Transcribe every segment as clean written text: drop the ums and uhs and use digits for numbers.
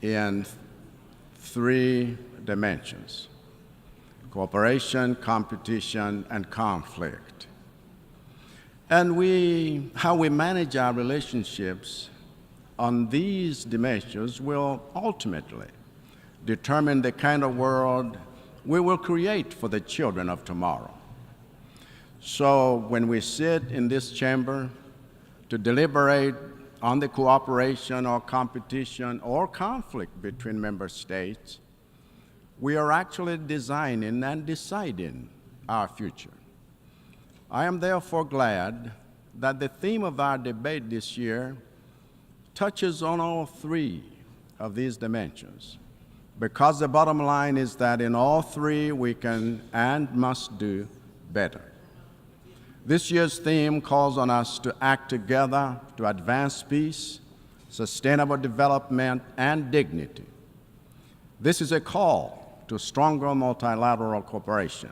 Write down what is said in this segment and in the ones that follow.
in three dimensions: cooperation, competition, and conflict. And how we manage our relationships on these dimensions will ultimately determine the kind of world we will create for the children of tomorrow. So when we sit in this chamber to deliberate on the cooperation or competition or conflict between member states, we are actually designing and deciding our future. I am therefore glad that the theme of our debate this year touches on all three of these dimensions, because the bottom line is that in all three we can and must do better. This year's theme calls on us to act together to advance peace, sustainable development, and dignity. This is a call to stronger multilateral cooperation.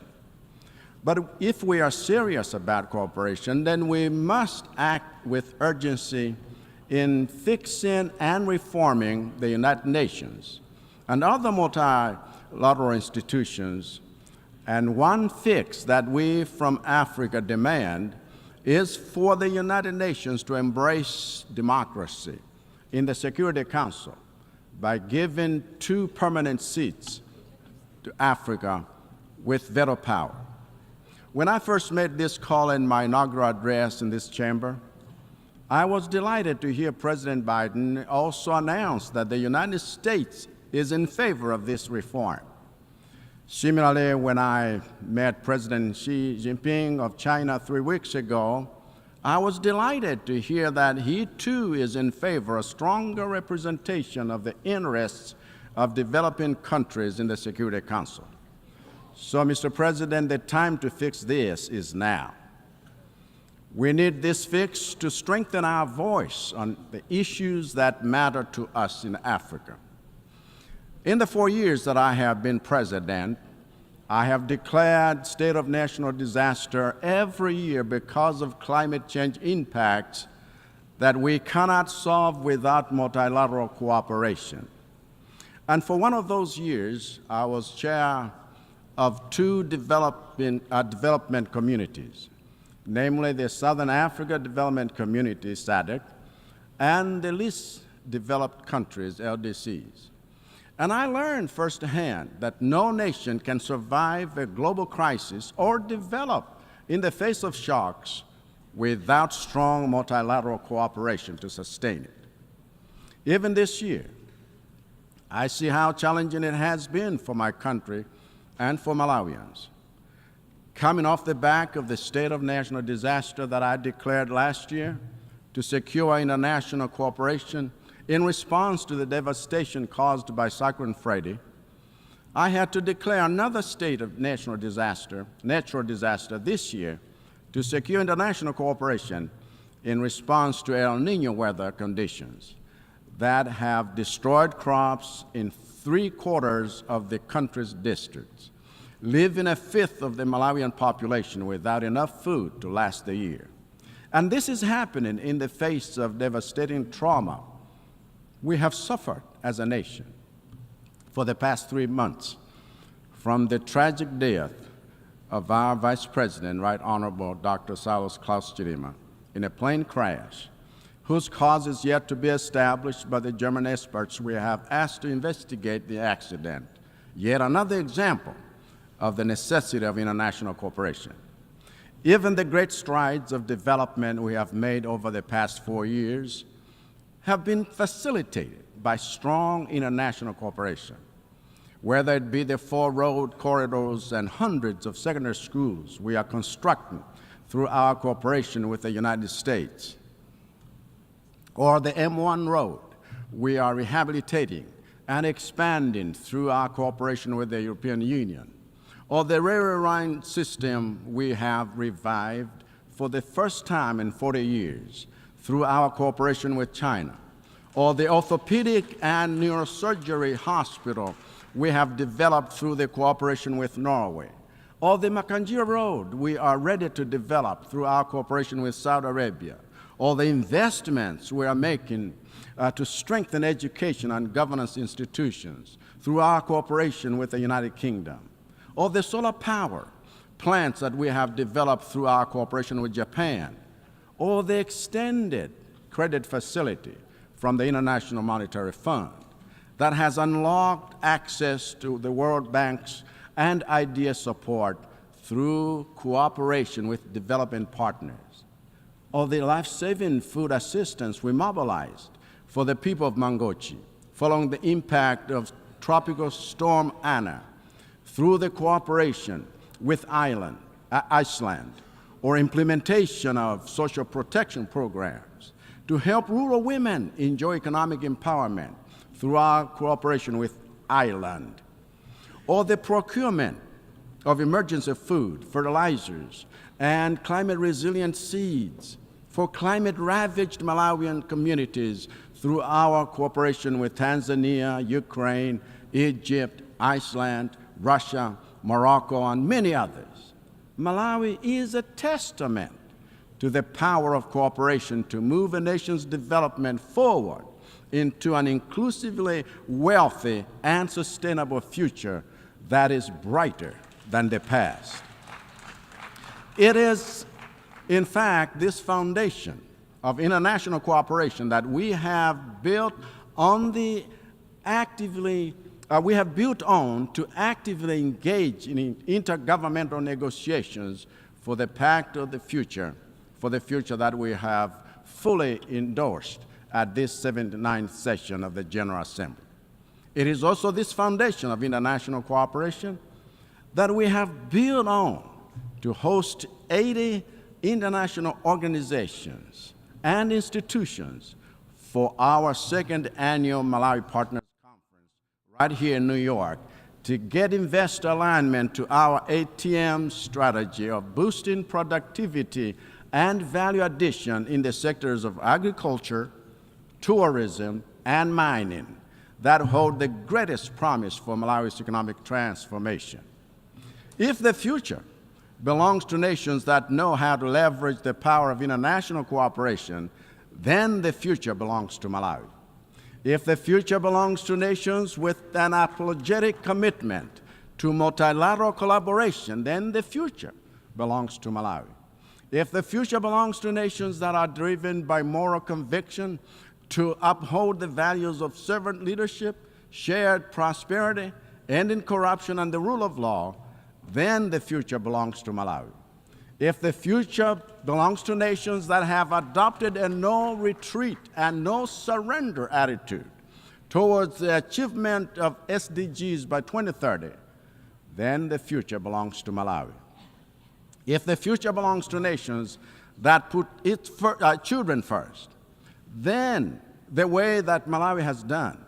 But if we are serious about cooperation, then we must act with urgency in fixing and reforming the United Nations and other multilateral institutions. And one fix that we from Africa demand is for the United Nations to embrace democracy in the Security Council by giving 2 permanent seats to Africa with veto power. When I first made this call in my inaugural address in this chamber, I was delighted to hear President Biden also announce that the United States is in favor of this reform. Similarly, when I met President Xi Jinping of China 3 weeks ago, I was delighted to hear that he too is in favor of stronger representation of the interests of developing countries in the Security Council. So, Mr. President, the time to fix this is now. We need this fix to strengthen our voice on the issues that matter to us in Africa. In the 4 years that I have been president, I have declared state of national disaster every year because of climate change impacts that we cannot solve without multilateral cooperation. And for one of those years, I was chair of 2 development communities, namely the Southern Africa Development Community, SADC, and the Least Developed Countries, LDCs. And I learned firsthand that no nation can survive a global crisis or develop in the face of shocks without strong multilateral cooperation to sustain it. Even this year, I see how challenging it has been for my country and for Malawians. Coming off the back of the state of national disaster that I declared last year to secure international cooperation in response to the devastation caused by Cyclone Freddy, I had to declare another state of natural disaster this year to secure international cooperation in response to El Niño weather conditions that have destroyed crops in 3/4 of the country's districts, leaving 1/5 of the Malawian population without enough food to last the year. And this is happening in the face of devastating trauma we have suffered as a nation for the past 3 months, from the tragic death of our Vice President, Right Honorable Dr. Saulos Klaus Chilima, in a plane crash, whose cause is yet to be established by the German experts we have asked to investigate the accident. Yet another example of the necessity of international cooperation. Even the great strides of development we have made over the past 4 years have been facilitated by strong international cooperation, whether it be the 4 road corridors and hundreds of secondary schools we are constructing through our cooperation with the United States, or the M1 road we are rehabilitating and expanding through our cooperation with the European Union, or the railway line system we have revived for the first time in 40 years through our cooperation with China, or the orthopedic and neurosurgery hospital we have developed through the cooperation with Norway, or the Makanjira Road we are ready to develop through our cooperation with Saudi Arabia, or the investments we are making to strengthen education and governance institutions through our cooperation with the United Kingdom, or the solar power plants that we have developed through our cooperation with Japan, or the extended credit facility from the International Monetary Fund that has unlocked access to the World Bank's and IDEA support through cooperation with developing partners, or the life-saving food assistance we mobilized for the people of Mangochi following the impact of Tropical Storm Anna through the cooperation with Iceland, or implementation of social protection programs to help rural women enjoy economic empowerment through our cooperation with Ireland, or the procurement of emergency food, fertilizers, and climate-resilient seeds for climate-ravaged Malawian communities through our cooperation with Tanzania, Ukraine, Egypt, Iceland, Russia, Morocco, and many others. Malawi is a testament to the power of cooperation to move a nation's development forward into an inclusively wealthy and sustainable future that is brighter than the past. It is, in fact, this foundation of international cooperation that we have built on to actively engage in intergovernmental negotiations for the pact of the future, for the future that we have fully endorsed at this 79th session of the General Assembly. It is also this foundation of international cooperation that we have built on to host 80 international organizations and institutions for our second annual Malawi Partners Conference right here in New York to get investor alignment to our ATM strategy of boosting productivity and value addition in the sectors of agriculture, tourism, and mining that hold the greatest promise for Malawi's economic transformation. If the future belongs to nations that know how to leverage the power of international cooperation, then the future belongs to Malawi. If the future belongs to nations with an apologetic commitment to multilateral collaboration, then the future belongs to Malawi. If the future belongs to nations that are driven by moral conviction to uphold the values of servant leadership, shared prosperity, ending corruption, and the rule of law, then the future belongs to Malawi. If the future belongs to nations that have adopted a no retreat and no surrender attitude towards the achievement of SDGs by 2030, then the future belongs to Malawi. If the future belongs to nations that put its children first, then the way that Malawi has done,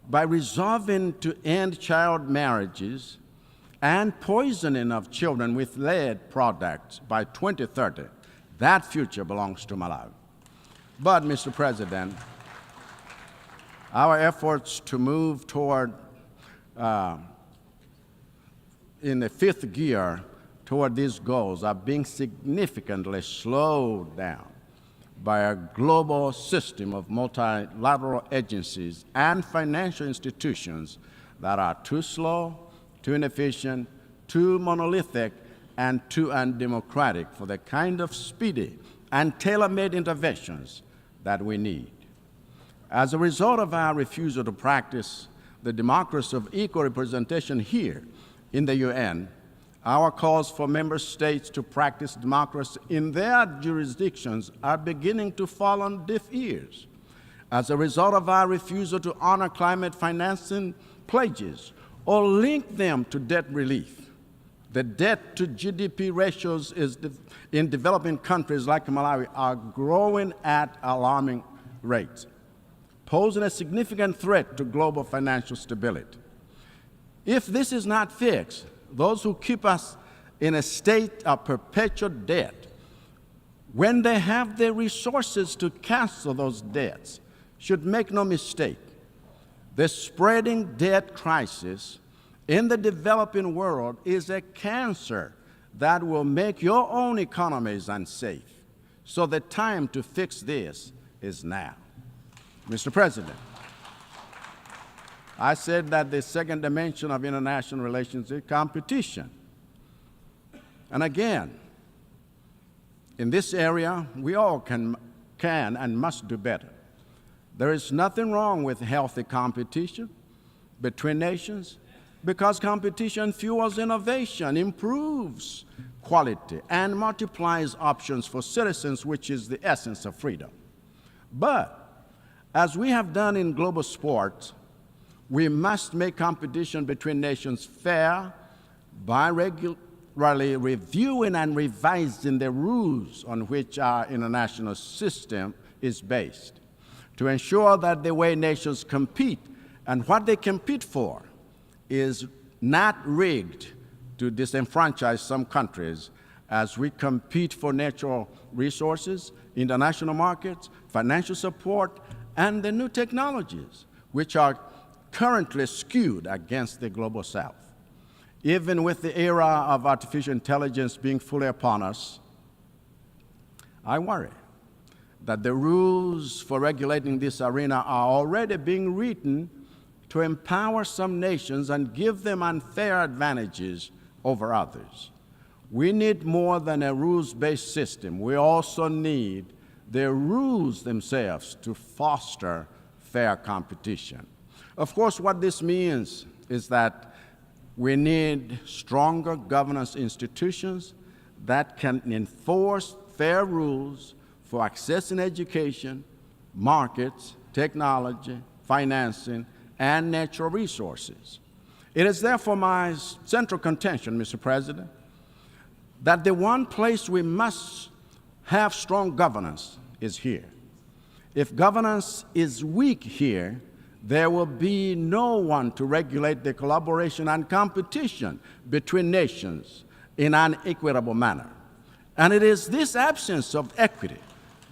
by resolving to end child marriages and poisoning of children with lead products by 2030, that future belongs to Malawi. But, Mr. President, our efforts to move toward, in the fifth gear, toward these goals are being significantly slowed down by a global system of multilateral agencies and financial institutions that are too slow, too inefficient, too monolithic, and too undemocratic for the kind of speedy and tailor-made interventions that we need. As a result of our refusal to practice the democracy of equal representation here in the UN, our calls for member states to practice democracy in their jurisdictions are beginning to fall on deaf ears. As a result of our refusal to honor climate financing pledges or link them to debt relief, the debt to GDP ratios in developing countries like Malawi are growing at alarming rates, posing a significant threat to global financial stability. If this is not fixed, those who keep us in a state of perpetual debt, when they have the resources to cancel those debts, should make no mistake, the spreading debt crisis in the developing world is a cancer that will make your own economies unsafe. So the time to fix this is now. Mr. President, I said that the second dimension of international relations is competition. And again, in this area, we all can and must do better. There is nothing wrong with healthy competition between nations because competition fuels innovation, improves quality, and multiplies options for citizens, which is the essence of freedom. But as we have done in global sports, we must make competition between nations fair by regularly reviewing and revising the rules on which our international system is based to ensure that the way nations compete and what they compete for is not rigged to disenfranchise some countries as we compete for natural resources, international markets, financial support, and the new technologies, which are currently skewed against the global South. Even with the era of artificial intelligence being fully upon us, I worry that the rules for regulating this arena are already being written to empower some nations and give them unfair advantages over others. We need more than a rules-based system. We also need the rules themselves to foster fair competition. Of course, what this means is that we need stronger governance institutions that can enforce fair rules for accessing education, markets, technology, financing, and natural resources. It is therefore my central contention, Mr. President, that the one place we must have strong governance is here. If governance is weak here, there will be no one to regulate the collaboration and competition between nations in an equitable manner. And it is this absence of equity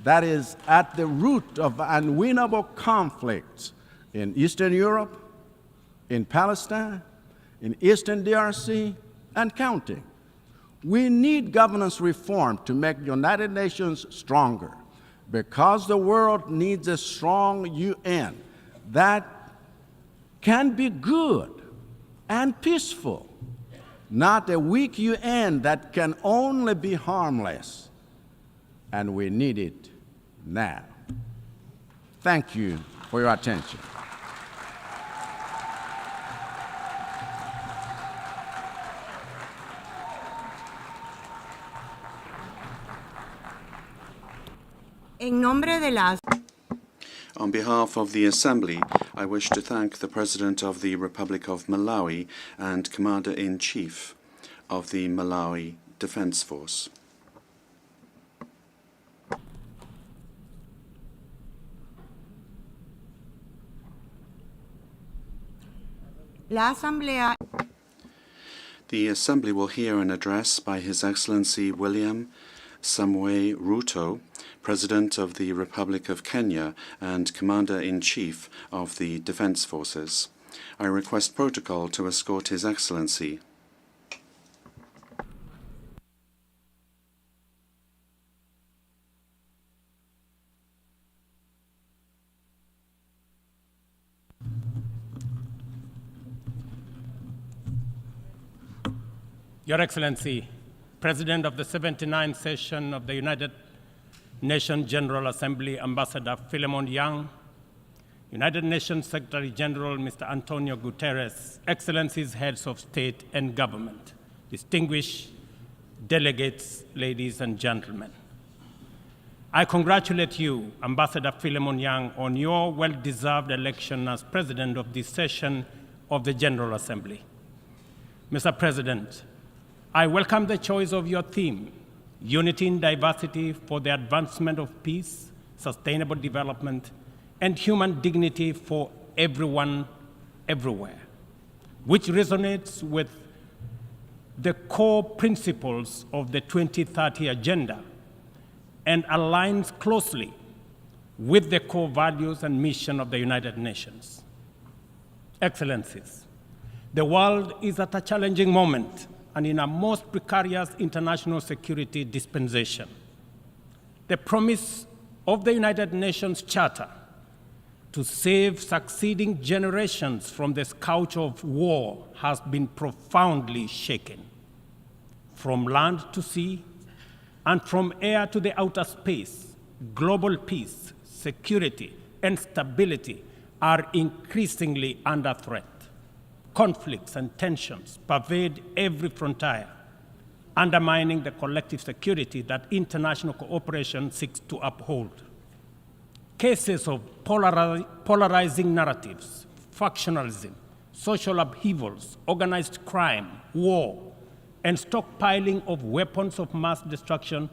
that is at the root of unwinnable conflicts in Eastern Europe, in Palestine, in Eastern DRC, and counting. We need governance reform to make the United Nations stronger because the world needs a strong UN that can be good and peaceful, not a weak UN that can only be harmless. And we need it now. Thank you for your attention. En nombre de la On behalf of the Assembly, I wish to thank the President of the Republic of Malawi and Commander-in-Chief of the Malawi Defense Force. La Asamblea. The Assembly will hear an address by His Excellency William Samoei Ruto, President of the Republic of Kenya and Commander-in-Chief of the Defense Forces. I request protocol to escort His Excellency. Your Excellency, President of the 79th session of the United Nations General Assembly, Ambassador Philemon Yang, United Nations Secretary General Mr. Antonio Guterres, Excellencies, Heads of State and Government, distinguished delegates, ladies and gentlemen. I congratulate you, Ambassador Philemon Yang, on your well-deserved election as President of this session of the General Assembly. Mr. President, I welcome the choice of your theme, Unity in Diversity for the Advancement of Peace, Sustainable Development, and Human Dignity for Everyone, Everywhere, which resonates with the core principles of the 2030 Agenda and aligns closely with the core values and mission of the United Nations. Excellencies, the world is at a challenging moment and in a most precarious international security dispensation. The promise of the United Nations Charter to save succeeding generations from the scourge of war has been profoundly shaken. From land to sea, and from air to the outer space, global peace, security, and stability are increasingly under threat. Conflicts and tensions pervade every frontier, undermining the collective security that international cooperation seeks to uphold. Cases of polarizing narratives, factionalism, social upheavals, organized crime, war, and stockpiling of weapons of mass destruction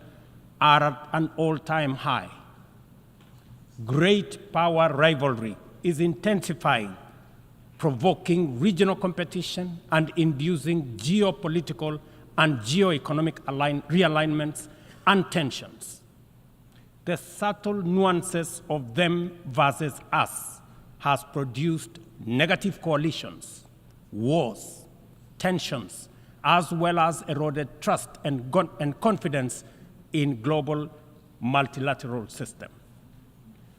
are at an all-time high. Great power rivalry is intensifying, provoking regional competition and inducing geopolitical and geoeconomic realignments and tensions. The subtle nuances of them versus us has produced negative coalitions, wars, tensions, as well as eroded trust and confidence in global multilateral system.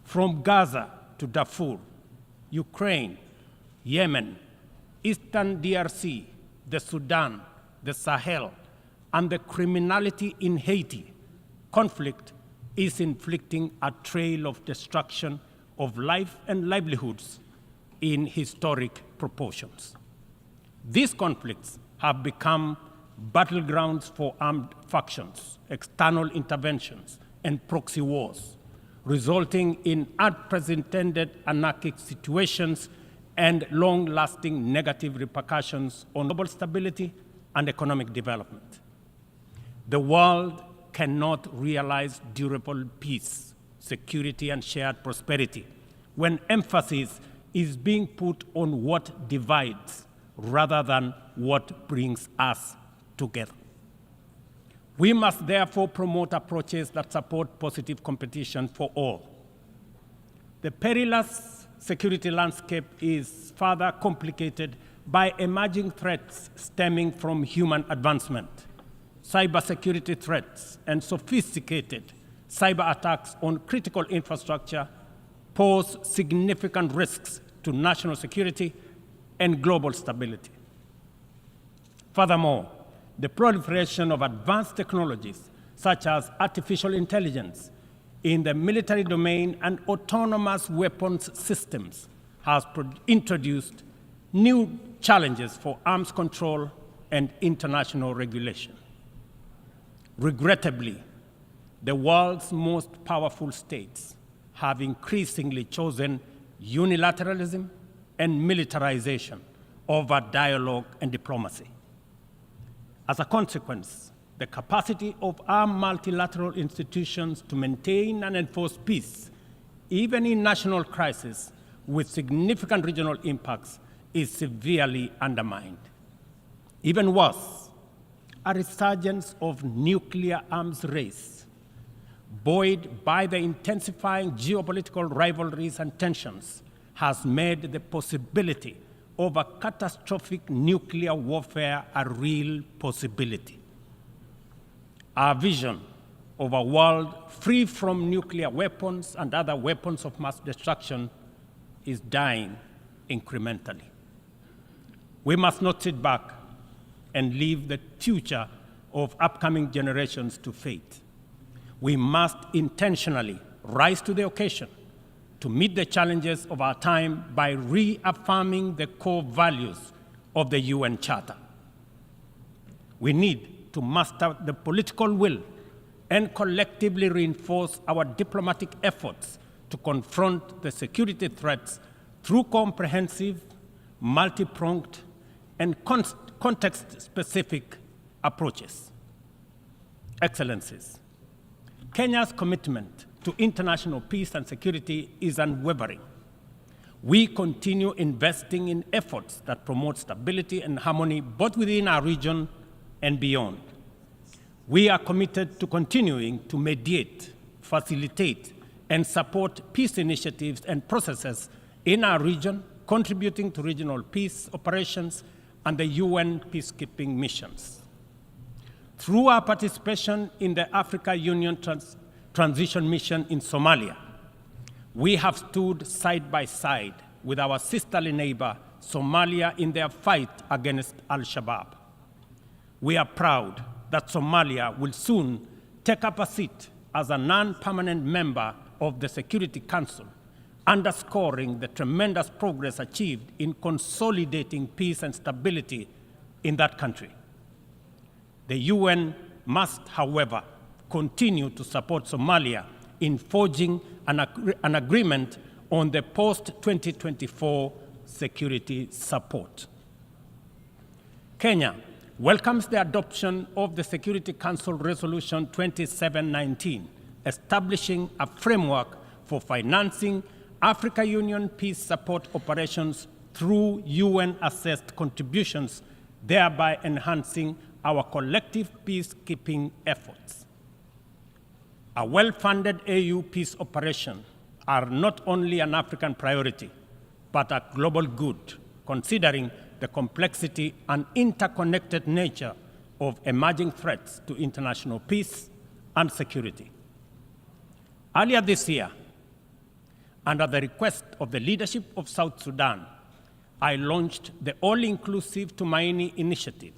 From Gaza to Darfur, Ukraine, Yemen, Eastern DRC, the Sudan, the Sahel, and the criminality in Haiti, conflict is inflicting a trail of destruction of life and livelihoods in historic proportions. These conflicts have become battlegrounds for armed factions, external interventions, and proxy wars, resulting in unprecedented anarchic situations and long-lasting negative repercussions on global stability and economic development. The world cannot realize durable peace, security, and shared prosperity when emphasis is being put on what divides rather than what brings us together. We must therefore promote approaches that support positive competition for all. The perilous security landscape is further complicated by emerging threats stemming from human advancement. Cybersecurity threats and sophisticated cyber attacks on critical infrastructure pose significant risks to national security and global stability. Furthermore, the proliferation of advanced technologies such as artificial intelligence in the military domain and autonomous weapons systems has introduced new challenges for arms control and international regulation. Regrettably, the world's most powerful states have increasingly chosen unilateralism and militarization over dialogue and diplomacy. As a consequence, the capacity of our multilateral institutions to maintain and enforce peace, even in national crises with significant regional impacts, is severely undermined. Even worse, a resurgence of nuclear arms race, buoyed by the intensifying geopolitical rivalries and tensions, has made the possibility of a catastrophic nuclear warfare a real possibility. Our vision of a world free from nuclear weapons and other weapons of mass destruction is dying incrementally. We must not sit back and leave the future of upcoming generations to fate. We must intentionally rise to the occasion to meet the challenges of our time by reaffirming the core values of the UN Charter. We need to muster the political will and collectively reinforce our diplomatic efforts to confront the security threats through comprehensive, multi-pronged, and context-specific approaches. Excellencies, Kenya's commitment to international peace and security is unwavering. We continue investing in efforts that promote stability and harmony both within our region and beyond. We are committed to continuing to mediate, facilitate, and support peace initiatives and processes in our region, contributing to regional peace operations and the UN peacekeeping missions. Through our participation in the Africa Union transition mission in Somalia. We have stood side by side with our sisterly neighbor, Somalia, in their fight against al-Shabaab. We are proud that Somalia will soon take up a seat as a non-permanent member of the Security Council, underscoring the tremendous progress achieved in consolidating peace and stability in that country. The UN must, however, continue to support Somalia in forging an agreement on the post-2024 security support. Kenya welcomes the adoption of the Security Council Resolution 2719, establishing a framework for financing Africa Union peace support operations through UN-assessed contributions, thereby enhancing our collective peacekeeping efforts. A well-funded AU peace operation are not only an African priority, but a global good, considering the complexity and interconnected nature of emerging threats to international peace and security. Earlier this year, under the request of the leadership of South Sudan, I launched the All-Inclusive Tumaini Initiative,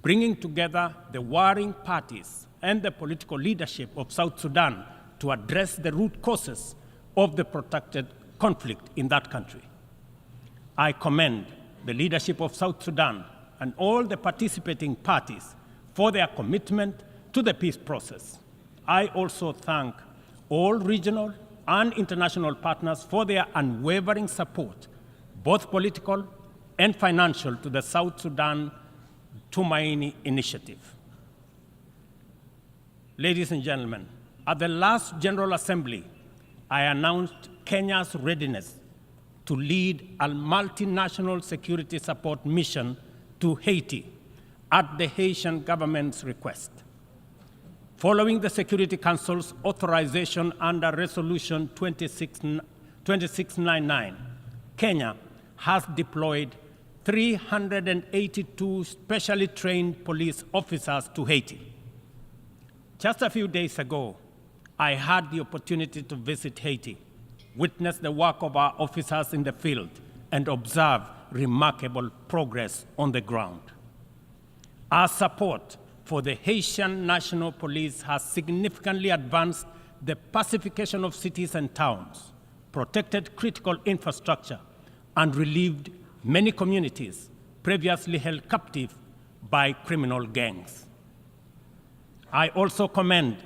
bringing together the warring parties and the political leadership of South Sudan to address the root causes of the protracted conflict in that country. I commend the leadership of South Sudan and all the participating parties for their commitment to the peace process. I also thank all regional and international partners for their unwavering support, both political and financial, to the South Sudan Tumaini Initiative. Ladies and gentlemen, at the last General Assembly, I announced Kenya's readiness to lead a multinational security support mission to Haiti at the Haitian government's request. Following the Security Council's authorization under Resolution 2699, Kenya has deployed 382 specially trained police officers to Haiti. Just a few days ago, I had the opportunity to visit Haiti, witness the work of our officers in the field, and observe remarkable progress on the ground. Our support for the Haitian National Police has significantly advanced the pacification of cities and towns, protected critical infrastructure, and relieved many communities previously held captive by criminal gangs. I also commend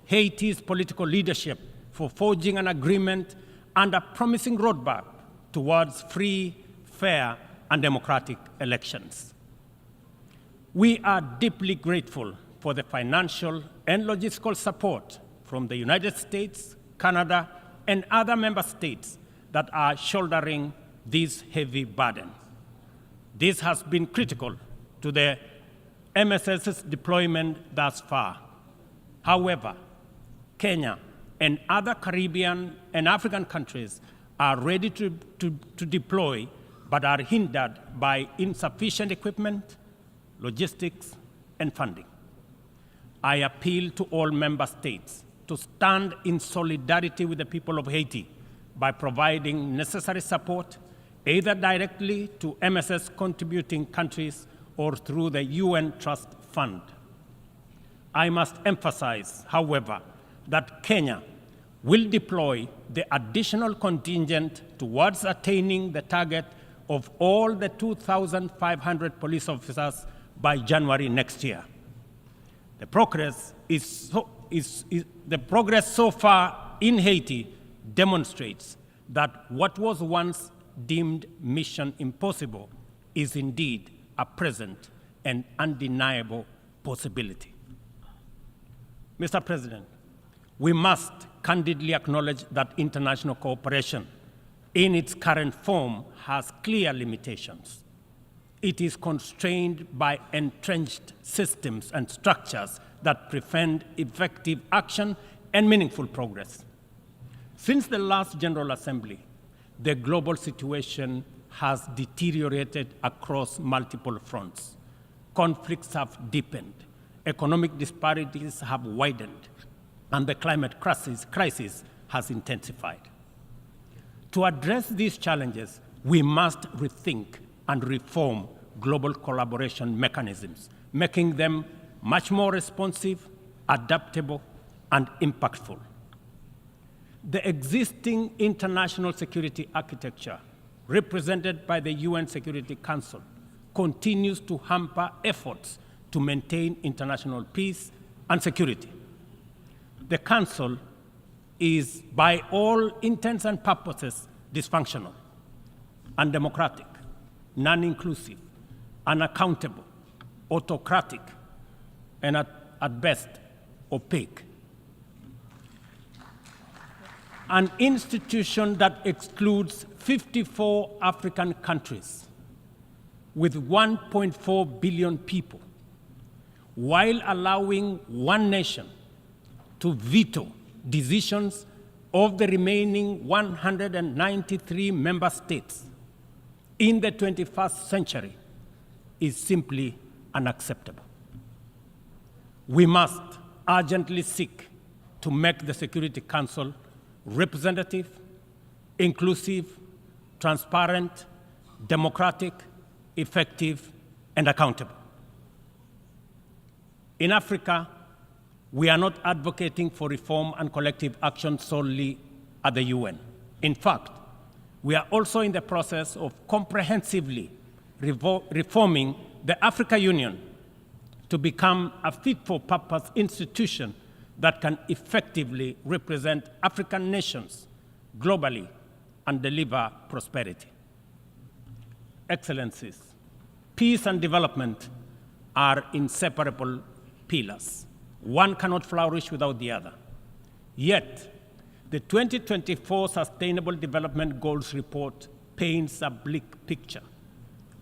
Haiti's political leadership for forging an agreement and a promising roadmap towards free, fair, and democratic elections. We are deeply grateful for the financial and logistical support from the United States, Canada, and other member states that are shouldering this heavy burden. This has been critical to the MSS's deployment thus far. However, Kenya and other Caribbean and African countries are ready to deploy, but are hindered by insufficient equipment, logistics, and funding. I appeal to all member states to stand in solidarity with the people of Haiti by providing necessary support, either directly to MSS contributing countries or through the UN Trust Fund. I must emphasize, however, that Kenya will deploy the additional contingent towards attaining the target of all the 2,500 police officers by January next year. The progress so far in Haiti demonstrates that what was once deemed mission impossible is indeed a present and undeniable possibility. Mr. President, we must candidly acknowledge that international cooperation in its current form has clear limitations. It is constrained by entrenched systems and structures that prevent effective action and meaningful progress. Since the last General Assembly, the global situation has deteriorated across multiple fronts. Conflicts have deepened, economic disparities have widened, and the climate crisis has intensified. To address these challenges, we must rethink and reform global collaboration mechanisms, making them much more responsive, adaptable, and impactful. The existing international security architecture, represented by the UN Security Council, continues to hamper efforts to maintain international peace and security. The Council is, by all intents and purposes, dysfunctional, undemocratic, non-inclusive, unaccountable, autocratic, and at best, opaque. An institution that excludes 54 African countries with 1.4 billion people, while allowing one nation to veto decisions of the remaining 193 member states in the 21st century, is simply unacceptable. We must urgently seek to make the Security Council representative, inclusive, transparent, democratic, effective, and accountable. In Africa, we are not advocating for reform and collective action solely at the UN. In fact, we are also in the process of comprehensively reforming the Africa Union to become a fit-for-purpose institution that can effectively represent African nations globally and deliver prosperity. Excellencies, peace and development are inseparable pillars. One cannot flourish without the other. Yet, the 2024 Sustainable Development Goals report paints a bleak picture.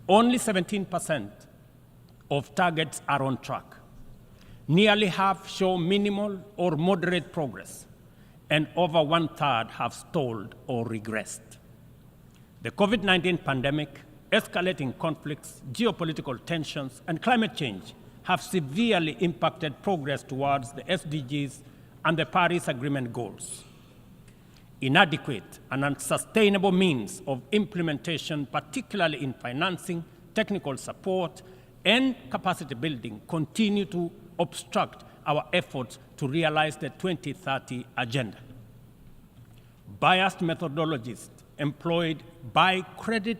Only 17% of targets are on track. Nearly half show minimal or moderate progress, and over 1/3 have stalled or regressed. The COVID-19 pandemic, escalating conflicts, geopolitical tensions, and climate change have severely impacted progress towards the SDGs and the Paris Agreement goals. Inadequate and unsustainable means of implementation, particularly in financing, technical support, and capacity building, continue to obstruct our efforts to realize the 2030 agenda. Biased methodologies employed by credit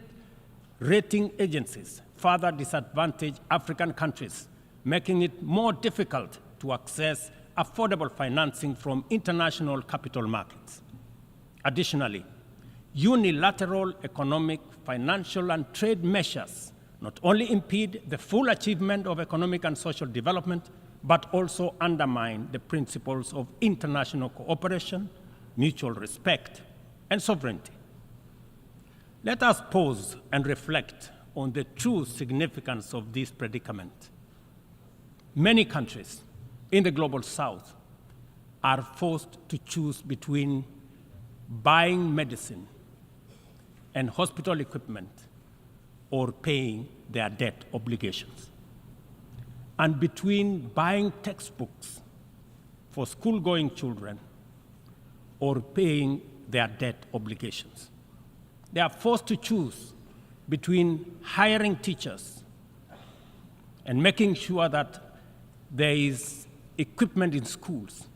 rating agencies further disadvantage African countries, making it more difficult to access affordable financing from international capital markets. Additionally, unilateral economic, financial, and trade measures not only impede the full achievement of economic and social development, but also undermine the principles of international cooperation, mutual respect, and sovereignty. Let us pause and reflect on the true significance of this predicament. Many countries in the global south are forced to choose between buying medicine and hospital equipment or paying their debt obligations, and between buying textbooks for school-going children or paying their debt obligations. They are forced to choose between hiring teachers and making sure that there is equipment in schools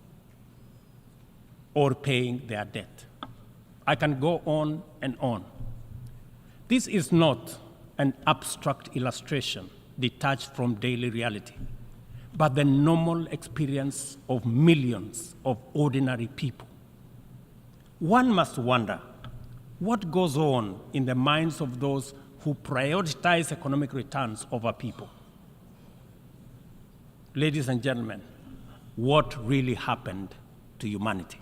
or paying their debt. I can go on and on. This is not an abstract illustration detached from daily reality, but the normal experience of millions of ordinary people. One must wonder what goes on in the minds of those who prioritize economic returns over people. Ladies and gentlemen, what really happened to humanity?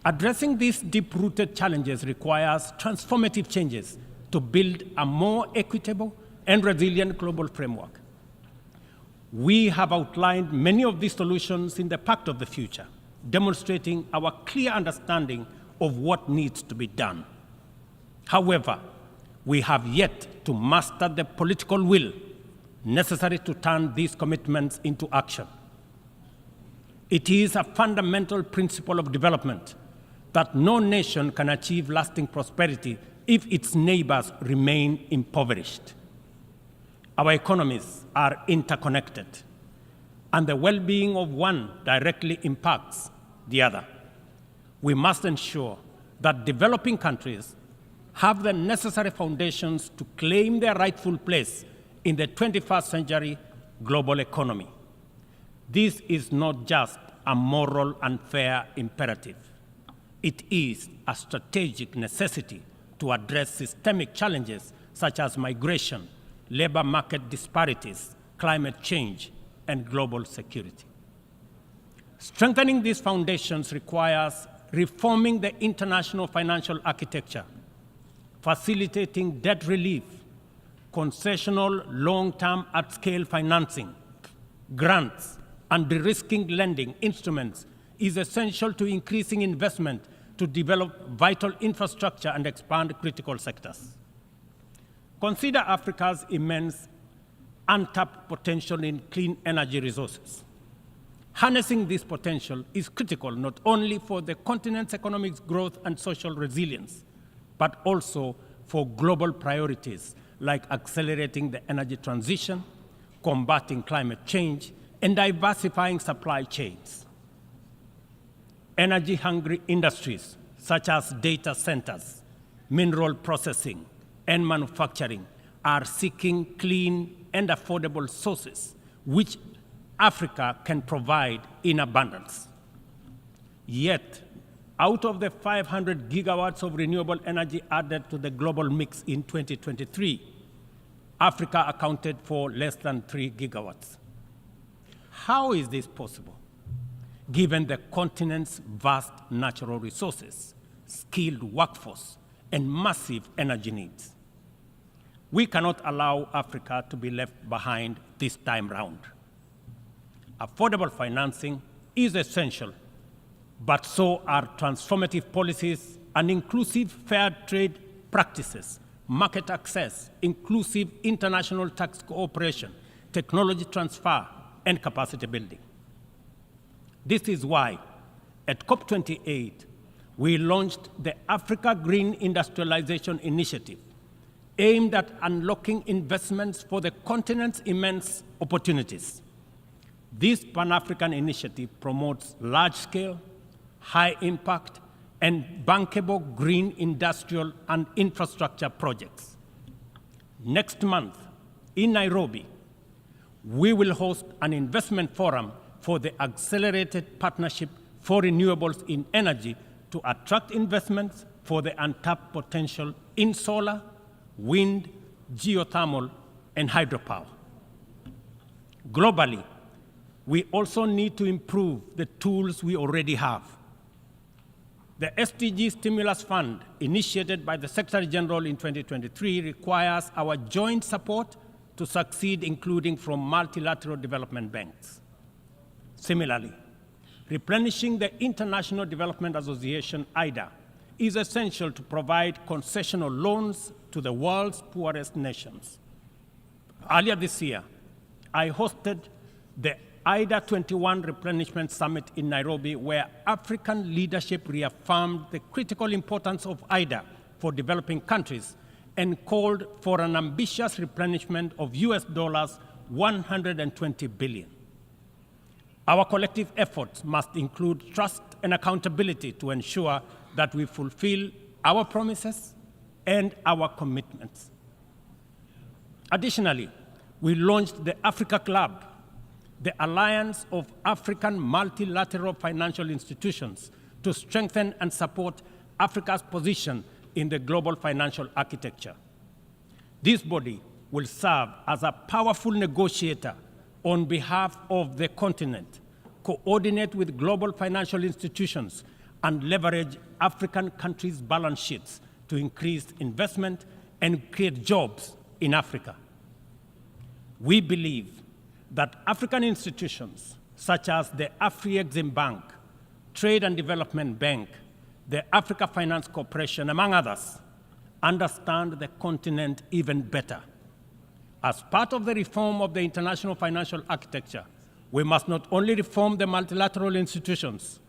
Addressing these deep-rooted challenges requires transformative changes to build a more equitable and resilient global framework. We have outlined many of these solutions in the Pact of the Future, demonstrating our clear understanding of what needs to be done. However, we have yet to master the political will necessary to turn these commitments into action. It is a fundamental principle of development that no nation can achieve lasting prosperity if its neighbors remain impoverished. Our economies are interconnected, and the well-being of one directly impacts the other. We must ensure that developing countries have the necessary foundations to claim their rightful place in the 21st century global economy. This is not just a moral and fair imperative. It is a strategic necessity to address systemic challenges such as migration, labor market disparities, climate change, and global security. Strengthening these foundations requires reforming the international financial architecture, facilitating debt relief, concessional long-term at-scale financing, grants, and de-risking lending instruments is essential to increasing investment to develop vital infrastructure and expand critical sectors. Consider Africa's immense untapped potential in clean energy resources. Harnessing this potential is critical not only for the continent's economic growth and social resilience, but also for global priorities like accelerating the energy transition, combating climate change, and diversifying supply chains. Energy-hungry industries such as data centers, mineral processing, and manufacturing are seeking clean and affordable sources which Africa can provide in abundance. Yet, out of the 500 gigawatts of renewable energy added to the global mix in 2023, Africa accounted for less than 3 gigawatts. How is this possible, given the continent's vast natural resources, skilled workforce, and massive energy needs? We cannot allow Africa to be left behind this time round. Affordable financing is essential, but so are transformative policies and inclusive fair trade practices, market access, inclusive international tax cooperation, technology transfer, and capacity building. This is why, at COP28, we launched the Africa Green Industrialization Initiative, aimed at unlocking investments for the continent's immense opportunities. This Pan-African initiative promotes large-scale, high-impact, and bankable green industrial and infrastructure projects. Next month, in Nairobi, we will host an investment forum for the Accelerated Partnership for Renewables in Energy to attract investments for the untapped potential in solar, wind, geothermal, and hydropower. Globally, we also need to improve the tools we already have. The SDG Stimulus Fund, initiated by the Secretary General in 2023, requires our joint support to succeed, including from multilateral development banks. Similarly, replenishing the International Development Association, IDA, is essential to provide concessional loans to the world's poorest nations. Earlier this year, I hosted the IDA 21 Replenishment Summit in Nairobi, where African leadership reaffirmed the critical importance of IDA for developing countries and called for an ambitious replenishment of $120 billion. Our collective efforts must include trust and accountability to ensure that we fulfill our promises and our commitments. Additionally, we launched the Africa Club, the Alliance of African Multilateral Financial Institutions, to strengthen and support Africa's position in the global financial architecture. This body will serve as a powerful negotiator on behalf of the continent, coordinate with global financial institutions, and leverage African countries' balance sheets to increase investment and create jobs in Africa. We believe that African institutions, such as the Afri-Exim Bank, Trade and Development Bank, the Africa Finance Corporation, among others, understand the continent even better. As part of the reform of the international financial architecture, We must not only reform the multilateral institutions,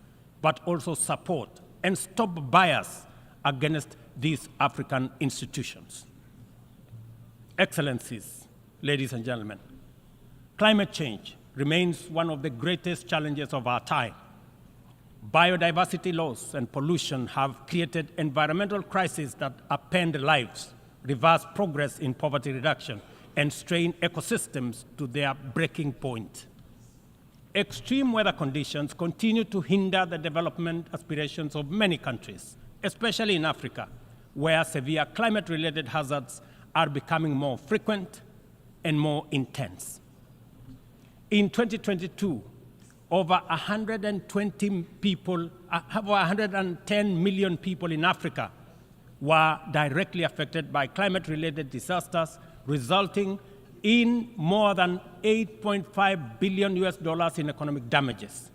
but also support and stop bias against these African institutions. Excellencies, ladies and gentlemen, climate change remains one of the greatest challenges of our time. Biodiversity loss and pollution have created environmental crises that upend lives, reverse progress in poverty reduction, and strain ecosystems to their breaking point. Extreme weather conditions continue to hinder the development aspirations of many countries, especially in Africa, where severe climate-related hazards are becoming more frequent and more intense. In 2022, over 110 million people in Africa were directly affected by climate-related disasters, resulting in more than $8.5 billion in economic damages.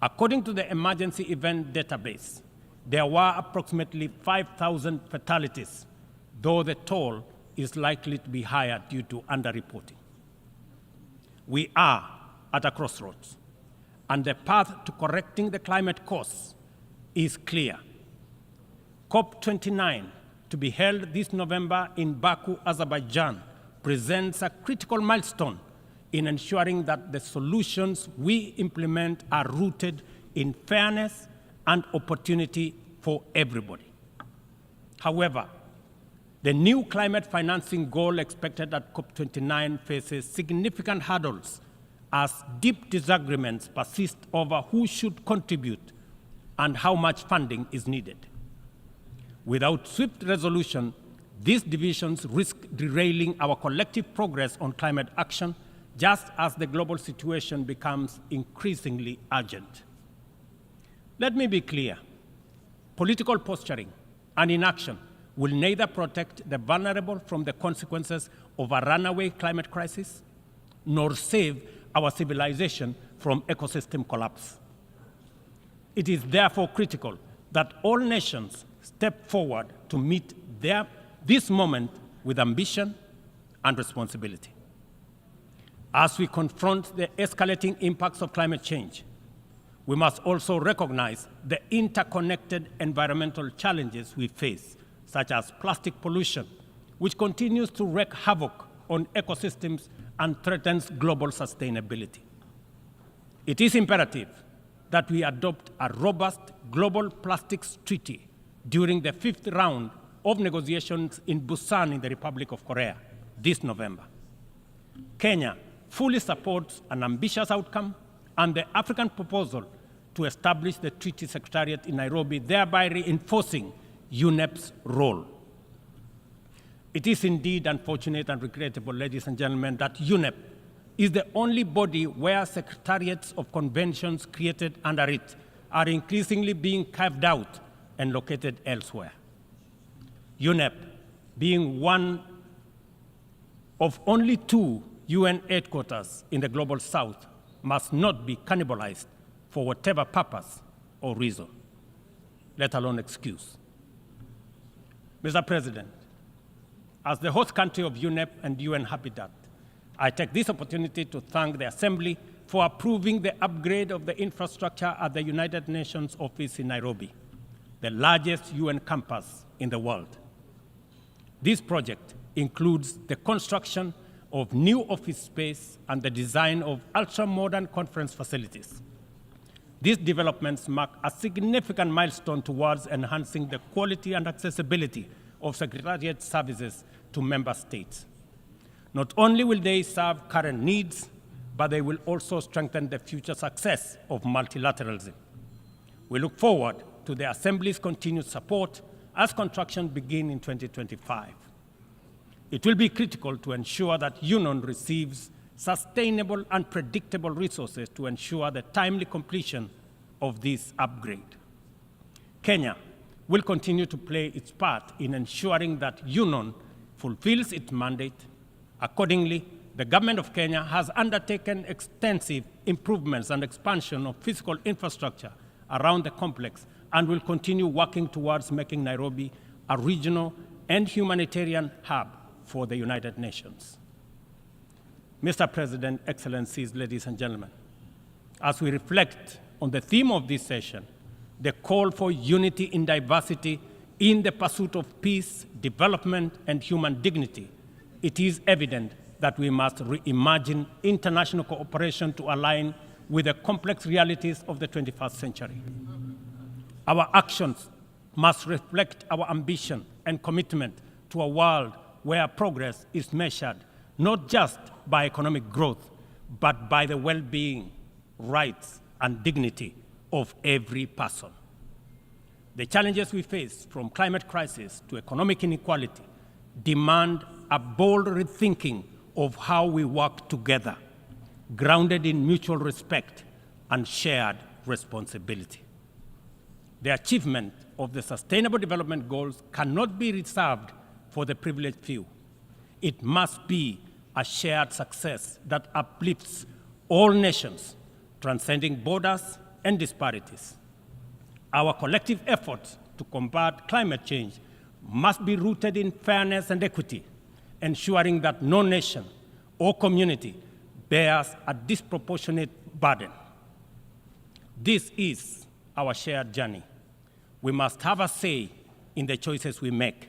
According to the Emergency Event Database, there were approximately 5,000 fatalities, though the toll is likely to be higher due to underreporting. We are at a crossroads, and the path to correcting the climate course is clear. COP29, to be held this November in Baku, Azerbaijan, presents a critical milestone in ensuring that the solutions we implement are rooted in fairness and opportunity for everybody. However, the new climate financing goal expected at COP29 faces significant hurdles as deep disagreements persist over who should contribute and how much funding is needed. Without swift resolution, these divisions risk derailing our collective progress on climate action, just as the global situation becomes increasingly urgent. Let me be clear. Political posturing and inaction will neither protect the vulnerable from the consequences of a runaway climate crisis, nor save our civilization from ecosystem collapse. It is therefore critical that all nations step forward to meet this moment with ambition and responsibility. As we confront the escalating impacts of climate change, we must also recognize the interconnected environmental challenges we face, such as plastic pollution, which continues to wreak havoc on ecosystems and threatens global sustainability. It is imperative that we adopt a robust global plastics treaty during the 5th round of negotiations in Busan in the Republic of Korea this November. Kenya fully supports an ambitious outcome and the African proposal to establish the Treaty Secretariat in Nairobi, thereby reinforcing UNEP's role. It is indeed unfortunate and regrettable, ladies and gentlemen, that UNEP is the only body where secretariats of conventions created under it are increasingly being carved out and located elsewhere. UNEP, being one of only 2 UN headquarters in the Global South, must not be cannibalized for whatever purpose or reason, let alone excuse. Mr. President, as the host country of UNEP and UN Habitat, I take this opportunity to thank the Assembly for approving the upgrade of the infrastructure at the United Nations office in Nairobi, the largest UN campus in the world. This project includes the construction of new office space and the design of ultra-modern conference facilities. These developments mark a significant milestone towards enhancing the quality and accessibility of Secretariat services to member states. Not only will they serve current needs, but they will also strengthen the future success of multilateralism. We look forward to the Assembly's continued support as construction begins in 2025. It will be critical to ensure that UNON receives sustainable and predictable resources to ensure the timely completion of this upgrade. Kenya will continue to play its part in ensuring that UNON fulfills its mandate. Accordingly, the government of Kenya has undertaken extensive improvements and expansion of physical infrastructure around the complex and will continue working towards making Nairobi a regional and humanitarian hub for the United Nations. Mr. President, Excellencies, ladies and gentlemen, as we reflect on the theme of this session, the call for unity in diversity in the pursuit of peace, development, and human dignity, it is evident that we must reimagine international cooperation to align with the complex realities of the 21st century. Our actions must reflect our ambition and commitment to a world where progress is measured not just by economic growth, but by the well-being, rights, and dignity of every person. The challenges we face, from climate crisis to economic inequality, demand a bold rethinking of how we work together, grounded in mutual respect and shared responsibility. The achievement of the Sustainable Development Goals cannot be reserved for the privileged few. It must be a shared success that uplifts all nations, transcending borders and disparities. Our collective efforts to combat climate change must be rooted in fairness and equity, ensuring that no nation or community bears a disproportionate burden. This is our shared journey. We must have a say in the choices we make.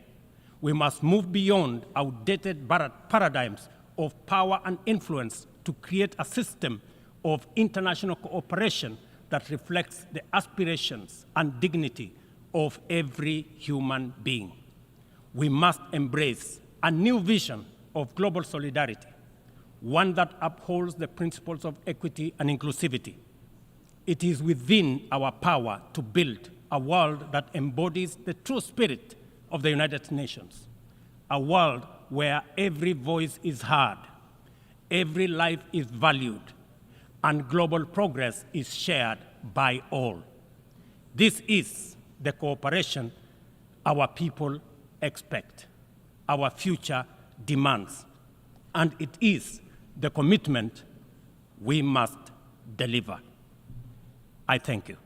We must move beyond outdated paradigms of power and influence to create a system of international cooperation that reflects the aspirations and dignity of every human being. We must embrace a new vision of global solidarity, one that upholds the principles of equity and inclusivity. It is within our power to build a world that embodies the true spirit of the United Nations, a world where every voice is heard, every life is valued, and global progress is shared by all. This is the cooperation our people expect, our future demands, and it is the commitment we must deliver. I thank you.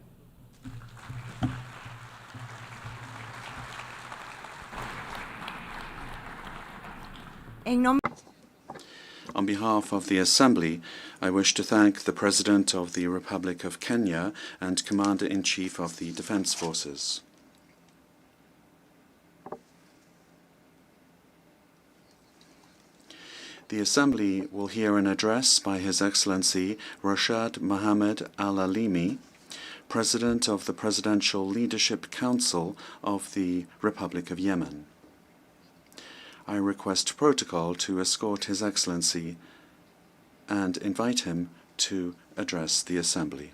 On behalf of the Assembly, I wish to thank the President of the Republic of Kenya and Commander-in-Chief of the Defense Forces. The Assembly will hear an address by His Excellency Rashad Mohammed Al-Alimi, President of the Presidential Leadership Council of the Republic of Yemen. I request protocol to escort His Excellency and invite him to address the Assembly.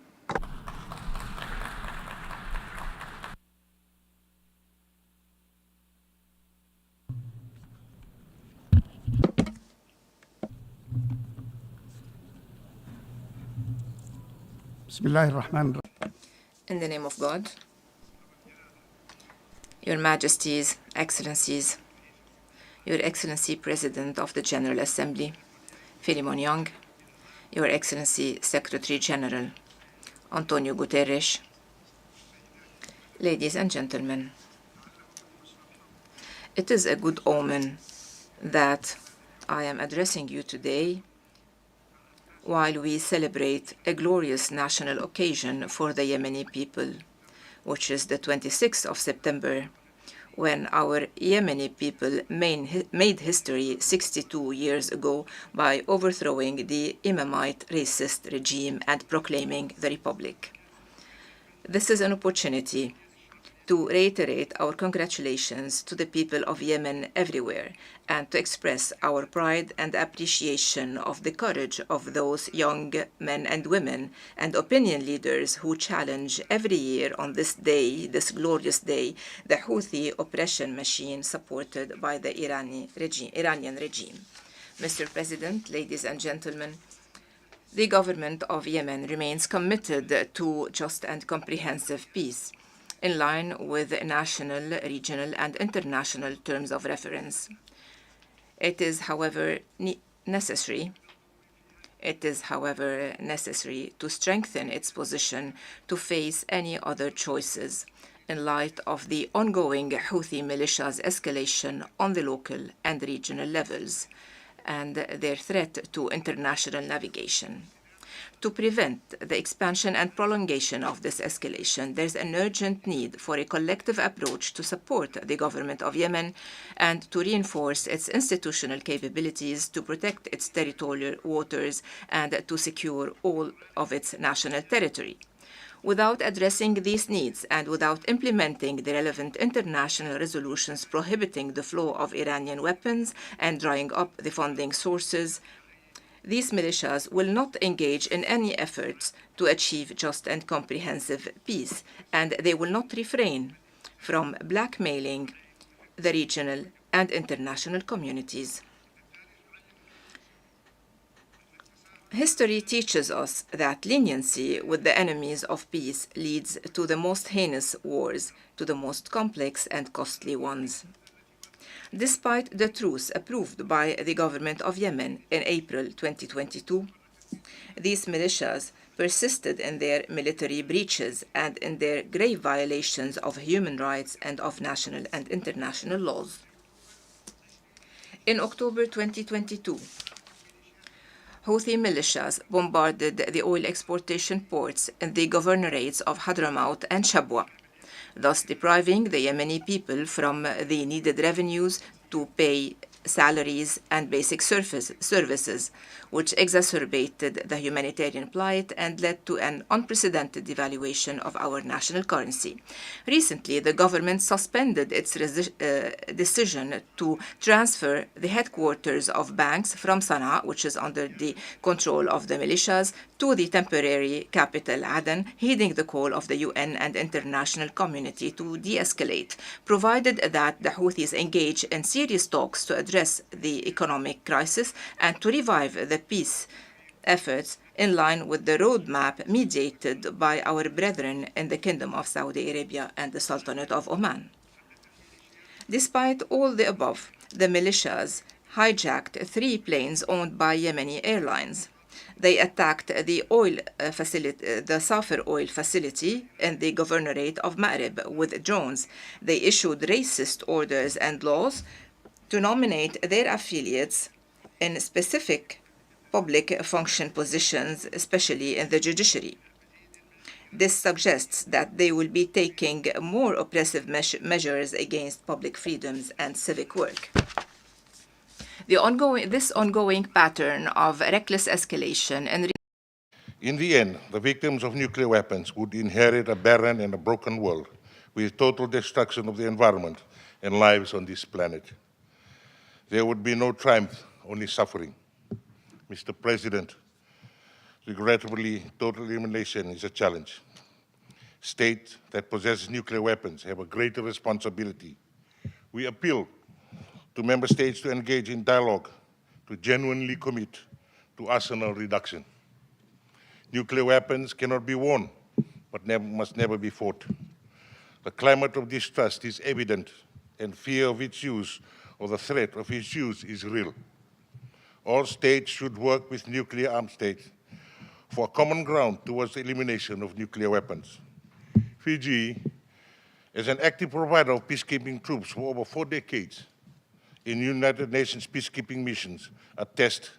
In the name of God, Your Majesties, Excellencies, Your Excellency President of the General Assembly, Philemon Young, Your Excellency Secretary General, Antonio Guterres, ladies and gentlemen, it is a good omen that I am addressing you today while we celebrate a glorious national occasion for the Yemeni people, which is the 26th of September, when our Yemeni people made history 62 years ago by overthrowing the Imamite racist regime and proclaiming the Republic. This is an opportunity to reiterate our congratulations to the people of Yemen everywhere and to express our pride and appreciation of the courage of those young men and women and opinion leaders who challenge every year on this day, this glorious day, the Houthi oppression machine supported by the Iranian regime. Mr. President, ladies and gentlemen, the government of Yemen remains committed to just and comprehensive peace, in line with national, regional, and international terms of reference. It is, however, necessary to strengthen its position to face any other choices in light of the ongoing Houthi militias' escalation on the local and regional levels, and their threat to international navigation. To prevent the expansion and prolongation of this escalation, there is an urgent need for a collective approach to support the government of Yemen and to reinforce its institutional capabilities to protect its territorial waters and to secure all of its national territory. Without addressing these needs and without implementing the relevant international resolutions prohibiting the flow of Iranian weapons and drying up the funding sources, these militias will not engage in any efforts to achieve just and comprehensive peace, and they will not refrain from blackmailing the regional and international communities. History teaches us that leniency with the enemies of peace leads to the most heinous wars, to the most complex and costly ones. Despite the truce approved by the government of Yemen in April 2022, these militias persisted in their military breaches and in their grave violations of human rights and of national and international laws. In October 2022, Houthi militias bombarded the oil exportation ports in the governorates of Hadramaut and Shabwa, thus depriving the Yemeni people from the needed revenues to pay salaries and basic services, which exacerbated the humanitarian plight and led to an unprecedented devaluation of our national currency. Recently, the government suspended its decision to transfer the headquarters of banks from Sana'a, which is under the control of the militias, to the temporary capital Aden, heeding the call of the UN and international community to de-escalate, provided that the Houthis engage in serious talks to address the economic crisis and to revive the peace efforts in line with the roadmap mediated by our brethren in the Kingdom of Saudi Arabia and the Sultanate of Oman. Despite all the above, the militias hijacked 3 planes owned by Yemeni airlines. They attacked the Safir oil facility in the governorate of Ma'rib with drones. They issued racist orders and laws to nominate their affiliates in specific public function positions, especially in the judiciary. This suggests that they will be taking more oppressive measures against public freedoms and civic work. This ongoing pattern of reckless escalation and in the end, the victims of nuclear weapons would inherit a barren and a broken world with total destruction of the environment and lives on this planet. There would be no triumph, only suffering. Mr. President, regrettably, total elimination is a challenge. States that possess nuclear weapons have a greater responsibility. We appeal to member states to engage in dialogue, to genuinely commit to arsenal reduction. Nuclear weapons cannot be worn, but must never be fought. The climate of distrust is evident, and fear of its use or the threat of its use is real. All states should work with nuclear-armed states for common ground towards the elimination of nuclear weapons. Fiji, as an active provider of peacekeeping troops for over 4 decades in United Nations peacekeeping missions, attest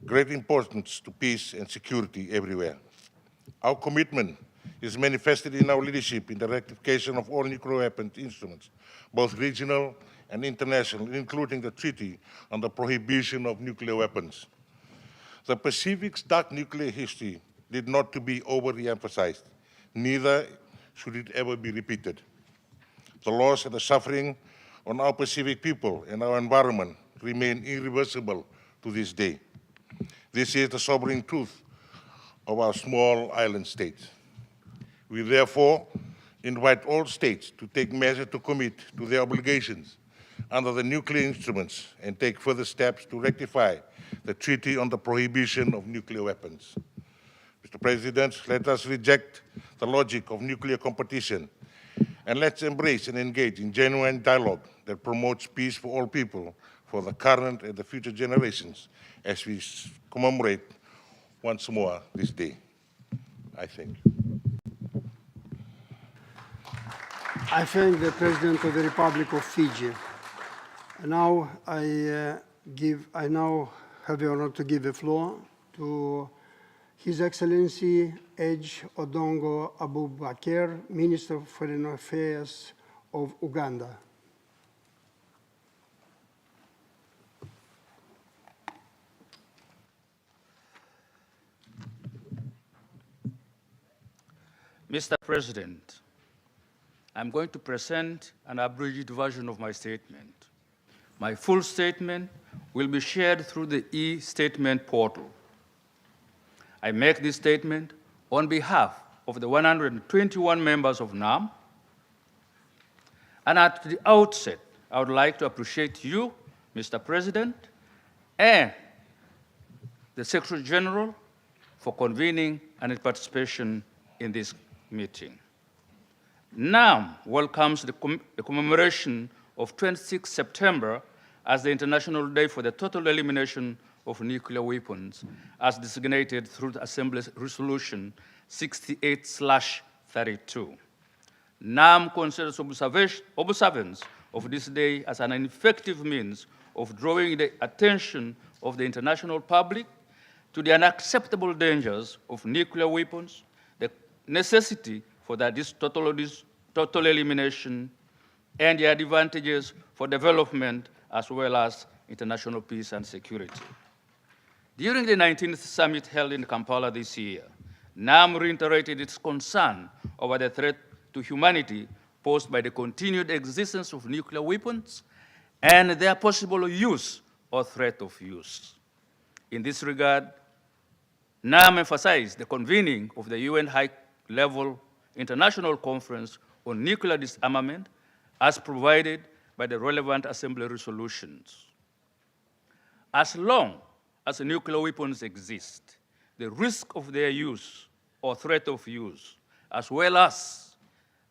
great importance to peace and security everywhere. Our commitment is manifested in our leadership in the rectification of all nuclear weapons instruments, both regional and international, including the Treaty on the Prohibition of Nuclear Weapons. The Pacific's dark nuclear history did not to be overly emphasized, neither should it ever be repeated. The loss and the suffering on our Pacific people and our environment remain irreversible to this day. This is the sobering truth of our small island states. We therefore invite all states to take measures to commit to their obligations under the nuclear instruments and take further steps to rectify the Treaty on the Prohibition of Nuclear Weapons. Mr. President, let us reject the logic of nuclear competition and let's embrace and engage in genuine dialogue that promotes peace for all people, for the current and the future generations, as we commemorate once more this day. I thank you. I thank the President of the Republic of Fiji. And now I I now have the honor to give the floor to His Excellency Ej Odongo Abubakar, Minister of Foreign Affairs of Uganda. Mr. President, I'm going to present an abridged version of my statement. My full statement will be shared through the e-statement portal. I make this statement on behalf of the 121 members of NAM, and at the outset, I would like to appreciate you, Mr. President, and the Secretary General for convening and participation in this meeting. NAM welcomes the commemoration of 26 September as the International Day for the Total Elimination of Nuclear Weapons, as designated through the Assembly's Resolution 68/32. NAM considers observance of this day as an effective means of drawing the attention of the international public to the unacceptable dangers of nuclear weapons, the necessity for this total elimination, and the advantages for development as well as international peace and security. During the 19th summit held in Kampala this year, NAM reiterated its concern over the threat to humanity posed by the continued existence of nuclear weapons and their possible use or threat of use. In this regard, NAM emphasized the convening of the UN High-Level International Conference on Nuclear Disarmament as provided by the relevant Assembly resolutions. As long as nuclear weapons exist, the risk of their use or threat of use, as well as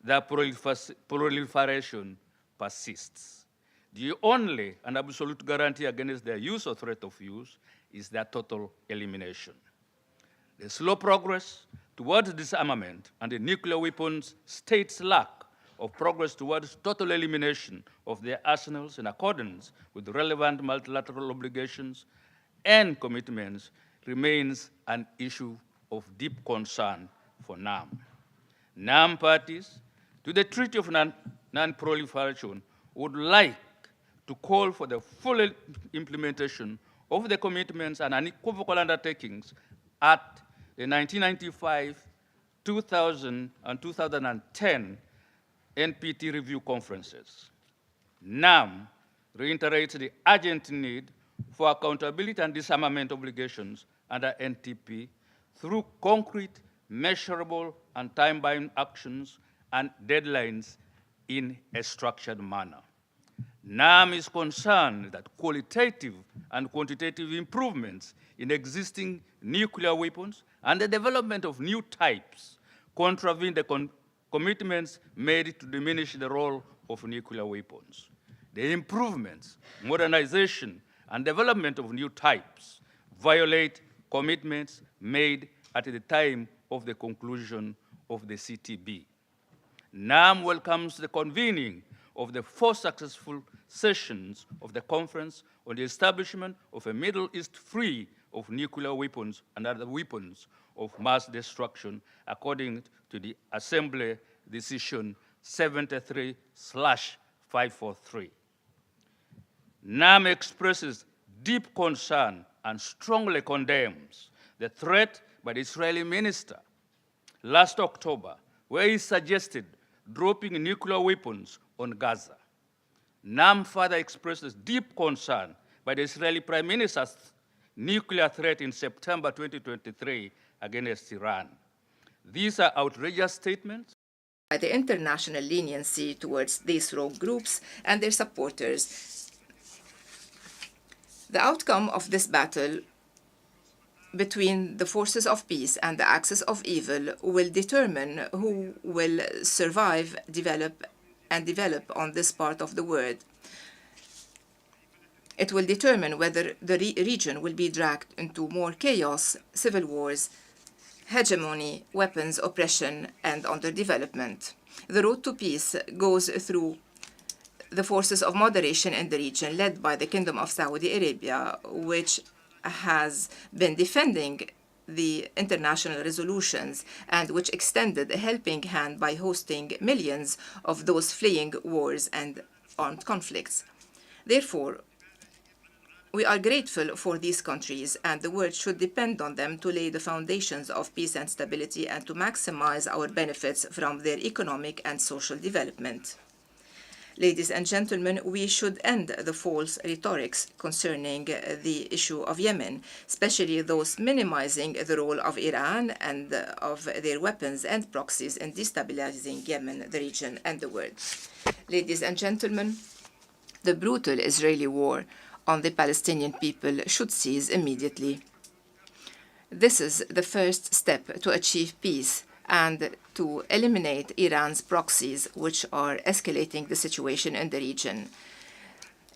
their proliferation, persists. The only and absolute guarantee against their use or threat of use is their total elimination. The slow progress towards disarmament and the nuclear weapons states' lack of progress towards total elimination of their arsenals in accordance with relevant multilateral obligations and commitments remains an issue of deep concern for NAM. NAM parties to the Treaty of Non-Proliferation would like to call for the full implementation of the commitments and unequivocal undertakings at the 1995, 2000, and 2010 NPT review conferences. NAM reiterates the urgent need for accountability and disarmament obligations under NTP through concrete, measurable, and time-bound actions and deadlines in a structured manner. NAM is concerned that qualitative and quantitative improvements in existing nuclear weapons and the development of new types contravene the commitments made to diminish the role of nuclear weapons. The improvements, modernization, and development of new types violate commitments made at the time of the conclusion of the CTB. NAM welcomes the convening of the 4 successful sessions of the Conference on the Establishment of a Middle East free of nuclear weapons and other weapons of mass destruction, according to the Assembly Decision 73/543. NAM expresses deep concern and strongly condemns the threat by the Israeli minister last October, where he suggested dropping nuclear weapons on Gaza. NAM further expresses deep concern by the Israeli Prime Minister's nuclear threat in September 2023 against Iran. These are outrageous statements. By the international leniency towards these rogue groups and their supporters. The outcome of this battle between the forces of peace and the axis of evil will determine who will survive, develop on this part of the world. It will determine whether the region will be dragged into more chaos, civil wars, hegemony, weapons, oppression, and underdevelopment. The road to peace goes through the forces of moderation in the region led by the Kingdom of Saudi Arabia, which has been defending the international resolutions and which extended a helping hand by hosting millions of those fleeing wars and armed conflicts. Therefore, we are grateful for these countries, and the world should depend on them to lay the foundations of peace and stability and to maximize our benefits from their economic and social development. Ladies and gentlemen, we should end the false rhetorics concerning the issue of Yemen, especially those minimizing the role of Iran and of their weapons and proxies in destabilizing Yemen, the region, and the world. Ladies and gentlemen, the brutal Israeli war on the Palestinian people should cease immediately. This is the first step to achieve peace and to eliminate Iran's proxies, which are escalating the situation in the region.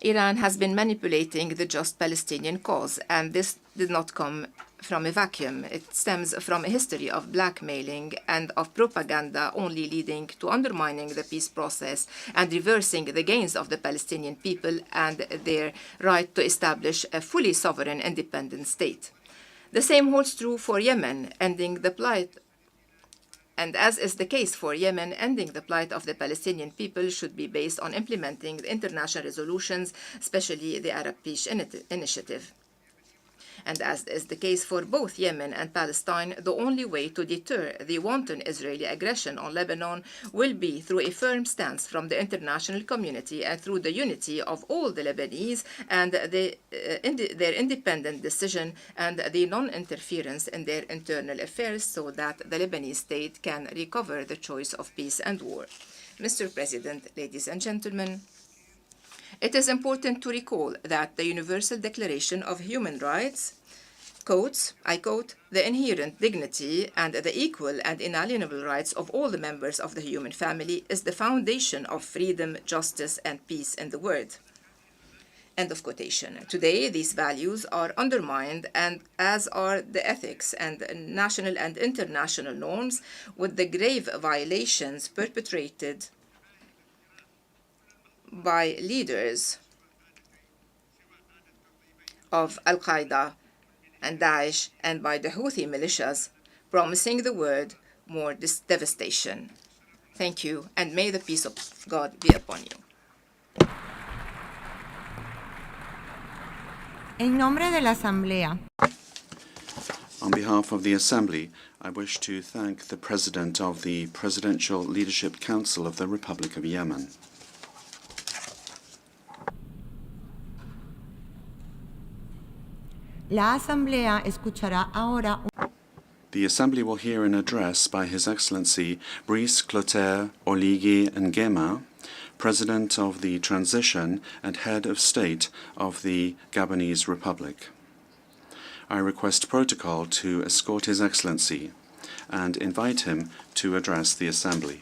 Iran has been manipulating the just Palestinian cause, and this did not come from a vacuum. It stems from a history of blackmailing and of propaganda, only leading to undermining the peace process and reversing the gains of the Palestinian people and their right to establish a fully sovereign independent state. The same holds true for Yemen, ending the plight. And as is the case for Yemen, ending the plight of the Palestinian people should be based on implementing the international resolutions, especially the Arab Peace Initiative. And as is the case for both Yemen and Palestine, the only way to deter the wanton Israeli aggression on Lebanon will be through a firm stance from the international community and through the unity of all the Lebanese and their independent decision and the non-interference in their internal affairs so that the Lebanese state can recover the choice of peace and war. Mr. President, ladies and gentlemen, it is important to recall that the Universal Declaration of Human Rights quotes, I quote, "the inherent dignity and the equal and inalienable rights of all the members of the human family is the foundation of freedom, justice, and peace in the world." End of quotation. Today, these values are undermined, and as are the ethics and national and international norms, with the grave violations perpetrated by leaders of Al-Qaeda and Daesh and by the Houthi militias, promising the world more devastation. Thank you, and may the peace of God be upon you. En nombre de la Asamblea, On behalf of the Assembly, I wish to thank the President of the Presidential Leadership Council of the Republic of Yemen. la Asamblea escuchará ahora The Assembly will hear an address by His Excellency Brice Clotaire Oligui Nguema, President of the Transition and Head of State of the Gabonese Republic. I request protocol to escort His Excellency and invite him to address the Assembly.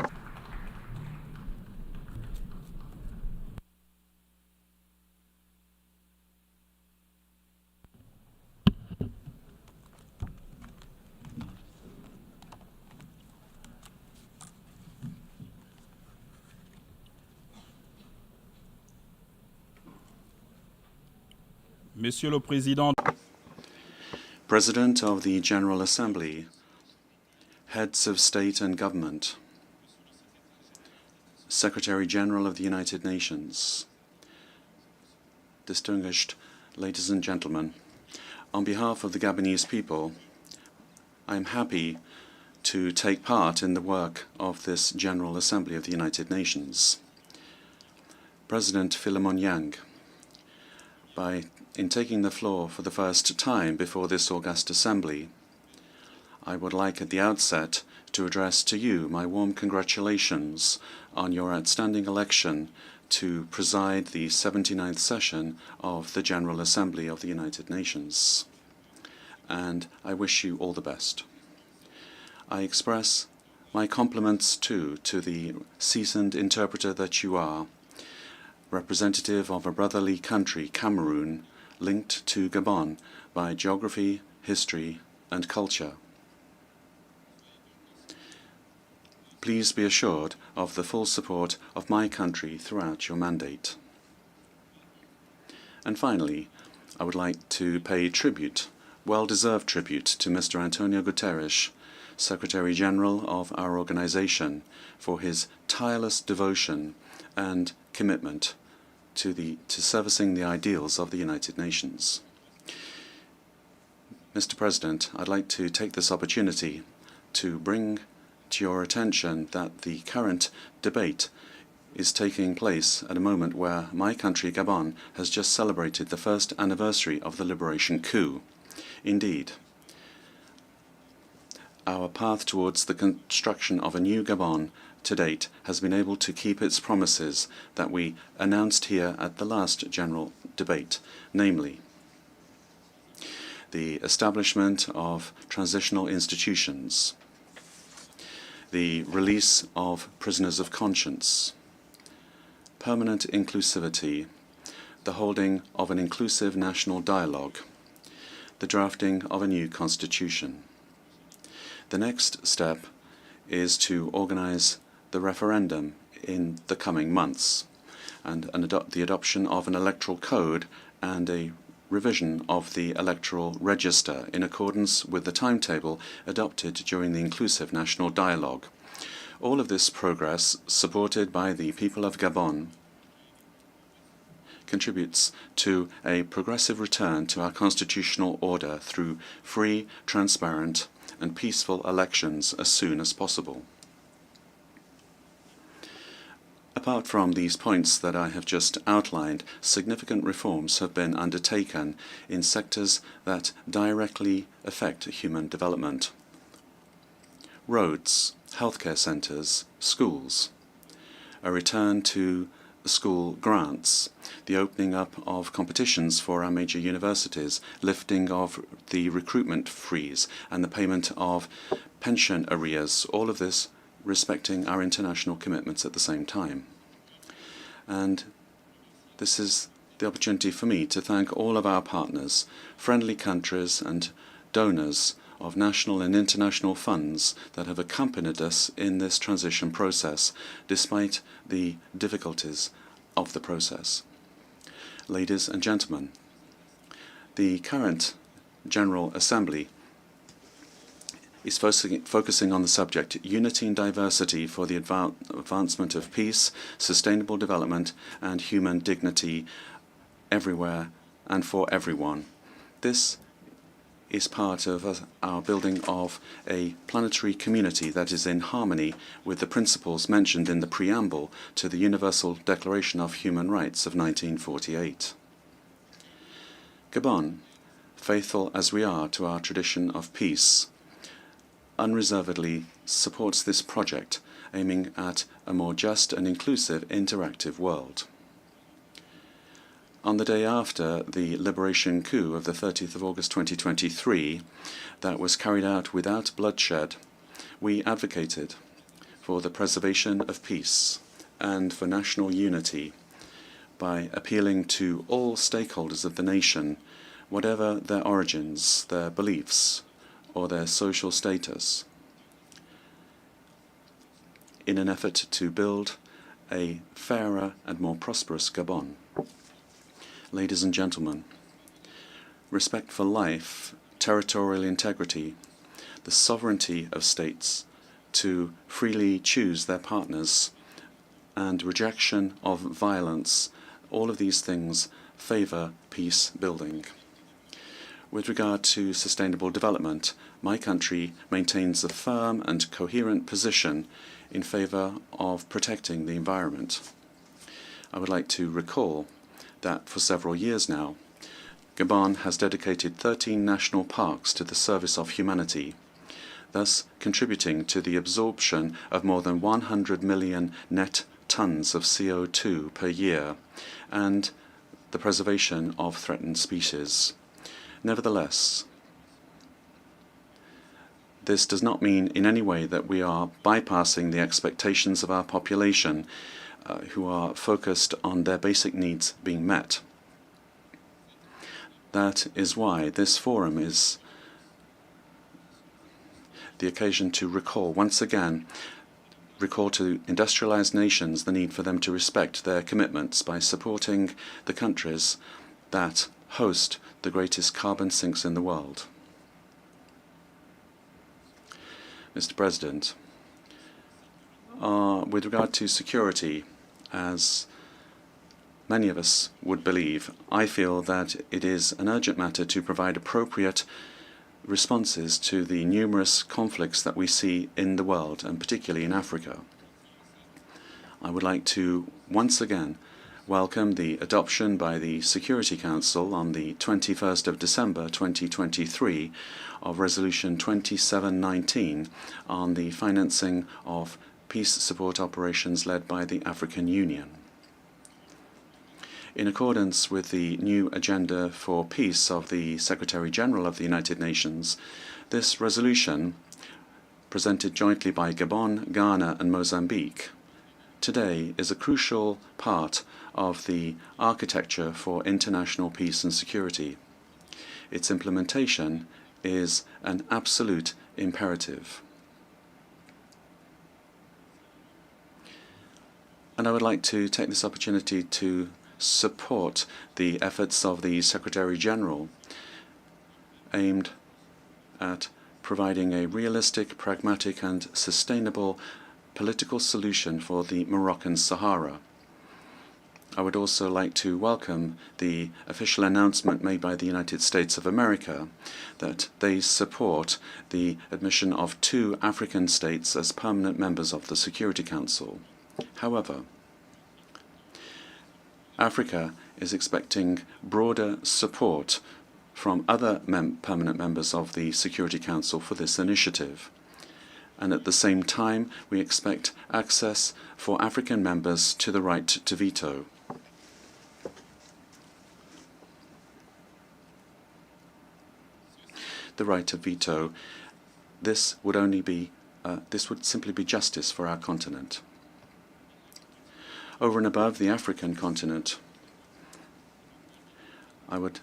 Monsieur le Président, President of the General Assembly, Heads of State and Government, Secretary General of the United Nations, distinguished ladies and gentlemen, on behalf of the Gabonese people, I am happy to take part in the work of this General Assembly of the United Nations. President Philemon Yang, in taking the floor for the first time before this august assembly, I would like at the outset to address to you my warm congratulations on your outstanding election to preside the 79th session of the General Assembly of the United Nations. And I wish you all the best. I express my compliments too to the seasoned interpreter that you are, representative of a brotherly country, Cameroon, linked to Gabon by geography, history, and culture. Please be assured of the full support of my country throughout your mandate. And finally, I would like to pay tribute, well-deserved tribute, to Mr. Antonio Guterres, Secretary General of our organization, for his tireless devotion and commitment to servicing the ideals of the United Nations. Mr. President, I'd like to take this opportunity to bring to your attention that the current debate is taking place at a moment where my country, Gabon, has just celebrated the first anniversary of the liberation coup. Indeed, our path towards the construction of a new Gabon to date has been able to keep its promises that we announced here at the last general debate, namely the establishment of transitional institutions, the release of prisoners of conscience, permanent inclusivity, the holding of an inclusive national dialogue, the drafting of a new constitution. The next step is to organize the referendum in the coming months and the adoption of an electoral code and a revision of the electoral register in accordance with the timetable adopted during the inclusive national dialogue. All of this progress, supported by the people of Gabon, contributes to a progressive return to our constitutional order through free, transparent, and peaceful elections as soon as possible. Apart from these points that I have just outlined, significant reforms have been undertaken in sectors that directly affect human development. Roads, healthcare centres, schools, a return to school grants, the opening up of competitions for our major universities, lifting of the recruitment freeze, and the payment of pension arrears, all of this respecting our international commitments at the same time. And this is the opportunity for me to thank all of our partners, friendly countries and donors of national and international funds that have accompanied us in this transition process, despite the difficulties of the process. Ladies and gentlemen, the current General Assembly is focusing on the subject unity and diversity for the advancement of peace, sustainable development, and human dignity everywhere and for everyone. This is part of our building of a planetary community that is in harmony with the principles mentioned in the preamble to the Universal Declaration of Human Rights of 1948. Gabon, faithful as we are to our tradition of peace, unreservedly supports this project, aiming at a more just and inclusive interactive world. On the day after the liberation coup of the 30th of August 2023, that was carried out without bloodshed, we advocated for the preservation of peace and for national unity by appealing to all stakeholders of the nation, whatever their origins, their beliefs, or their social status, in an effort to build a fairer and more prosperous Gabon. Ladies and gentlemen, respect for life, territorial integrity, the sovereignty of states to freely choose their partners, and rejection of violence, all of these things favor peace building. With regard to sustainable development, my country maintains a firm and coherent position in favor of protecting the environment. I would like to recall that for several years now, Gabon has dedicated 13 national parks to the service of humanity, thus contributing to the absorption of more than 100 million net tons of CO2 per year and the preservation of threatened species. Nevertheless, this does not mean in any way that we are bypassing the expectations of our population who are focused on their basic needs being met. That is why this forum is the occasion to recall once again recall to industrialized nations the need for them to respect their commitments by supporting the countries that host the greatest carbon sinks in the world. Mr. President, with regard to security, as many of us would believe, I feel that it is an urgent matter to provide appropriate responses to the numerous conflicts that we see in the world, and particularly in Africa. I would like to once again welcome the adoption by the Security Council on the 21st of December 2023 of Resolution 2719 on the financing of peace support operations led by the African Union. In accordance with the new Agenda for Peace of the Secretary-General of the United Nations, this resolution, presented jointly by Gabon, Ghana and Mozambique, today is a crucial part of the architecture for international peace and security. Its implementation is an absolute imperative. And I would like to take this opportunity to support the efforts of the Secretary-General aimed at providing a realistic, pragmatic and sustainable political solution for the Moroccan Sahara. I would also like to welcome the official announcement made by the United States of America that they support the admission of 2 African states as permanent members of the Security Council. However, Africa is expecting broader support from other permanent members of the Security Council for this initiative. And at the same time, we expect access for African members to the right to veto. The right to veto, this would simply be justice for our continent. Over and above the African continent, I would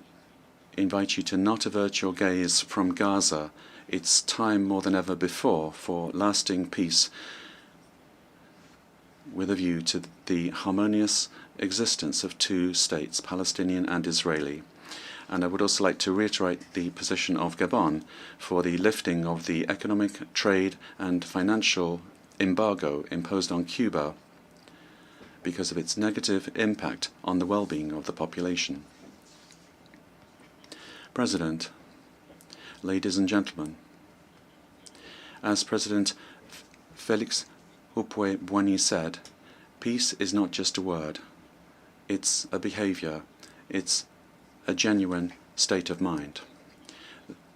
invite you to not avert your gaze from Gaza. It's time more than ever before for lasting peace with a view to the harmonious existence of 2 states, Palestinian and Israeli. And I would also like to reiterate the position of Gabon for the lifting of the economic, trade and financial embargo imposed on Cuba because of its negative impact on the well-being of the population. President, ladies and gentlemen, as President Félix Houphouët-Boigny said, peace is not just a word, it's a behavior, it's a genuine state of mind.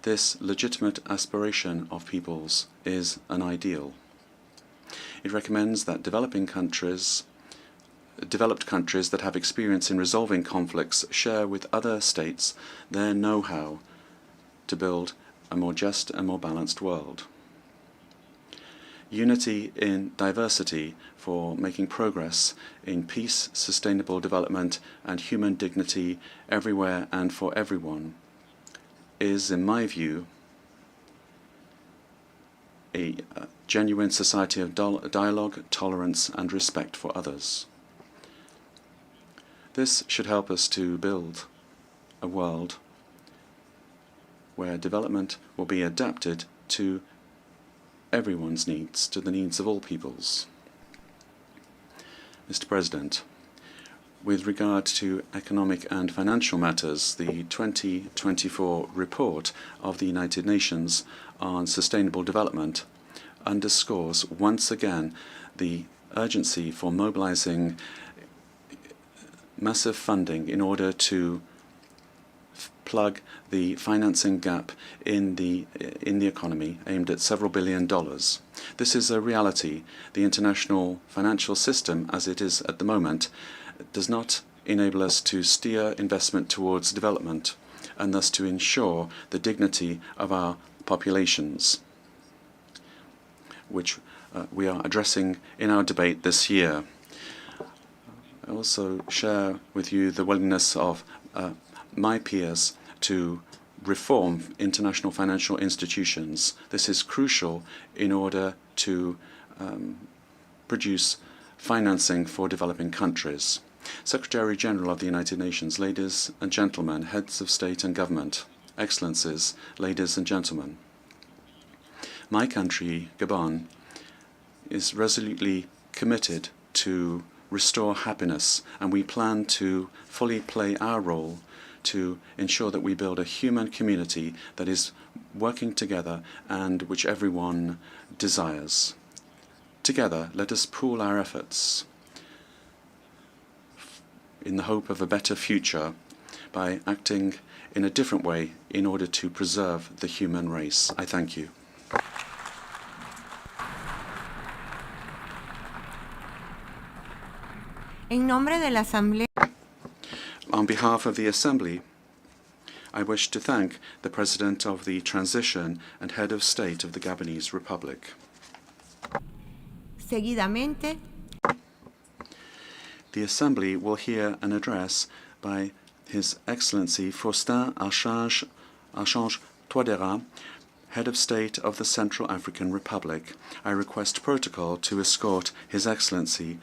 This legitimate aspiration of peoples is an ideal. It recommends that developed countries that have experience in resolving conflicts share with other states their know-how to build a more just and more balanced world. Unity in diversity for making progress in peace, sustainable development and human dignity everywhere and for everyone is, in my view, a genuine society of dialogue, tolerance and respect for others. This should help us to build a world where development will be adapted to everyone's needs, to the needs of all peoples. Mr. President, with regard to economic and financial matters, the 2024 report of the United Nations on Sustainable Development underscores once again the urgency for mobilizing massive funding in order to plug the financing gap in the economy aimed at several $billion. This is a reality. The international financial system, as it is at the moment, does not enable us to steer investment towards development and thus to ensure the dignity of our populations, which we are addressing in our debate this year. I also share with you the willingness of my peers to reform international financial institutions. This is crucial in order to produce financing for developing countries. Secretary General of the United Nations, ladies and gentlemen, heads of state and government, excellencies, ladies and gentlemen. My country, Gabon, is resolutely committed to restore happiness, and we plan to fully play our role to ensure that we build a human community that is working together and which everyone desires. Together, let us pool our efforts in the hope of a better future by acting in a different way in order to preserve the human race. I thank you. En nombre de la Asamblea, On behalf of the Assembly, I wish to thank the President of the Transition and Head of State of the Gabonese Republic. seguidamente, The Assembly will hear an address by His Excellency Faustin Archange Touadéra, Head of State of the Central African Republic. I request protocol to escort His Excellency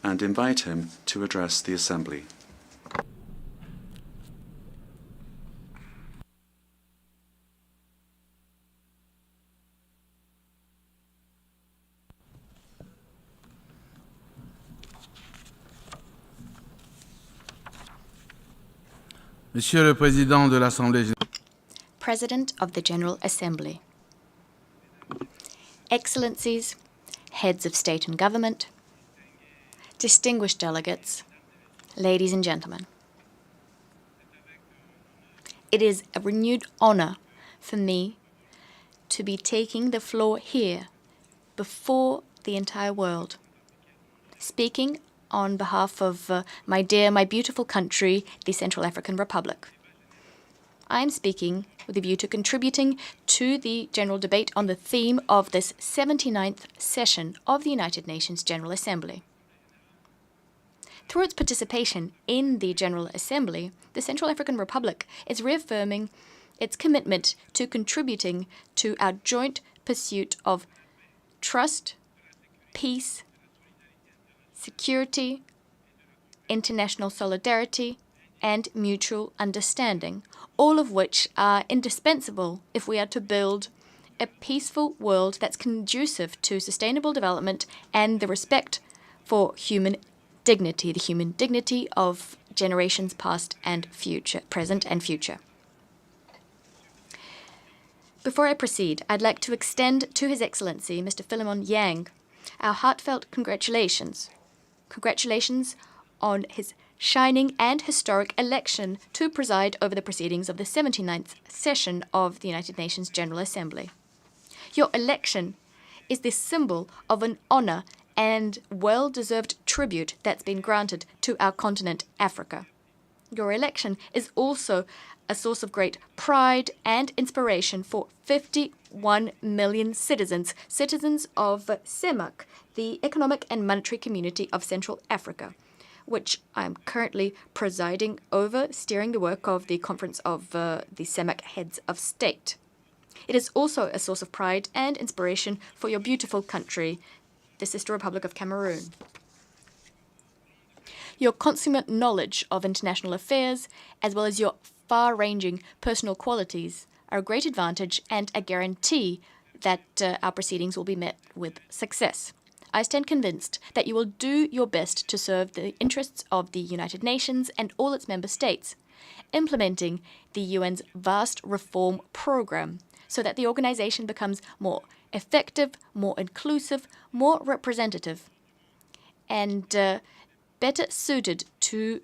and invite him to address the Assembly. Monsieur le Président de l'Assemblée générale, President of the General Assembly, Excellencies, Heads of State and Government, distinguished delegates, ladies and gentlemen. It is a renewed honor for me to be taking the floor here before the entire world, speaking on behalf of my beautiful country, the Central African Republic. I am speaking with a view to contributing to the general debate on the theme of this 79th session of the United Nations General Assembly. Through its participation in the General Assembly, the Central African Republic is reaffirming its commitment to contributing to our joint pursuit of trust, peace, security, international solidarity, and mutual understanding, all of which are indispensable if we are to build a peaceful world that's conducive to sustainable development and the respect for human dignity, the human dignity of generations past and future, present and future. Before I proceed, I'd like to extend to His Excellency, Mr. Philemon Yang, our heartfelt congratulations. Congratulations on his shining and historic election to preside over the proceedings of the 79th session of the United Nations General Assembly. Your election is the symbol of an honor and well-deserved tribute that's been granted to our continent, Africa. Your election is also a source of great pride and inspiration for 51 million citizens of CEMAC, the Economic and Monetary Community of Central Africa, which I'm currently presiding over, steering the work of the Conference of the CEMAC Heads of State. It is also a source of pride and inspiration for your beautiful country, the Sister Republic of Cameroon. Your consummate knowledge of international affairs, as well as your far-ranging personal qualities, are a great advantage and a guarantee that our proceedings will be met with success. I stand convinced that you will do your best to serve the interests of the United Nations and all its member states, implementing the UN's vast reform program so that the organization becomes more effective, more inclusive, more representative, and better suited to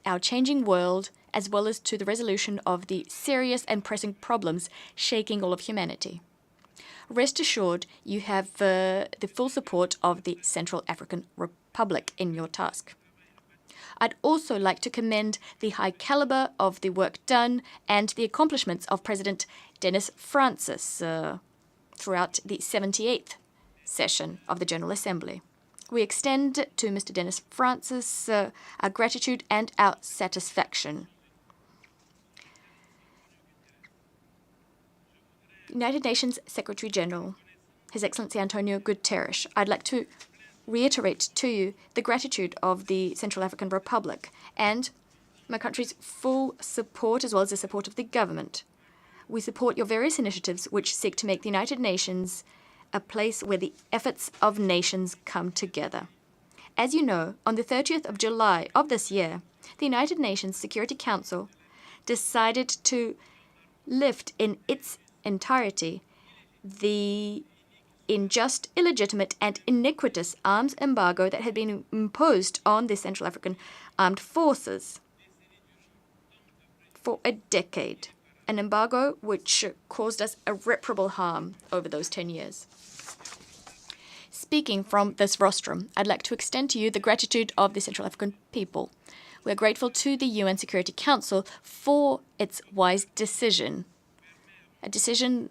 our changing world, as well as to the resolution of the serious and pressing problems shaking all of humanity. Rest assured, you have the full support of the Central African Republic in your task. I'd also like to commend the high caliber of the work done and the accomplishments of President Denis Francis throughout the 78th session of the General Assembly. We extend to Mr. Denis Francis our gratitude and our satisfaction. United Nations Secretary General, His Excellency Antonio Guterres, I'd like to reiterate to you the gratitude of the Central African Republic and my country's full support, as well as the support of the government. We support your various initiatives which seek to make the United Nations a place where the efforts of nations come together. As you know, on the 30th of July of this year, the United Nations Security Council decided to lift in its entirety the unjust, illegitimate, and iniquitous arms embargo that had been imposed on the Central African Armed Forces for a decade. An embargo which caused us irreparable harm over those 10 years. Speaking from this rostrum, I'd like to extend to you the gratitude of the Central African people. We are grateful to the UN Security Council for its wise decision, a decision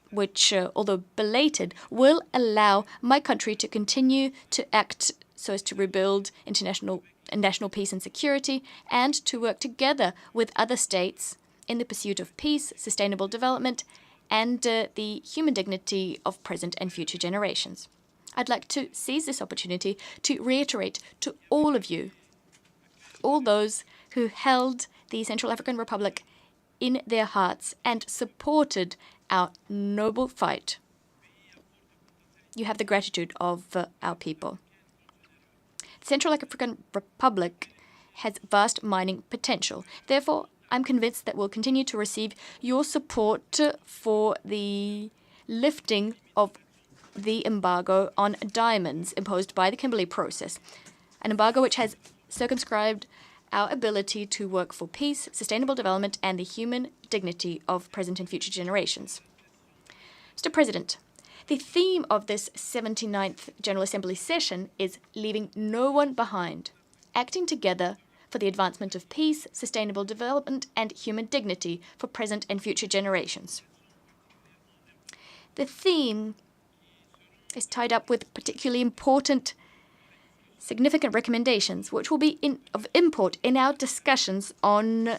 which, although belated, will allow my country to continue to act so as to rebuild national peace and security, and to work together with other states in the pursuit of peace, sustainable development, and the human dignity of present and future generations. I'd like to seize this opportunity to reiterate to all of you, all those who held the Central African Republic in their hearts and supported our noble fight. You have the gratitude of our people. The Central African Republic has vast mining potential. Therefore, I'm convinced that we'll continue to receive your support for the lifting of the embargo on diamonds imposed by the Kimberley Process, an embargo which has circumscribed our ability to work for peace, sustainable development, and the human dignity of present and future generations. Mr. President, the theme of this 79th General Assembly session is leaving no one behind, acting together for the advancement of peace, sustainable development, and human dignity for present and future generations. The theme is tied up with particularly important, significant recommendations, which will be of import in our discussions on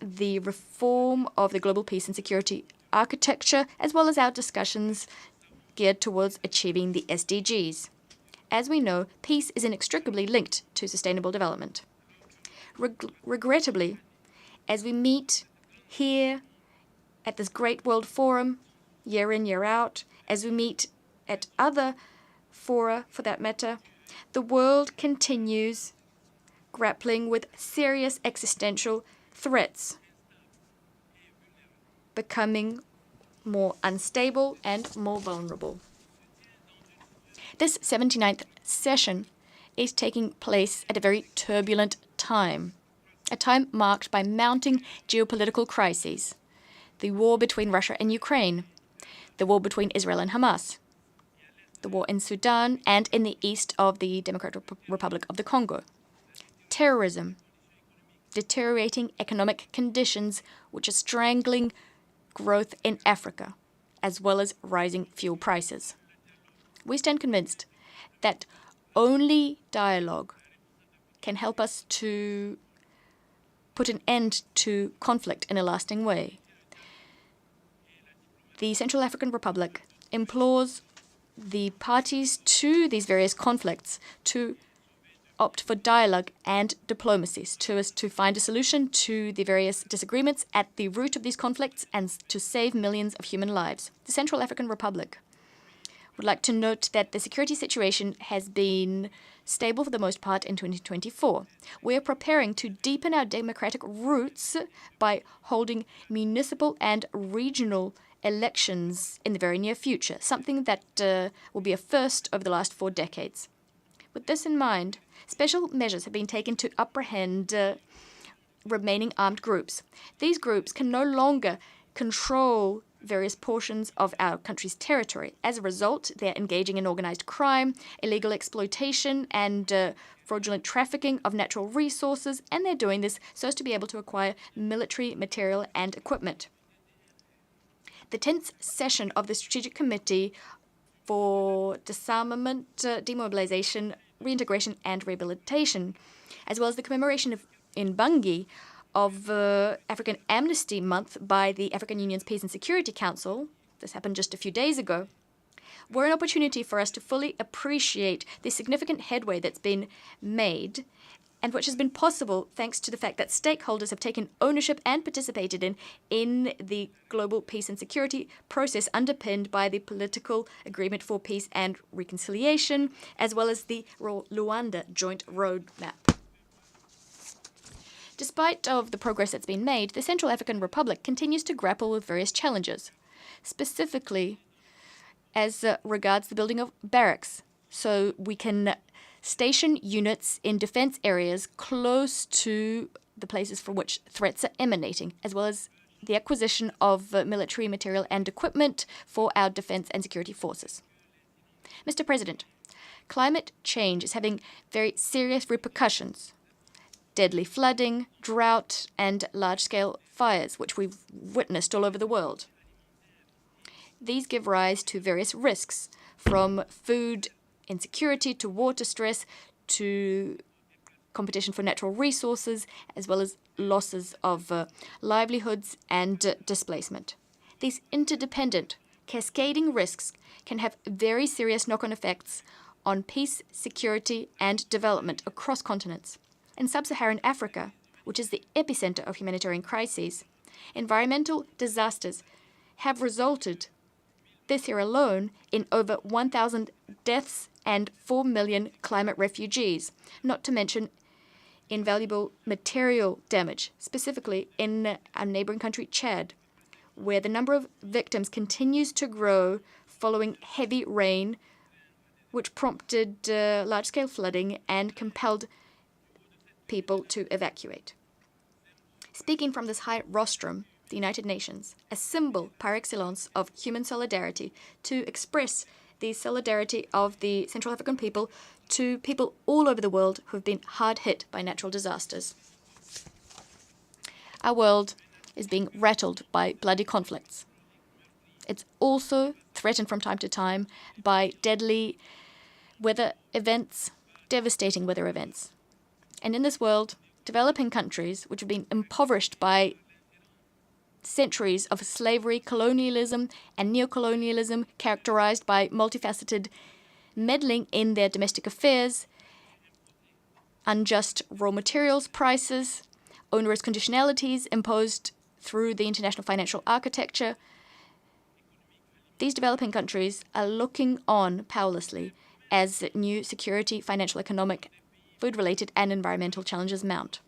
the reform of the global peace and security architecture, as well as our discussions geared towards achieving the SDGs. As we know, peace is inextricably linked to sustainable development. Regrettably, as we meet here at this great world forum, year in, year out, as we meet at other fora for that matter, the world continues grappling with serious existential threats, becoming more unstable and more vulnerable. This 79th session is taking place at a very turbulent time, a time marked by mounting geopolitical crises, the war between Russia and Ukraine, the war between Israel and Hamas, the war in Sudan and in the east of the Democratic Republic of the Congo, terrorism, deteriorating economic conditions which are strangling growth in Africa, as well as rising fuel prices. We stand convinced that only dialogue can help us to put an end to conflict in a lasting way. The Central African Republic implores the parties to these various conflicts to opt for dialogue and diplomacy so as to find a solution to the various disagreements at the root of these conflicts and to save millions of human lives. The Central African Republic would like to note that the security situation has been stable for the most part in 2024. We are preparing to deepen our democratic roots by holding municipal and regional elections in the very near future, something that will be a first over the last 4 decades. With this in mind, special measures have been taken to apprehend remaining armed groups. These groups can no longer control various portions of our country's territory. As a result, they're engaging in organized crime, illegal exploitation, and fraudulent trafficking of natural resources, and they're doing this so as to be able to acquire military material and equipment. The 10th session of the Strategic Committee for Disarmament, Demobilization, Reintegration, and Rehabilitation, as well as the commemoration in Bangui of African Amnesty Month by the African Union's Peace and Security Council, this happened just a few days ago, were an opportunity for us to fully appreciate the significant headway that's been made and which has been possible thanks to the fact that stakeholders have taken ownership and participated in the global peace and security process underpinned by the political agreement for peace and reconciliation, as well as the Luanda joint roadmap. Despite of the progress that's been made, the Central African Republic continues to grapple with various challenges, specifically as regards the building of barracks, so we can station units in defense areas close to the places from which threats are emanating, as well as the acquisition of military material and equipment for our defense and security forces. Mr. President, climate change is having very serious repercussions. Deadly flooding, drought, and large-scale fires, which we've witnessed all over the world. These give rise to various risks, from food insecurity to water stress to competition for natural resources, as well as losses of livelihoods and displacement. These interdependent, cascading risks can have very serious knock-on effects on peace, security, and development across continents. In sub-Saharan Africa, which is the epicenter of humanitarian crises, environmental disasters have resulted, this year alone, in over 1,000 deaths and 4 million climate refugees, not to mention invaluable material damage, specifically in our neighboring country, Chad, where the number of victims continues to grow following heavy rain, which prompted large-scale flooding and compelled people to evacuate. Speaking from this high rostrum, the United Nations, a symbol par excellence of human solidarity, to express the solidarity of the Central African people to people all over the world who have been hard hit by natural disasters. Our world is being rattled by bloody conflicts. It's also threatened from time to time by deadly weather events, devastating weather events. And in this world, developing countries, which have been impoverished by centuries of slavery, colonialism, and neocolonialism characterized by multifaceted meddling in their domestic affairs, unjust raw materials prices, onerous conditionalities imposed through the international financial architecture. These developing countries are looking on powerlessly as new security, financial, economic, food-related, and environmental challenges mount.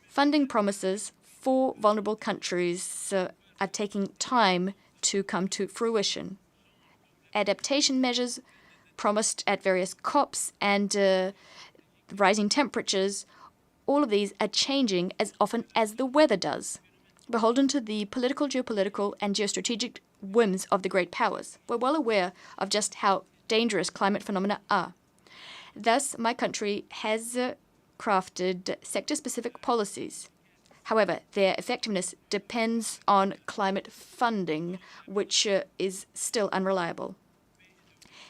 Funding promises for vulnerable countries are taking time to come to fruition. Adaptation measures promised at various COPs and rising temperatures, all of these are changing as often as the weather does, beholden to the political, geopolitical, and geostrategic whims of the great powers. We're well aware of just how dangerous climate phenomena are. Thus, my country has crafted sector-specific policies. However, their effectiveness depends on climate funding, which is still unreliable.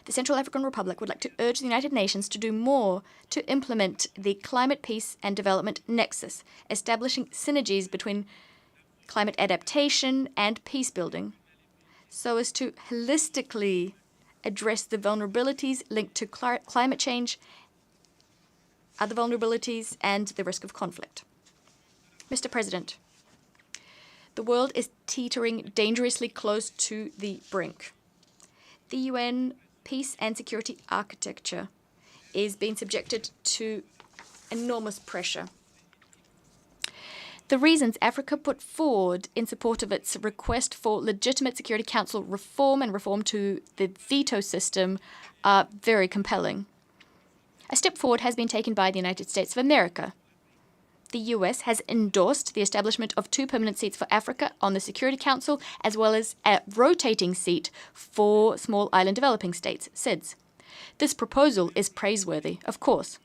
The Central African Republic would like to urge the United Nations to do more to implement the climate peace and development nexus, establishing synergies between climate adaptation and peace building, so as to holistically address the vulnerabilities linked to climate change, other vulnerabilities, and the risk of conflict. Mr. President, the world is teetering dangerously close to the brink. The UN peace and security architecture is being subjected to enormous pressure. The reasons Africa put forward in support of its request for legitimate Security Council reform and reform to the veto system are very compelling. A step forward has been taken by the United States of America. The US has endorsed the establishment of 2 permanent seats for Africa on the Security Council, as well as a rotating seat for small island developing states, SIDS. This proposal is praiseworthy, of course.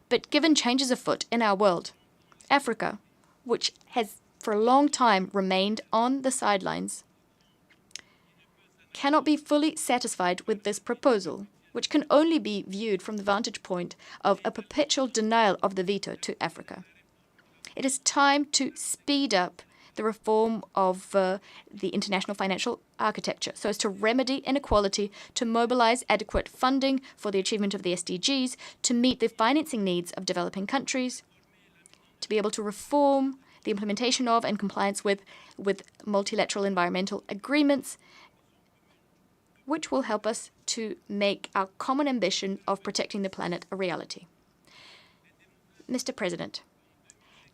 But given changes afoot in our world, Africa, which has for a long time remained on the sidelines, cannot be fully satisfied with this proposal, which can only be viewed from the vantage point of a perpetual denial of the veto to Africa. It is time to speed up the the reform of the international financial architecture so as to remedy inequality, to mobilize adequate funding for the achievement of the SDGs, to meet the financing needs of developing countries, to be able to reform the implementation of and compliance with multilateral environmental agreements, which will help us to make our common ambition of protecting the planet a reality. Mr. President,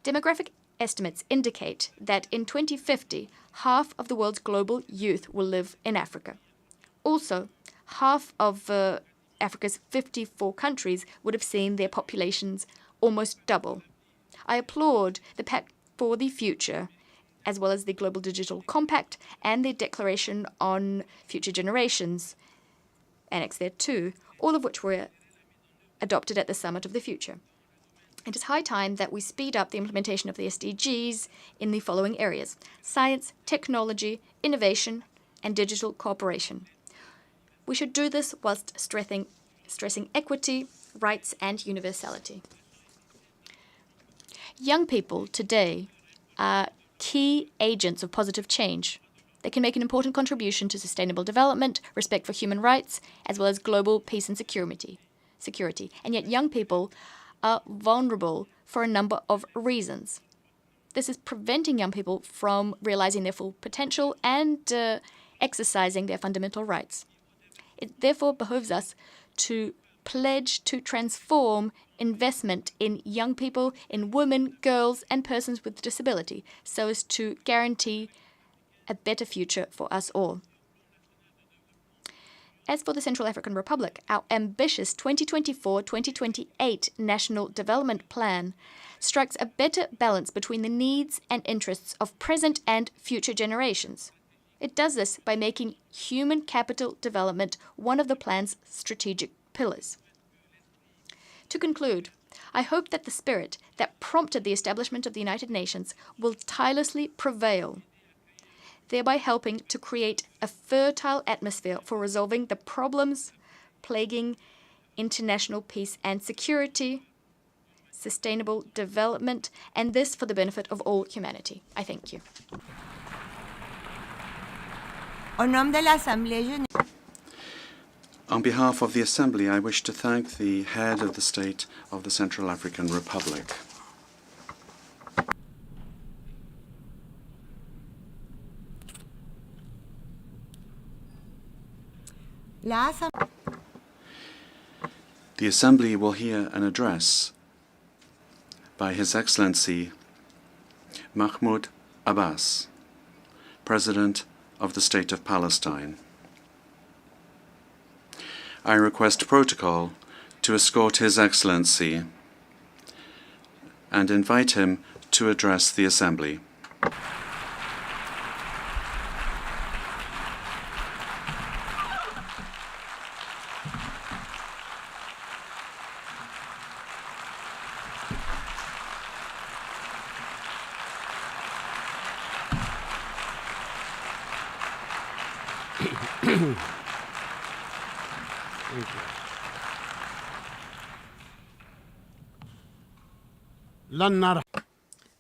demographic estimates indicate that in 2050, half of the world's global youth will live in Africa. Also, half of Africa's 54 countries would have seen their populations almost double. I applaud the Pact for the Future, as well as the Global Digital Compact and the Declaration on Future Generations, annexed thereto, all of which were adopted at the Summit of the Future. It is high time that we speed up the implementation of the SDGs in the following areas: science, technology, innovation, and digital cooperation. We should do this whilst stressing equity, rights, and universality. Young people today are key agents of positive change. They can make an important contribution to sustainable development, respect for human rights, as well as global peace and security. And yet young people are vulnerable for a number of reasons. This is preventing young people from realizing their full potential and exercising their fundamental rights. It therefore behooves us to pledge to transform investment in young people, in women, girls, and persons with disability, so as to guarantee a better future for us all. As for the Central African Republic, our ambitious 2024-2028 National Development Plan strikes a better balance between the needs and interests of present and future generations. It does this by making human capital development one of the plan's strategic pillars. To conclude, I hope that the spirit that prompted the establishment of the United Nations will tirelessly prevail, thereby helping to create a fertile atmosphere for resolving the problems plaguing international peace and security, sustainable development, and this for the benefit of all humanity. I thank you. Au nom de l'Assemblée générale. On behalf of the Assembly, I wish to thank the head of the State of the Central African Republic. The Assembly will hear an address by His Excellency Mahmoud Abbas, President of the State of Palestine. I request protocol to escort His Excellency and invite him to address the Assembly.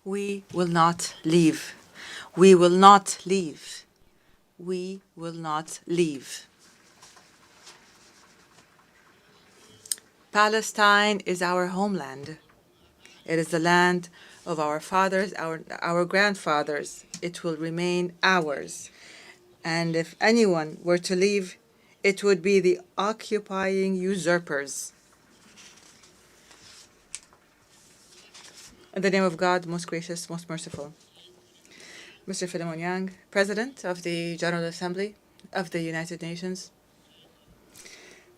We will not leave. We will not leave. We will not leave. Palestine is our homeland. It is the land of our fathers, our grandfathers. It will remain ours. And if anyone were to leave, it would be the occupying usurpers. In the name of God, most gracious, most merciful. Mr. Philemon Yang, President of the General Assembly of the United Nations.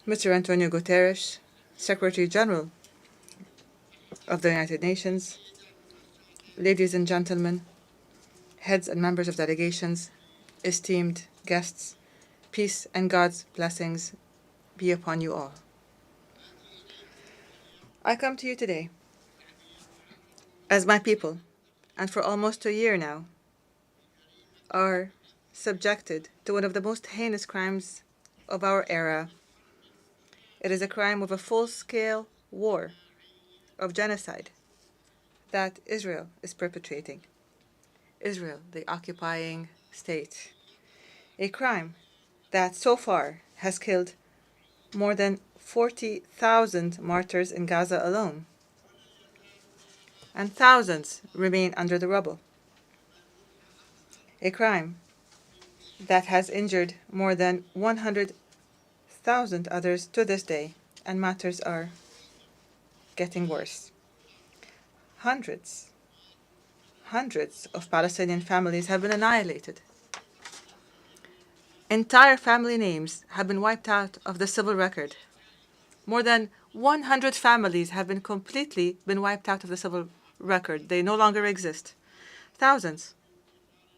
Mr. Antonio Guterres, Secretary General of the United Nations. Ladies and gentlemen, heads and members of delegations, esteemed guests, peace and God's blessings be upon you all. I come to you today as my people, and for almost a year now, are subjected to one of the most heinous crimes of our era. It is a crime of a full-scale war, of genocide, that Israel is perpetrating. Israel, the occupying state. A crime that so far has killed more than 40,000 martyrs in Gaza alone, and thousands remain under the rubble. A crime that has injured more than 100,000 others to this day, and matters are getting worse. Hundreds of Palestinian families have been annihilated. Entire family names have been wiped out of the civil record. More than 100 families have been completely wiped out of the civil record. They no longer exist. Thousands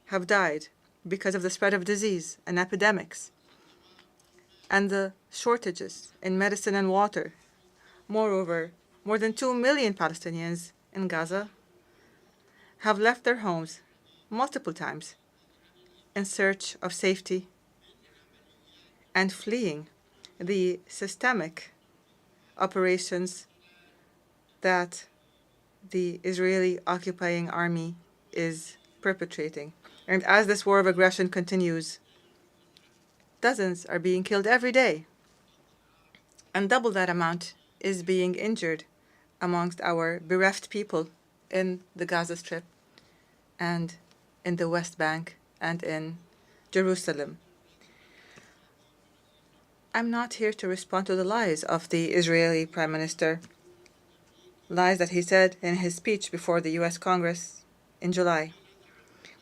have died because of the spread of disease and epidemics and the shortages in medicine and water. Moreover, more than 2 million Palestinians in Gaza have left their homes multiple times in search of safety and fleeing the systemic operations that the Israeli occupying army is perpetrating. And as this war of aggression continues, dozens are being killed every day, and double that amount is being injured amongst our bereft people in the Gaza Strip and in the West Bank and in Jerusalem. I'm not here to respond to the lies of the Israeli Prime Minister, lies that he said in his speech before the U.S. Congress in July,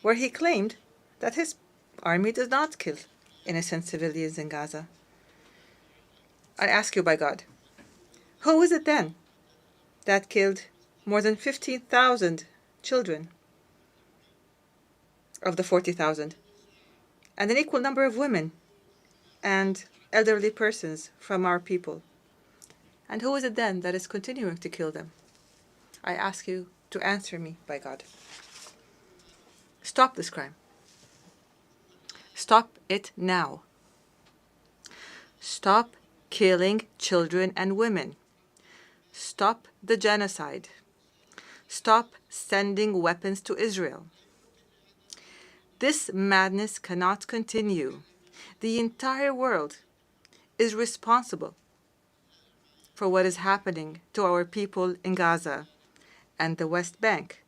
where he claimed that his army does not kill innocent civilians in Gaza. I ask you by God, who is it then that killed more than 15,000 children of the 40,000, and an equal number of women and elderly persons from our people? And who is it then that is continuing to kill them? I ask you to answer me by God. Stop this crime. Stop it now. Stop killing children and women. Stop the genocide. Stop sending weapons to Israel. This madness cannot continue. The entire world is responsible for what is happening to our people in Gaza and the West Bank.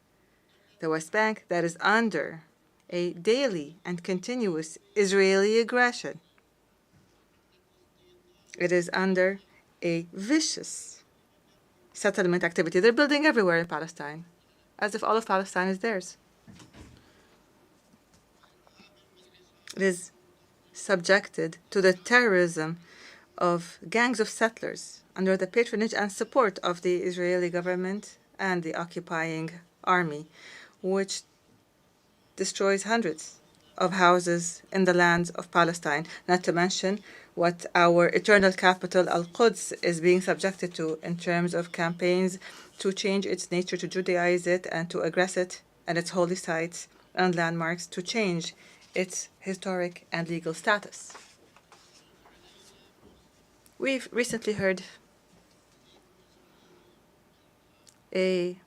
The West Bank that is under a daily and continuous Israeli aggression. It is under a vicious settlement activity. They're building everywhere in Palestine, as if all of Palestine is theirs. It is subjected to the terrorism of gangs of settlers under the patronage and support of the Israeli government and the occupying army, which destroys hundreds of houses in the lands of Palestine, not to mention what our eternal capital, Al-Quds, is being subjected to in terms of campaigns to change its nature, to Judaize it, and to aggress it and its holy sites and landmarks, to change its historic and legal status. We've recently heard a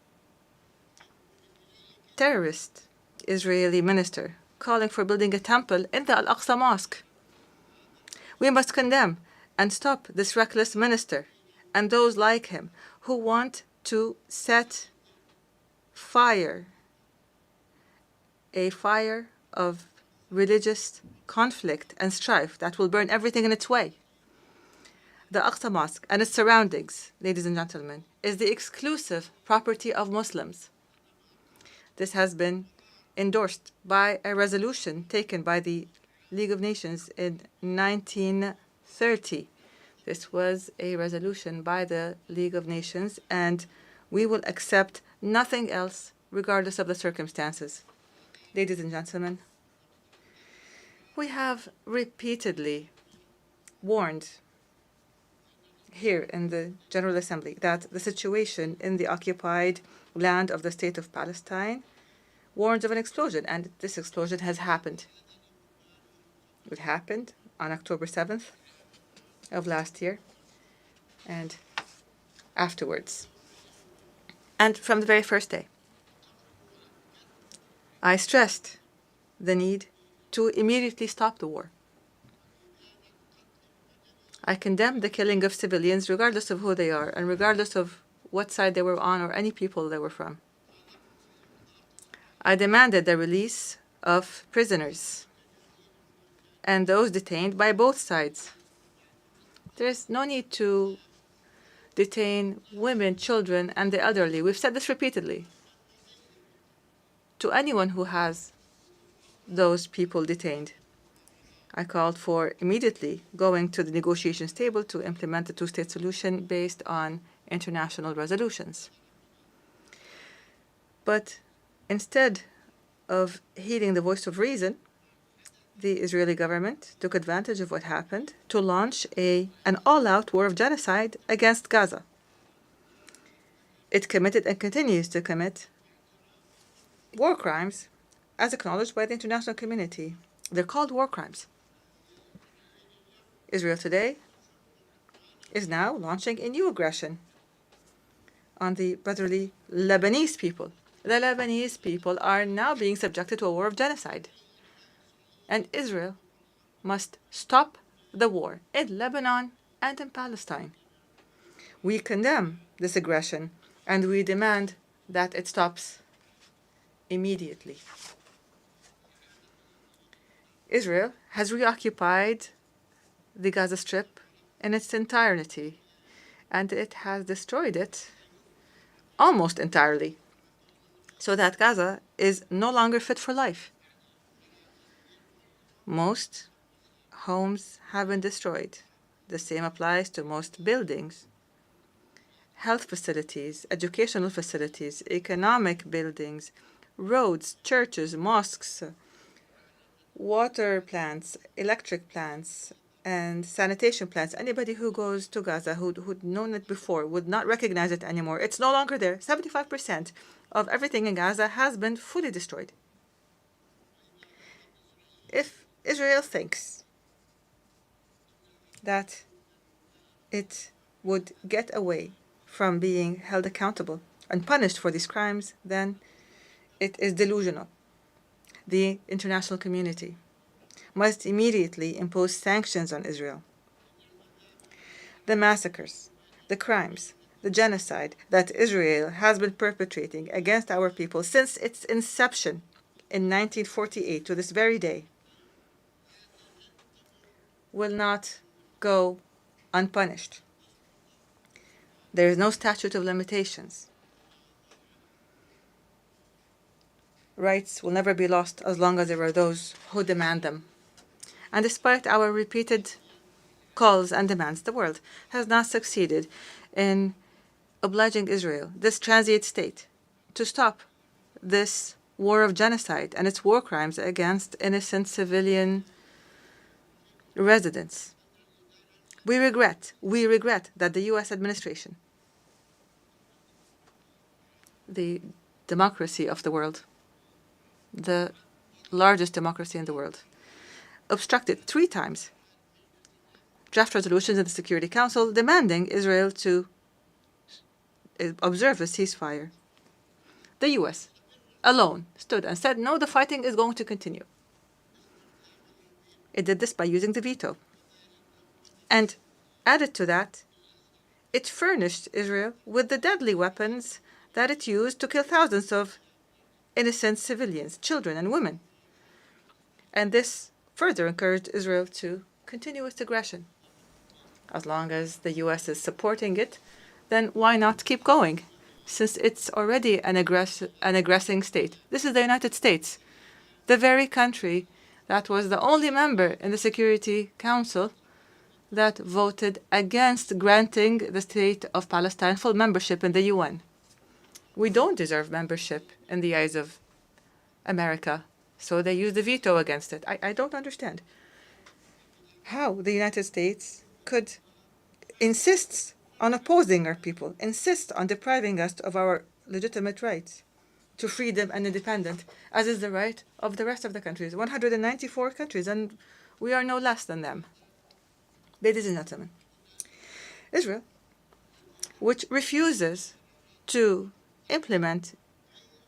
terrorist Israeli minister calling for building a temple in the Al-Aqsa Mosque. We must condemn and stop this reckless minister and those like him who want to set fire, a fire of religious conflict and strife that will burn everything in its way. The Aqsa Mosque and its surroundings, ladies and gentlemen, is the exclusive property of Muslims. This has been endorsed by a resolution taken by the League of Nations in 1930. This was a resolution by the League of Nations, and we will accept nothing else regardless of the circumstances. Ladies and gentlemen, we have repeatedly warned here in the General Assembly that the situation in the occupied land of the State of Palestine warns of an explosion, and this explosion has happened. It happened on October 7th of last year and afterwards. And from the very first day, I stressed the need to immediately stop the war. I condemned the killing of civilians regardless of who they are and regardless of what side they were on or any people they were from. I demanded the release of prisoners and those detained by both sides. There is no need to detain women, children, and the elderly. We've said this repeatedly. To anyone who has those people detained, I called for immediately going to the negotiations table to implement a two-state solution based on international resolutions. But instead of heeding the voice of reason, the Israeli government took advantage of what happened to launch an all-out war of genocide against Gaza. It committed and continues to commit war crimes as acknowledged by the international community. They're called war crimes. Israel today is now launching a new aggression on the brotherly Lebanese people. The Lebanese people are now being subjected to a war of genocide. And Israel must stop the war in Lebanon and in Palestine. We condemn this aggression and we demand that it stops immediately. Israel has reoccupied the Gaza Strip in its entirety, and it has destroyed it almost entirely, so that Gaza is no longer fit for life. Most homes have been destroyed. The same applies to most buildings, health facilities, educational facilities, economic buildings, roads, churches, mosques, water plants, electric plants, and sanitation plants. Anybody who goes to Gaza who'd known it before would not recognize it anymore. It's no longer there. 75% of everything in Gaza has been fully destroyed. If Israel thinks that it would get away from being held accountable and punished for these crimes, then it is delusional. The international community must immediately impose sanctions on Israel. The massacres, the crimes, the genocide that Israel has been perpetrating against our people since its inception in 1948 to this very day will not go unpunished. There is no statute of limitations. Rights will never be lost as long as there are those who demand them. And despite our repeated calls and demands, the world has not succeeded in obliging Israel, this transient state, to stop this war of genocide and its war crimes against innocent civilian residents. We regret that the U.S. administration, the democracy of the world, the largest democracy in the world, obstructed 3 times draft resolutions in the Security Council demanding Israel to observe a ceasefire. The U.S. alone stood and said, no, the fighting is going to continue. It did this by using the veto. And added to that, it furnished Israel with the deadly weapons that it used to kill thousands of innocent civilians, children and women. And this further encouraged Israel to continue its aggression. As long as the U.S. is supporting it, then why not keep going, since it's already an aggressing state? This is the United States, the very country that was the only member in the Security Council that voted against granting the state of Palestine full membership in the UN. We don't deserve membership in the eyes of America, so they use the veto against it. I don't understand how the United States could insist on opposing our people, insist on depriving us of our legitimate rights to freedom and independence, as is the right of the rest of the countries, 194 countries, and we are no less than them. Ladies and gentlemen, Israel, which refuses to implement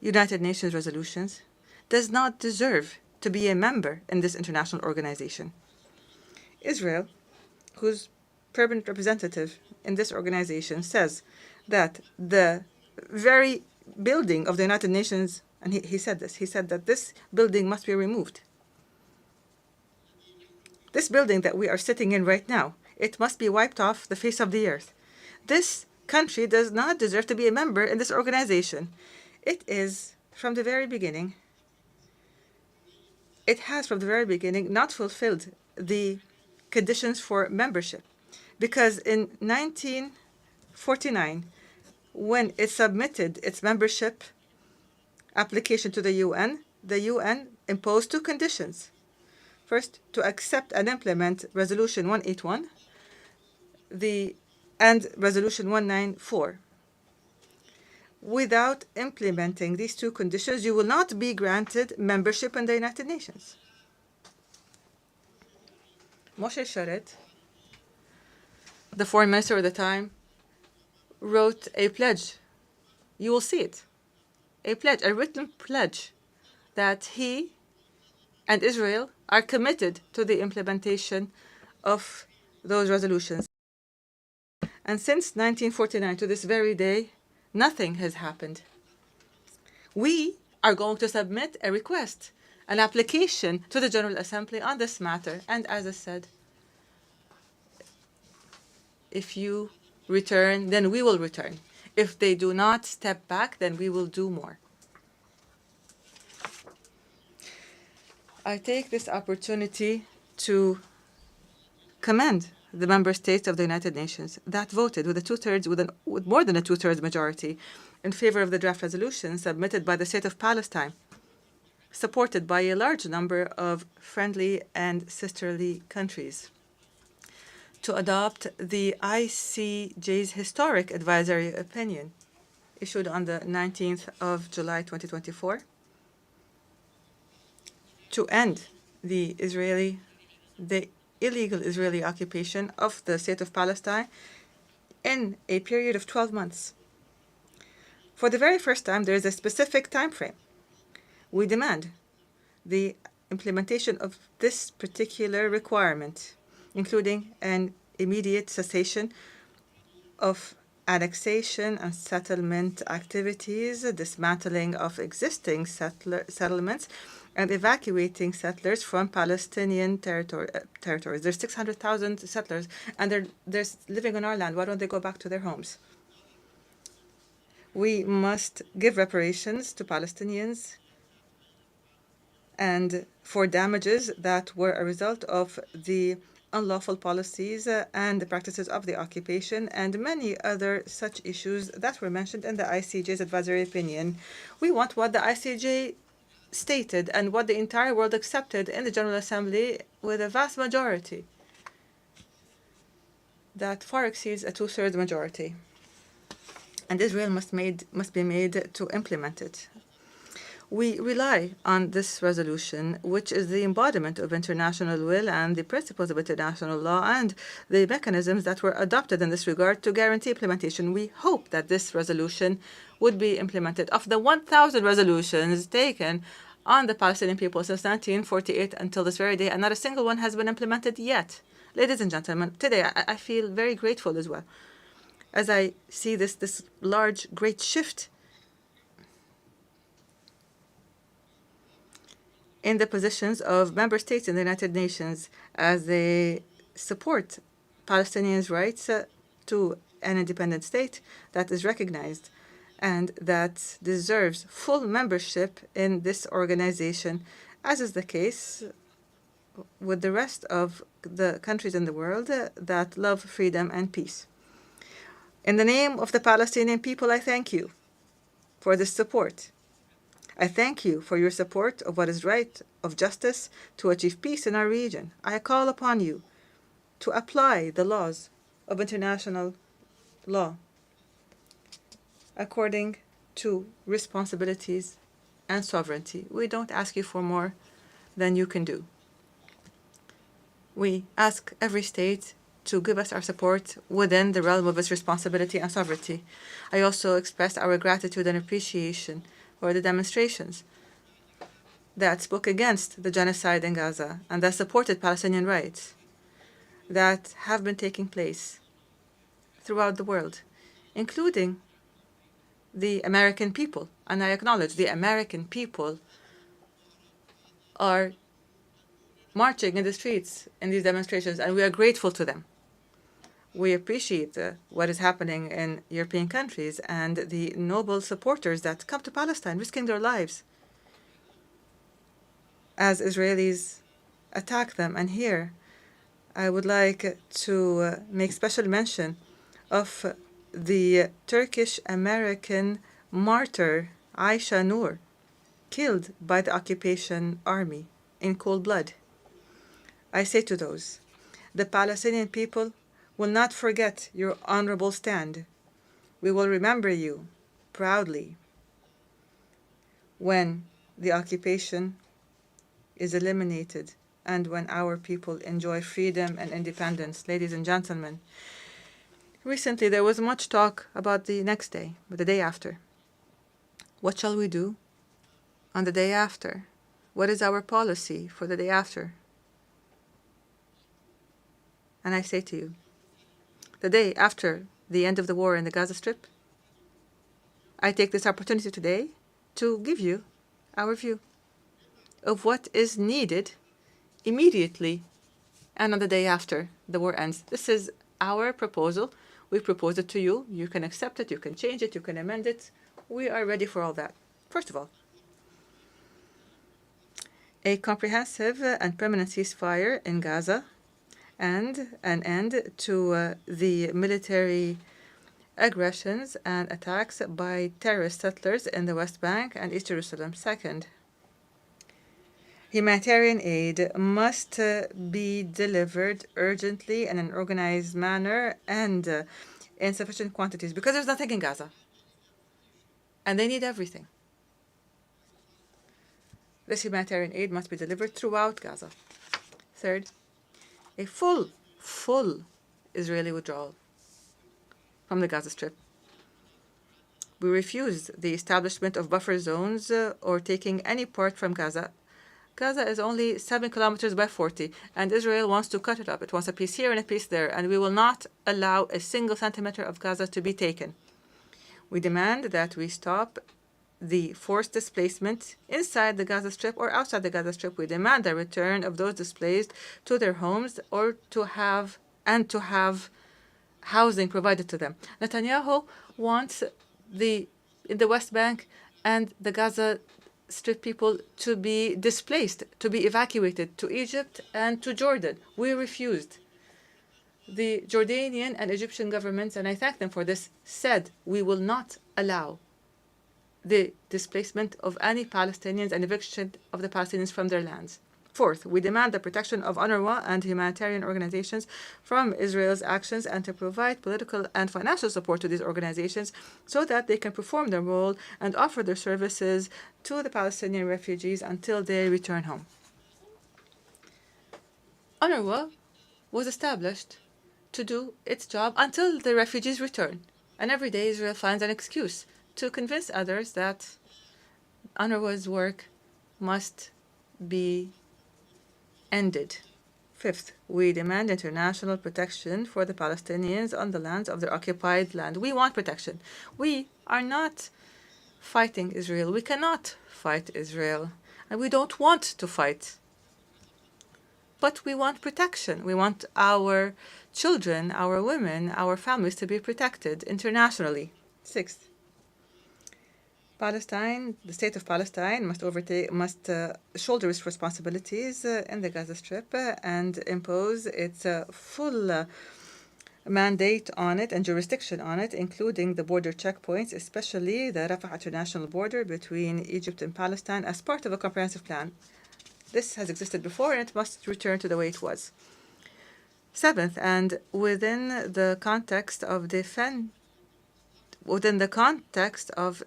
United Nations resolutions, does not deserve to be a member in this international organization. Israel, whose permanent representative in this organization, says that the very building of the United Nations, and he said that this building must be removed. This building that we are sitting in right now, it must be wiped off the face of the earth. This country does not deserve to be a member in this organization. It is, from the very beginning, it has from the very beginning not fulfilled the conditions for membership. Because in 1949, when it submitted its membership application to the UN imposed two conditions. First, to accept and implement Resolution 181 and Resolution 194. Without implementing these two conditions, you will not be granted membership in the United Nations. Moshe Sharet, the foreign minister at the time, wrote a pledge. You will see it. A pledge, a written pledge, that he and Israel are committed to the implementation of those resolutions. And since 1949 to this very day, nothing has happened. We are going to submit a request, an application to the General Assembly on this matter. And as I said, if you return, then we will return. If they do not step back, then we will do more. I take this opportunity to commend the member states of the United Nations that voted with more than a two-thirds majority in favor of the draft resolution submitted by the State of Palestine, supported by a large number of friendly and sisterly countries, to adopt the ICJ's historic advisory opinion issued on the 19th of July 2024 to end the illegal Israeli occupation of the State of Palestine in a period of 12 months. For the very first time, there is a specific time frame. We demand the implementation of this particular requirement, including an immediate cessation of annexation and settlement activities, dismantling of existing settlements, and evacuating settlers from Palestinian territories. There's 600,000 settlers, and they're living on our land. Why don't they go back to their homes? We must give reparations to Palestinians and for damages that were a result of the unlawful policies and the practices of the occupation, and many other such issues that were mentioned in the ICJ's advisory opinion. We want what the ICJ stated and what the entire world accepted in the General Assembly with a vast majority that far exceeds a two-thirds majority. And Israel must be made to implement it. We rely on this resolution, which is the embodiment of international will and the principles of international law and the mechanisms that were adopted in this regard to guarantee implementation. We hope that this resolution would be implemented. Of the 1,000 resolutions taken on the Palestinian people since 1948 until this very day, and not a single one has been implemented yet. Ladies and gentlemen, today I feel very grateful as well, as I see this large, great shift in the positions of member states in the United Nations as they support Palestinians' rights to an independent state that is recognized and that deserves full membership in this organization, as is the case with the rest of the countries in the world that love freedom and peace. In the name of the Palestinian people, I thank you for this support. I thank you for your support of what is right, of justice, to achieve peace in our region. I call upon you to apply the laws of international law according to responsibilities and sovereignty. We don't ask you for more than you can do. We ask every state to give us our support within the realm of its responsibility and sovereignty. I also express our gratitude and appreciation for the demonstrations that spoke against the genocide in Gaza and that supported Palestinian rights that have been taking place throughout the world, including the American people. And I acknowledge the American people are marching in the streets in these demonstrations, and we are grateful to them. We appreciate what is happening in European countries and the noble supporters that come to Palestine, risking their lives as Israelis attack them. And here, I would like to make special mention of the Turkish-American martyr Aisha Noor, killed by the occupation army in cold blood. I say to those, the Palestinian people will not forget your honorable stand. We will remember you proudly when the occupation is eliminated and when our people enjoy freedom and independence. Ladies and gentlemen, recently there was much talk about the next day, but the day after. What shall we do on the day after? What is our policy for the day after? And I say to you, the day after the end of the war in the Gaza Strip, I take this opportunity today to give you our view of what is needed immediately and on the day after the war ends. This is our proposal. We propose it to you. You can accept it, you can change it, you can amend it. We are ready for all that. First of all, a comprehensive and permanent ceasefire in Gaza and an end to the military aggressions and attacks by terrorist settlers in the West Bank and East Jerusalem. Second, humanitarian aid must be delivered urgently in an organized manner and in sufficient quantities, because there's nothing in Gaza, and they need everything. This humanitarian aid must be delivered throughout Gaza. Third, a full Israeli withdrawal from the Gaza Strip. We refuse the establishment of buffer zones or taking any part from Gaza. Gaza is only 7 kilometers by 40, and Israel wants to cut it up. It wants a piece here and a piece there, and we will not allow a single centimeter of Gaza to be taken. We demand that we stop the forced displacement inside the Gaza Strip or outside the Gaza Strip. We demand the return of those displaced to their homes or to have housing provided to them. Netanyahu wants in the West Bank and the Gaza Strip people to be displaced, to be evacuated to Egypt and to Jordan. We refused. The Jordanian and Egyptian governments, and I thank them for this, said we will not allow the displacement of any Palestinians and eviction of the Palestinians from their lands. Fourth, we demand the protection of UNRWA and humanitarian organizations from Israel's actions and to provide political and financial support to these organizations so that they can perform their role and offer their services to the Palestinian refugees until they return home. UNRWA was established to do its job until the refugees return. And every day Israel finds an excuse to convince others that UNRWA's work must be ended. Fifth, we demand international protection for the Palestinians on the lands of their occupied land. We want protection. We are not fighting Israel. We cannot fight Israel. And we don't want to fight. But we want protection. We want our children, our women, our families to be protected internationally. Sixth, Palestine, the state of Palestine must shoulder its responsibilities in the Gaza Strip and impose its full mandate on it and jurisdiction on it, including the border checkpoints, especially the Rafah international border between Egypt and Palestine, as part of a comprehensive plan. This has existed before, and it must return to the way it was. Seventh, and within the context of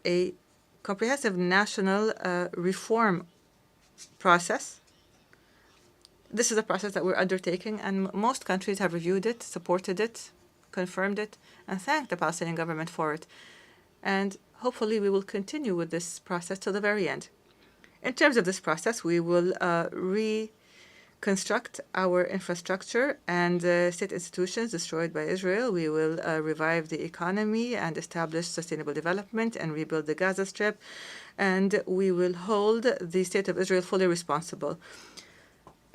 a comprehensive national reform process. This is a process that we're undertaking, and most countries have reviewed it, supported it, confirmed it, and thanked the Palestinian government for it. And hopefully we will continue with this process till the very end. In terms of this process, we will reconstruct our infrastructure and state institutions destroyed by Israel. We will revive the economy and establish sustainable development and rebuild the Gaza Strip. And we will hold the State of Israel fully responsible.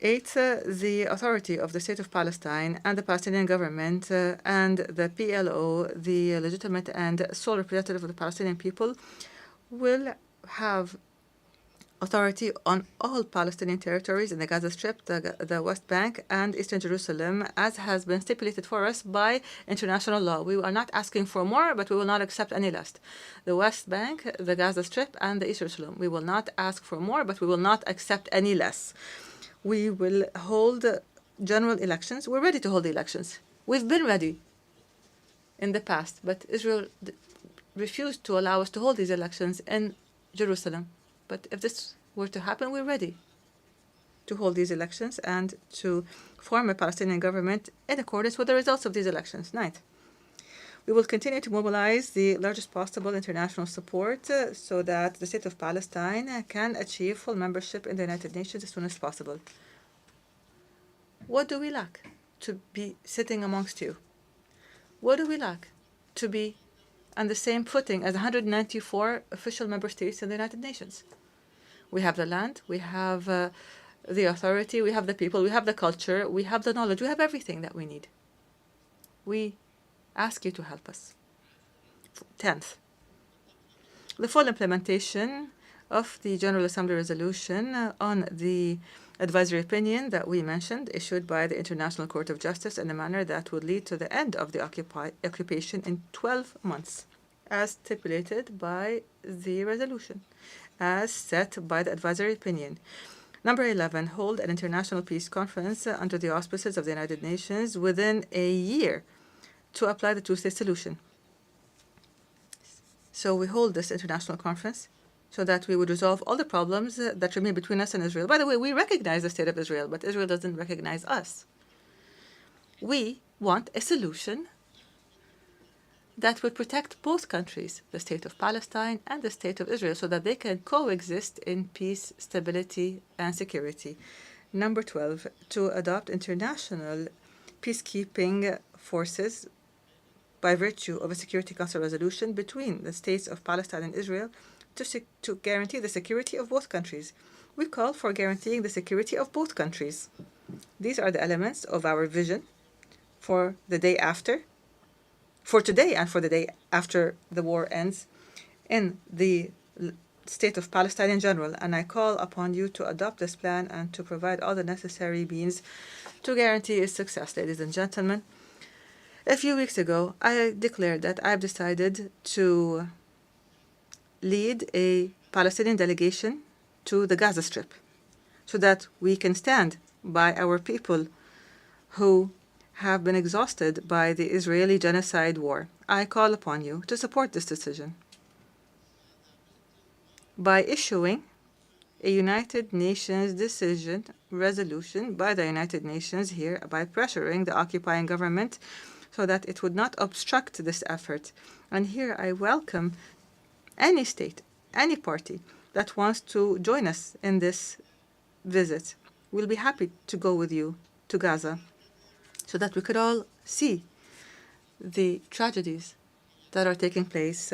8, the authority of the State of Palestine and the Palestinian government and the PLO, the legitimate and sole representative of the Palestinian people, will have authority on all Palestinian territories in the Gaza Strip, the West Bank, and Eastern Jerusalem, as has been stipulated for us by international law. We are not asking for more, but we will not accept any less. The West Bank, the Gaza Strip, and the Eastern Jerusalem. We will not ask for more, but we will not accept any less. We will hold general elections. We're ready to hold the elections. We've been ready in the past, but Israel refused to allow us to hold these elections in Jerusalem. But if this were to happen, we're ready to hold these elections and to form a Palestinian government in accordance with the results of these elections. 9th, we will continue to mobilize the largest possible international support so that the State of Palestine can achieve full membership in the United Nations as soon as possible. What do we lack to be sitting amongst you? What do we lack to be on the same footing as 194 official member states in the United Nations? We have the land, we have the authority, we have the people, we have the culture, we have the knowledge, we have everything that we need. We ask you to help us. 10th, the full implementation of the General Assembly resolution on the advisory opinion that we mentioned, issued by the International Court of Justice in a manner that would lead to the end of the occupation in 12 months, as stipulated by the resolution, as set by the advisory opinion. Number 11, hold an international peace conference under the auspices of the United Nations within a year to apply the two-state solution. So we hold this international conference so that we would resolve all the problems that remain between us and Israel. By the way, we recognize the State of Israel, but Israel doesn't recognize us. We want a solution that would protect both countries, the State of Palestine and the State of Israel, so that they can coexist in peace, stability, and security. Number 12, to adopt international peacekeeping forces by virtue of a Security Council resolution between the states of Palestine and Israel to guarantee the security of both countries. We call for guaranteeing the security of both countries. These are the elements of our vision for the day after, for today and for the day after the war ends, in the State of Palestine in general. And I call upon you to adopt this plan and to provide all the necessary means to guarantee its success. Ladies and gentlemen, a few weeks ago, I declared that I've decided to lead a Palestinian delegation to the Gaza Strip so that we can stand by our people who have been exhausted by the Israeli genocide war. I call upon you to support this decision by issuing a United Nations decision resolution by the United Nations here, by pressuring the occupying government so that it would not obstruct this effort. And here I welcome any state, any party that wants to join us in this visit. We'll be happy to go with you to Gaza so that we could all see the tragedies that are taking place.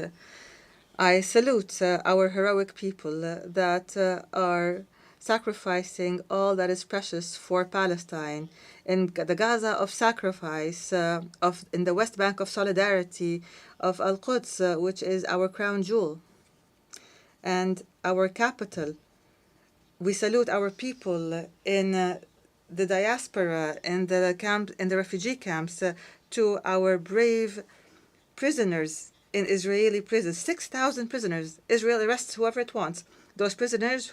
I salute our heroic people that are sacrificing all that is precious for Palestine in the Gaza of sacrifice, in the West Bank of solidarity, of Al-Quds, which is our crown jewel and our capital. We salute our people in the diaspora, in the camp, in the refugee camps, to our brave prisoners in Israeli prisons. 6,000 prisoners. Israel arrests whoever it wants. Those prisoners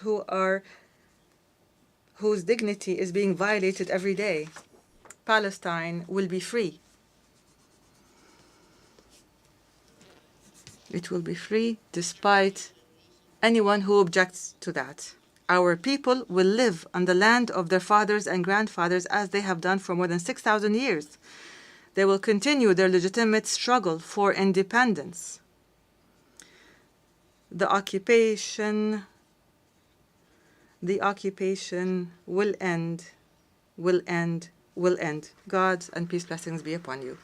whose dignity is being violated every day. Palestine will be free. It will be free despite anyone who objects to that. Our people will live on the land of their fathers and grandfathers as they have done for more than 6,000 years. They will continue their legitimate struggle for independence. The occupation The occupation will end, will end, will end. God's and peace blessings be upon you.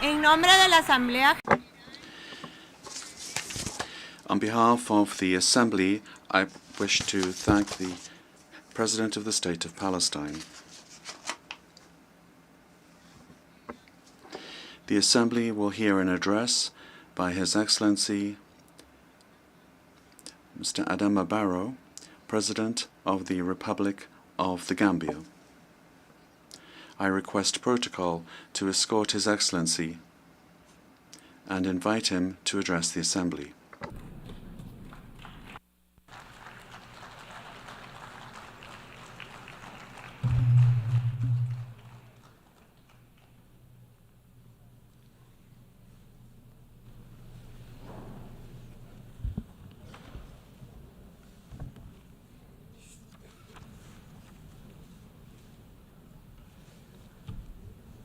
En nombre de la Asamblea, On behalf of the Assembly, I wish to thank the President of the State of Palestine. The Assembly will hear an address by His Excellency Mr. Adama Barrow, President of the Republic of the Gambia. I request protocol to escort His Excellency and invite him to address the Assembly.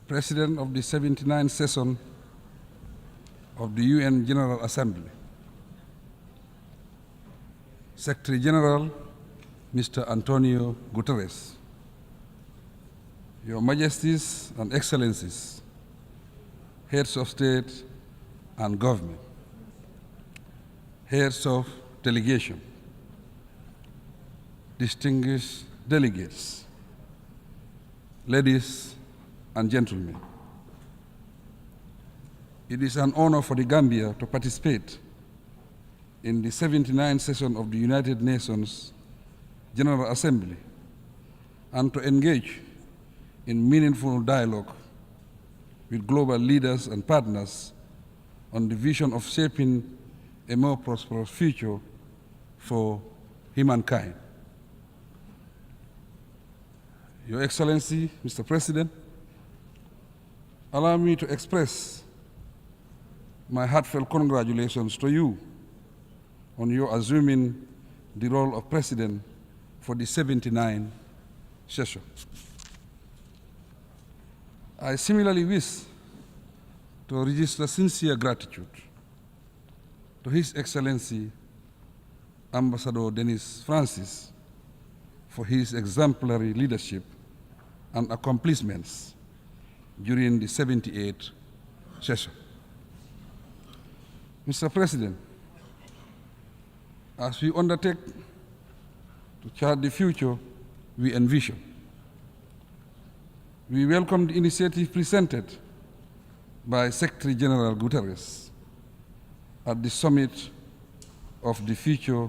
President of the 79th session of the UN General Assembly, Secretary General Mr. Antonio Guterres, Your Majesties and Excellencies, Heads of State and Government, Heads of Delegation, distinguished delegates, ladies and gentlemen, it is an honor for the Gambia to participate in the 79th session of the United Nations General Assembly and to engage in meaningful dialogue with global leaders and partners on the vision of shaping a more prosperous future for humankind. Your Excellency, Mr. President, allow me to express my heartfelt congratulations to you on your assuming the role of President for the 79th session. I similarly wish to register sincere gratitude to His Excellency Ambassador Denis Francis for his exemplary leadership and accomplishments during the 78th session. Mr. President, as we undertake to chart the future we envision, we welcome the initiative presented by Secretary General Guterres at the Summit of the Future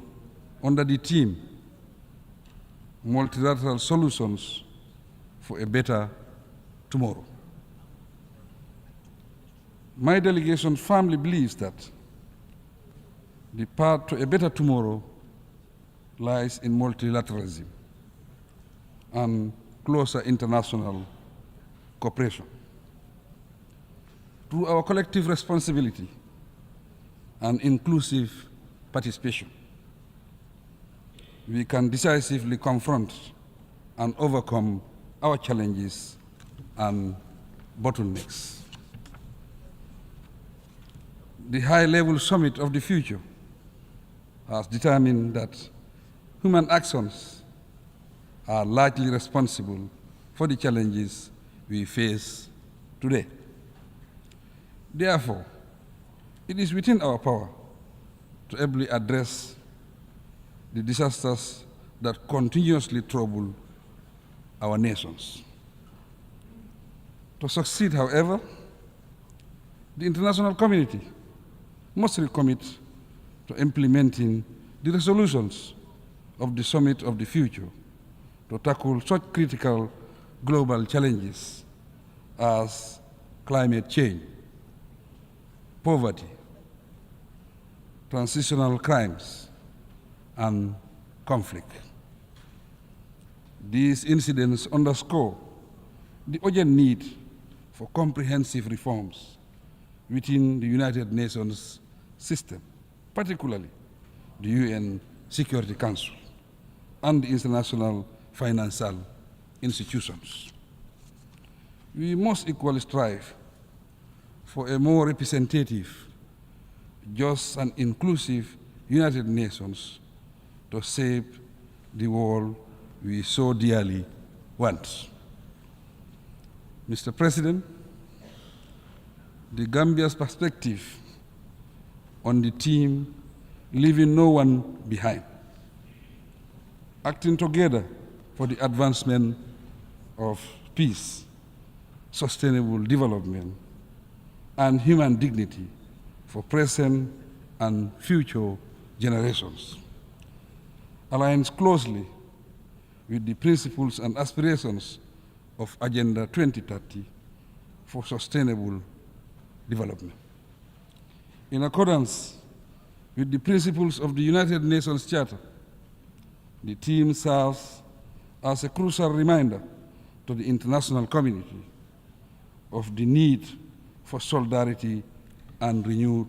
under the theme Multilateral Solutions for a Better Tomorrow. My delegation firmly believes that the path to a better tomorrow lies in multilateralism and closer international cooperation. Through our collective responsibility and inclusive participation, we can decisively confront and overcome our challenges and bottlenecks. The high-level summit of the future has determined that human actions are largely responsible for the challenges we face today. Therefore, it is within our power to ably address the disasters that continuously trouble our nations. To succeed, however, the international community must recommit to implementing the resolutions of the Summit of the Future to tackle such critical global challenges as climate change, poverty, transitional crimes, and conflict. These incidents underscore the urgent need for comprehensive reforms within the United Nations system, particularly the UN Security Council and the international financial institutions. We must equally strive for a more representative, just and inclusive United Nations to shape the world we so dearly want. Mr. President, the Gambia's perspective on the theme leaving no one behind, acting together for the advancement of peace, sustainable development, and human dignity for present and future generations, aligns closely with the principles and aspirations of Agenda 2030 for sustainable development. In accordance with the principles of the United Nations Charter, the theme serves as a crucial reminder to the international community of the need for solidarity and renewed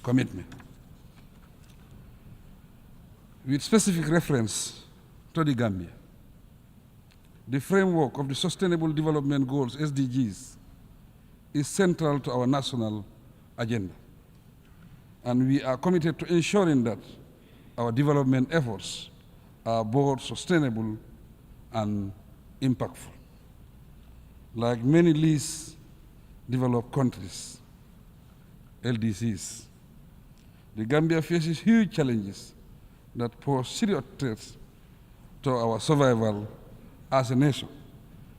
commitment. With specific reference to the Gambia, the framework of the Sustainable Development Goals, SDGs, is central to our national agenda. And we are committed to ensuring that our development efforts are both sustainable and impactful. Like many least developed countries, LDCs, the Gambia faces huge challenges that pose serious threats to our survival as a nation,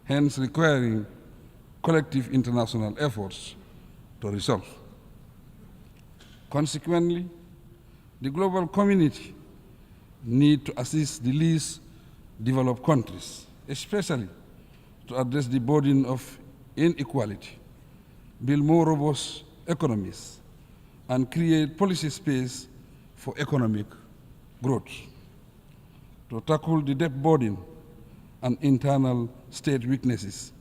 hence requiring collective international efforts to resolve. Consequently, the global community needs to assist the least developed countries, especially to address the burden of inequality, build more robust economies, and create policy space for economic growth. To tackle the debt burden and internal state weaknesses,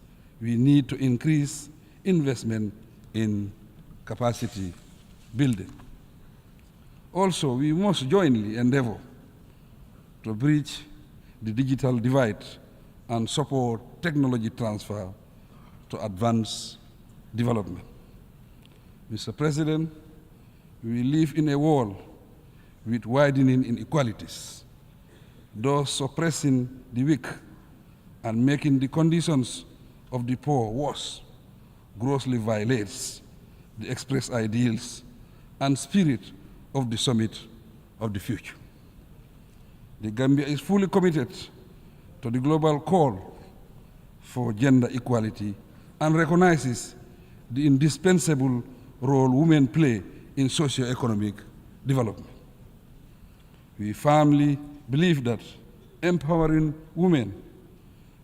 we need to increase investment in capacity building. Also, we must jointly endeavor to bridge the digital divide and support technology transfer to advance development. Mr. President, we live in a world with widening inequalities, thus suppressing the weak and making the conditions of the poor worse, grossly violates the expressed ideals and spirit of the Summit of the Future. The Gambia is fully committed to the global call for gender equality and recognizes the indispensable role women play in socio-economic development. We firmly believe that empowering women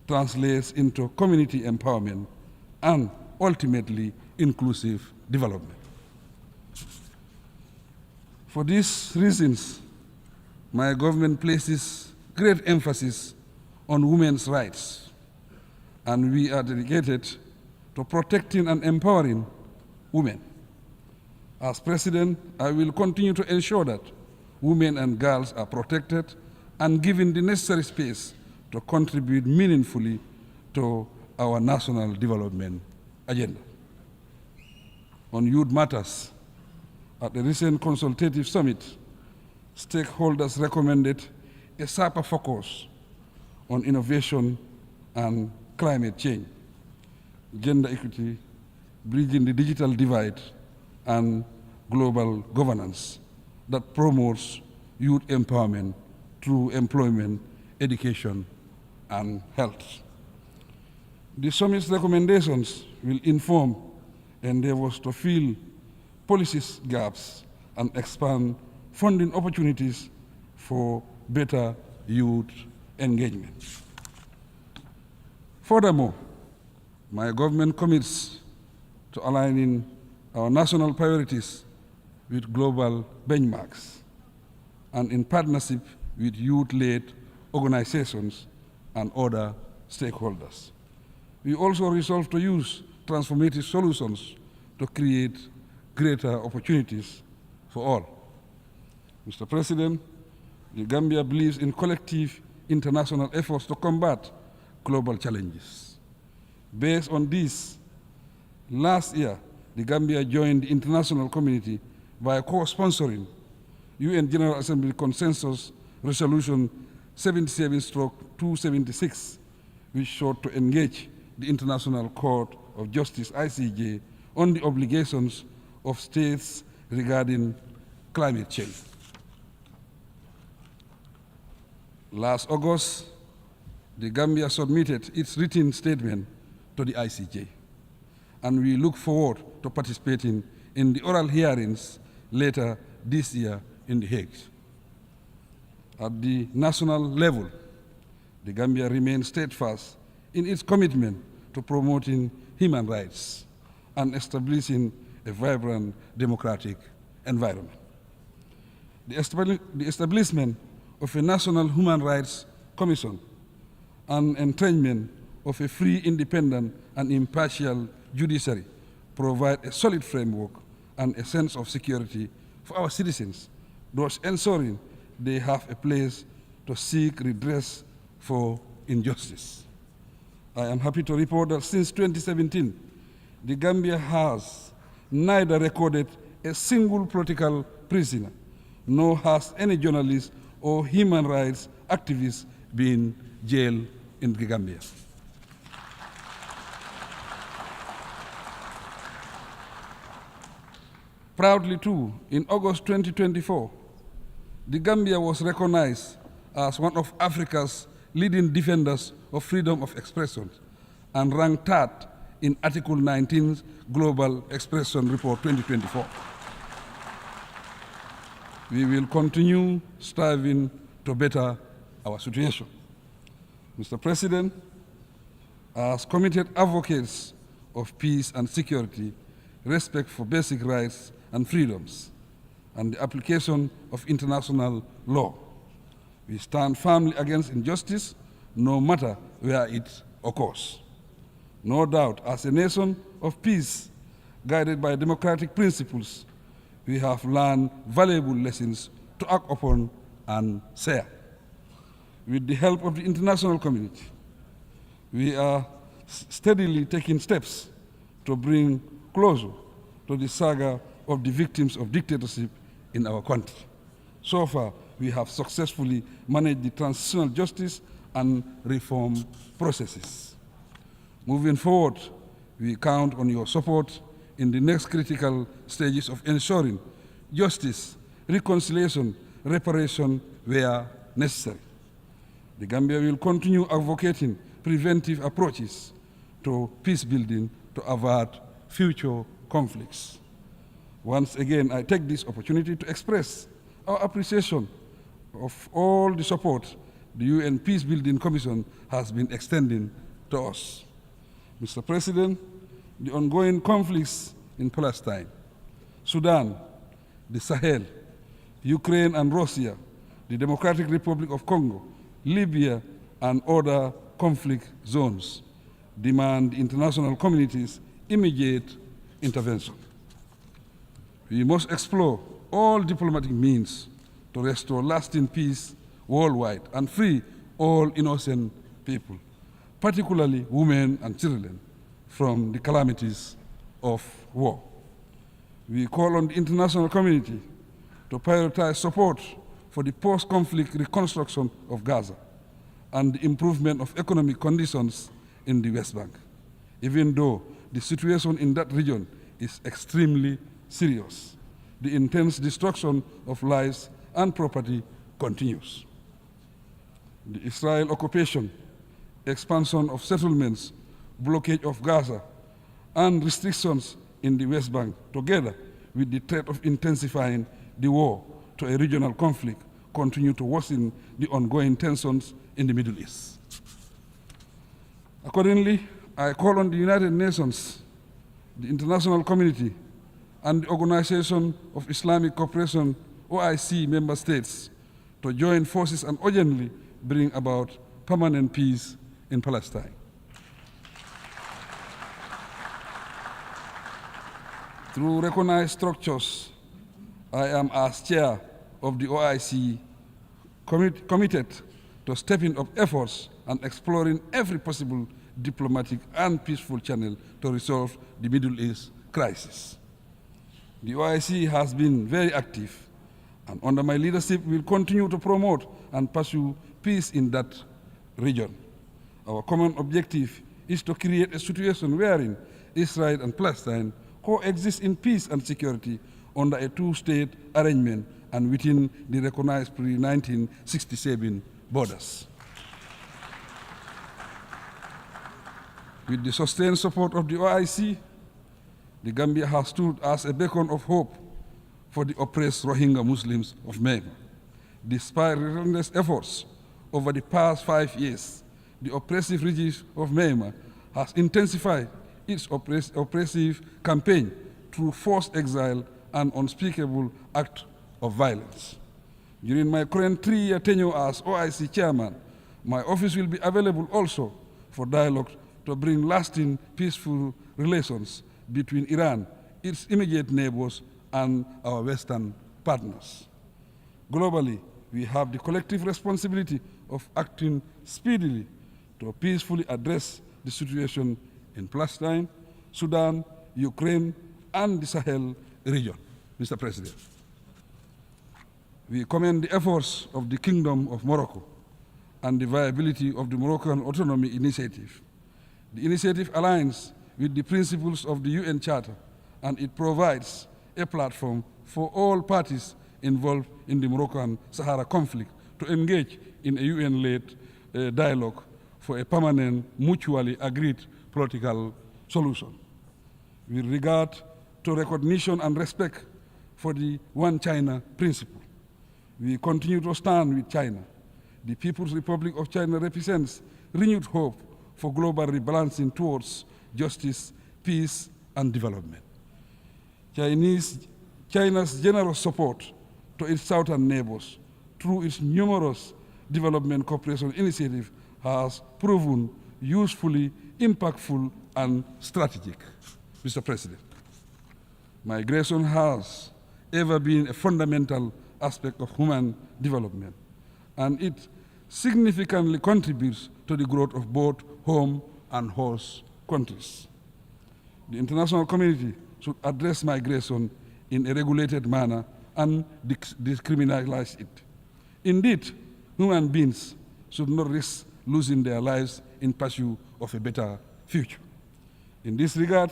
translates into community empowerment and ultimately inclusive development. For these reasons, my government places great emphasis on women's rights, and we are dedicated to protecting and empowering women. As President, I will continue to ensure that women and girls are protected and given the necessary space to contribute meaningfully to our national development agenda. On youth matters, at the recent consultative summit, stakeholders recommended a sharper focus on innovation and climate change, gender equity, bridging the digital divide, and global governance that promotes youth empowerment through employment, education, and health. The summit's recommendations will inform endeavors to fill policy gaps and expand funding opportunities for better youth engagement. Furthermore, my government commits to aligning our national priorities with global benchmarks and in partnership with youth-led organizations and other stakeholders. We also resolve to use transformative solutions to create greater opportunities for all. Mr. President, the Gambia believes in collective international efforts to combat global challenges. Based on this, last year, the Gambia joined the international community by co-sponsoring UN General Assembly Consensus Resolution 77/276, which sought to engage the International Court of Justice, ICJ, on the obligations of states regarding climate change. Last August, the Gambia submitted its written statement to the ICJ, and we look forward to participating in the oral hearings later this year in The Hague. At the national level, the Gambia remains steadfast in its commitment to promoting human rights and establishing a vibrant democratic environment. The establishment of a National Human Rights Commission and entrenchment of a free, independent, and impartial judiciary provide a solid framework and a sense of security for our citizens, thus ensuring they have a place to seek redress for injustice. I am happy to report that since 2017, the Gambia has neither recorded a single political prisoner, nor has any journalist or human rights activist been jailed in the Gambia. Proudly too, in August 2024, the Gambia was recognized as one of Africa's leading defenders of freedom of expression and ranked third in Article 19's Global Expression Report 2024. We will continue striving to better our situation. Mr. President, as committed advocates of peace and security, respect for basic rights and freedoms, and the application of international law, we stand firmly against injustice, no matter where it occurs. No doubt, as a nation of peace, guided by democratic principles, we have learned valuable lessons to act upon and share. With the help of the international community, we are steadily taking steps to bring closure to the saga of the victims of dictatorship in our country. So far, we have successfully managed the transitional justice and reform processes. Moving forward, we count on your support in the next critical stages of ensuring justice, reconciliation, reparation where necessary. The Gambia will continue advocating preventive approaches to peace building to avert future conflicts. Once again, I take this opportunity to express our appreciation of all the support the UN Peace Building Commission has been extending to us. Mr. President, the ongoing conflicts in Palestine, Sudan, the Sahel, Ukraine and Russia, the Democratic Republic of Congo, Libya, and other conflict zones demand the international community's immediate intervention. We must explore all diplomatic means to restore lasting peace worldwide and free all innocent people, particularly women and children, from the calamities of war. We call on the international community to prioritize support for the post-conflict reconstruction of Gaza and the improvement of economic conditions in the West Bank, even though the situation in that region is extremely serious. The intense destruction of lives and property continues. The Israel occupation, expansion of settlements, blockade of Gaza, and restrictions in the West Bank, together with the threat of intensifying the war to a regional conflict, continue to worsen the ongoing tensions in the Middle East. Accordingly, I call on the United Nations, the international community, and the Organization of Islamic Cooperation, OIC member states, to join forces and urgently bring about permanent peace in Palestine. Through recognized structures, I am, as chair of the OIC, committed to stepping up efforts and exploring every possible diplomatic and peaceful channel to resolve the Middle East crisis. The OIC has been very active, and under my leadership will continue to promote and pursue peace in that region. Our common objective is to create a situation wherein Israel and Palestine coexist in peace and security under a two-state arrangement and within the recognized pre-1967 borders. With the sustained support of the OIC, the Gambia has stood as a beacon of hope for the oppressed Rohingya Muslims of Myanmar. Despite relentless efforts over the past 5 years, the oppressive regime of Myanmar has intensified its oppressive campaign through forced exile and unspeakable acts of violence. During my current 3-year tenure as OIC chairman, my office will be available also for dialogue to bring lasting peaceful relations between Iran, its immediate neighbors, and our Western partners. Globally, we have the collective responsibility of acting speedily to peacefully address the situation in Palestine, Sudan, Ukraine, and the Sahel region. Mr. President, we commend the efforts of the Kingdom of Morocco and the viability of the Moroccan Autonomy Initiative. The initiative aligns with the principles of the UN Charter, and it provides a platform for all parties involved in the Moroccan Sahara conflict to engage in a UN-led dialogue for a permanent, mutually agreed political solution. With regard to recognition and respect for the One China principle, we continue to stand with China. The People's Republic of China represents renewed hope for global rebalancing towards justice, peace, and development. China's generous support to its southern neighbors through its numerous development cooperation initiatives has proven usefully impactful and strategic. Mr. President, migration has ever been a fundamental aspect of human development, and it significantly contributes to the growth of both home and host countries. The international community should address migration in a regulated manner and decriminalize it. Indeed, human beings should not risk losing their lives in pursuit of a better future. In this regard,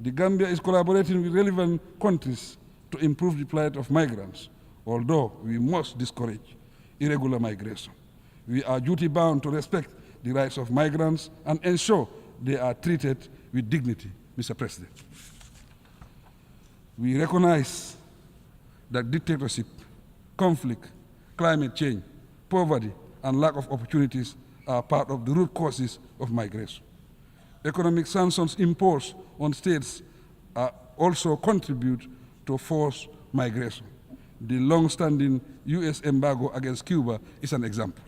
the Gambia is collaborating with relevant countries to improve the plight of migrants, although we must discourage irregular migration. We are duty-bound to respect the rights of migrants and ensure they are treated with dignity, Mr. President. We recognize that dictatorship, conflict, climate change, poverty, and lack of opportunities are part of the root causes of migration. Economic sanctions imposed on states also contribute to forced migration. The long-standing U.S. embargo against Cuba is an example.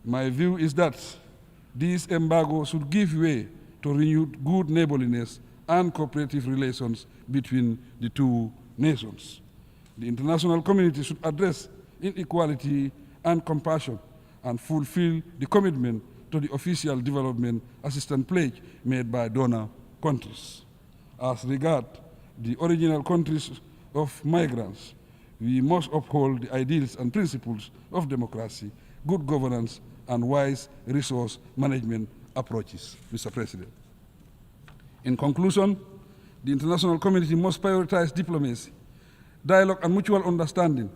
My view is that these embargoes should give way to renewed good neighborliness and cooperative relations between the two nations. The international community should address inequality and compassion and fulfill the commitment to the official development assistance pledge made by donor countries. As regards the original countries of migrants, we must uphold the ideals and principles of democracy, good governance, and wise resource management approaches, Mr. President. In conclusion, the international community must prioritize diplomacy, dialogue, and mutual understanding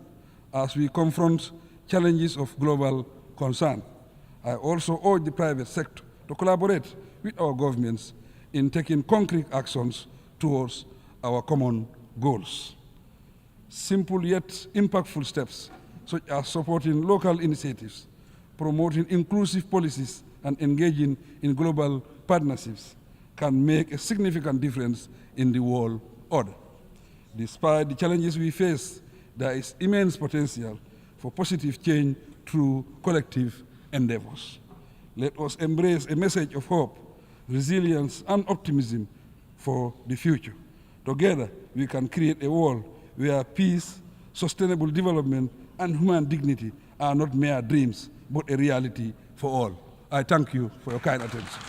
as we confront challenges of global concern. I also urge the private sector to collaborate with our governments in taking concrete actions towards our common goals. Simple yet impactful steps, such as supporting local initiatives, promoting inclusive policies, and engaging in global partnerships, can make a significant difference in the world order. Despite the challenges we face, there is immense potential for positive change through collective endeavors. Let us embrace a message of hope, resilience, and optimism for the future. Together, we can create a world where peace, sustainable development, and human dignity are not mere dreams, but a reality for all. I thank you for your kind attention.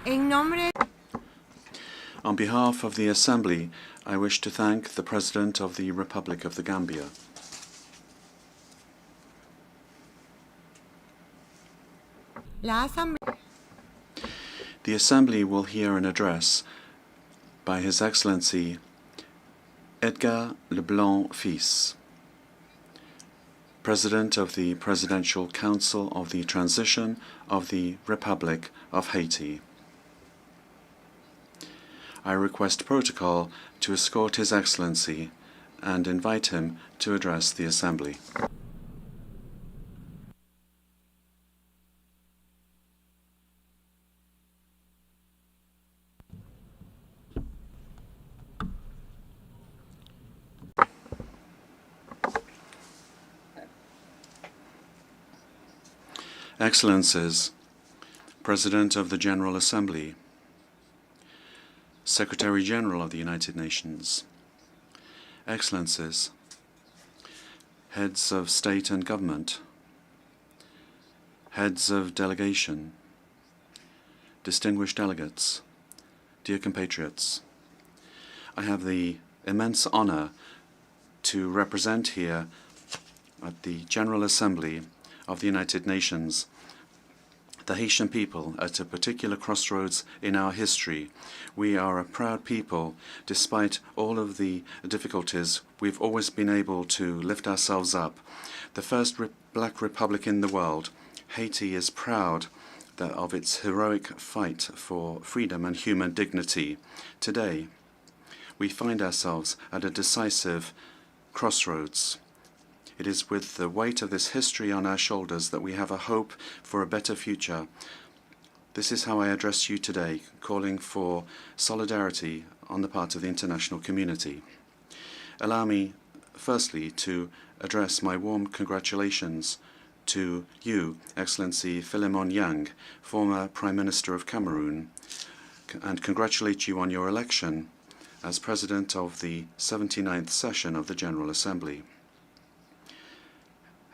En nombre On behalf of the Assembly, I wish to thank the President of the Republic of the Gambia. la Asamblea The Assembly will hear an address by His Excellency Edgar Leblanc Fils, President of the Presidential Council of the Transition of the Republic of Haiti. I request protocol to escort His Excellency and invite him to address the Assembly. Excellencies, President of the General Assembly, Secretary General of the United Nations, Excellencies, Heads of State and Government, Heads of Delegation, distinguished delegates, dear compatriots, I have the immense honor to represent here at the General Assembly of the United Nations the Haitian people at a particular crossroads in our history. We are a proud people. Despite all of the difficulties, we've always been able to lift ourselves up. The first black republic in the world, Haiti is proud of its heroic fight for freedom and human dignity. Today, we find ourselves at a decisive crossroads. It is with the weight of this history on our shoulders that we have a hope for a better future. This is how I address you today, calling for solidarity on the part of the international community. Allow me, firstly, to address my warm congratulations to you, Excellency Philemon Yang, former Prime Minister of Cameroon, and congratulate you on your election as President of the 79th session of the General Assembly.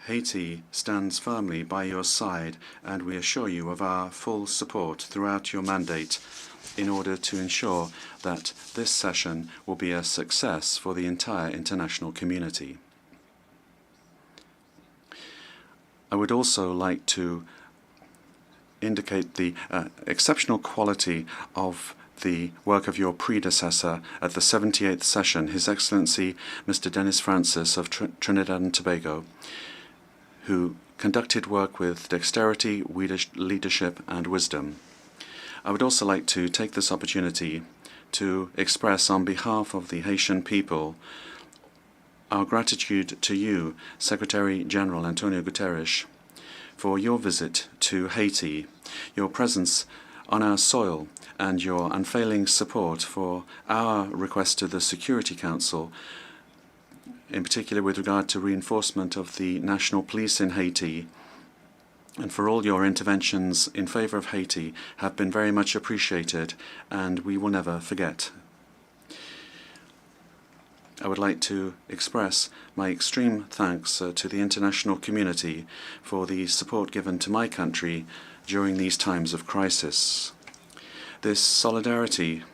Haiti stands firmly by your side, and we assure you of our full support throughout your mandate in order to ensure that this session will be a success for the entire international community. I would also like to indicate the exceptional quality of the work of your predecessor at the 78th session, His Excellency Mr. Dennis Francis of Trinidad and Tobago, who conducted work with dexterity, leadership, and wisdom. I would also like to take this opportunity to express on behalf of the Haitian people our gratitude to you, Secretary General Antonio Guterres, for your visit to Haiti, your presence on our soil, and your unfailing support for our request to the Security Council, in particular with regard to reinforcement of the national police in Haiti, and for all your interventions in favor of Haiti have been very much appreciated, and we will never forget. I would like to express my extreme thanks to the international community for the support given to my country during these times of crisis. This solidarity,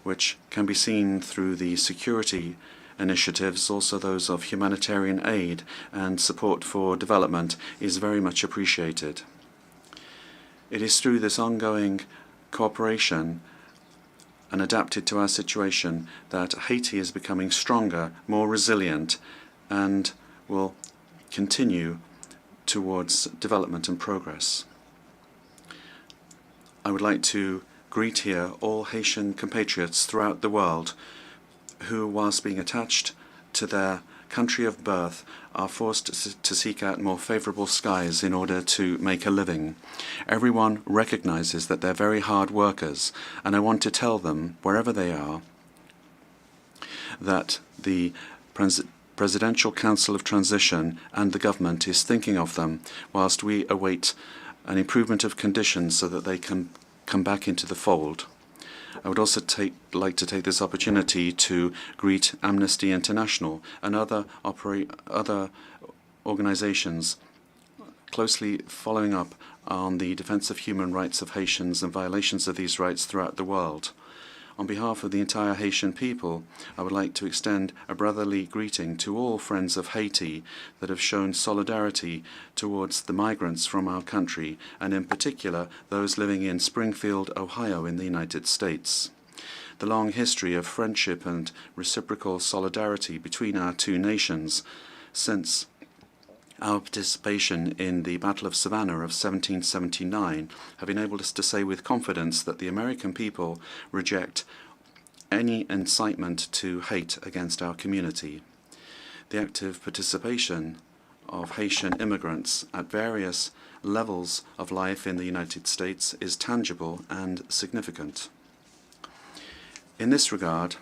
which can be seen through the security initiatives, also those of humanitarian aid and support for development, is very much appreciated. It is through this ongoing cooperation and adapted to our situation that Haiti is becoming stronger, more resilient, and will continue towards development and progress. I would like to greet here all Haitian compatriots throughout the world who, whilst being attached to their country of birth, are forced to seek out more favorable skies in order to make a living. Everyone recognizes that they're very hard workers, and I want to tell them, wherever they are, that the Presidential Council of Transition and the government is thinking of them whilst we await an improvement of conditions so that they can come back into the fold. I would also like to take this opportunity to greet Amnesty International and other organizations closely following up on the defense of human rights of Haitians and violations of these rights throughout the world. On behalf of the entire Haitian people, I would like to extend a brotherly greeting to all friends of Haiti that have shown solidarity towards the migrants from our country, and in particular those living in Springfield, Ohio in the United States. The long history of friendship and reciprocal solidarity between our two nations since our participation in the Battle of Savannah of 1779 have enabled us to say with confidence that the American people reject any incitement to hate against our community. The active participation of Haitian immigrants at various levels of life in the United States is tangible and significant. In this regard,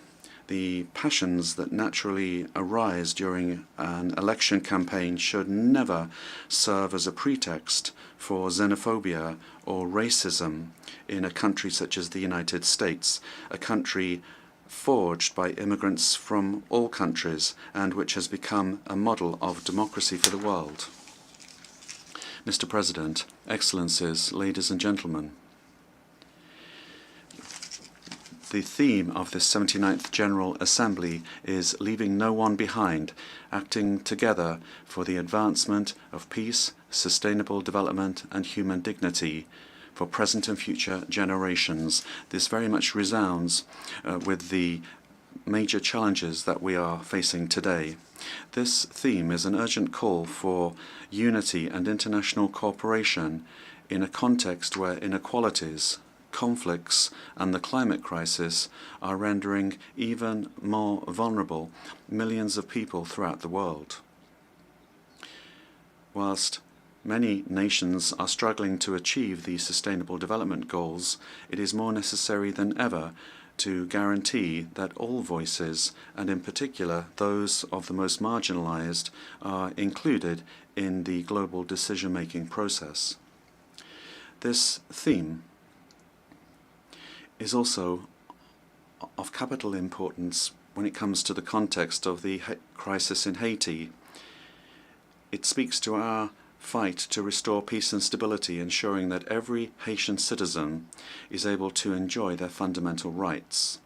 the passions that naturally arise during an election campaign should never serve as a pretext for xenophobia or racism in a country such as the United States, a country forged by immigrants from all countries and which has become a model of democracy for the world. Mr. President, Excellencies, ladies and gentlemen, the theme of this 79th General Assembly is leaving no one behind, acting together for the advancement of peace, sustainable development and human dignity for present and future generations. This very much resounds with the major challenges that we are facing today. This theme is an urgent call for unity and international cooperation in a context where inequalities, conflicts and the climate crisis are rendering even more vulnerable millions of people throughout the world. Whilst many nations are struggling to achieve the Sustainable Development Goals, it is more necessary than ever to guarantee that all voices, and in particular those of the most marginalized, are included in the global decision-making process. This theme is also of capital importance when it comes to the context of the crisis in Haiti. It speaks to our fight to restore peace and stability, ensuring that every Haitian citizen is able to enjoy their fundamental rights.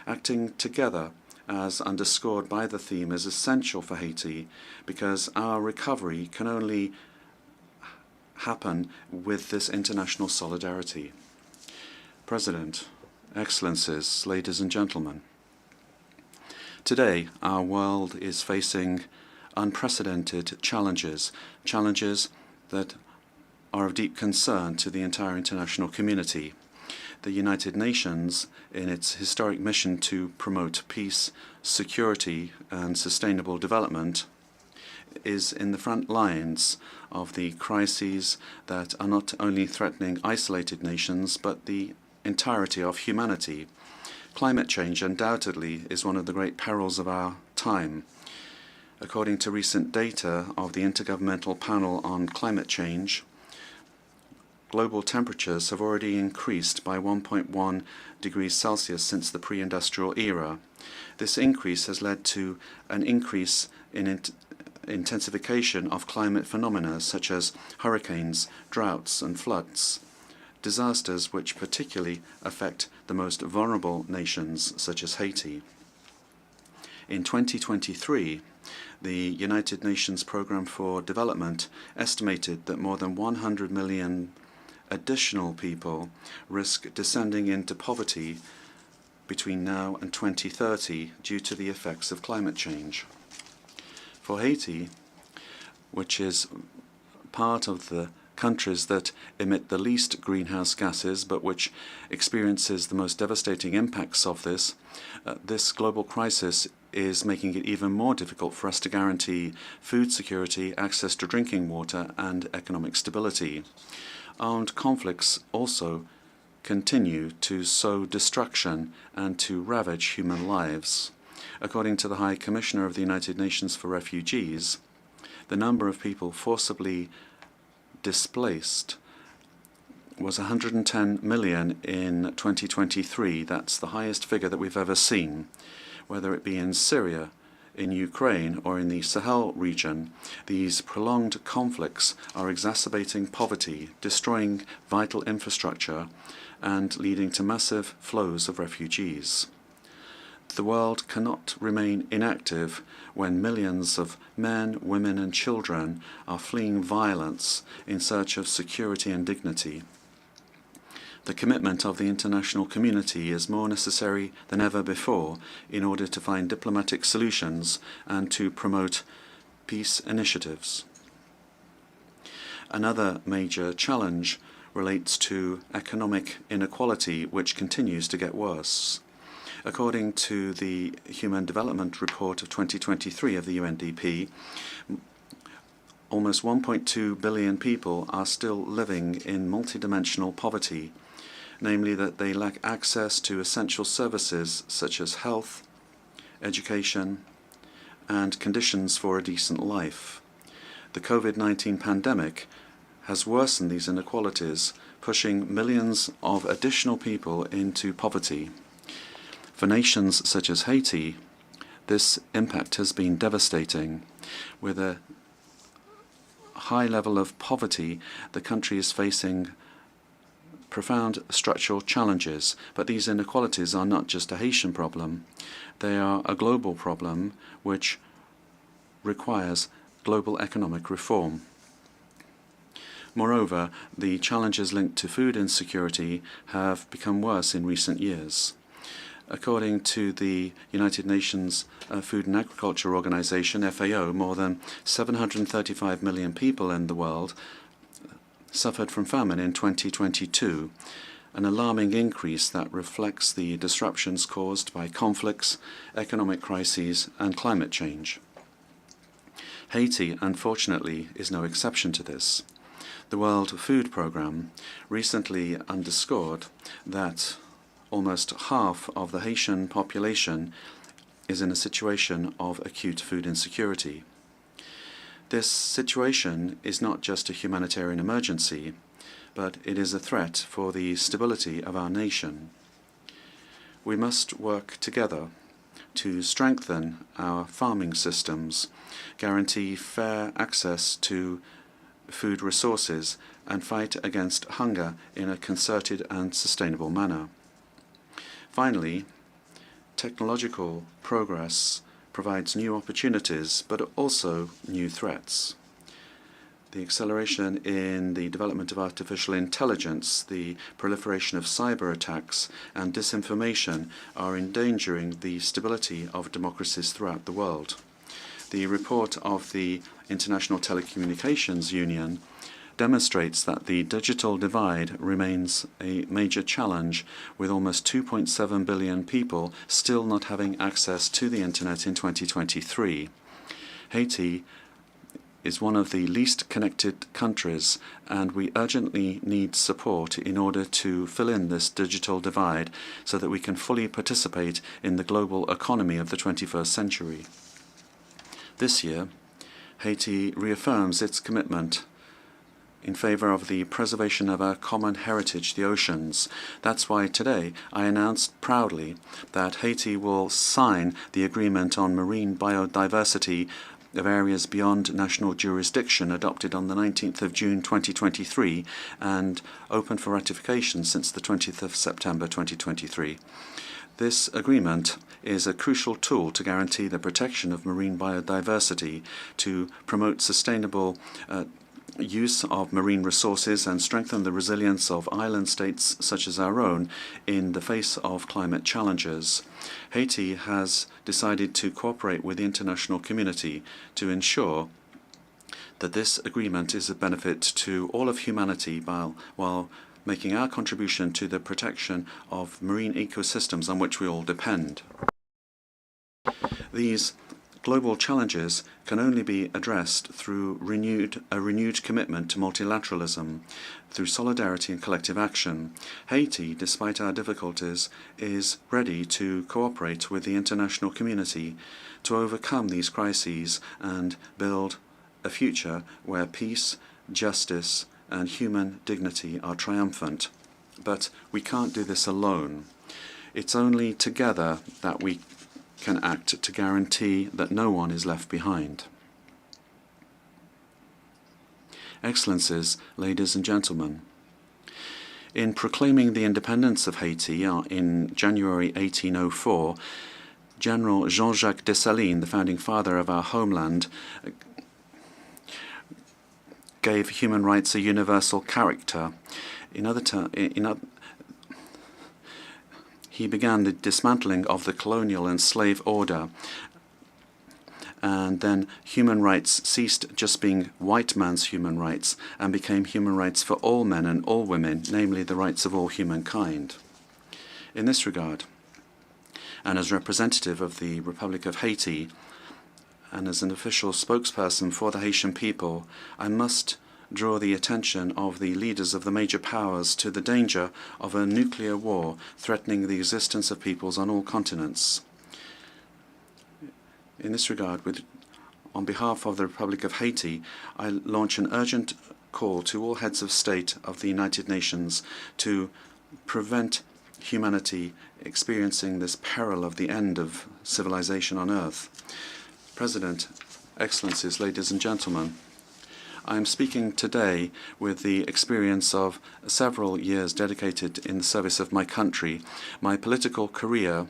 Acting together, as underscored by the theme, is essential for Haiti because our recovery can only happen with this international solidarity. President, Excellencies, ladies and gentlemen, today our world is facing unprecedented challenges that are of deep concern to the entire international community. The United Nations, in its historic mission to promote peace, security, and sustainable development, is in the front lines of the crises that are not only threatening isolated nations, but the entirety of humanity. Climate change undoubtedly is one of the great perils of our time. According to recent data of the Intergovernmental Panel on Climate Change, global temperatures have already increased by 1.1 degrees Celsius since the pre-industrial era. This increase has led to an increase in intensification of climate phenomena such as hurricanes, droughts, and floods, disasters which particularly affect the most vulnerable nations such as Haiti. In 2023, the United Nations Programme for Development estimated that more than 100 million additional people risk descending into poverty between now and 2030 due to the effects of climate change. For Haiti, which is part of the countries that emit the least greenhouse gases but which experiences the most devastating impacts of this global crisis is making it even more difficult for us to guarantee food security, access to drinking water, and economic stability. Armed conflicts also continue to sow destruction and to ravage human lives. According to the High Commissioner of the United Nations for Refugees, the number of people forcibly displaced was 110 million in 2023. That's the highest figure that we've ever seen. Whether it be in Syria, in Ukraine, or in the Sahel region, these prolonged conflicts are exacerbating poverty, destroying vital infrastructure, and leading to massive flows of refugees. The world cannot remain inactive when millions of men, women, and children are fleeing violence in search of security and dignity. The commitment of the international community is more necessary than ever before in order to find diplomatic solutions and to promote peace initiatives. Another major challenge relates to economic inequality, which continues to get worse. According to the Human Development Report of 2023 of the UNDP, almost 1.2 billion people are still living in multidimensional poverty, namely that they lack access to essential services such as health, education, and conditions for a decent life. The COVID-19 pandemic has worsened these inequalities, pushing millions of additional people into poverty. For nations such as Haiti, this impact has been devastating. With a high level of poverty, the country is facing profound structural challenges, but these inequalities are not just a Haitian problem. They are a global problem which requires global economic reform. Moreover, the challenges linked to food insecurity have become worse in recent years. According to the United Nations Food and Agriculture Organization, FAO, more than 735 million people in the world suffered from famine in 2022, an alarming increase that reflects the disruptions caused by conflicts, economic crises, and climate change. Haiti, unfortunately, is no exception to this. The World Food Programme recently underscored that almost half of the Haitian population is in a situation of acute food insecurity. This situation is not just a humanitarian emergency, but it is a threat for the stability of our nation. We must work together to strengthen our farming systems, guarantee fair access to food resources, and fight against hunger in a concerted and sustainable manner. Finally, technological progress provides new opportunities, but also new threats. The acceleration in the development of artificial intelligence, the proliferation of cyber attacks, and disinformation are endangering the stability of democracies throughout the world. The report of the International Telecommunications Union demonstrates that the digital divide remains a major challenge, with almost 2.7 billion people still not having access to the Internet in 2023. Haiti is one of the least connected countries, and we urgently need support in order to fill in this digital divide so that we can fully participate in the global economy of the 21st century. This year, Haiti reaffirms its commitment in favor of the preservation of our common heritage, the oceans. That's why today I announced proudly that Haiti will sign the agreement on marine biodiversity of areas beyond national jurisdiction adopted on the 19th of June 2023 and open for ratification since the 20th of September 2023. This agreement is a crucial tool to guarantee the protection of marine biodiversity, to promote sustainable use of marine resources and strengthen the resilience of island states such as our own in the face of climate challenges. Haiti has decided to cooperate with the international community to ensure that this agreement is a benefit to all of humanity while making our contribution to the protection of marine ecosystems on which we all depend. These global challenges can only be addressed through a renewed commitment to multilateralism, through solidarity and collective action. Haiti, despite our difficulties, is ready to cooperate with the international community to overcome these crises and build a future where peace, justice, and human dignity are triumphant. But we can't do this alone. It's only together that we can act to guarantee that no one is left behind. Excellencies, ladies and gentlemen, in proclaiming the independence of Haiti in January 1804, General Jean-Jacques Dessalines, the founding father of our homeland, gave human rights a universal character. He began the dismantling of the colonial and slave order, and then human rights ceased just being white man's human rights and became human rights for all men and all women, namely the rights of all humankind. In this regard, and as representative of the Republic of Haiti, and as an official spokesperson for the Haitian people, I must draw the attention of the leaders of the major powers to the danger of a nuclear war threatening the existence of peoples on all continents. In this regard, on behalf of the Republic of Haiti, I launch an urgent call to all heads of state of the United Nations to prevent humanity experiencing this peril of the end of civilization on Earth. President, Excellencies, ladies and gentlemen, I am speaking today with the experience of several years dedicated in the service of my country. My political career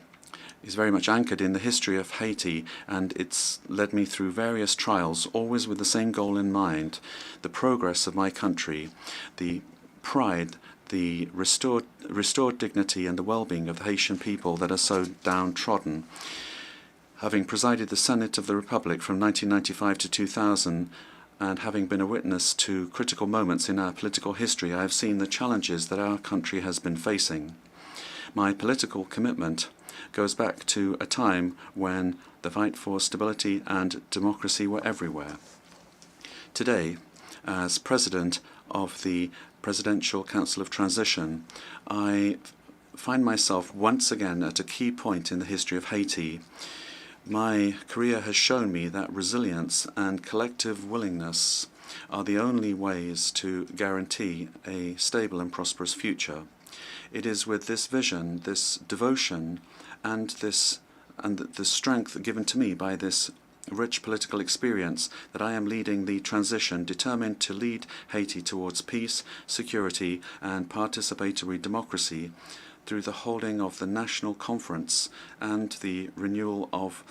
is very much anchored in the history of Haiti, and it's led me through various trials, always with the same goal in mind: the progress of my country, the pride, the restored dignity and the well-being of the Haitian people that are so downtrodden. Having presided the Senate of the Republic from 1995 to 2000, and having been a witness to critical moments in our political history, I have seen the challenges that our country has been facing. My political commitment goes back to a time when the fight for stability and democracy were everywhere. Today, as President of the Presidential Council of Transition, I find myself once again at a key point in the history of Haiti. My career has shown me that resilience and collective willingness are the only ways to guarantee a stable and prosperous future. It is with this vision, this devotion, and the strength given to me by this rich political experience that I am leading the transition, determined to lead Haiti towards peace, security, and participatory democracy through the holding of the National Conference and the renewal of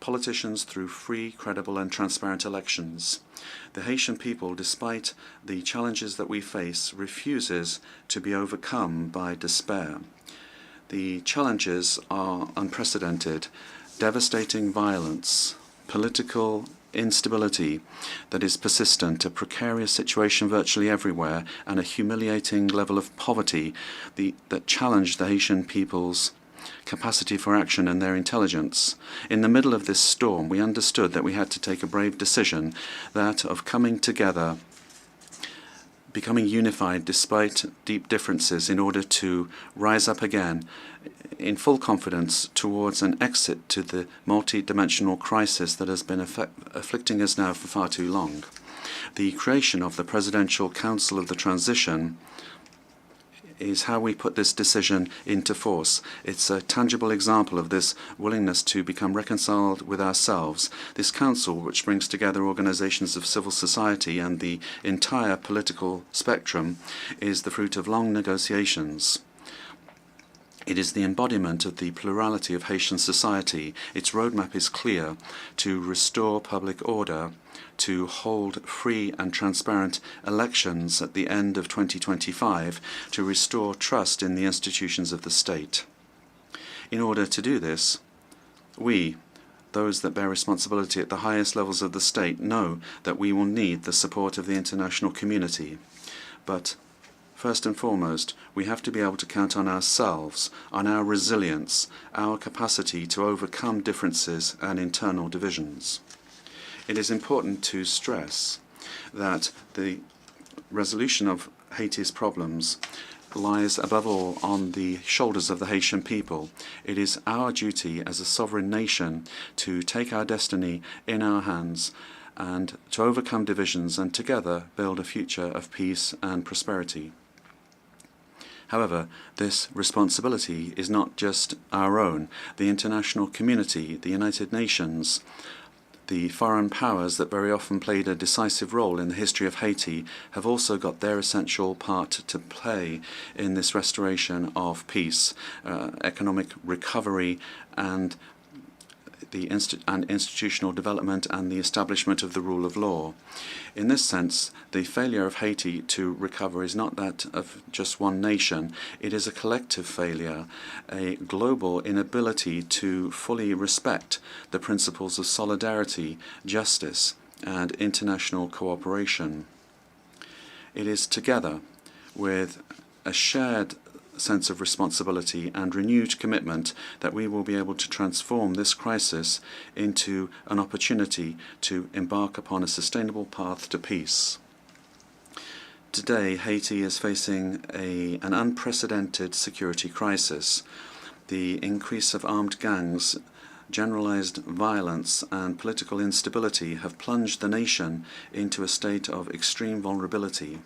politicians through free, credible, and transparent elections. The Haitian people, despite the challenges that we face, refuses to be overcome by despair. The challenges are unprecedented: devastating violence, political instability that is persistent, a precarious situation virtually everywhere, and a humiliating level of poverty that challenge the Haitian people's capacity for action and their intelligence. In the middle of this storm, we understood that we had to take a brave decision, that of coming together, becoming unified despite deep differences, in order to rise up again in full confidence towards an exit to the multi-dimensional crisis that has been afflicting us now for far too long. The creation of the Presidential Council of the Transition is how we put this decision into force. It's a tangible example of this willingness to become reconciled with ourselves. This council, which brings together organizations of civil society and the entire political spectrum, is the fruit of long negotiations. It is the embodiment of the plurality of Haitian society. Its roadmap is clear: to restore public order, to hold free and transparent elections at the end of 2025, to restore trust in the institutions of the state. In order to do this, we, those that bear responsibility at the highest levels of the state, know that we will need the support of the international community. But first and foremost, we have to be able to count on ourselves, on our resilience, our capacity to overcome differences and internal divisions. It is important to stress that the resolution of Haiti's problems lies above all on the shoulders of the Haitian people. It is our duty as a sovereign nation to take our destiny in our hands and to overcome divisions and together build a future of peace and prosperity. However, this responsibility is not just our own. The international community, the United Nations, the foreign powers that very often played a decisive role in the history of Haiti have also got their essential part to play in this restoration of peace, economic recovery, and institutional development and the establishment of the rule of law. In this sense, the failure of Haiti to recover is not that of just one nation. It is a collective failure, a global inability to fully respect the principles of solidarity, justice, and international cooperation. It is together with a shared sense of responsibility and renewed commitment that we will be able to transform this crisis into an opportunity to embark upon a sustainable path to peace. Today, Haiti is facing an unprecedented security crisis. The increase of armed gangs, generalized violence, and political instability have plunged the nation into a state of extreme vulnerability.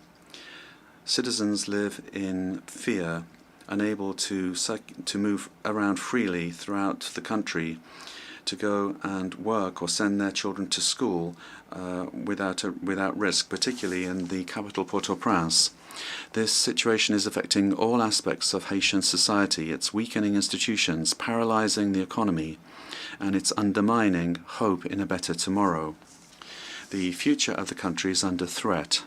Citizens live in fear, unable to move around freely throughout the country, to go and work or send their children to school without risk, particularly in the capital Port-au-Prince. This situation is affecting all aspects of Haitian society. It's weakening institutions, paralyzing the economy, and it's undermining hope in a better tomorrow. The future of the country is under threat.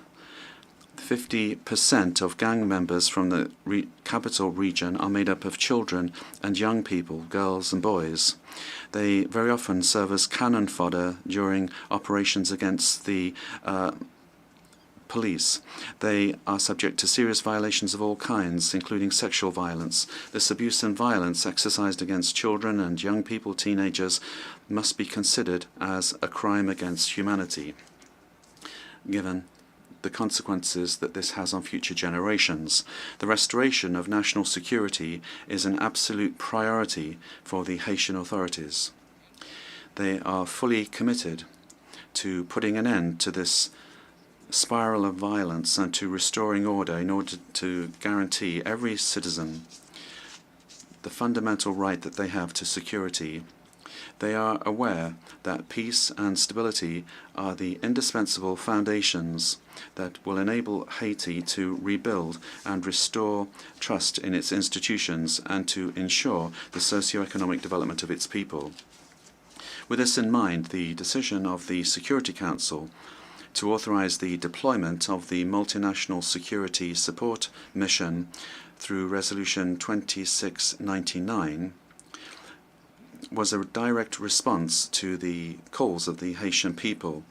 50% of gang members from the capital region are made up of children and young people, girls and boys. They very often serve as cannon fodder during operations against the police. They are subject to serious violations of all kinds, including sexual violence. This abuse and violence exercised against children and young people, teenagers, must be considered as a crime against humanity, given the consequences that this has on future generations. The restoration of national security is an absolute priority for the Haitian authorities. They are fully committed to putting an end to this spiral of violence and to restoring order in order to guarantee every citizen the fundamental right that they have to security. They are aware that peace and stability are the indispensable foundations that will enable Haiti to rebuild and restore trust in its institutions and to ensure the socio-economic development of its people. With this in mind, the decision of the Security Council to authorize the deployment of the Multinational Security Support Mission through Resolution 2699 was a direct response to the calls of the Haitian people.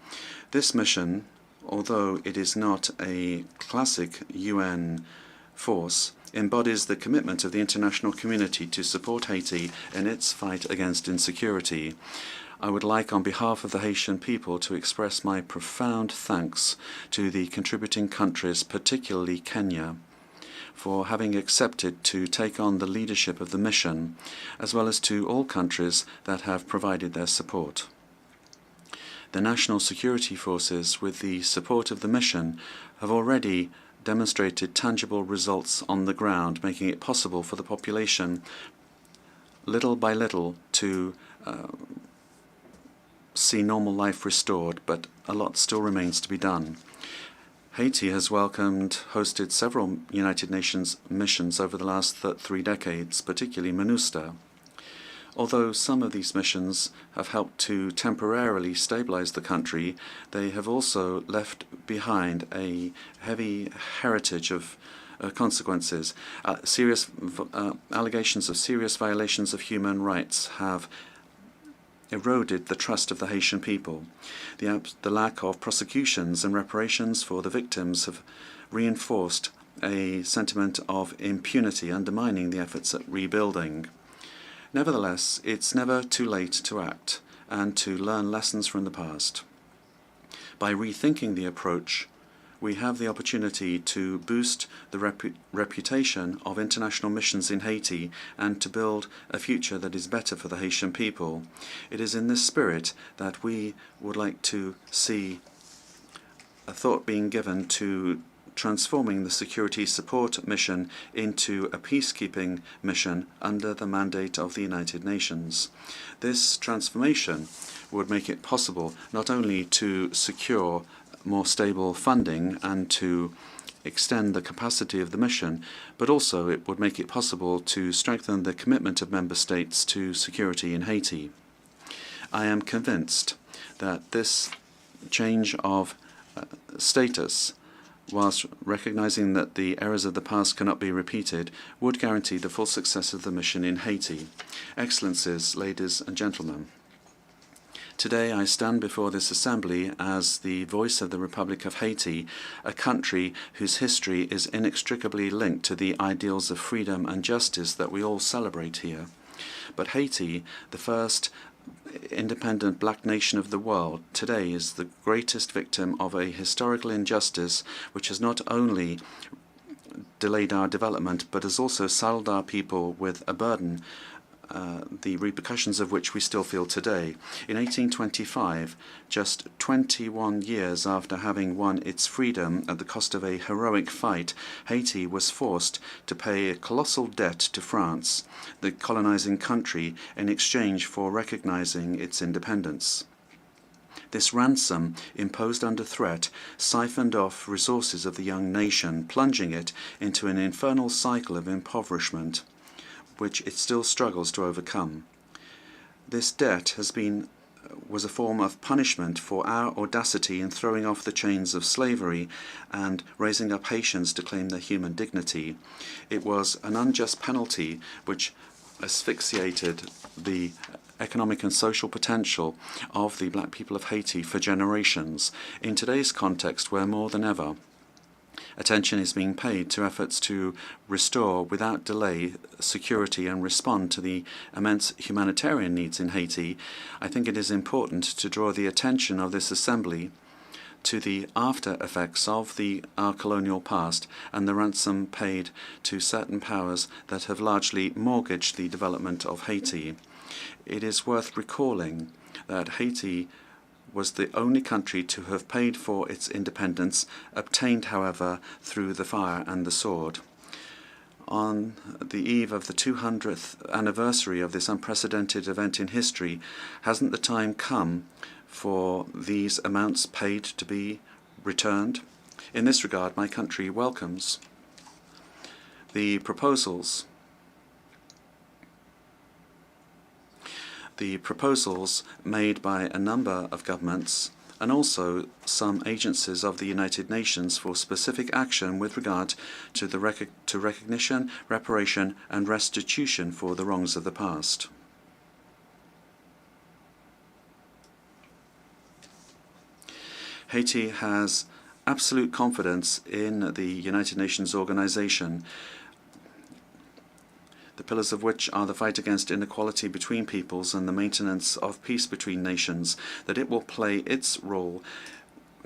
This mission, although it is not a classic UN force, embodies the commitment of the international community to support Haiti in its fight against insecurity. I would like, on behalf of the Haitian people, to express my profound thanks to the contributing countries, particularly Kenya, for having accepted to take on the leadership of the mission, as well as to all countries that have provided their support. The national security forces, with the support of the mission, have already demonstrated tangible results on the ground, making it possible for the population, little by little, to see normal life restored, but a lot still remains to be done. Haiti has hosted several United Nations missions over the last 3 decades, particularly MINUSTAH. Although some of these missions have helped to temporarily stabilize the country, they have also left behind a heavy heritage of consequences. Allegations of serious violations of human rights have eroded the trust of the Haitian people. The lack of prosecutions and reparations for the victims have reinforced a sentiment of impunity, undermining the efforts at rebuilding. Nevertheless, it's never too late to act and to learn lessons from the past. By rethinking the approach, we have the opportunity to boost the reputation of international missions in Haiti and to build a future that is better for the Haitian people. It is in this spirit that we would like to see a thought being given to transforming the security support mission into a peacekeeping mission under the mandate of the United Nations. This transformation would make it possible not only to secure more stable funding and to extend the capacity of the mission, but also it would make it possible to strengthen the commitment of member states to security in Haiti. I am convinced that this change of status, whilst recognizing that the errors of the past cannot be repeated, would guarantee the full success of the mission in Haiti. Excellencies, ladies and gentlemen, today I stand before this Assembly as the voice of the Republic of Haiti, a country whose history is inextricably linked to the ideals of freedom and justice that we all celebrate here. But Haiti, the first independent black nation of the world, today is the greatest victim of a historical injustice which has not only delayed our development but has also saddled our people with a burden, the repercussions of which we still feel today. In 1825, just 21 years after having won its freedom at the cost of a heroic fight, Haiti was forced to pay a colossal debt to France, the colonizing country, in exchange for recognizing its independence. This ransom, imposed under threat, siphoned off resources of the young nation, plunging it into an infernal cycle of impoverishment, which it still struggles to overcome. This debt was a form of punishment for our audacity in throwing off the chains of slavery and raising up Haitians to claim their human dignity. It was an unjust penalty which asphyxiated the economic and social potential of the black people of Haiti for generations. In today's context, where more than ever attention is being paid to efforts to restore without delay security and respond to the immense humanitarian needs in Haiti, I think it is important to draw the attention of this Assembly to the after effects of our colonial past and the ransom paid to certain powers that have largely mortgaged the development of Haiti. It is worth recalling that Haiti was the only country to have paid for its independence, obtained, however, through the fire and the sword. On the eve of the 200th anniversary of this unprecedented event in history, hasn't the time come for these amounts paid to be returned? In this regard, my country welcomes the proposals made by a number of governments and also some agencies of the United Nations for specific action with regard to recognition, reparation and restitution for the wrongs of the past. Haiti has absolute confidence in the United Nations organization, the pillars of which are the fight against inequality between peoples and the maintenance of peace between nations, that it will play its role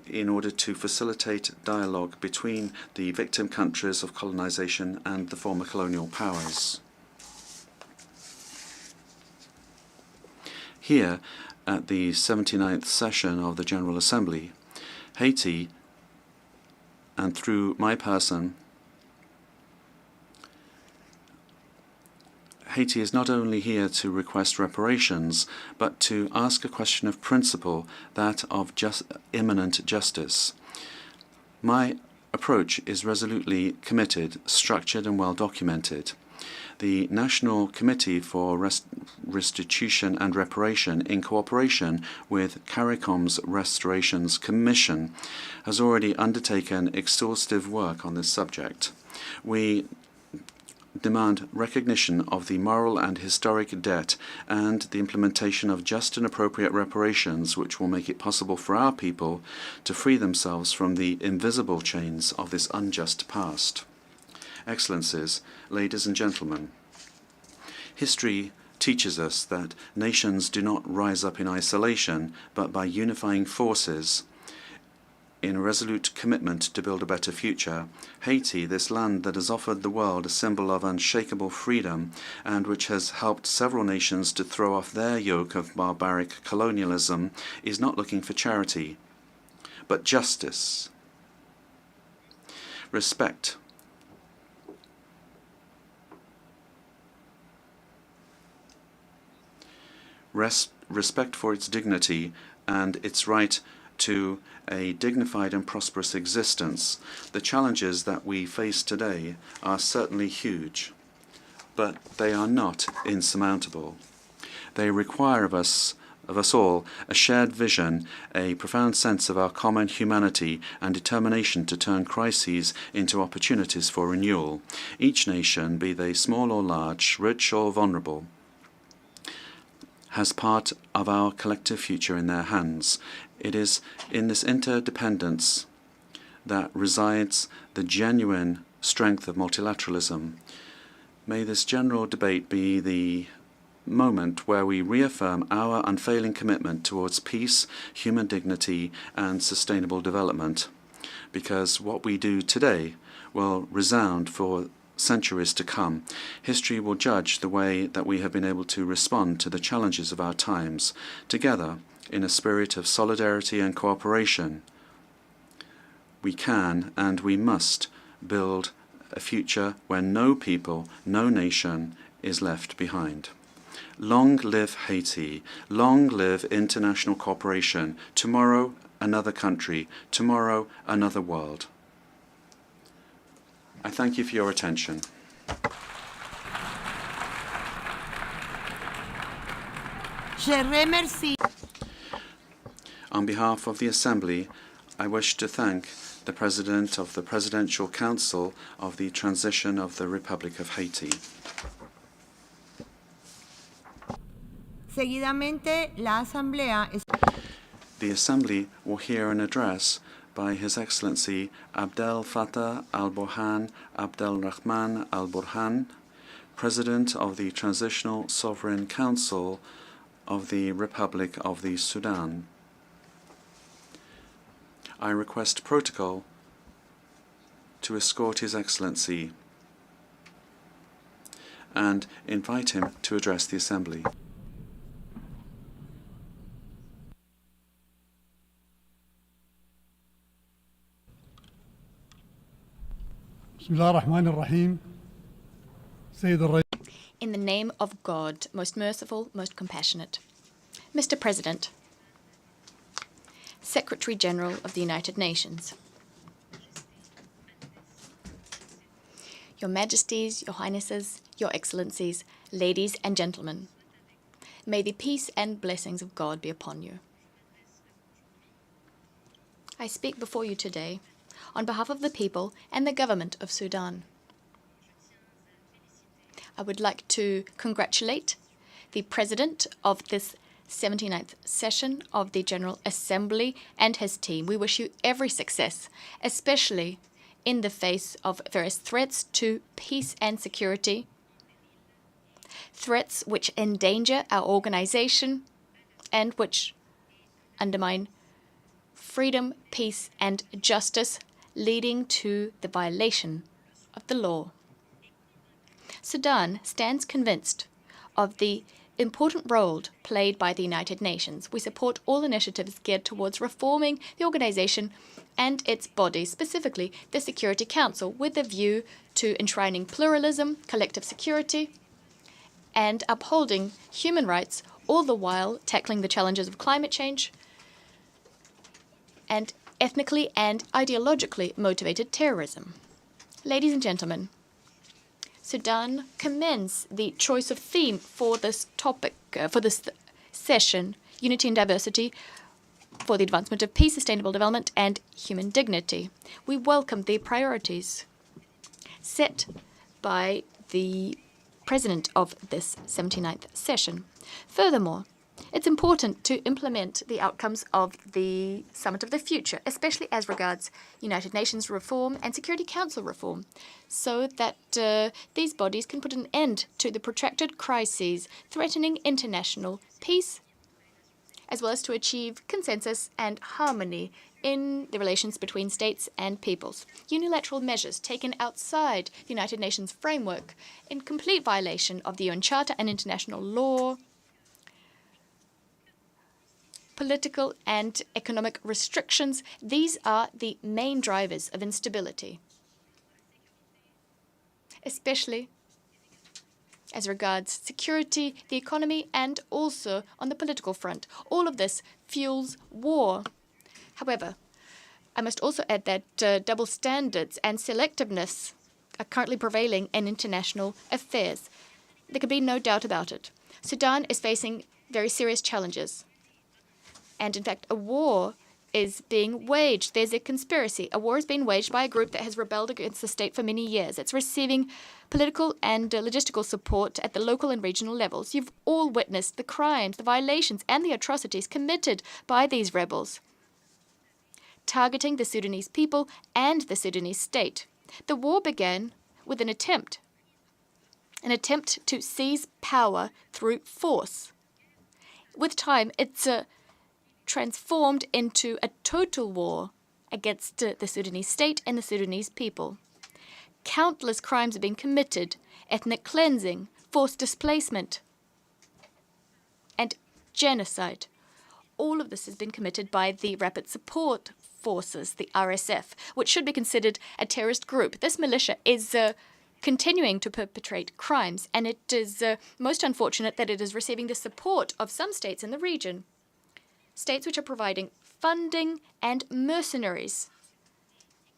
in order to facilitate dialogue between the victim countries of colonization and the former colonial powers. Here, at the 79th session of the General Assembly, Haiti, and through my person, Haiti is not only here to request reparations, but to ask a question of principle, that of imminent justice. My approach is resolutely committed, structured, and well documented. The National Committee for Restitution and Reparation, in cooperation with CARICOM's Restorations Commission, has already undertaken exhaustive work on this subject. We demand recognition of the moral and historic debt and the implementation of just and appropriate reparations which will make it possible for our people to free themselves from the invisible chains of this unjust past. Excellencies, ladies and gentlemen, history teaches us that nations do not rise up in isolation, but by unifying forces in a resolute commitment to build a better future, Haiti, this land that has offered the world a symbol of unshakable freedom and which has helped several nations to throw off their yoke of barbaric colonialism, is not looking for charity, but justice, respect, respect for its dignity and its right to a dignified and prosperous existence. The challenges that we face today are certainly huge, but they are not insurmountable. They require of us all a shared vision, a profound sense of our common humanity, and determination to turn crises into opportunities for renewal. Each nation, be they small or large, rich or vulnerable, has part of our collective future in their hands. It is in this interdependence that resides the genuine strength of multilateralism. May this general debate be the moment where we reaffirm our unfailing commitment towards peace, human dignity, and sustainable development, because what we do today will resound for centuries to come. History will judge the way that we have been able to respond to the challenges of our times, together in a spirit of solidarity and cooperation. We can and we must build a future where no people, no nation is left behind. Long live Haiti. Long live international cooperation. Tomorrow, another country. Tomorrow, another world. I thank you for your attention. Je remercie. On behalf of the Assembly, I wish to thank the President of the Presidential Council of the Transition of the Republic of Haiti. Seguidamente, la Asamblea The Assembly will hear an address by His Excellency Abdel Fattah al-Burhan Abdel Rahman al-Burhan, President of the Transitional Sovereign Council of the Republic of the Sudan. I request protocol to escort His Excellency and invite him to address the Assembly. In the name of God, most merciful, most compassionate. Mr. President, Secretary General of the United Nations, Your Majesties, Your Highnesses, Your Excellencies, ladies and gentlemen, may the peace and blessings of God be upon you. I speak before you today on behalf of the people and the government of Sudan. I would like to congratulate the President of this 79th session of the General Assembly and his team. We wish you every success, especially in the face of various threats to peace and security, threats which endanger our organization and which undermine freedom, peace, and justice, leading to the violation of the law. Sudan stands convinced of the important role played by the United Nations. We support all initiatives geared towards reforming the organization and its bodies, specifically the Security Council, with a view to enshrining pluralism, collective security, and upholding human rights, all the while tackling the challenges of climate change and ethnically and ideologically motivated terrorism. Ladies and gentlemen, Sudan commends the choice of theme for this topic, for this session, Unity and Diversity for the Advancement of Peace, Sustainable Development, and Human Dignity. We welcome the priorities set by the President of this 79th session. Furthermore, it's important to implement the outcomes of the Summit of the Future, especially as regards United Nations reform and Security Council reform, so that these bodies can put an end to the protracted crises threatening international peace, as well as to achieve consensus and harmony in the relations between states and peoples. Unilateral measures taken outside the United Nations framework in complete violation of the UN Charter and international law, political and economic restrictions, these are the main drivers of instability, especially as regards security, the economy, and also on the political front. All of this fuels war. However, I must also add that double standards and selectiveness are currently prevailing in international affairs. There can be no doubt about it. Sudan is facing very serious challenges. And in fact, a war is being waged. There's a conspiracy. A war is being waged by a group that has rebelled against the state for many years. It's receiving political and logistical support at the local and regional levels. You've all witnessed the crimes, the violations, and the atrocities committed by these rebels, targeting the Sudanese people and the Sudanese state. The war began with an attempt to seize power through force. With time, it's transformed into a total war against the Sudanese state and the Sudanese people. Countless crimes have been committed: ethnic cleansing, forced displacement, and genocide. All of this has been committed by the Rapid Support Forces, the RSF, which should be considered a terrorist group. This militia is continuing to perpetrate crimes, and it is most unfortunate that it is receiving the support of some states in the region. States which are providing funding and mercenaries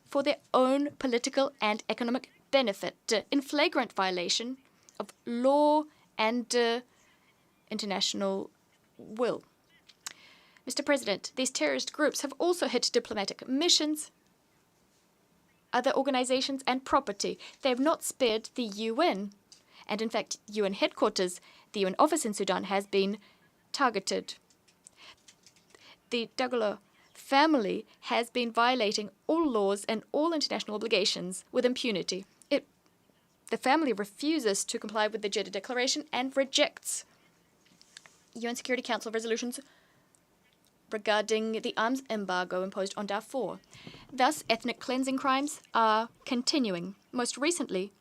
for their own political and economic benefit, in flagrant violation of law and international will. Mr. President, these terrorist groups have also hit diplomatic missions, other organizations, and property. They have not spared the UN. And in fact, UN headquarters, the UN office in Sudan, has been targeted. The Dagalo family has been violating all laws and all international obligations with impunity. The family refuses to comply with the Jeddah Declaration and rejects UN Security Council resolutions regarding the arms embargo imposed on Darfur. Thus, ethnic cleansing crimes are continuing. Most recently,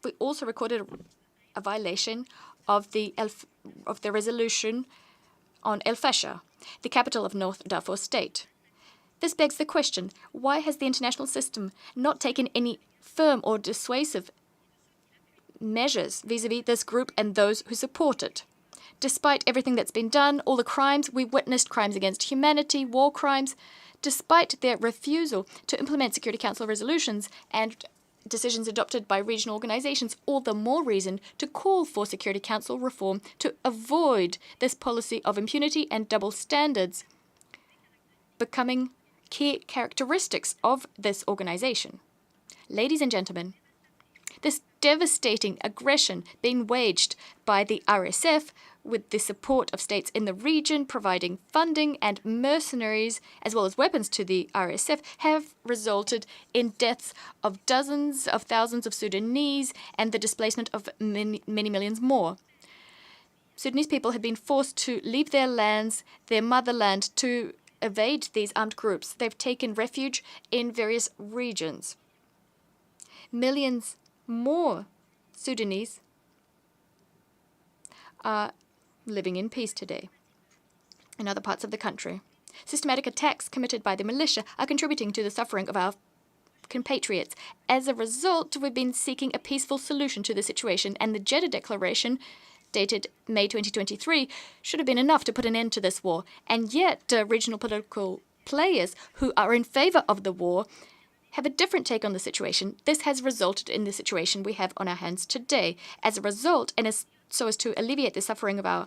we also recorded a violation of the resolution on El Fasher, the capital of North Darfur State. This begs the question, why has the international system not taken any firm or dissuasive measures vis-à-vis this group and those who support it? Despite everything that's been done, all the crimes, we witnessed crimes against humanity, war crimes, despite their refusal to implement Security Council resolutions and decisions adopted by regional organizations, all the more reason to call for Security Council reform to avoid this policy of impunity and double standards becoming key characteristics of this organization. Ladies and gentlemen, this devastating aggression being waged by the RSF with the support of states in the region providing funding and mercenaries as well as weapons to the RSF have resulted in deaths of dozens of thousands of Sudanese and the displacement of many millions more. Sudanese people have been forced to leave their lands, their motherland, to evade these armed groups. They've taken refuge in various regions. Millions more Sudanese are living in peace today in other parts of the country. Systematic attacks committed by the militia are contributing to the suffering of our compatriots. As a result, we've been seeking a peaceful solution to the situation, and the Jeddah Declaration, dated May 2023, should have been enough to put an end to this war. And yet, regional political players who are in favor of the war have a different take on the situation. This has resulted in the situation we have on our hands today. As a result, and so as to alleviate the suffering of our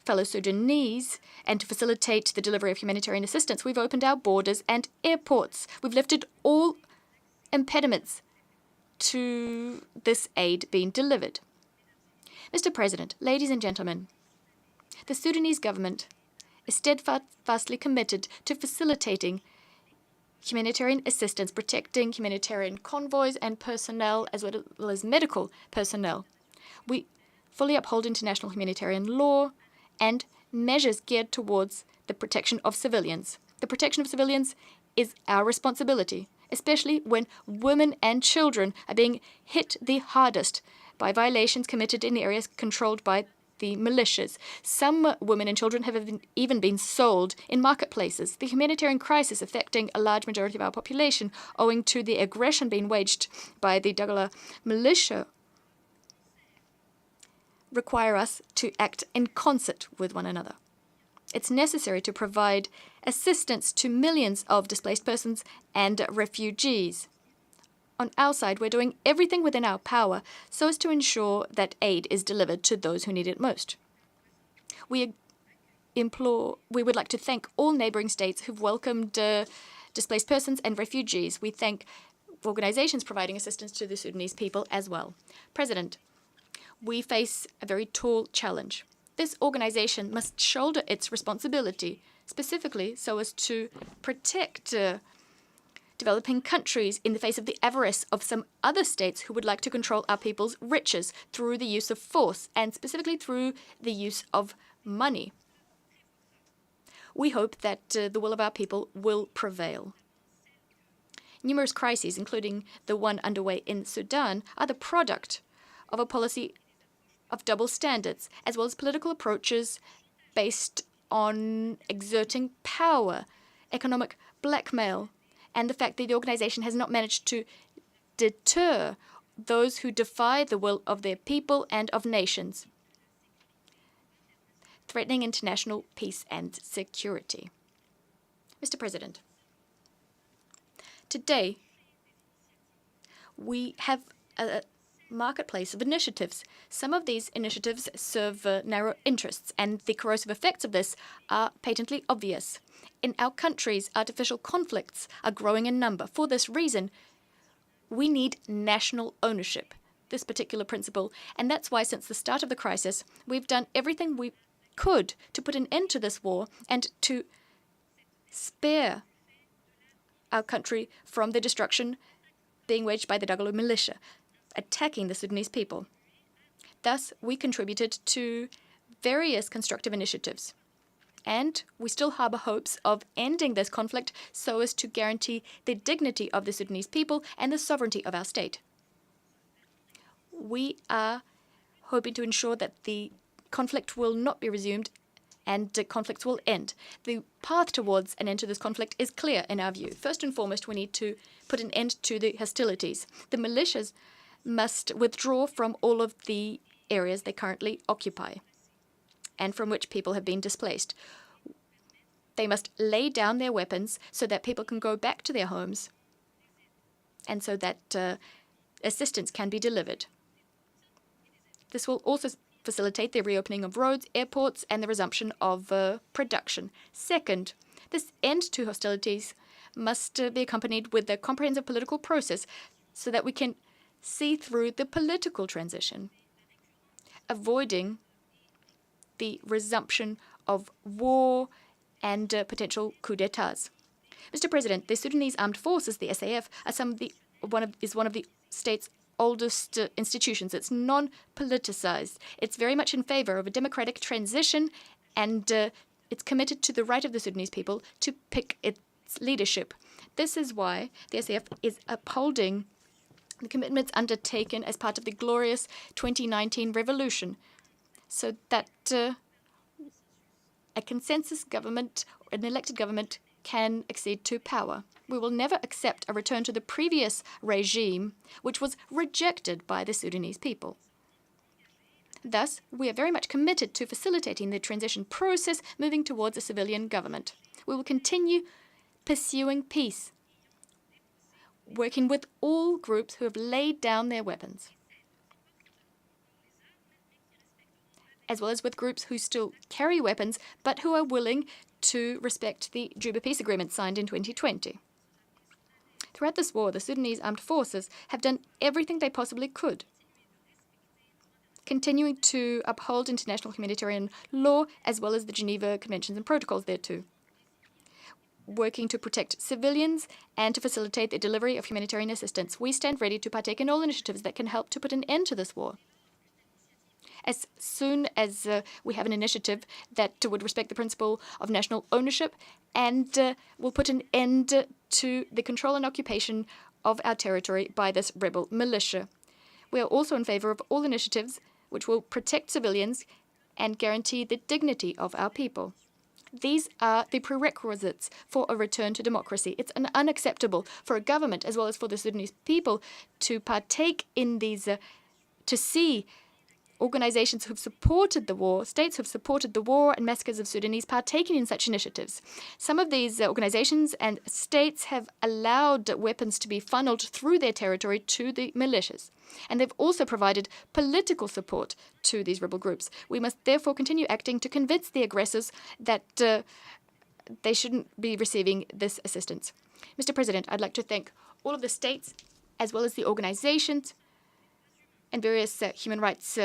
fellow Sudanese and to facilitate the delivery of humanitarian assistance, we've opened our borders and airports. We've lifted all impediments to this aid being delivered. Mr. President, ladies and gentlemen, the Sudanese government is steadfastly committed to facilitating humanitarian assistance, protecting humanitarian convoys and personnel, as well as medical personnel. We fully uphold international humanitarian law and measures geared towards the protection of civilians. The protection of civilians is our responsibility, especially when women and children are being hit the hardest by violations committed in areas controlled by the militias. Some women and children have even been sold in marketplaces. The humanitarian crisis affecting a large majority of our population, owing to the aggression being waged by the Dagala militia, require us to act in concert with one another. It's necessary to provide assistance to millions of displaced persons and refugees. On our side, we're doing everything within our power so as to ensure that aid is delivered to those who need it most. We would like to thank all neighboring states who've welcomed displaced persons and refugees. We thank organizations providing assistance to the Sudanese people as well. President, we face a very tall challenge. This organization must shoulder its responsibility, specifically so as to protect developing countries in the face of the avarice of some other states who would like to control our people's riches through the use of force, and specifically through the use of money. We hope that the will of our people will prevail. Numerous crises, including the one underway in Sudan, are the product of a policy of double standards, as well as political approaches based on exerting power, economic blackmail, and the fact that the organization has not managed to deter those who defy the will of their people and of nations, threatening international peace and security. Mr. President, today we have a marketplace of initiatives. Some of these initiatives serve narrow interests, and the corrosive effects of this are patently obvious. In our countries, artificial conflicts are growing in number. For this reason, we need national ownership, this particular principle, and that's why since the start of the crisis, we've done everything we could to put an end to this war and to spare our country from the destruction being waged by the Dagalo militia, attacking the Sudanese people. Thus, we contributed to various constructive initiatives. And we still harbor hopes of ending this conflict so as to guarantee the dignity of the Sudanese people and the sovereignty of our state. We are hoping to ensure that the conflict will not be resumed and conflicts will end. The path towards an end to this conflict is clear in our view. First and foremost, we need to put an end to the hostilities. The militias must withdraw from all of the areas they currently occupy and from which people have been displaced. They must lay down their weapons so that people can go back to their homes and so that assistance can be delivered. This will also facilitate the reopening of roads, airports, and the resumption of production. Second, this end to hostilities must be accompanied with a comprehensive political process so that we can see through the political transition, avoiding the resumption of war and potential coups d'etats. Mr. President, the Sudanese Armed Forces, the SAF, are one of the state's oldest institutions. It's non-politicized. It's very much in favor of a democratic transition, and it's committed to the right of the Sudanese people to pick its leadership. This is why the SAF is upholding the commitments undertaken as part of the glorious 2019 revolution, so that a consensus government, an elected government, can accede to power. We will never accept a return to the previous regime, which was rejected by the Sudanese people. Thus, we are very much committed to facilitating the transition process, moving towards a civilian government. We will continue pursuing peace, working with all groups who have laid down their weapons, as well as with groups who still carry weapons but who are willing to respect the Juba Peace Agreement signed in 2020. Throughout this war, the Sudanese Armed Forces have done everything they possibly could, continuing to uphold international humanitarian law as well as the Geneva Conventions and Protocols thereto, working to protect civilians and to facilitate the delivery of humanitarian assistance. We stand ready to partake in all initiatives that can help to put an end to this war. as soon as we have an initiative that would respect the principle of national ownership and will put an end to the control and occupation of our territory by this rebel militia. We are also in favor of all initiatives which will protect civilians and guarantee the dignity of our people. These are the prerequisites for a return to democracy. It's unacceptable for a government as well as for the Sudanese people to partake in these, to see organizations who've supported the war, states who've supported the war and massacres of Sudanese partaking in such initiatives. Some of these organizations and states have allowed weapons to be funneled through their territory to the militias. And they've also provided political support to these rebel groups. We must therefore continue acting to convince the aggressors that they shouldn't be receiving this assistance. Mr. President, I'd like to thank all of the states as well as the organizations and various human rights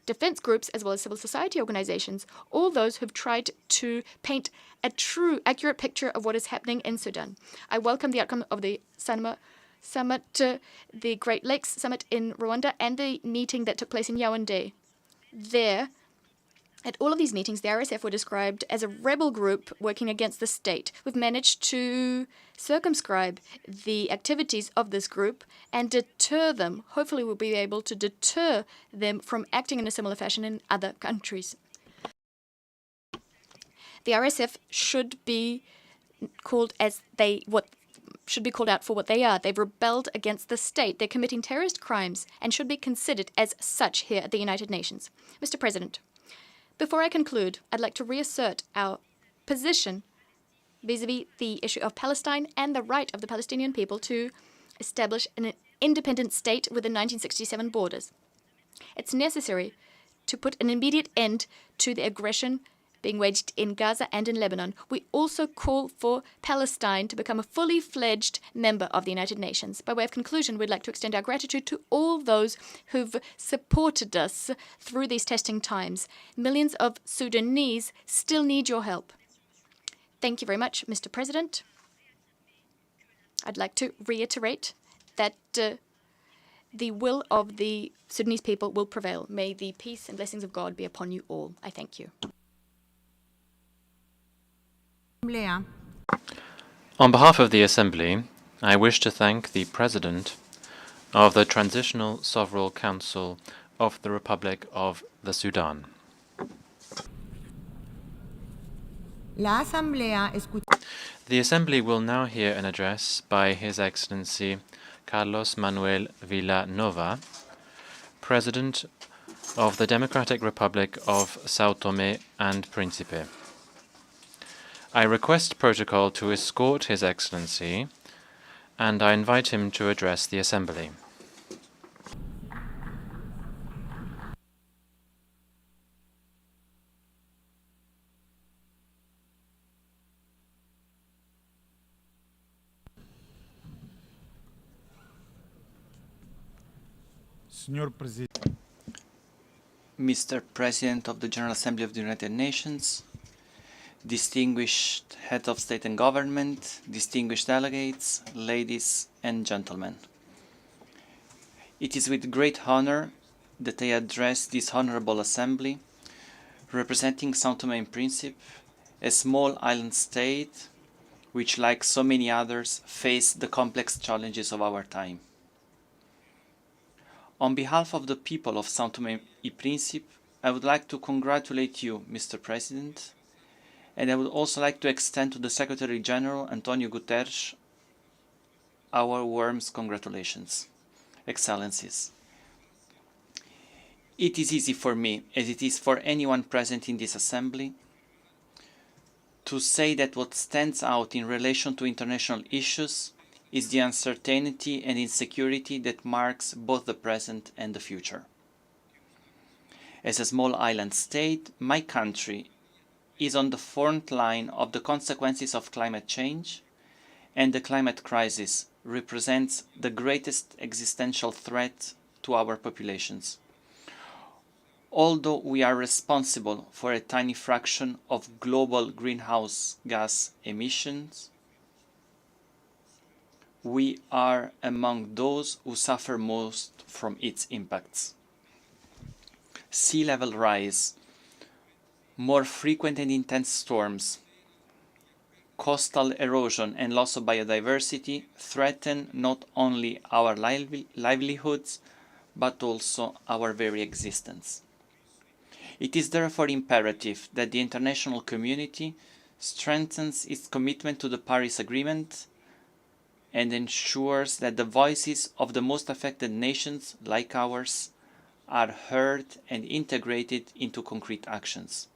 defense groups as well as civil society organizations, all those who've tried to paint a true, accurate picture of what is happening in Sudan. I welcome the outcome of the Summit, the Great Lakes Summit in Rwanda, and the meeting that took place in Yaoundé. There, at all of these meetings, the RSF were described as a rebel group working against the state. We've managed to circumscribe the activities of this group and deter them. Hopefully, we'll be able to deter them from acting in a similar fashion in other countries. The RSF should be called out for what they are. They've rebelled against the state. They're committing terrorist crimes and should be considered as such here at the United Nations. Mr. President, before I conclude, I'd like to reassert our position vis-à-vis the issue of Palestine and the right of the Palestinian people to establish an independent state within 1967 borders. It's necessary to put an immediate end to the aggression being waged in Gaza and in Lebanon. We also call for Palestine to become a fully fledged member of the United Nations. By way of conclusion, we'd like to extend our gratitude to all those who've supported us through these testing times. Millions of Sudanese still need your help. Thank you very much, Mr. President. I'd like to reiterate that the will of the Sudanese people will prevail. May the peace and blessings of God be upon you all. I thank you. On behalf of the Assembly, I wish to thank the President of the Transitional Sovereign Council of the Republic of the Sudan. The Assembly will now hear an address by His Excellency Carlos Manuel Villanova, President of the Democratic Republic of São Tomé and Príncipe. I request protocol to escort His Excellency, and I invite him to address the Assembly. Mr. President of the General Assembly of the United Nations, distinguished head of state and government, distinguished delegates, ladies and gentlemen. It is with great honor that I address this honorable assembly, representing São Tomé and Príncipe, a small island state which, like so many others, face the complex challenges of our time. On behalf of the people of São Tomé and Príncipe, I would like to congratulate you, Mr. President, and I would also like to extend to the Secretary General, Antonio Guterres, our warmest congratulations. Excellencies, it is easy for me, as it is for anyone present in this assembly, to say that what stands out in relation to international issues is the uncertainty and insecurity that marks both the present and the future. As a small island state, my country is on the front line of the consequences of climate change, and the climate crisis represents the greatest existential threat to our populations. Although we are responsible for a tiny fraction of global greenhouse gas emissions, we are among those who suffer most from its impacts. sea level rise, more frequent and intense storms, coastal erosion and loss of biodiversity threaten not only our livelihoods, but also our very existence. It is therefore imperative that the international community strengthens its commitment to the Paris Agreement and ensures that the voices of the most affected nations, like ours, are heard and integrated into concrete actions.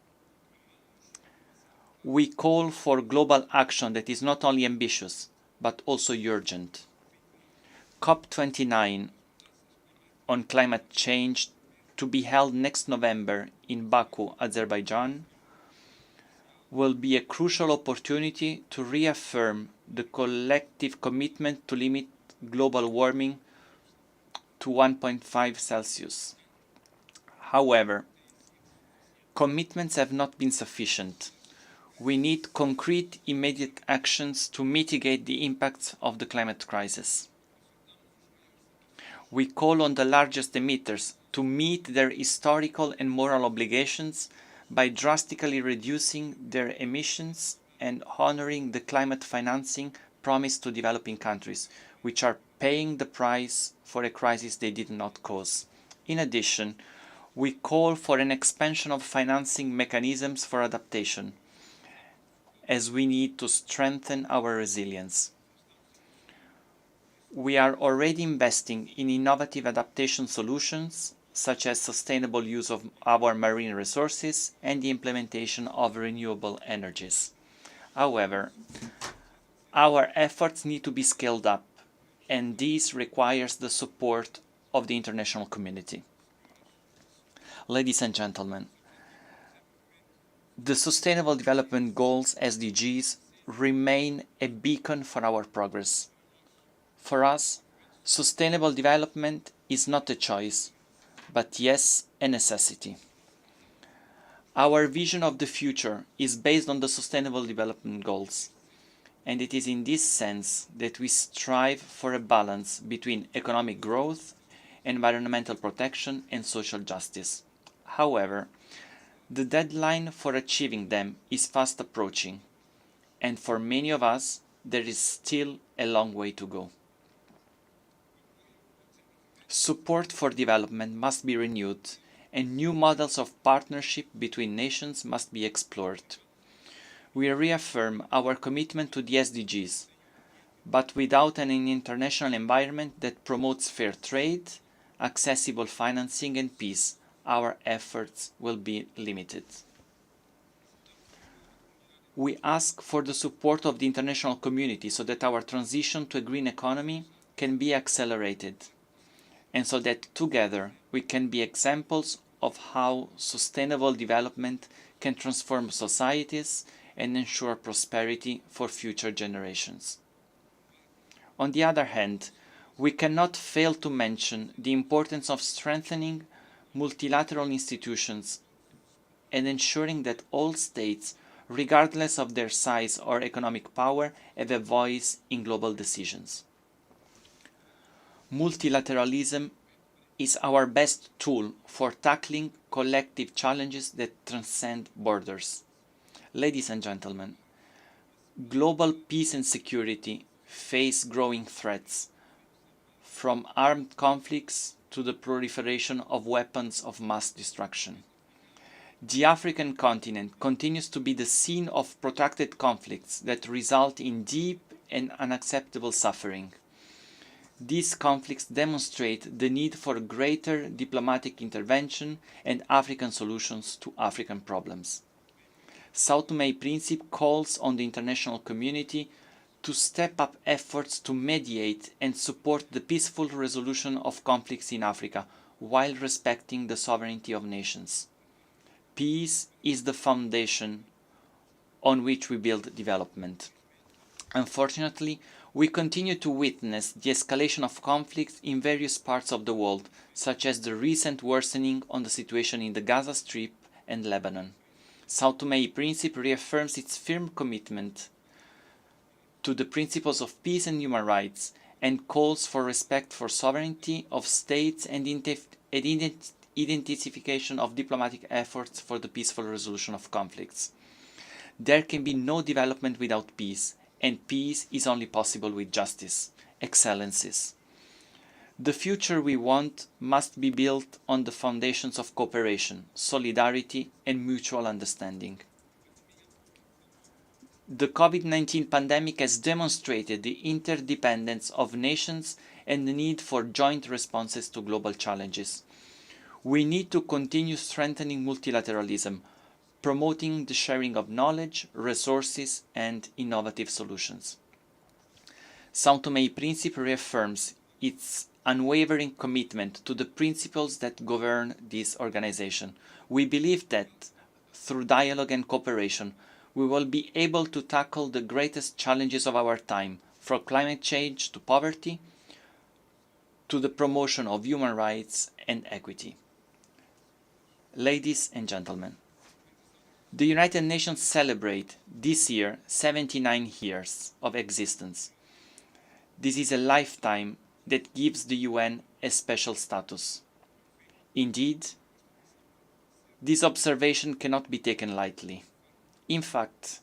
We call for global action that is not only ambitious, but also urgent. COP29 on climate change, to be held next November in Baku, Azerbaijan, will be a crucial opportunity to reaffirm the collective commitment to limit global warming to 1.5 Celsius. However, commitments have not been sufficient. We need concrete, immediate actions to mitigate the impacts of the climate crisis. We call on the largest emitters to meet their historical and moral obligations by drastically reducing their emissions and honoring the climate financing promised to developing countries, which are paying the price for a crisis they did not cause. In addition, we call for an expansion of financing mechanisms for adaptation, as we need to strengthen our resilience. We are already investing in innovative adaptation solutions, such as sustainable use of our marine resources and the implementation of renewable energies. However, our efforts need to be scaled up, and this requires the support of the international community. Ladies and gentlemen, the Sustainable Development Goals, SDGs, remain a beacon for our progress. For us, sustainable development is not a choice, but yes, a necessity. Our vision of the future is based on the Sustainable Development Goals, and it is in this sense that we strive for a balance between economic growth, environmental protection, and social justice. However, the deadline for achieving them is fast approaching, and for many of us, there is still a long way to go. Support for development must be renewed, and new models of partnership between nations must be explored. We reaffirm our commitment to the SDGs, but without an international environment that promotes fair trade, accessible financing, and peace, our efforts will be limited. We ask for the support of the international community so that our transition to a green economy can be accelerated, and so that together we can be examples of how sustainable development can transform societies and ensure prosperity for future generations. On the other hand, we cannot fail to mention the importance of strengthening multilateral institutions and ensuring that all states, regardless of their size or economic power, have a voice in global decisions. Multilateralism is our best tool for tackling collective challenges that transcend borders. Ladies and gentlemen, global peace and security face growing threats, from armed conflicts to the proliferation of weapons of mass destruction. The African continent continues to be the scene of protracted conflicts that result in deep and unacceptable suffering. These conflicts demonstrate the need for greater diplomatic intervention and African solutions to African problems. Sao Tome and Principe calls on the international community to step up efforts to mediate and support the peaceful resolution of conflicts in Africa while respecting the sovereignty of nations. Peace is the foundation on which we build development. Unfortunately, we continue to witness the escalation of conflicts in various parts of the world, such as the recent worsening on the situation in the Gaza Strip and Lebanon. Sao Tome and Principe reaffirms its firm commitment to the principles of peace and human rights and calls for respect for sovereignty of states and intensification of diplomatic efforts for the peaceful resolution of conflicts. There can be no development without peace, and peace is only possible with justice. Excellencies, the future we want must be built on the foundations of cooperation, solidarity, and mutual understanding. The COVID-19 pandemic has demonstrated the interdependence of nations and the need for joint responses to global challenges. We need to continue strengthening multilateralism, promoting the sharing of knowledge, resources, and innovative solutions. São Tomé e Príncipe reaffirms its unwavering commitment to the principles that govern this organization. We believe that through dialogue and cooperation, we will be able to tackle the greatest challenges of our time, from climate change to poverty, to the promotion of human rights and equity. Ladies and gentlemen, the United Nations celebrate this year 79 years of existence. This is a lifetime that gives the UN a special status. Indeed, this observation cannot be taken lightly. In fact,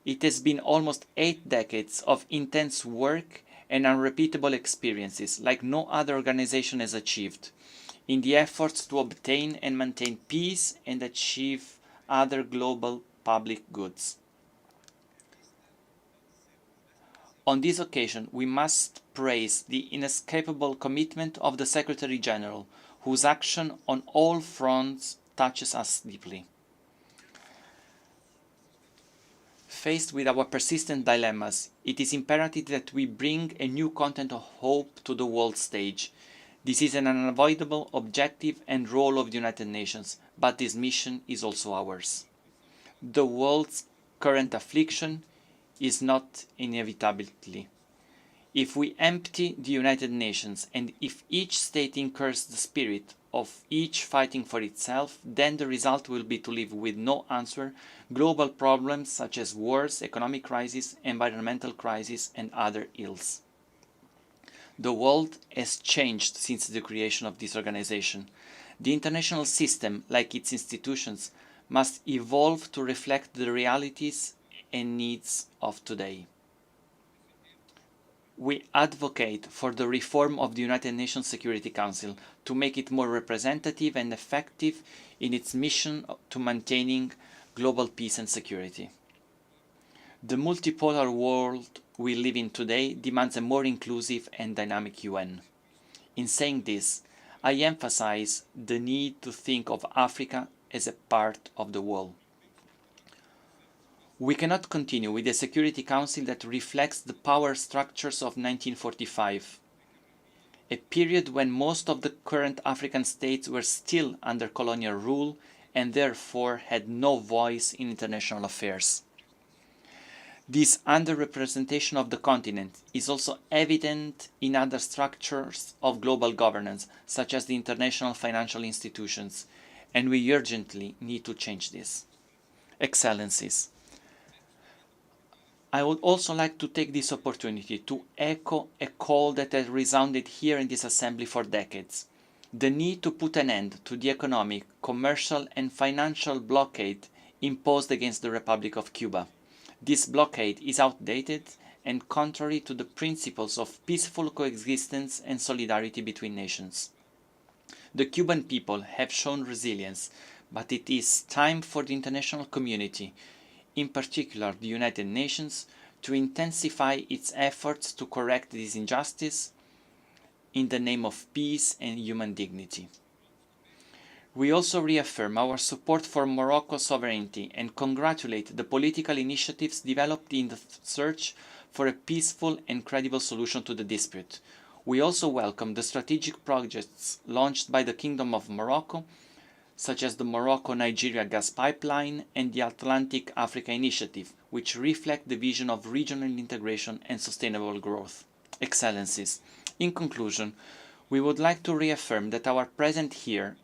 it has been almost 8 decades of intense work and unrepeatable experiences like no other organization has achieved in the efforts to obtain and maintain peace and achieve other global public goods. On this occasion, we must praise the inescapable commitment of the Secretary General, whose action on all fronts touches us deeply. Faced with our persistent dilemmas, it is imperative that we bring a new content of hope to the world stage. This is an unavoidable objective and role of the United Nations, but this mission is also ours. The world's current affliction is not inevitability. If we empty the United Nations and if each state incurs the spirit of each fighting for itself, then the result will be to live with no answer global problems such as wars, economic crisis, environmental crisis, and other ills. The world has changed since the creation of this organization. The international system, like its institutions, must evolve to reflect the realities and needs of today. We advocate for the reform of the United Nations Security Council to make it more representative and effective in its mission to maintaining global peace and security. The multipolar world we live in today demands a more inclusive and dynamic UN. In saying this, I emphasize the need to think of Africa as a part of the world. We cannot continue with a Security Council that reflects the power structures of 1945, a period when most of the current African states were still under colonial rule and therefore had no voice in international affairs. This underrepresentation of the continent is also evident in other structures of global governance, such as the international financial institutions, and we urgently need to change this. Excellencies, I would also like to take this opportunity to echo a call that has resounded here in this assembly for decades: the need to put an end to the economic, commercial, and financial blockade imposed against the Republic of Cuba. This blockade is outdated and contrary to the principles of peaceful coexistence and solidarity between nations. The Cuban people have shown resilience, but it is time for the international community, in particular the United Nations, to intensify its efforts to correct this injustice in the name of peace and human dignity. We also reaffirm our support for Morocco's sovereignty and congratulate the political initiatives developed in the search for a peaceful and credible solution to the dispute. We also welcome the strategic projects launched by the Kingdom of Morocco, such as the Morocco-Nigeria gas pipeline and the Atlantic Africa Initiative, which reflect the vision of regional integration and sustainable growth. Excellencies, in conclusion, we would like to reaffirm that our presence here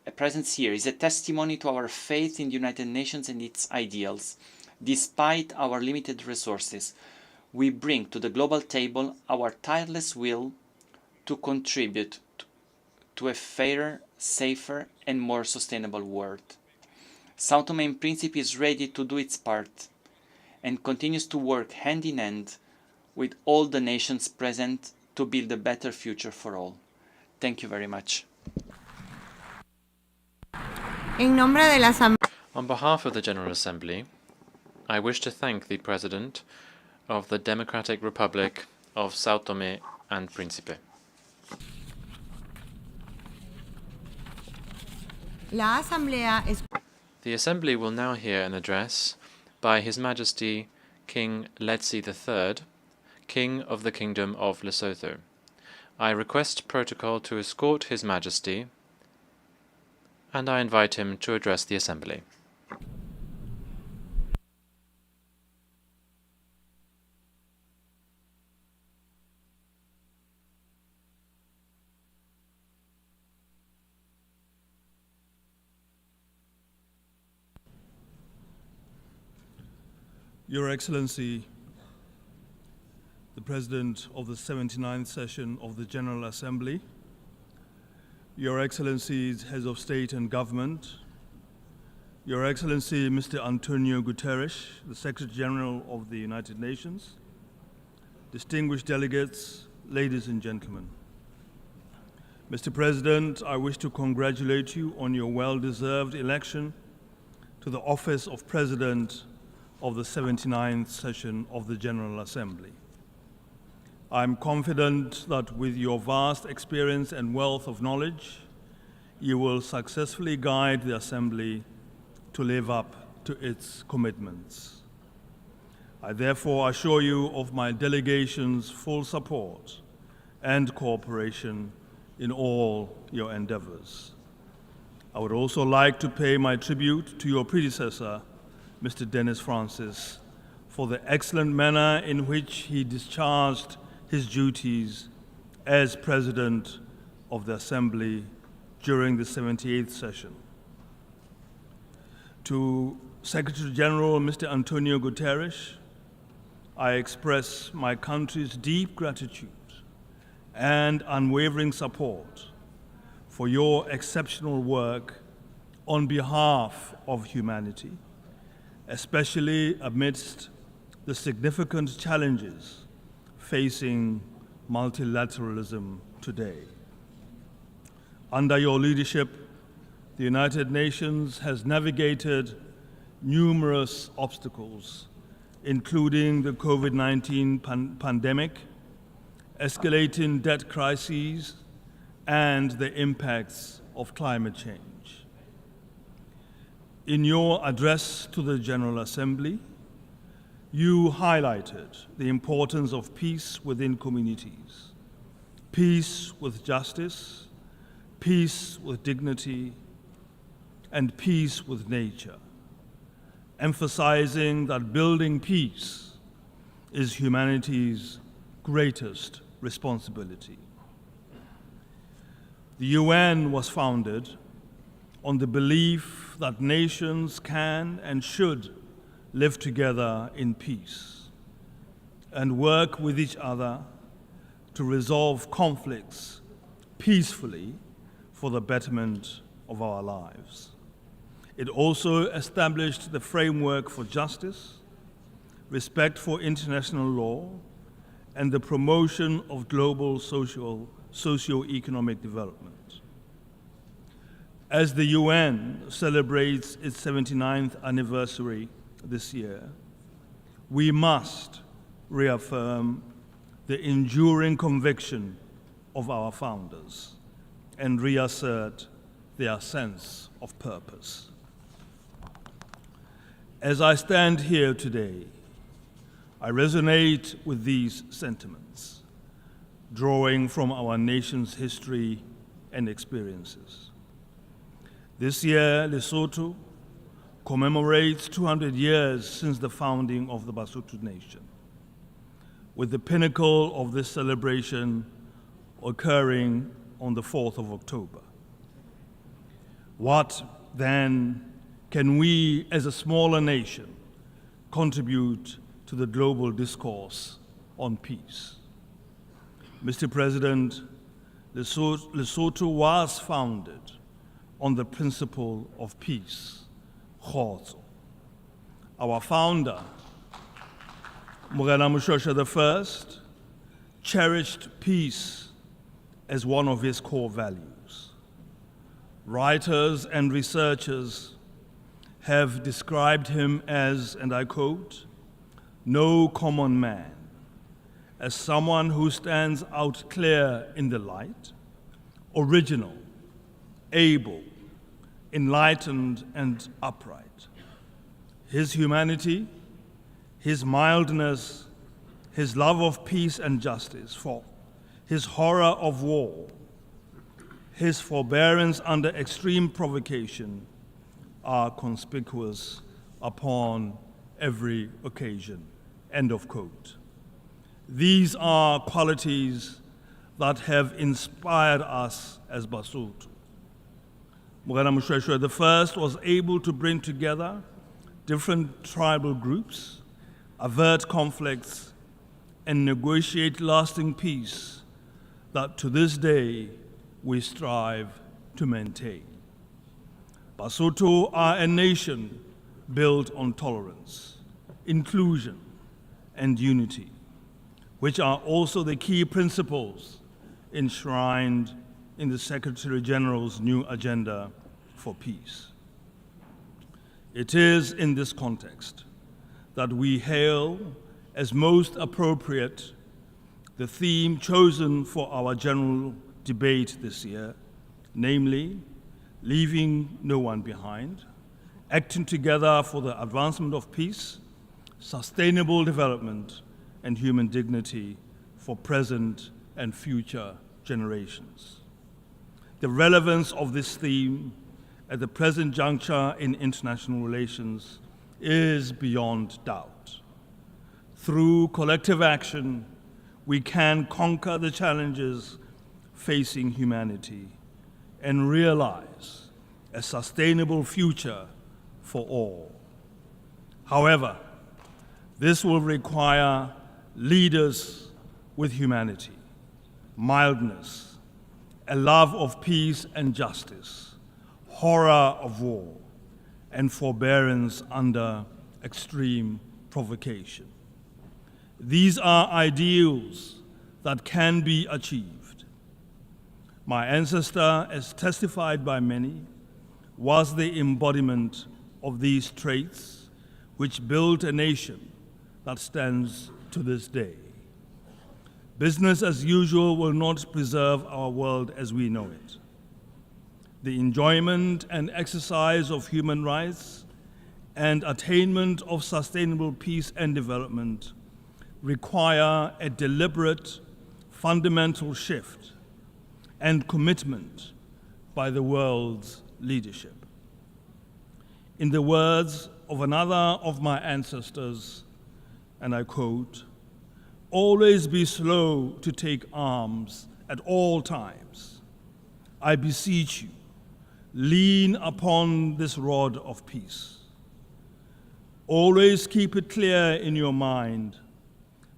is a testimony to our faith in the United Nations and its ideals. Despite our limited resources, we bring to the global table our tireless will to contribute to a fairer safer, and more sustainable world. São Tomé and Príncipe is ready to do its part and continues to work hand in hand with all the nations present to build a better future for all. Thank you very much. En nombre de la Asamblea. On behalf of the General Assembly, I wish to thank the President of the Democratic Republic of São Tomé and Príncipe. La Asamblea es... The Assembly will now hear an address by His Majesty King Letsie III, King of the Kingdom of Lesotho. I request protocol to escort His Majesty, and I invite him to address the Assembly. Your Excellency, the President of the 79th session of the General Assembly, Your Excellencies, Heads of State and Government, Your Excellency Mr. Antonio Guterres, the Secretary General of the United Nations, distinguished delegates, ladies and gentlemen. Mr. President, I wish to congratulate you on your well-deserved election to the office of President of the 79th session of the General Assembly. I'm confident that with your vast experience and wealth of knowledge, you will successfully guide the Assembly to live up to its commitments. I therefore assure you of my delegation's full support and cooperation in all your endeavors. I would also like to pay my tribute to your predecessor, Mr. Dennis Francis, for the excellent manner in which he discharged his duties as President of the Assembly during the 78th session. To Secretary General Mr. Antonio Guterres, I express my country's deep gratitude and unwavering support for your exceptional work on behalf of humanity, especially amidst the significant challenges facing multilateralism today. Under your leadership, the United Nations has navigated numerous obstacles, including the COVID-19 pandemic, escalating debt crises, and the impacts of climate change. In your address to the General Assembly, you highlighted the importance of peace within communities, peace with justice, peace with dignity, and peace with nature, emphasizing that building peace is humanity's greatest responsibility. The UN was founded on the belief that nations can and should live together in peace and work with each other to resolve conflicts peacefully for the betterment of our lives. It also established the framework for justice, respect for international law, and the promotion of global socio-economic development. As the UN celebrates its 79th anniversary this year, we must reaffirm the enduring conviction of our founders and reassert their sense of purpose. As I stand here today, I resonate with these sentiments, drawing from our nation's history and experiences. This year, Lesotho commemorates 200 years since the founding of the Basotho Nation, with the pinnacle of this celebration occurring on the 4th of October. What, then, can we, as a smaller nation, contribute to the global discourse on peace? Mr. President, Lesotho was founded on the principle of peace, kgotso. Our founder, Morena Moshoeshoe I, cherished peace as one of his core values. Writers and researchers have described him as, and I quote, "no common man," as someone who stands out clear in the light, original, able, enlightened, and upright. His humanity, his mildness, his love of peace and justice, for his horror of war, his forbearance under extreme provocation are conspicuous upon every occasion. End of quote. These are qualities that have inspired us as Basotho. Morena Moshoeshoe I was able to bring together different tribal groups, avert conflicts, and negotiate lasting peace that to this day we strive to maintain. Basotho are a nation built on tolerance, inclusion, and unity, which are also the key principles enshrined in the Secretary General's new agenda for peace. It is in this context that we hail as most appropriate the theme chosen for our general debate this year, namely, leaving no one behind, acting together for the advancement of peace, sustainable development, and human dignity for present and future generations. The relevance of this theme at the present juncture in international relations is beyond doubt. Through collective action, we can conquer the challenges facing humanity and realize a sustainable future for all. However, this will require leaders with humanity, mildness, a love of peace and justice, horror of war, and forbearance under extreme provocation. These are ideals that can be achieved. My ancestor, as testified by many, was the embodiment of these traits which built a nation that stands to this day. Business as usual will not preserve our world as we know it. The enjoyment and exercise of human rights and attainment of sustainable peace and development require a deliberate, fundamental shift and commitment by the world's leadership. In the words of another of my ancestors, and I quote, "Always be slow to take arms at all times. I beseech you, lean upon this rod of peace. Always keep it clear in your mind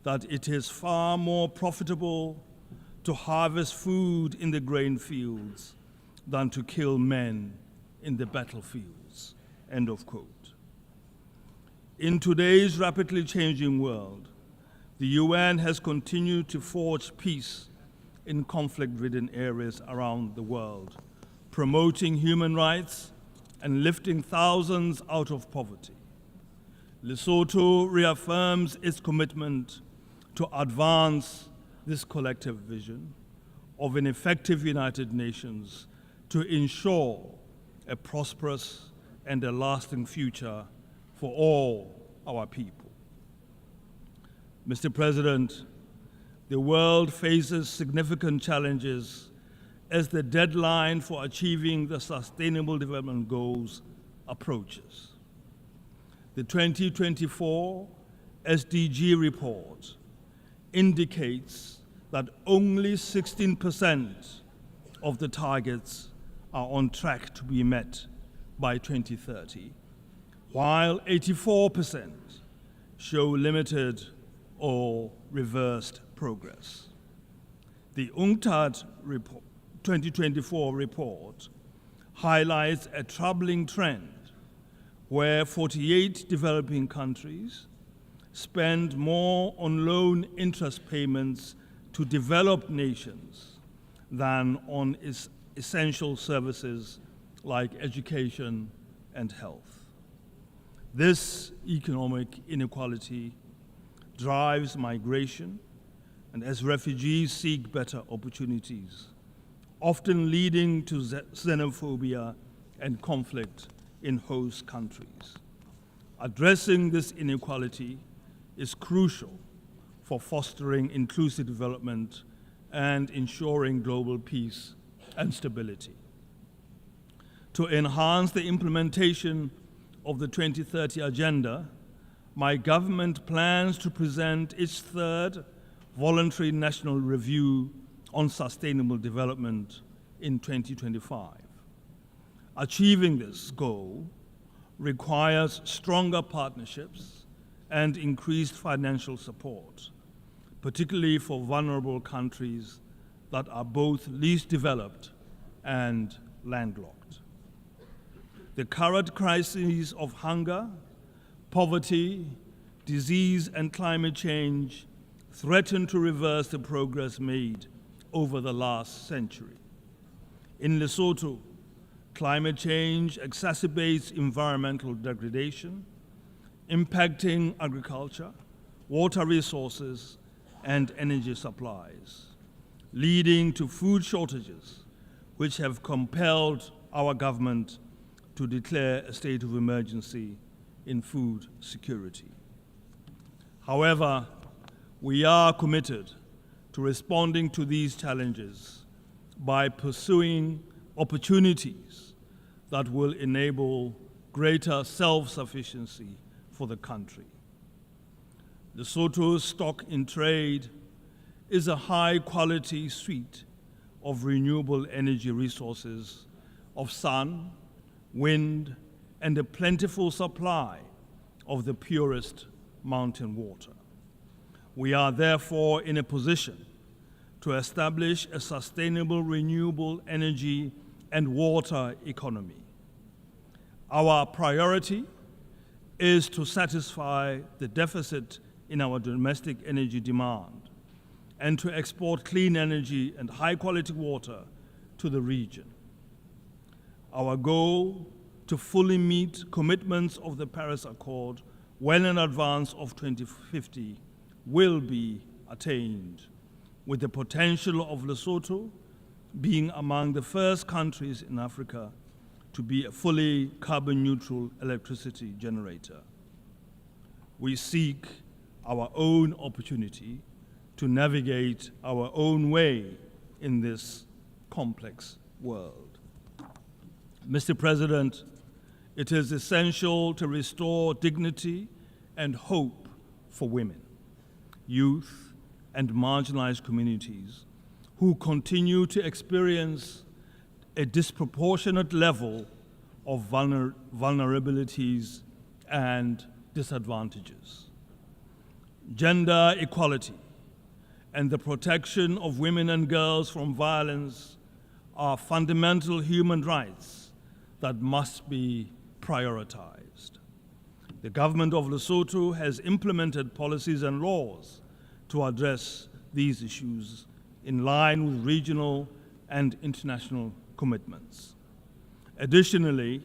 that it is far more profitable to harvest food in the grain fields than to kill men in the battlefields." End of quote. In today's rapidly changing world, the UN has continued to forge peace in conflict-ridden areas around the world, promoting human rights and lifting thousands out of poverty. Lesotho reaffirms its commitment to advance this collective vision of an effective United Nations to ensure a prosperous and a lasting future for all our people. Mr. President, the world faces significant challenges as the deadline for achieving the Sustainable Development Goals approaches. The 2024 SDG report indicates that only 16% of the targets are on track to be met by 2030, while 84% show limited or reversed progress. The UNCTAD 2024 report highlights a troubling trend where 48 developing countries spend more on loan interest payments to developed nations than on essential services like education and health. This economic inequality drives migration, and as refugees seek better opportunities, often leading to xenophobia and conflict in host countries. Addressing this inequality is crucial for fostering inclusive development and ensuring global peace and stability. To enhance the implementation of the 2030 Agenda, my government plans to present its third voluntary national review on sustainable development in 2025. Achieving this goal requires stronger partnerships and increased financial support, particularly for vulnerable countries that are both least developed and landlocked. The current crises of hunger, poverty, disease, and climate change threaten to reverse the progress made over the last century. In Lesotho, climate change exacerbates environmental degradation, impacting agriculture, water resources, and energy supplies, leading to food shortages, which have compelled our government to declare a state of emergency in food security. However, we are committed to responding to these challenges by pursuing opportunities that will enable greater self-sufficiency for the country. Lesotho's stock in trade is a high-quality suite of renewable energy resources of sun, wind, and a plentiful supply of the purest mountain water. We are therefore in a position to establish a sustainable renewable energy and water economy. Our priority is to satisfy the deficit in our domestic energy demand and to export clean energy and high-quality water to the region. Our goal to fully meet commitments of the Paris Accord well in advance of 2050 will be attained, with the potential of Lesotho being among the first countries in Africa to be a fully carbon-neutral electricity generator. We seek our own opportunity to navigate our own way in this complex world. Mr. President, it is essential to restore dignity and hope for women, youth, and marginalized communities who continue to experience a disproportionate level of vulnerabilities and disadvantages. Gender equality and the protection of women and girls from violence are fundamental human rights that must be prioritized. The government of Lesotho has implemented policies and laws to address these issues in line with regional and international commitments. Additionally,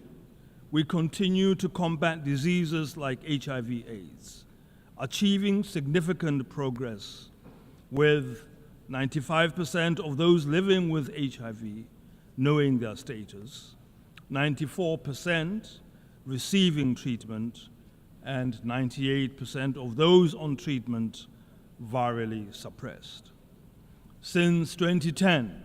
we continue to combat diseases like HIV/AIDS, achieving significant progress with 95% of those living with HIV knowing their status, 94% receiving treatment, and 98% of those on treatment virally suppressed. Since 2010,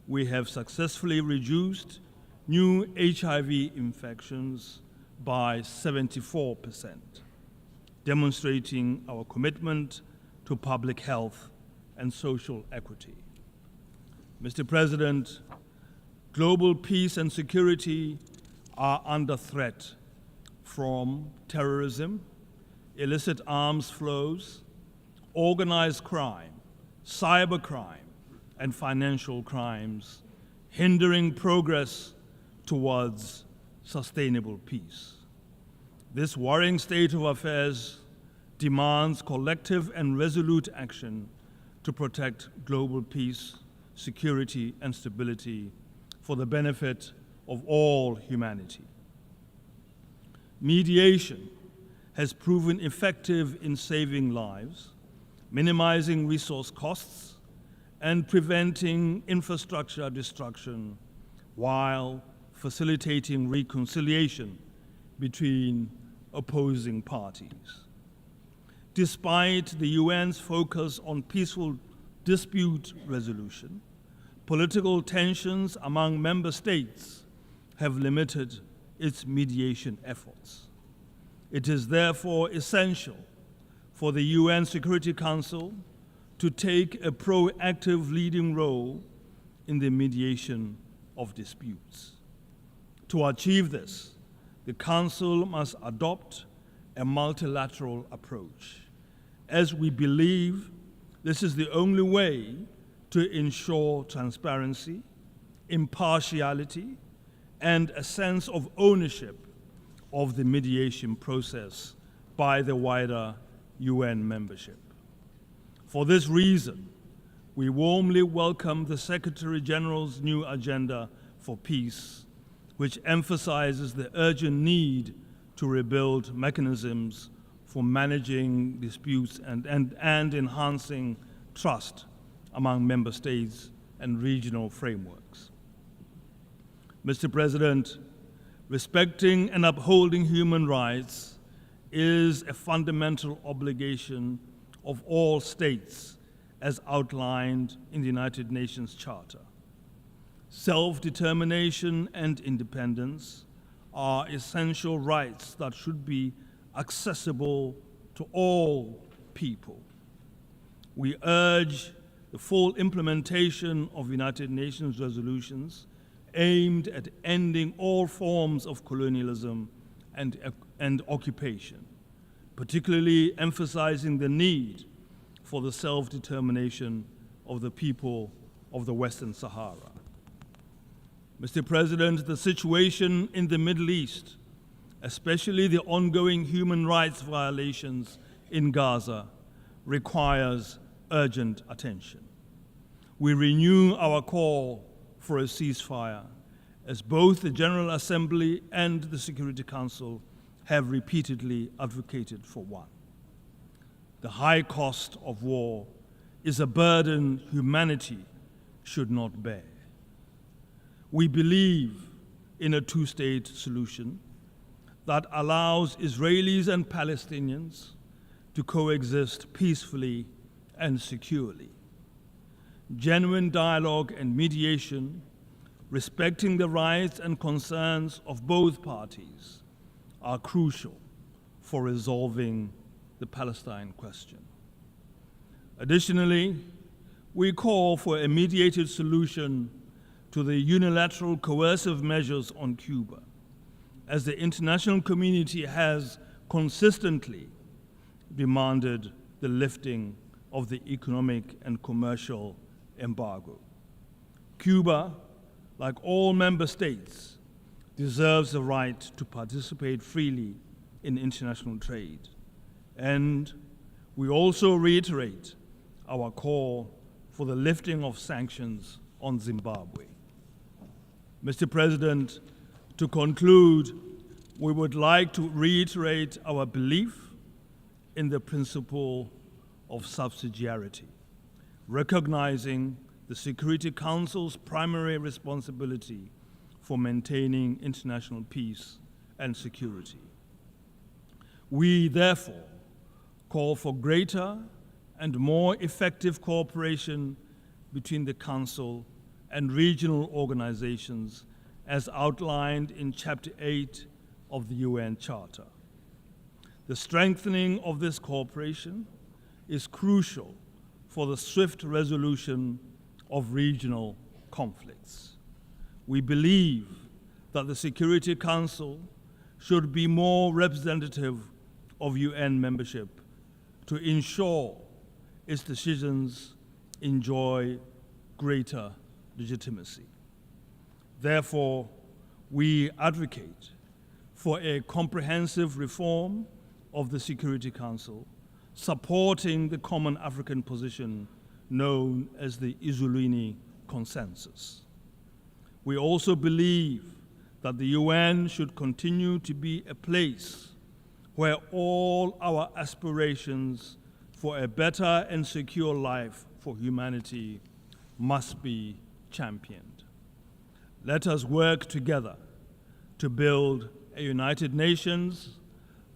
we have successfully reduced new HIV infections by 74%, demonstrating our commitment to public health and social equity. Mr. President, global peace and security are under threat from terrorism, illicit arms flows, organized crime, cybercrime, and financial crimes, hindering progress towards sustainable peace. This worrying state of affairs demands collective and resolute action to protect global peace, security, and stability for the benefit of all humanity. Mediation has proven effective in saving lives, minimizing resource costs, and preventing infrastructure destruction while facilitating reconciliation between opposing parties. Despite the UN's focus on peaceful dispute resolution, political tensions among member states have limited its mediation efforts. It is therefore essential for the UN Security Council to take a proactive leading role in the mediation of disputes. To achieve this, the Council must adopt a multilateral approach, as we believe this is the only way to ensure transparency, impartiality, and a sense of ownership of the mediation process by the wider UN membership. For this reason, we warmly welcome the Secretary General's new agenda for peace, which emphasizes the urgent need to rebuild mechanisms for managing disputes and enhancing trust among member states and regional frameworks. Mr. President, respecting and upholding human rights is a fundamental obligation of all states as outlined in the United Nations Charter. Self-determination and independence are essential rights that should be accessible to all people. We urge the full implementation of United Nations resolutions aimed at ending all forms of colonialism and occupation, particularly emphasizing the need for the self-determination of the people of the Western Sahara. Mr. President, the situation in the Middle East, especially the ongoing human rights violations in Gaza, requires urgent attention. We renew our call for a ceasefire, as both the General Assembly and the Security Council have repeatedly advocated for one. The high cost of war is a burden humanity should not bear. We believe in a two-state solution that allows Israelis and Palestinians to coexist peacefully and securely. Genuine dialogue and mediation, respecting the rights and concerns of both parties, are crucial for resolving the Palestine question. Additionally, we call for a mediated solution to the unilateral coercive measures on Cuba, as the international community has consistently demanded the lifting of the economic and commercial embargo. Cuba, like all member states, deserves the right to participate freely in international trade. And we also reiterate our call for the lifting of sanctions on Zimbabwe. Mr. President, to conclude, we would like to reiterate our belief in the principle of subsidiarity, recognizing the Security Council's primary responsibility for maintaining international peace and security. We, therefore, call for greater and more effective cooperation between the Council and regional organizations as outlined in Chapter 8 of the UN Charter. The strengthening of this cooperation is crucial for the swift resolution of regional conflicts. We believe that the Security Council should be more representative of UN membership to ensure its decisions enjoy greater legitimacy. Therefore, we advocate for a comprehensive reform of the Security Council, supporting the common African position known as the Izulini Consensus. We also believe that the UN should continue to be a place where all our aspirations for a better and secure life for humanity must be championed. Let us work together to build a United Nations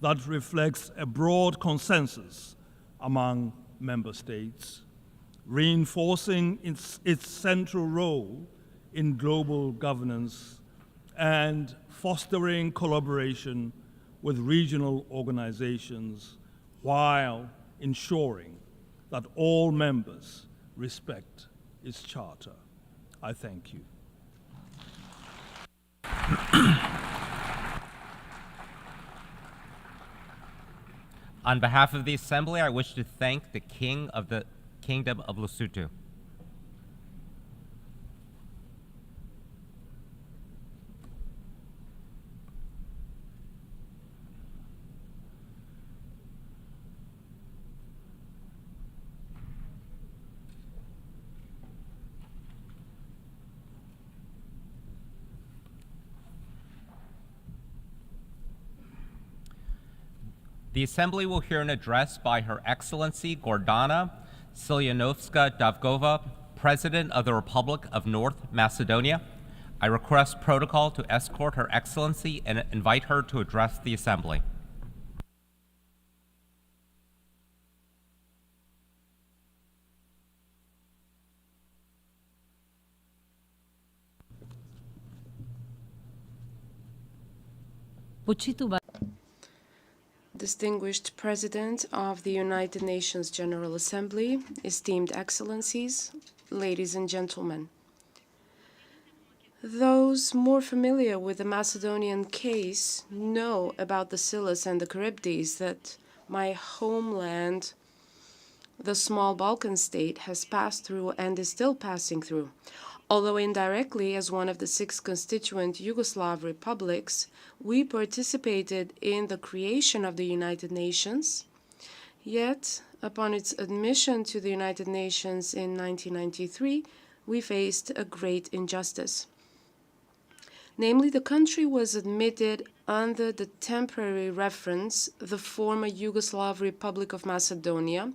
that reflects a broad consensus among member states, reinforcing its central role in global governance and fostering collaboration with regional organizations while ensuring that all members respect its charter. I thank you. On behalf of the Assembly, I wish to thank the King of the Kingdom of Lesotho. The Assembly will hear an address by Her Excellency Gordana Silyanovska-Davgova, President of the Republic of North Macedonia. I request protocol to escort Her Excellency and invite her to address the Assembly. Distinguished President of the United Nations General Assembly, esteemed Excellencies, ladies and gentlemen. Those more familiar with the Macedonian case know about the Scylla and the Charybdis that my homeland, the small Balkan state, has passed through and is still passing through. Although indirectly, as one of the 6 constituent Yugoslav republics, we participated in the creation of the United Nations, yet, upon its admission to the United Nations in 1993, we faced a great injustice. Namely, the country was admitted under the temporary reference, the former Yugoslav Republic of Macedonia,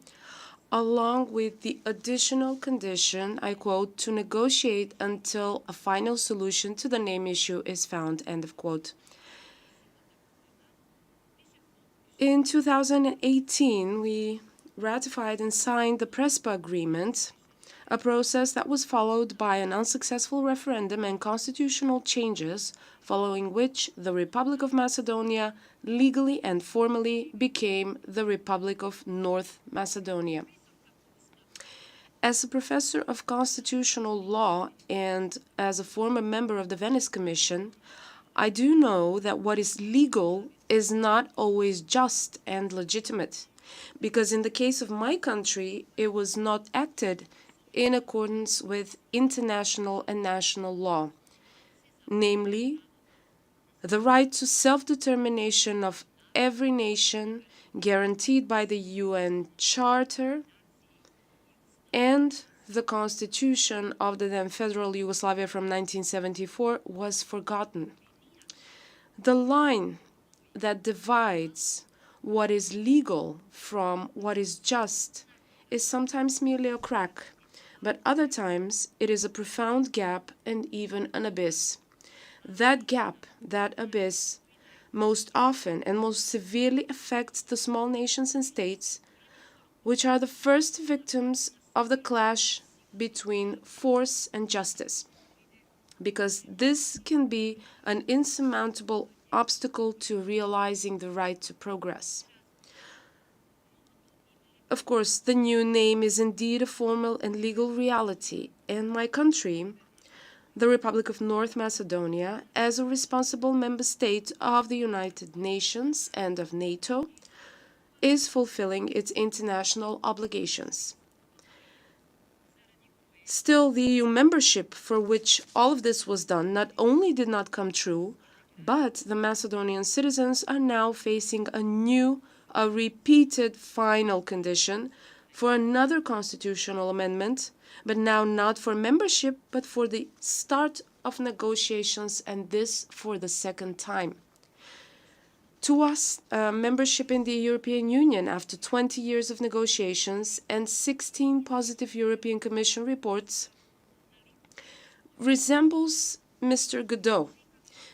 along with the additional condition, I quote, to negotiate until a final solution to the name issue is found, end of quote. In 2018, we ratified and signed the Prespa Agreement, a process that was followed by an unsuccessful referendum and constitutional changes, following which the Republic of Macedonia legally and formally became the Republic of North Macedonia. As a professor of constitutional law and as a former member of the Venice Commission, I do know that what is legal is not always just and legitimate, because in the case of my country, it was not acted in accordance with international and national law, namely, the right to self-determination of every nation guaranteed by the UN Charter and the Constitution of the then Federal Yugoslavia from 1974 was forgotten. The line that divides what is legal from what is just is sometimes merely a crack, but other times it is a profound gap and even an abyss. That gap, that abyss, most often and most severely affects the small nations and states, which are the first victims of the clash between force and justice, because this can be an insurmountable obstacle to realizing the right to progress. Of course, the new name is indeed a formal and legal reality, and my country, the Republic of North Macedonia, as a responsible member state of the United Nations and of NATO, is fulfilling its international obligations. Still, the EU membership for which all of this was done not only did not come true, but the Macedonian citizens are now facing a repeated final condition for another constitutional amendment, but now not for membership, but for the start of negotiations, and this for the second time. To us, membership in the European Union after 20 years of negotiations and 16 positive European Commission reports resembles Mr. Godot,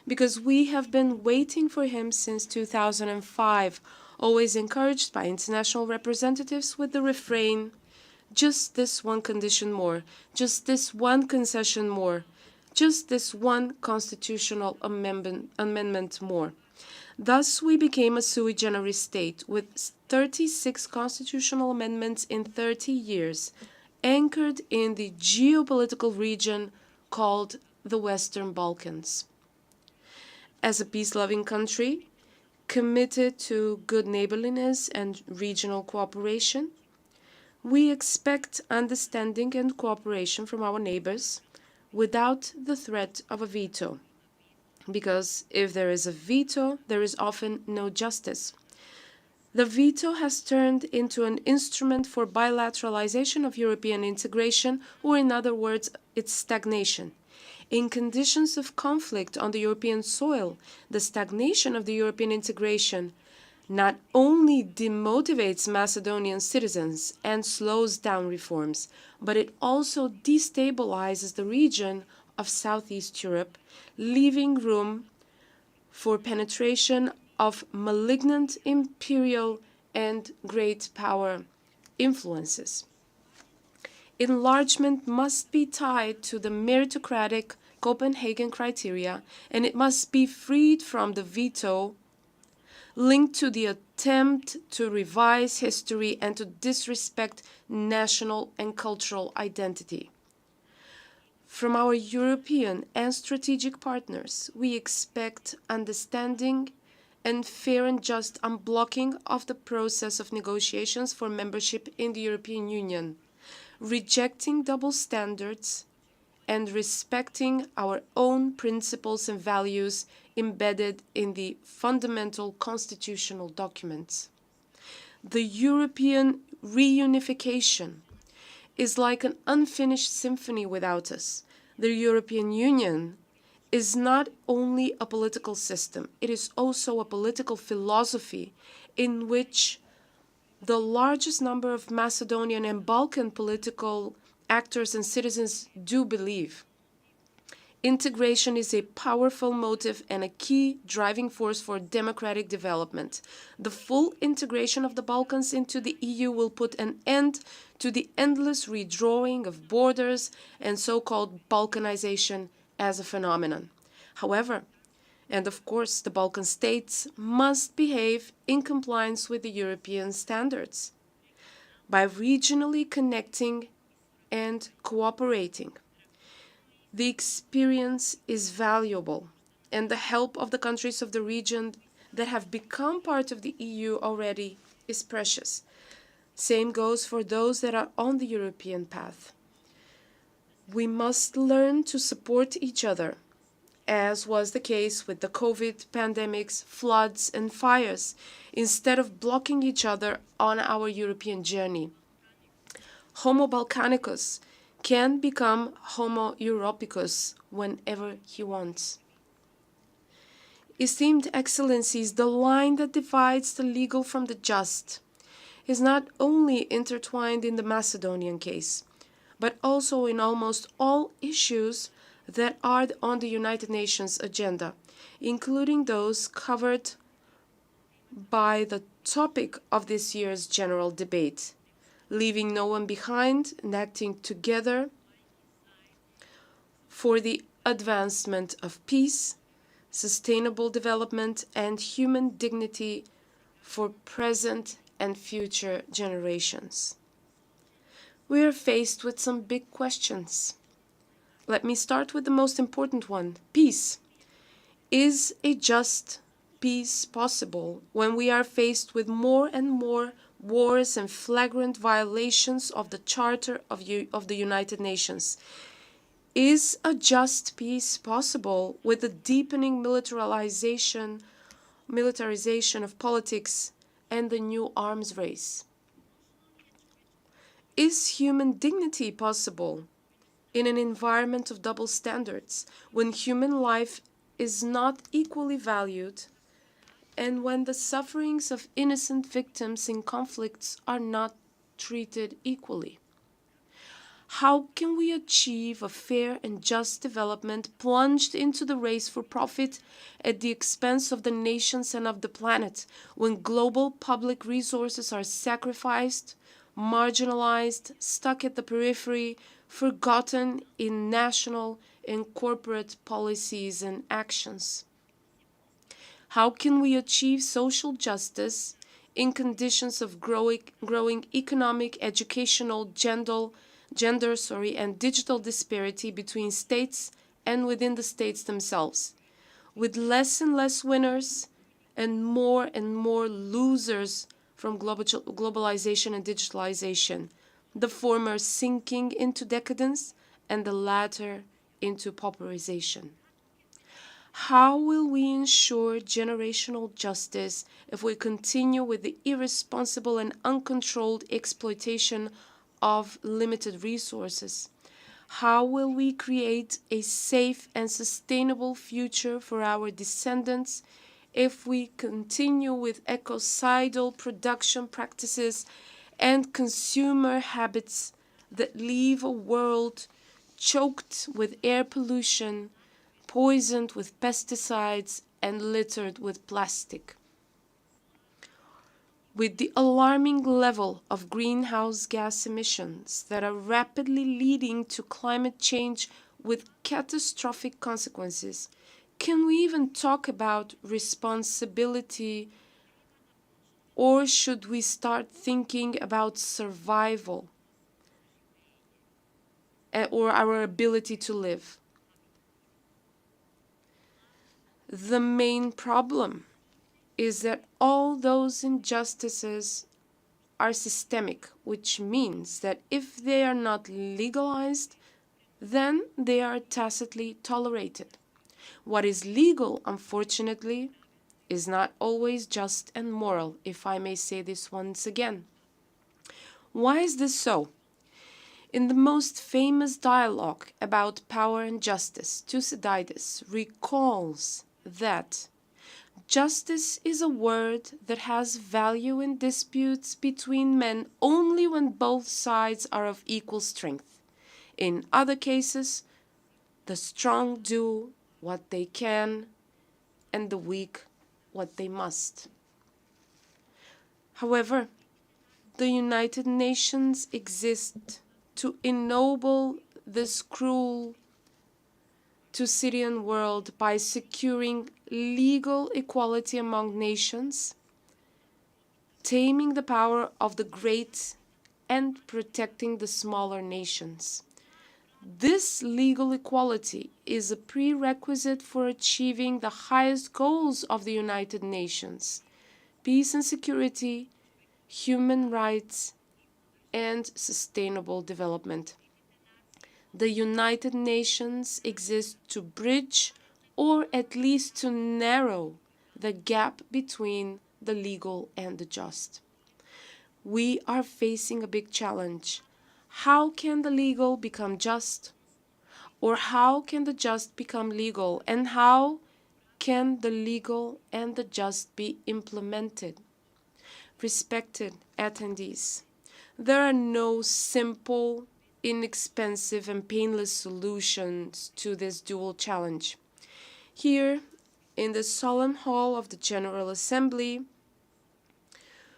because we have been waiting for him since 2005, always encouraged by international representatives with the refrain, just this one condition more, just this one concession more, just this one constitutional amendment more. Thus, we became a sui generis state with 36 constitutional amendments in 30 years, anchored in the geopolitical region called the Western Balkans. As a peace-loving country, committed to good neighborliness and regional cooperation, we expect understanding and cooperation from our neighbors without the threat of a veto. Because if there is a veto, there is often no justice. The veto has turned into an instrument for bilateralization of European integration, or in other words, its stagnation. In conditions of conflict on the European soil, the stagnation of the European integration not only demotivates Macedonian citizens and slows down reforms, but it also destabilizes the region of Southeast Europe, leaving room for penetration of malignant imperial and great power influences. Enlargement must be tied to the meritocratic Copenhagen criteria, and it must be freed from the veto linked to the attempt to revise history and to disrespect national and cultural identity. From our European and strategic partners, we expect understanding and fair and just unblocking of the process of negotiations for membership in the European Union, rejecting double standards and respecting our own principles and values embedded in the fundamental constitutional documents. The European reunification is like an unfinished symphony without us. The European Union is not only a political system, it is also a political philosophy in which the largest number of Macedonian and Balkan political actors and citizens do believe. Integration is a powerful motive and a key driving force for democratic development. The full integration of the Balkans into the EU will put an end to the endless redrawing of borders and so-called Balkanization as a phenomenon. However, and of course, the Balkan states must behave in compliance with the European standards by regionally connecting and cooperating. The experience is valuable, and the help of the countries of the region that have become part of the EU already is precious. Same goes for those that are on the European path. We must learn to support each other, as was the case with the COVID pandemics, floods, and fires, instead of blocking each other on our European journey. Homo Balkanicus can become Homo Europicus whenever he wants. Esteemed Excellencies, the line that divides the legal from the just is not only intertwined in the Macedonian case, but also in almost all issues that are on the United Nations agenda, including those covered by the topic of this year's general debate, leaving no one behind and acting together for the advancement of peace, sustainable development, and human dignity for present and future generations. We are faced with some big questions. Let me start with the most important one: peace. Is a just peace possible when we are faced with more and more wars, and flagrant violations of the Charter of the United Nations. Is a just peace possible with the deepening militarization of politics and the new arms race? Is human dignity possible in an environment of double standards, when human life is not equally valued and when the sufferings of innocent victims in conflicts are not treated equally? How can we achieve a fair and just development plunged into the race for profit at the expense of the nations and of the planet, when global public resources are sacrificed, marginalized, stuck at the periphery, forgotten in national and corporate policies and actions? How can we achieve social justice in conditions of growing economic, educational, gender, and digital disparity between states and within the states themselves, with less and less winners and more losers from globalization and digitalization, the former sinking into decadence and the latter into pauperization? How will we ensure generational justice if we continue with the irresponsible and uncontrolled exploitation of limited resources? How will we create a safe and sustainable future for our descendants if we continue with ecocidal production practices and consumer habits that leave a world choked with air pollution, poisoned with pesticides, and littered with plastic? With the alarming level of greenhouse gas emissions that are rapidly leading to climate change with catastrophic consequences, can we even talk about responsibility, or should we start thinking about survival or our ability to live? The main problem is that all those injustices are systemic, which means that if they are not legalized, then they are tacitly tolerated. What is legal, unfortunately, is not always just and moral, if I may say this once again. Why is this so? In the most famous dialogue about power and justice, Thucydides recalls that justice is a word that has value in disputes between men only when both sides are of equal strength. In other cases, the strong do what they can and the weak what they must. However, the United Nations exist to ennoble this cruel Thucydidean world by securing legal equality among nations, taming the power of the great, and protecting the smaller nations. This legal equality is a prerequisite for achieving the highest goals of the United Nations: peace and security, human rights, and sustainable development. The United Nations exist to bridge, or at least to narrow, the gap between the legal and the just. We are facing a big challenge. How can the legal become just? Or how can the just become legal? And how can the legal and the just be implemented? Respected attendees, there are no simple, inexpensive, and painless solutions to this dual challenge. Here, in the solemn hall of the General Assembly,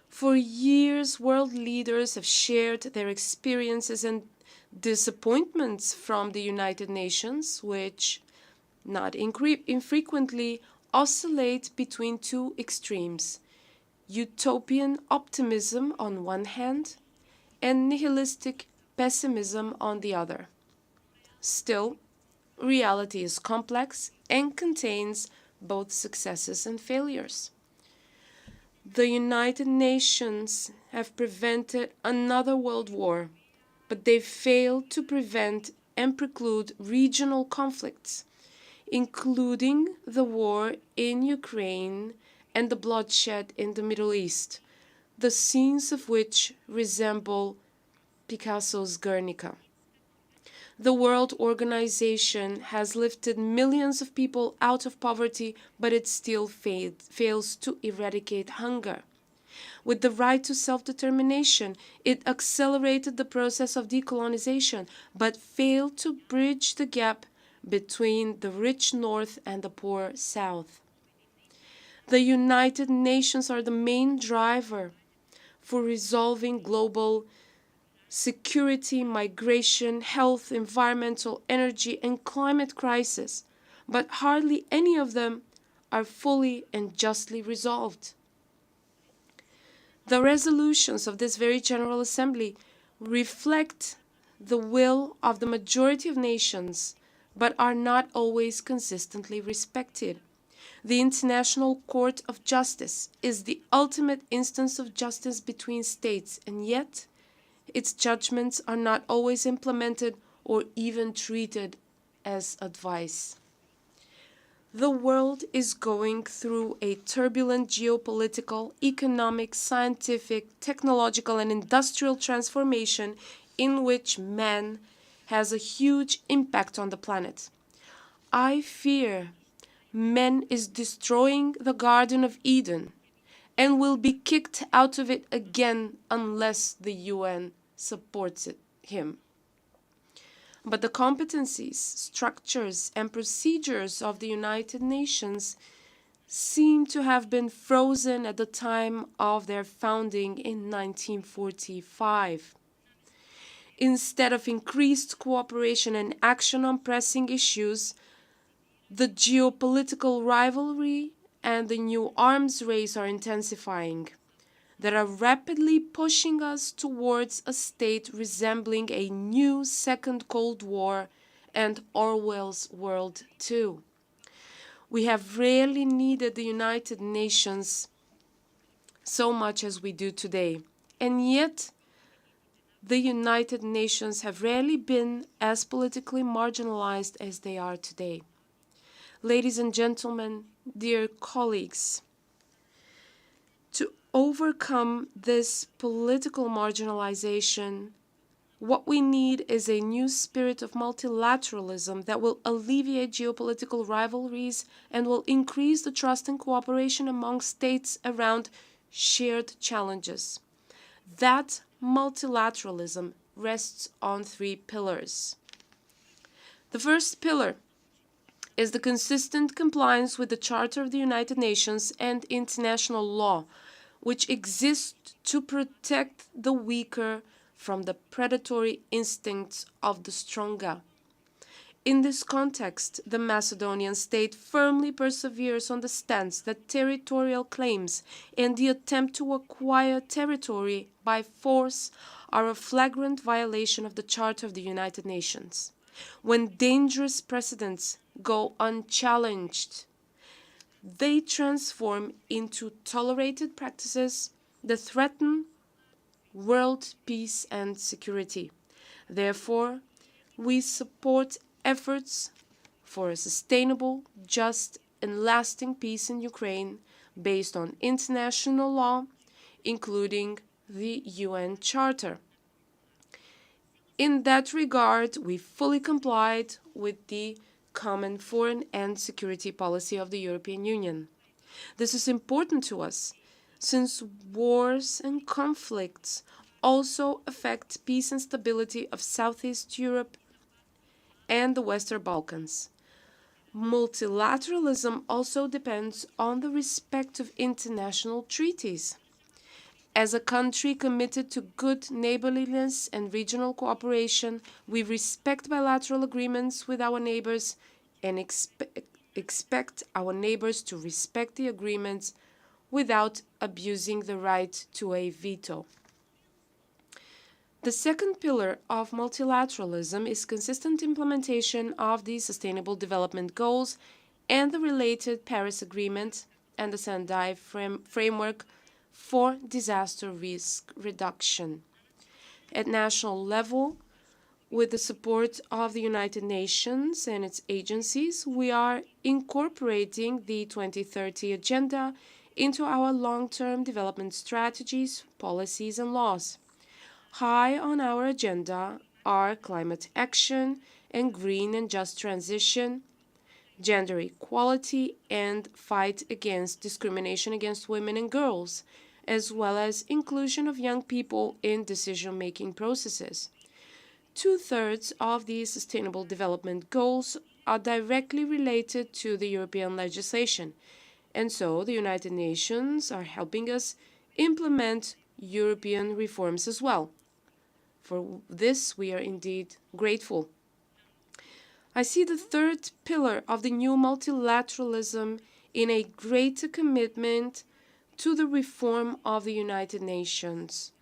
for years, world leaders have shared their experiences and disappointments from the United Nations, which, not infrequently, oscillate between two extremes: utopian optimism on one hand, and nihilistic pessimism on the other. Still, reality is complex and contains both successes and failures. The United Nations have prevented another world war, but they failed to prevent and preclude regional conflicts, including the war in Ukraine and the bloodshed in the Middle East, the scenes of which resemble Picasso's Guernica. The World Organization has lifted millions of people out of poverty, but it still fails to eradicate hunger. With the right to self-determination, it accelerated the process of decolonization, but failed to bridge the gap between the rich North and the poor South. The United Nations are the main driver for resolving global security, migration, health, environmental, energy, and climate crisis, but hardly any of them are fully and justly resolved. The resolutions of this very General Assembly reflect the will of the majority of nations, but are not always consistently respected. The International Court of Justice is the ultimate instance of justice between states, and yet its judgments are not always implemented or even treated as advice. The world is going through a turbulent geopolitical, economic, scientific, technological, and industrial transformation in which man has a huge impact on the planet. I fear man is destroying the Garden of Eden and will be kicked out of it again unless the UN supports him. But the competencies, structures, and procedures of the United Nations seem to have been frozen at the time of their founding in 1945. Instead of increased cooperation and action on pressing issues, the geopolitical rivalry and the new arms race are intensifying, that are rapidly pushing us towards a state resembling a new Second Cold War and Orwell's World II. We have rarely needed the United Nations so much as we do today, and yet the United Nations have rarely been as politically marginalized as they are today. Ladies and gentlemen, dear colleagues, to overcome this political marginalization, what we need is a new spirit of multilateralism that will alleviate geopolitical rivalries and will increase the trust and cooperation among states around shared challenges. That multilateralism rests on 3 pillars. The first pillar is the consistent compliance with the Charter of the United Nations and international law, which exists to protect the weaker from the predatory instincts of the stronger. In this context, the Macedonian state firmly perseveres on the stance that territorial claims and the attempt to acquire territory by force are a flagrant violation of the Charter of the United Nations. When dangerous precedents go unchallenged, they transform into tolerated practices that threaten world peace and security. Therefore, we support efforts for a sustainable, just, and lasting peace in Ukraine based on international law, including the UN Charter. In that regard, we fully complied with the common foreign and security policy of the European Union. This is important to us, since wars and conflicts also affect peace and stability of Southeast Europe and the Western Balkans. Multilateralism also depends on the respect of international treaties. As a country committed to good neighborliness and regional cooperation, we respect bilateral agreements with our neighbors and expect our neighbors to respect the agreements without abusing the right to a veto. The second pillar of multilateralism is consistent implementation of the Sustainable Development Goals and the related Paris Agreement and the Sendai framework for disaster risk reduction. At national level, with the support of the United Nations and its agencies, we are incorporating the 2030 Agenda into our long-term development strategies, policies, and laws. High on our agenda are climate action and green and just transition, gender equality, and fight against discrimination against women and girls, as well as inclusion of young people in decision-making processes. 2/3 of the Sustainable Development Goals are directly related to the European legislation, and so the United Nations are helping us implement European reforms as well. For this, we are indeed grateful. I see the third pillar of the new multilateralism in a greater commitment to the reform of the United Nations,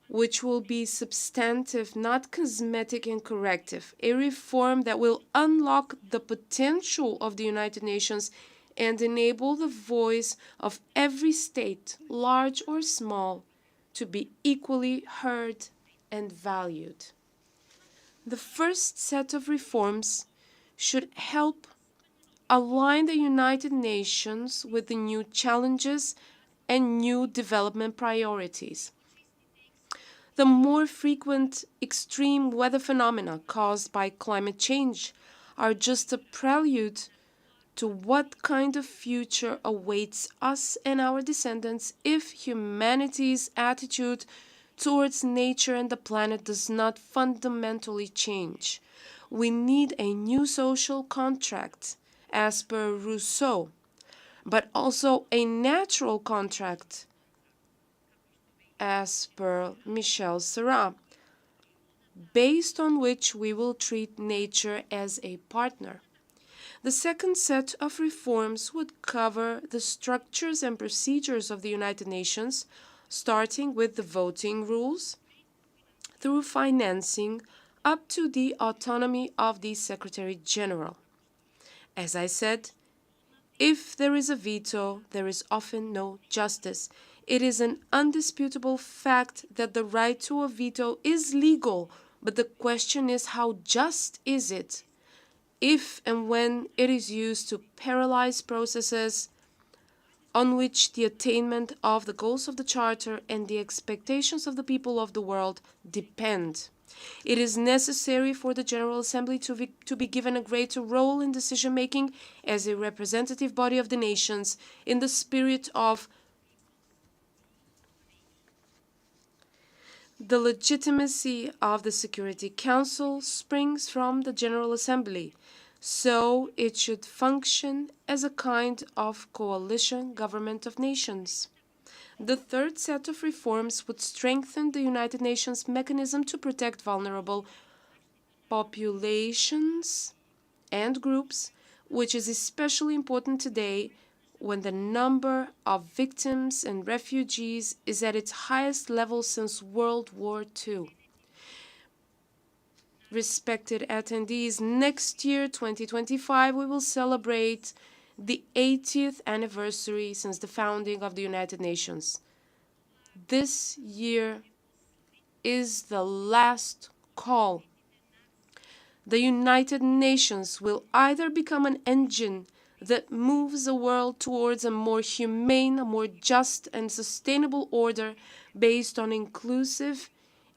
which will be substantive, not cosmetic and corrective, a reform that will unlock the potential of the United Nations and enable the voice of every state, large or small, to be equally heard and valued. The first set of reforms should help align the United Nations with the new challenges and new development priorities. The more frequent extreme weather phenomena caused by climate change are just a prelude to what kind of future awaits us and our descendants if humanity's attitude towards nature and the planet does not fundamentally change. We need a new social contract, as per Rousseau, but also a natural contract, as per Michel Serra, based on which we will treat nature as a partner. The second set of reforms would cover the structures and procedures of the United Nations, starting with the voting rules, through financing, up to the autonomy of the Secretary General. As I said, if there is a veto, there is often no justice. It is an undisputable fact that the right to a veto is legal, but the question is, how just is it? If and when it is used to paralyze processes on which the attainment of the goals of the Charter and the expectations of the people of the world depend. It is necessary for the General Assembly to be given a greater role in decision-making as a representative body of the nations in the spirit of the legitimacy of the Security Council springs from the General Assembly, so it should function as a kind of coalition government of nations. The third set of reforms would strengthen the United Nations mechanism to protect vulnerable populations and groups, which is especially important today when the number of victims and refugees is at its highest level since World War II. Respected attendees, next year, 2025, we will celebrate the 80th anniversary since the founding of the United Nations. This year is the last call. The United Nations will either become an engine that moves the world towards a more humane, a more just and sustainable order based on inclusive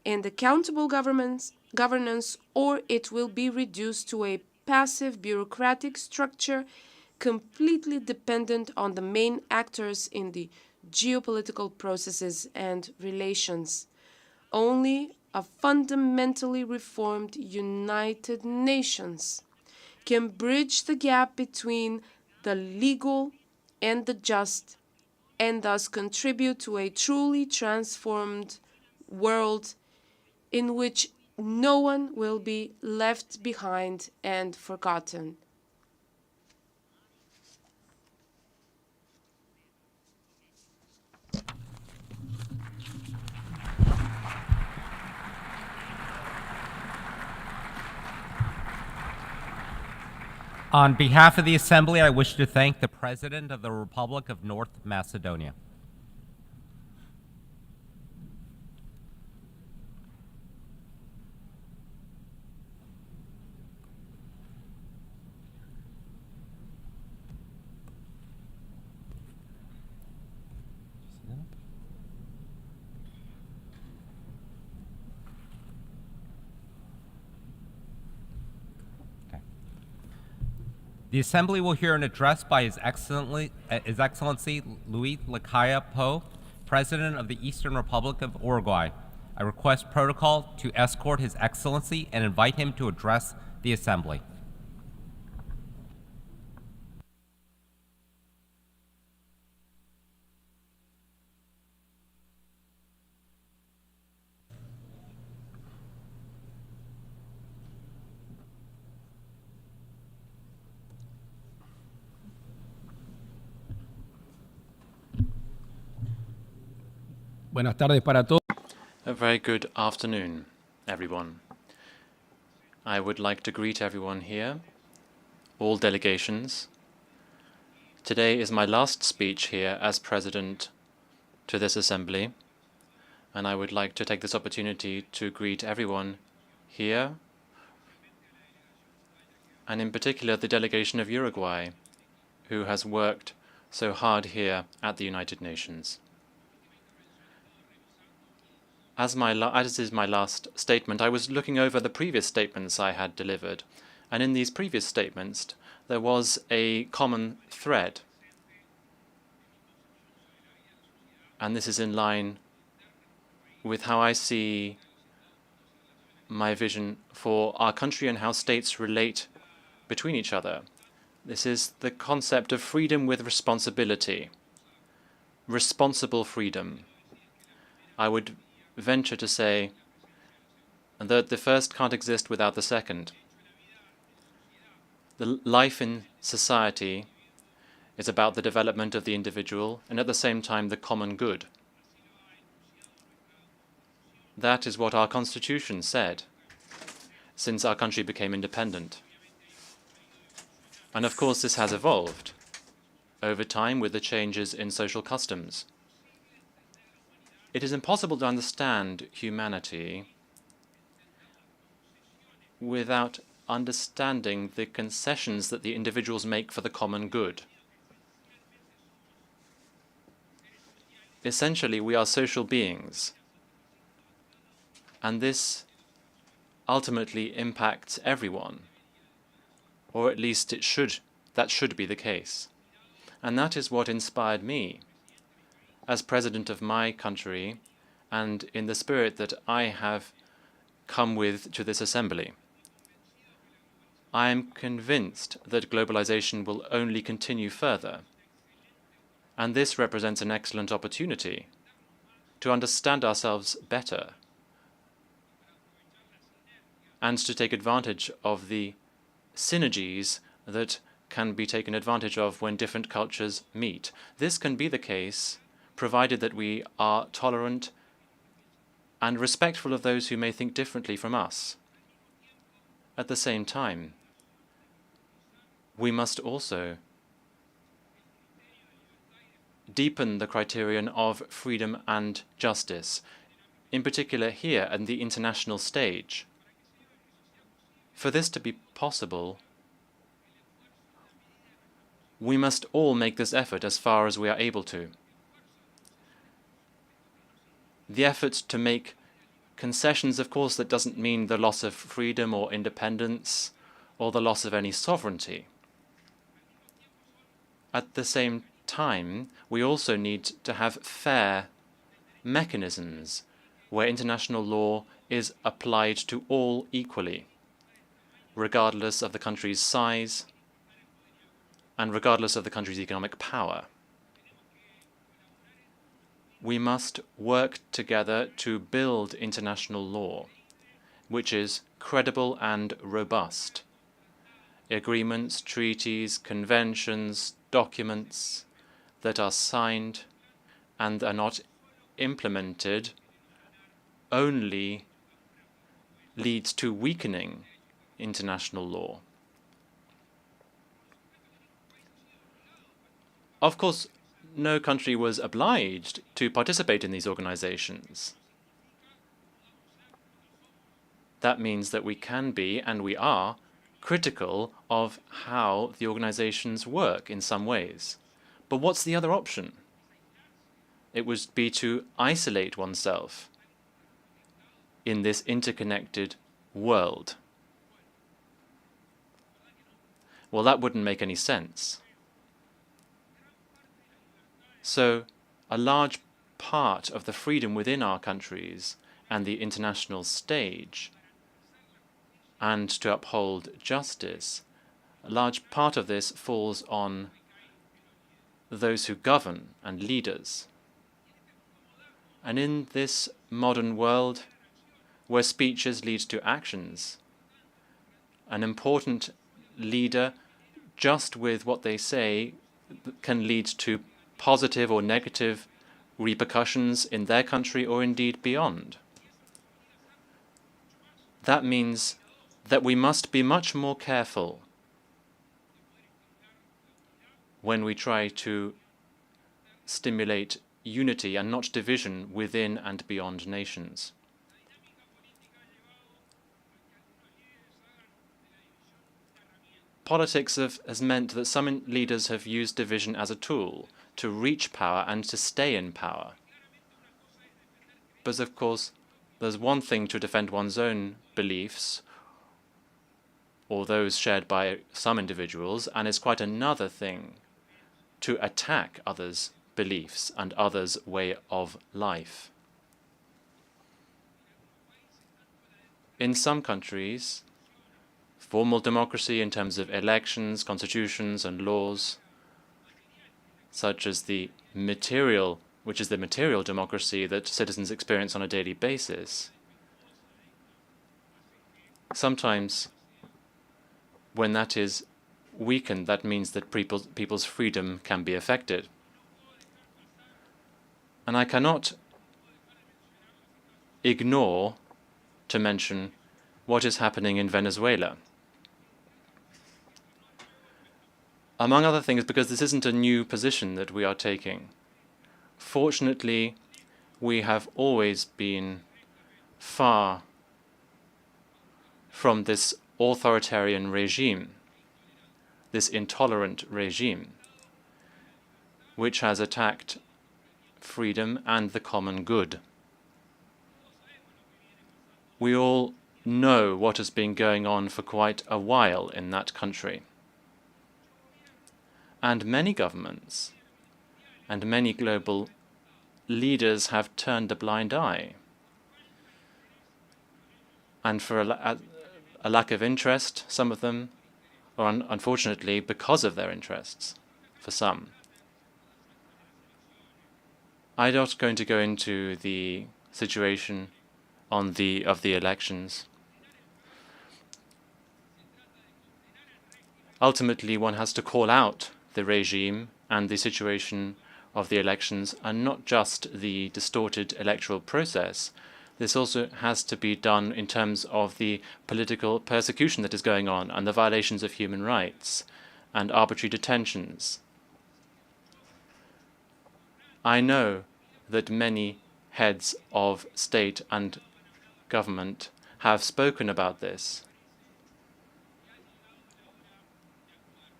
and accountable governance, or it will be reduced to a passive bureaucratic structure completely dependent on the main actors in the geopolitical processes and relations. Only a fundamentally reformed United Nations can bridge the gap between the legal and the just, and thus contribute to a truly transformed world in which no one will be left behind and forgotten. On behalf of the Assembly, I wish to thank the President of the Republic of North Macedonia. The Assembly will hear an address by His Excellency Luis Lacalle Pou, President of the Eastern Republic of Uruguay. I request protocol to escort His Excellency and invite him to address the Assembly. Buenas tardes para todos. A very good afternoon, everyone. I would like to greet everyone here, all delegations. Today is my last speech here as President to this Assembly, and I would like to take this opportunity to greet everyone here, and in particular the delegation of Uruguay, who has worked so hard here at the United Nations. As is my last statement, I was looking over the previous statements I had delivered, and in these previous statements there was a common thread. And this is in line with how I see my vision for our country and how states relate between each other. This is the concept of freedom with responsibility, responsible freedom. I would venture to say that the first can't exist without the second. The life in society is about the development of the individual and at the same time the common good. That is what our Constitution said since our country became independent. And of course this has evolved over time with the changes in social customs. It is impossible to understand humanity without understanding the concessions that the individuals make for the common good. Essentially, we are social beings, and this ultimately impacts everyone, or at least that should be the case. And that is what inspired me as President of my country, and in the spirit that I have come with to this Assembly. I am convinced that globalization will only continue further, and this represents an excellent opportunity to understand ourselves better and to take advantage of the synergies that can be taken advantage of when different cultures meet. This can be the case provided that we are tolerant and respectful of those who may think differently from us. At the same time, we must also deepen the criterion of freedom and justice, in particular here on the international stage. For this to be possible, we must all make this effort as far as we are able to. The effort to make concessions, of course, that doesn't mean the loss of freedom or independence or the loss of any sovereignty. At the same time, we also need to have fair mechanisms where international law is applied to all equally, regardless of the country's size and regardless of the country's economic power. We must work together to build international law, which is credible and robust. Agreements, treaties, conventions, documents that are signed and are not implemented only leads to weakening international law. Of course, no country was obliged to participate in these organizations. That means that we can be, and we are, critical of how the organizations work in some ways. But what's the other option? It would be to isolate oneself in this interconnected world. Well, that wouldn't make any sense. So a large part of the freedom within our countries and the international stage, and to uphold justice, a large part of this falls on those who govern and leaders. And in this modern world, where speeches lead to actions, an important leader, just with what they say, can lead to positive or negative repercussions in their country or indeed beyond. That means that we must be much more careful when we try to stimulate unity and not division within and beyond nations. Politics has meant that some leaders have used division as a tool to reach power and to stay in power. But of course, there's one thing to defend one's own beliefs or those shared by some individuals, and it's quite another thing to attack others' beliefs and others' way of life. In some countries, formal democracy in terms of elections, constitutions, and laws, such as the material, which is the material democracy that citizens experience on a daily basis. Sometimes, when that is weakened, that means that people's freedom can be affected. And I cannot ignore to mention what is happening in Venezuela. Among other things, because this isn't a new position that we are taking. Fortunately, we have always been far from this authoritarian regime, this intolerant regime, which has attacked freedom and the common good. We all know what has been going on for quite a while in that country. And many governments and many global leaders have turned a blind eye. And for a lack of interest, some of them, or unfortunately because of their interests, for some. I'm not going to go into the situation of the elections. Ultimately, one has to call out the regime and the situation of the elections, and not just the distorted electoral process. This also has to be done in terms of the political persecution that is going on and the violations of human rights and arbitrary detentions. I know that many heads of state and government have spoken about this.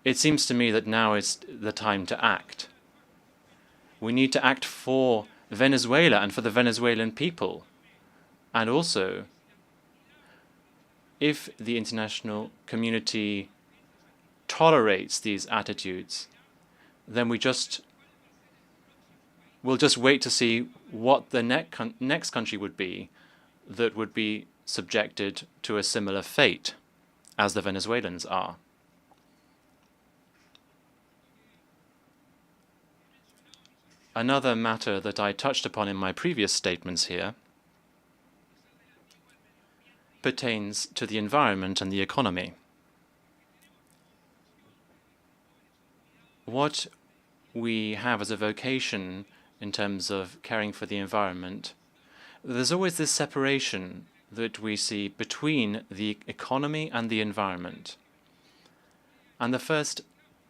It seems to me that now is the time to act. We need to act for Venezuela and for the Venezuelan people. And also, if the international community tolerates these attitudes, then we'll just wait to see what the next country would be that would be subjected to a similar fate as the Venezuelans are. Another matter that I touched upon in my previous statements here pertains to the environment and the economy. What we have as a vocation in terms of caring for the environment, there's always this separation that we see between the economy and the environment. And the first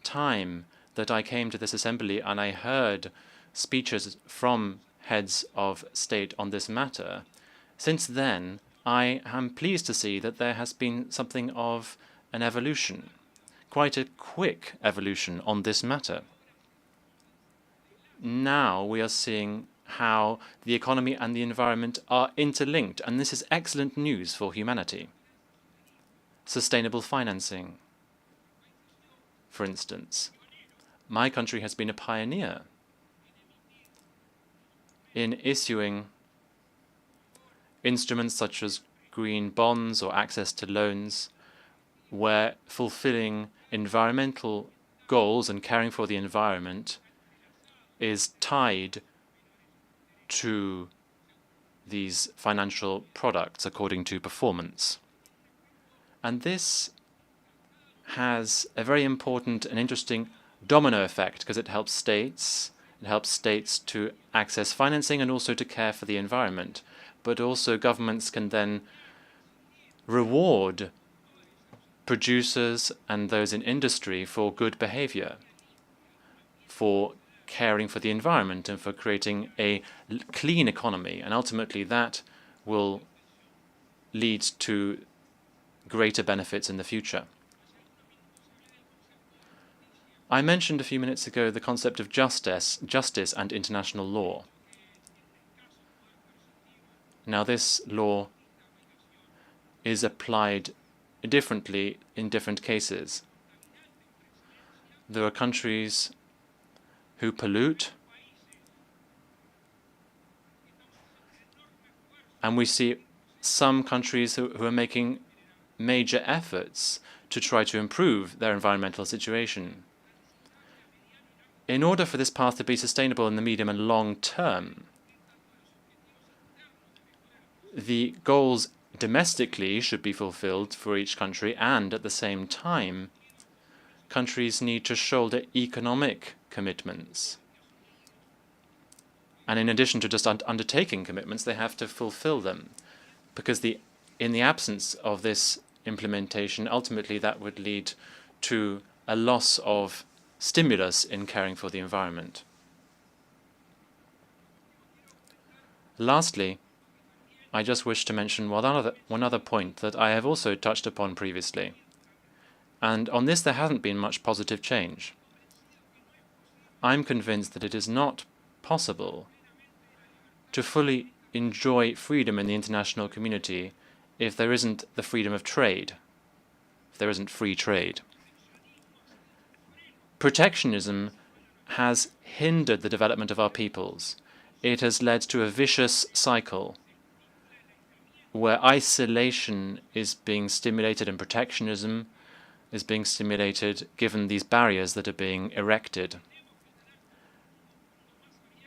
time that I came to this assembly and I heard speeches from heads of state on this matter, since then I am pleased to see that there has been something of an evolution, quite a quick evolution on this matter. Now we are seeing how the economy and the environment are interlinked, and this is excellent news for humanity. Sustainable financing, for instance. My country has been a pioneer in issuing instruments such as green bonds or access to loans, where fulfilling environmental goals and caring for the environment is tied to these financial products according to performance. And this has a very important and interesting domino effect because it helps states to access financing and also to care for the environment. But also governments can then reward producers and those in industry for good behavior, for caring for the environment and for creating a clean economy. And ultimately that will lead to greater benefits in the future. I mentioned a few minutes ago the concept of justice and international law. Now, this law is applied differently in different cases. There are countries who pollute, and we see some countries who are making major efforts to try to improve their environmental situation. In order for this path to be sustainable in the medium and long term, the goals domestically should be fulfilled for each country, and at the same time, countries need to shoulder economic commitments. And in addition to just undertaking commitments, they have to fulfill them, because in the absence of this implementation, ultimately that would lead to a loss of stimulus in caring for the environment. Lastly, I just wish to mention one other point that I have also touched upon previously. And on this there hasn't been much positive change. I'm convinced that it is not possible to fully enjoy freedom in the international community if there isn't the freedom of trade, if there isn't free trade. Protectionism has hindered the development of our peoples. It has led to a vicious cycle where isolation is being stimulated and protectionism is being stimulated given these barriers that are being erected.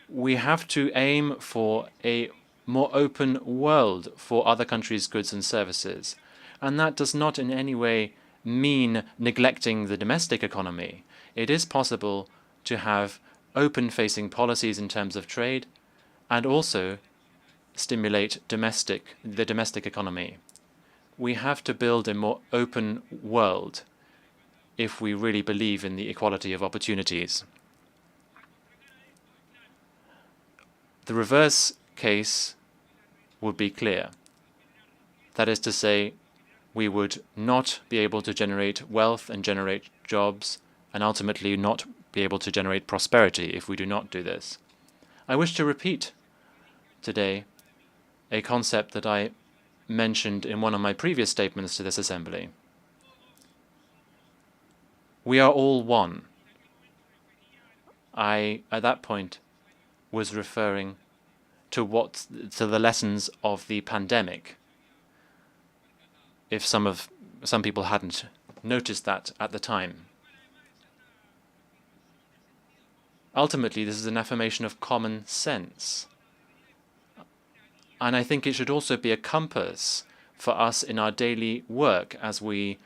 We have to aim for a more open world for other countries' goods and services, and that does not in any way mean neglecting the domestic economy. It is possible to have open-facing policies in terms of trade and also stimulate the domestic economy. We have to build a more open world if we really believe in the equality of opportunities. The reverse case would be clear. That is to say, we would not be able to generate wealth and generate jobs and ultimately not be able to generate prosperity if we do not do this. I wish to repeat today a concept that I mentioned in one of my previous statements to this Assembly. We are all one. I, at that point, was referring to the lessons of the pandemic. If some people hadn't noticed that at the time. Ultimately, this is an affirmation of common sense. And I think it should also be a compass for us in our daily work as we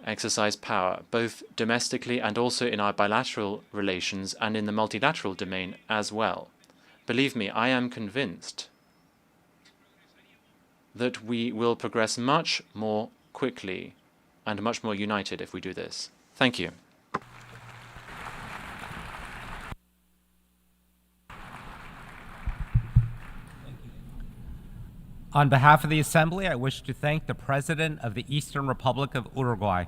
exercise power, both domestically and also in our bilateral relations and in the multilateral domain as well. Believe me, I am convinced that we will progress much more quickly and much more united if we do this. Thank you. On behalf of the Assembly, I wish to thank the President of the Eastern Republic of Uruguay.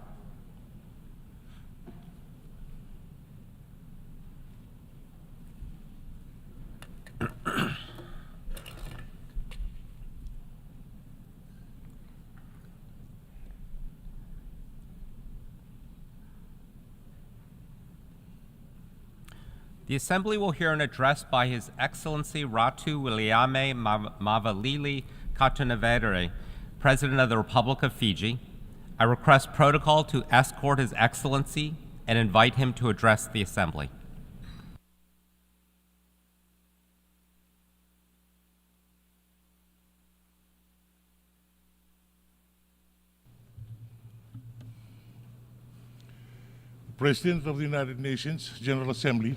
The Assembly will hear an address by His Excellency Ratu Williame Mavalili Katunavere, President of the Republic of Fiji. I request protocol to escort His Excellency and invite him to address the Assembly. President of the United Nations General Assembly,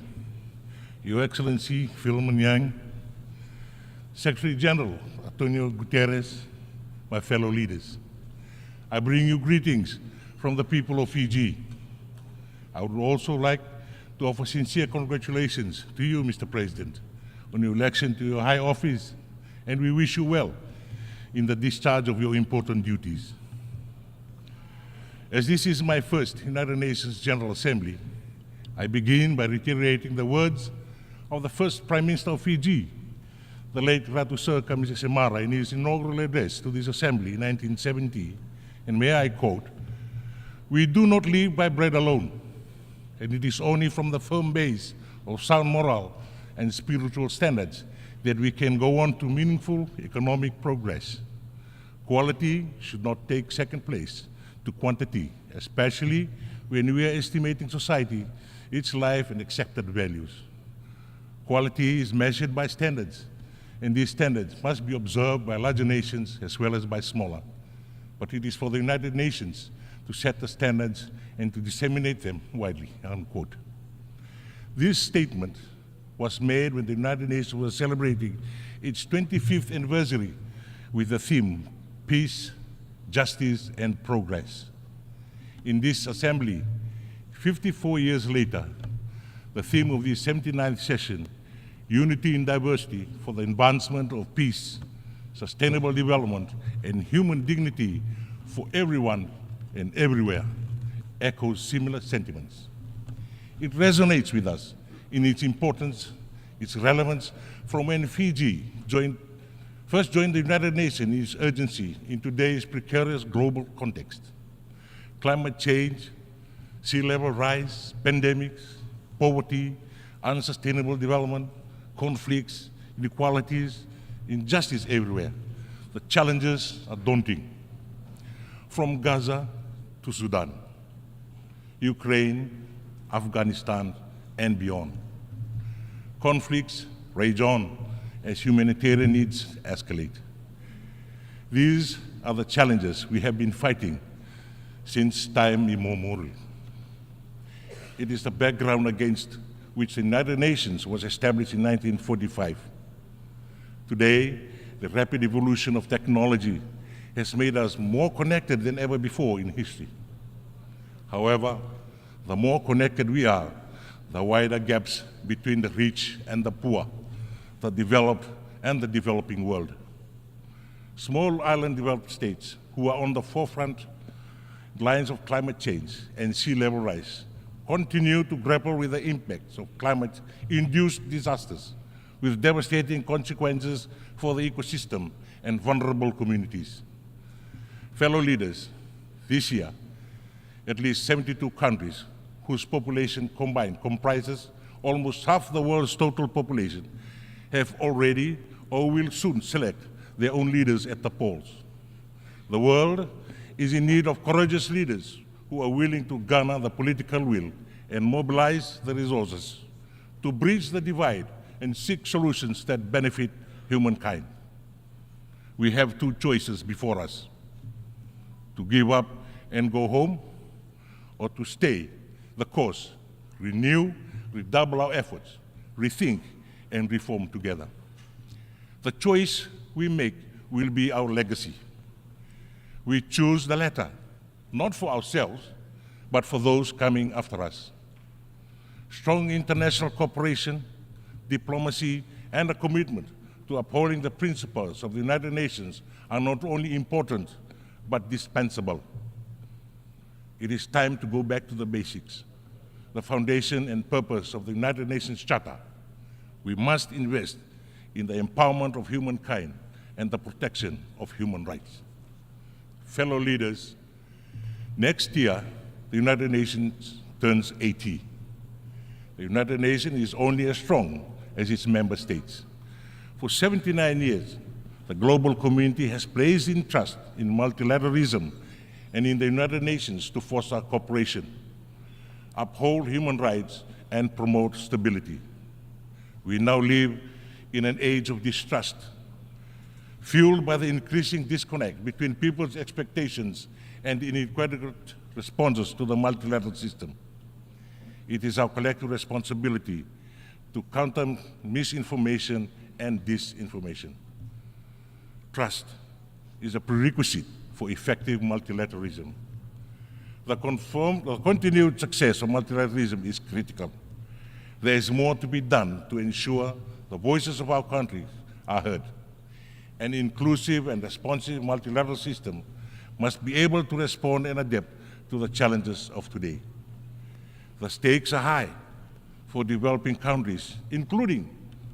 Your Excellency Philemon Yang, Secretary General Antonio Guterres, my fellow leaders, I bring you greetings from the people of Fiji. I would also like to offer sincere congratulations to you, Mr. President, on your election to your high office, and we wish you well in the discharge of your important duties. As this is my first United Nations General Assembly, I begin by reiterating the words of the first Prime Minister of Fiji, the late Ratu Sir Kamisa Semara, in his inaugural address to this Assembly in 1970, and may I quote, "We do not live by bread alone, and it is only from the firm base of sound moral and spiritual standards that we can go on to meaningful economic progress. Quality should not take second place to quantity, especially when we are estimating society, its life and accepted values. Quality is measured by standards, and these standards must be observed by larger nations as well as by smaller. But it is for the United Nations to set the standards and to disseminate them widely," unquote. This statement was made when the United Nations was celebrating its 25th anniversary with the theme, Peace, Justice, and Progress. In this Assembly, 54 years later, the theme of the 79th session, Unity in Diversity for the Advancement of Peace, Sustainable Development, and Human Dignity for Everyone and Everywhere, echoes similar sentiments. It resonates with us in its importance, its relevance, from when Fiji first joined the United Nations in its urgency in today's precarious global context. Climate change, sea level rise, pandemics, poverty, unsustainable development, conflicts, inequalities, injustice everywhere. The challenges are daunting. From Gaza to Sudan, Ukraine, Afghanistan, and beyond. Conflicts rage on as humanitarian needs escalate. These are the challenges we have been fighting since time immemorial. It is the background against which the United Nations was established in 1945. Today, the rapid evolution of technology has made us more connected than ever before in history. However, the more connected we are, the wider gaps between the rich and the poor, the developed and the developing world. Small island developed states who are on the forefront lines of climate change and sea level rise continue to grapple with the impacts of climate-induced disasters with devastating consequences for the ecosystem and vulnerable communities. Fellow leaders, this year, at least 72 countries whose population combined comprises almost half the world's total population have already or will soon select their own leaders at the polls. The world is in need of courageous leaders who are willing to garner the political will and mobilize the resources to bridge the divide and seek solutions that benefit humankind. We have two choices before us: to give up and go home, or to stay the course, renew, redouble our efforts, rethink, and reform together. The choice we make will be our legacy. We choose the latter, not for ourselves, but for those coming after us. Strong international cooperation, diplomacy, and a commitment to upholding the principles of the United Nations are not only important, but dispensable. It is time to go back to the basics, the foundation and purpose of the United Nations Charter. We must invest in the empowerment of humankind and the protection of human rights. Fellow leaders, next year, the United Nations turns 80. The United Nations is only as strong as its member states. For 79 years, the global community has placed in trust in multilateralism and in the United Nations to foster cooperation, uphold human rights, and promote stability. We now live in an age of distrust, fueled by the increasing disconnect between people's expectations and inadequate responses to the multilateral system. It is our collective responsibility to counter misinformation and disinformation. Trust is a prerequisite for effective multilateralism. The continued success of multilateralism is critical. There is more to be done to ensure the voices of our countries are heard. An inclusive and responsive multilateral system must be able to respond and adapt to the challenges of today. The stakes are high for developing countries, including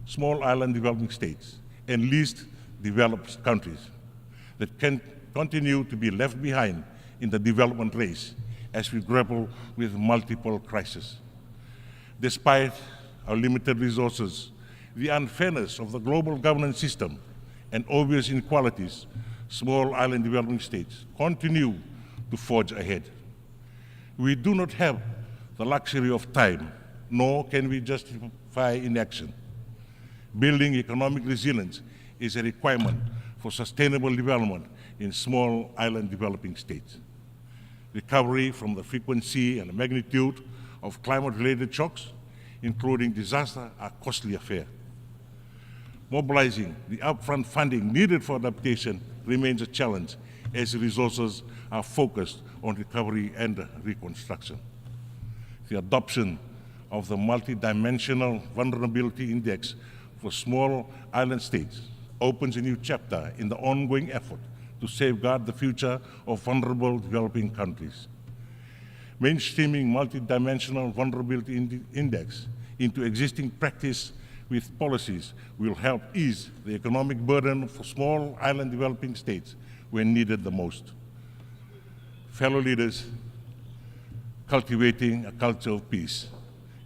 small island developing states and least developed countries that can continue to be left behind in the development race as we grapple with multiple crises. Despite our limited resources, the unfairness of the global governance system, and obvious inequalities, small island developing states continue to forge ahead. We do not have the luxury of time, nor can we justify inaction. Building economic resilience is a requirement for sustainable development in small island developing states. Recovery from the frequency and magnitude of climate-related shocks, including disaster, are a costly affair. Mobilizing the upfront funding needed for adaptation remains a challenge as resources are focused on recovery and reconstruction. The adoption of the Multidimensional Vulnerability Index for small island states opens a new chapter in the ongoing effort to safeguard the future of vulnerable developing countries. Mainstreaming Multidimensional Vulnerability Index into existing practice with policies will help ease the economic burden for small island developing states when needed the most. Fellow leaders, cultivating a culture of peace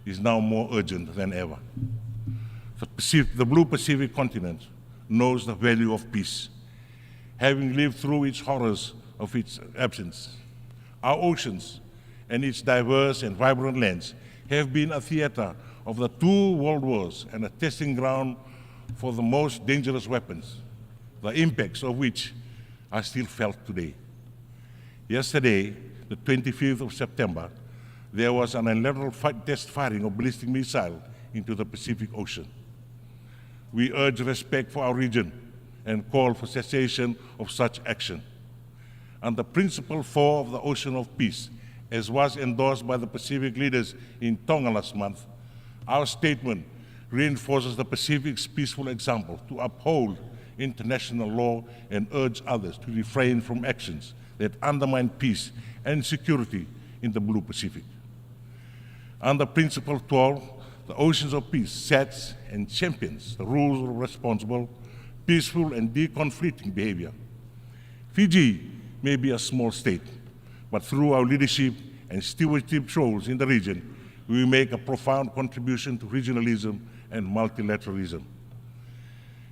is now more urgent than ever. The Blue Pacific continent knows the value of peace, having lived through its horrors of its absence. Our oceans and its diverse and vibrant lands have been a theater of the two world wars and a testing ground for the most dangerous weapons, the impacts of which are still felt today. Yesterday, the 25th of September, there was an unilateral test firing of ballistic missile into the Pacific Ocean. We urge respect for our region and call for cessation of such action. Under Principle 4 of the Ocean of Peace, as was endorsed by the Pacific leaders in Tonga last month, our statement reinforces the Pacific's peaceful example to uphold international law and urge others to refrain from actions that undermine peace and security in the Blue Pacific. Under Principle 12, the Oceans of Peace sets and champions the rules of responsible, peaceful, and deconflicting behavior. Fiji may be a small state, but through our leadership and stewardship roles in the region, we make a profound contribution to regionalism and multilateralism.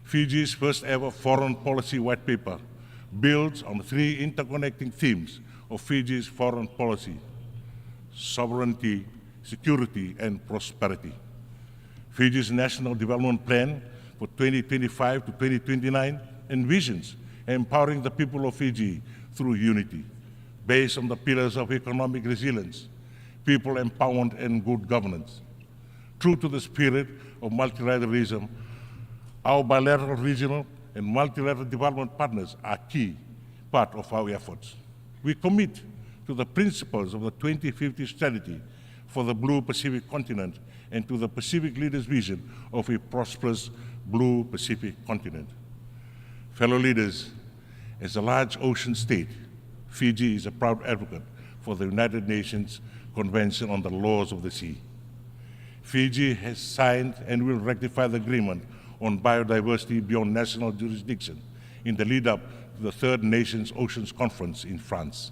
Fiji's first ever foreign policy white paper builds on the three interconnecting themes of Fiji's foreign policy: sovereignty, security, and prosperity. Fiji's National Development Plan for 2025 to 2029 envisions empowering the people of Fiji through unity, based on the pillars of economic resilience, people empowerment, and good governance. True to the spirit of multilateralism, our bilateral, regional, and multilateral development partners are a key part of our efforts. We commit to the principles of the 2050 strategy for the Blue Pacific continent and to the Pacific leaders' vision of a prosperous Blue Pacific continent. Fellow leaders, as a large ocean state, Fiji is a proud advocate for the United Nations Convention on the Laws of the Sea. Fiji has signed and will ratify the agreement on biodiversity beyond national jurisdiction in the lead-up to the Third Nations Oceans Conference in France.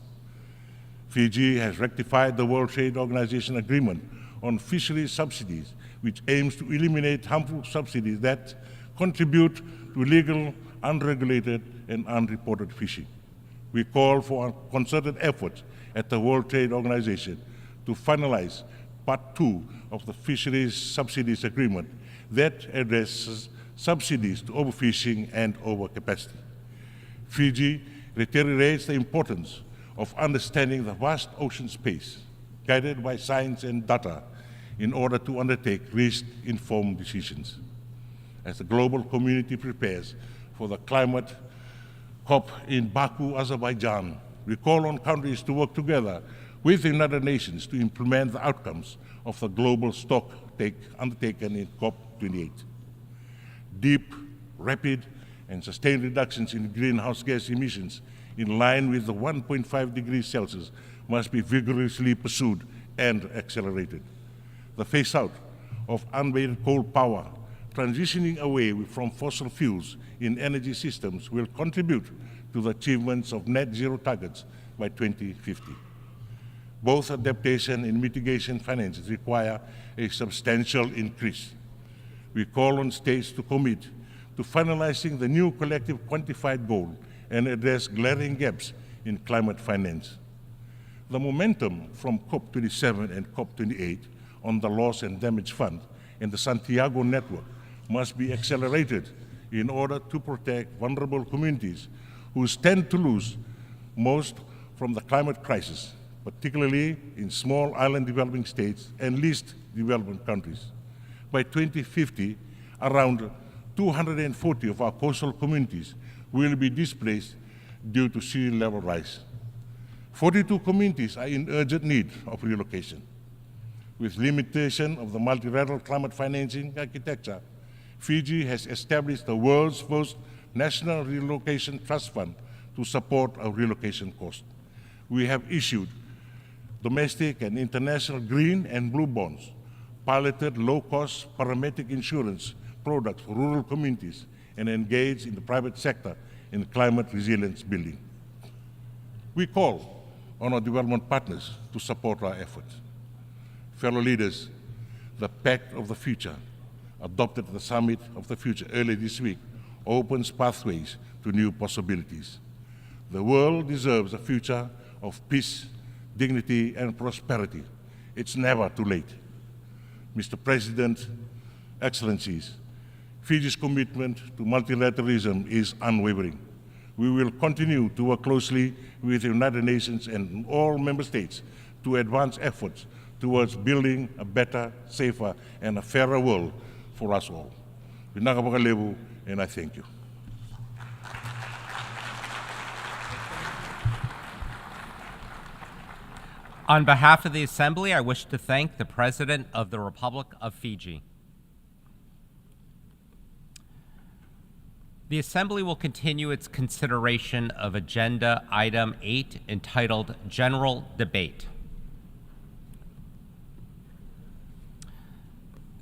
Fiji has ratified the World Trade Organization agreement on fisheries subsidies, which aims to eliminate harmful subsidies that contribute to illegal, unregulated, and unreported fishing. We call for a concerted effort at the World Trade Organization to finalize Part 2 of the Fisheries Subsidies Agreement that addresses subsidies to overfishing and overcapacity. Fiji reiterates the importance of understanding the vast ocean space, guided by science and data, in order to undertake risk-informed decisions. As the global community prepares for the climate COP in Baku, Azerbaijan, we call on countries to work together with the United Nations to implement the outcomes of the global stock take undertaken in COP28. Deep, rapid, and sustained reductions in greenhouse gas emissions in line with the 1.5 degrees Celsius must be vigorously pursued and accelerated. The phase-out of unweighted coal power, transitioning away from fossil fuels in energy systems, will contribute to the achievements of net zero targets by 2050. Both adaptation and mitigation finances require a substantial increase. We call on states to commit to finalizing the new collective quantified goal and address glaring gaps in climate finance. The momentum from COP27 and COP28 on the Loss and Damage Fund and the Santiago Network must be accelerated in order to protect vulnerable communities who stand to lose most from the climate crisis, particularly in small island developing states and least developed countries. By 2050, around 240 of our coastal communities will be displaced due to sea level rise. 42 communities are in urgent need of relocation. With limitation of the multilateral climate financing architecture, Fiji has established the world's first national relocation trust fund to support our relocation costs. We have issued domestic and international green and blue bonds, piloted low-cost parametric insurance products for rural communities, and engaged in the private sector in climate resilience building. We call on our development partners to support our efforts. Fellow leaders, the Pact of the Future, adopted at the Summit of the Future earlier this week, opens pathways to new possibilities. The world deserves a future of peace, dignity, and prosperity. It's never too late. Mr. President, Excellencies, Fiji's commitment to multilateralism is unwavering. We will continue to work closely with the United Nations and all member states to advance efforts towards building a better, safer, and a fairer world for us all. And I thank you. On behalf of the Assembly, I wish to thank the President of the Republic of Fiji. The Assembly will continue its consideration of Agenda Item 8, entitled General Debate.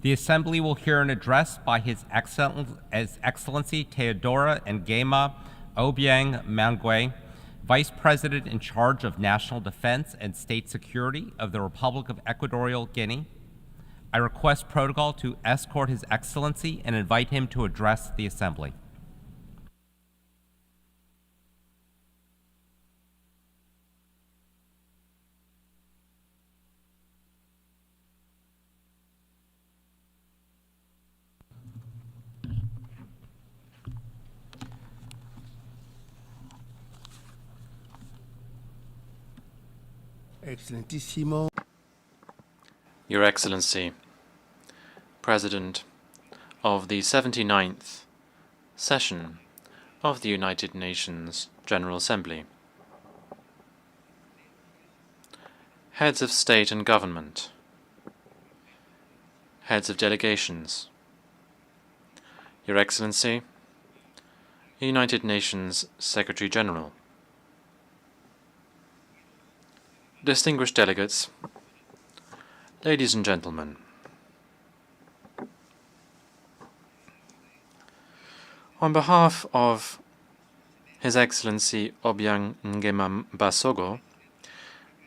The Assembly will hear an address by His Excellency Teodora Ngema Obiang Mangwe, Vice President in charge of National Defense and State Security of the Republic of Equatorial Guinea. I request protocol to escort His Excellency and invite him to address the Assembly. Excelentissimo. Your Excellency, President of the 79th session of the United Nations General Assembly, heads of state and government, heads of delegations, Your Excellency, United Nations Secretary General, distinguished delegates, ladies and gentlemen, on behalf of His Excellency Obiang Nguema Basogo,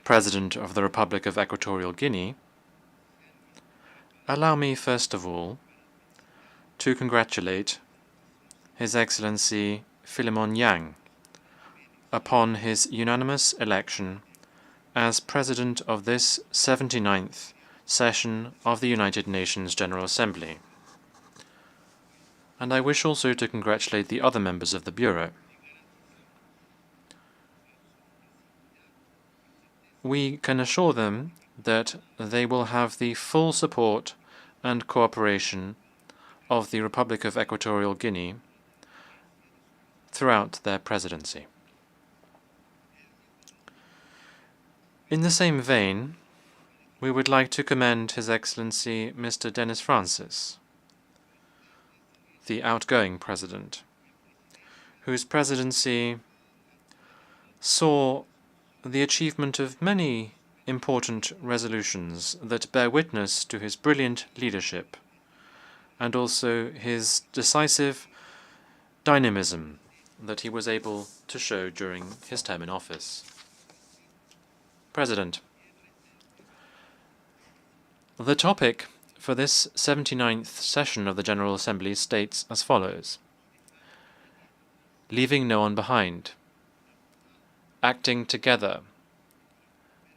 President of the Republic of Equatorial Guinea, allow me first of all to congratulate His Excellency Philemon Yang upon his unanimous election as President of this 79th session of the United Nations General Assembly. And I wish also to congratulate the other members of the Bureau. We can assure them that they will have the full support and cooperation of the Republic of Equatorial Guinea throughout their presidency. In the same vein, we would like to commend His Excellency Mr. Dennis Francis, the outgoing president, whose presidency saw the achievement of many important resolutions that bear witness to his brilliant leadership and also his decisive dynamism that he was able to show during his term in office. President, the topic for this 79th session of the General Assembly states as follows: leaving no one behind, acting together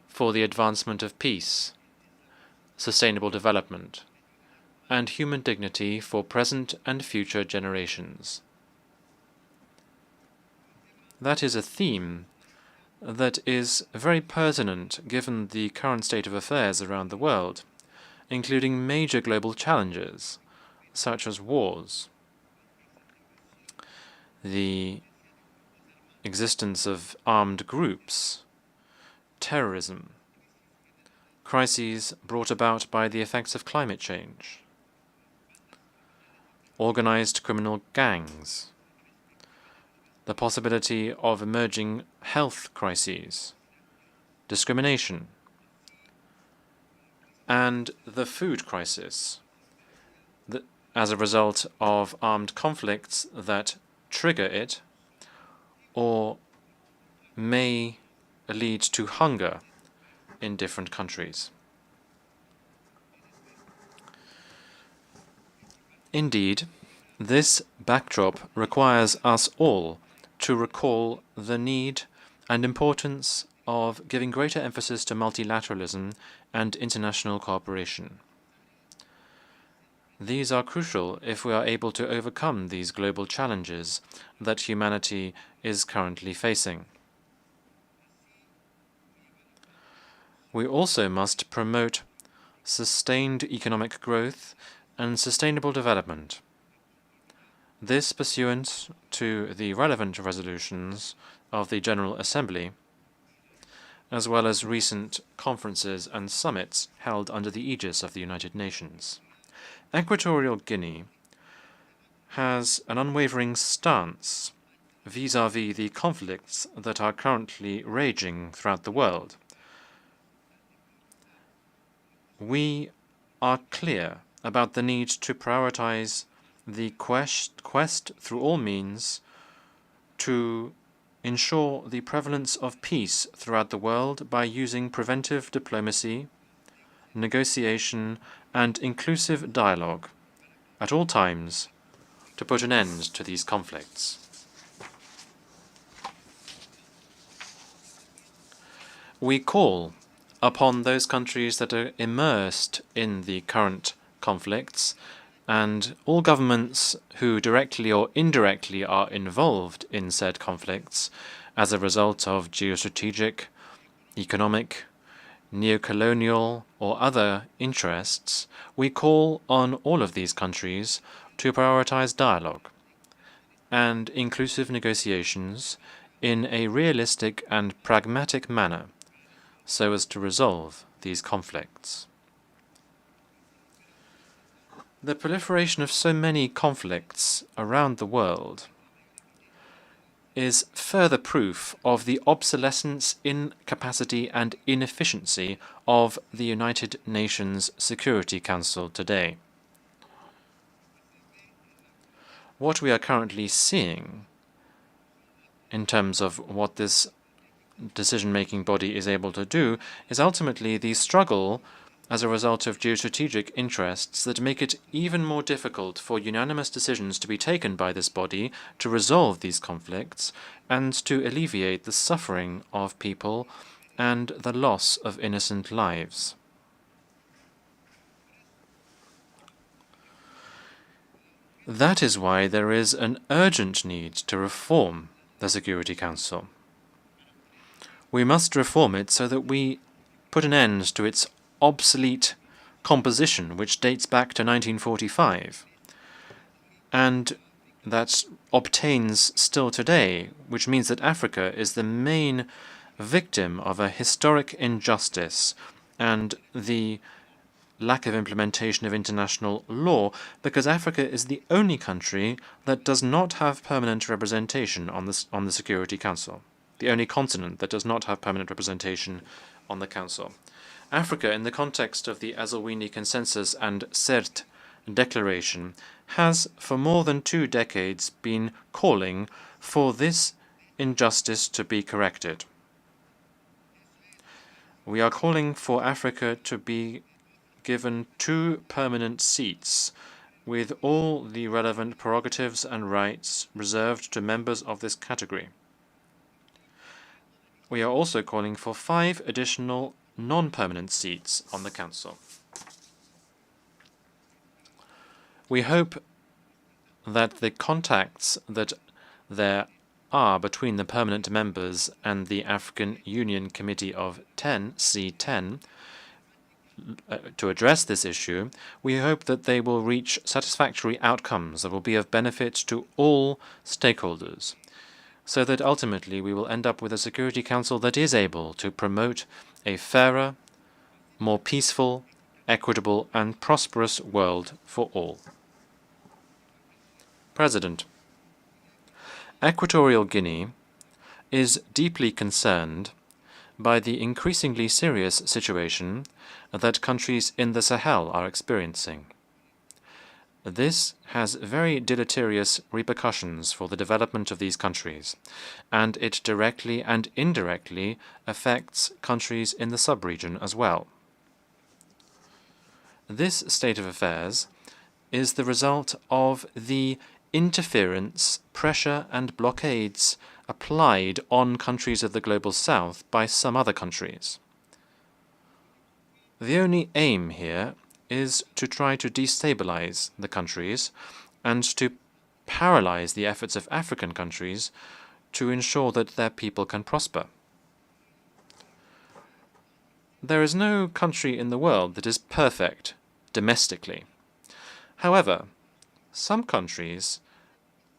for the advancement of peace, sustainable development, and human dignity for present and future generations. That is a theme that is very pertinent given the current state of affairs around the world, including major global challenges such as wars, the existence of armed groups, terrorism, crises brought about by the effects of climate change, organized criminal gangs, the possibility of emerging health crises, discrimination, and the food crisis as a result of armed conflicts that trigger it or may lead to hunger in different countries. Indeed, this backdrop requires us all to recall the need and importance of giving greater emphasis to multilateralism and international cooperation. These are crucial if we are able to overcome these global challenges that humanity is currently facing. We also must promote sustained economic growth and sustainable development. This pursuant to the relevant resolutions of the General Assembly, as well as recent conferences and summits held under the aegis of the United Nations. Equatorial Guinea has an unwavering stance vis-à-vis the conflicts that are currently raging throughout the world. We are clear about the need to prioritize the quest through all means to ensure the prevalence of peace throughout the world by using preventive diplomacy, negotiation, and inclusive dialogue at all times to put an end to these conflicts. We call upon those countries that are immersed in the current conflicts and all governments who directly or indirectly are involved in said conflicts as a result of geostrategic, economic, neocolonial, or other interests, we call on all of these countries to prioritize dialogue and inclusive negotiations in a realistic and pragmatic manner so as to resolve these conflicts. The proliferation of so many conflicts around the world is further proof of the obsolescence, incapacity, and inefficiency of the United Nations Security Council today. What we are currently seeing in terms of what this decision-making body is able to do is ultimately the struggle as a result of geostrategic interests that make it even more difficult for unanimous decisions to be taken by this body to resolve these conflicts and to alleviate the suffering of people and the loss of innocent lives. That is why there is an urgent need to reform the Security Council. We must reform it so that we put an end to its obsolete composition, which dates back to 1945, and that obtains still today, which means that Africa is the main victim of a historic injustice and the lack of implementation of international law, because Africa is the only country that does not have permanent representation on the Security Council, the only continent that does not have permanent representation on the Council. Africa, in the context of the Azawini Consensus and CERT Declaration, has for more than 2 decades been calling for this injustice to be corrected. We are calling for Africa to be given 2 permanent seats with all the relevant prerogatives and rights reserved to members of this category. We are also calling for 5 additional non-permanent seats on the Council. We hope that the contacts that there are between the permanent members and the African Union Committee of 10, C10, to address this issue, we hope that they will reach satisfactory outcomes that will be of benefit to all stakeholders, so that ultimately we will end up with a Security Council that is able to promote a fairer, more peaceful, equitable, and prosperous world for all. President, Equatorial Guinea is deeply concerned by the increasingly serious situation that countries in the Sahel are experiencing. This has very deleterious repercussions for the development of these countries, and it directly and indirectly affects countries in the sub-region as well. This state of affairs is the result of the interference, pressure, and blockades applied on countries of the Global South by some other countries. The only aim here is to try to destabilize the countries and to paralyze the efforts of African countries to ensure that their people can prosper. There is no country in the world that is perfect domestically. However, some countries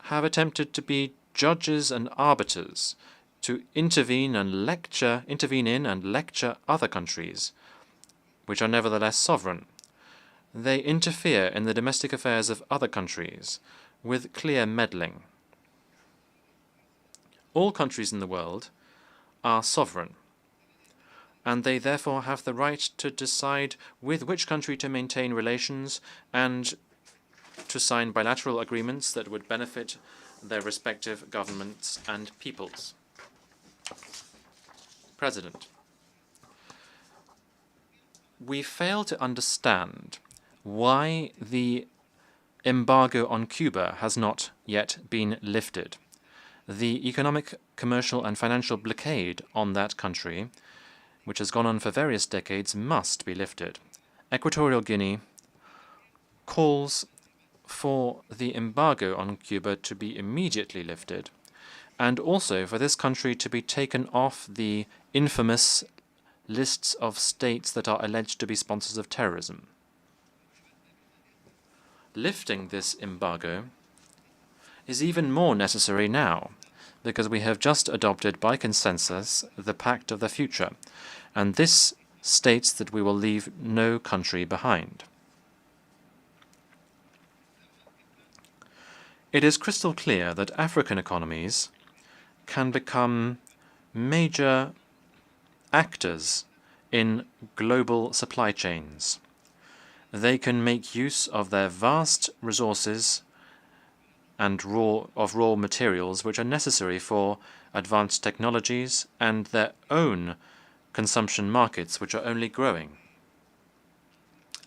have attempted to be judges and arbiters, to intervene in and lecture other countries, which are nevertheless sovereign. They interfere in the domestic affairs of other countries with clear meddling. All countries in the world are sovereign, and they therefore have the right to decide with which country to maintain relations and to sign bilateral agreements that would benefit their respective governments and peoples. President, we fail to understand why the embargo on Cuba has not yet been lifted. The economic, commercial, and financial blockade on that country, which has gone on for various decades, must be lifted. Equatorial Guinea calls for the embargo on Cuba to be immediately lifted, and also for this country to be taken off the infamous lists of states that are alleged to be sponsors of terrorism. Lifting this embargo is even more necessary now, because we have just adopted by consensus the Pact of the Future, and this states that we will leave no country behind. It is crystal clear that African economies can become major actors in global supply chains. They can make use of their vast resources and raw materials which are necessary for advanced technologies and their own consumption markets, which are only growing.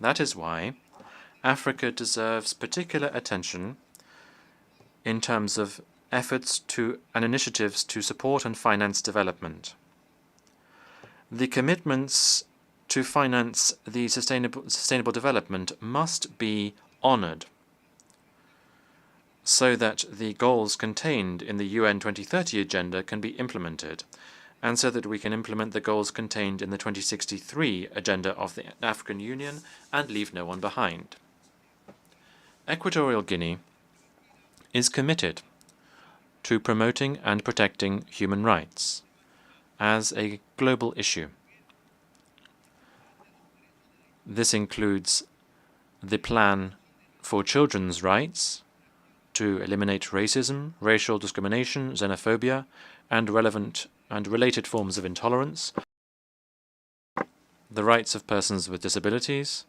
That is why Africa deserves particular attention in terms of efforts and initiatives to support and finance development. The commitments to finance the sustainable development must be honored so that the goals contained in the UN 2030 Agenda can be implemented, and so that we can implement the goals contained in the 2063 Agenda of the African Union and leave no one behind. Equatorial Guinea is committed to promoting and protecting human rights as a global issue. This includes the plan for children's rights to eliminate racism, racial discrimination, xenophobia, and relevant and related forms of intolerance, the rights of persons with disabilities,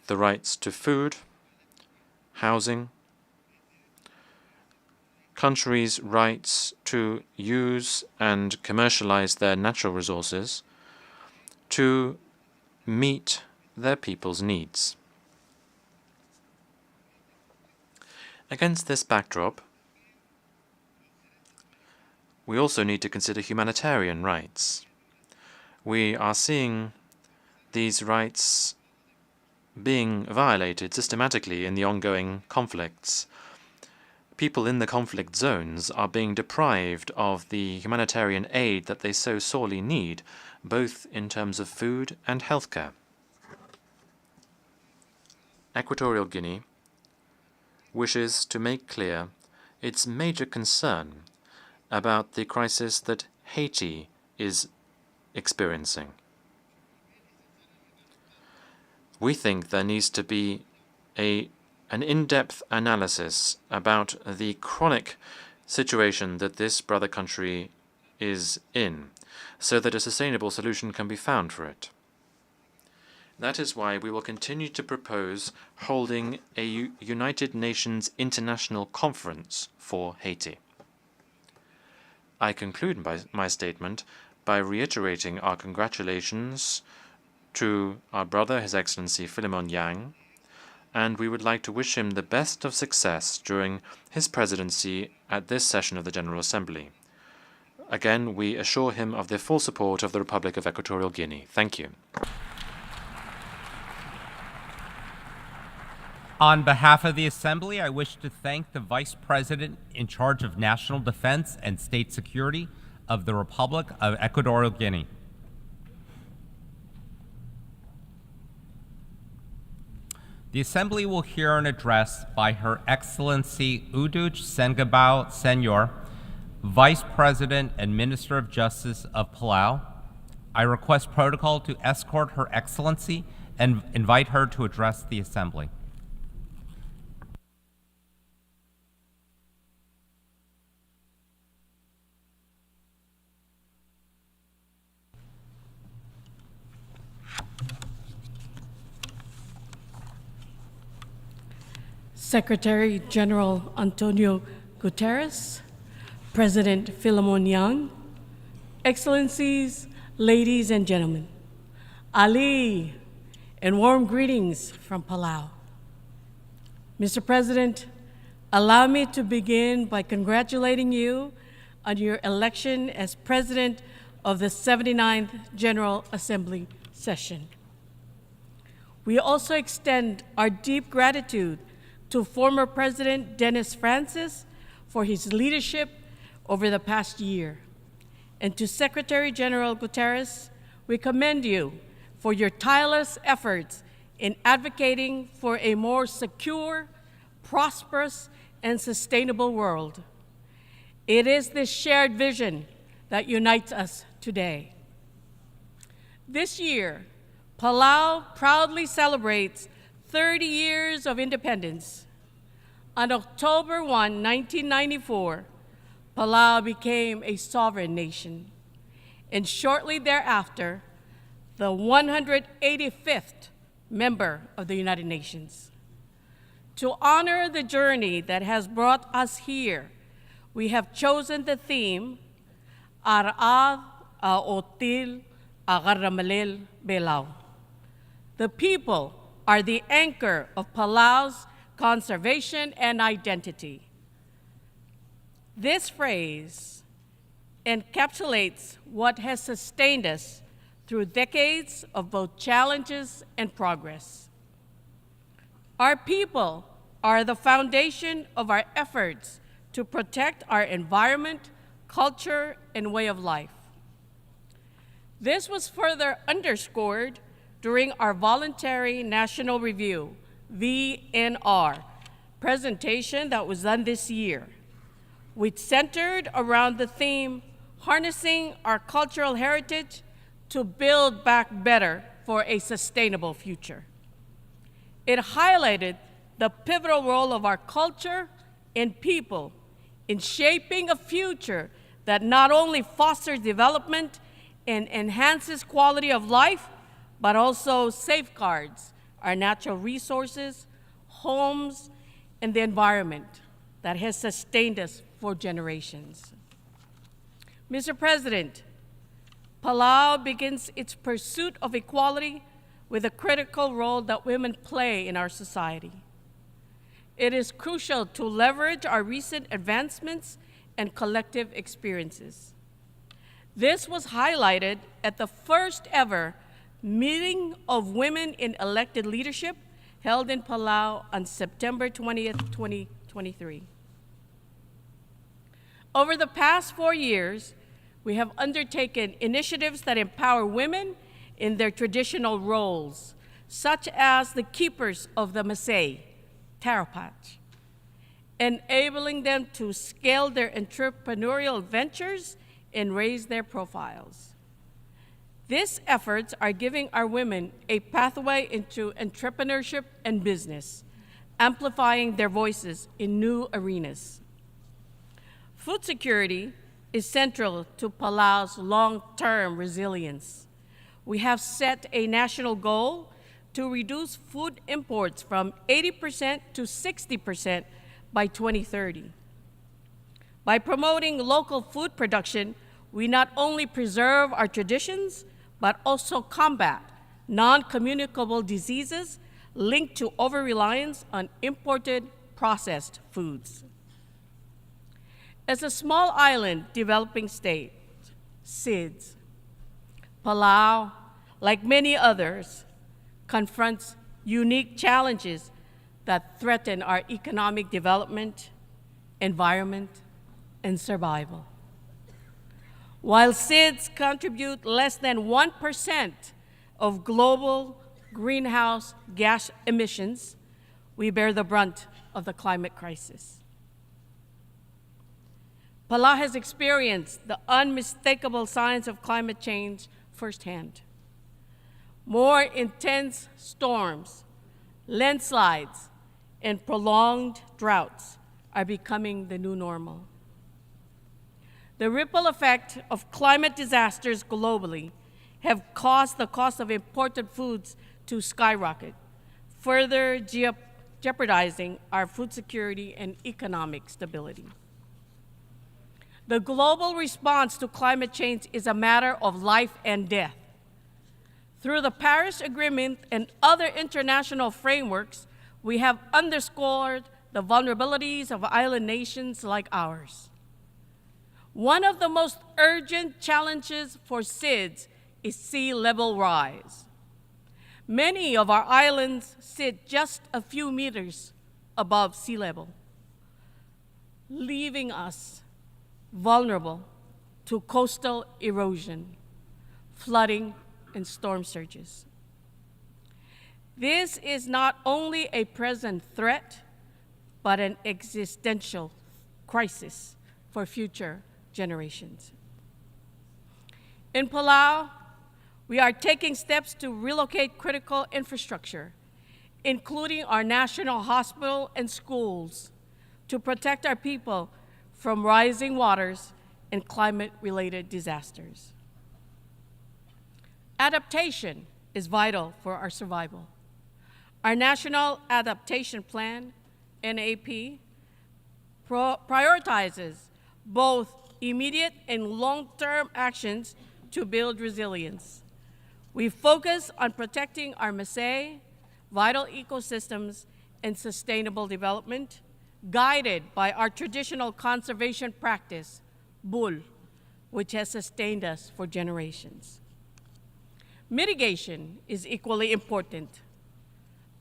the rights to food, housing, countries' rights to use and commercialize their natural resources to meet their people's needs. Against this backdrop, we also need to consider humanitarian rights. We are seeing these rights being violated systematically in the ongoing conflicts. People in the conflict zones are being deprived of the humanitarian aid that they so sorely need, both in terms of food and healthcare. Equatorial Guinea wishes to make clear its major concern about the crisis that Haiti is experiencing. We think there needs to be an in-depth analysis about the chronic situation that this brother country is in, so that a sustainable solution can be found for it. That is why we will continue to propose holding a United Nations International Conference for Haiti. I conclude my statement by reiterating our congratulations to our brother, His Excellency Philemon Yang, and we would like to wish him the best of success during his presidency at this session of the General Assembly. Again, we assure him of the full support of the Republic of Equatorial Guinea. Thank you. On behalf of the Assembly, I wish to thank the Vice President in charge of National Defense and State Security of the Republic of Equatorial Guinea. The Assembly will hear an address by Her Excellency Uduj Sengabao Senyor, Vice President and Minister of Justice of Palau. I request protocol to escort Her Excellency and invite her to address the Assembly. Secretary General Antonio Guterres, President Philemon Yang, Excellencies, ladies and gentlemen, Ali, and warm greetings from Palau. Mr. President, allow me to begin by congratulating you on your election as President of the 79th General Assembly session. We also extend our deep gratitude to former President Dennis Francis for his leadership over the past year. And to Secretary General Guterres, we commend you for your tireless efforts in advocating for a more secure, prosperous, and sustainable world. It is this shared vision that unites us today. This year, Palau proudly celebrates 30 years of independence. On October 1, 1994, Palau became a sovereign nation, and shortly thereafter, the 185th member of the United Nations. To honor the journey that has brought us here, we have chosen the theme, Ar'ad Otil Agaramalel Belau, The people are the anchor of Palau's conservation and identity. This phrase encapsulates what has sustained us through decades of both challenges and progress. Our people are the foundation of our efforts to protect our environment, culture, and way of life. This was further underscored during our voluntary national review, VNR, presentation that was done this year, which centered around the theme, harnessing our cultural heritage to build back better for a sustainable future. It highlighted the pivotal role of our culture and people in shaping a future that not only fosters development and enhances quality of life, but also safeguards our natural resources, homes, and the environment that has sustained us for generations. Mr. President, Palau begins its pursuit of equality with a critical role that women play in our society. It is crucial to leverage our recent advancements and collective experiences. This was highlighted at the first ever meeting of women in elected leadership held in Palau on September 20th, 2023. Over the past 4 years, we have undertaken initiatives that empower women in their traditional roles, such as the keepers of the Masay, Tarapach, enabling them to scale their entrepreneurial ventures and raise their profiles. These efforts are giving our women a pathway into entrepreneurship and business, amplifying their voices in new arenas. Food security is central to Palau's long-term resilience. We have set a national goal to reduce food imports from 80% to 60% by 2030. By promoting local food production, we not only preserve our traditions, but also combat non-communicable diseases linked to over-reliance on imported processed foods. As a small island developing state, SIDS, Palau, like many others, confronts unique challenges that threaten our economic development, environment, and survival. While SIDS contribute less than 1% of global greenhouse gas emissions, we bear the brunt of the climate crisis. Palau has experienced the unmistakable signs of climate change firsthand. More intense storms, landslides, and prolonged droughts are becoming the new normal. The ripple effect of climate disasters globally have caused the cost of imported foods to skyrocket, further jeopardizing our food security and economic stability. The global response to climate change is a matter of life and death. Through the Paris Agreement and other international frameworks, we have underscored the vulnerabilities of island nations like ours. One of the most urgent challenges for SIDS is sea level rise. Many of our islands sit just a few meters above sea level, leaving us vulnerable to coastal erosion, flooding, and storm surges. This is not only a present threat, but an existential crisis for future generations. In Palau, we are taking steps to relocate critical infrastructure, including our national hospital and schools, to protect our people from rising waters and climate-related disasters. Adaptation is vital for our survival. Our National Adaptation Plan, NAP, prioritizes both immediate and long-term actions to build resilience. We focus on protecting our Maasai, vital ecosystems, and sustainable development, guided by our traditional conservation practice, Bul, which has sustained us for generations. Mitigation is equally important.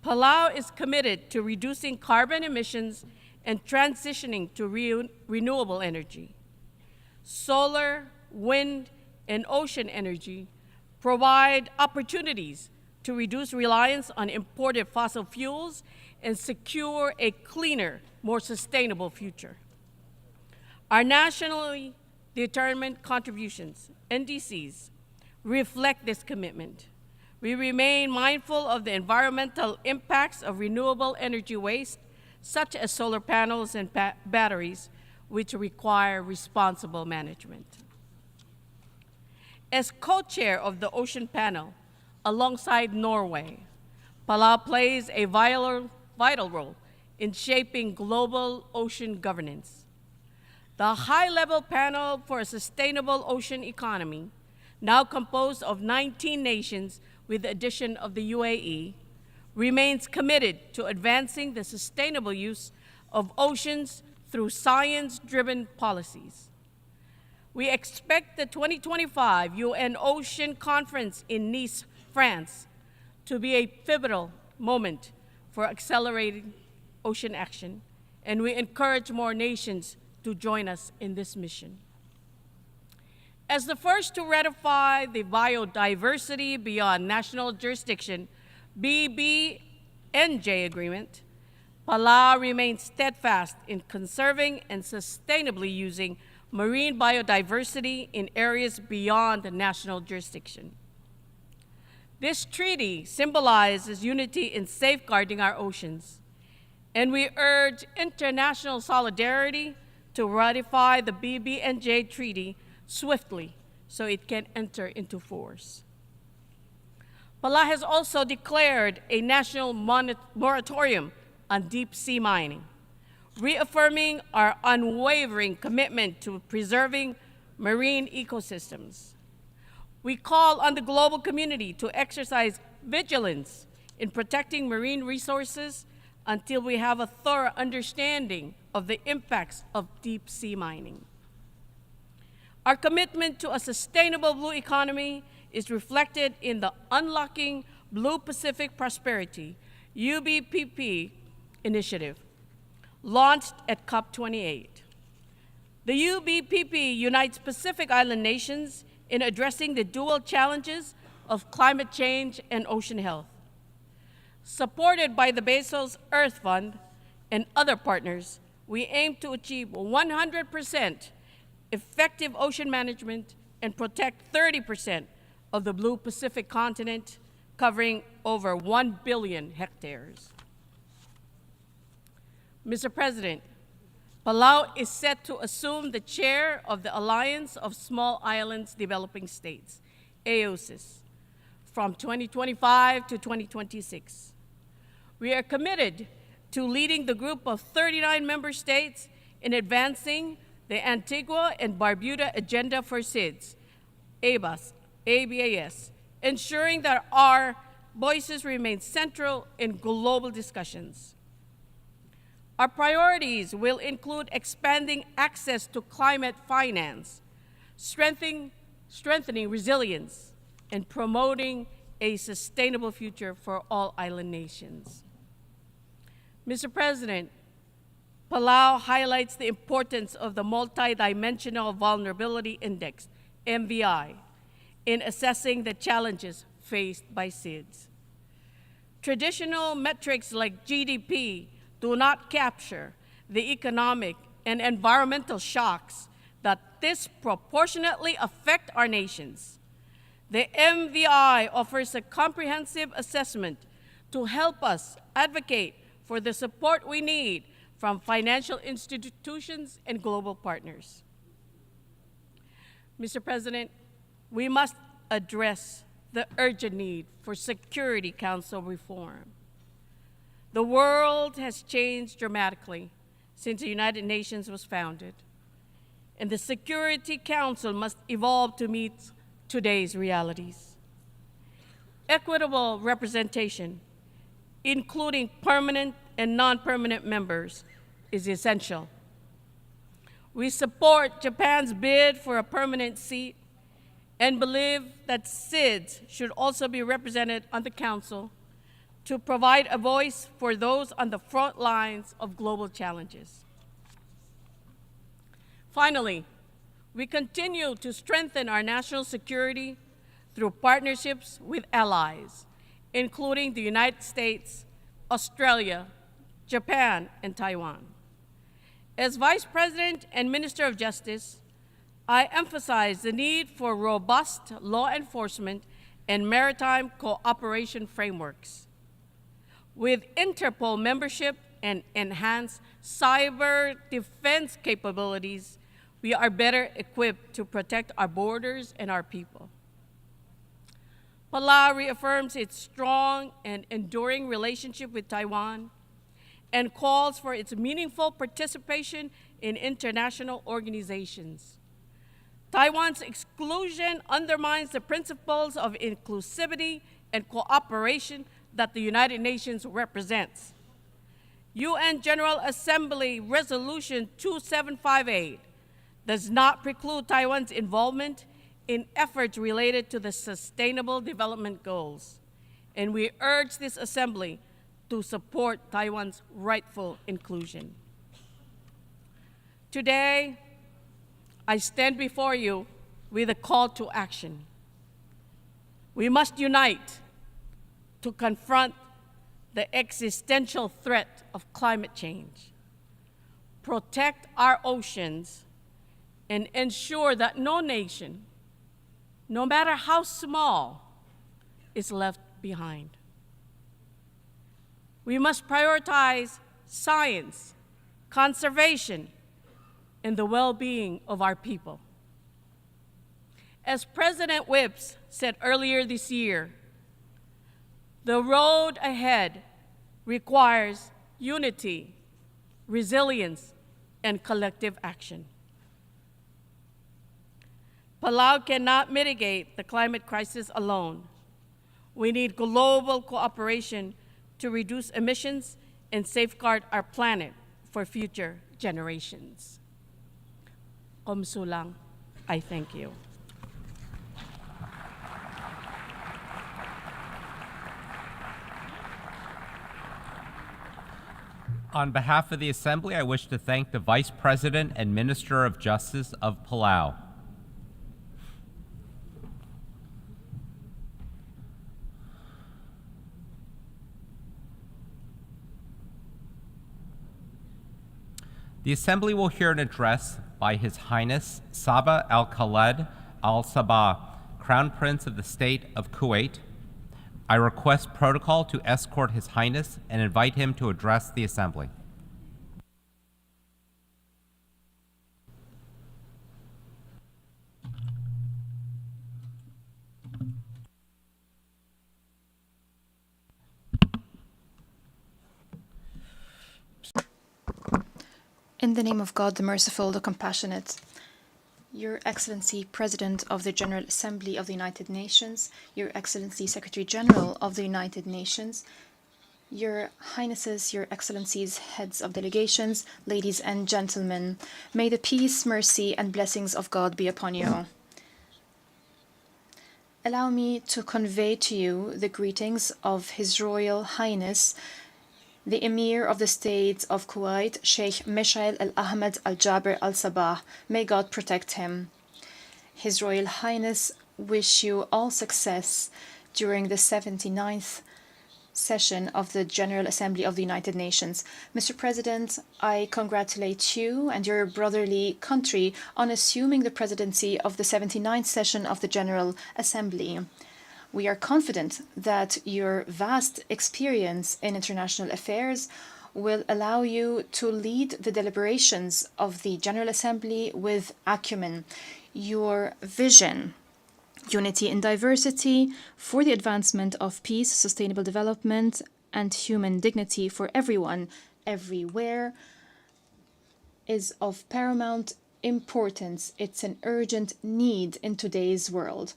Palau is committed to reducing carbon emissions and transitioning to renewable energy. Solar, wind, and ocean energy provide opportunities to reduce reliance on imported fossil fuels and secure a cleaner, more sustainable future. Our nationally determined contributions, NDCs, reflect this commitment. We remain mindful of the environmental impacts of renewable energy waste, such as solar panels and batteries, which require responsible management. As co-chair of the Ocean Panel, alongside Norway, Palau plays a vital role in shaping global ocean governance. The high-level panel for a sustainable ocean economy, now composed of 19 nations with the addition of the UAE, remains committed to advancing the sustainable use of oceans through science-driven policies. We expect the 2025 UN Ocean Conference in Nice, France, to be a pivotal moment for accelerating ocean action, and we encourage more nations to join us in this mission. As the first to ratify the Biodiversity Beyond National Jurisdiction BBNJ agreement, Palau remains steadfast in conserving and sustainably using marine biodiversity in areas beyond the national jurisdiction. This treaty symbolizes unity in safeguarding our oceans, and we urge international solidarity to ratify the BBNJ treaty swiftly so it can enter into force. Palau has also declared a national moratorium on deep-sea mining, reaffirming our unwavering commitment to preserving marine ecosystems. We call on the global community to exercise vigilance in protecting marine resources until we have a thorough understanding of the impacts of deep-sea mining. Our commitment to a sustainable blue economy is reflected in the Unlocking Blue Pacific Prosperity, UBPP initiative, launched at COP28. The UBPP unites Pacific Island nations in addressing the dual challenges of climate change and ocean health. Supported by the Bezos Earth Fund and other partners, we aim to achieve 100% effective ocean management and protect 30% of the Blue Pacific continent, covering over 1 billion hectares. Mr. President, Palau is set to assume the chair of the Alliance of Small Islands Developing States, AOSIS, from 2025 to 2026. We are committed to leading the group of 39 member states in advancing the Antigua and Barbuda Agenda for SIDS, ABAS, ensuring that our voices remain central in global discussions. Our priorities will include expanding access to climate finance, strengthening resilience, and promoting a sustainable future for all island nations. Mr. President, Palau highlights the importance of the Multidimensional Vulnerability Index, MVI, in assessing the challenges faced by SIDS. Traditional metrics like GDP do not capture the economic and environmental shocks that disproportionately affect our nations. The MVI offers a comprehensive assessment to help us advocate for the support we need from financial institutions and global partners. Mr. President, we must address the urgent need for Security Council reform. The world has changed dramatically since the United Nations was founded, and the Security Council must evolve to meet today's realities. Equitable representation, including permanent and non-permanent members, is essential. We support Japan's bid for a permanent seat and believe that SIDS should also be represented on the Council to provide a voice for those on the front lines of global challenges. Finally, we continue to strengthen our national security through partnerships with allies, including the United States, Australia, Japan, and Taiwan. As Vice President and Minister of Justice, I emphasize the need for robust law enforcement and maritime cooperation frameworks. With Interpol membership and enhanced cyber defense capabilities, we are better equipped to protect our borders and our people. Palau reaffirms its strong and enduring relationship with Taiwan and calls for its meaningful participation in international organizations. Taiwan's exclusion undermines the principles of inclusivity and cooperation that the United Nations represents. UN General Assembly Resolution 2758 does not preclude Taiwan's involvement in efforts related to the Sustainable Development Goals, and we urge this Assembly to support Taiwan's rightful inclusion. Today, I stand before you with a call to action. We must unite to confront the existential threat of climate change, protect our oceans, and ensure that no nation, no matter how small, is left behind. We must prioritize science, conservation, and the well-being of our people. As President Whips said earlier this year, the road ahead requires unity, resilience, and collective action. Palau cannot mitigate the climate crisis alone. We need global cooperation to reduce emissions and safeguard our planet for future generations. Komsulang, I thank you. On behalf of the Assembly, I wish to thank the Vice President and Minister of Justice of Palau. The Assembly will hear an address by His Highness Sabah Al-Khaled Al-Sabah, Crown Prince of the State of Kuwait. I request protocol to escort His Highness and invite him to address the Assembly. In the name of God, the merciful, the compassionate, Your Excellency, President of the General Assembly of the United Nations, Your Excellency, Secretary General of the United Nations, Your Highnesses, Your Excellencies, Heads of Delegations, ladies and gentlemen, may the peace, mercy, and blessings of God be upon you. Allow me to convey to you the greetings of His Royal Highness, the Emir of the State of Kuwait, Sheikh Mishael Al-Ahmed Al-Jaber Al-Sabah. May God protect him. His Royal Highness wish you all success during the 79th session of the General Assembly of the United Nations. Mr. President, I congratulate you and your brotherly country on assuming the presidency of the 79th session of the General Assembly. We are confident that your vast experience in international affairs will allow you to lead the deliberations of the General Assembly with acumen. Your vision, unity in diversity, for the advancement of peace, sustainable development, and human dignity for everyone, everywhere, is of paramount importance. It's an urgent need in today's world.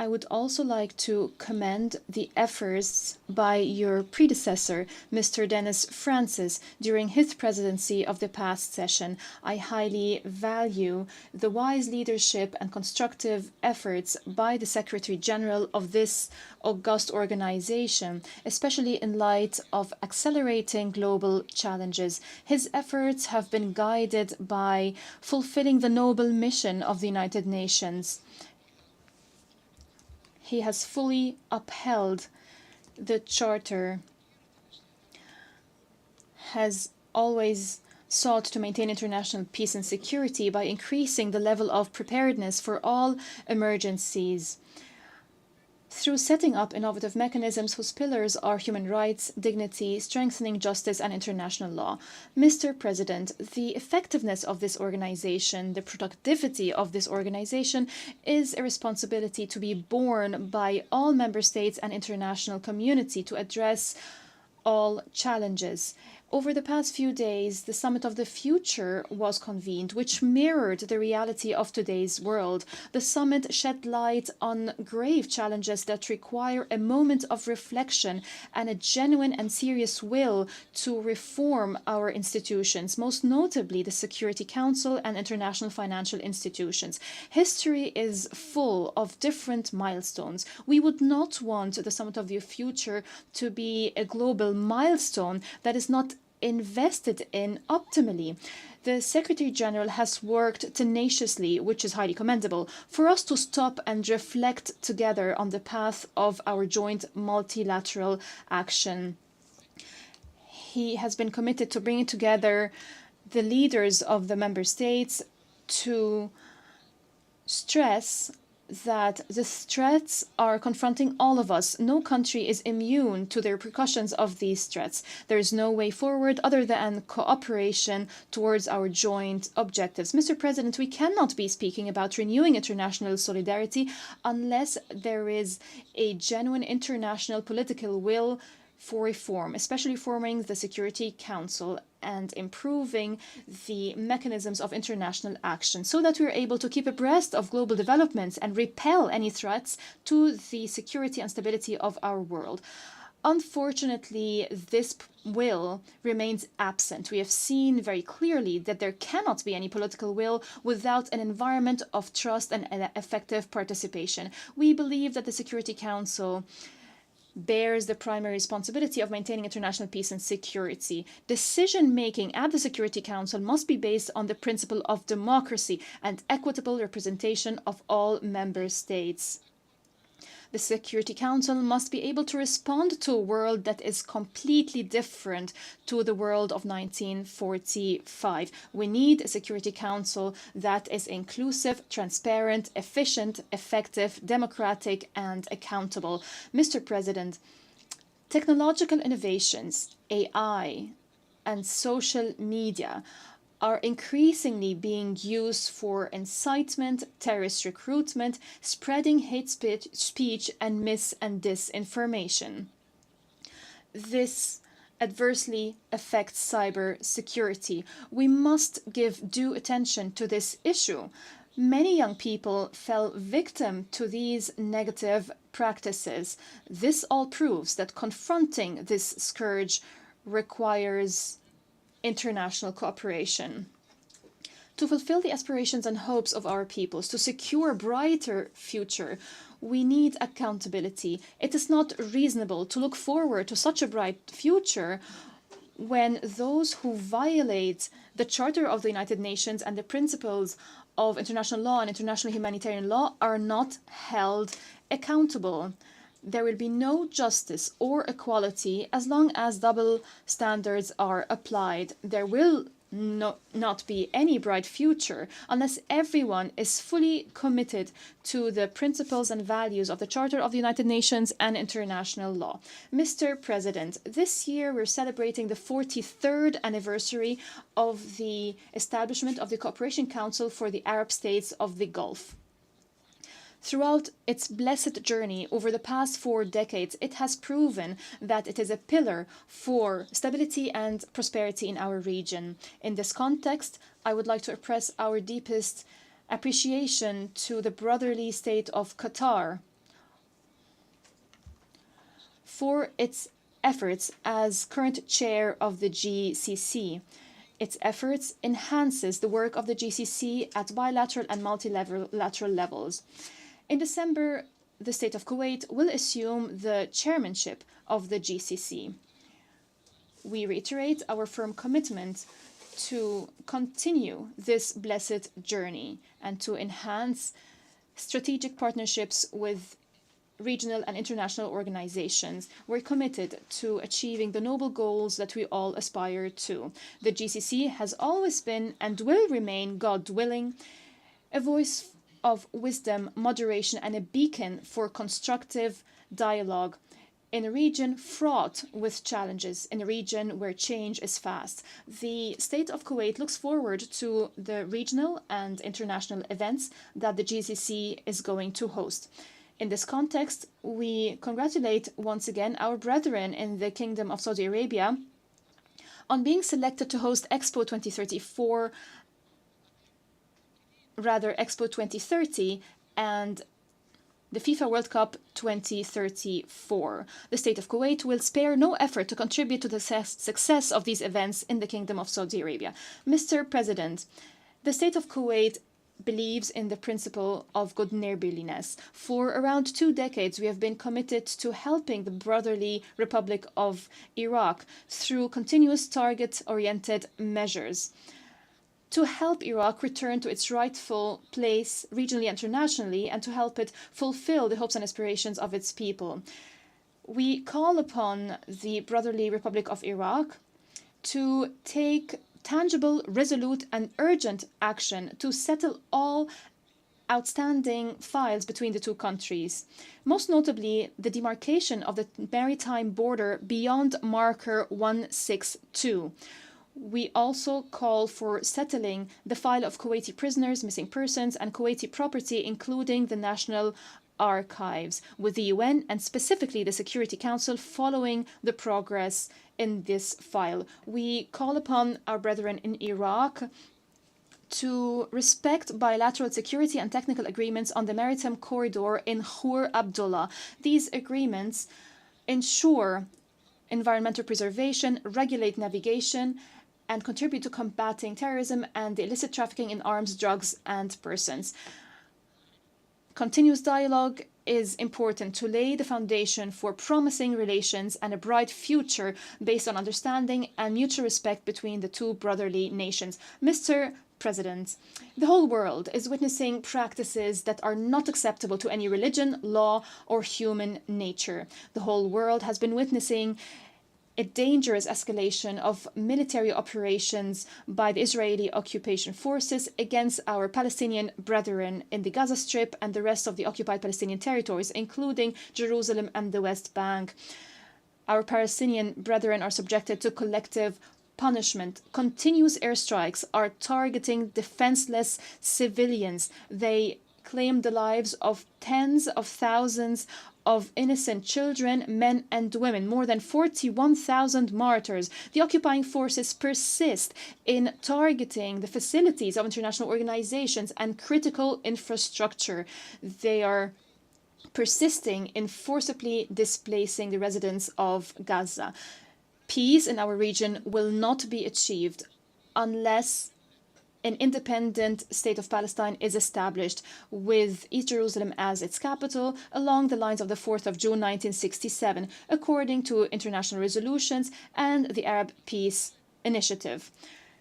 I would also like to commend the efforts by your predecessor, Mr. Dennis Francis, during his presidency of the past session. I highly value the wise leadership and constructive efforts by the Secretary General of this august organization, especially in light of accelerating global challenges. His efforts have been guided by fulfilling the noble mission of the United Nations. He has fully upheld the Charter, has always sought to maintain international peace and security by increasing the level of preparedness for all emergencies, through setting up innovative mechanisms whose pillars are human rights, dignity, strengthening justice, and international law. Mr. President, the effectiveness of this organization, the productivity of this organization is a responsibility to be borne by all member states and international community to address all challenges. Over the past few days, the Summit of the Future was convened, which mirrored the reality of today's world. The summit shed light on grave challenges that require a moment of reflection and a genuine and serious will to reform our institutions, most notably the Security Council and international financial institutions. History is full of different milestones. We would not want the Summit of the Future to be a global milestone that is not invested in optimally. The Secretary General has worked tenaciously, which is highly commendable, for us to stop and reflect together on the path of our joint multilateral action. He has been committed to bringing together the leaders of the member states to stress that the threats are confronting all of us. No country is immune to the repercussions of these threats. There is no way forward other than cooperation towards our joint objectives. Mr. President, we cannot be speaking about renewing international solidarity unless there is a genuine international political will for reform, especially reforming the Security Council and improving the mechanisms of international action so that we're able to keep abreast of global developments and repel any threats to the security and stability of our world. Unfortunately, this will remains absent. We have seen very clearly that there cannot be any political will without an environment of trust and effective participation. We believe that the Security Council bears the primary responsibility of maintaining international peace and security. Decision-making at the Security Council must be based on the principle of democracy and equitable representation of all member states. The Security Council must be able to respond to a world that is completely different to the world of 1945. We need a Security Council that is inclusive, transparent, efficient, effective, democratic, and accountable. Mr. President, technological innovations, AI, and social media are increasingly being used for incitement, terrorist recruitment, spreading hate speech, and mis- and disinformation. This adversely affects cyber security. We must give due attention to this issue. Many young people fell victim to these negative practices. This all proves that confronting this scourge requires international cooperation. To fulfill the aspirations and hopes of our peoples, to secure a brighter future, we need accountability. It is not reasonable to look forward to such a bright future when those who violate the Charter of the United Nations and the principles of international law and international humanitarian law are not held accountable. There will be no justice or equality as long as double standards are applied. There will not be any bright future unless everyone is fully committed to the principles and values of the Charter of the United Nations and international law. Mr. President, this year we're celebrating the 43rd anniversary of the establishment of the Cooperation Council for the Arab States of the Gulf. Throughout its blessed journey over the past 4 decades, it has proven that it is a pillar for stability and prosperity in our region. In this context, I would like to express our deepest appreciation to the brotherly state of Qatar for its efforts as current chair of the GCC. Its efforts enhances the work of the GCC at bilateral and multilateral levels. In December, the State of Kuwait will assume the chairmanship of the GCC. We reiterate our firm commitment to continue this blessed journey and to enhance strategic partnerships with regional and international organizations. We're committed to achieving the noble goals that we all aspire to. The GCC has always been and will remain, God willing, a voice of wisdom, moderation, and a beacon for constructive dialogue in a region fraught with challenges, in a region where change is fast. The State of Kuwait looks forward to the regional and international events that the GCC is going to host. In this context, we congratulate once again our brethren in the Kingdom of Saudi Arabia on being selected to host Expo 2034, rather Expo 2030, and the FIFA World Cup 2034. The State of Kuwait will spare no effort to contribute to the success of these events in the Kingdom of Saudi Arabia. Mr. President, the State of Kuwait believes in the principle of good neighborliness. For around 2 decades, we have been committed to helping the brotherly Republic of Iraq through continuous target-oriented measures to help Iraq return to its rightful place regionally and internationally, and to help it fulfill the hopes and aspirations of its people. We call upon the brotherly Republic of Iraq to take tangible, resolute, and urgent action to settle all outstanding files between the two countries, most notably the demarcation of the maritime border beyond marker 162. We also call for settling the file of Kuwaiti prisoners, missing persons, and Kuwaiti property, including the National Archives, with the UN and specifically the Security Council following the progress in this file. We call upon our brethren in Iraq to respect bilateral security and technical agreements on the maritime corridor in Khur Abdullah. These agreements ensure environmental preservation, regulate navigation, and contribute to combating terrorism and the illicit trafficking in arms, drugs, and persons. Continuous dialogue is important to lay the foundation for promising relations and a bright future based on understanding and mutual respect between the two brotherly nations. Mr. President, the whole world is witnessing practices that are not acceptable to any religion, law, or human nature. The whole world has been witnessing a dangerous escalation of military operations by the Israeli occupation forces against our Palestinian brethren in the Gaza Strip and the rest of the occupied Palestinian territories, including Jerusalem and the West Bank. Our Palestinian brethren are subjected to collective punishment. Continuous airstrikes are targeting defenseless civilians. They claim the lives of tens of thousands of innocent children, men and women, more than 41,000 martyrs. The occupying forces persist in targeting the facilities of international organizations and critical infrastructure. They are persisting in forcibly displacing the residents of Gaza. Peace in our region will not be achieved unless an independent state of Palestine is established with East Jerusalem as its capital along the lines of the 4th of June 1967, according to international resolutions and the Arab Peace Initiative.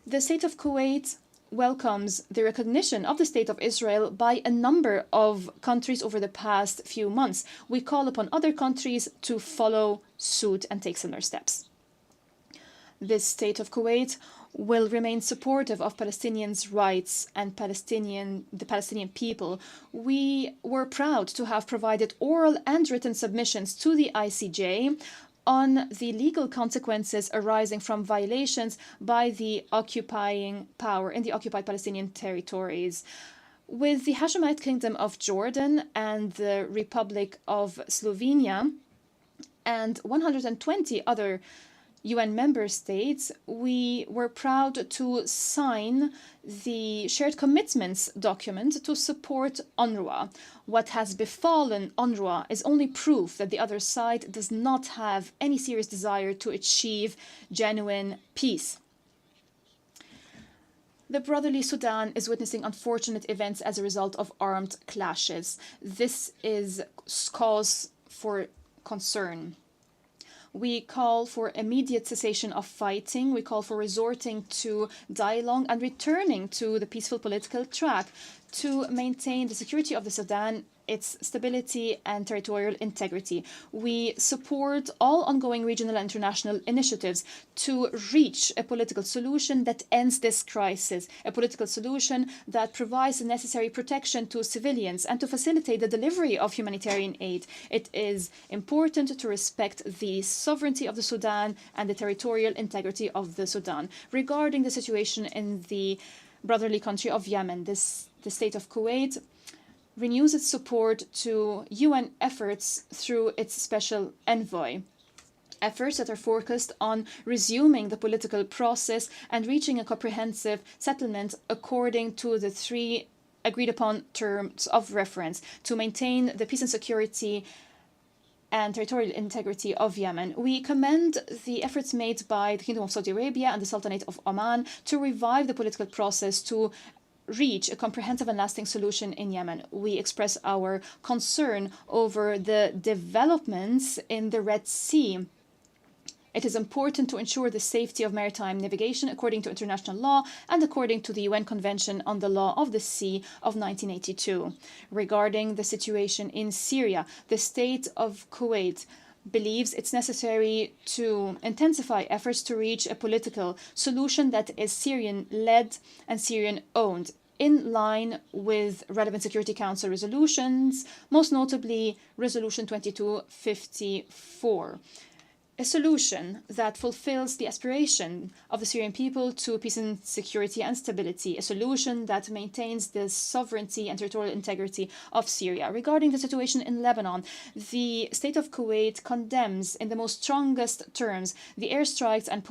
The State of Kuwait welcomes the recognition of the State of Israel by a number of countries over the past few months. We call upon other countries to follow suit and take similar steps. The State of Kuwait will remain supportive of Palestinians' rights and the Palestinian people. We were proud to have provided oral and written submissions to the ICJ on the legal consequences arising from violations by the occupying power in the occupied Palestinian territories. With the Hashemite Kingdom of Jordan and the Republic of Slovenia and 120 other UN member states, we were proud to sign the shared commitments document to support UNRWA. What has befallen UNRWA is only proof that the other side does not have any serious desire to achieve genuine peace. The brotherly Sudan is witnessing unfortunate events as a result of armed clashes. This is cause for concern. We call for immediate cessation of fighting. We call for resorting to dialogue and returning to the peaceful political track to maintain the security of the Sudan, its stability and territorial integrity. We support all ongoing regional and international initiatives to reach a political solution that ends this crisis, a political solution that provides the necessary protection to civilians and to facilitate the delivery of humanitarian aid. It is important to respect the sovereignty of the Sudan and the territorial integrity of the Sudan. Regarding the situation in the brotherly country of Yemen, the state of Kuwait renews its support to UN efforts through its special envoy. Efforts that are focused on resuming the political process and reaching a comprehensive settlement according to the 3 agreed upon terms of reference to maintain the peace and security and territorial integrity of Yemen. We commend the efforts made by the Kingdom of Saudi Arabia and the Sultanate of Oman to revive the political process to reach a comprehensive and lasting solution in Yemen. We express our concern over the developments in the Red Sea. It is important to ensure the safety of maritime navigation according to international law and according to the UN Convention on the Law of the Sea of 1982. Regarding the situation in Syria, the state of Kuwait believes it's necessary to intensify efforts to reach a political solution that is Syrian-led and Syrian-owned, in line with relevant Security Council resolutions, most notably Resolution 2254. A solution that fulfills the aspiration of the Syrian people to peace and security and stability, a solution that maintains the sovereignty and territorial integrity of Syria. Regarding the situation in Lebanon, the state of Kuwait condemns in the most strongest terms the airstrikes and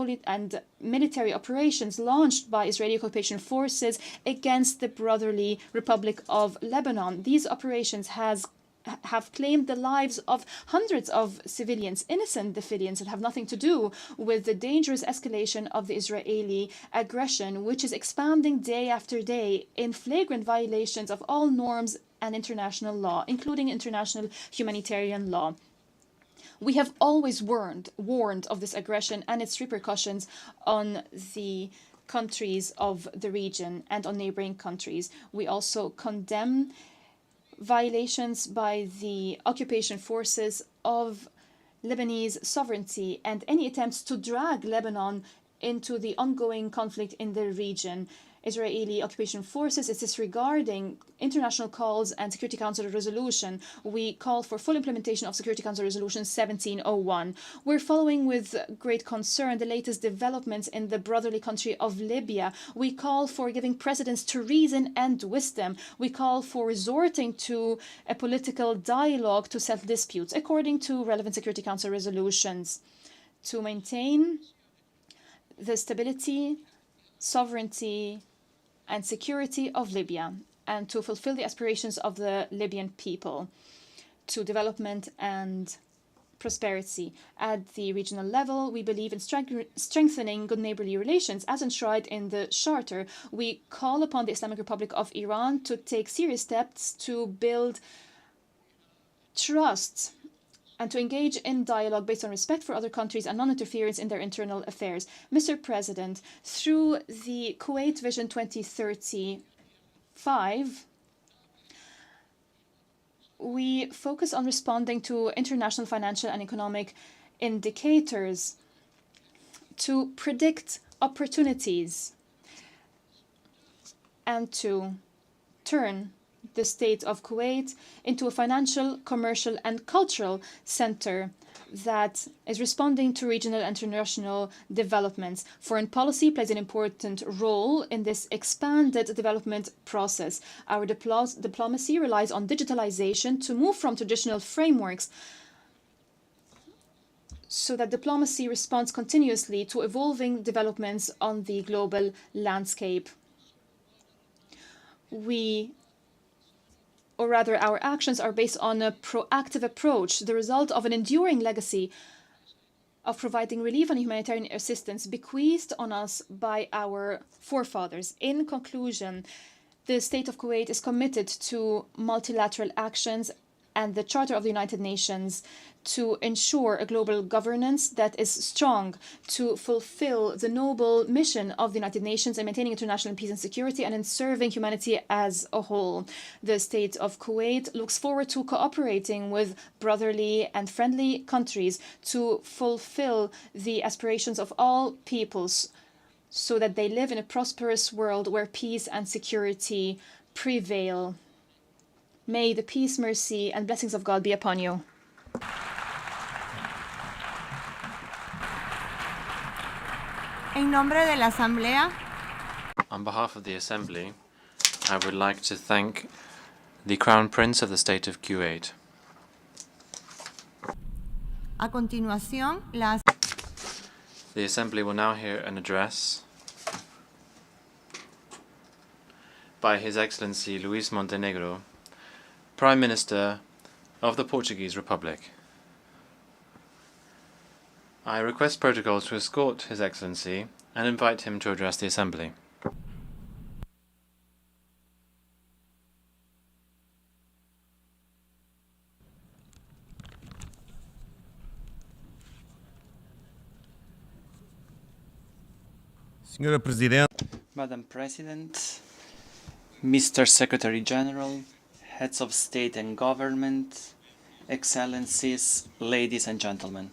military operations launched by Israeli occupation forces against the brotherly Republic of Lebanon. These operations have claimed the lives of hundreds of civilians, innocent civilians that have nothing to do with the dangerous escalation of the Israeli aggression, which is expanding day after day in flagrant violations of all norms and international law, including international humanitarian law. We have always warned of this aggression and its repercussions on the countries of the region and on neighboring countries. We also condemn violations by the occupation forces of Lebanese sovereignty and any attempts to drag Lebanon into the ongoing conflict in the region. Israeli occupation forces is disregarding international calls and Security Council resolution. We call for full implementation of Security Council Resolution 1701. We're following with great concern the latest developments in the brotherly country of Libya. We call for giving precedence to reason and wisdom. We call for resorting to a political dialogue to settle disputes according to relevant Security Council resolutions to maintain the stability, sovereignty, and security of Libya, and to fulfill the aspirations of the Libyan people to development and prosperity. At the regional level, we believe in strengthening good neighborly relations as enshrined in the Charter. We call upon the Islamic Republic of Iran to take serious steps to build trust and to engage in dialogue based on respect for other countries and non-interference in their internal affairs. Mr. President, through the Kuwait Vision 2035, we focus on responding to international financial and economic indicators to predict opportunities and to turn the state of Kuwait into a financial, commercial, and cultural center that is responding to regional and international developments. Foreign policy plays an important role in this expanded development process. Our diplomacy relies on digitalization to move from traditional frameworks so that diplomacy responds continuously to evolving developments on the global landscape. Our actions are based on a proactive approach, the result of an enduring legacy of providing relief and humanitarian assistance bequeathed on us by our forefathers. In conclusion, the State of Kuwait is committed to multilateral actions and the Charter of the United Nations to ensure a global governance that is strong to fulfill the noble mission of the United Nations in maintaining international peace and security and in serving humanity as a whole. The State of Kuwait looks forward to cooperating with brotherly and friendly countries to fulfill the aspirations of all peoples so that they live in a prosperous world where peace and security prevail. May the peace, mercy, and blessings of God be upon you. En nombre de la Asamblea, On behalf of the Assembly, I would like to thank the Crown Prince of the State of Kuwait. a continuación, The Assembly will now hear an address by His Excellency Luis Montenegro, Prime Minister of the Portuguese Republic. I request protocol to escort His Excellency and invite him to address the Assembly. Madam President, Mr. Secretary General, Heads of State and Government, Excellencies, ladies and gentlemen.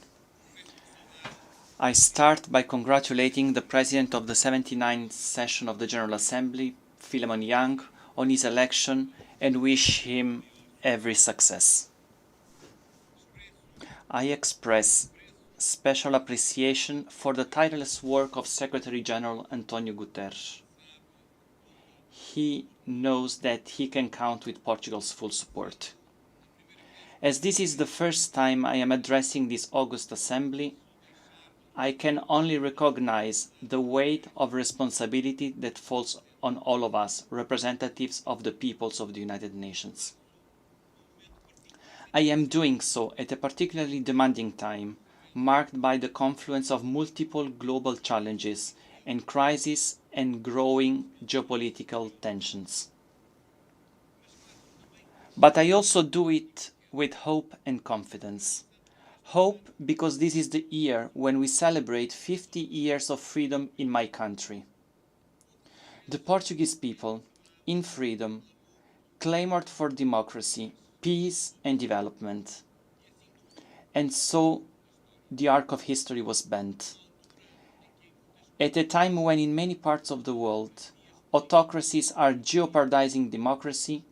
I start by congratulating the President of the 79th session of the General Assembly, Philemon Yang, on his election and wish him every success. I express special appreciation for the tireless work of Secretary General Antonio Guterres. He knows that he can count with Portugal's full support. As this is the first time I am addressing this august assembly, I can only recognize the weight of responsibility that falls on all of us, representatives of the peoples of the United Nations. I am doing so at a particularly demanding time, marked by the confluence of multiple global challenges and crises and growing geopolitical tensions. But I also do it with hope and confidence. Hope because this is the year when we celebrate 50 years of freedom in my country. The Portuguese people, in freedom, clamored for democracy, peace and development. And so the arc of history was bent. At a time when in many parts of the world autocracies are jeopardizing democracy,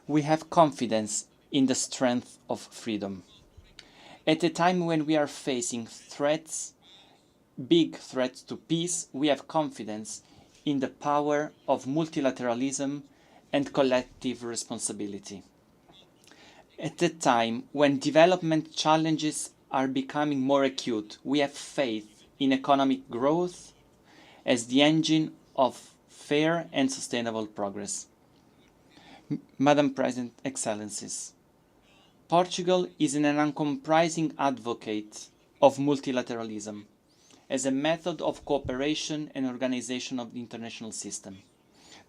we have confidence in the strength of freedom. At a time when we are facing threats, big threats to peace, we have confidence in the power of multilateralism and collective responsibility. At a time when development challenges are becoming more acute, we have faith in economic growth as the engine of fair and sustainable progress. Madam President, Excellencies, Portugal is an uncompromising advocate of multilateralism as a method of cooperation and organization of the international system.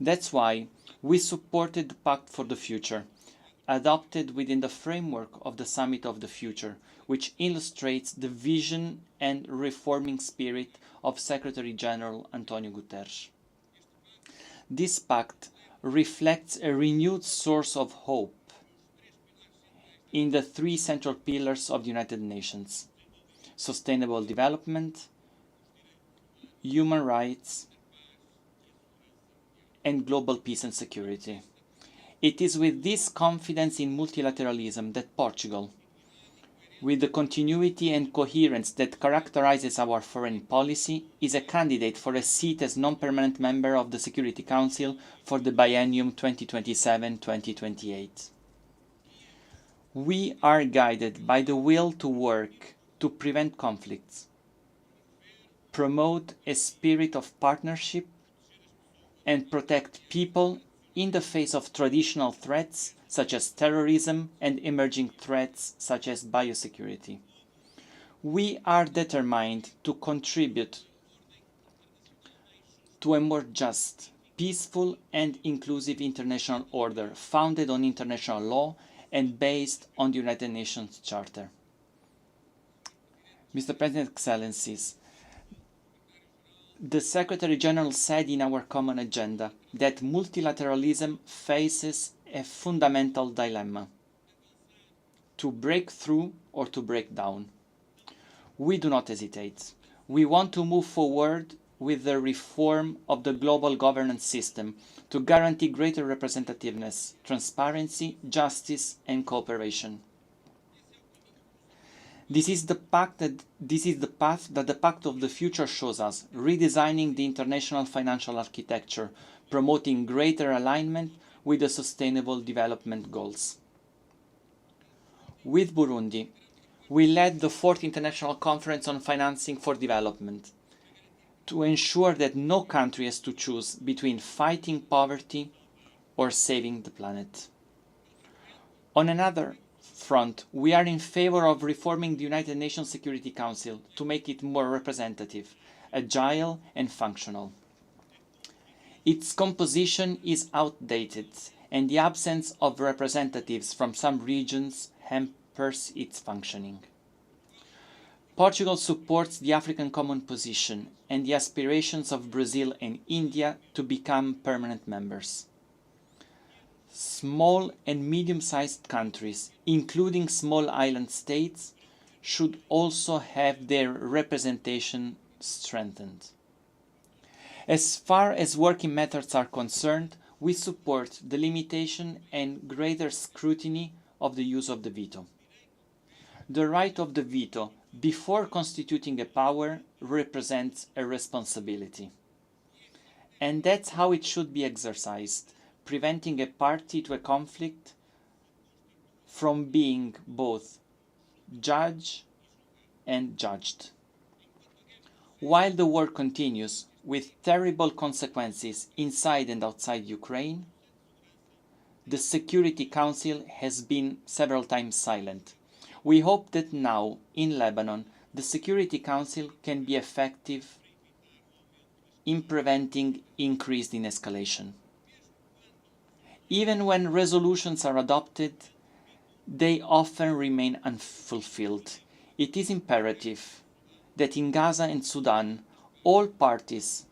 That's why we supported the Pact for the Future, adopted within the framework of the Summit of the Future, which illustrates the vision and reforming spirit of Secretary General Antonio Guterres. This pact reflects a renewed source of hope in the three central pillars of the United Nations: sustainable development, human rights, and global peace and security. It is with this confidence in multilateralism that Portugal, with the continuity and coherence that characterizes our foreign policy, is a candidate for a seat as non-permanent member of the Security Council for the biennium 2027-2028. We are guided by the will to work to prevent conflicts, promote a spirit of partnership, and protect people in the face of traditional threats such as terrorism and emerging threats such as biosecurity. We are determined to contribute to a more just, peaceful and inclusive international order founded on international law and based on the United Nations Charter. Mr. President, Excellencies, the Secretary General said in our common agenda that multilateralism faces a fundamental dilemma: to break through or to break down. We do not hesitate. We want to move forward with the reform of the global governance system to guarantee greater representativeness, transparency, justice, and cooperation. This is the path that the Pact of the Future shows us, redesigning the international financial architecture, promoting greater alignment with the Sustainable Development Goals. With Burundi, we led the 4th International Conference on Financing for Development to ensure that no country has to choose between fighting poverty or saving the planet. On another front, we are in favor of reforming the United Nations Security Council to make it more representative, agile and functional. Its composition is outdated, and the absence of representatives from some regions hampers its functioning. Portugal supports the African Common Position and the aspirations of Brazil and India to become permanent members. Small and medium-sized countries, including small island states, should also have their representation strengthened. As far as working methods are concerned, we support the limitation and greater scrutiny of the use of the veto. The right of the veto, before constituting a power, represents a responsibility. And that's how it should be exercised, preventing a party to a conflict from being both judge and judged. While the war continues with terrible consequences inside and outside Ukraine, the Security Council has been several times silent. We hope that now, in Lebanon, the Security Council can be effective in preventing increased escalation. Even when resolutions are adopted, they often remain unfulfilled. It is imperative that in Gaza and Sudan, all parties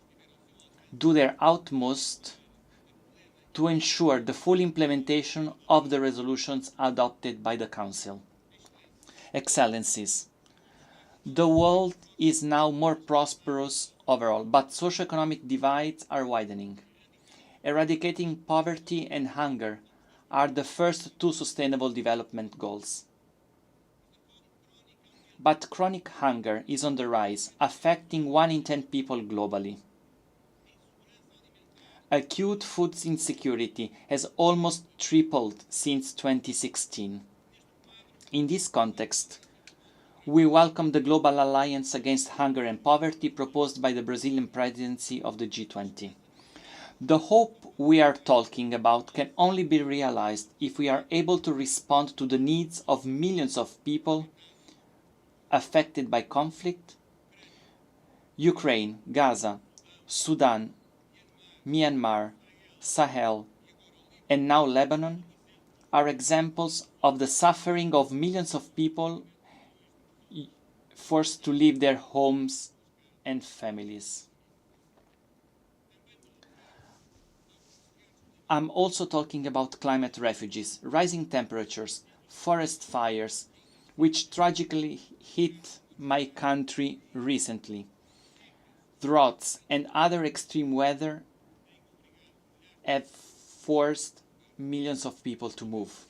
do their utmost to ensure the full implementation of the resolutions adopted by the Council. Excellencies, the world is now more prosperous overall, but socioeconomic divides are widening. Eradicating poverty and hunger are the first 2 Sustainable Development Goals. But chronic hunger is on the rise, affecting 1 in 10 people globally. Acute food insecurity has almost tripled since 2016. In this context, we welcome the Global Alliance Against Hunger and Poverty proposed by the Brazilian presidency of the G20. The hope we are talking about can only be realized if we are able to respond to the needs of millions of people affected by conflict. Ukraine, Gaza, Sudan, Myanmar, Sahel, and now Lebanon are examples of the suffering of millions of people forced to leave their homes and families. I'm also talking about climate refugees, rising temperatures, forest fires, which tragically hit my country recently. Droughts and other extreme weather have forced millions of people to move.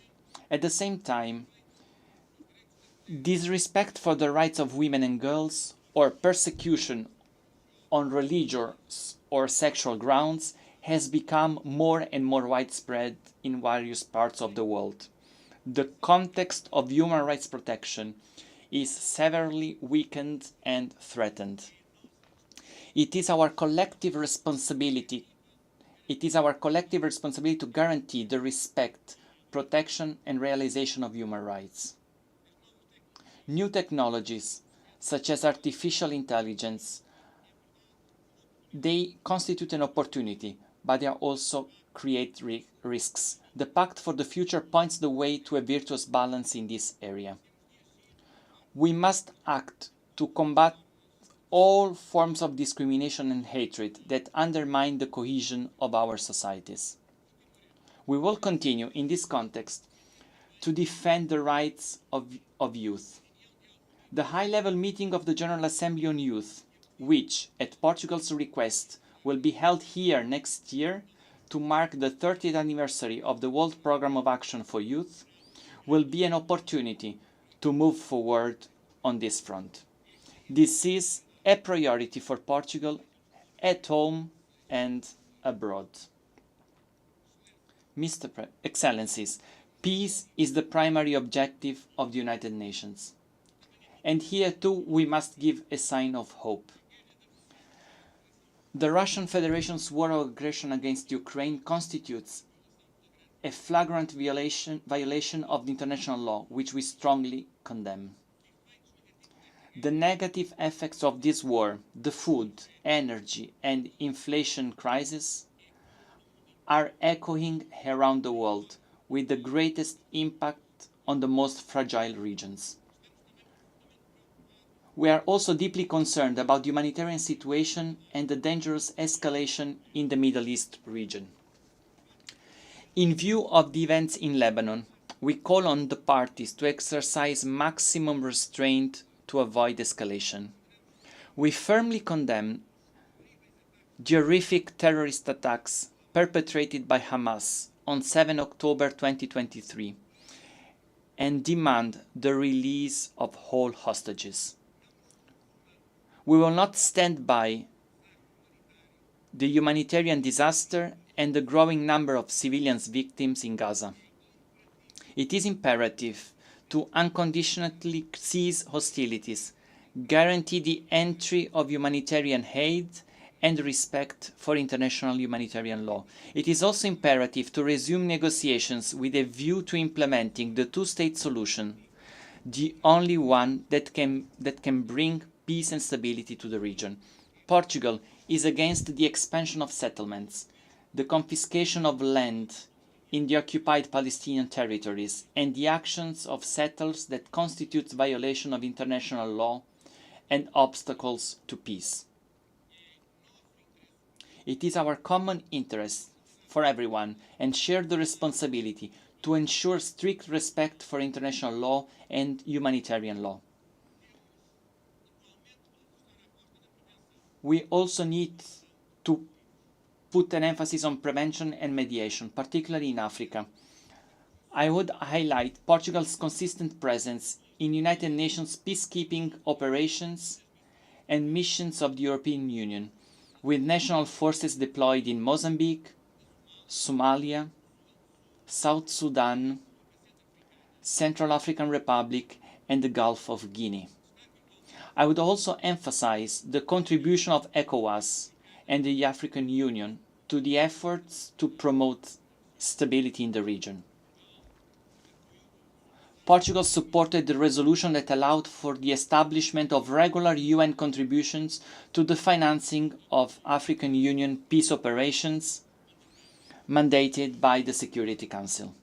At the same time, disrespect for the rights of women and girls, or persecution on religious or sexual grounds, has become more and more widespread in various parts of the world. The context of human rights protection is severely weakened and threatened. It is our collective responsibility to guarantee the respect, protection, and realization of human rights. New technologies, such as artificial intelligence, they constitute an opportunity, but they also create risks. The Pact for the Future points the way to a virtuous balance in this area. We must act to combat all forms of discrimination and hatred that undermine the cohesion of our societies. We will continue in this context to defend the rights of youth. The high-level meeting of the General Assembly on Youth, which, at Portugal's request, will be held here next year to mark the 30th anniversary of the World Programme of Action for Youth, will be an opportunity to move forward on this front. This is a priority for Portugal at home and abroad. Excellencies, peace is the primary objective of the United Nations. And here too we must give a sign of hope. The Russian Federation's war of aggression against Ukraine constitutes a flagrant violation of the international law, which we strongly condemn. The negative effects of this war, the food, energy, and inflation crisis, are echoing around the world with the greatest impact on the most fragile regions. We are also deeply concerned about the humanitarian situation and the dangerous escalation in the Middle East region. In view of the events in Lebanon, we call on the parties to exercise maximum restraint to avoid escalation. We firmly condemn the horrific terrorist attacks perpetrated by Hamas on 7 October 2023 and demand the release of all hostages. We will not stand by the humanitarian disaster and the growing number of civilians victims in Gaza. It is imperative to unconditionally cease hostilities, guarantee the entry of humanitarian aid, and respect for international humanitarian law. It is also imperative to resume negotiations with a view to implementing the two-state solution, the only one that can bring peace and stability to the region. Portugal is against the expansion of settlements, the confiscation of land in the occupied Palestinian territories, and the actions of settlers that constitute violation of international law and obstacles to peace. It is our common interest for everyone and shared responsibility to ensure strict respect for international law and humanitarian law. We also need to put an emphasis on prevention and mediation, particularly in Africa. I would highlight Portugal's consistent presence in United Nations peacekeeping operations and missions of the European Union, with national forces deployed in Mozambique, Somalia, South Sudan, Central African Republic, and the Gulf of Guinea. I would also emphasize the contribution of ECOWAS and the African Union to the efforts to promote stability in the region. Portugal supported the resolution that allowed for the establishment of regular UN contributions to the financing of African Union peace operations mandated by the Security Council.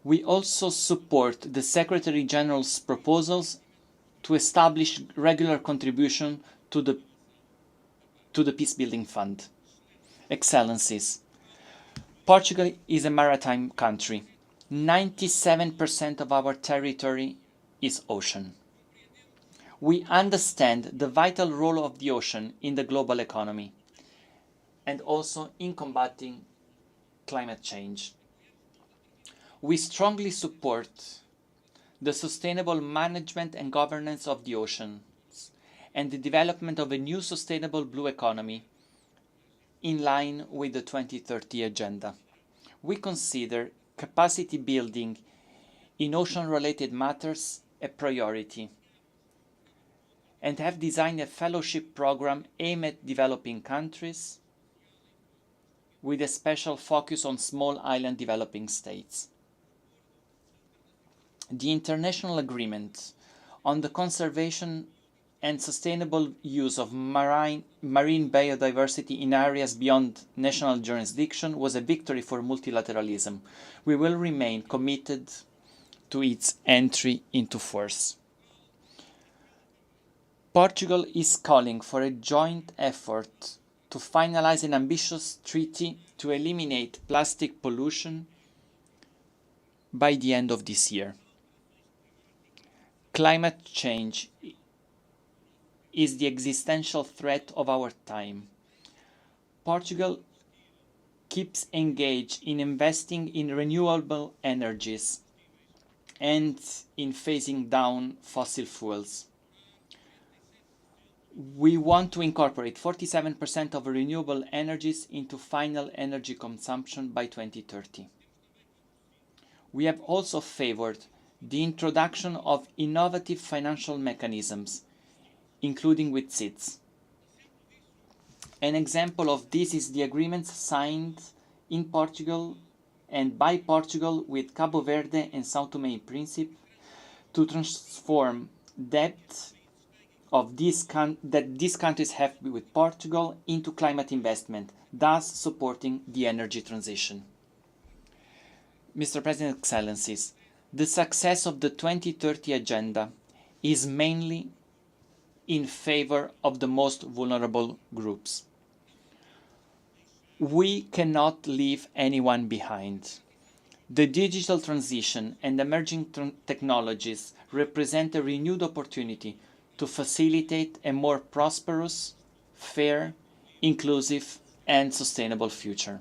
We also support the Secretary General's proposals to establish regular contribution to the Peacebuilding Fund. Excellencies, Portugal is a maritime country. 97% of our territory is ocean. We understand the vital role of the ocean in the global economy and also in combating climate change. We strongly support the sustainable management and governance of the oceans and the development of a new sustainable blue economy in line with the 2030 Agenda. We consider capacity building in ocean-related matters a priority, and have designed a fellowship program aimed at developing countries with a special focus on small island developing states. The international agreement on the conservation and sustainable use of marine biodiversity in areas beyond national jurisdiction was a victory for multilateralism. We will remain committed to its entry into force. Portugal is calling for a joint effort to finalize an ambitious treaty to eliminate plastic pollution by the end of this year. Climate change is the existential threat of our time. Portugal keeps engaged in investing in renewable energies and in phasing down fossil fuels. We want to incorporate 47% of renewable energies into final energy consumption by 2030. We have also favored the introduction of innovative financial mechanisms, including with SIDS. An example of this is the agreements signed in Portugal and by Portugal with Cabo Verde and São Tomé and Príncipe to transform debt that these countries have with Portugal into climate investment, thus supporting the energy transition. Mr. President, Excellencies, the success of the 2030 Agenda is mainly in favor of the most vulnerable groups. We cannot leave anyone behind. The digital transition and emerging technologies represent a renewed opportunity to facilitate a more prosperous, fair, inclusive, and sustainable future.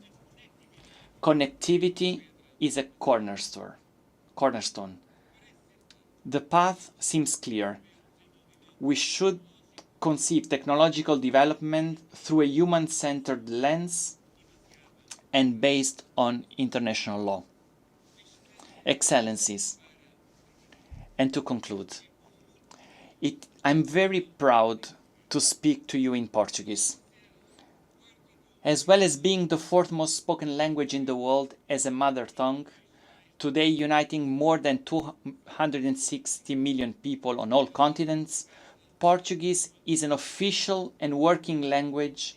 Connectivity is a cornerstone. The path seems clear. We should conceive technological development through a human-centered lens and based on international law. Excellencies, and to conclude, I'm very proud to speak to you in Portuguese. As well as being the fourth most spoken language in the world as a mother tongue, today uniting more than 260 million people on all continents, Portuguese is an official and working language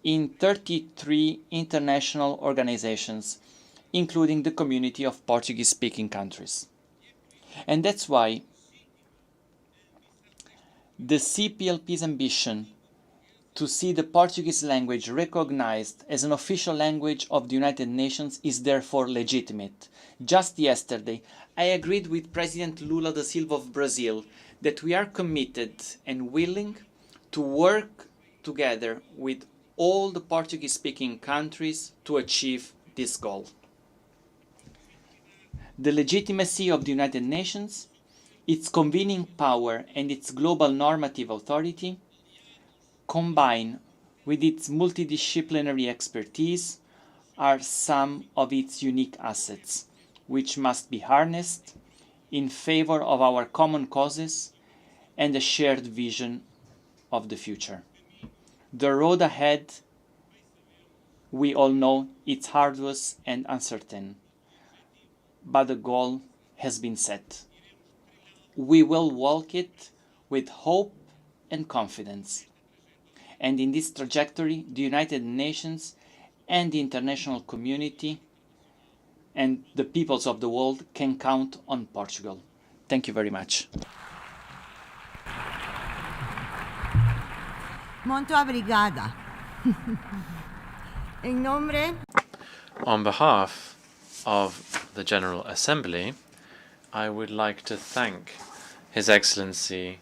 in 33 international organizations, including the community of Portuguese-speaking countries. And that's why the CPLP's ambition to see the Portuguese language recognized as an official language of the United Nations is therefore legitimate. Just yesterday, I agreed with President Lula da Silva of Brazil that we are committed and willing to work together with all the Portuguese-speaking countries to achieve this goal. The legitimacy of the United Nations, its convening power and its global normative authority, combined with its multidisciplinary expertise, are some of its unique assets, which must be harnessed in favor of our common causes and a shared vision of the future. The road ahead, we all know, it's arduous and uncertain, but the goal has been set. We will walk it with hope and confidence. And in this trajectory, the United Nations and the international community and the peoples of the world can count on Portugal. Thank you very much. Muito obrigada. En nombre. On behalf of the General Assembly, I would like to thank His Excellency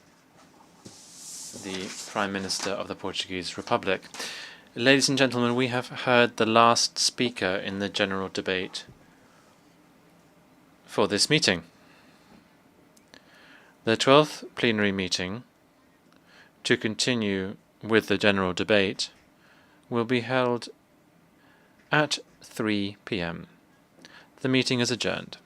the Prime Minister of the Portuguese Republic. Ladies and gentlemen, we have heard the last speaker in the general debate for this meeting. The 12th plenary meeting, to continue with the general debate, will be held at 3 p.m. The meeting is adjourned.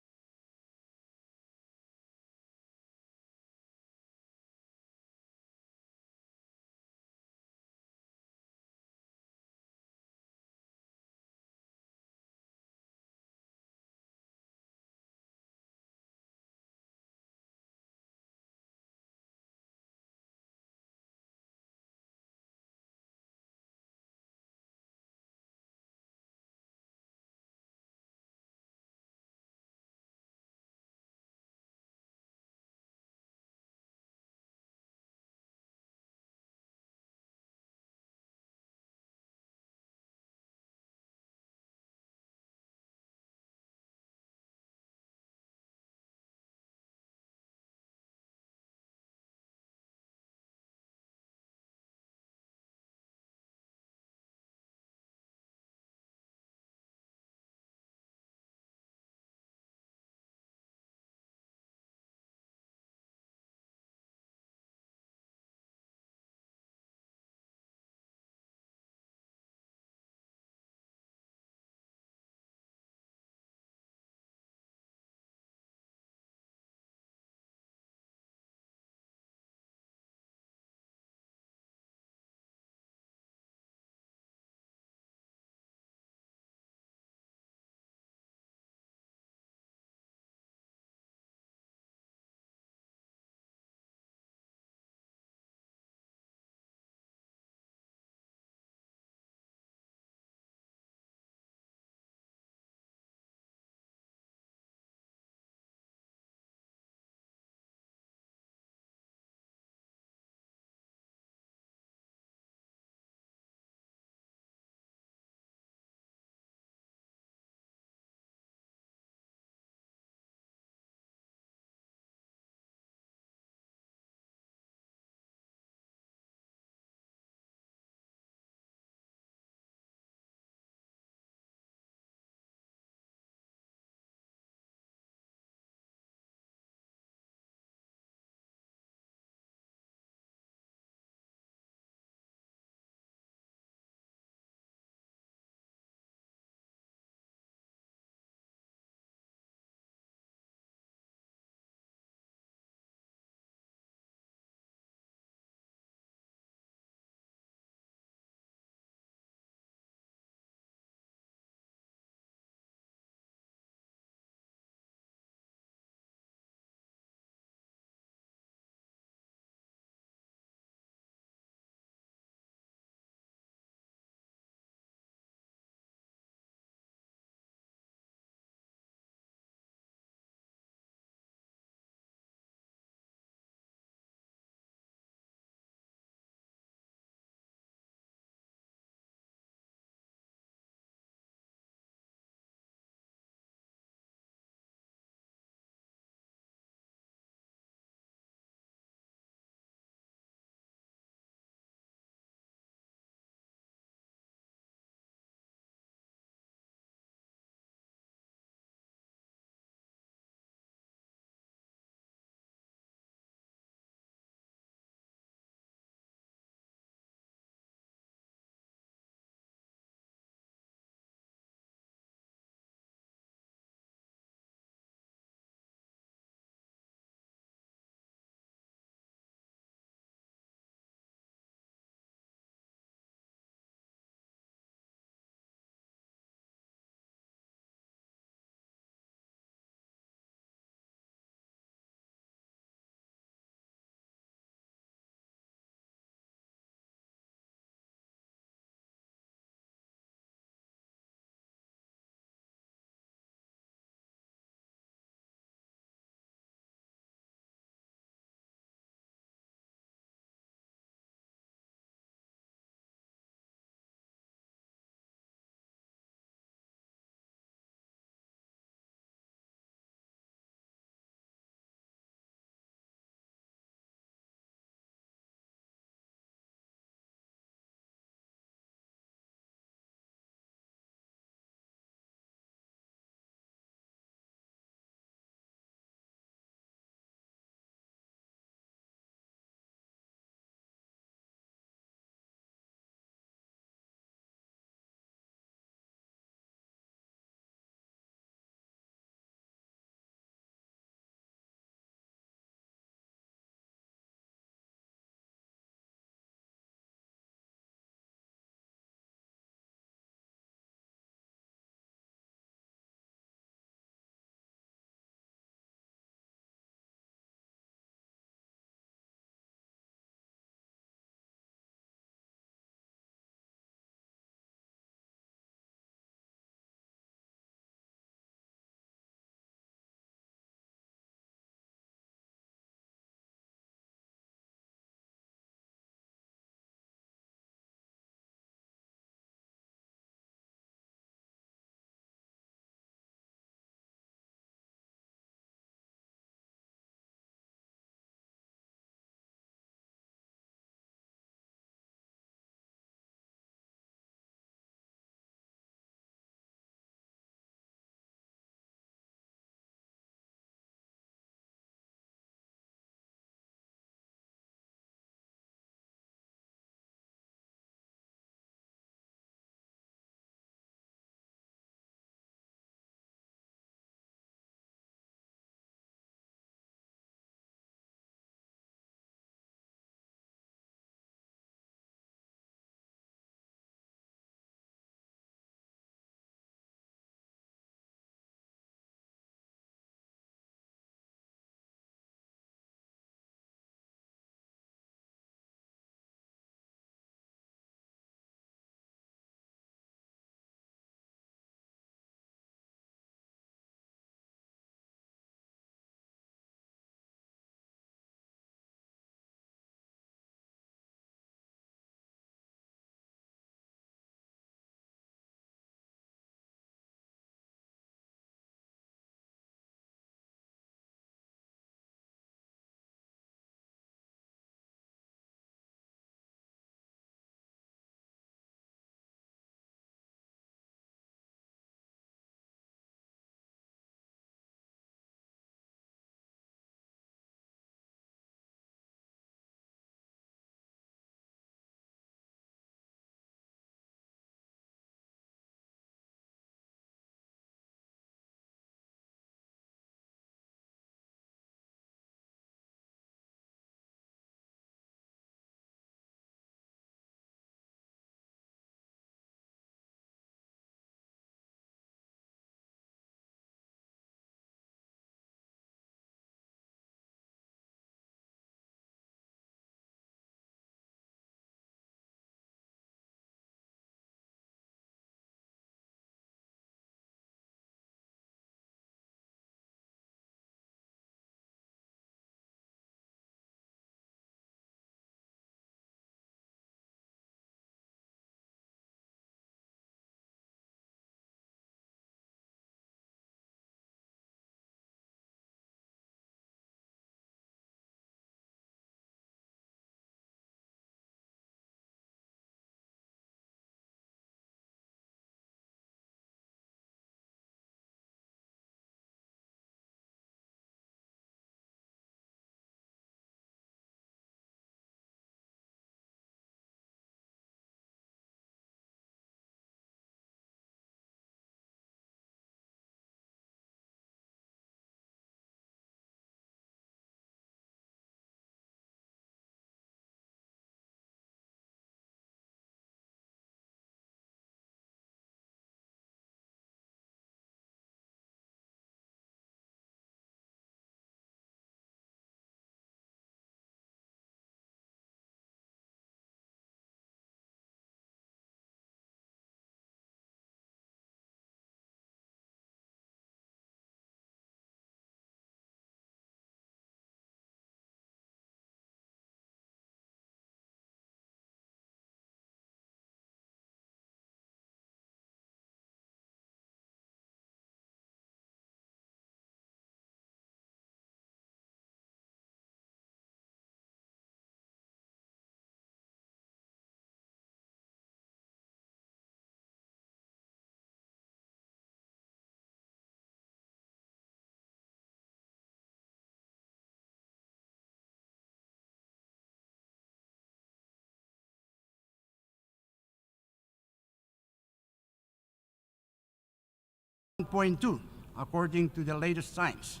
1.2, according to the latest science.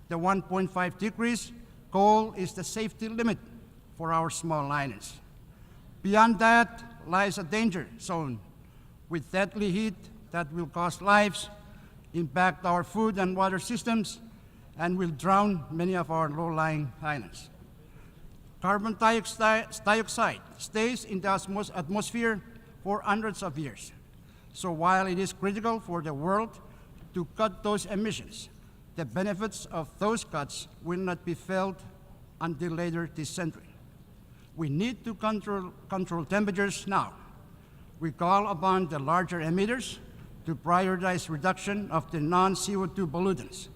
The 1.5 degrees goal is the safety limit for our small islands. Beyond that lies a danger zone with deadly heat that will cost lives, impact our food and water systems, and will drown many of our low-lying islands. Carbon dioxide stays in the atmosphere for hundreds of years. So while it is critical for the world to cut those emissions, the benefits of those cuts will not be felt until later this century. We need to control temperatures now. We call upon the larger emitters to prioritize reduction of the non-CO2 pollutants,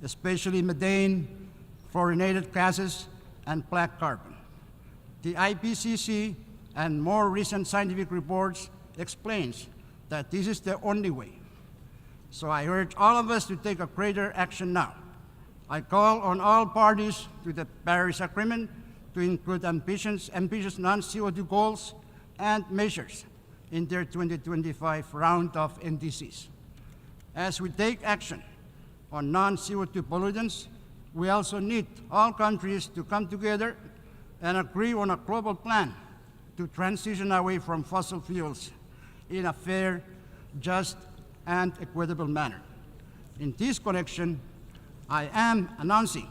especially methane, fluorinated gases, and black carbon. The IPCC and more recent scientific reports explains that this is the only way. So I urge all of us to take a greater action now. I call on all parties to the Paris Agreement to include ambitious non-CO2 goals and measures in their 2025 round of NDCs. As we take action on non-CO2 pollutants, we also need all countries to come together and agree on a global plan to transition away from fossil fuels in a fair, just, and equitable manner. In this connection, I am announcing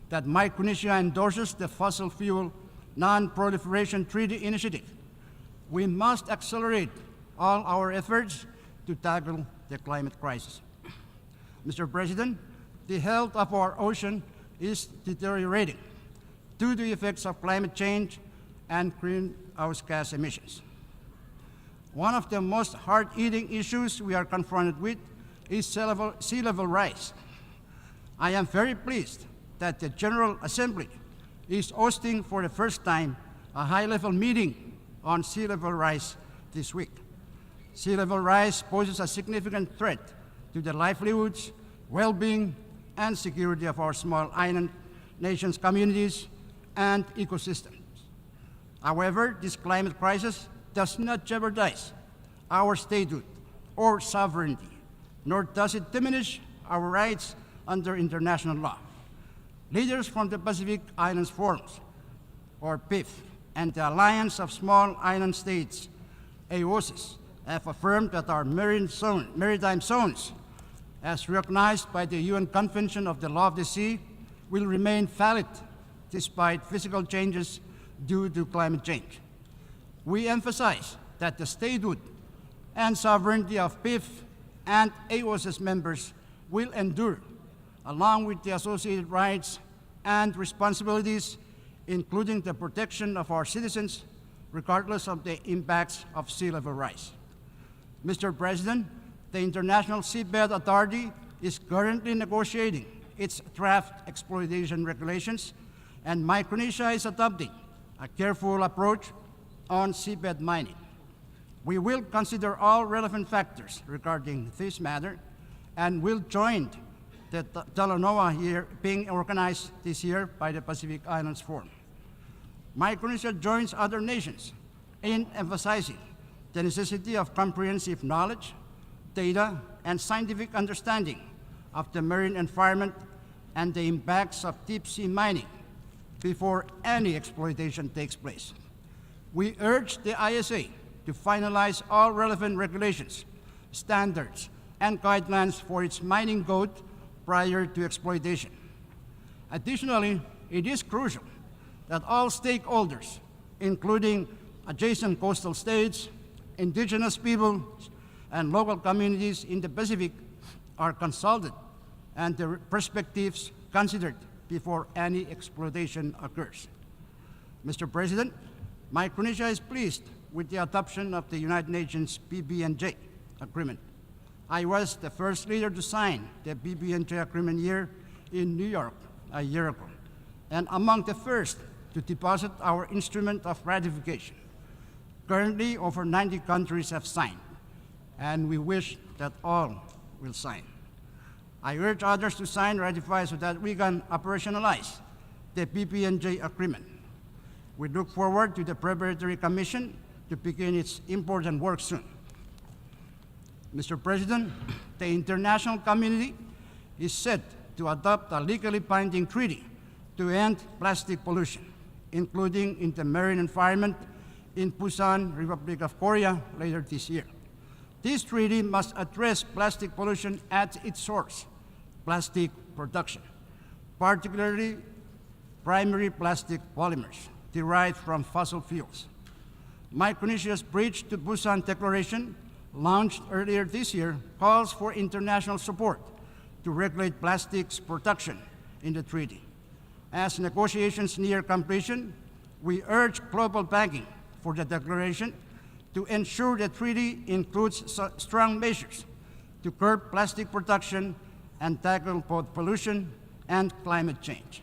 that Micronesia endorses the Fossil Fuel Non-Proliferation Treaty Initiative. We must accelerate all our efforts to tackle the climate crisis. Mr. President, the health of our ocean is deteriorating due to the effects of climate change and greenhouse gas emissions. One of the most hard-hitting issues we are confronted with is sea level rise. I am very pleased that the General Assembly is hosting for the first time a high-level meeting on sea level rise this week. Sea level rise poses a significant threat to the livelihoods, well-being, and security of our small island nations, communities, and ecosystems. However, this climate crisis does not jeopardize our statehood or sovereignty, nor does it diminish our rights under international law. Leaders from the Pacific Islands Forums, or PIF, and the Alliance of Small Island States, AOSIS, have affirmed that our maritime zones, as recognized by the UN Convention of the Law of the Sea, will remain valid despite physical changes due to climate change. We emphasize that the statehood and sovereignty of PIF and AOSIS members will endure, along with the associated rights and responsibilities, including the protection of our citizens, regardless of the impacts of sea level rise. Mr. President, the International Seabed Authority is currently negotiating its draft exploitation regulations, and Micronesia is adopting a careful approach on seabed mining. We will consider all relevant factors regarding this matter and will join the Talanoa here being organized this year by the Pacific Islands Forum. Micronesia joins other nations in emphasizing the necessity of comprehensive knowledge, data, and scientific understanding of the marine environment and the impacts of deep-sea mining before any exploitation takes place. We urge the ISA to finalize all relevant regulations, standards, and guidelines for its mining code prior to exploitation. Additionally, it is crucial that all stakeholders, including adjacent coastal states, indigenous people, and local communities in the Pacific, are consulted and their perspectives considered before any exploitation occurs. Mr. President, Micronesia is pleased with the adoption of the United Nations PB&J agreement. I was the first leader to sign the PB&J agreement here in New York a year ago, and among the first to deposit our instrument of ratification. Currently, over 90 countries have signed, and we wish that all will sign. I urge others to sign, ratify, so that we can operationalize the PB&J agreement. We look forward to the preparatory commission to begin its important work soon. Mr. President, the international community is set to adopt a legally binding treaty to end plastic pollution, including in the marine environment in Busan, Republic of Korea, later this year. This treaty must address plastic pollution at its source, plastic production, particularly primary plastic polymers derived from fossil fuels. Micronesia's Bridge to Busan Declaration, launched earlier this year, calls for international support to regulate plastics production in the treaty. As negotiations near completion, we urge global backing for the declaration to ensure the treaty includes strong measures to curb plastic production and tackle both pollution and climate change.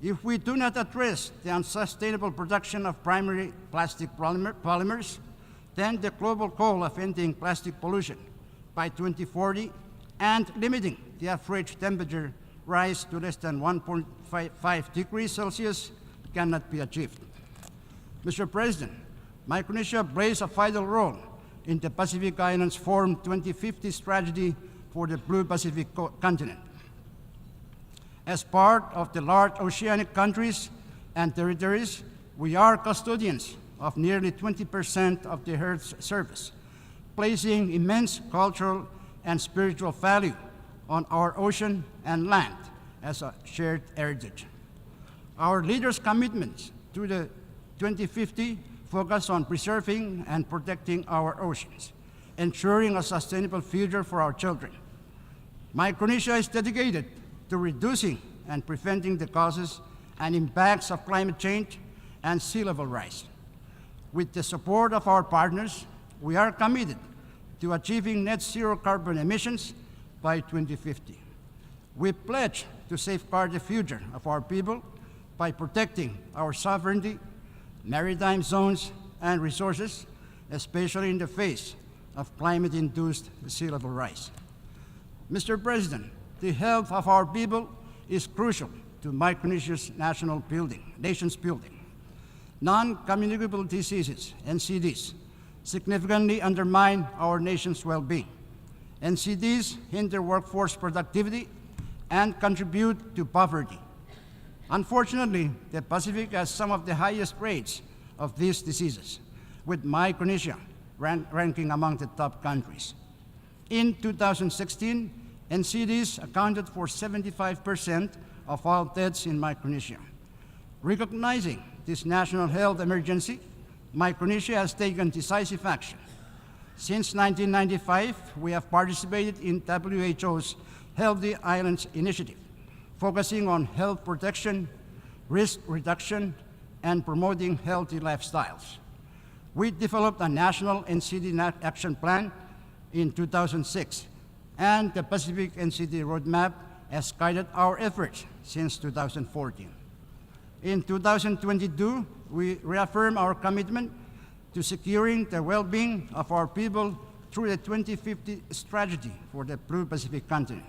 If we do not address the unsustainable production of primary plastic polymers, then the global goal of ending plastic pollution by 2040 and limiting the average temperature rise to less than 1.5 degrees Celsius cannot be achieved. Mr. President, Micronesia plays a vital role in the Pacific Islands Forum 2050 strategy for the Blue Pacific continent. As part of the large oceanic countries and territories, we are custodians of nearly 20% of the Earth's surface, placing immense cultural and spiritual value on our ocean and land as a shared heritage. Our leaders' commitments to the 2050 focus on preserving and protecting our oceans, ensuring a sustainable future for our children. Micronesia is dedicated to reducing and preventing the causes and impacts of climate change and sea level rise. With the support of our partners, we are committed to achieving net zero carbon emissions by 2050. We pledge to safeguard the future of our people by protecting our sovereignty, maritime zones, and resources, especially in the face of climate-induced sea level rise. Mr. President, the health of our people is crucial to Micronesia's nation's building. Non-communicable diseases, NCDs, significantly undermine our nation's well-being. NCDs hinder workforce productivity and contribute to poverty. Unfortunately, the Pacific has some of the highest rates of these diseases, with Micronesia ranking among the top countries. In 2016, NCDs accounted for 75% of all deaths in Micronesia. Recognizing this national health emergency, Micronesia has taken decisive action. Since 1995, we have participated in WHO's Healthy Islands Initiative, focusing on health protection, risk reduction, and promoting healthy lifestyles. We developed a national NCD action plan in 2006, and the Pacific NCD Roadmap has guided our efforts since 2014. In 2022, we reaffirm our commitment to securing the well-being of our people through the 2050 strategy for the Blue Pacific continent.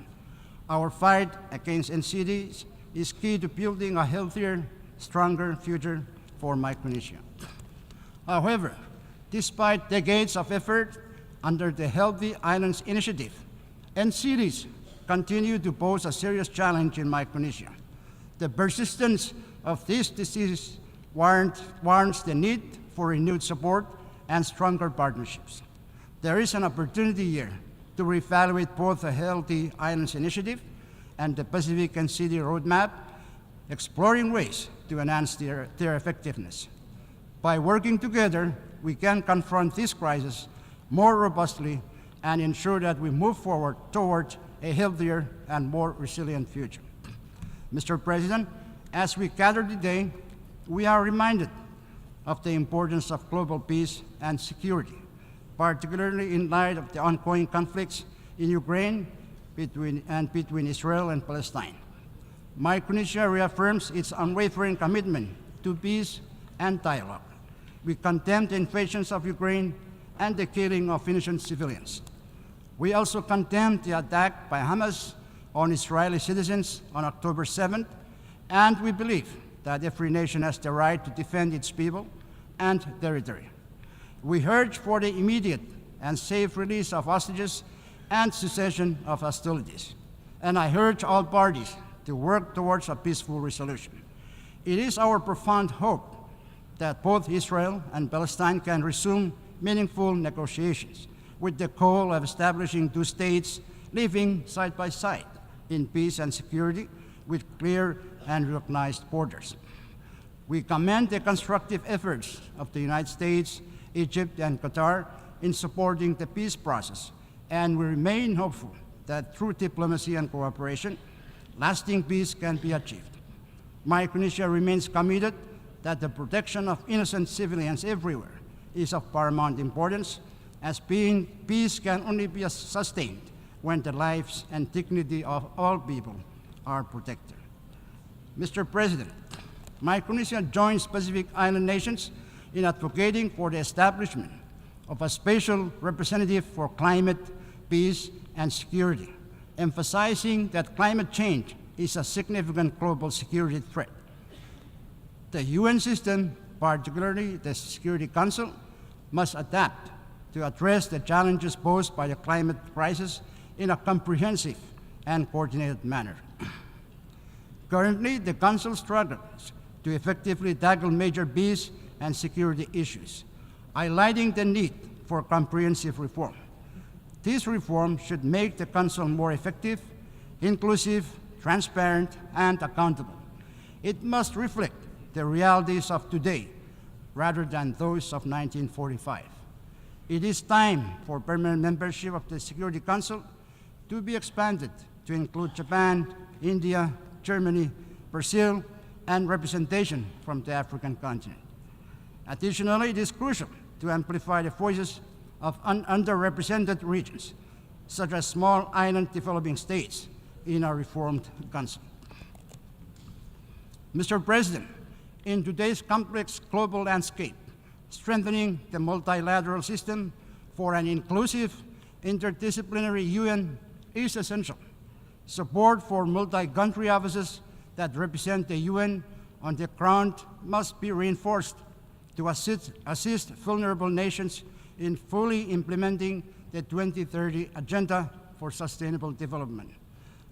Our fight against NCDs is key to building a healthier, stronger future for Micronesia. However, despite decades of effort under the Healthy Islands Initiative, NCDs continue to pose a serious challenge in Micronesia. The persistence of this disease warrants the need for renewed support and stronger partnerships. There is an opportunity here to reevaluate both the Healthy Islands Initiative and the Pacific NCD Roadmap, exploring ways to enhance their effectiveness. By working together, we can confront this crisis more robustly and ensure that we move forward towards a healthier and more resilient future. Mr. President, as we gather today, we are reminded of the importance of global peace and security, particularly in light of the ongoing conflicts in Ukraine between Israel and Palestine. Micronesia reaffirms its unwavering commitment to peace and dialogue. We condemn the invasions of Ukraine and the killing of innocent civilians. We also condemn the attack by Hamas on Israeli citizens on October 7th, and we believe that every nation has the right to defend its people and territory. We urge for the immediate and safe release of hostages and cessation of hostilities. And I urge all parties to work towards a peaceful resolution. It is our profound hope that both Israel and Palestine can resume meaningful negotiations with the goal of establishing two states living side by side in peace and security with clear and recognized borders. We commend the constructive efforts of the United States, Egypt, and Qatar in supporting the peace process, and we remain hopeful that through diplomacy and cooperation, lasting peace can be achieved. Micronesia remains committed that the protection of innocent civilians everywhere is of paramount importance, as peace can only be sustained when the lives and dignity of all people are protected. Mr. President, Micronesia joins Pacific Island nations in advocating for the establishment of a special representative for climate, peace, and security, emphasizing that climate change is a significant global security threat. The UN system, particularly the Security Council, must adapt to address the challenges posed by the climate crisis in a comprehensive and coordinated manner. Currently, the Council struggles to effectively tackle major peace and security issues, highlighting the need for comprehensive reform. This reform should make the Council more effective, inclusive, transparent, and accountable. It must reflect the realities of today rather than those of 1945. It is time for permanent membership of the Security Council to be expanded to include Japan, India, Germany, Brazil, and representation from the African continent. Additionally, it is crucial to amplify the voices of underrepresented regions, such as small island developing states, in a reformed council. Mr. President, in today's complex global landscape, strengthening the multilateral system for an inclusive, interdisciplinary UN is essential. Support for multi-country offices that represent the UN on the ground must be reinforced to assist vulnerable nations in fully implementing the 2030 Agenda for Sustainable Development.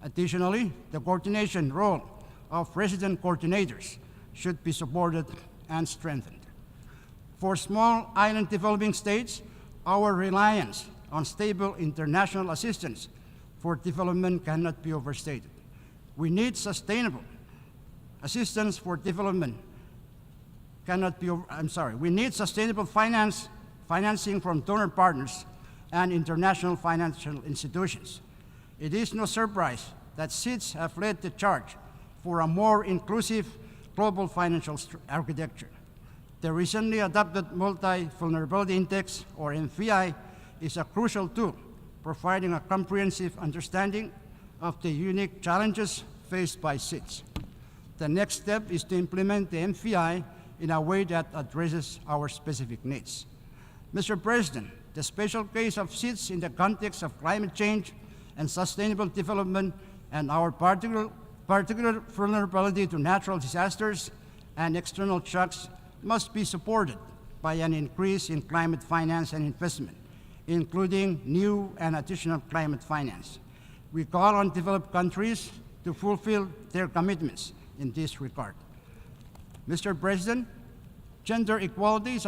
Additionally, the coordination role of resident coordinators should be supported and strengthened. For small island developing states, our reliance on stable international assistance for development cannot be overstated. We need sustainable assistance for development we need sustainable financing from donor partners and international financial institutions. It is no surprise that SIDS have led the charge for a more inclusive global financial architecture. The recently adopted Multi-Vulnerability Index, or MVI, is a crucial tool, providing a comprehensive understanding of the unique challenges faced by SIDS. The next step is to implement the MVI in a way that addresses our specific needs. Mr. President, the special case of SIDS in the context of climate change and sustainable development and our particular vulnerability to natural disasters and external shocks must be supported by an increase in climate finance and investment, including new and additional climate finance. We call on developed countries to fulfill their commitments in this regard. Mr. President, gender equality is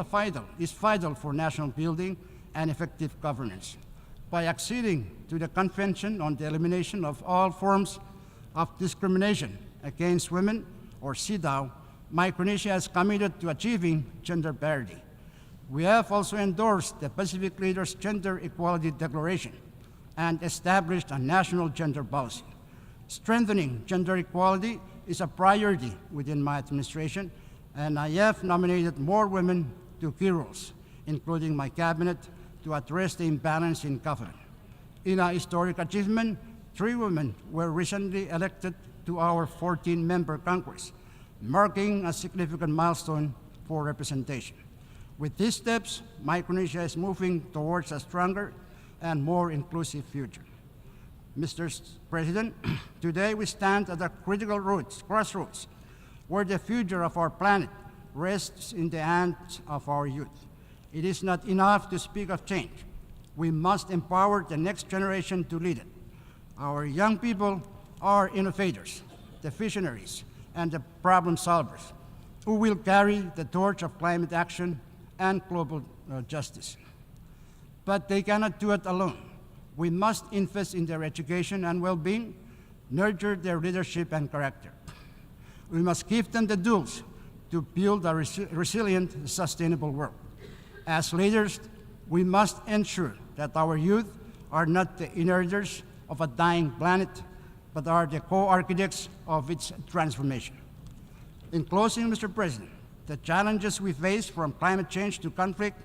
vital for national building and effective governance. By acceding to the Convention on the Elimination of All Forms of Discrimination Against Women, or CEDAW, Micronesia is committed to achieving gender parity. We have also endorsed the Pacific Leaders' Gender Equality Declaration and established a national gender policy. Strengthening gender equality is a priority within my administration, and I have nominated more women to key roles, including my cabinet, to address the imbalance in government. In a historic achievement, 3 women were recently elected to our 14-member Congress, marking a significant milestone for representation. With these steps, Micronesia is moving towards a stronger and more inclusive future. Mr. President, today we stand at a critical crossroads where the future of our planet rests in the hands of our youth. It is not enough to speak of change. We must empower the next generation to lead it. Our young people are innovators, the visionaries, and the problem solvers who will carry the torch of climate action and global justice. But they cannot do it alone. We must invest in their education and well-being, nurture their leadership and character. We must give them the tools to build a resilient, sustainable world. As leaders, we must ensure that our youth are not the inheritors of a dying planet, but are the co-architects of its transformation. In closing, Mr. President, the challenges we face, from climate change to conflict,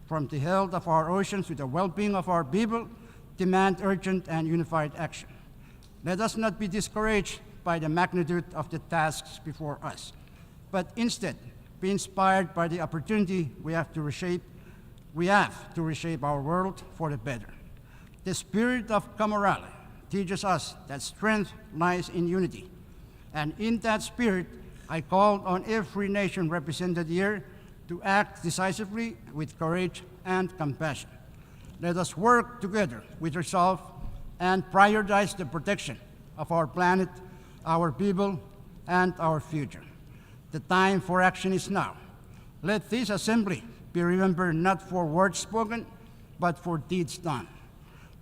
from the health of our oceans to the well-being of our people, demand urgent and unified action. Let us not be discouraged by the magnitude of the tasks before us, but instead be inspired by the opportunity we have to reshape our world for the better. The spirit of camaraderie teaches us that strength lies in unity, and in that spirit, I call on every nation represented here to act decisively with courage and compassion. Let us work together with resolve and prioritize the protection of our planet, our people, and our future. The time for action is now. Let this assembly be remembered not for words spoken, but for deeds done,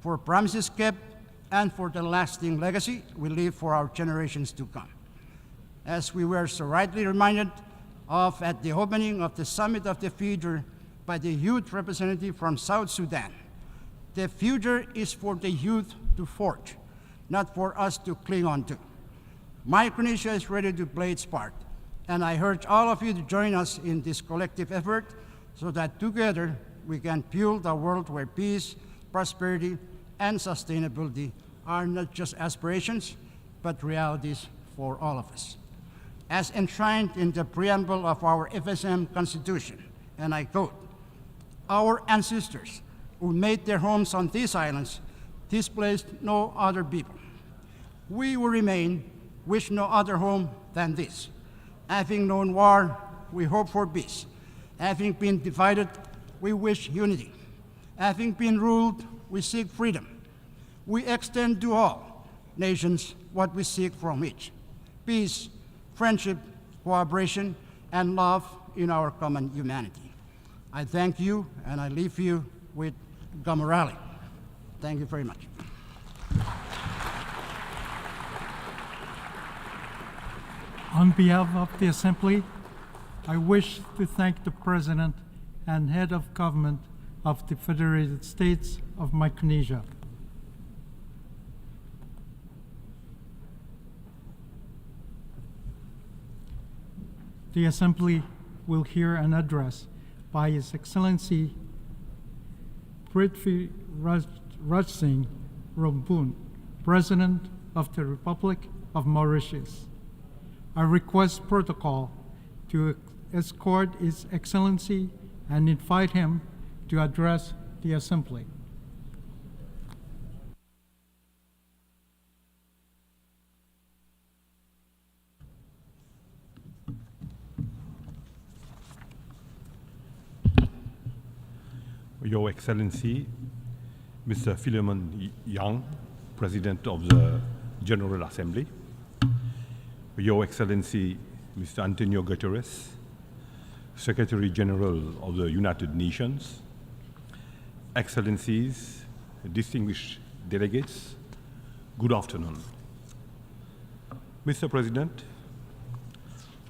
for promises kept, and for the lasting legacy we leave for our generations to come. As we were so rightly reminded of at the opening of the Summit of the Future by the youth representative from South Sudan, the future is for the youth to forge, not for us to cling on to. Micronesia is ready to play its part, and I urge all of you to join us in this collective effort so that together we can build a world where peace, prosperity, and sustainability are not just aspirations, but realities for all of us. As enshrined in the preamble of our FSM Constitution, and I quote, "Our ancestors who made their homes on these islands displaced no other people. We who remain wish no other home than this. Having known war, we hope for peace. Having been divided, we wish unity. Having been ruled, we seek freedom. We extend to all nations what we seek from each: peace, friendship, cooperation, and love in our common humanity." I thank you, and I leave you with Gamarali. Thank you very much. On behalf of the Assembly, I wish to thank the President and Head of Government of the Federated States of Micronesia. The Assembly will hear an address by His Excellency Prithvi Raj Singh Rampoon, President of the Republic of Mauritius. I request protocol to escort His Excellency and invite him to address the Assembly. Your Excellency, Mr. Philemon Yang, President of the General Assembly, Your Excellency, Mr. Antonio Guterres, Secretary General of the United Nations, Excellencies, distinguished delegates, good afternoon. Mr. President,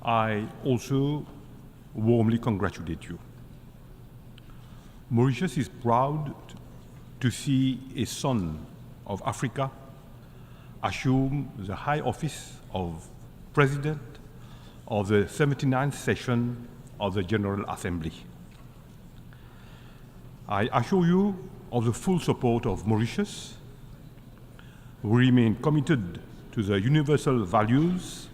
I also warmly congratulate you. Mauritius is proud to see a son of Africa assume the high office of President of the 79th session of the General Assembly. I assure you of the full support of Mauritius. We remain committed to the universal values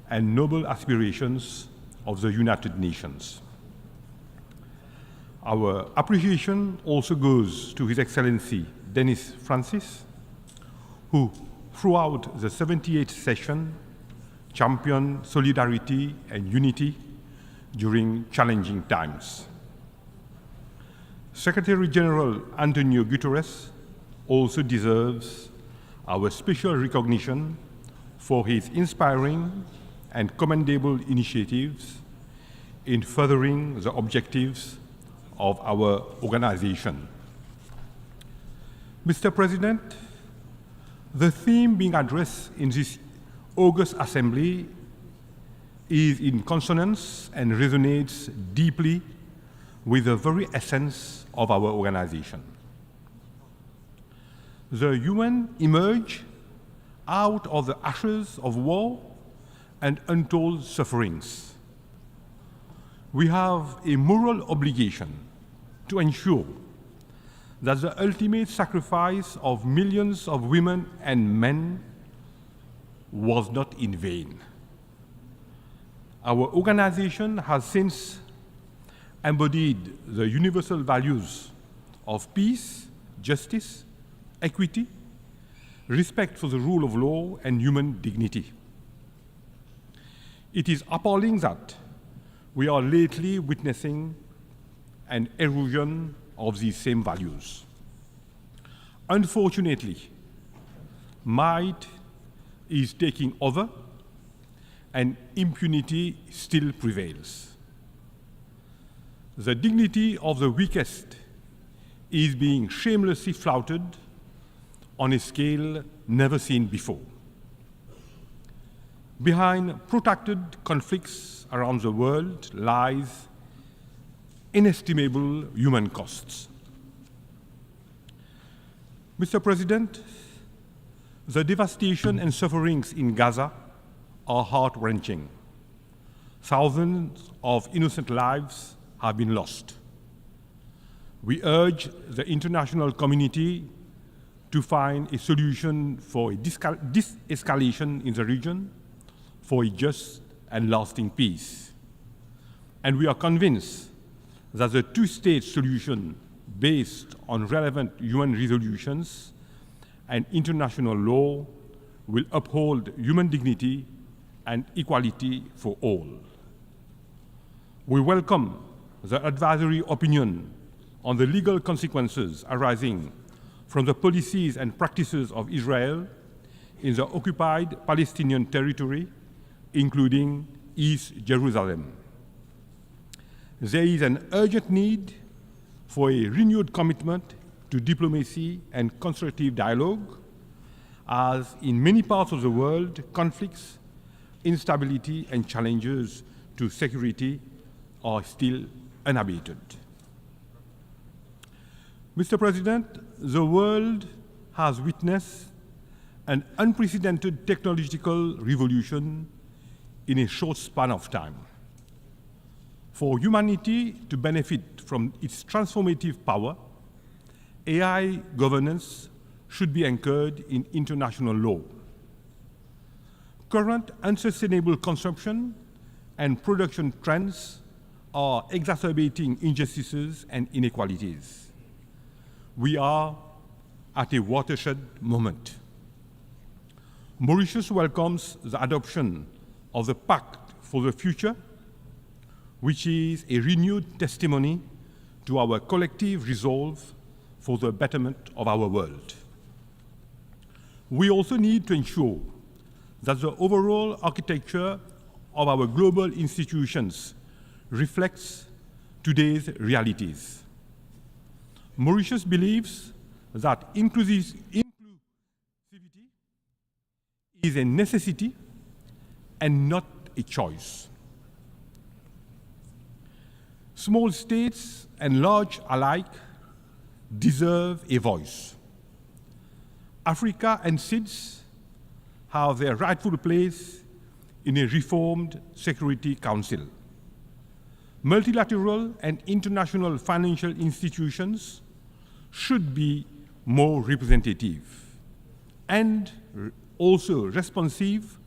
and noble aspirations of the United Nations. Our appreciation also goes to His Excellency Denis Francis, who throughout the 78th session championed solidarity and unity during challenging times. Secretary General Antonio Guterres also deserves our special recognition for his inspiring and commendable initiatives in furthering the objectives of our organization. Mr. President, the theme being addressed in this August Assembly is in consonance and resonates deeply with the very essence of our organization. The UN emerged out of the ashes of war and untold sufferings. We have a moral obligation to ensure that the ultimate sacrifice of millions of women and men was not in vain. Our organization has since embodied the universal values of peace, justice, equity, respect for the rule of law, and human dignity. It is appalling that we are lately witnessing an erosion of these same values. Unfortunately, might is taking over and impunity still prevails. The dignity of the weakest is being shamelessly flouted on a scale never seen before. Behind protracted conflicts around the world lies inestimable human costs. Mr. President, the devastation and sufferings in Gaza are heart-wrenching. Thousands of innocent lives have been lost. We urge the international community to find a solution for a de-escalation in the region, for a just and lasting peace. And we are convinced that the two-state solution based on relevant UN resolutions and international law will uphold human dignity and equality for all. We welcome the advisory opinion on the legal consequences arising from the policies and practices of Israel in the occupied Palestinian territory, including East Jerusalem. There is an urgent need for a renewed commitment to diplomacy and constructive dialogue, as in many parts of the world, conflicts, instability, and challenges to security are still unabated. Mr. President, the world has witnessed an unprecedented technological revolution in a short span of time. For humanity to benefit from its transformative power, AI governance should be anchored in international law. Current unsustainable consumption and production trends are exacerbating injustices and inequalities. We are at a watershed moment. Mauritius welcomes the adoption of the Pact for the Future, which is a renewed testimony to our collective resolve for the betterment of our world. We also need to ensure that the overall architecture of our global institutions reflects today's realities. Mauritius believes that inclusivity is a necessity and not a choice. Small states and large alike deserve a voice. Africa and SIDS have their rightful place in a reformed Security Council. Multilateral and international financial institutions should be more representative and also responsive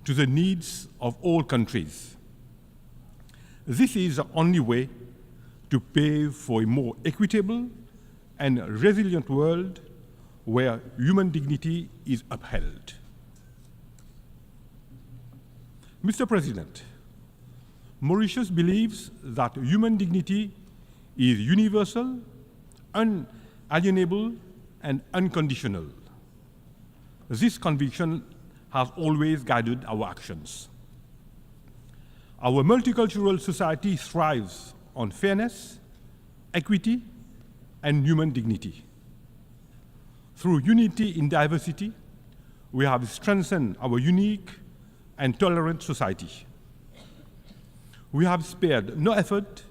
to the needs of all countries. This is the only way to pave for a more equitable and resilient world where human dignity is upheld. Mr. President, Mauritius believes that human dignity is universal unalienable and unconditional. This conviction has always guided our actions. Our multicultural society thrives on fairness, equity, and human dignity. Through unity in diversity, we have strengthened our unique and tolerant society. We have spared no effort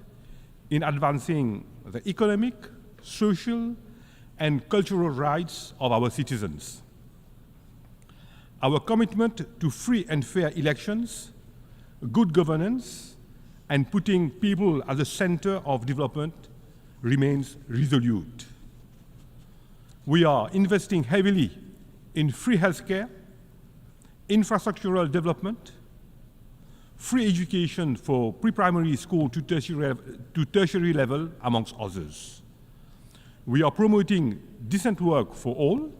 in advancing the economic, social, and cultural rights of our citizens. Our commitment to free and fair elections, good governance, and putting people at the center of development remains resolute. We are investing heavily in free healthcare, infrastructural development, free education for pre-primary school to tertiary level, amongst others. We are promoting decent work for all.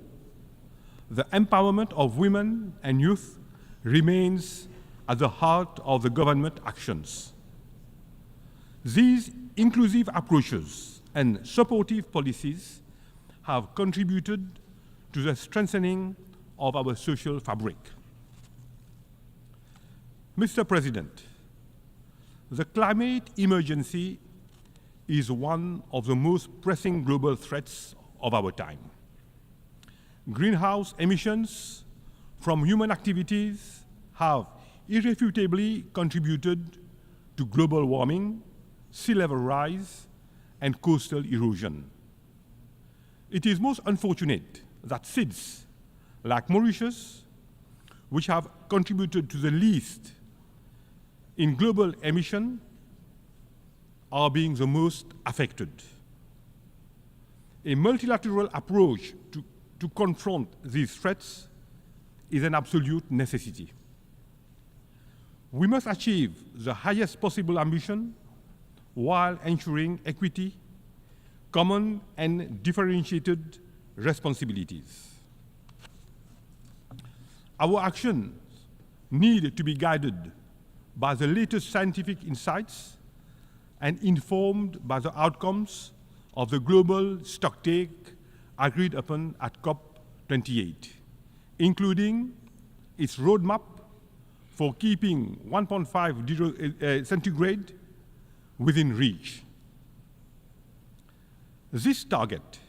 The empowerment of women and youth remains at the heart of the government actions. These inclusive approaches and supportive policies have contributed to the strengthening of our social fabric. Mr. President, the climate emergency is one of the most pressing global threats of our time. Greenhouse emissions from human activities have irrefutably contributed to global warming, sea level rise, and coastal erosion. It is most unfortunate that SIDS, like Mauritius, which have contributed to the least in global emission, are being the most affected. A multilateral approach to confront these threats is an absolute necessity. We must achieve the highest possible ambition while ensuring equity, common and differentiated responsibilities. Our actions need to be guided by the latest scientific insights and informed by the outcomes of the global stocktake agreed upon at COP28, including its roadmap for keeping 1.5 centigrade within reach. This target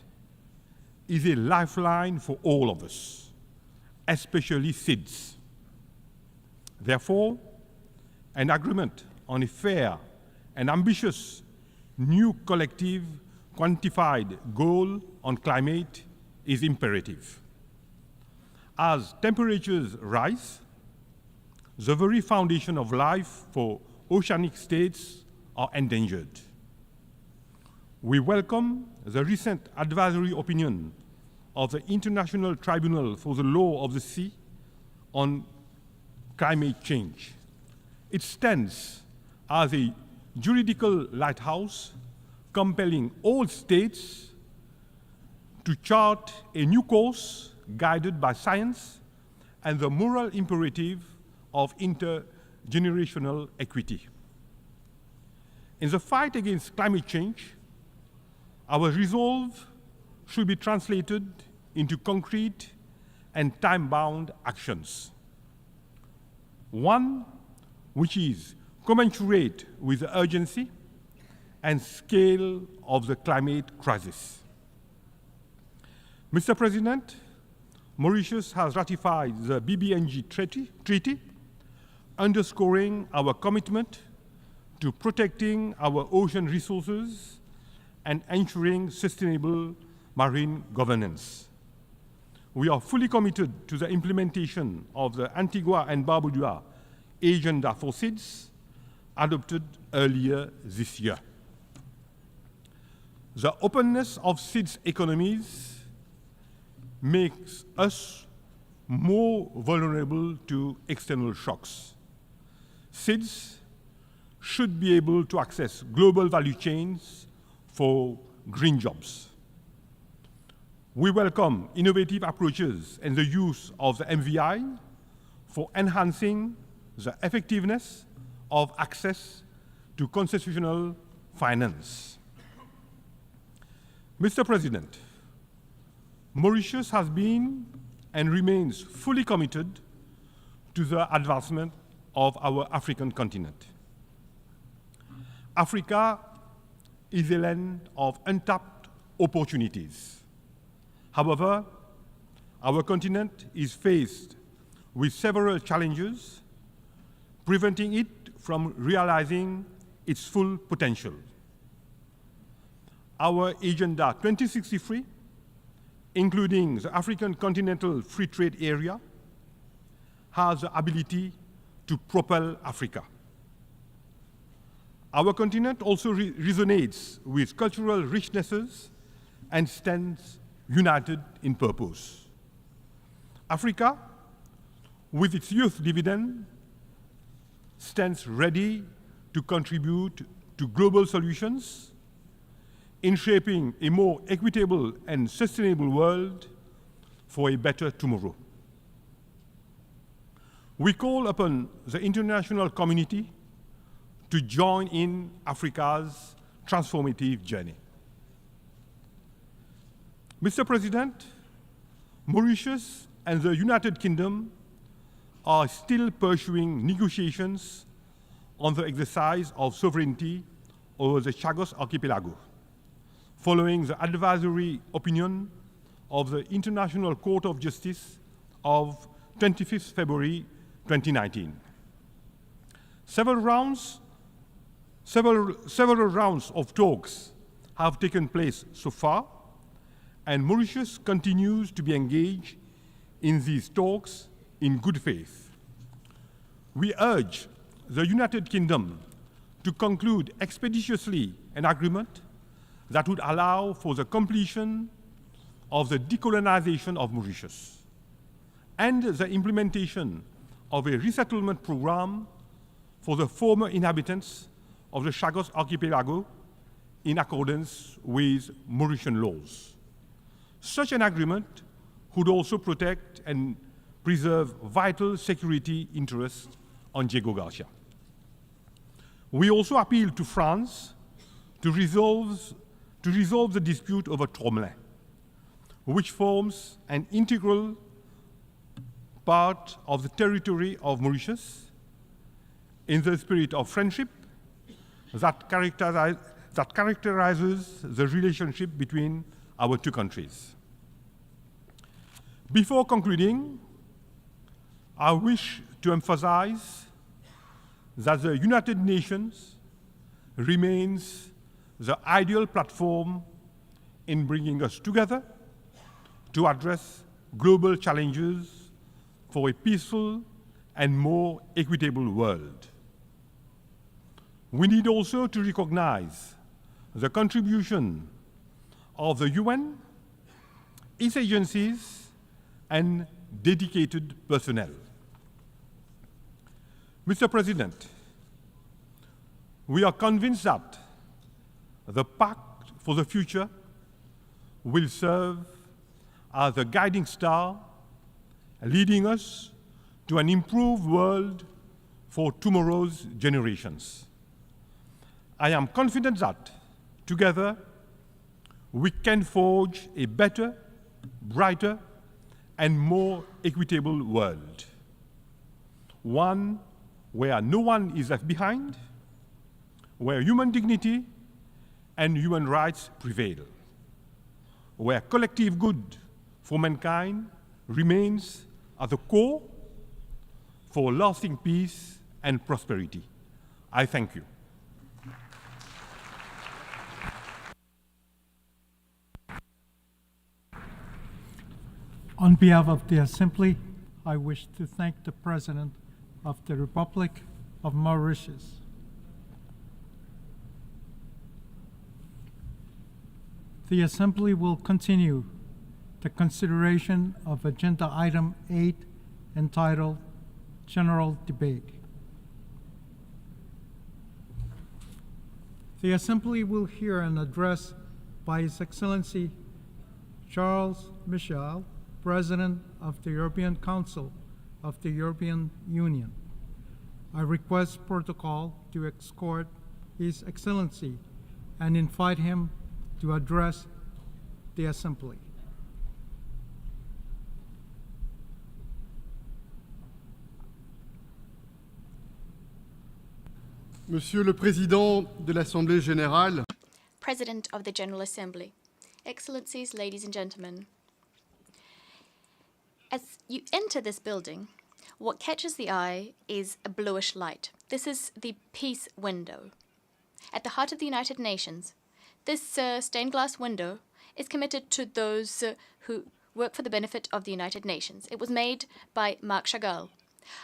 is a lifeline for all of us, especially SIDS. Therefore, an agreement on a fair and ambitious new collective quantified goal on climate is imperative. As temperatures rise, the very foundation of life for oceanic states are endangered. We welcome the recent advisory opinion of the International Tribunal for the Law of the Sea on climate change. It stands as a juridical lighthouse compelling all states to chart a new course guided by science and the moral imperative of intergenerational equity. In the fight against climate change, our resolve should be translated into concrete and time-bound actions. One which is commensurate with the urgency and scale of the climate crisis. Mr. President, Mauritius has ratified the BBNG treaty, underscoring our commitment to protecting our ocean resources and ensuring sustainable marine governance. We are fully committed to the implementation of the Antigua and Barbuda Agenda for SIDS, adopted earlier this year. The openness of SIDS economies makes us more vulnerable to external shocks. SIDS should be able to access global value chains for green jobs. We welcome innovative approaches and the use of the MVI for enhancing the effectiveness of access to constitutional finance. Mr. President, Mauritius has been and remains fully committed to the advancement of our African continent. Africa is a land of untapped opportunities. However, our continent is faced with several challenges, preventing it from realizing its full potential. Our Agenda 2063, including the African Continental Free Trade Area, has the ability to propel Africa. Our continent also resonates with cultural richnesses and stands united in purpose. Africa, with its youth dividend, stands ready to contribute to global solutions in shaping a more equitable and sustainable world for a better tomorrow. We call upon the international community to join in Africa's transformative journey. Mr. President, Mauritius and the United Kingdom are still pursuing negotiations on the exercise of sovereignty over the Chagos Archipelago, following the advisory opinion of the International Court of Justice of 25th February 2019. Several rounds of talks have taken place so far, and Mauritius continues to be engaged in these talks in good faith. We urge the United Kingdom to conclude expeditiously an agreement that would allow for the completion of the decolonization of Mauritius and the implementation of a resettlement program for the former inhabitants of the Chagos Archipelago in accordance with Mauritian laws. Such an agreement would also protect and preserve vital security interests on Diego Garcia. We also appeal to France to resolve the dispute over Tromelin, which forms an integral part of the territory of Mauritius, in the spirit of friendship that characterizes the relationship between our two countries. Before concluding, I wish to emphasize that the United Nations remains the ideal platform in bringing us together to address global challenges for a peaceful and more equitable world. We need also to recognize the contribution of the UN, its agencies, and dedicated personnel. Mr. President, we are convinced that the Pact for the Future will serve as a guiding star, leading us to an improved world for tomorrow's generations. I am confident that, together, we can forge a better, brighter, and more equitable world. One where no one is left behind, where human dignity and human rights prevail, where collective good for mankind remains at the core for lasting peace and prosperity. I thank you. On behalf of the Assembly, I wish to thank the President of the Republic of Mauritius. The Assembly will continue the consideration of Agenda Item 8 entitled General Debate. The Assembly will hear an address by His Excellency Charles Michel, President of the European Council of the European Union. I request protocol to escort His Excellency and invite him to address the Assembly. Monsieur le Président de l'Assemblée générale, President of the General Assembly, Excellencies, ladies and gentlemen, as you enter this building, what catches the eye is a bluish light. This is the peace window. At the heart of the United Nations, this stained glass window is committed to those who work for the benefit of the United Nations. It was made by Marc Chagall,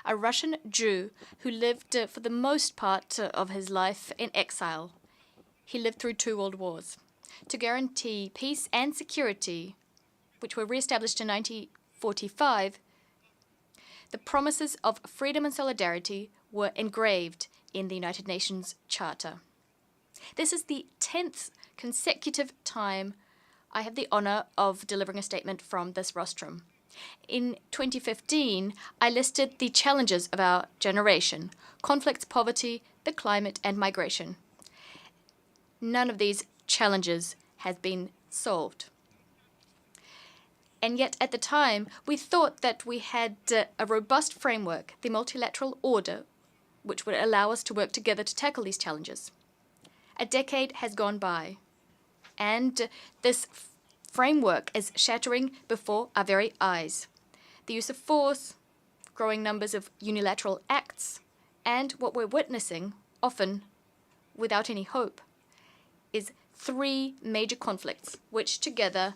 a Russian Jew who lived for the most part of his life in exile. He lived through 2 world wars. To guarantee peace and security, which were re-established in 1945, the promises of freedom and solidarity were engraved in the United Nations Charter. This is the 10th consecutive time I have the honor of delivering a statement from this rostrum. In 2015, I listed the challenges of our generation: conflicts, poverty, the climate, and migration. None of these challenges has been solved. And yet, at the time, we thought that we had a robust framework, the multilateral order, which would allow us to work together to tackle these challenges. A decade has gone by, and this framework is shattering before our very eyes. The use of force, growing numbers of unilateral acts, and what we're witnessing, often without any hope, is 3 major conflicts, which together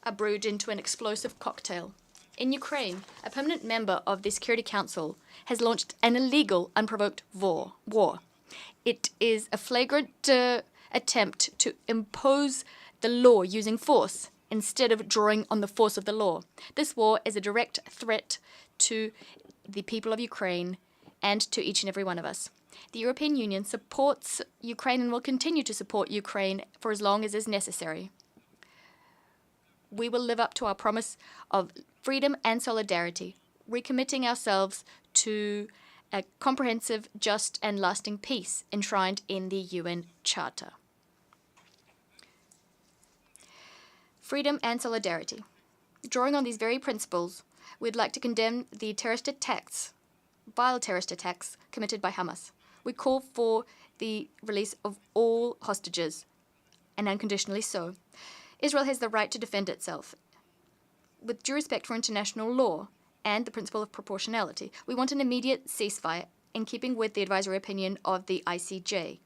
are brewed into an explosive cocktail. In Ukraine, a permanent member of the Security Council has launched an illegal, unprovoked war. It is a flagrant attempt to impose the law using force instead of drawing on the force of the law. This war is a direct threat to the people of Ukraine and to each and every one of us. The European Union supports Ukraine and will continue to support Ukraine for as long as is necessary. We will live up to our promise of freedom and solidarity, recommitting ourselves to a comprehensive, just, and lasting peace enshrined in the UN Charter. Freedom and solidarity. Drawing on these very principles, we'd like to condemn the terrorist attacks, vile terrorist attacks committed by Hamas. We call for the release of all hostages, and unconditionally so. Israel has the right to defend itself with due respect for international law and the principle of proportionality. We want an immediate ceasefire in keeping with the advisory opinion of the ICJ.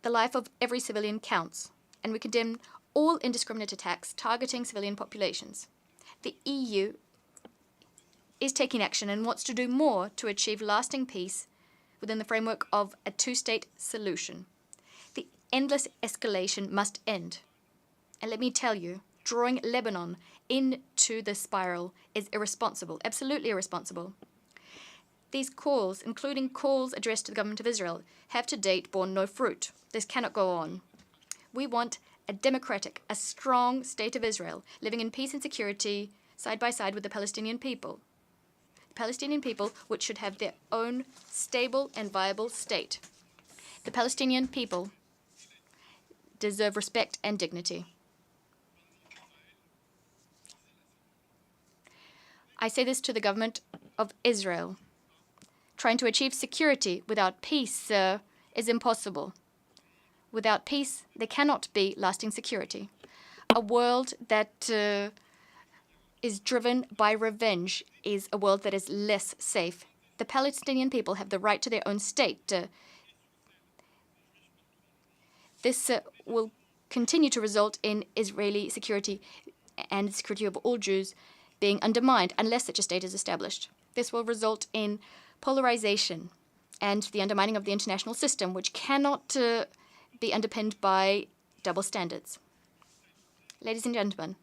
The life of every civilian counts, and we condemn all indiscriminate attacks targeting civilian populations. The EU is taking action and wants to do more to achieve lasting peace within the framework of a 2-state solution. The endless escalation must end. And let me tell you, drawing Lebanon into this spiral is irresponsible, absolutely irresponsible. These calls, including calls addressed to the government of Israel, have to date borne no fruit. This cannot go on. We want a democratic, a strong state of Israel, living in peace and security side by side with the Palestinian people. The Palestinian people, which should have their own stable and viable state. The Palestinian people deserve respect and dignity. I say this to the government of Israel. Trying to achieve security without peace is impossible. Without peace, there cannot be lasting security. A world that is driven by revenge is a world that is less safe. The Palestinian people have the right to their own state. This will continue to result in Israeli security and the security of all Jews being undermined unless such a state is established. This will result in polarization and the undermining of the international system, which cannot be underpinned by double standards. Ladies and gentlemen,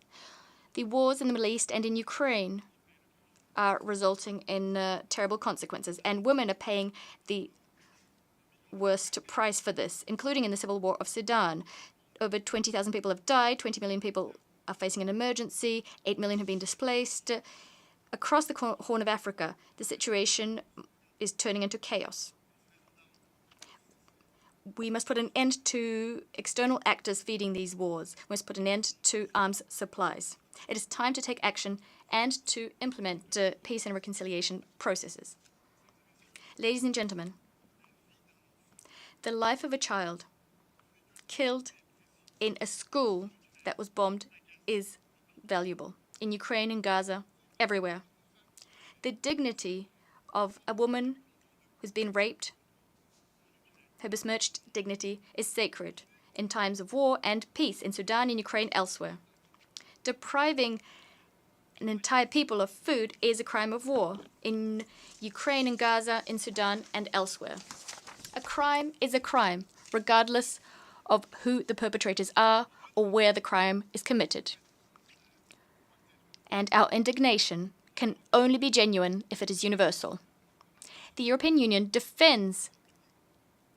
the wars in the Middle East and in Ukraine are resulting in terrible consequences, and women are paying the worst price for this, including in the civil war of Sudan. Over 20,000 people have died, 20 million people are facing an emergency, 8 million have been displaced. Across the Horn of Africa, the situation is turning into chaos. We must put an end to external actors feeding these wars. We must put an end to arms supplies. It is time to take action and to implement peace and reconciliation processes. Ladies and gentlemen, the life of a child killed in a school that was bombed is valuable. In Ukraine, in Gaza, everywhere. The dignity of a woman who's been raped, her besmirched dignity, is sacred in times of war and peace in Sudan, in Ukraine, elsewhere. Depriving an entire people of food is a crime of war in Ukraine, in Gaza, in Sudan, and elsewhere. A crime is a crime, regardless of who the perpetrators are or where the crime is committed. And our indignation can only be genuine if it is universal. The European Union defends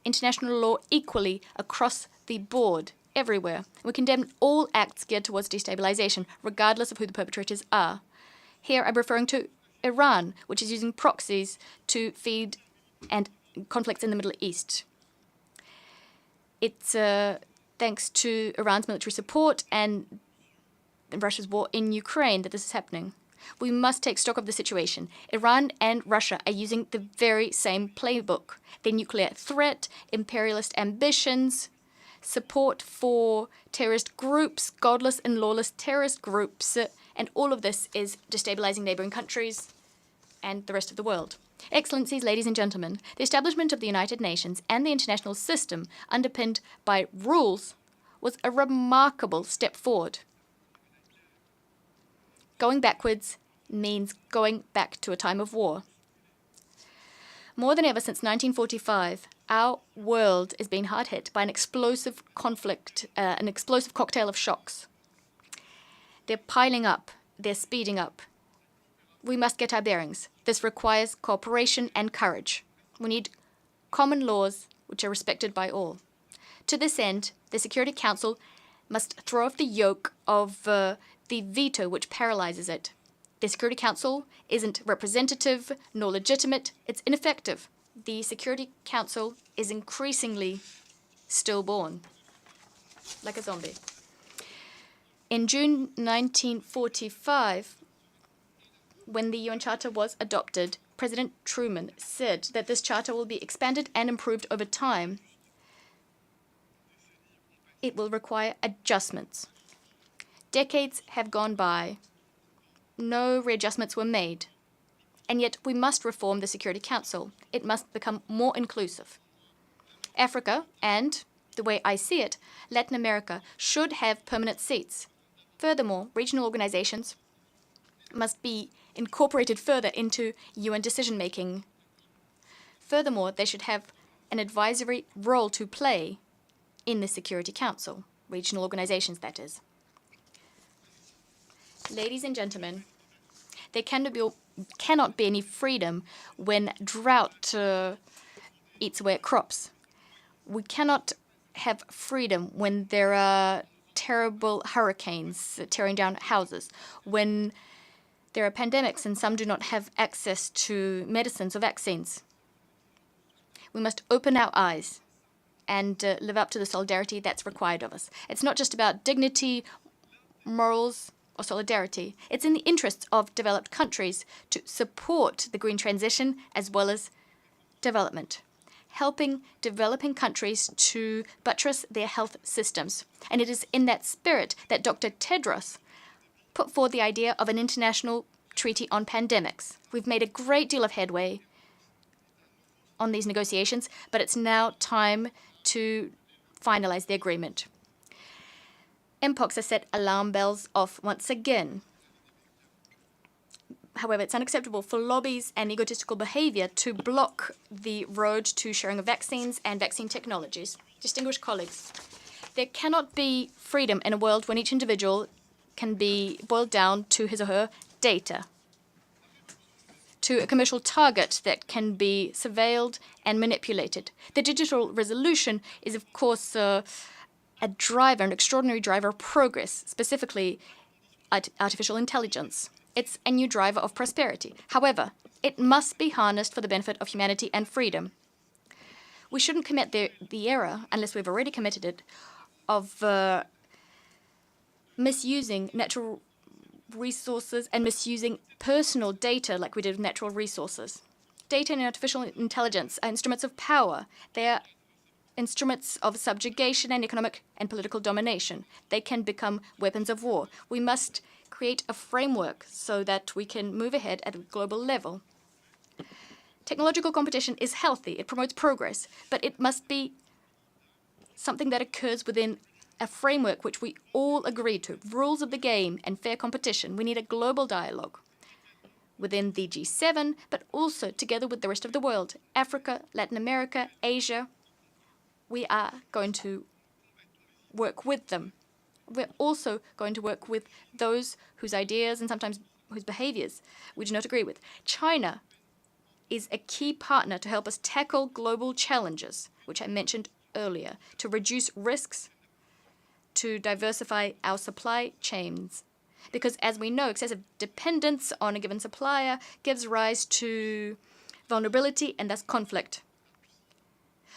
international law equally across the board, everywhere. We condemn all acts geared towards destabilization, regardless of who the perpetrators are. Here I'm referring to Iran, which is using proxies to feed and conflicts in the Middle East. It's thanks to Iran's military support and Russia's war in Ukraine that this is happening. We must take stock of the situation. Iran and Russia are using the very same playbook. Their nuclear threat, imperialist ambitions, support for terrorist groups, godless and lawless terrorist groups, and all of this is destabilizing neighboring countries and the rest of the world. Excellencies, ladies and gentlemen, the establishment of the United Nations and the international system underpinned by rules was a remarkable step forward. Going backwards means going back to a time of war. More than ever since 1945, our world is being hard hit by an explosive conflict, an explosive cocktail of shocks. They're piling up, they're speeding up. We must get our bearings. This requires cooperation and courage. We need common laws which are respected by all. To this end, the Security Council must throw off the yoke of the veto which paralyzes it. The Security Council isn't representative nor legitimate. It's ineffective. The Security Council is increasingly stillborn, like a zombie. In June 1945, when the UN Charter was adopted, President Truman said that this charter will be expanded and improved over time. It will require adjustments. Decades have gone by. No readjustments were made. And yet we must reform the Security Council. It must become more inclusive. Africa and, the way I see it, Latin America should have permanent seats. Furthermore, regional organizations must be incorporated further into UN decision-making. Furthermore, they should have an advisory role to play in the Security Council, regional organizations, that is. Ladies and gentlemen, there cannot be any freedom when drought eats away at crops. We cannot have freedom when there are terrible hurricanes tearing down houses, when there are pandemics and some do not have access to medicines or vaccines. We must open our eyes and live up to the solidarity that's required of us. It's not just about dignity, morals, or solidarity. It's in the interests of developed countries to support the green transition as well as development, helping developing countries to buttress their health systems. And it is in that spirit that Dr. Tedros put forward the idea of an international treaty on pandemics. We've made a great deal of headway on these negotiations, but it's now time to finalize the agreement. MPOX has set alarm bells off once again. However, it's unacceptable for lobbies and egotistical behavior to block the road to sharing of vaccines and vaccine technologies. Distinguished colleagues, there cannot be freedom in a world when each individual can be boiled down to his or her data, to a commercial target that can be surveilled and manipulated. The digital revolution is, of course, a driver, an extraordinary driver of progress, specifically artificial intelligence. It's a new driver of prosperity. However, it must be harnessed for the benefit of humanity and freedom. We shouldn't commit the error, unless we've already committed it, of misusing natural resources and misusing personal data like we did with natural resources. Data and artificial intelligence are instruments of power. They are instruments of subjugation and economic and political domination. They can become weapons of war. We must create a framework so that we can move ahead at a global level. Technological competition is healthy. It promotes progress, but it must be something that occurs within a framework which we all agree to, rules of the game and fair competition. We need a global dialogue within the G7, but also together with the rest of the world, Africa, Latin America, Asia. We are going to work with them. We're also going to work with those whose ideas and sometimes whose behaviors we do not agree with. China is a key partner to help us tackle global challenges, which I mentioned earlier, to reduce risks, to diversify our supply chains. Because as we know, excessive dependence on a given supplier gives rise to vulnerability and thus conflict.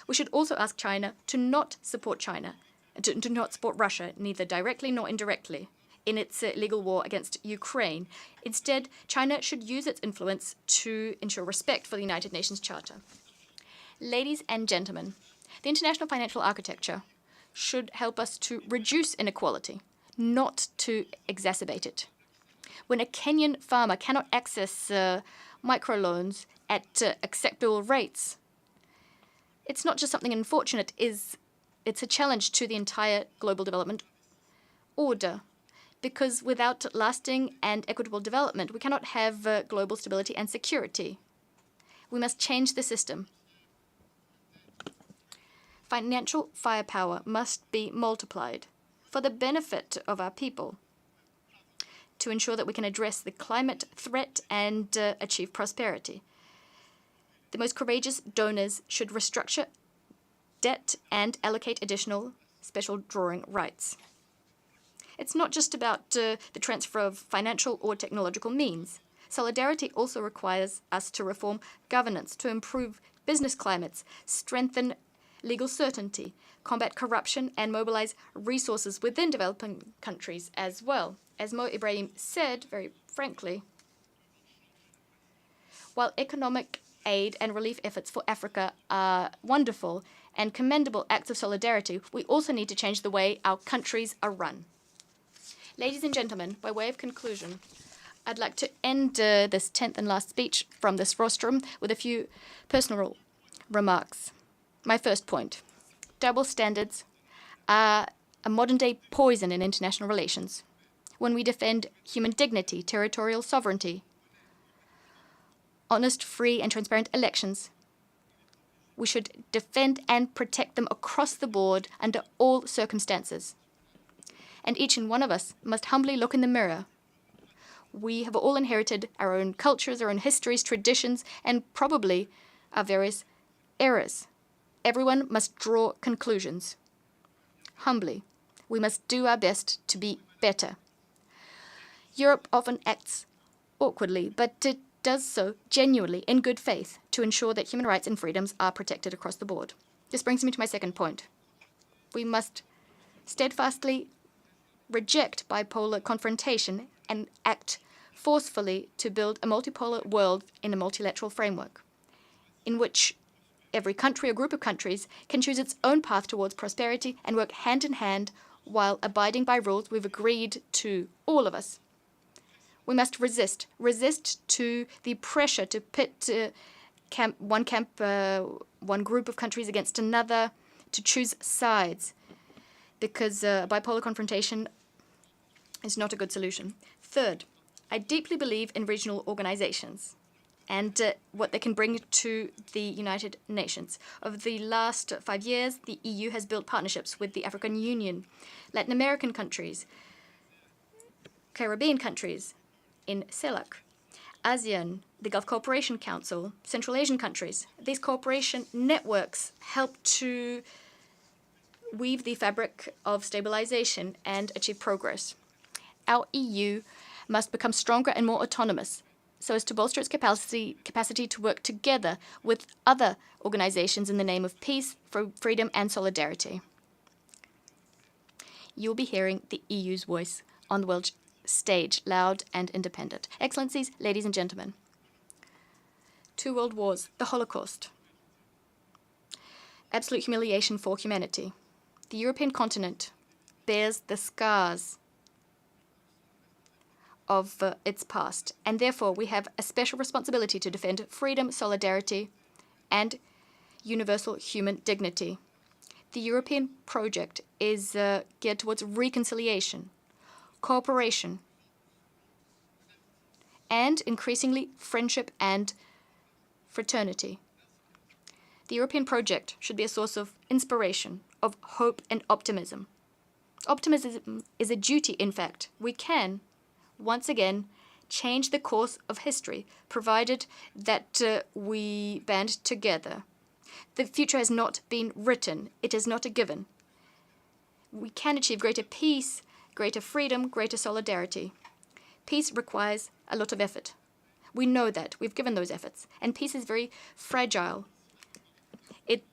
We should also ask China to not support to not support Russia, neither directly nor indirectly, in its illegal war against Ukraine. Instead, China should use its influence to ensure respect for the United Nations Charter. Ladies and gentlemen, the international financial architecture should help us to reduce inequality, not to exacerbate it. When a Kenyan farmer cannot access microloans at acceptable rates, it's not just something unfortunate, it's a challenge to the entire global development order. Because without lasting and equitable development, we cannot have global stability and security. We must change the system. Financial firepower must be multiplied for the benefit of our people, to ensure that we can address the climate threat and achieve prosperity. The most courageous donors should restructure debt and allocate additional special drawing rights. It's not just about the transfer of financial or technological means. Solidarity also requires us to reform governance, to improve business climates, strengthen legal certainty, combat corruption, and mobilize resources within developing countries as well. As Mo Ibrahim said, very frankly, while economic aid and relief efforts for Africa are wonderful and commendable acts of solidarity, we also need to change the way our countries are run. Ladies and gentlemen, by way of conclusion, I'd like to end this 10th and last speech from this rostrum with a few personal remarks. My first point: double standards are a modern-day poison in international relations. When we defend human dignity, territorial sovereignty, honest, free, and transparent elections, we should defend and protect them across the board under all circumstances. And each and one of us must humbly look in the mirror. We have all inherited our own cultures, our own histories, traditions, and probably our various errors. Everyone must draw conclusions. Humbly, we must do our best to be better. Europe often acts awkwardly, but it does so genuinely in good faith to ensure that human rights and freedoms are protected across the board. This brings me to my second point. We must steadfastly reject bipolar confrontation and act forcefully to build a multipolar world in a multilateral framework, in which every country or group of countries can choose its own path towards prosperity and work hand in hand while abiding by rules we've agreed to, all of us. We must resist to the pressure to pit one group of countries against another, to choose sides, because bipolar confrontation is not a good solution. Third, I deeply believe in regional organizations and what they can bring to the United Nations. Over the last 5 years, the EU has built partnerships with the African Union, Latin American countries, Caribbean countries in CELAC, ASEAN, the Gulf Cooperation Council, Central Asian countries. These cooperation networks help to weave the fabric of stabilization and achieve progress. Our EU must become stronger and more autonomous so as to bolster its capacity to work together with other organizations in the name of peace, freedom, and solidarity. You'll be hearing the EU's voice on the world stage, loud and independent. Excellencies, ladies and gentlemen, 2 world wars, the Holocaust, absolute humiliation for humanity. The European continent bears the scars of its past, and therefore we have a special responsibility to defend freedom, solidarity, and universal human dignity. The European project is geared towards reconciliation, cooperation, and increasingly friendship and fraternity. The European project should be a source of inspiration, of hope and optimism. Optimism is a duty, in fact. We can, once again, change the course of history, provided that we band together. The future has not been written. It is not a given. We can achieve greater peace, greater freedom, greater solidarity. Peace requires a lot of effort. We know that. We've given those efforts. And peace is very fragile. It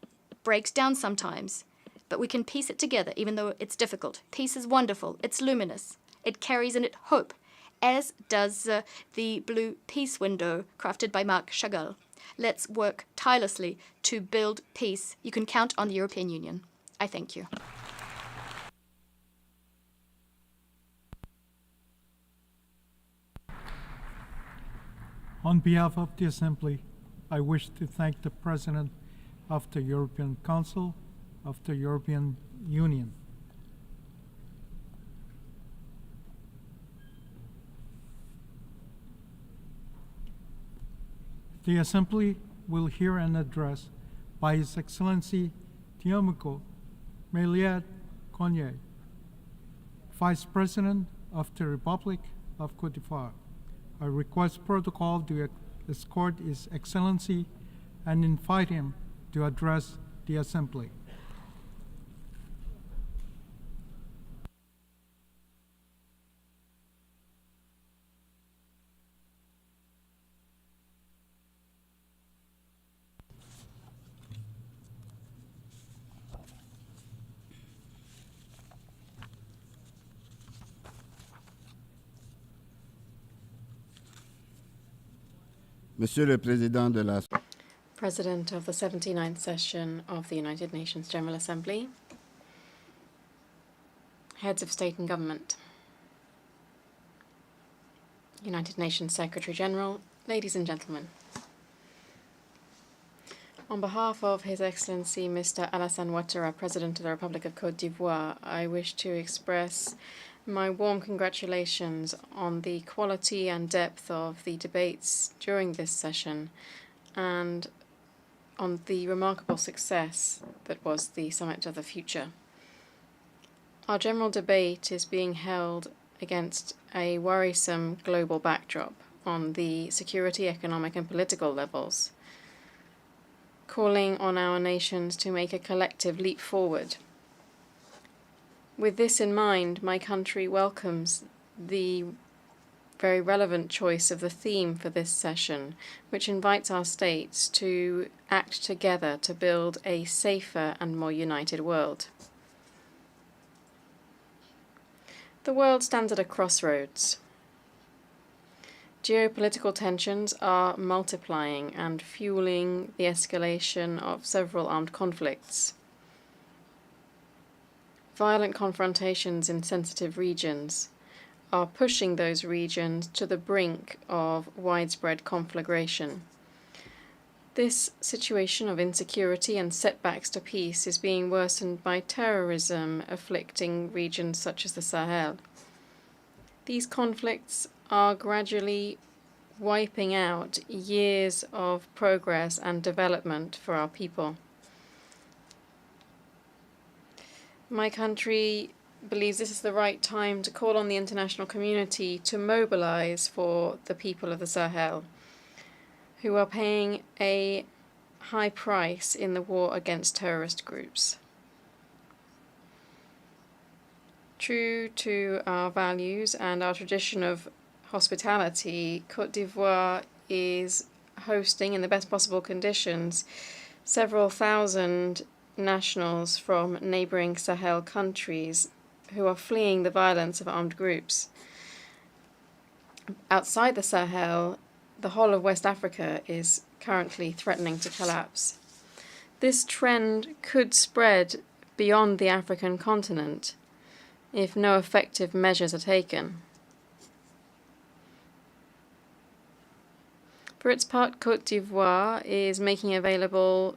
breaks down sometimes, but we can piece it together, even though it's difficult. Peace is wonderful. It's luminous. It carries in it hope, as does the blue peace window crafted by Marc Chagall. Let's work tirelessly to build peace. You can count on the European Union. I thank you. On behalf of the Assembly, I wish to thank the President of the European Council of the European Union. The Assembly will hear an address by His Excellency Temuco Meliat Konye, Vice President of the Republic of Côte d'Ivoire. I request protocol to escort His Excellency and invite him to address the Assembly. Monsieur le Président de la President of the 79th session of the United Nations General Assembly, Heads of State and Government, United Nations Secretary General, ladies and gentlemen. On behalf of His Excellency Mr. Alassane Ouattara, President of the Republic of Côte d'Ivoire, I wish to express my warm congratulations on the quality and depth of the debates during this session and on the remarkable success that was the Summit of the Future. Our general debate is being held against a worrisome global backdrop on the security, economic and political levels, calling on our nations to make a collective leap forward. With this in mind, my country welcomes the very relevant choice of the theme for this session, which invites our states to act together to build a safer and more united world. The world stands at a crossroads. Geopolitical tensions are multiplying and fueling the escalation of several armed conflicts. Violent confrontations in sensitive regions are pushing those regions to the brink of widespread conflagration. This situation of insecurity and setbacks to peace is being worsened by terrorism afflicting regions such as the Sahel. These conflicts are gradually wiping out years of progress and development for our people. My country believes this is the right time to call on the international community to mobilize for the people of the Sahel, who are paying a high price in the war against terrorist groups. True to our values and our tradition of hospitality, Côte d'Ivoire is hosting, in the best possible conditions, several thousand nationals from neighboring Sahel countries who are fleeing the violence of armed groups. Outside the Sahel, the whole of West Africa is currently threatening to collapse. This trend could spread beyond the African continent if no effective measures are taken. For its part, Côte d'Ivoire is making available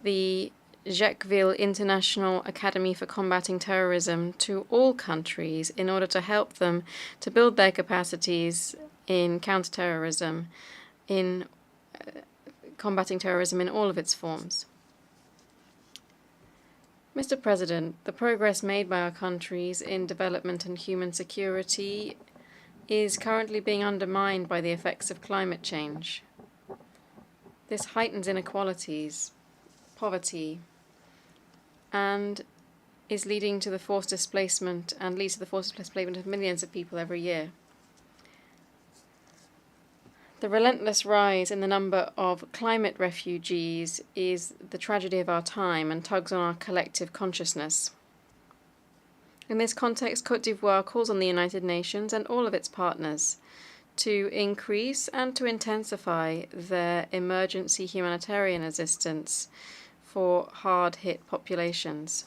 the Jacquesville International Academy for Combating Terrorism to all countries in order to help them to build their capacities in counterterrorism, in combating terrorism in all of its forms. Mr. President, the progress made by our countries in development and human security is currently being undermined by the effects of climate change. This heightens inequalities, poverty, and is leading to the forced displacement and leads to the forced displacement of millions of people every year. The relentless rise in the number of climate refugees is the tragedy of our time and tugs on our collective consciousness. In this context, Côte d'Ivoire calls on the United Nations and all of its partners to increase and to intensify their emergency humanitarian assistance for hard-hit populations.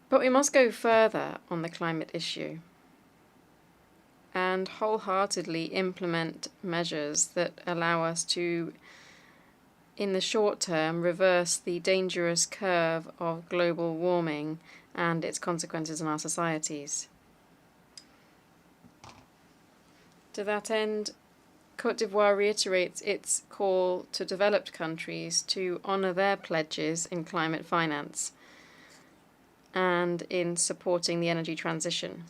But we must go further on the climate issue and wholeheartedly implement measures that allow us to, in the short term, reverse the dangerous curve of global warming and its consequences on our societies. To that end, Côte d'Ivoire reiterates its call to developed countries to honour their pledges in climate finance and in supporting the energy transition.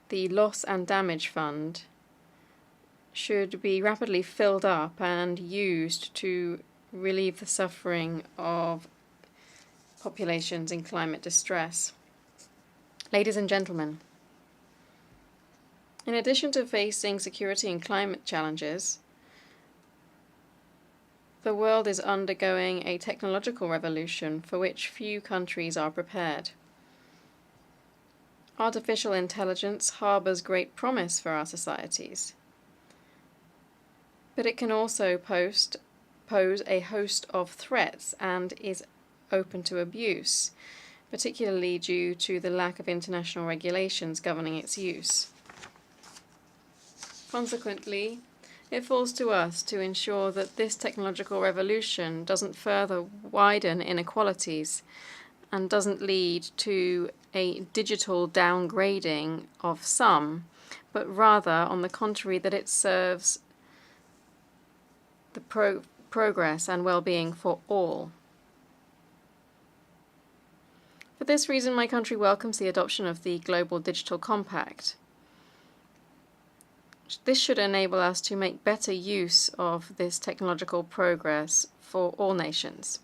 The Loss and Damage Fund should be rapidly filled up and used to relieve the suffering of populations in climate distress. Ladies and gentlemen, in addition to facing security and climate challenges, the world is undergoing a technological revolution for which few countries are prepared. Artificial intelligence harbours great promise for our societies, but it can also pose a host of threats and is open to abuse, particularly due to the lack of international regulations governing its use. Consequently, it falls to us to ensure that this technological revolution doesn't further widen inequalities and doesn't lead to a digital downgrading of some, but rather, on the contrary, that it serves the progress and well-being for all. For this reason, my country welcomes the adoption of the Global Digital Compact. This should enable us to make better use of this technological progress for all nations.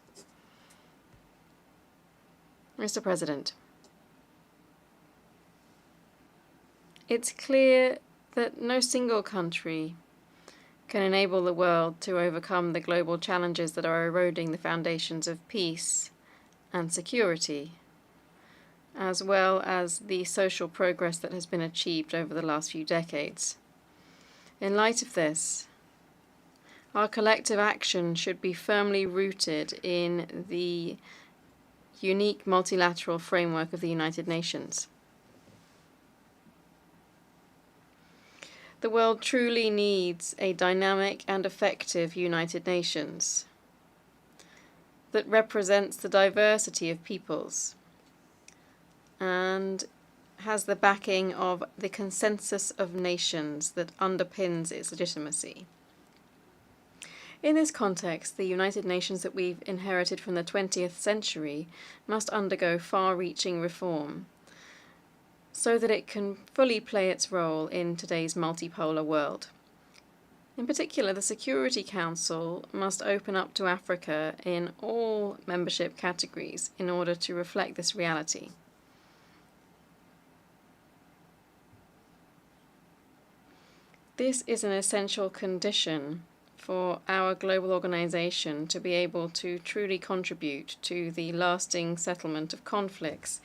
Mr. President, it's clear that no single country can enable the world to overcome the global challenges that are eroding the foundations of peace and security, as well as the social progress that has been achieved over the last few decades. In light of this, our collective action should be firmly rooted in the unique multilateral framework of the United Nations. The world truly needs a dynamic and effective United Nations that represents the diversity of peoples and has the backing of the consensus of nations that underpins its legitimacy. In this context, the United Nations that we've inherited from the 20th century must undergo far-reaching reform so that it can fully play its role in today's multipolar world. In particular, the Security Council must open up to Africa in all membership categories in order to reflect this reality. This is an essential condition for our global organization to be able to truly contribute to the lasting settlement of conflicts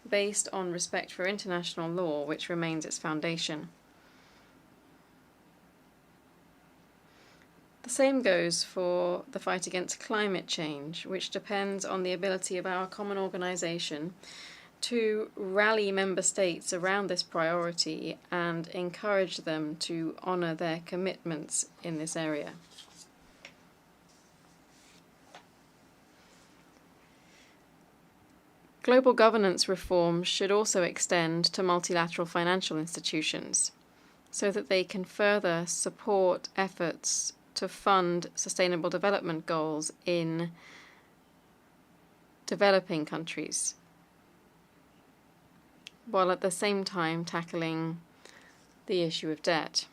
based on respect for international law, which remains its foundation. The same goes for the fight against climate change, which depends on the ability of our common organization to rally member states around this priority and encourage them to honor their commitments in this area. Global governance reform should also extend to multilateral financial institutions so that they can further support efforts to fund sustainable development goals in developing countries, while at the same time tackling the issue of debt.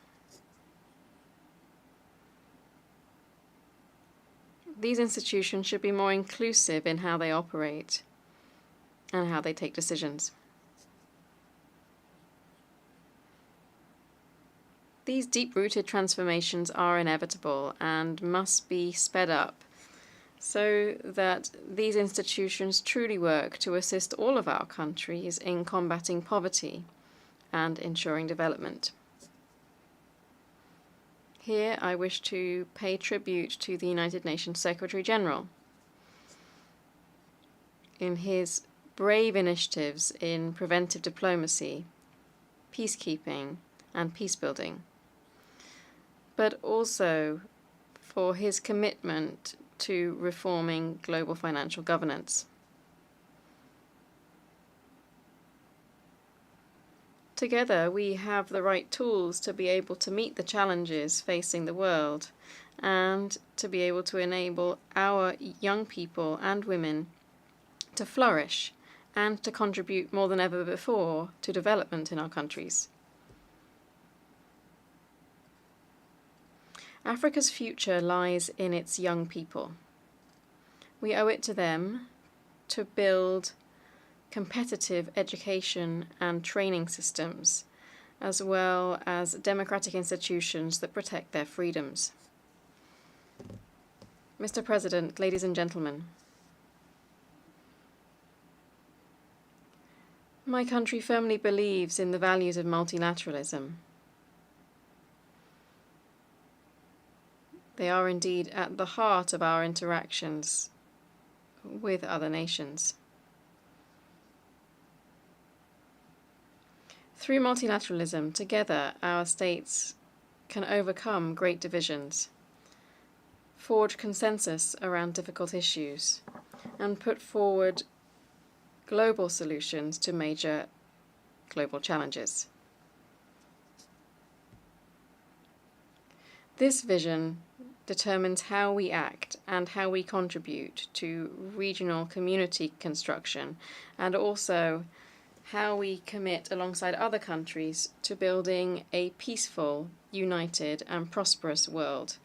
These institutions should be more inclusive in how they operate and how they take decisions. These deep-rooted transformations are inevitable and must be sped up so that these institutions truly work to assist all of our countries in combating poverty and ensuring development. Here I wish to pay tribute to the United Nations Secretary General in his brave initiatives in preventive diplomacy, peacekeeping, and peacebuilding, but also for his commitment to reforming global financial governance. Together, we have the right tools to be able to meet the challenges facing the world and to be able to enable our young people and women to flourish and to contribute more than ever before to development in our countries. Africa's future lies in its young people. We owe it to them to build competitive education and training systems, as well as democratic institutions that protect their freedoms. Mr. President, ladies and gentlemen, my country firmly believes in the values of multilateralism. They are indeed at the heart of our interactions with other nations. Through multilateralism, together our states can overcome great divisions, forge consensus around difficult issues, and put forward global solutions to major global challenges. This vision determines how we act and how we contribute to regional community construction, and also how we commit alongside other countries to building a peaceful, united, and prosperous world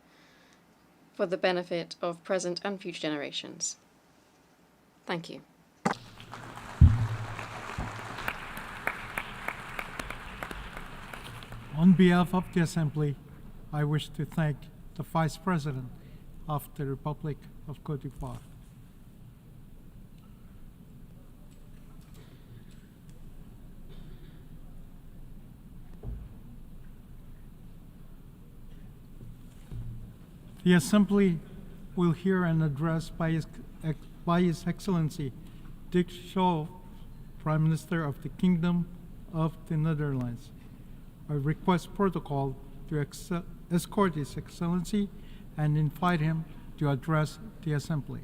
for the benefit of present and future generations. Thank you. On behalf of the Assembly, I wish to thank the Vice President of the Republic of Côte d'Ivoire. The Assembly will hear an address by His Excellency Dick Schoof, Prime Minister of the Kingdom of the Netherlands. I request protocol to escort His Excellency and invite him to address the Assembly.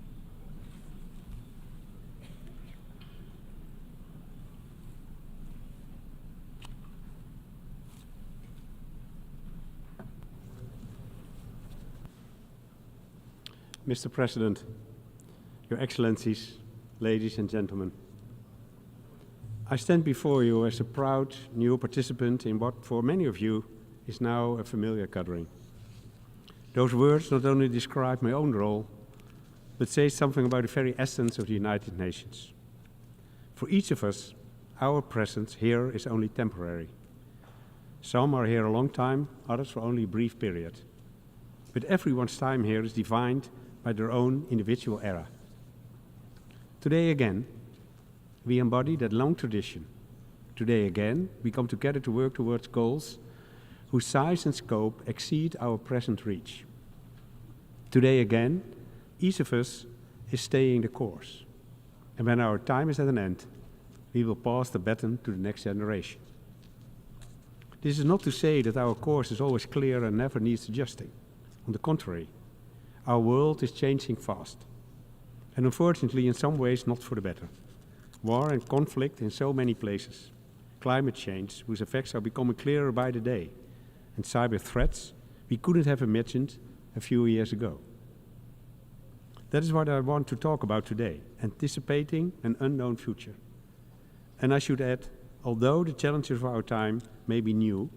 Mr. President, Your Excellencies, ladies and gentlemen, I stand before you as a proud new participant in what for many of you is now a familiar gathering. Those words not only describe my own role, but say something about the very essence of the United Nations. For each of us, our presence here is only temporary. Some are here a long time, others for only a brief period. But everyone's time here is defined by their own individual era. Today again, we embody that long tradition. Today again, we come together to work towards goals whose size and scope exceed our present reach. Today again, each of us is staying the course. And when our time is at an end, we will pass the baton to the next generation. This is not to say that our course is always clear and never needs adjusting. On the contrary, our world is changing fast. And unfortunately, in some ways, not for the better. War and conflict in so many places. Climate change, whose effects are becoming clearer by the day. And cyber threats we couldn't have imagined a few years ago. That is what I want to talk about today, anticipating an unknown future. And I should add, although the challenges of our time may be new,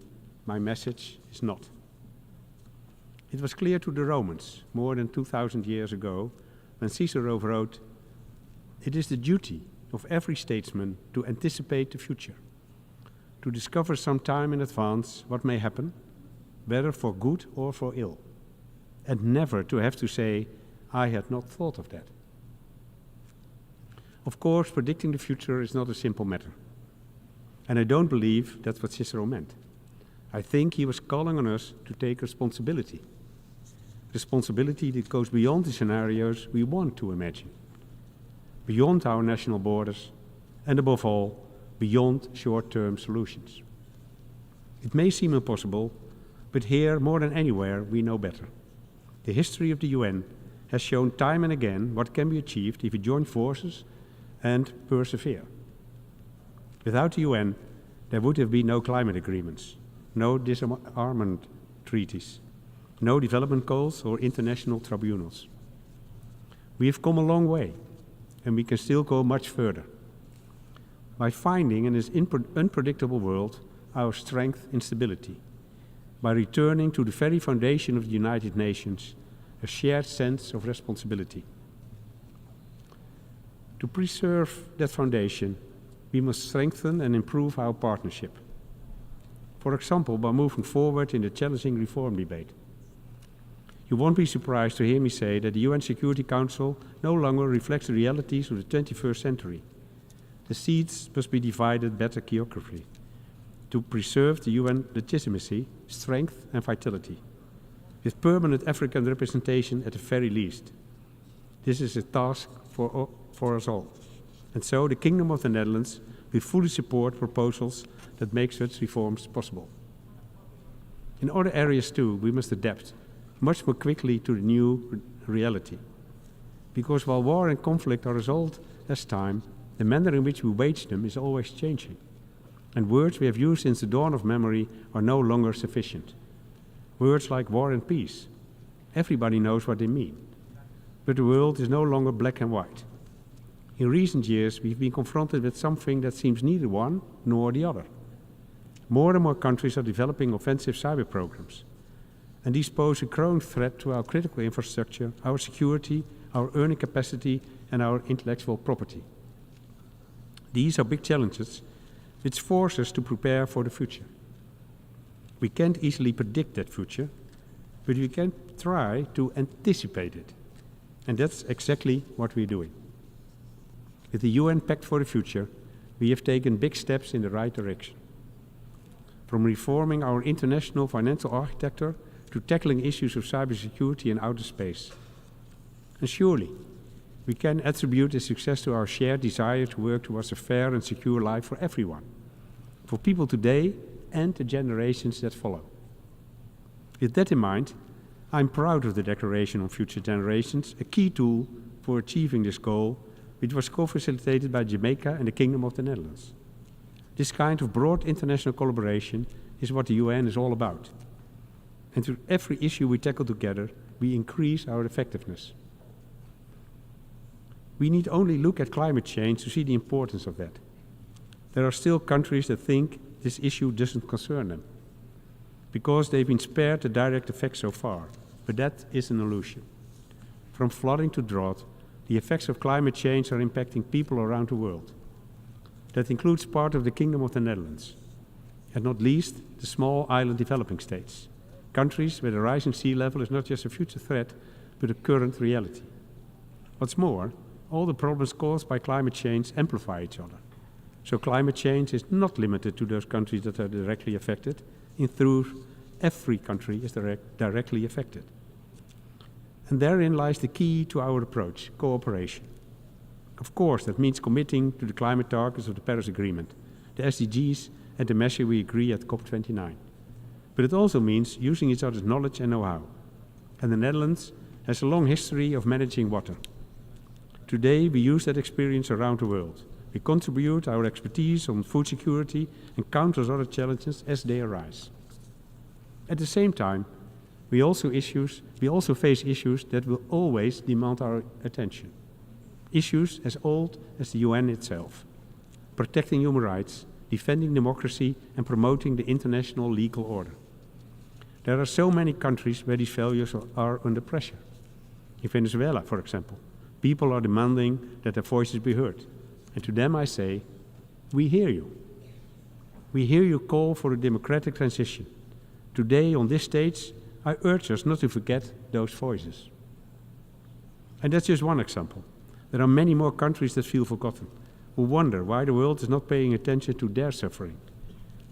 my message is not. It was clear to the Romans, more than 2,000 years ago, when Cicero wrote, "It is the duty of every statesman to anticipate the future, to discover some time in advance what may happen, whether for good or for ill, and never to have to say, 'I had not thought of that.'" Of course, predicting the future is not a simple matter. And I don't believe that's what Cicero meant. I think he was calling on us to take responsibility. Responsibility that goes beyond the scenarios we want to imagine, beyond our national borders, and above all, beyond short-term solutions. It may seem impossible, but here, more than anywhere, we know better. The history of the UN has shown time and again what can be achieved if we join forces and persevere. Without the UN, there would have been no climate agreements, no disarmament treaties, no development goals or international tribunals. We have come a long way, and we can still go much further. By finding in this unpredictable world our strength in stability, by returning to the very foundation of the United Nations, a shared sense of responsibility. To preserve that foundation, we must strengthen and improve our partnership. For example, by moving forward in the challenging reform debate. You won't be surprised to hear me say that the UN Security Council no longer reflects the realities of the 21st century. The seats must be divided better geographically to preserve the UN legitimacy, strength and vitality, with permanent African representation at the very least. This is a task for us all. And so the Kingdom of the Netherlands will fully support proposals that make such reforms possible. In other areas too, we must adapt much more quickly to the new reality. Because while war and conflict are resolved as time, the manner in which we wage them is always changing. And words we have used since the dawn of memory are no longer sufficient. Words like war and peace, everybody knows what they mean. But the world is no longer black and white. In recent years, we've been confronted with something that seems neither one nor the other. More and more countries are developing offensive cyber programs. And these pose a growing threat to our critical infrastructure, our security, our earning capacity, and our intellectual property. These are big challenges which force us to prepare for the future. We can't easily predict that future, but we can try to anticipate it. And that's exactly what we're doing. With the UN Pact for the Future, we have taken big steps in the right direction. From reforming our international financial architecture to tackling issues of cybersecurity and outer space. And surely, we can attribute this success to our shared desire to work towards a fair and secure life for everyone, for people today and the generations that follow. With that in mind, I'm proud of the Declaration on Future Generations, a key tool for achieving this goal, which was co-facilitated by Jamaica and the Kingdom of the Netherlands. This kind of broad international collaboration is what the UN is all about. And through every issue we tackle together, we increase our effectiveness. We need only look at climate change to see the importance of that. There are still countries that think this issue doesn't concern them, because they've been spared the direct effects so far, but that is an illusion. From flooding to drought, the effects of climate change are impacting people around the world. That includes part of the Kingdom of the Netherlands. and not least the small island developing states, countries where the rising sea level is not just a future threat, but a current reality. What's more, all the problems caused by climate change amplify each other. So climate change is not limited to those countries that are directly affected. In truth, every country is directly affected. And therein lies the key to our approach, cooperation. Of course, that means committing to the climate targets of the Paris Agreement, the SDGs, and the measure we agree at COP29. But it also means using each other's knowledge and know-how. And the Netherlands has a long history of managing water. Today, we use that experience around the world. We contribute our expertise on food security and counter other challenges as they arise. At the same time, we also face issues that will always demand our attention. Issues as old as the UN itself. Protecting human rights, defending democracy, and promoting the international legal order. There are so many countries where these values are under pressure. In Venezuela, for example, people are demanding that their voices be heard. And to them I say, we hear you. We hear you call for a democratic transition. Today on this stage, I urge us not to forget those voices. And that's just one example. There are many more countries that feel forgotten, who wonder why the world is not paying attention to their suffering.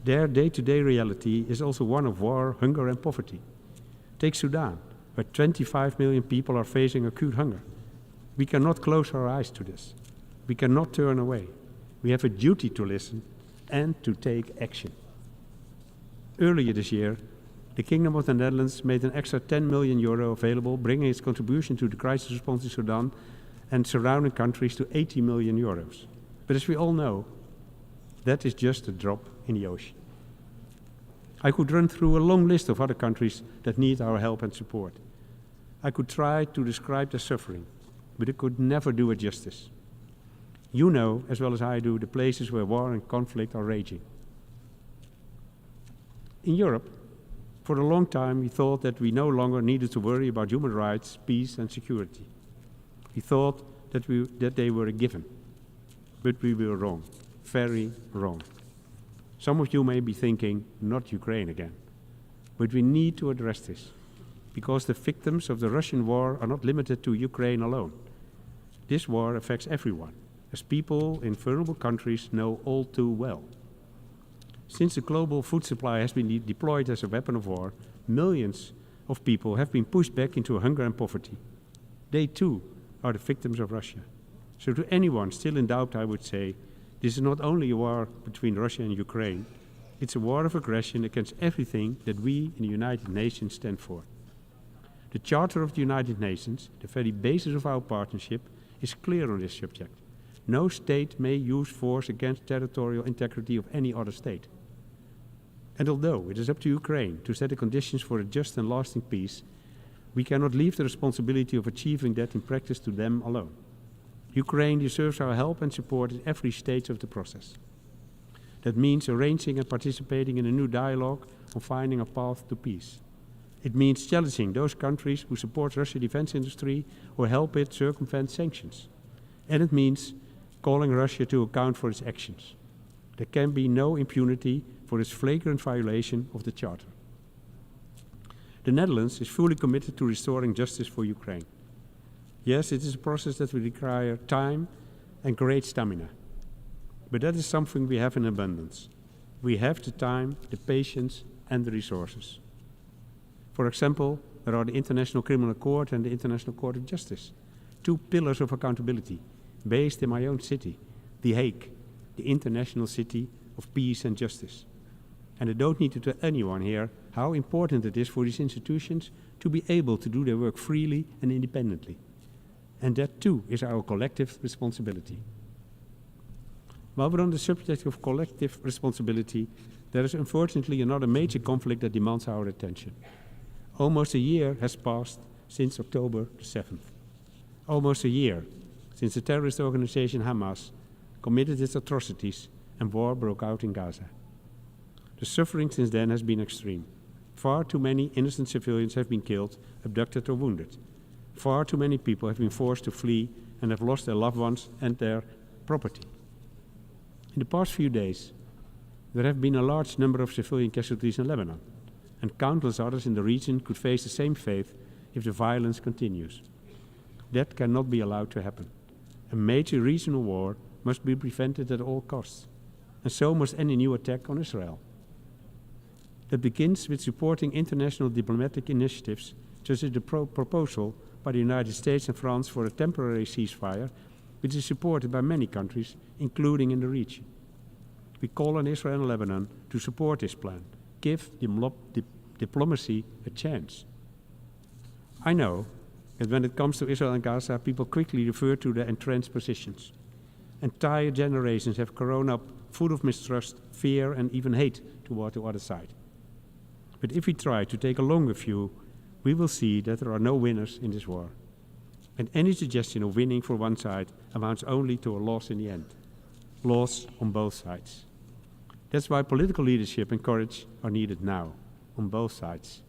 Their day-to-day reality is also one of war, hunger, and poverty. Take Sudan, where 25 million people are facing acute hunger. We cannot close our eyes to this. We cannot turn away. We have a duty to listen and to take action. Earlier this year, the Kingdom of the Netherlands made an extra €10 million available, bringing its contribution to the crisis response in Sudan and surrounding countries to €80 million. But as we all know, that is just a drop in the ocean. I could run through a long list of other countries that need our help and support. I could try to describe their suffering, but it could never do it justice. You know, as well as I do, the places where war and conflict are raging. In Europe, for a long time, we thought that we no longer needed to worry about human rights, peace, and security. We thought that they were a given. But we were wrong, very wrong. Some of you may be thinking, not Ukraine again. But we need to address this, because the victims of the Russian war are not limited to Ukraine alone. This war affects everyone, as people in vulnerable countries know all too well. Since the global food supply has been deployed as a weapon of war, millions of people have been pushed back into hunger and poverty. They too are the victims of Russia. So to anyone still in doubt, I would say, this is not only a war between Russia and Ukraine, it's a war of aggression against everything that we in the United Nations stand for. The Charter of the United Nations, the very basis of our partnership, is clear on this subject. No state may use force against territorial integrity of any other state. And although it is up to Ukraine to set the conditions for a just and lasting peace, we cannot leave the responsibility of achieving that in practice to them alone. Ukraine deserves our help and support at every stage of the process. That means arranging and participating in a new dialogue on finding a path to peace. It means challenging those countries who support Russia's defense industry or help it circumvent sanctions. And it means calling Russia to account for its actions. There can be no impunity for its flagrant violation of the Charter. The Netherlands is fully committed to restoring justice for Ukraine. Yes, it is a process that will require time and great stamina. But that is something we have in abundance. We have the time, the patience, and the resources. For example, there are the International Criminal Court and the International Court of Justice, two pillars of accountability, based in my own city, The Hague, the international city of peace and justice. And I don't need to tell anyone here how important it is for these institutions to be able to do their work freely and independently. And that too is our collective responsibility. While we're on the subject of collective responsibility, there is unfortunately another major conflict that demands our attention. Almost a year has passed since October the 7th. Almost a year since the terrorist organization Hamas committed its atrocities and war broke out in Gaza. The suffering since then has been extreme. Far too many innocent civilians have been killed, abducted or wounded. Far too many people have been forced to flee and have lost their loved ones and their property. In the past few days, There have been a large number of civilian casualties in Lebanon, and countless others in the region could face the same fate if the violence continues. That cannot be allowed to happen. A major regional war must be prevented at all costs, and so must any new attack on Israel. That begins with supporting international diplomatic initiatives, such as the proposal by the United States and France for a temporary ceasefire, which is supported by many countries, including in the region. We call on Israel and Lebanon to support this plan. Give diplomacy a chance. I know that when it comes to Israel and Gaza, people quickly refer to their entrenched positions. Entire generations have grown up full of mistrust, fear, and even hate toward the other side. But if we try to take a longer view, we will see that there are no winners in this war. And any suggestion of winning for one side amounts only to a loss in the end. Loss on both sides. That's why political leadership and courage are needed now, on both sides.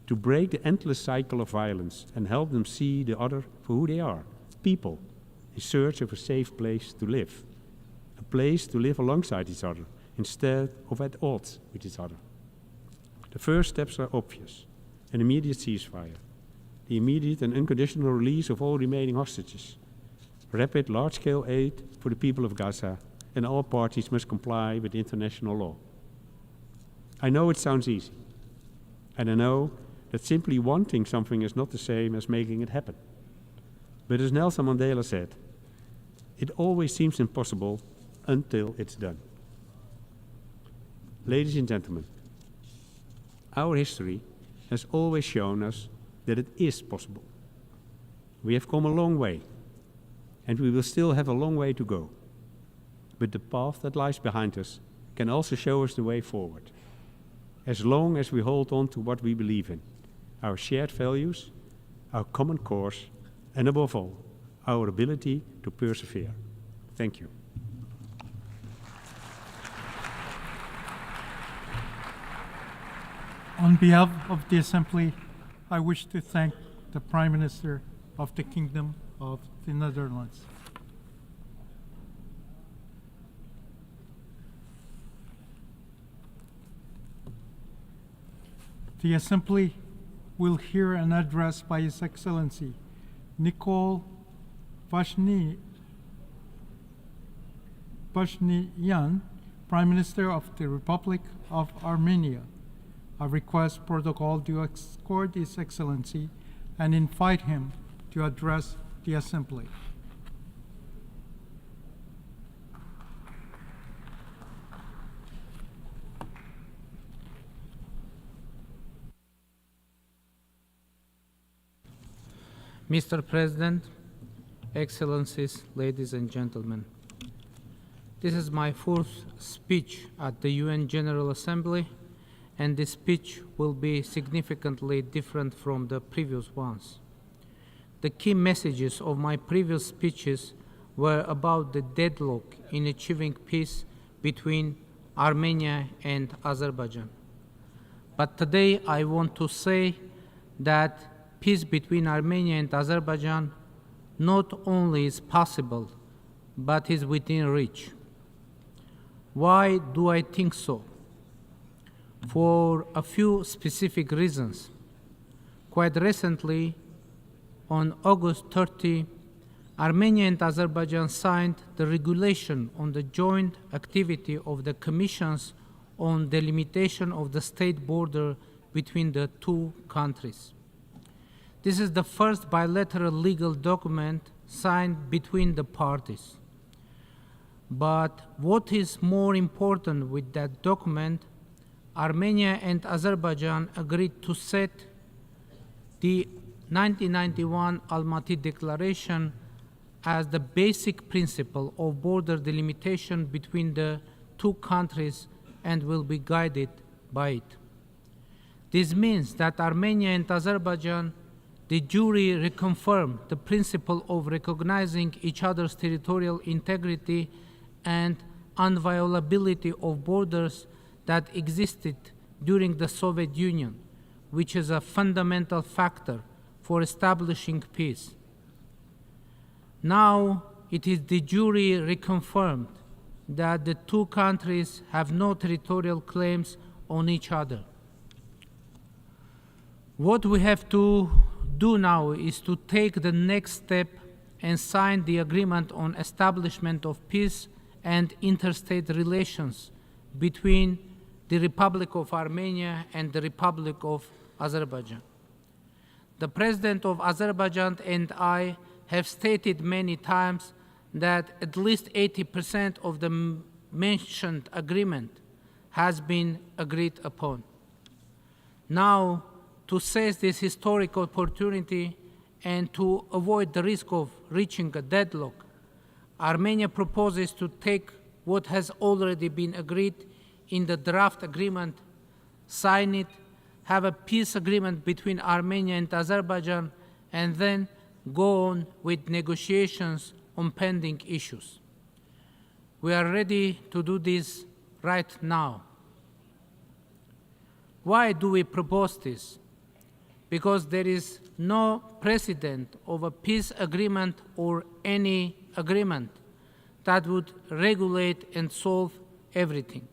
To break the endless cycle of violence and help them see the other for who they are, people, in search of a safe place to live. A place to live alongside each other, instead of at odds with each other. The first steps are obvious. An immediate ceasefire, the immediate and unconditional release of all remaining hostages, rapid large-scale aid for the people of Gaza, and all parties must comply with international law. I know it sounds easy, and I know that simply wanting something is not the same as making it happen. But as Nelson Mandela said, it always seems impossible until it's done. Ladies and gentlemen, our history has always shown us that it is possible. We have come a long way, and we will still have a long way to go. But the path that lies behind us can also show us the way forward, as long as we hold on to what we believe in, our shared values, our common cause, and above all, our ability to persevere. Thank you. On behalf of the Assembly, I wish to thank the Prime Minister of the Kingdom of the Netherlands. The Assembly will hear an address by His Excellency Nikol Pashinyan, Prime Minister of the Republic of Armenia. I request protocol to escort His Excellency and invite him to address the Assembly. Mr. President, Excellencies, ladies and gentlemen, this is my fourth speech at the UN General Assembly, and this speech will be significantly different from the previous ones. The key messages of my previous speeches were about the deadlock in achieving peace between Armenia and Azerbaijan. But today I want to say that peace between Armenia and Azerbaijan not only is possible, but is within reach. Why do I think so? For a few specific reasons. Quite recently, on August 30, Armenia and Azerbaijan signed the regulation on the joint activity of the commissions on delimitation of the state border between the two countries. This is the first bilateral legal document signed between the parties. But what is more important with that document, Armenia and Azerbaijan agreed to set the 1991 Almaty Declaration as the basic principle of border delimitation between the two countries and will be guided by it. This means that Armenia and Azerbaijan de jure reconfirmed the principle of recognizing each other's territorial integrity and inviolability of borders that existed during the Soviet Union, which is a fundamental factor for establishing peace. Now it is de jure reconfirmed that the two countries have no territorial claims on each other. What we have to do now is to take the next step and sign the agreement on establishment of peace and interstate relations between the Republic of Armenia and the Republic of Azerbaijan. The President of Azerbaijan and I have stated many times that at least 80% of the mentioned agreement has been agreed upon. Now, to seize this historic opportunity and to avoid the risk of reaching a deadlock, Armenia proposes to take what has already been agreed in the draft agreement, sign it, have a peace agreement between Armenia and Azerbaijan, and then go on with negotiations on pending issues. We are ready to do this right now. Why do we propose this? Because there is no precedent of a peace agreement or any agreement that would regulate and solve everything.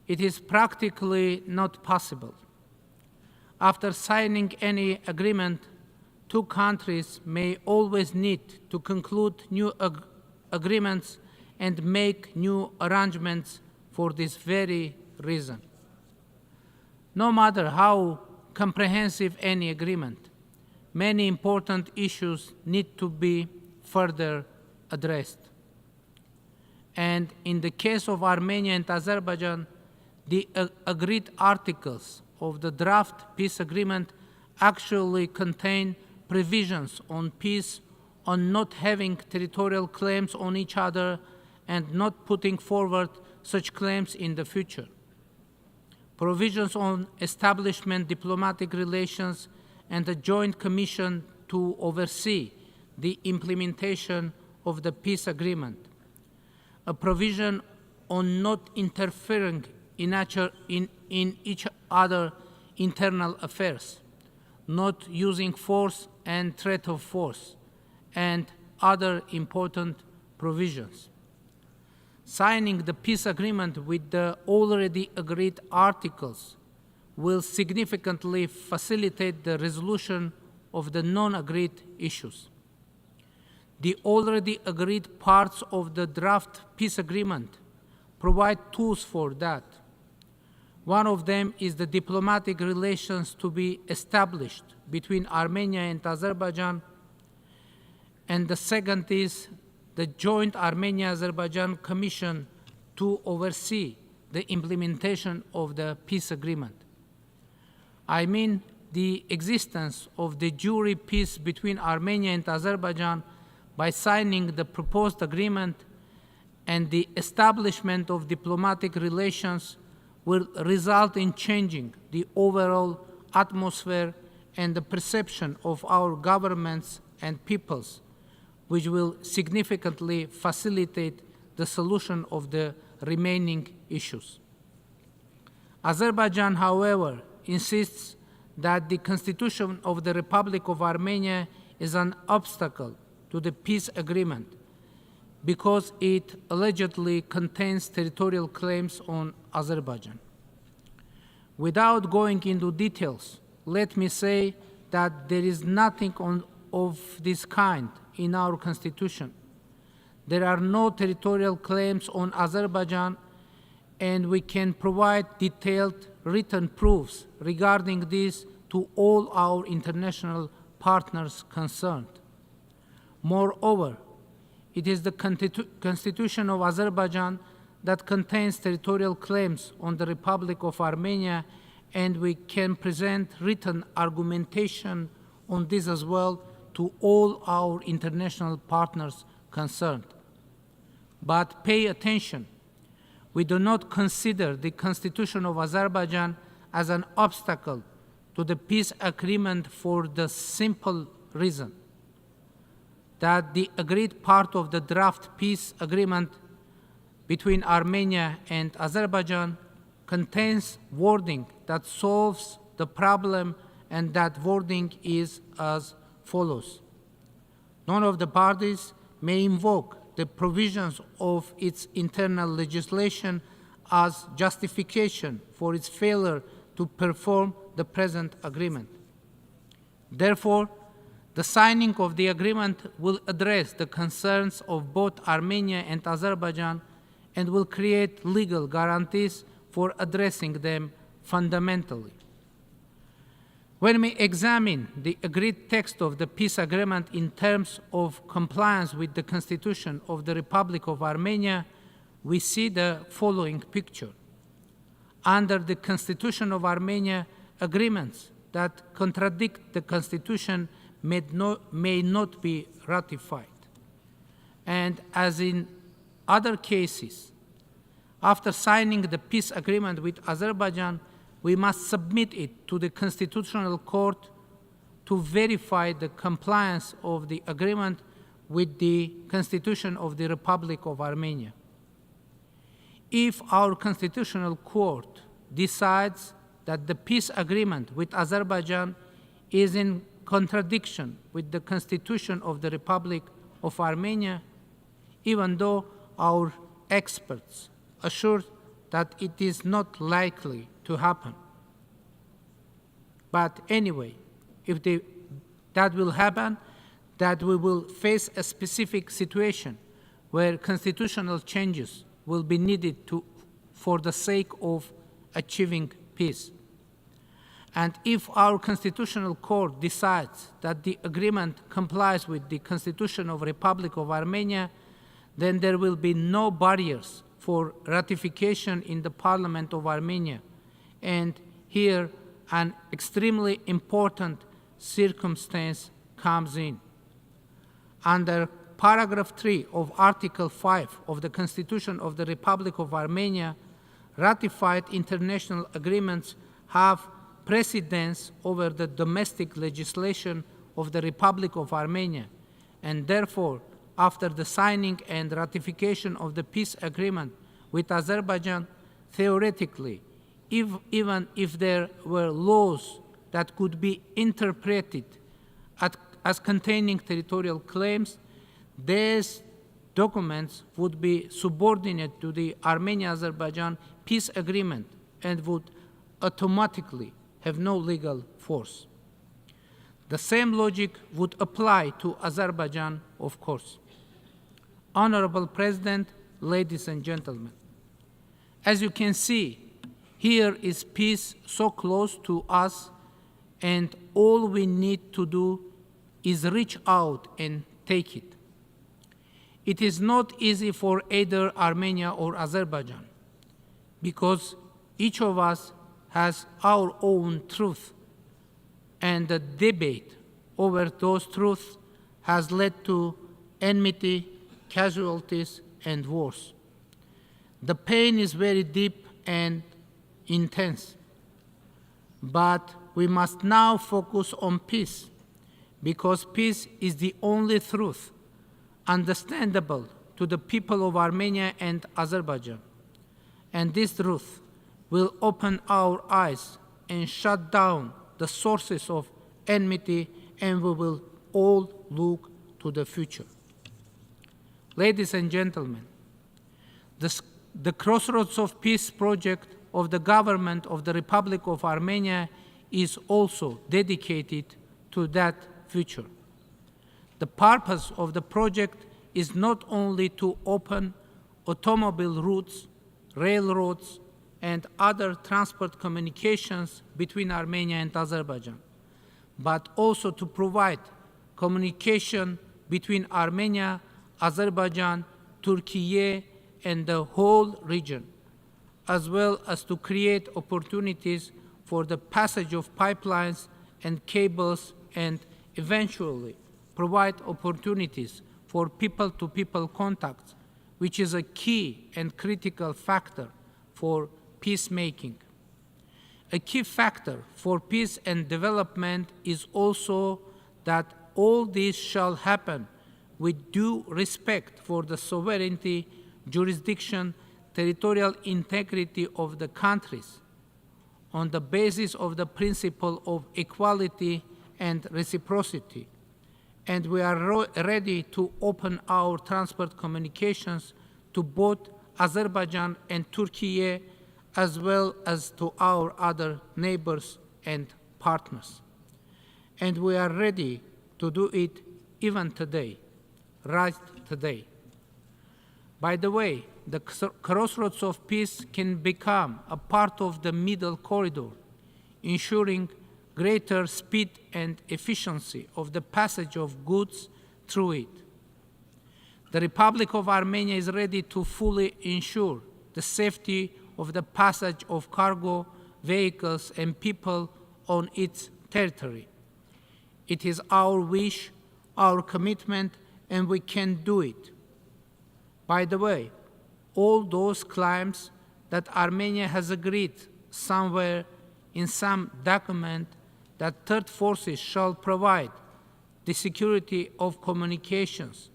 It is practically not possible. After signing any agreement, two countries may always need to conclude new agreements and make new arrangements for this very reason. No matter how comprehensive any agreement, many important issues need to be further addressed. And in the case of Armenia and Azerbaijan, the agreed articles of the draft peace agreement actually contain provisions on peace, on not having territorial claims on each other, and not putting forward such claims in the future. Provisions on establishment diplomatic relations and a joint commission to oversee the implementation of the peace agreement. A provision on not interfering in each other's internal affairs, not using force and threat of force, and other important provisions. Signing the peace agreement with the already agreed articles will significantly facilitate the resolution of the non-agreed issues. The already agreed parts of the draft peace agreement provide tools for that. One of them is the diplomatic relations to be established between Armenia and Azerbaijan, and the second is the joint Armenia-Azerbaijan Commission to oversee the implementation of the peace agreement. I mean the existence of the de jure peace between Armenia and Azerbaijan by signing the proposed agreement, and the establishment of diplomatic relations will result in changing the overall atmosphere and the perception of our governments and peoples, which will significantly facilitate the solution of the remaining issues. Azerbaijan, however, insists that the Constitution of the Republic of Armenia is an obstacle to the peace agreement because it allegedly contains territorial claims on Azerbaijan. Without going into details, let me say that there is nothing of this kind in our Constitution. There are no territorial claims on Azerbaijan, and we can provide detailed written proofs regarding this to all our international partners concerned. Moreover, it is the Constitution of Azerbaijan that contains territorial claims on the Republic of Armenia, and we can present written argumentation on this as well to all our international partners concerned. But pay attention, we do not consider the Constitution of Azerbaijan as an obstacle to the peace agreement for the simple reason that the agreed part of the draft peace agreement between Armenia and Azerbaijan contains wording that solves the problem, and that wording is as follows. None of the parties may invoke the provisions of its internal legislation as justification for its failure to perform the present agreement. Therefore, the signing of the agreement will address the concerns of both Armenia and Azerbaijan and will create legal guarantees for addressing them fundamentally. When we examine the agreed text of the peace agreement in terms of compliance with the Constitution of the Republic of Armenia, we see the following picture. Under the Constitution of Armenia, agreements that contradict the Constitution may not be ratified. And as in other cases, after signing the peace agreement with Azerbaijan, we must submit it to the Constitutional Court to verify the compliance of the agreement with the Constitution of the Republic of Armenia. If our Constitutional Court decides that the peace agreement with Azerbaijan is in contradiction with the Constitution of the Republic of Armenia, even though our experts assure that it is not likely to happen. But anyway, if that will happen, that we will face a specific situation where constitutional changes will be needed for the sake of achieving peace. And if our Constitutional Court decides that the agreement complies with the Constitution of the Republic of Armenia, then there will be no barriers for ratification in the Parliament of Armenia. And here, an extremely important circumstance comes in. Under paragraph 3 of Article 5 of the Constitution of the Republic of Armenia, ratified international agreements have precedence over the domestic legislation of the Republic of Armenia, and therefore, after the signing and ratification of the peace agreement with Azerbaijan, theoretically, even if there were laws that could be interpreted as containing territorial claims, these documents would be subordinate to the Armenia-Azerbaijan peace agreement and would automatically have no legal force. The same logic would apply to Azerbaijan, of course. Honorable President, ladies and gentlemen, as you can see, here is peace so close to us, and all we need to do is reach out and take it. It is not easy for either Armenia or Azerbaijan, because each of us has our own truth, and the debate over those truths has led to enmity, casualties, and wars. The pain is very deep and intense, but we must now focus on peace, because peace is the only truth understandable to the people of Armenia and Azerbaijan. And this truth will open our eyes and shut down the sources of enmity, and we will all look to the future. Ladies and gentlemen, the Crossroads of Peace project of the government of the Republic of Armenia is also dedicated to that future. The purpose of the project is not only to open automobile routes, railroads, and other transport communications between Armenia and Azerbaijan, but also to provide communication between Armenia, Azerbaijan, Turkey, and the whole region, as well as to create opportunities for the passage of pipelines and cables, and eventually provide opportunities for people-to-people contacts, which is a key and critical factor for peacemaking. A key factor for peace and development is also that all this shall happen with due respect for the sovereignty, jurisdiction, territorial integrity of the countries, on the basis of the principle of equality and reciprocity, and we are ready to open our transport communications to both Azerbaijan and Turkey, as well as to our other neighbors and partners. And we are ready to do it even today, right today. By the way, the crossroads of peace can become a part of the middle corridor, ensuring greater speed and efficiency of the passage of goods through it. The Republic of Armenia is ready to fully ensure the safety of the passage of cargo, vehicles, and people on its territory. It is our wish, our commitment, and we can do it. By the way, all those claims that Armenia has agreed somewhere in some document that third forces shall provide the security of communications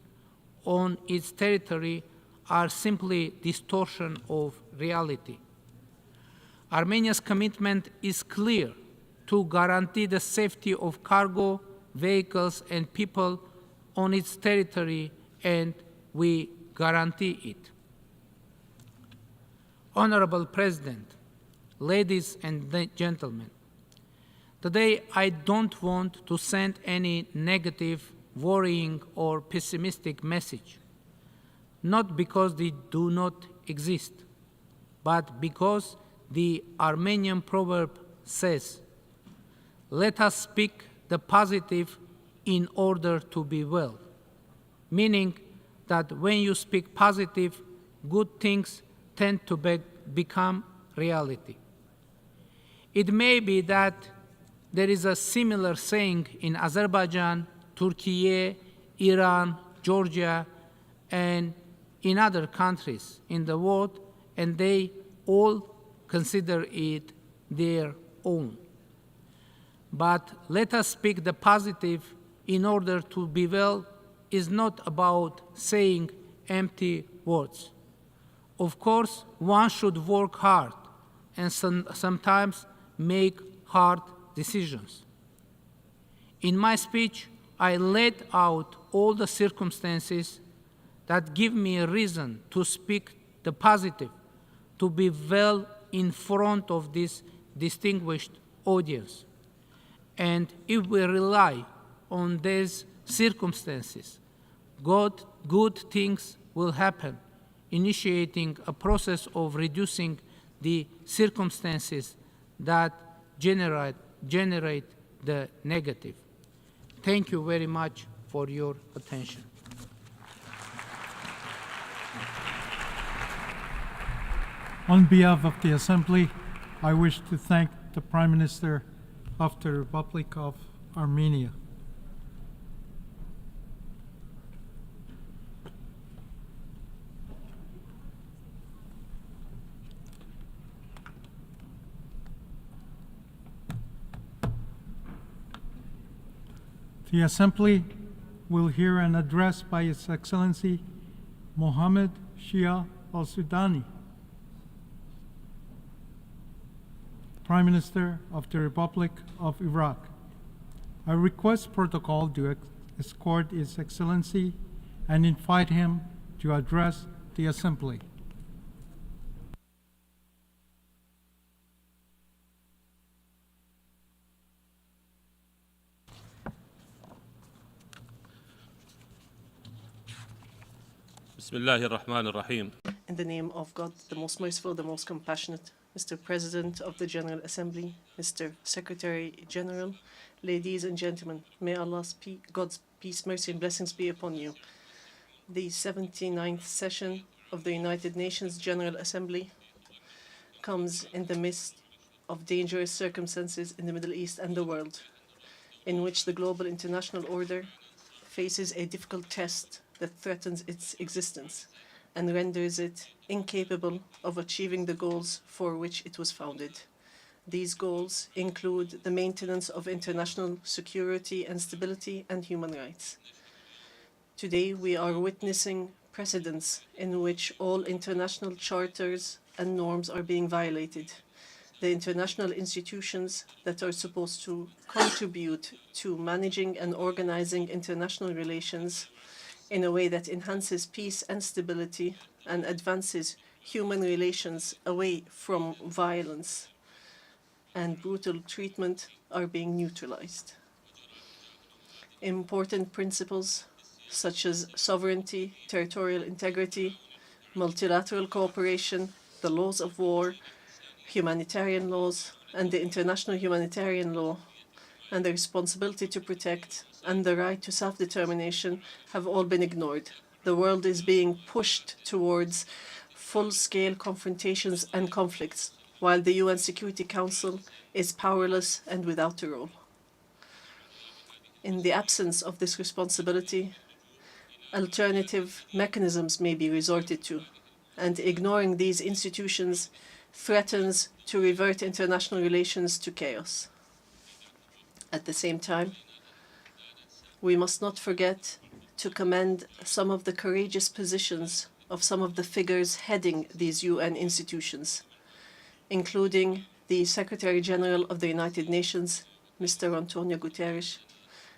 on its territory are simply distortion of reality. Armenia's commitment is clear to guarantee the safety of cargo, vehicles, and people on its territory, and we guarantee it. Honorable President, ladies and gentlemen, today I don't want to send any negative, worrying, or pessimistic message, not because they do not exist, but because the Armenian proverb says, "Let us speak the positive in order to be well," meaning that when you speak positive, good things tend to become reality. It may be that there is a similar saying in Azerbaijan, Turkey, Iran, Georgia, and in other countries in the world, and they all consider it their own. But let us speak the positive in order to be well is not about saying empty words. Of course, one should work hard and sometimes make hard decisions. In my speech, I laid out all the circumstances that give me a reason to speak the positive, to be well in front of this distinguished audience. And if we rely on these circumstances, good things will happen, initiating a process of reducing the circumstances that generate the negative. Thank you very much for your attention. On behalf of the Assembly, I wish to thank the Prime Minister of the Republic of Armenia. The Assembly will hear an address by His Excellency Mohammed Shia al-Sudani, Prime Minister of the Republic of Iraq. I request protocol to escort His Excellency and invite him to address the Assembly. Bismillahir Rahmanir Rahim. In the name of God, the most merciful, the most compassionate, Mr. President of the General Assembly, Mr. Secretary General, ladies and gentlemen, may God's peace, mercy, and blessings be upon you. The 79th session of the United Nations General Assembly comes in the midst of dangerous circumstances in the Middle East and the world, in which the global international order faces a difficult test that threatens its existence and renders it incapable of achieving the goals for which it was founded. These goals include the maintenance of international security and stability and human rights. Today, we are witnessing precedents in which all international charters and norms are being violated. the international institutions that are supposed to contribute to managing and organizing international relations in a way that enhances peace and stability and advances human relations away from violence and brutal treatment are being neutralized. Important principles such as sovereignty, territorial integrity, multilateral cooperation, the laws of war, humanitarian laws, and the international humanitarian law, and the responsibility to protect and the right to self-determination have all been ignored. The world is being pushed towards full-scale confrontations and conflicts, while the UN Security Council is powerless and without a role. In the absence of this responsibility, alternative mechanisms may be resorted to, and ignoring these institutions threatens to revert international relations to chaos. At the same time, we must not forget to commend some of the courageous positions of some of the figures heading these UN institutions, including the Secretary General of the United Nations, Mr. Antonio Guterres.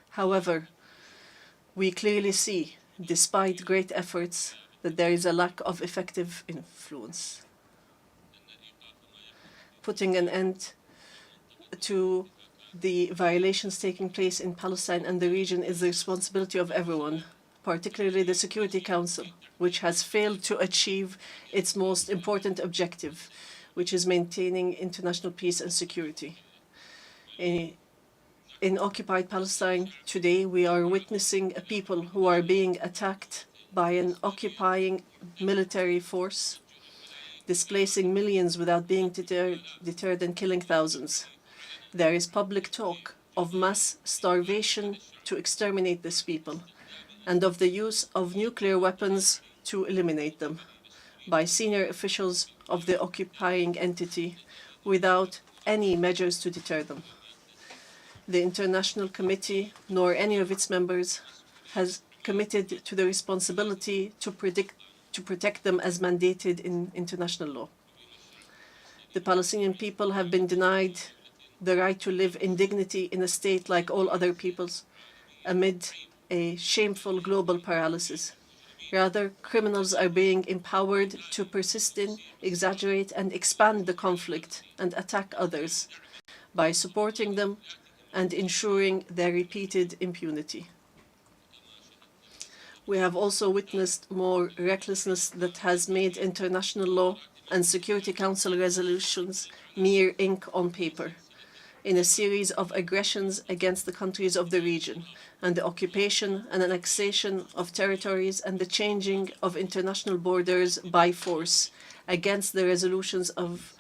However, we clearly see, despite great efforts, that there is a lack of effective influence. Putting an end to the violations taking place in Palestine and the region is the responsibility of everyone, particularly the Security Council, which has failed to achieve its most important objective, which is maintaining international peace and security. In occupied Palestine today, we are witnessing a people who are being attacked by an occupying military force, displacing millions without being deterred and killing thousands. There is public talk of mass starvation to exterminate these people and of the use of nuclear weapons to eliminate them by senior officials of the occupying entity without any measures to deter them. The International Committee, nor any of its members, has committed to the responsibility to protect them as mandated in international law. The Palestinian people have been denied the right to live in dignity in a state like all other peoples amid a shameful global paralysis. Rather, criminals are being empowered to persist in, exaggerate, and expand the conflict and attack others by supporting them and ensuring their repeated impunity. We have also witnessed more recklessness that has made international law and Security Council resolutions mere ink on paper in a series of aggressions against the countries of the region and the occupation and annexation of territories and the changing of international borders by force against the resolutions of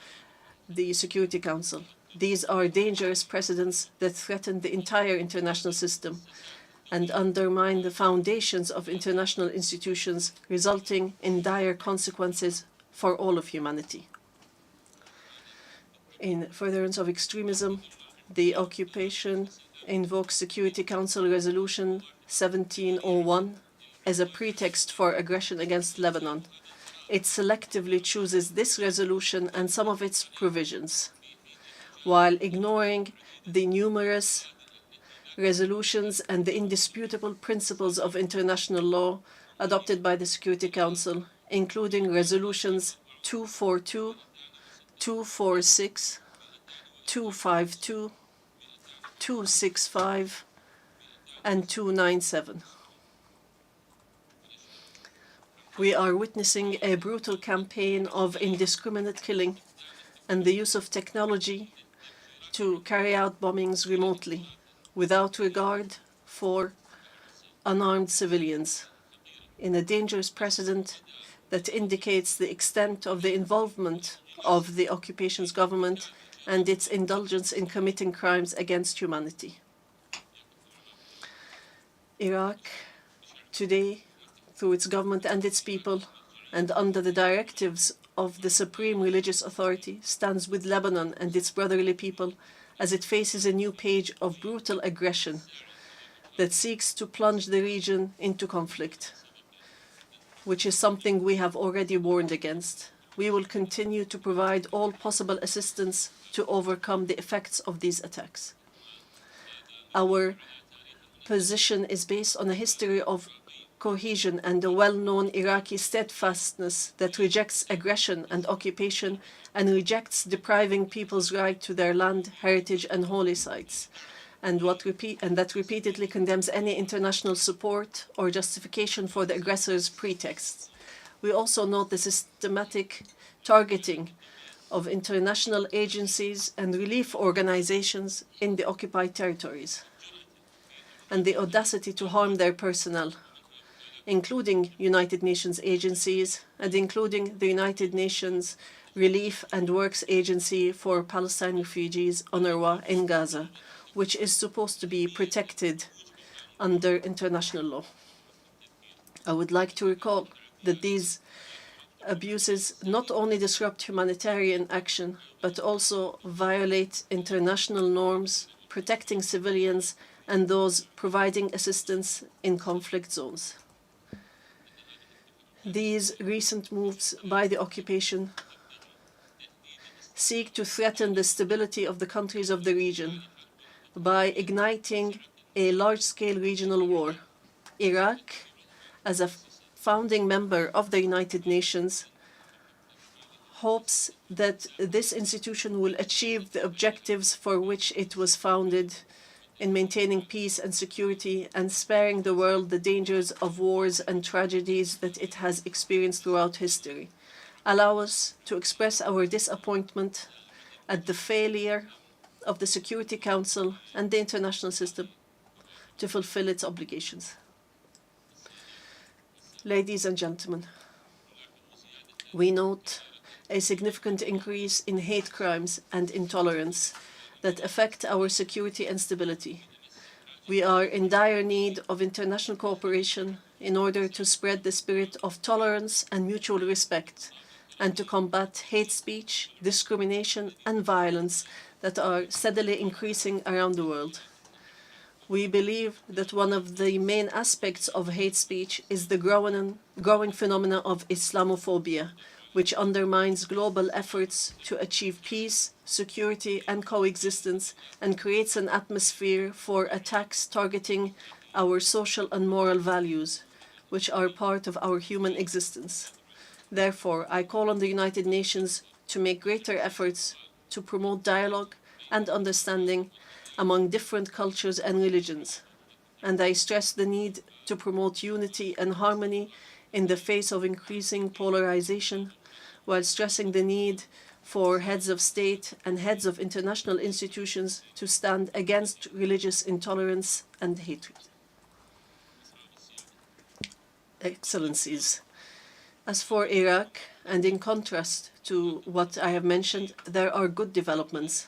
the Security Council. These are dangerous precedents that threaten the entire international system and undermine the foundations of international institutions, resulting in dire consequences for all of humanity. In furtherance of extremism, the occupation invokes Security Council Resolution 1701 as a pretext for aggression against Lebanon. It selectively chooses this resolution and some of its provisions, while ignoring the numerous resolutions and the indisputable principles of international law adopted by the Security Council, including resolutions 242, 246, 252, 265, and 297. We are witnessing a brutal campaign of indiscriminate killing and the use of technology to carry out bombings remotely without regard for unarmed civilians, in a dangerous precedent that indicates the extent of the involvement of the occupation's government and its indulgence in committing crimes against humanity. Iraq, today, through its government and its people, and under the directives of the Supreme Religious Authority, stands with Lebanon and its brotherly people as it faces a new page of brutal aggression that seeks to plunge the region into conflict, which is something we have already warned against. we will continue to provide all possible assistance to overcome the effects of these attacks. Our position is based on a history of cohesion and a well-known Iraqi steadfastness that rejects aggression and occupation and rejects depriving people's right to their land, heritage, and holy sites, and that repeatedly condemns any international support or justification for the aggressor's pretexts. We also note the systematic targeting of international agencies and relief organizations in the occupied territories, and the audacity to harm their personnel, including United Nations agencies and including the United Nations Relief and Works Agency for Palestine Refugees, UNRWA, in Gaza, which is supposed to be protected under international law. I would like to recall that these abuses not only disrupt humanitarian action, but also violate international norms, protecting civilians and those providing assistance in conflict zones. These recent moves by the occupation seek to threaten the stability of the countries of the region by igniting a large-scale regional war. Iraq, as a founding member of the United Nations, hopes that this institution will achieve the objectives for which it was founded in maintaining peace and security and sparing the world the dangers of wars and tragedies that it has experienced throughout history. Allow us to express our disappointment at the failure of the Security Council and the international system to fulfill its obligations. Ladies and gentlemen, we note a significant increase in hate crimes and intolerance that affect our security and stability. We are in dire need of international cooperation in order to spread the spirit of tolerance and mutual respect, and to combat hate speech, discrimination, and violence that are steadily increasing around the world. We believe that one of the main aspects of hate speech is the growing phenomenon of Islamophobia, which undermines global efforts to achieve peace, security, and coexistence, and creates an atmosphere for attacks targeting our social and moral values, which are part of our human existence. Therefore, I call on the United Nations to make greater efforts to promote dialogue and understanding among different cultures and religions, and I stress the need to promote unity and harmony in the face of increasing polarization, while stressing the need for heads of state and heads of international institutions to stand against religious intolerance and hatred. Excellencies, as for Iraq, and in contrast to what I have mentioned, there are good developments,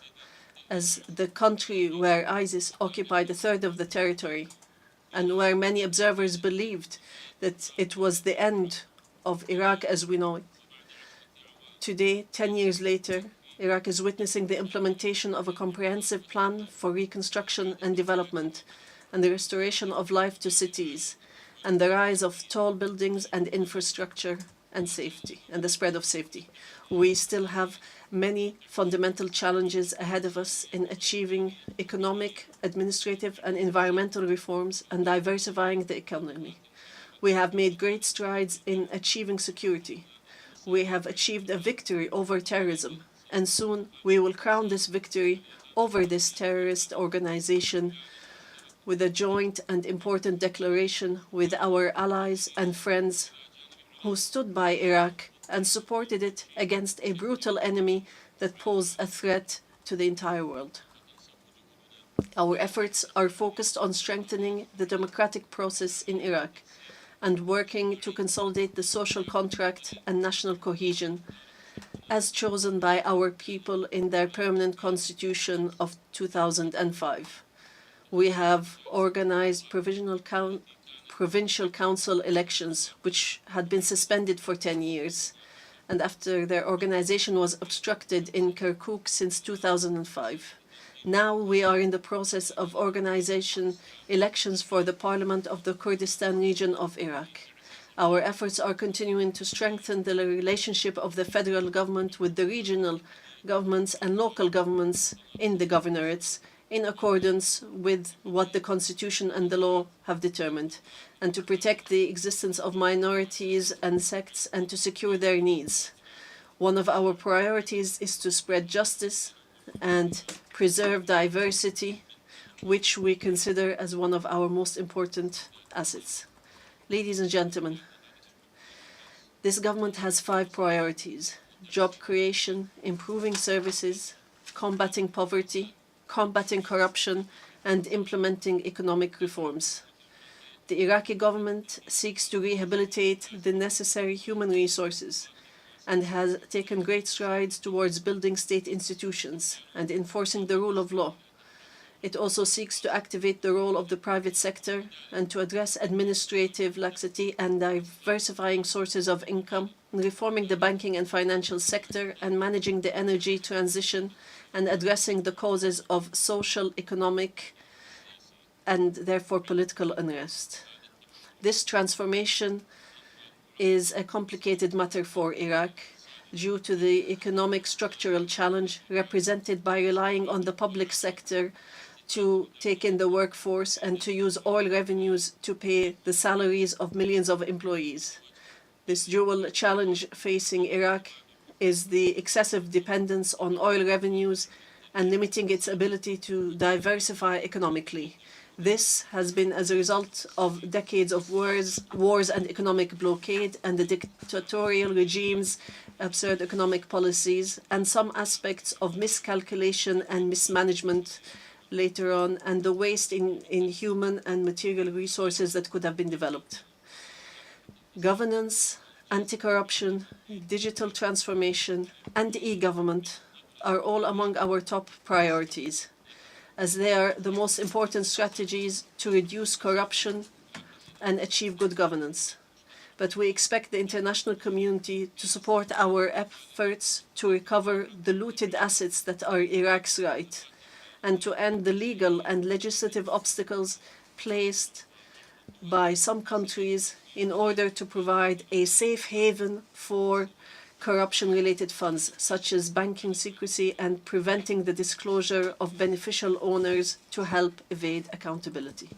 as the country where ISIS occupied a third of the territory, and where many observers believed that it was the end of Iraq as we know it. Today, 10 years later, Iraq is witnessing the implementation of a comprehensive plan for reconstruction and development, and the restoration of life to cities, and the rise of tall buildings and infrastructure and safety, and the spread of safety. We still have many fundamental challenges ahead of us in achieving economic, administrative, and environmental reforms and diversifying the economy. We have made great strides in achieving security. We have achieved a victory over terrorism, and soon we will crown this victory over this terrorist organization with a joint and important declaration with our allies and friends who stood by Iraq and supported it against a brutal enemy that posed a threat to the entire world. Our efforts are focused on strengthening the democratic process in Iraq and working to consolidate the social contract and national cohesion as chosen by our people in their permanent constitution of 2005. We have organized provincial council elections, which had been suspended for 10 years, and after their organization was obstructed in Kirkuk since 2005. Now we are in the process of organization elections for the parliament of the Kurdistan region of Iraq. Our efforts are continuing to strengthen the relationship of the federal government with the regional governments and local governments in the governorates, in accordance with what the Constitution and the law have determined, and to protect the existence of minorities and sects and to secure their needs. One of our priorities is to spread justice and preserve diversity, which we consider as one of our most important assets. Ladies and gentlemen, this government has 5 priorities: job creation, improving services, combating poverty, combating corruption, and implementing economic reforms. The Iraqi government seeks to rehabilitate the necessary human resources and has taken great strides towards building state institutions and enforcing the rule of law. It also seeks to activate the role of the private sector and to address administrative laxity and diversifying sources of income, reforming the banking and financial sector, and managing the energy transition and addressing the causes of social, economic, and therefore political unrest. This transformation is a complicated matter for Iraq due to the economic structural challenge represented by relying on the public sector to take in the workforce and to use oil revenues to pay the salaries of millions of employees. This dual challenge facing Iraq is the excessive dependence on oil revenues and limiting its ability to diversify economically. This has been as a result of decades of wars and economic blockade and the dictatorial regime's absurd economic policies and some aspects of miscalculation and mismanagement later on, and the waste in human and material resources that could have been developed. Governance, anti-corruption, digital transformation, and e-government are all among our top priorities, as they are the most important strategies to reduce corruption and achieve good governance. But we expect the international community to support our efforts to recover the looted assets that are Iraq's right, and to end the legal and legislative obstacles placed by some countries in order to provide a safe haven for corruption-related funds, such as banking secrecy and preventing the disclosure of beneficial owners to help evade accountability.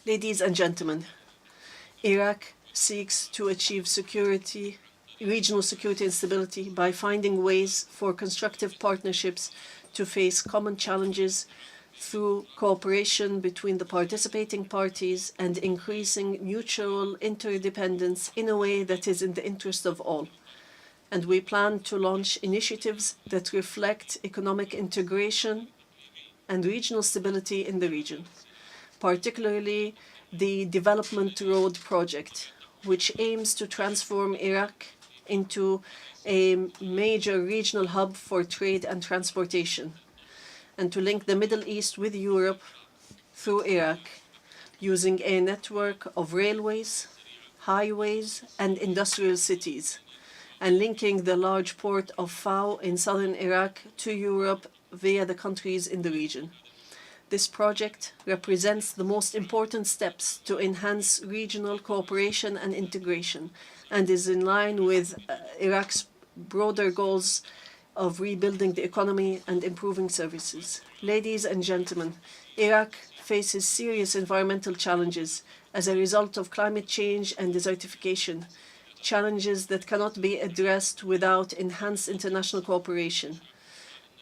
Ladies and gentlemen, Iraq seeks to achieve security, regional security and stability by finding ways for constructive partnerships to face common challenges through cooperation between the participating parties and increasing mutual interdependence in a way that is in the interest of all. And we plan to launch initiatives that reflect economic integration and regional stability in the region, particularly the Development Road Project, which aims to transform Iraq into a major regional hub for trade and transportation, and to link the Middle East with Europe through Iraq, using a network of railways, highways, and industrial cities, and linking the large port of Fao in southern Iraq to Europe via the countries in the region. This project represents the most important steps to enhance regional cooperation and integration, and is in line with Iraq's broader goals of rebuilding the economy and improving services. Ladies and gentlemen, Iraq faces serious environmental challenges as a result of climate change and desertification, challenges that cannot be addressed without enhanced international cooperation,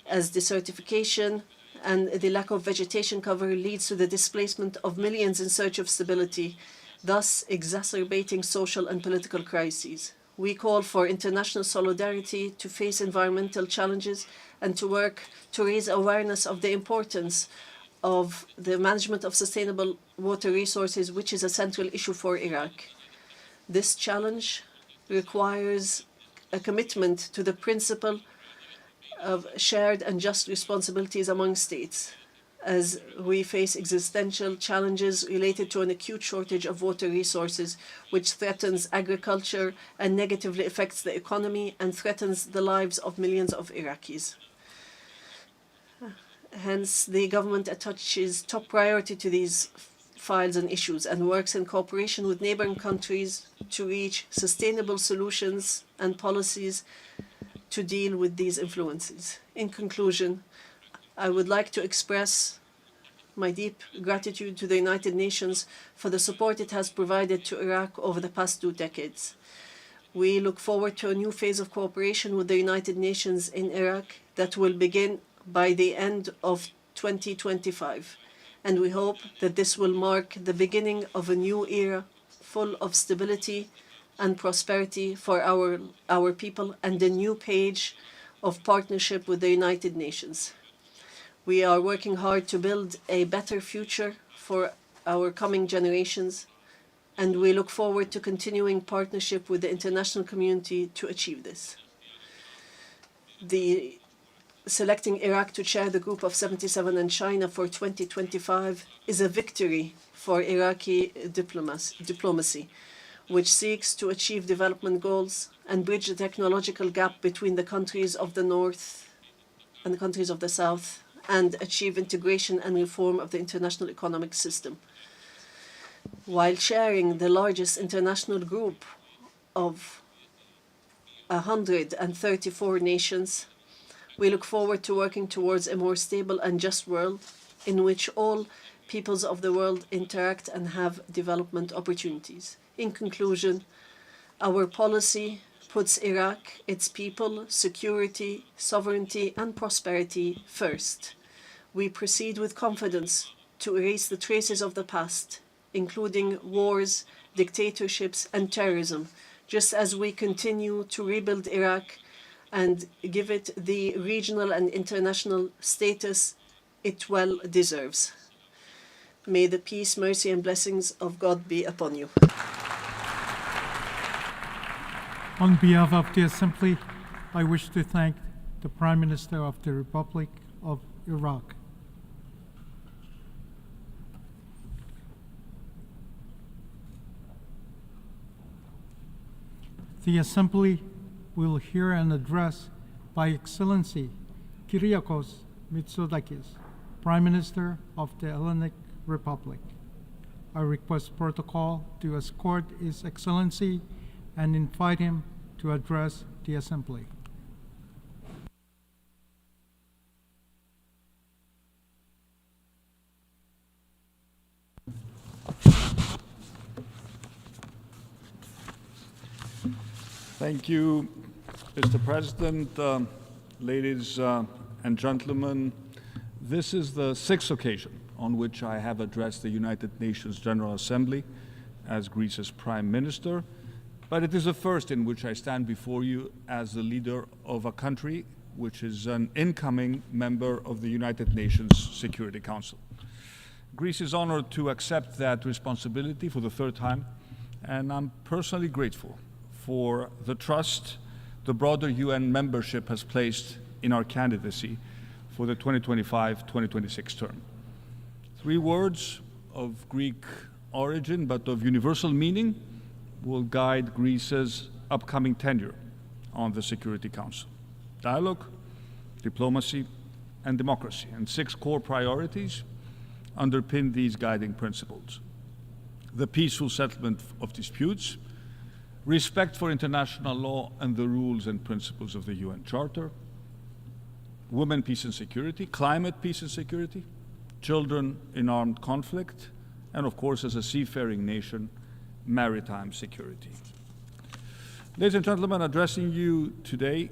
as desertification and the lack of vegetation cover leads to the displacement of millions in search of stability, thus exacerbating social and political crises. We call for international solidarity to face environmental challenges and to work to raise awareness of the importance of the management of sustainable water resources, which is a central issue for Iraq. This challenge requires a commitment to the principle of shared and just responsibilities among states, as we face existential challenges related to an acute shortage of water resources, which threatens agriculture and negatively affects the economy and threatens the lives of millions of Iraqis. Hence, the government attaches top priority to these files and issues and works in cooperation with neighboring countries to reach sustainable solutions and policies to deal with these influences. In conclusion, I would like to express my deep gratitude to the United Nations for the support it has provided to Iraq over the past 2 decades. We look forward to a new phase of cooperation with the United Nations in Iraq that will begin by the end of 2025. And we hope that this will mark the beginning of a new era full of stability and prosperity for our people and a new page of partnership with the United Nations. We are working hard to build a better future for our coming generations, and we look forward to continuing partnership with the international community to achieve this. Selecting Iraq to chair the Group of 77 and China for 2025 is a victory for Iraqi diplomacy, which seeks to achieve development goals and bridge the technological gap between the countries of the North and the countries of the South, and achieve integration and reform of the international economic system. While chairing the largest international group of 134 nations, we look forward to working towards a more stable and just world in which all peoples of the world interact and have development opportunities. In conclusion, our policy puts Iraq, its people, security, sovereignty, and prosperity first. We proceed with confidence to erase the traces of the past, including wars, dictatorships, and terrorism, just as we continue to rebuild Iraq and give it the regional and international status it well deserves. May the peace, mercy, and blessings of God be upon you. On behalf of the Assembly, I wish to thank the Prime Minister of the Republic of Iraq. The Assembly will hear an address by Excellency Kyriakos Mitsotakis, Prime Minister of the Hellenic Republic. I request protocol to escort His Excellency and invite him to address the Assembly. Thank you, Mr. President, ladies and gentlemen. This is the 6th occasion on which I have addressed the United Nations General Assembly as Greece's Prime Minister, but it is the first in which I stand before you as the leader of a country which is an incoming member of the United Nations Security Council. Greece is honored to accept that responsibility for the 3rd time, and I'm personally grateful for the trust the broader UN membership has placed in our candidacy for the 2025-2026 term. 3 words of Greek origin but of universal meaning will guide Greece's upcoming tenure on the Security Council: dialogue, diplomacy, and democracy. And 6 core priorities underpin these guiding principles: the peaceful settlement of disputes, respect for international law and the rules and principles of the UN Charter, women, peace and security, climate, peace and security, children in armed conflict, and of course, as a seafaring nation, maritime security. Ladies and gentlemen, addressing you today,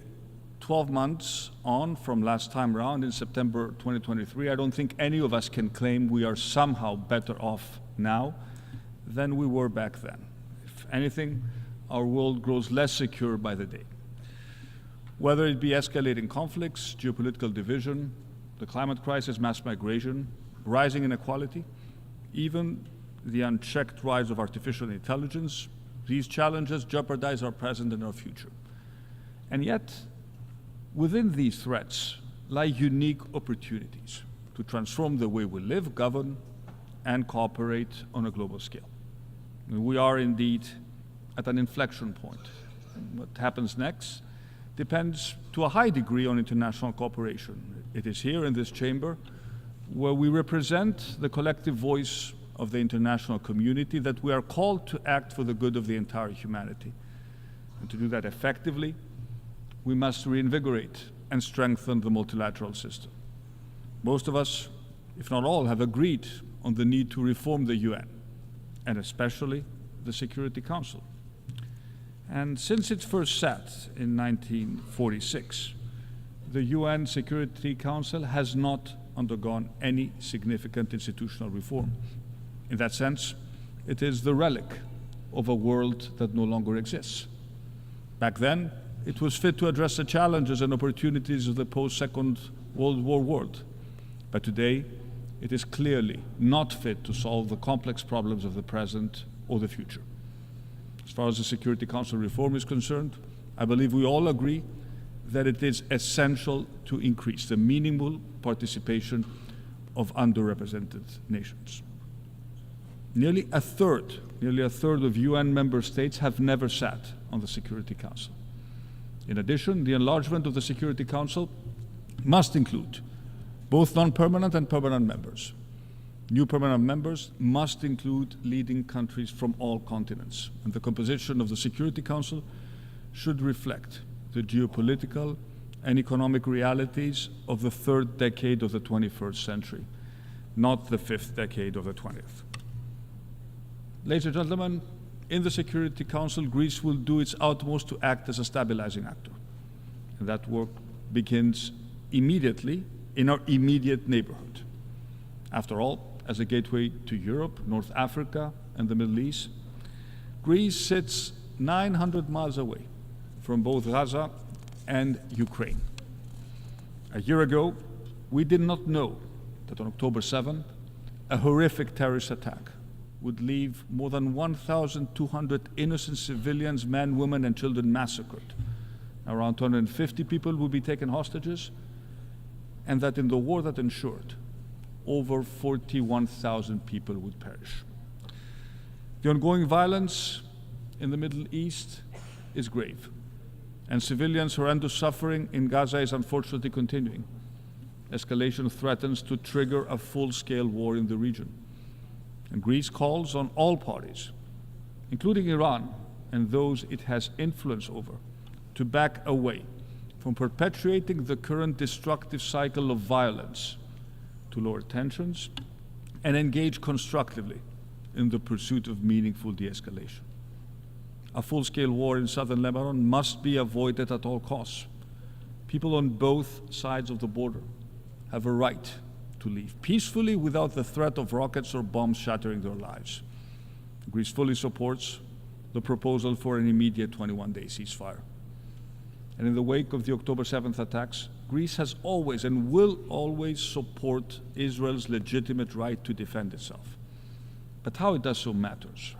12 months on from last time round in September 2023, I don't think any of us can claim we are somehow better off now than we were back then. If anything, our world grows less secure by the day. Whether it be escalating conflicts, geopolitical division, the climate crisis, mass migration, rising inequality, even the unchecked rise of artificial intelligence, these challenges jeopardize our present and our future. And yet, within these threats lie unique opportunities to transform the way we live, govern, and cooperate on a global scale. We are indeed at an inflection point. What happens next depends to a high degree on international cooperation. It is here in this chamber where we represent the collective voice of the international community that we are called to act for the good of the entire humanity. And to do that effectively, we must reinvigorate and strengthen the multilateral system. Most of us, if not all, have agreed on the need to reform the UN, and especially the Security Council. And since it first sat in 1946, the UN Security Council has not undergone any significant institutional reform. In that sense, it is the relic of a world that no longer exists. Back then, it was fit to address the challenges and opportunities of the post-Second World War world. But today, it is clearly not fit to solve the complex problems of the present or the future. As far as the Security Council reform is concerned, I believe we all agree that it is essential to increase the meaningful participation of underrepresented nations. Nearly a third of UN member states have never sat on the Security Council. In addition, the enlargement of the Security Council must include both non-permanent and permanent members. New permanent members must include leading countries from all continents, and the composition of the Security Council should reflect the geopolitical and economic realities of the third decade of the 21st century, not the fifth decade of the 20th. Ladies and gentlemen, in the Security Council, Greece will do its utmost to act as a stabilizing actor. And that work begins immediately in our immediate neighborhood. After all, as a gateway to Europe, North Africa, and the Middle East, Greece sits 900 miles away from both Gaza and Ukraine. A year ago, we did not know that on October 7, a horrific terrorist attack would leave more than 1,200 innocent civilians, men, women, and children massacred. Around 250 people would be taken hostages, and that in the war that ensued, over 41,000 people would perish. The ongoing violence in the Middle East is grave, and civilians' horrendous suffering in Gaza is unfortunately continuing. Escalation threatens to trigger a full-scale war in the region. And Greece calls on all parties, including Iran and those it has influence over, to back away from perpetuating the current destructive cycle of violence, to lower tensions and engage constructively in the pursuit of meaningful de-escalation. A full-scale war in southern Lebanon must be avoided at all costs. People on both sides of the border have a right to leave peacefully without the threat of rockets or bombs shattering their lives. Greece fully supports the proposal for an immediate 21-day ceasefire. And in the wake of the October 7th attacks, Greece has always and will always support Israel's legitimate right to defend itself. But how it does so matters.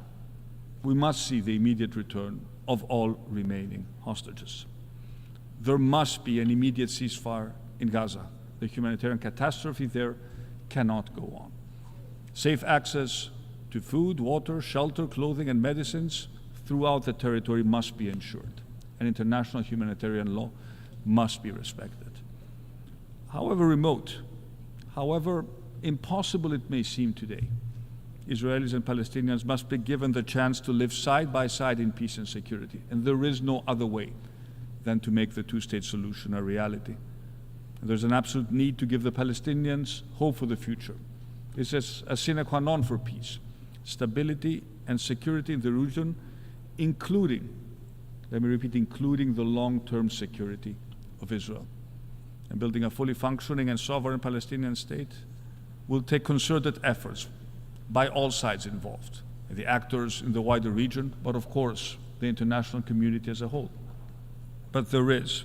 We must see the immediate return of all remaining hostages. There must be an immediate ceasefire in Gaza. The humanitarian catastrophe there cannot go on. Safe access to food, water, shelter, clothing, and medicines throughout the territory must be ensured, and international humanitarian law must be respected. However remote, however impossible it may seem today, Israelis and Palestinians must be given the chance to live side by side in peace and security, and there is no other way than to make the two-state solution a reality. There's an absolute need to give the Palestinians hope for the future. This is a sine qua non for peace, stability, and security in the region, including, let me repeat, including the long-term security of Israel. And building a fully functioning and sovereign Palestinian state will take concerted efforts by all sides involved, the actors in the wider region, but of course, the international community as a whole. But there is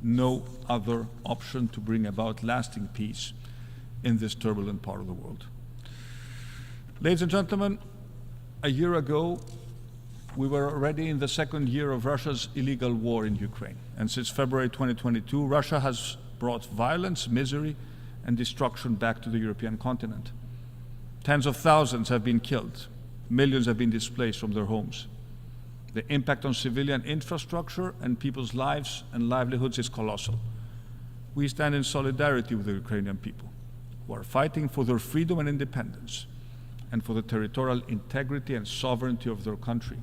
no other option to bring about lasting peace in this turbulent part of the world. Ladies and gentlemen, a year ago, we were already in the second year of Russia's illegal war in Ukraine. And since February 2022, Russia has brought violence, misery, and destruction back to the European continent. Tens of thousands have been killed. Millions have been displaced from their homes. The impact on civilian infrastructure and people's lives and livelihoods is colossal. We stand in solidarity with the Ukrainian people, who are fighting for their freedom and independence, and for the territorial integrity and sovereignty of their country.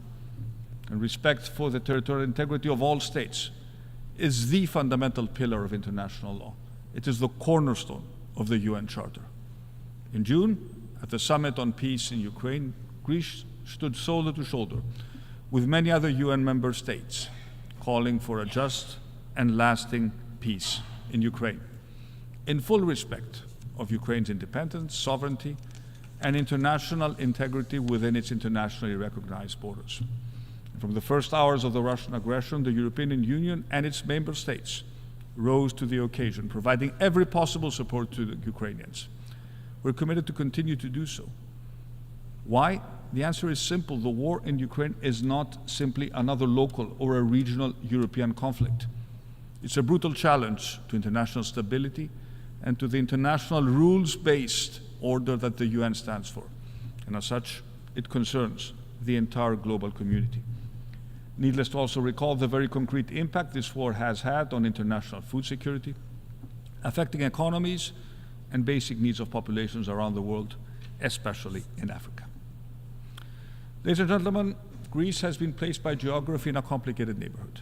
And respect for the territorial integrity of all states is the fundamental pillar of international law. It is the cornerstone of the UN Charter. In June, at the Summit on Peace in Ukraine, Greece stood shoulder to shoulder with many other UN member states, calling for a just and lasting peace in Ukraine, in full respect of Ukraine's independence, sovereignty, and international integrity within its internationally recognized borders. From the first hours of the Russian aggression, the European Union and its member states rose to the occasion, providing every possible support to the Ukrainians. We're committed to continue to do so. Why? The answer is simple. The war in Ukraine is not simply another local or a regional European conflict. It's a brutal challenge to international stability and to the international rules-based order that the UN stands for. And as such, it concerns the entire global community. Needless to also recall the very concrete impact this war has had on international food security, affecting economies and basic needs of populations around the world, especially in Africa. Ladies and gentlemen, Greece has been placed by geography in a complicated neighborhood,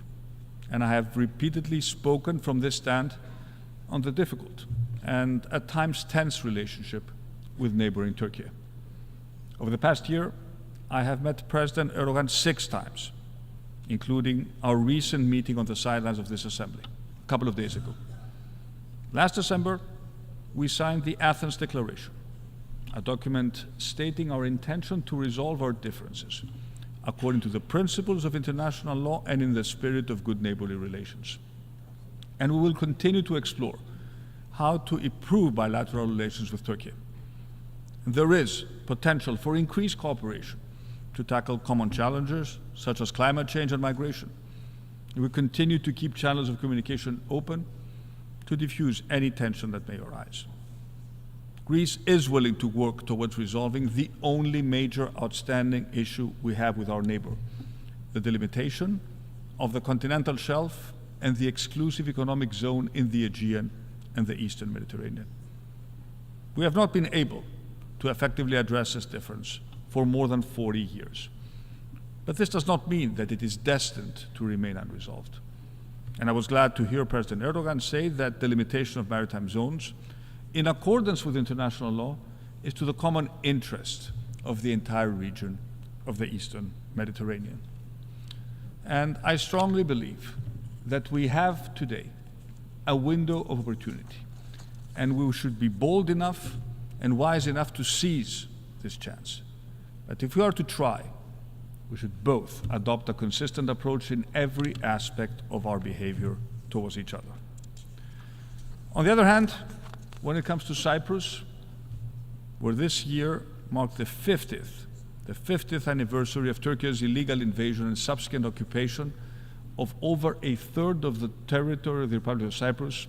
and I have repeatedly spoken from this stand on the difficult and at times tense relationship with neighboring Turkey. Over the past year, I have met President Erdogan 6 times, including our recent meeting on the sidelines of this assembly, a couple of days ago. Last December, we signed the Athens Declaration, a document stating our intention to resolve our differences according to the principles of international law and in the spirit of good neighborly relations. And we will continue to explore how to improve bilateral relations with Turkey. There is potential for increased cooperation to tackle common challenges such as climate change and migration. We will continue to keep channels of communication open to diffuse any tension that may arise. Greece is willing to work towards resolving the only major outstanding issue we have with our neighbor, the delimitation of the continental shelf and the exclusive economic zone in the Aegean and the Eastern Mediterranean. We have not been able to effectively address this difference for more than 40 years. But this does not mean that it is destined to remain unresolved. And I was glad to hear President Erdogan say that the limitation of maritime zones, in accordance with international law, is to the common interest of the entire region of the Eastern Mediterranean. And I strongly believe that we have today a window of opportunity, and we should be bold enough and wise enough to seize this chance. But if we are to try, we should both adopt a consistent approach in every aspect of our behavior towards each other. On the other hand, when it comes to Cyprus, where this year marked the 50th anniversary of Turkey's illegal invasion and subsequent occupation of over a third of the territory of the Republic of Cyprus,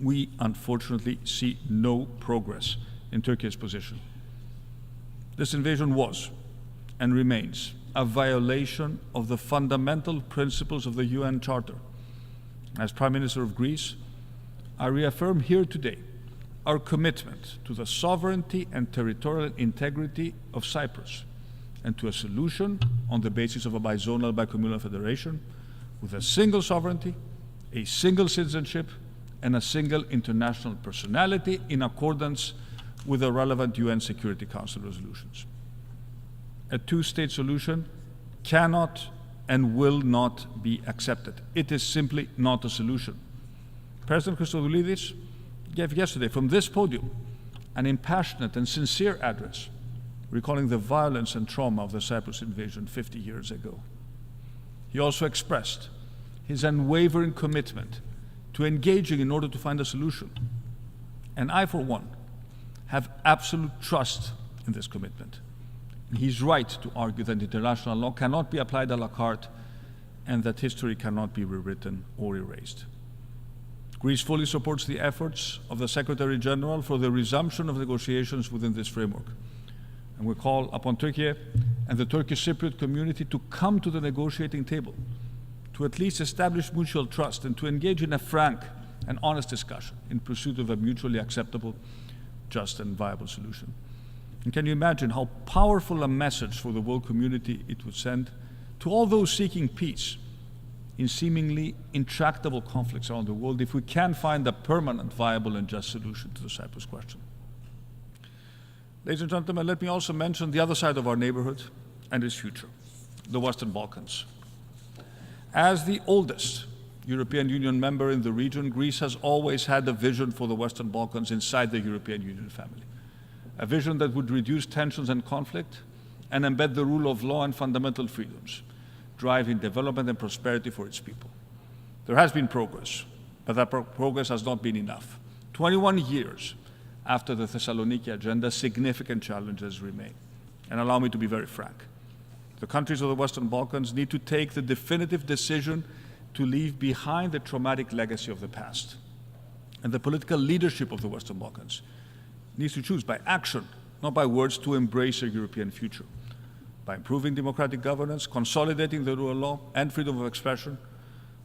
we unfortunately see no progress in Turkey's position. This invasion was and remains a violation of the fundamental principles of the UN Charter. As Prime Minister of Greece, I reaffirm here today our commitment to the sovereignty and territorial integrity of Cyprus and to a solution on the basis of a bizonal bicommunal federation with a single sovereignty, a single citizenship, and a single international personality in accordance with the relevant UN Security Council resolutions. A two-state solution cannot and will not be accepted. It is simply not a solution. President Christodoulidis gave yesterday from this podium an impassionate and sincere address recalling the violence and trauma of the Cyprus invasion 50 years ago. He also expressed his unwavering commitment to engaging in order to find a solution. And I, for one, have absolute trust in this commitment. He's right to argue that international law cannot be applied a la carte and that history cannot be rewritten or erased. Greece fully supports the efforts of the Secretary General for the resumption of negotiations within this framework. And we call upon Turkey and the Turkish Cypriot community to come to the negotiating table, to at least establish mutual trust and to engage in a frank and honest discussion in pursuit of a mutually acceptable, just and viable solution. And can you imagine how powerful a message for the world community it would send to all those seeking peace in seemingly intractable conflicts around the world if we can find a permanent, viable, and just solution to the Cyprus question? Ladies and gentlemen, let me also mention the other side of our neighborhood and its future, the Western Balkans. As the oldest European Union member in the region, Greece has always had a vision for the Western Balkans inside the European Union family. A vision that would reduce tensions and conflict and embed the rule of law and fundamental freedoms, driving development and prosperity for its people. There has been progress, but that progress has not been enough. 21 years after the Thessaloniki agenda, significant challenges remain. And allow me to be very frank. The countries of the Western Balkans need to take the definitive decision to leave behind the traumatic legacy of the past. And the political leadership of the Western Balkans needs to choose by action, not by words, to embrace a European future. By improving democratic governance, consolidating the rule of law and freedom of expression,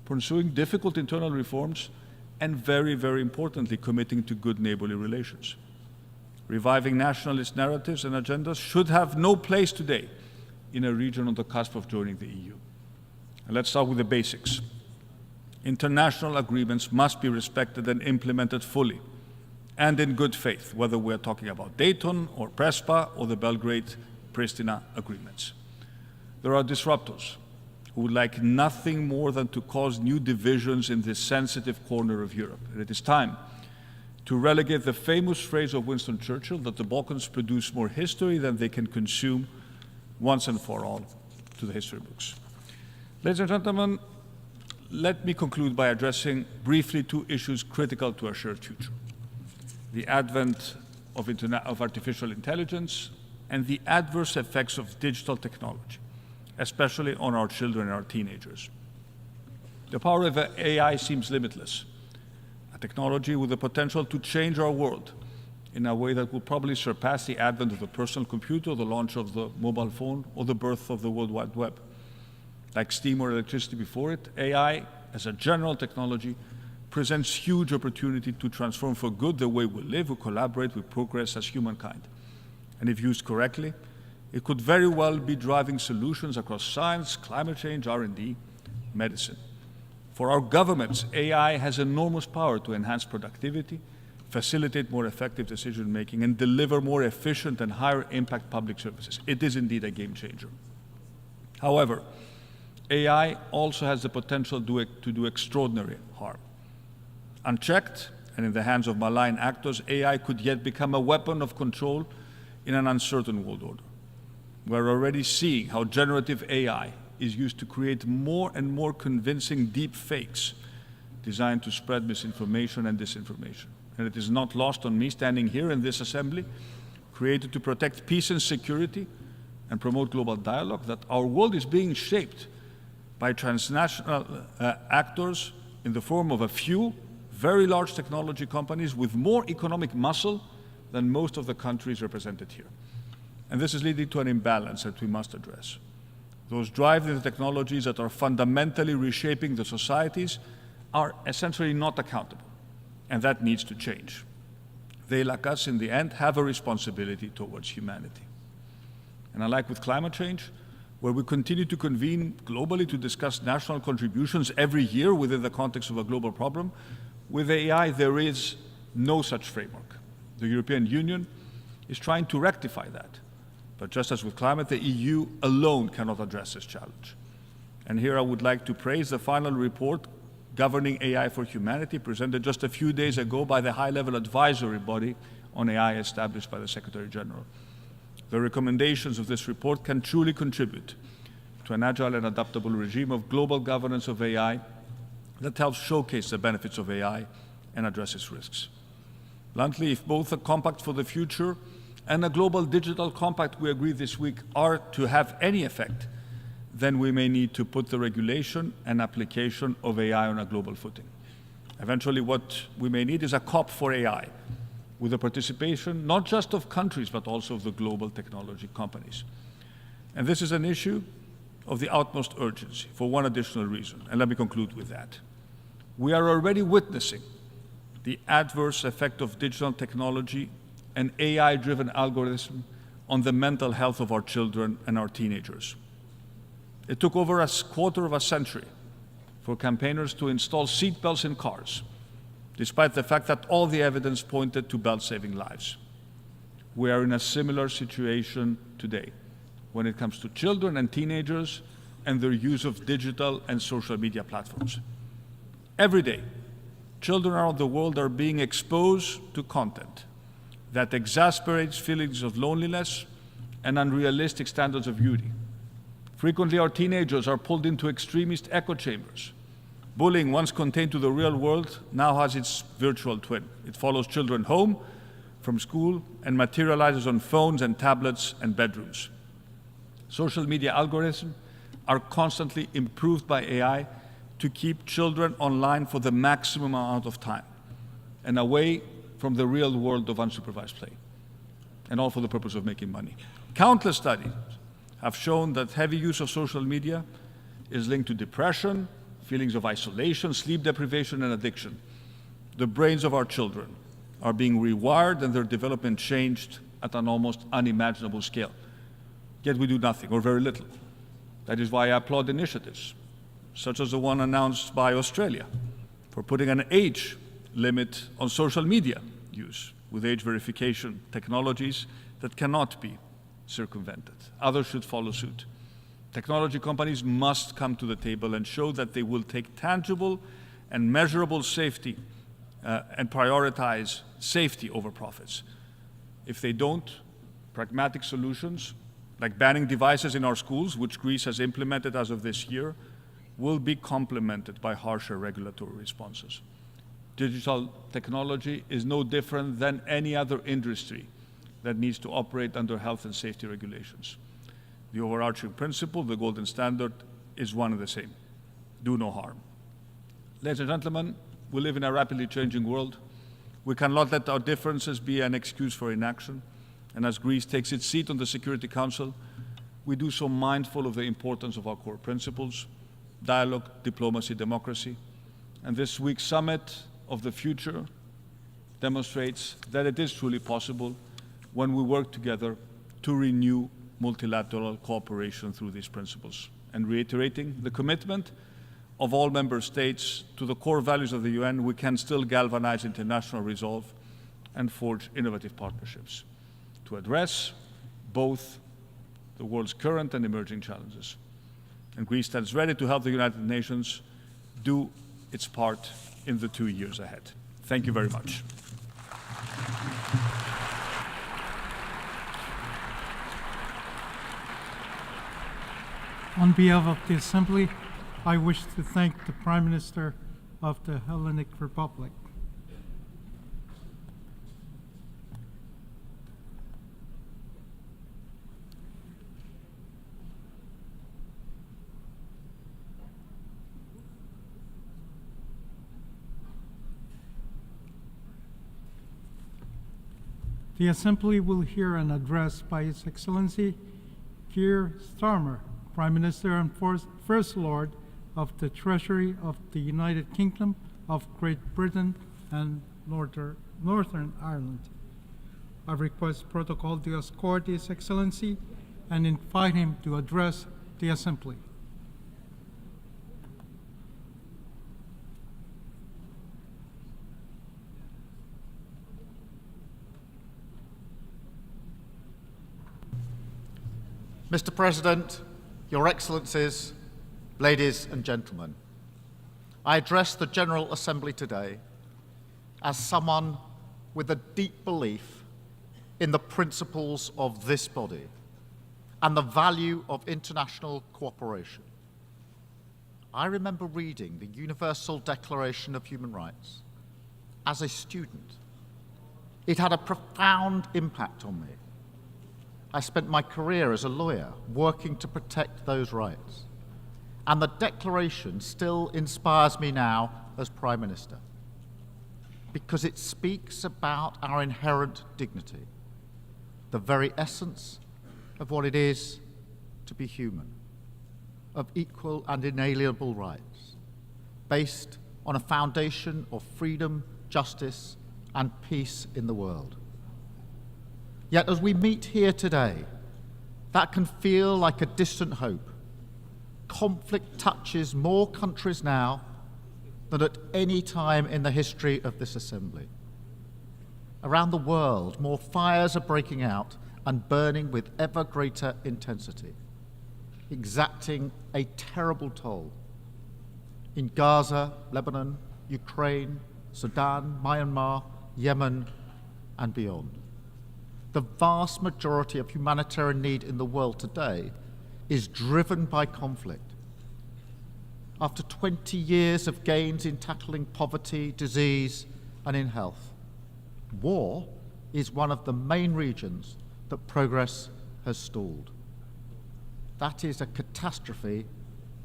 pursuing difficult internal reforms, and very, very importantly, committing to good neighborly relations. Reviving nationalist narratives and agendas should have no place today in a region on the cusp of joining the EU. And let's start with the basics. International agreements must be respected and implemented fully and in good faith, whether we're talking about Dayton or Prespa or the Belgrade-Pristina agreements. There are disruptors who would like nothing more than to cause new divisions in this sensitive corner of Europe. And it is time to relegate the famous phrase of Winston Churchill that the Balkans produce more history than they can consume once and for all to the history books. Ladies and gentlemen, let me conclude by addressing briefly two issues critical to our shared future: the advent of artificial intelligence and the adverse effects of digital technology, especially on our children and our teenagers. The power of AI seems limitless, a technology with the potential to change our world in a way that will probably surpass the advent of the personal computer, the launch of the mobile phone, or the birth of the World Wide Web. Like steam or electricity before it, AI, as a general technology, presents huge opportunity to transform for good the way we live, we collaborate, we progress as humankind. And if used correctly, it could very well be driving solutions across science, climate change, R&D, medicine. For our governments, AI has enormous power to enhance productivity, facilitate more effective decision-making, and deliver more efficient and higher-impact public services. It is indeed a game changer. However, AI also has the potential to do extraordinary harm. Unchecked and in the hands of malign actors, AI could yet become a weapon of control in an uncertain world order. We're already seeing how generative AI is used to create more and more convincing deep fakes designed to spread misinformation and disinformation. And it is not lost on me standing here in this assembly, created to protect peace and security and promote global dialogue, that our world is being shaped by transnational actors in the form of a few very large technology companies with more economic muscle than most of the countries represented here. And this is leading to an imbalance that we must address. Those driving the technologies that are fundamentally reshaping the societies are essentially not accountable, and that needs to change. They, like us, in the end, have a responsibility towards humanity. And unlike with climate change, where we continue to convene globally to discuss national contributions every year within the context of a global problem, with AI there is no such framework. The European Union is trying to rectify that. But just as with climate, the EU alone cannot address this challenge. And here I would like to praise the final report governing AI for humanity, presented just a few days ago by the high-level advisory body on AI established by the Secretary General. The recommendations of this report can truly contribute to an agile and adaptable regime of global governance of AI that helps showcase the benefits of AI and address its risks. Bluntly, if both a compact for the future and a global digital compact we agreed this week are to have any effect, then we may need to put the regulation and application of AI on a global footing. Eventually, what we may need is a COP for AI, with the participation not just of countries, but also of the global technology companies. And this is an issue of the utmost urgency for one additional reason, and let me conclude with that. We are already witnessing the adverse effect of digital technology and AI-driven algorithms on the mental health of our children and our teenagers. It took over a quarter of a century for campaigners to install seatbelts in cars, despite the fact that all the evidence pointed to belts saving lives. We are in a similar situation today when it comes to children and teenagers and their use of digital and social media platforms. Every day, children around the world are being exposed to content that exasperates feelings of loneliness and unrealistic standards of beauty. Frequently, our teenagers are pulled into extremist echo chambers. Bullying, once contained to the real world, now has its virtual twin. It follows children home from school and materializes on phones and tablets and bedrooms. Social media algorithms are constantly improved by AI to keep children online for the maximum amount of time and away from the real world of unsupervised play, and all for the purpose of making money. Countless studies have shown that heavy use of social media is linked to depression, feelings of isolation, sleep deprivation, and addiction. The brains of our children are being rewired and their development changed at an almost unimaginable scale. Yet we do nothing, or very little. That is why I applaud initiatives, such as the one announced by Australia, for putting an age limit on social media use with age verification technologies that cannot be circumvented. Others should follow suit. Technology companies must come to the table and show that they will take tangible and measurable safety and prioritize safety over profits. If they don't, pragmatic solutions like banning devices in our schools, which Greece has implemented as of this year, will be complemented by harsher regulatory responses. Digital technology is no different than any other industry that needs to operate under health and safety regulations. The overarching principle, the golden standard, is one and the same: do no harm. Ladies and gentlemen, we live in a rapidly changing world. We cannot let our differences be an excuse for inaction. And as Greece takes its seat on the Security Council, we do so mindful of the importance of our core principles: dialogue, diplomacy, democracy. And this week's summit of the future demonstrates that it is truly possible when we work together to renew multilateral cooperation through these principles, and reiterating the commitment of all member states to the core values of the UN, we can still galvanize international resolve and forge innovative partnerships to address both the world's current and emerging challenges. And Greece stands ready to help the United Nations do its part in the 2 years ahead. Thank you very much. On behalf of the Assembly, I wish to thank the Prime Minister of the Hellenic Republic. The Assembly will hear an address by His Excellency Keir Starmer, Prime Minister and First Lord of the Treasury of the United Kingdom of Great Britain and Northern Ireland. I request protocol to escort His Excellency and invite him to address the Assembly. Mr. President, Your Excellencies, ladies and gentlemen, I address the General Assembly today as someone with a deep belief in the principles of this body and the value of international cooperation. I remember reading the Universal Declaration of Human Rights as a student. It had a profound impact on me. I spent my career as a lawyer working to protect those rights. And the Declaration still inspires me now as Prime Minister, because it speaks about our inherent dignity, the very essence of what it is to be human, of equal and inalienable rights, based on a foundation of freedom, justice, and peace in the world. Yet as we meet here today, that can feel like a distant hope. Conflict touches more countries now than at any time in the history of this Assembly. Around the world, more fires are breaking out and burning with ever greater intensity, exacting a terrible toll. In Gaza, Lebanon, Ukraine, Sudan, Myanmar, Yemen, and beyond. The vast majority of humanitarian need in the world today is driven by conflict. After 20 years of gains in tackling poverty, disease, and in health, war is one of the main regions that progress has stalled. That is a catastrophe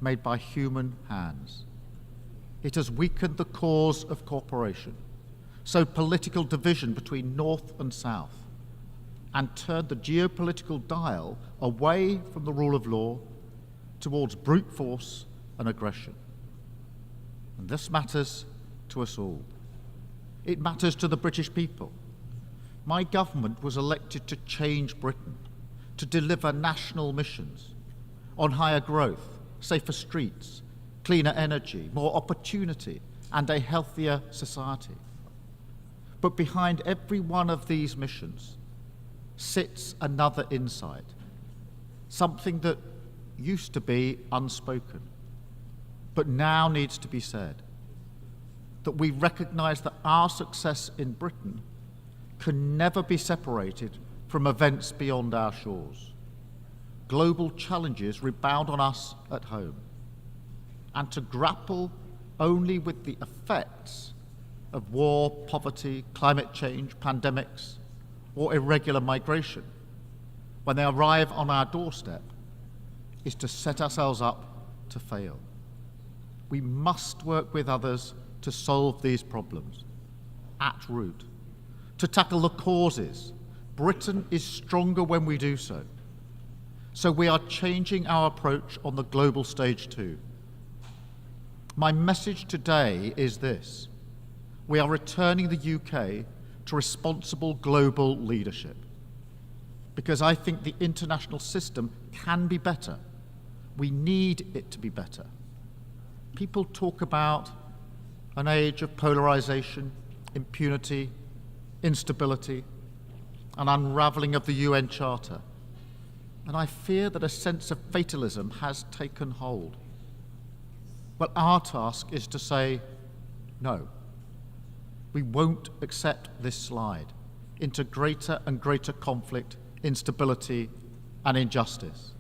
made by human hands. It has weakened the cause of cooperation, sowed political division between North and South, and turned the geopolitical dial away from the rule of law towards brute force and aggression. And this matters to us all. It matters to the British people. My government was elected to change Britain, to deliver national missions on higher growth, safer streets, cleaner energy, more opportunity, and a healthier society. But behind every one of these missions sits another insight, something that used to be unspoken, but now needs to be said, that we recognize that our success in Britain can never be separated from events beyond our shores. Global challenges rebound on us at home, and to grapple only with the effects of war, poverty, climate change, pandemics, or irregular migration when they arrive on our doorstep is to set ourselves up to fail. We must work with others to solve these problems at root, to tackle the causes. Britain is stronger when we do so. So we are changing our approach on the global stage too. My message today is this: we are returning the UK to responsible global leadership, because I think the international system can be better. We need it to be better. People talk about an age of polarization, impunity, instability, and unraveling of the UN Charter. And I fear that a sense of fatalism has taken hold. Well, our task is to say, no. We won't accept this slide into greater and greater conflict, instability, and injustice.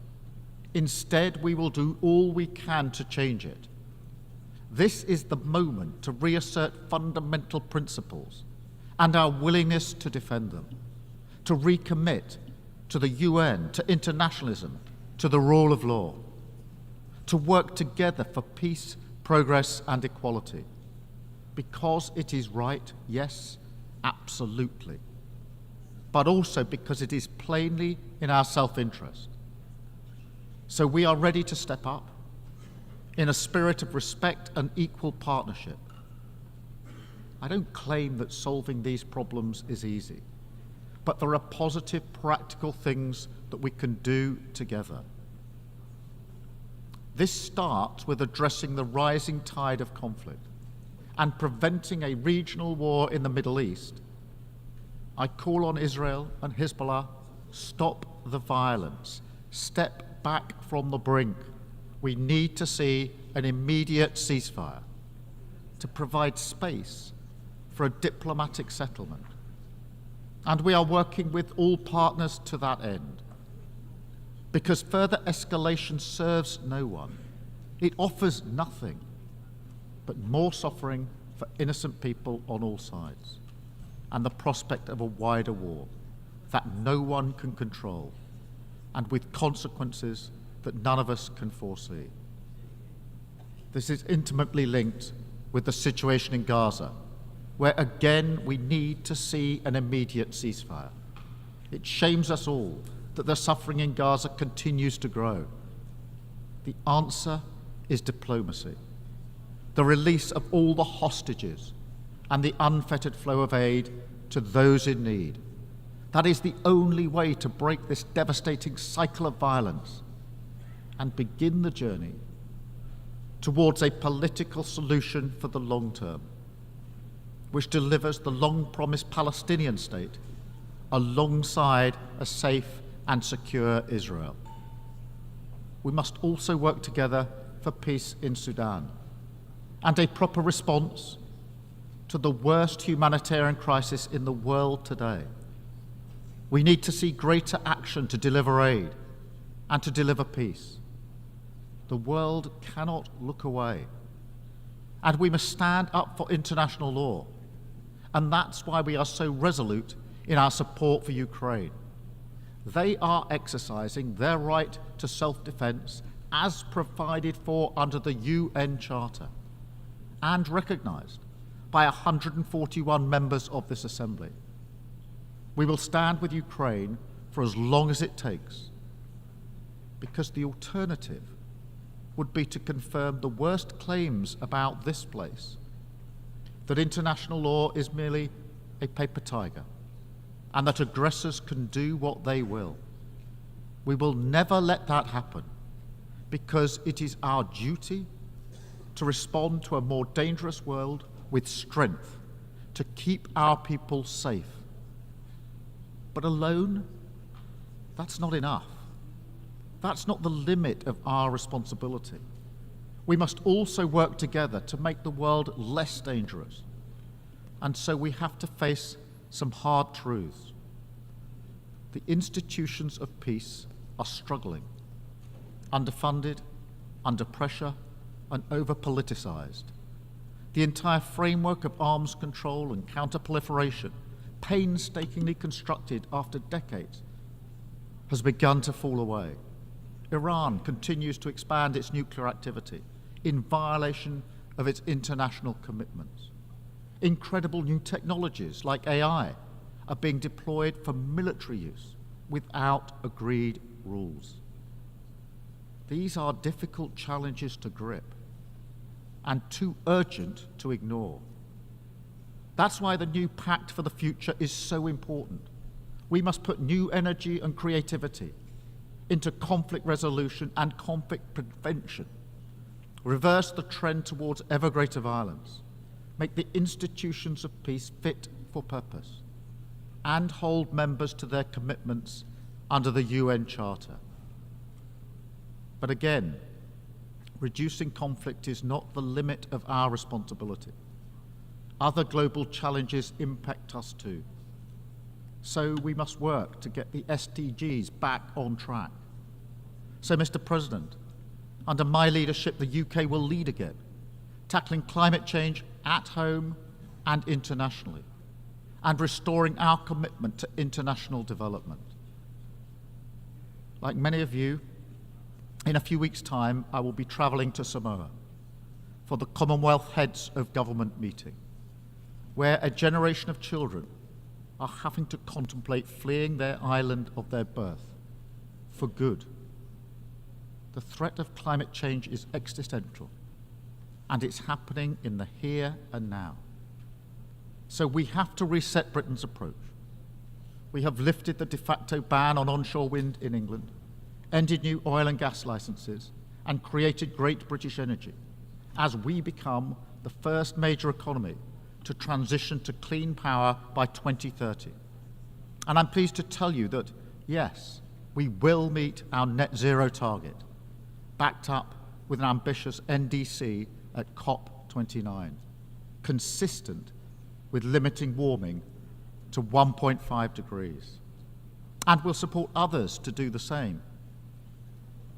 Instead, we will do all we can to change it. This is the moment to reassert fundamental principles and our willingness to defend them, to recommit to the UN, to internationalism, to the rule of law, to work together for peace, progress, and equality. Because it is right, yes, absolutely, but also because it is plainly in our self-interest. So we are ready to step up in a spirit of respect and equal partnership. I don't claim that solving these problems is easy, but there are positive, practical things that we can do together. This starts with addressing the rising tide of conflict and preventing a regional war in the Middle East. I call on Israel and Hezbollah, stop the violence, step back from the brink. We need to see an immediate ceasefire to provide space for a diplomatic settlement. And we are working with all partners to that end, because further escalation serves no one. It offers nothing but more suffering for innocent people on all sides, and the prospect of a wider war that no one can control, and with consequences that none of us can foresee. This is intimately linked with the situation in Gaza, where again we need to see an immediate ceasefire. It shames us all that the suffering in Gaza continues to grow. The answer is diplomacy, the release of all the hostages, and the unfettered flow of aid to those in need. That is the only way to break this devastating cycle of violence and begin the journey towards a political solution for the long term, which delivers the long-promised Palestinian state alongside a safe and secure Israel. We must also work together for peace in Sudan and a proper response to the worst humanitarian crisis in the world today. We need to see greater action to deliver aid and to deliver peace. The world cannot look away, and we must stand up for international law. And that's why we are so resolute in our support for Ukraine. They are exercising their right to self-defense as provided for under the UN Charter and recognized by 141 members of this Assembly. We will stand with Ukraine for as long as it takes, because the alternative would be to confirm the worst claims about this place, that international law is merely a paper tiger and that aggressors can do what they will. We will never let that happen, because it is our duty to respond to a more dangerous world with strength, to keep our people safe. But alone, that's not enough. That's not the limit of our responsibility. We must also work together to make the world less dangerous. And so we have to face some hard truths. The institutions of peace are struggling, underfunded, under pressure, and over-politicized. The entire framework of arms control and counter-proliferation, painstakingly constructed after decades, has begun to fall away. Iran continues to expand its nuclear activity in violation of its international commitments. Incredible new technologies like AI are being deployed for military use without agreed rules. These are difficult challenges to grip and too urgent to ignore. That's why the new Pact for the Future is so important. We must put new energy and creativity into conflict resolution and conflict prevention, reverse the trend towards ever greater violence, make the institutions of peace fit for purpose, and hold members to their commitments under the UN Charter. But again, reducing conflict is not the limit of our responsibility. Other global challenges impact us too. So we must work to get the SDGs back on track. So, Mr. President, under my leadership, the UK will lead again, tackling climate change at home and internationally, and restoring our commitment to international development. Like many of you, in a few weeks' time, I will be travelling to Samoa for the Commonwealth Heads of Government meeting, where a generation of children are having to contemplate fleeing their island of their birth for good. The threat of climate change is existential, and it's happening in the here and now. So we have to reset Britain's approach. We have lifted the de facto ban on onshore wind in England, ended new oil and gas licenses, and created Great British Energy as we become the first major economy to transition to clean power by 2030. And I'm pleased to tell you that, yes, we will meet our net zero target, backed up with an ambitious NDC at COP29, consistent with limiting warming to 1.5 degrees. And we'll support others to do the same.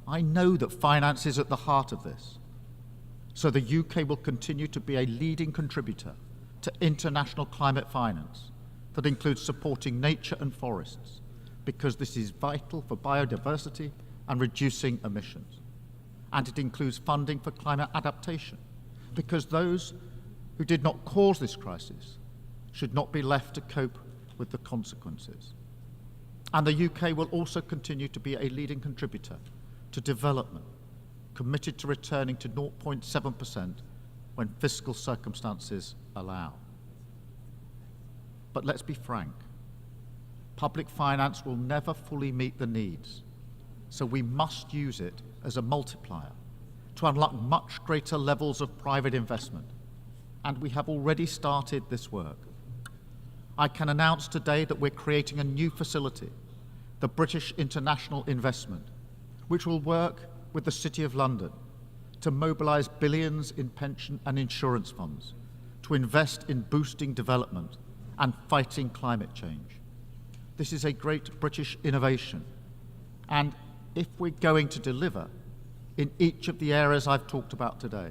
I know that finance is at the heart of this, so the UK will continue to be a leading contributor to international climate finance that includes supporting nature and forests, because this is vital for biodiversity and reducing emissions. And it includes funding for climate adaptation, because those who did not cause this crisis should not be left to cope with the consequences. And the UK will also continue to be a leading contributor to development, committed to returning to 0.7% when fiscal circumstances allow. But let's be frank, public finance will never fully meet the needs, so we must use it as a multiplier to unlock much greater levels of private investment, and we have already started this work. I can announce today that we're creating a new facility, the British International Investment, which will work with the City of London to mobilise billions in pension and insurance funds to invest in boosting development and fighting climate change. This is a great British innovation, and if we're going to deliver in each of the areas I've talked about today,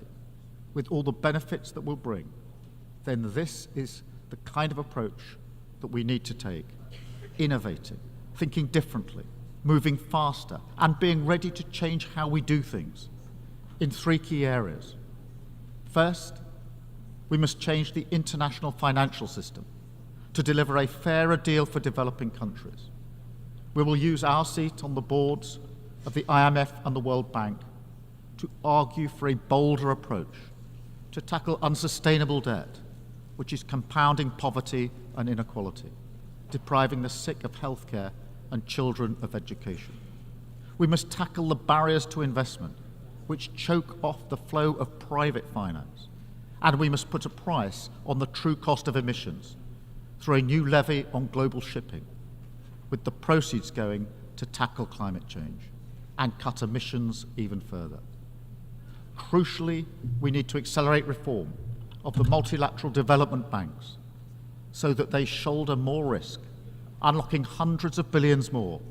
with all the benefits that we'll bring, then this is the kind of approach that we need to take, innovating, thinking differently, moving faster, and being ready to change how we do things in three key areas. First, we must change the international financial system to deliver a fairer deal for developing countries. We will use our seat on the boards of the IMF and the World Bank to argue for a bolder approach to tackle unsustainable debt, which is compounding poverty and inequality, depriving the sick of healthcare and children of education. We must tackle the barriers to investment, which choke off the flow of private finance, and we must put a price on the true cost of emissions through a new levy on global shipping, with the proceeds going to tackle climate change and cut emissions even further. Crucially, we need to accelerate reform of the multilateral development banks so that they shoulder more risk, unlocking hundreds of billions more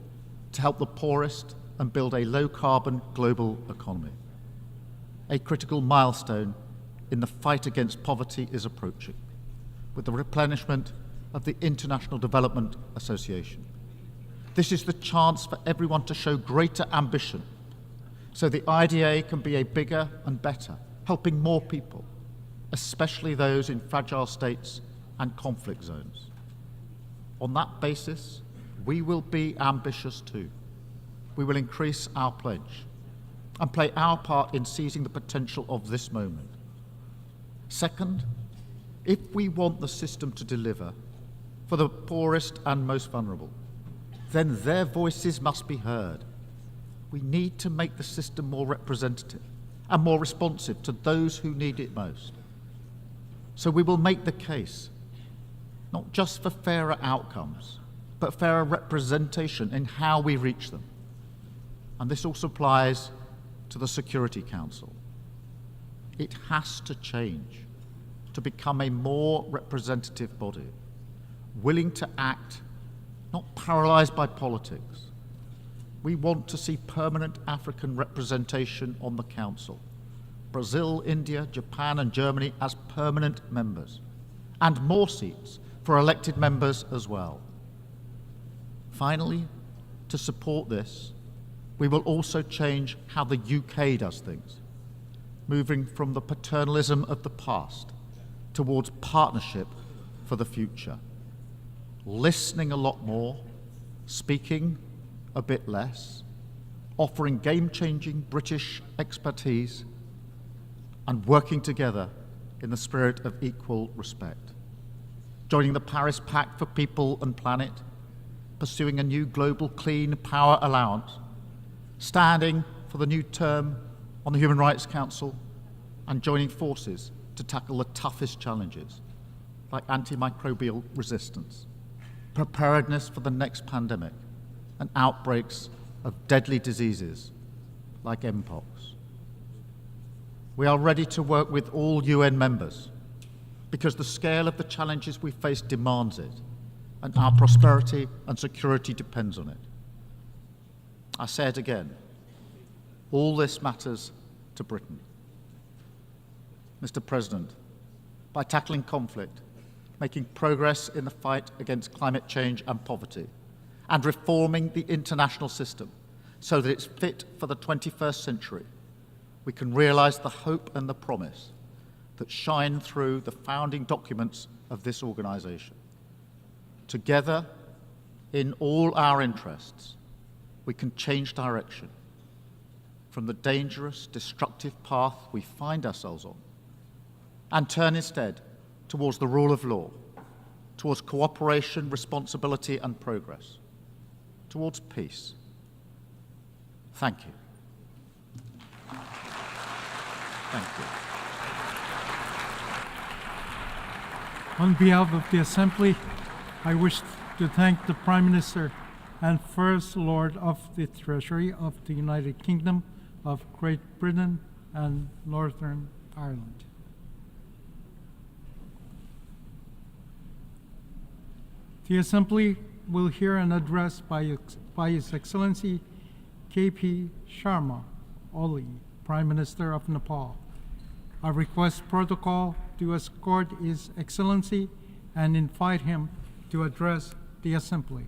to help the poorest and build a low-carbon global economy. A critical milestone in the fight against poverty is approaching, with the replenishment of the International Development Association. This is the chance for everyone to show greater ambition so the IDA can be a bigger and better, helping more people, especially those in fragile states and conflict zones. On that basis, we will be ambitious too. We will increase our pledge and play our part in seizing the potential of this moment. Second, if we want the system to deliver for the poorest and most vulnerable, then their voices must be heard. We need to make the system more representative and more responsive to those who need it most. So we will make the case, not just for fairer outcomes, but fairer representation in how we reach them. And this also applies to the Security Council. It has to change to become a more representative body, willing to act, not paralysed by politics. We want to see permanent African representation on the Council. Brazil, India, Japan and Germany as permanent members, and more seats for elected members as well. Finally, to support this, we will also change how the UK does things, moving from the paternalism of the past towards partnership for the future. Listening a lot more, speaking a bit less, offering game-changing British expertise, and working together in the spirit of equal respect. Joining the Paris Pact for People and Planet, pursuing a new global clean power allowance, standing for the new term on the Human Rights Council, and joining forces to tackle the toughest challenges, like antimicrobial resistance, preparedness for the next pandemic, and outbreaks of deadly diseases like Mpox. We are ready to work with all UN members because the scale of the challenges we face demands it, and our prosperity and security depends on it. I say it again, all this matters to Britain. Mr. President, by tackling conflict, making progress in the fight against climate change and poverty, and reforming the international system so that it's fit for the 21st century, we can realise the hope and the promise that shine through the founding documents of this organisation. Together, in all our interests, we can change direction from the dangerous, destructive path we find ourselves on and turn instead towards the rule of law, towards cooperation, responsibility and progress, towards peace. Thank you. Thank you. On behalf of the Assembly, I wish to thank the Prime Minister and First Lord of the Treasury of the United Kingdom of Great Britain and Northern Ireland. The Assembly will hear an address by His Excellency K.P. Sharma Oli, Prime Minister of Nepal. I request protocol to escort His Excellency and invite him to address the Assembly.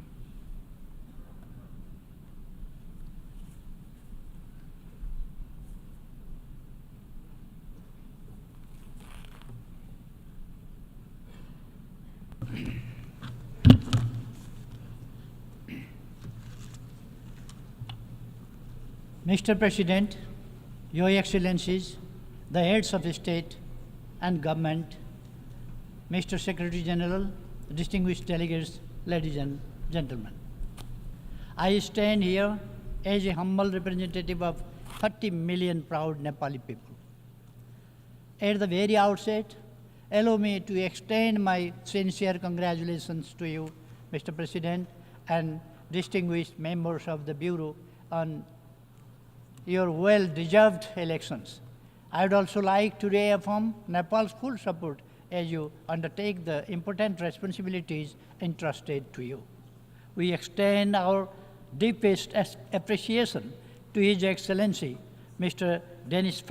Mr. President, Your Excellencies, the heads of state and government, Mr. Secretary General, distinguished delegates, ladies and gentlemen. I stand here as a humble representative of 30 million proud Nepali people. At the very outset, allow me to extend my sincere congratulations to you, Mr. President, and distinguished members of the Bureau on your well-deserved elections. I would also like to reaffirm Nepal's full support as you undertake the important responsibilities entrusted to you. We extend our deepest appreciation to His Excellency, Mr. Denis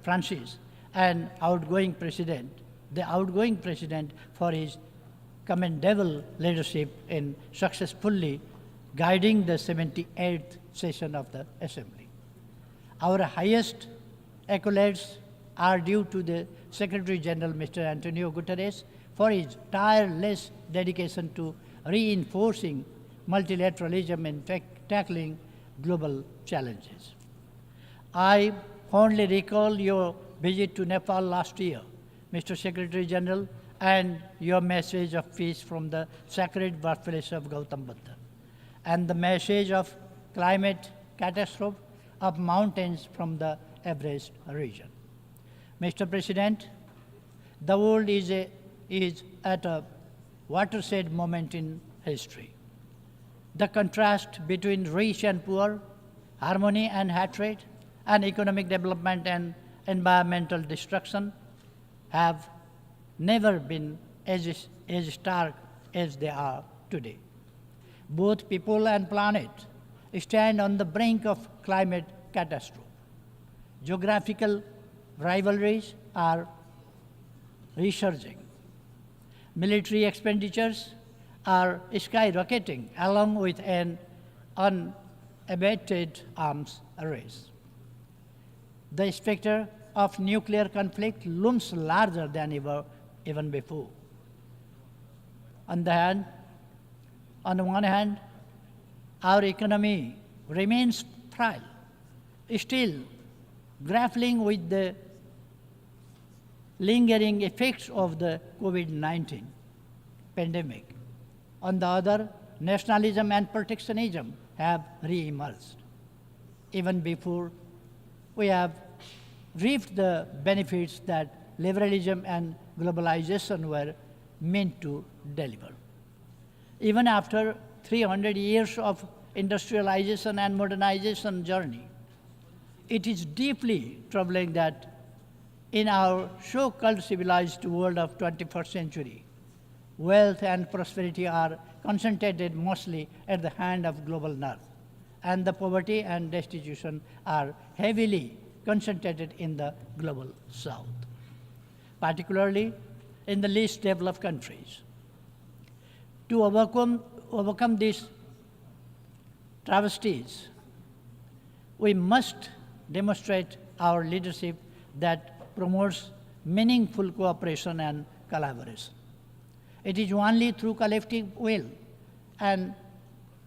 Francis, and the outgoing President, for his commendable leadership in successfully guiding the 78th session of the Assembly. Our highest accolades are due to the Secretary General, Mr. Antonio Guterres, for his tireless dedication to reinforcing multilateralism and tackling global challenges. I fondly recall your visit to Nepal last year, Mr. Secretary General, and your message of peace from the sacred birthplace of Gautam Buddha, and the message of climate catastrophe of mountains from the Everest region. Mr. President, the world is at a watershed moment in history. The contrast between rich and poor, harmony and hatred, and economic development and environmental destruction have never been as stark as they are today. Both people and planet stand on the brink of climate catastrophe. Geographical rivalries are resurging. Military expenditures are skyrocketing along with an unabated arms race. The specter of nuclear conflict looms larger than ever, even before. On the one hand, our economy remains frail, still grappling with the lingering effects of the COVID-19 pandemic. On the other, nationalism and protectionism have re-emerged. Even before we have reaped the benefits that liberalism and globalization were meant to deliver. Even after 300 years of industrialization and modernization journey, it is deeply troubling that in our so-called civilized world of 21st century, wealth and prosperity are concentrated mostly at the hand of global north, and the poverty and destitution are heavily concentrated in the global south, particularly in the least developed countries. To overcome these travesties, we must demonstrate our leadership that promotes meaningful cooperation and collaboration. It is only through collective will and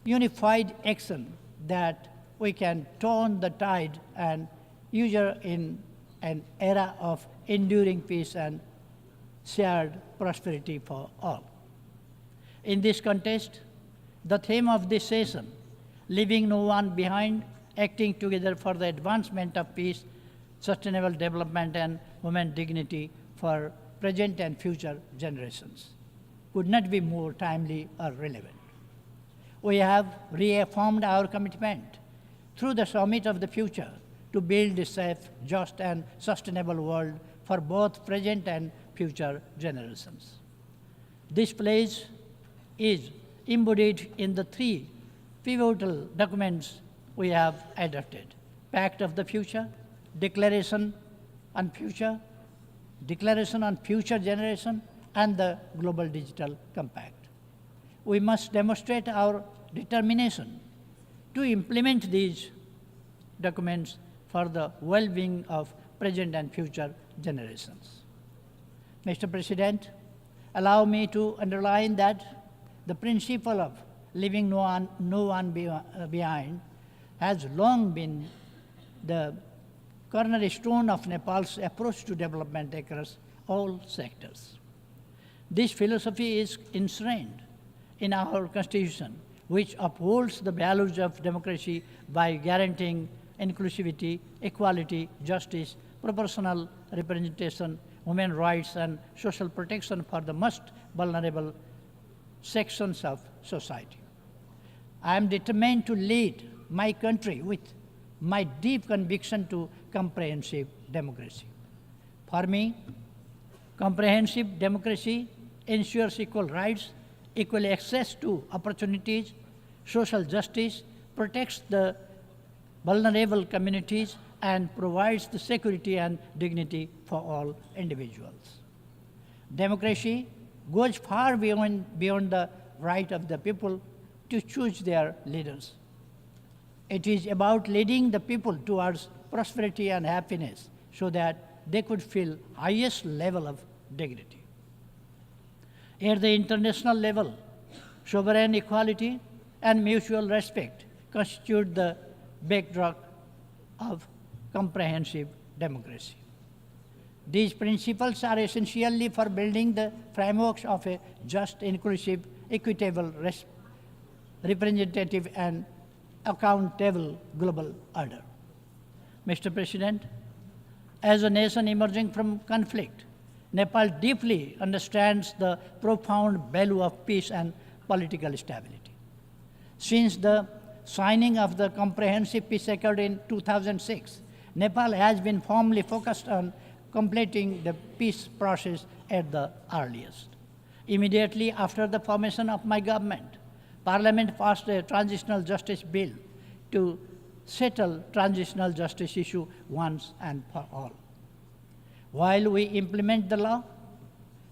unified action that we can turn the tide and usher in an era of enduring peace and shared prosperity for all. In this context, the theme of this session, Leaving No One Behind, Acting Together for the Advancement of Peace, Sustainable Development and Human Dignity for Present and Future Generations, could not be more timely or relevant. We have reaffirmed our commitment through the Summit of the Future to build a safe, just, and sustainable world for both present and future generations. This pledge is embodied in the three pivotal documents we have adopted: Pact of the Future, Declaration on Future Generation, and the Global Digital Compact. We must demonstrate our determination to implement these documents for the well-being of present and future generations. Mr. President, allow me to underline that the principle of leaving no one behind has long been the cornerstone of Nepal's approach to development across all sectors. This philosophy is enshrined in our Constitution, which upholds the values of democracy by guaranteeing inclusivity, equality, justice, proportional representation, human rights, and social protection for the most vulnerable sections of society. I am determined to lead my country with my deep conviction to comprehensive democracy. For me, comprehensive democracy ensures equal rights, equal access to opportunities, social justice, protects the vulnerable communities, and provides the security and dignity for all individuals. Democracy goes far beyond the right of the people to choose their leaders. It is about leading the people towards prosperity and happiness so that they could feel highest level of dignity. At the international level, sovereign equality and mutual respect constitute the backdrop of comprehensive democracy. These principles are essentially for building the frameworks of a just, inclusive, equitable, representative, and accountable global order. Mr. President, as a nation emerging from conflict, Nepal deeply understands the profound value of peace and political stability. Since the signing of the Comprehensive Peace Accord in 2006, Nepal has been firmly focused on completing the peace process at the earliest. Immediately after the formation of my government, Parliament passed a transitional justice bill to settle transitional justice issue once and for all. While we implement the law,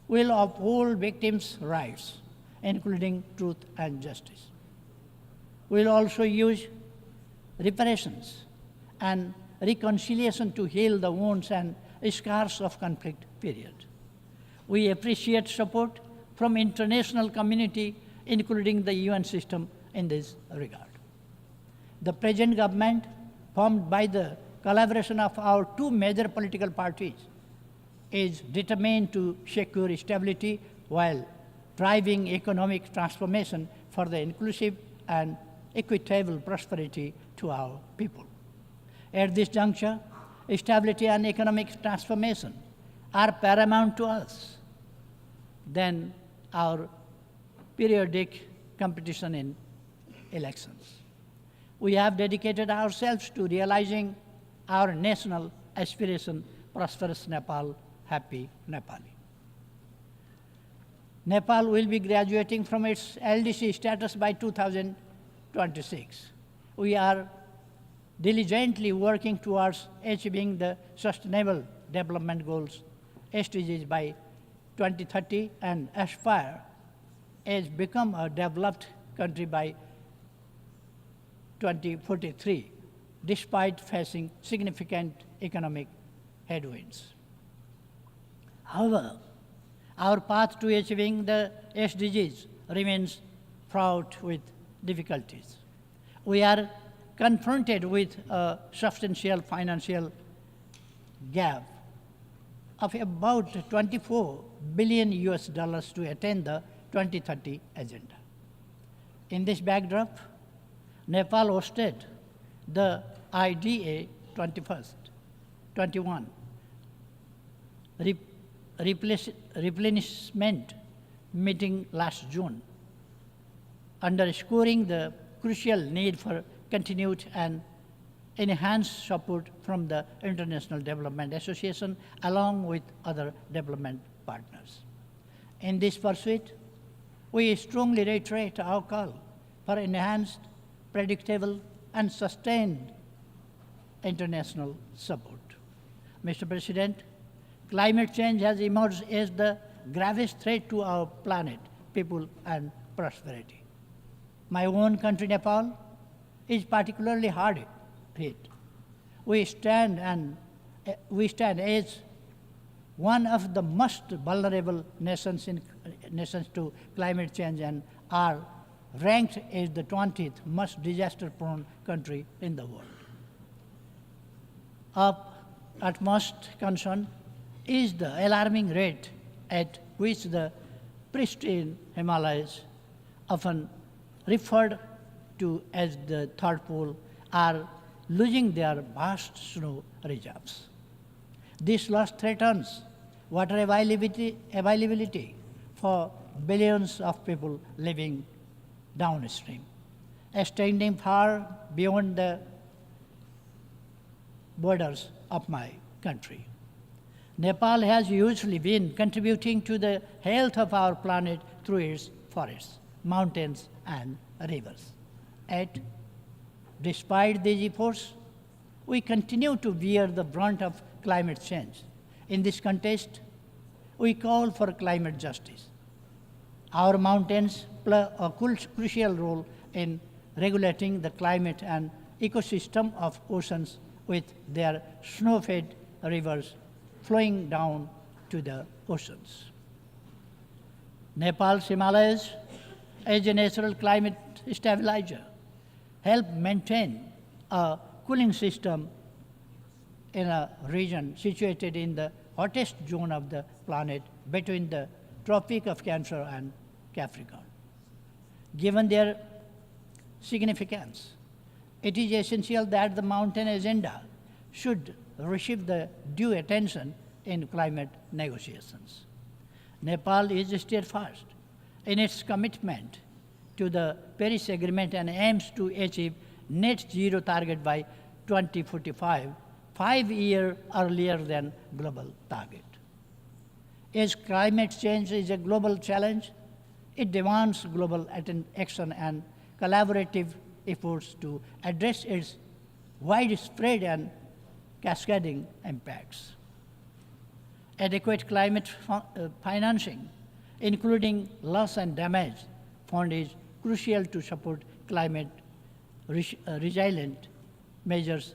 we will uphold victims' rights, including truth and justice. We will also use reparations and reconciliation to heal the wounds and scars of conflict period. We appreciate support from international community, including the UN system, in this regard. The present government, formed by the collaboration of our two major political parties, is determined to secure stability while driving economic transformation for the inclusive and equitable prosperity to our people. At this juncture, stability and economic transformation are paramount to us than our periodic competition in elections. We have dedicated ourselves to realizing our national aspiration, prosperous Nepal, happy Nepali. Nepal will be graduating from its LDC status by 2026. We are diligently working towards achieving the Sustainable Development Goals, SDGs, by 2030 and aspire as become a developed country by 2043, despite facing significant economic headwinds. However, our path to achieving the SDGs remains fraught with difficulties. We are confronted with a substantial financial gap of about $24 billion to attain the 2030 agenda. In this backdrop, Nepal hosted the IDA 21 replenishment meeting last June, underscoring the crucial need for continued and enhanced support from the International Development Association along with other development partners. In this pursuit, we strongly reiterate our call for enhanced, predictable, and sustained international support. Mr. President, climate change has emerged as the gravest threat to our planet, people, and prosperity. My own country, Nepal, is particularly hard hit. We stand as one of the most vulnerable nations to climate change and are ranked as the 20th most disaster-prone country in the world. Of utmost concern is the alarming rate at which the pristine Himalayas, often referred to as the third pole, are losing their vast snow reserves. This loss threatens water availability for billions of people living downstream, extending far beyond the borders of my country. Nepal has usually been contributing to the health of our planet through its forests, mountains, and rivers. Yet, despite these efforts, we continue to bear the brunt of climate change. In this context, we call for climate justice. Our mountains play a crucial role in regulating the climate and ecosystem of oceans with their snow-fed rivers flowing down to the oceans. Nepal's Himalayas, as a natural climate stabilizer, help maintain a cooling system in a region situated in the hottest zone of the planet between the Tropic of Cancer and Capricorn. Given their significance, it is essential that the mountain agenda should receive the due attention in climate negotiations. Nepal is steadfast in its commitment to the Paris Agreement and aims to achieve net zero target by 2045, 5 years earlier than global target. As climate change is a global challenge, it demands global action and collaborative efforts to address its widespread and cascading impacts. Adequate climate financing, including loss and damage fund, is crucial to support climate resilient measures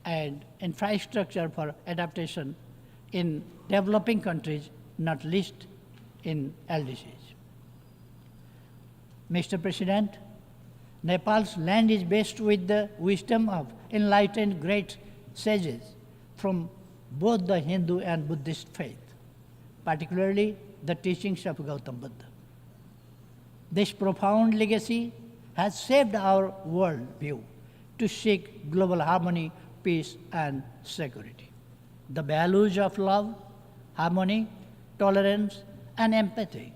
and infrastructure for adaptation in developing countries, not least in LDCs. Mr. President, Nepal's land is blessed with the wisdom of enlightened great sages from both the Hindu and Buddhist faith, particularly the teachings of Gautam Buddha. This profound legacy has shaped our worldview to seek global harmony, peace, and security. The values of love, harmony, tolerance, and empathy,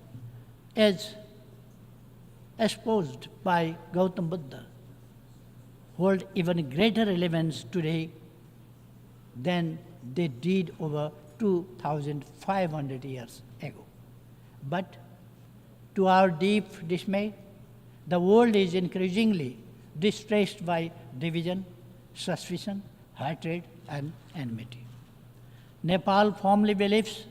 as espoused by Gautam Buddha, hold even greater relevance today than they did over 2,500 years ago. But to our deep dismay, the world is increasingly distressed by division, suspicion, hatred, and enmity. Nepal firmly believes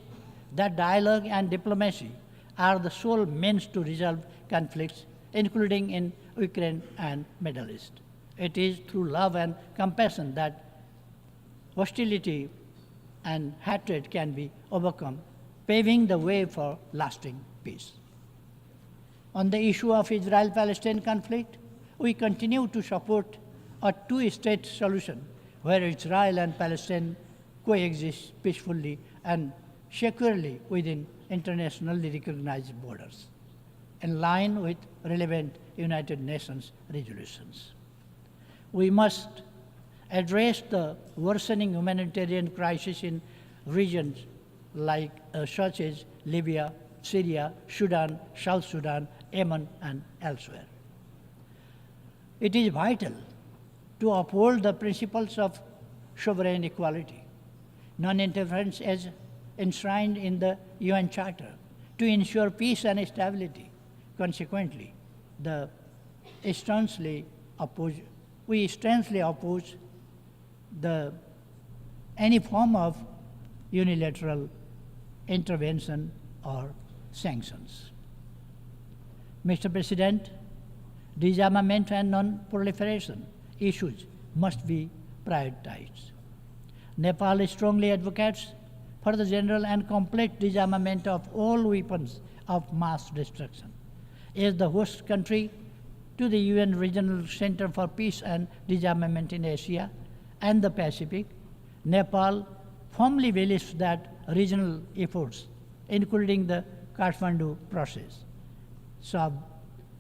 that dialogue and diplomacy are the sole means to resolve conflicts, including in Ukraine and Middle East. It is through love and compassion that hostility and hatred can be overcome, paving the way for lasting peace. On the issue of Israel-Palestine conflict, we continue to support a two-state solution where Israel and Palestine coexist peacefully and securely within internationally recognized borders. in line with relevant United Nations resolutions. We must address the worsening humanitarian crisis in regions like such as Libya, Syria, Sudan, South Sudan, Yemen, and elsewhere. It is vital to uphold the principles of sovereign equality, non-interference as enshrined in the UN Charter, to ensure peace and stability. Consequently, we sternly oppose any form of unilateral intervention or sanctions. Mr. President, disarmament and non-proliferation issues must be prioritized. Nepal strongly advocates for the general and complete disarmament of all weapons of mass destruction. As the host country to the UN Regional Center for Peace and Disarmament in Asia and the Pacific, Nepal firmly believes that regional efforts, including the Kathmandu process, serve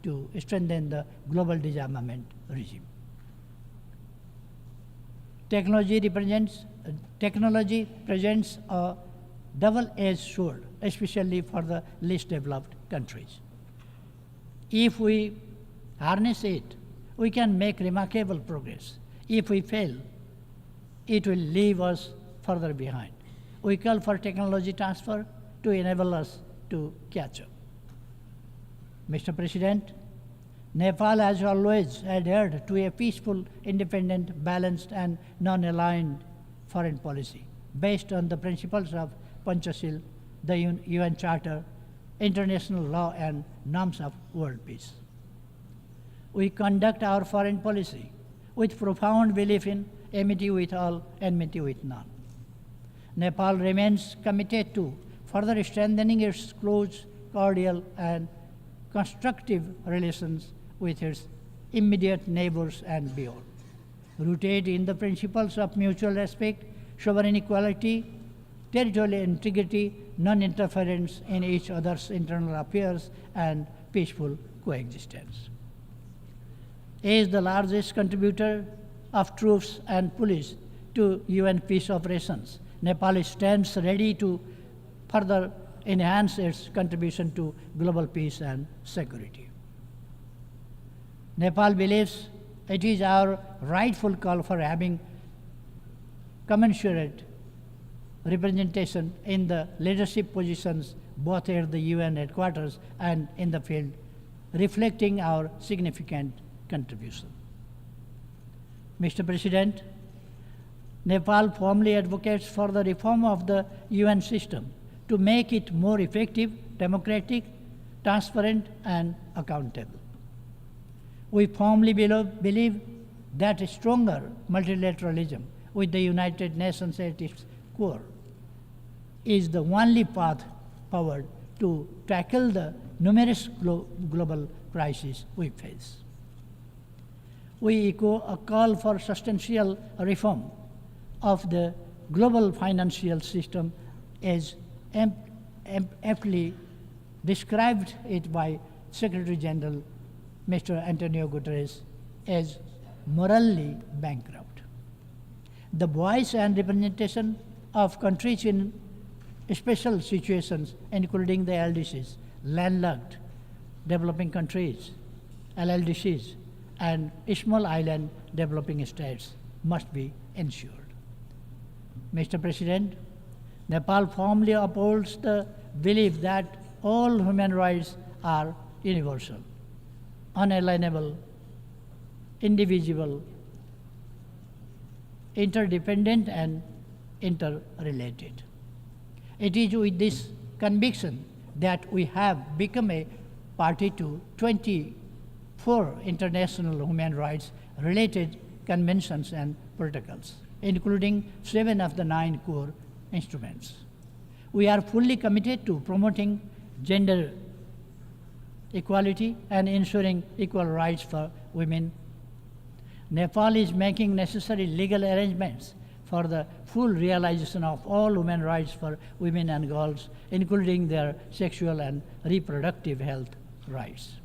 to strengthen the global disarmament regime. Technology presents a double-edged sword, especially for the least developed countries. If we harness it, we can make remarkable progress. If we fail, it will leave us further behind. We call for technology transfer to enable us to catch up. Mr. President, Nepal has always adhered to a peaceful, independent, balanced, and non-aligned foreign policy based on the principles of Panchashil, the UN Charter, international law, and norms of world peace. We conduct our foreign policy with profound belief in amity with all, enmity with none. Nepal remains committed to further strengthening its close, cordial, and constructive relations with its immediate neighbors and beyond, rooted in the principles of mutual respect, sovereign equality, territorial integrity, non-interference in each other's internal affairs, and peaceful coexistence. As the largest contributor of troops and police to UN peace operations, Nepal stands ready to further enhance its contribution to global peace and security. Nepal believes it is our rightful call for having commensurate representation in the leadership positions both at the UN headquarters and in the field, reflecting our significant contribution. Mr. President, Nepal firmly advocates for the reform of the UN system to make it more effective, democratic, transparent, and accountable. We firmly believe that stronger multilateralism with the United Nations at its core is the only path forward to tackle the numerous global crises we face. We echo a call for substantial reform of the global financial system as aptly described it by Secretary General Mr. Antonio Guterres as morally bankrupt. The voice and representation of countries in special situations, including the LDCs, landlocked developing countries, LLDCs, and small island developing states, must be ensured. Mr. President, Nepal firmly upholds the belief that all human rights are universal, unalienable, indivisible, interdependent, and interrelated. It is with this conviction that we have become a party to 24 international human rights related conventions and protocols, including 7 of the 9 core instruments. We are fully committed to promoting gender equality and ensuring equal rights for women. Nepal is making necessary legal arrangements for the full realization of all human rights for women and girls, including their sexual and reproductive health, rights.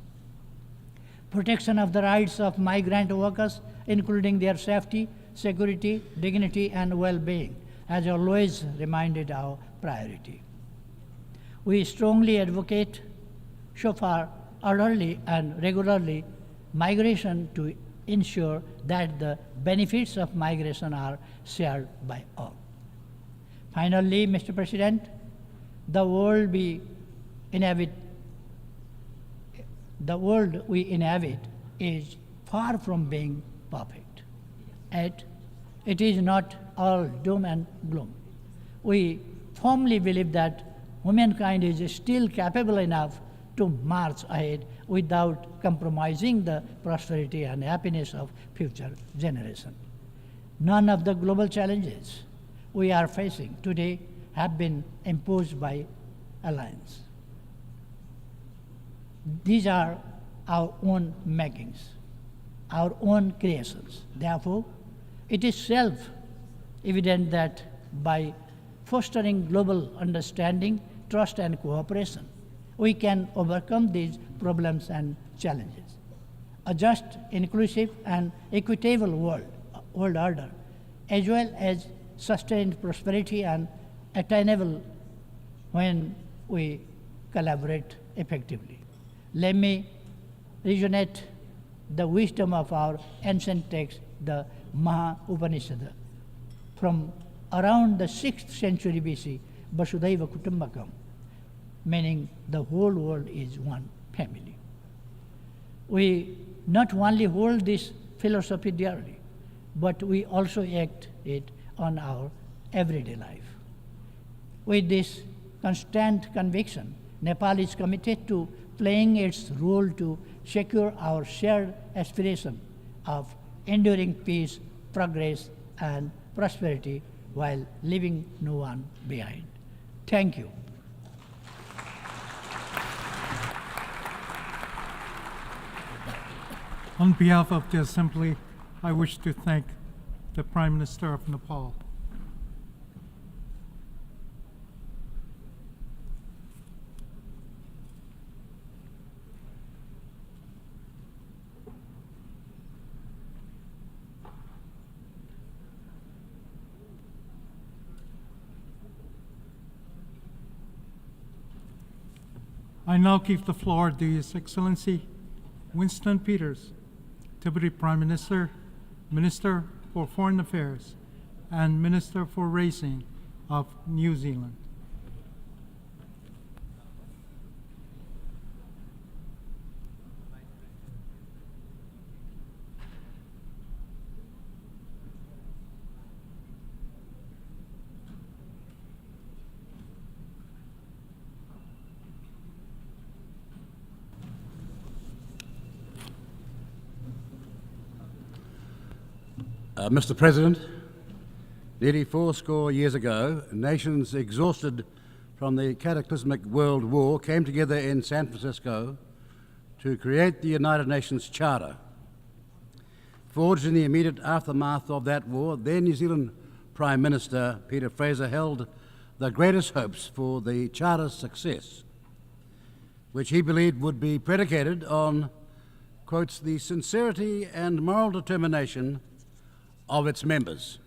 Protection of the rights of migrant workers, including their safety, security, dignity, and well-being, has always remained our priority. We strongly advocate, so far orderly and regularly, migration to ensure that the benefits of migration are shared by all. Finally, Mr. President, the world we inhabit is far from being perfect. Yet, it is not all doom and gloom. We firmly believe that humankind is still capable enough to march ahead without compromising the prosperity and happiness of future generations. None of the global challenges we are facing today have been imposed by alliance. These are our own makings, our own creations. Therefore, it is self-evident that by fostering global understanding, trust, and cooperation, we can overcome these problems and challenges. A just, inclusive, and equitable world order, as well as sustained prosperity and attainable when we collaborate effectively. Let me resonate the wisdom of our ancient text, the Maha Upanishad, from around the 6th century BC, Vasudhaiva Kutumbakam, meaning the whole world is one family. We not only hold this philosophy dearly, but we also act it on our everyday life. With this constant conviction, Nepal is committed to playing its role to secure our shared aspiration of enduring peace, progress, and prosperity while leaving no one behind. Thank you. On behalf of the Assembly, I wish to thank the Prime Minister of Nepal. I now give the floor to His Excellency Winston Peters, Deputy Prime Minister, Minister for Foreign Affairs, and Minister for Racing of New Zealand. Mr. President, nearly 80 years ago, nations exhausted from the cataclysmic World War came together in San Francisco to create the United Nations Charter. Forged in the immediate aftermath of that war, then New Zealand Prime Minister Peter Fraser held the greatest hopes for the Charter's success, which he believed would be predicated on, quotes, the sincerity and moral determination of its members.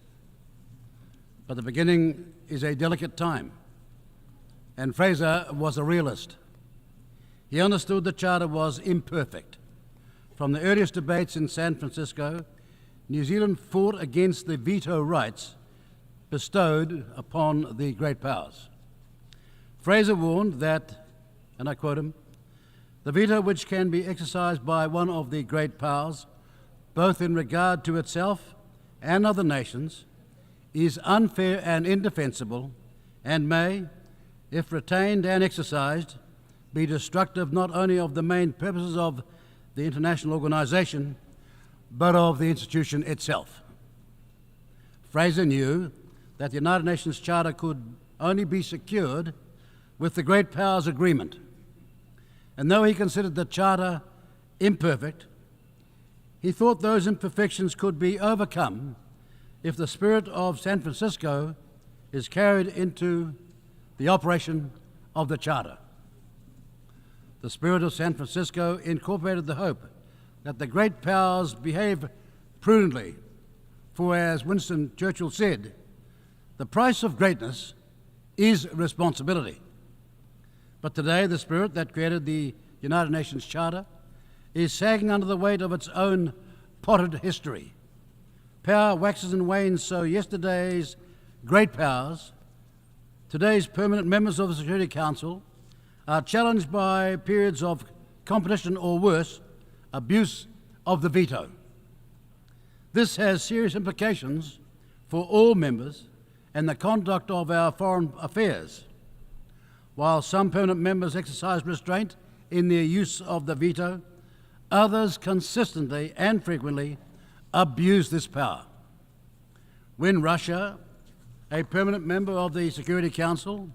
But the beginning is a delicate time, and Fraser was a realist. He understood the Charter was imperfect. From the earliest debates in San Francisco, New Zealand fought against the veto rights bestowed upon the great powers. Fraser warned that, and I quote him, "The veto which can be exercised by one of the great powers, both in regard to itself and other nations, is unfair and indefensible, and may, if retained and exercised, be destructive not only of the main purposes of the international organization, but of the institution itself." Fraser knew that the United Nations Charter could only be secured with the great powers' agreement. And though he considered the Charter imperfect, he thought those imperfections could be overcome if the spirit of San Francisco is carried into the operation of the Charter. The spirit of San Francisco incorporated the hope that the great powers behave prudently, for as Winston Churchill said, the price of greatness is responsibility. But today, the spirit that created the United Nations Charter is sagging under the weight of its own potted history. Power waxes and wanes, so yesterday's great powers, today's permanent members of the Security Council, are challenged by periods of competition or worse, abuse of the veto. This has serious implications for all members and the conduct of our foreign affairs. While some permanent members exercise restraint in their use of the veto, others consistently and frequently abuse this power. When Russia, a permanent member of the Security Council,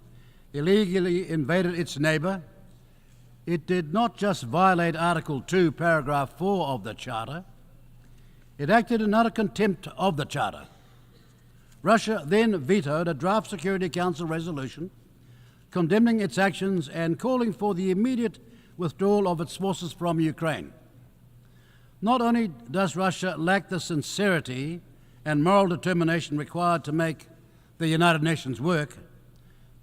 illegally invaded its neighbour, it did not just violate Article 2, Paragraph 4 of the Charter, it acted in utter contempt of the Charter. Russia then vetoed a draft Security Council resolution condemning its actions and calling for the immediate withdrawal of its forces from Ukraine. Not only does Russia lack the sincerity and moral determination required to make the United Nations work,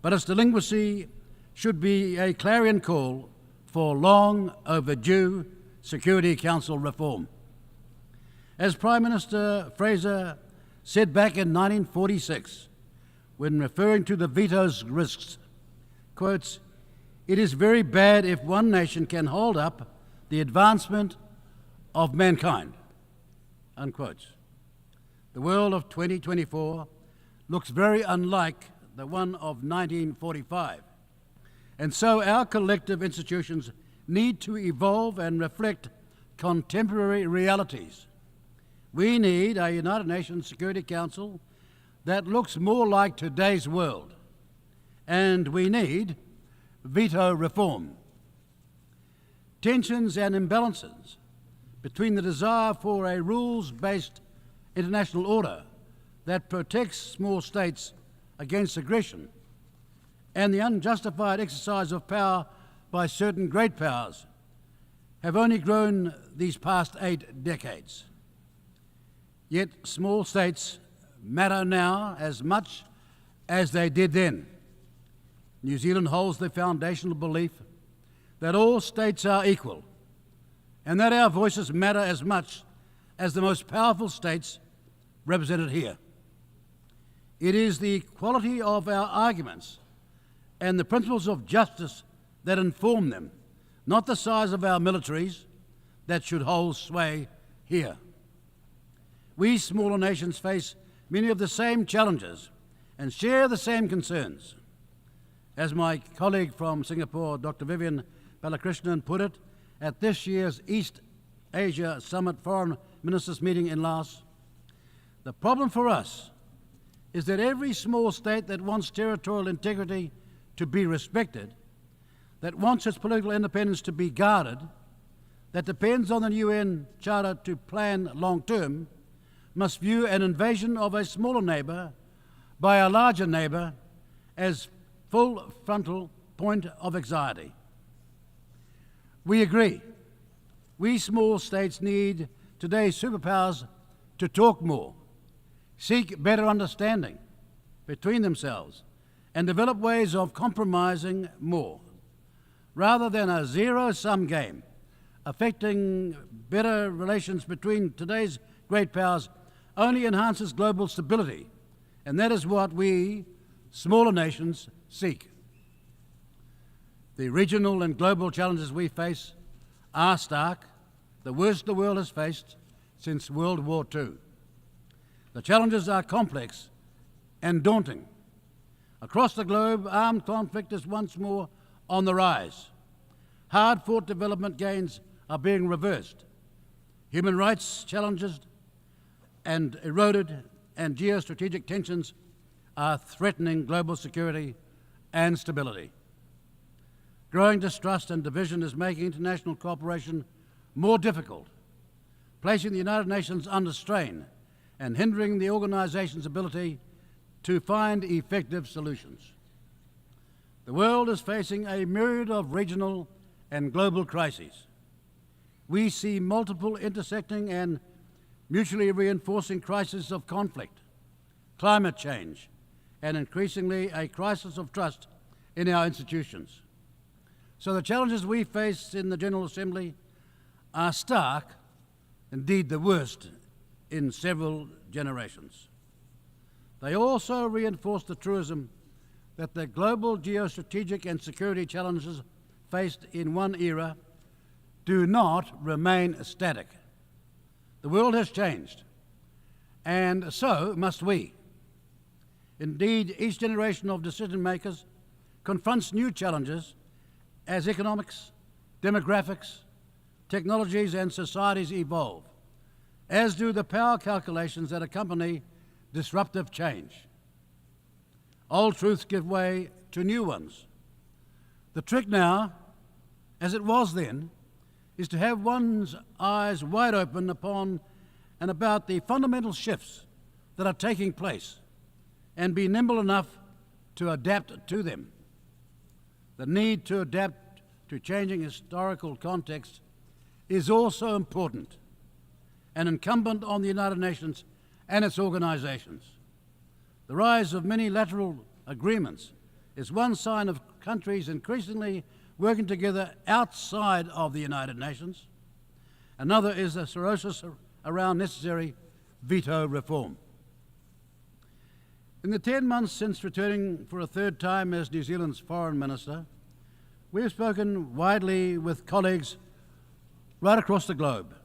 but its delinquency should be a clarion call for long overdue Security Council reform. As Prime Minister Fraser said back in 1946, when referring to the veto's risks, quotes, "It is very bad if one nation can hold up the advancement of mankind," unquote. The world of 2024 looks very unlike the one of 1945. And so our collective institutions need to evolve and reflect contemporary realities. We need a United Nations Security Council that looks more like today's world. And we need veto reform. Tensions and imbalances between the desire for a rules-based international order that protects small states against aggression and the unjustified exercise of power by certain great powers have only grown these past 8 decades. Yet small states matter now as much as they did then. New Zealand holds the foundational belief that all states are equal and that our voices matter as much as the most powerful states represented here. It is the quality of our arguments and the principles of justice that inform them, not the size of our militaries, that should hold sway here. We smaller nations face many of the same challenges and share the same concerns. As my colleague from Singapore, Dr. Vivian Balakrishnan, put it at this year's East Asia Summit Foreign Ministers meeting in Laos, the problem for us is that every small state that wants territorial integrity to be respected, that wants its political independence to be guarded, that depends on the UN Charter to plan long-term, must view an invasion of a smaller neighbour by a larger neighbour as full frontal point of anxiety. We agree. We small states need today's superpowers to talk more, seek better understanding between themselves, and develop ways of compromising more, rather than a zero-sum game affecting better relations between today's great powers only enhances global stability, and that is what we, smaller nations, seek. The regional and global challenges we face are stark, the worst the world has faced since World War II. The challenges are complex and daunting. Across the globe, armed conflict is once more on the rise. Hard-fought development gains are being reversed. Human rights challenges and eroded, and geostrategic tensions are threatening global security and stability. Growing distrust and division is making international cooperation more difficult, placing the United Nations under strain and hindering the organization's ability to find effective solutions. The world is facing a myriad of regional and global crises. We see multiple intersecting and mutually reinforcing crises of conflict, climate change, and increasingly a crisis of trust in our institutions. So the challenges we face in the General Assembly are stark, indeed the worst in several generations. They also reinforce the truism that the global geostrategic and security challenges faced in one era do not remain static. The world has changed, and so must we. Indeed, each generation of decision makers confronts new challenges as economics, demographics, technologies, and societies evolve, as do the power calculations that accompany disruptive change. Old truths give way to new ones. The trick now, as it was then, is to have one's eyes wide open upon and about the fundamental shifts that are taking place and be nimble enough to adapt to them. The need to adapt to changing historical context is also important and incumbent on the United Nations and its organizations. The rise of many-lateral agreements is one sign of countries increasingly working together outside of the United Nations. Another is the cirrhosis around necessary veto reform. In the 10 months since returning for a third time as New Zealand's Foreign Minister, we have spoken widely with colleagues right across the globe.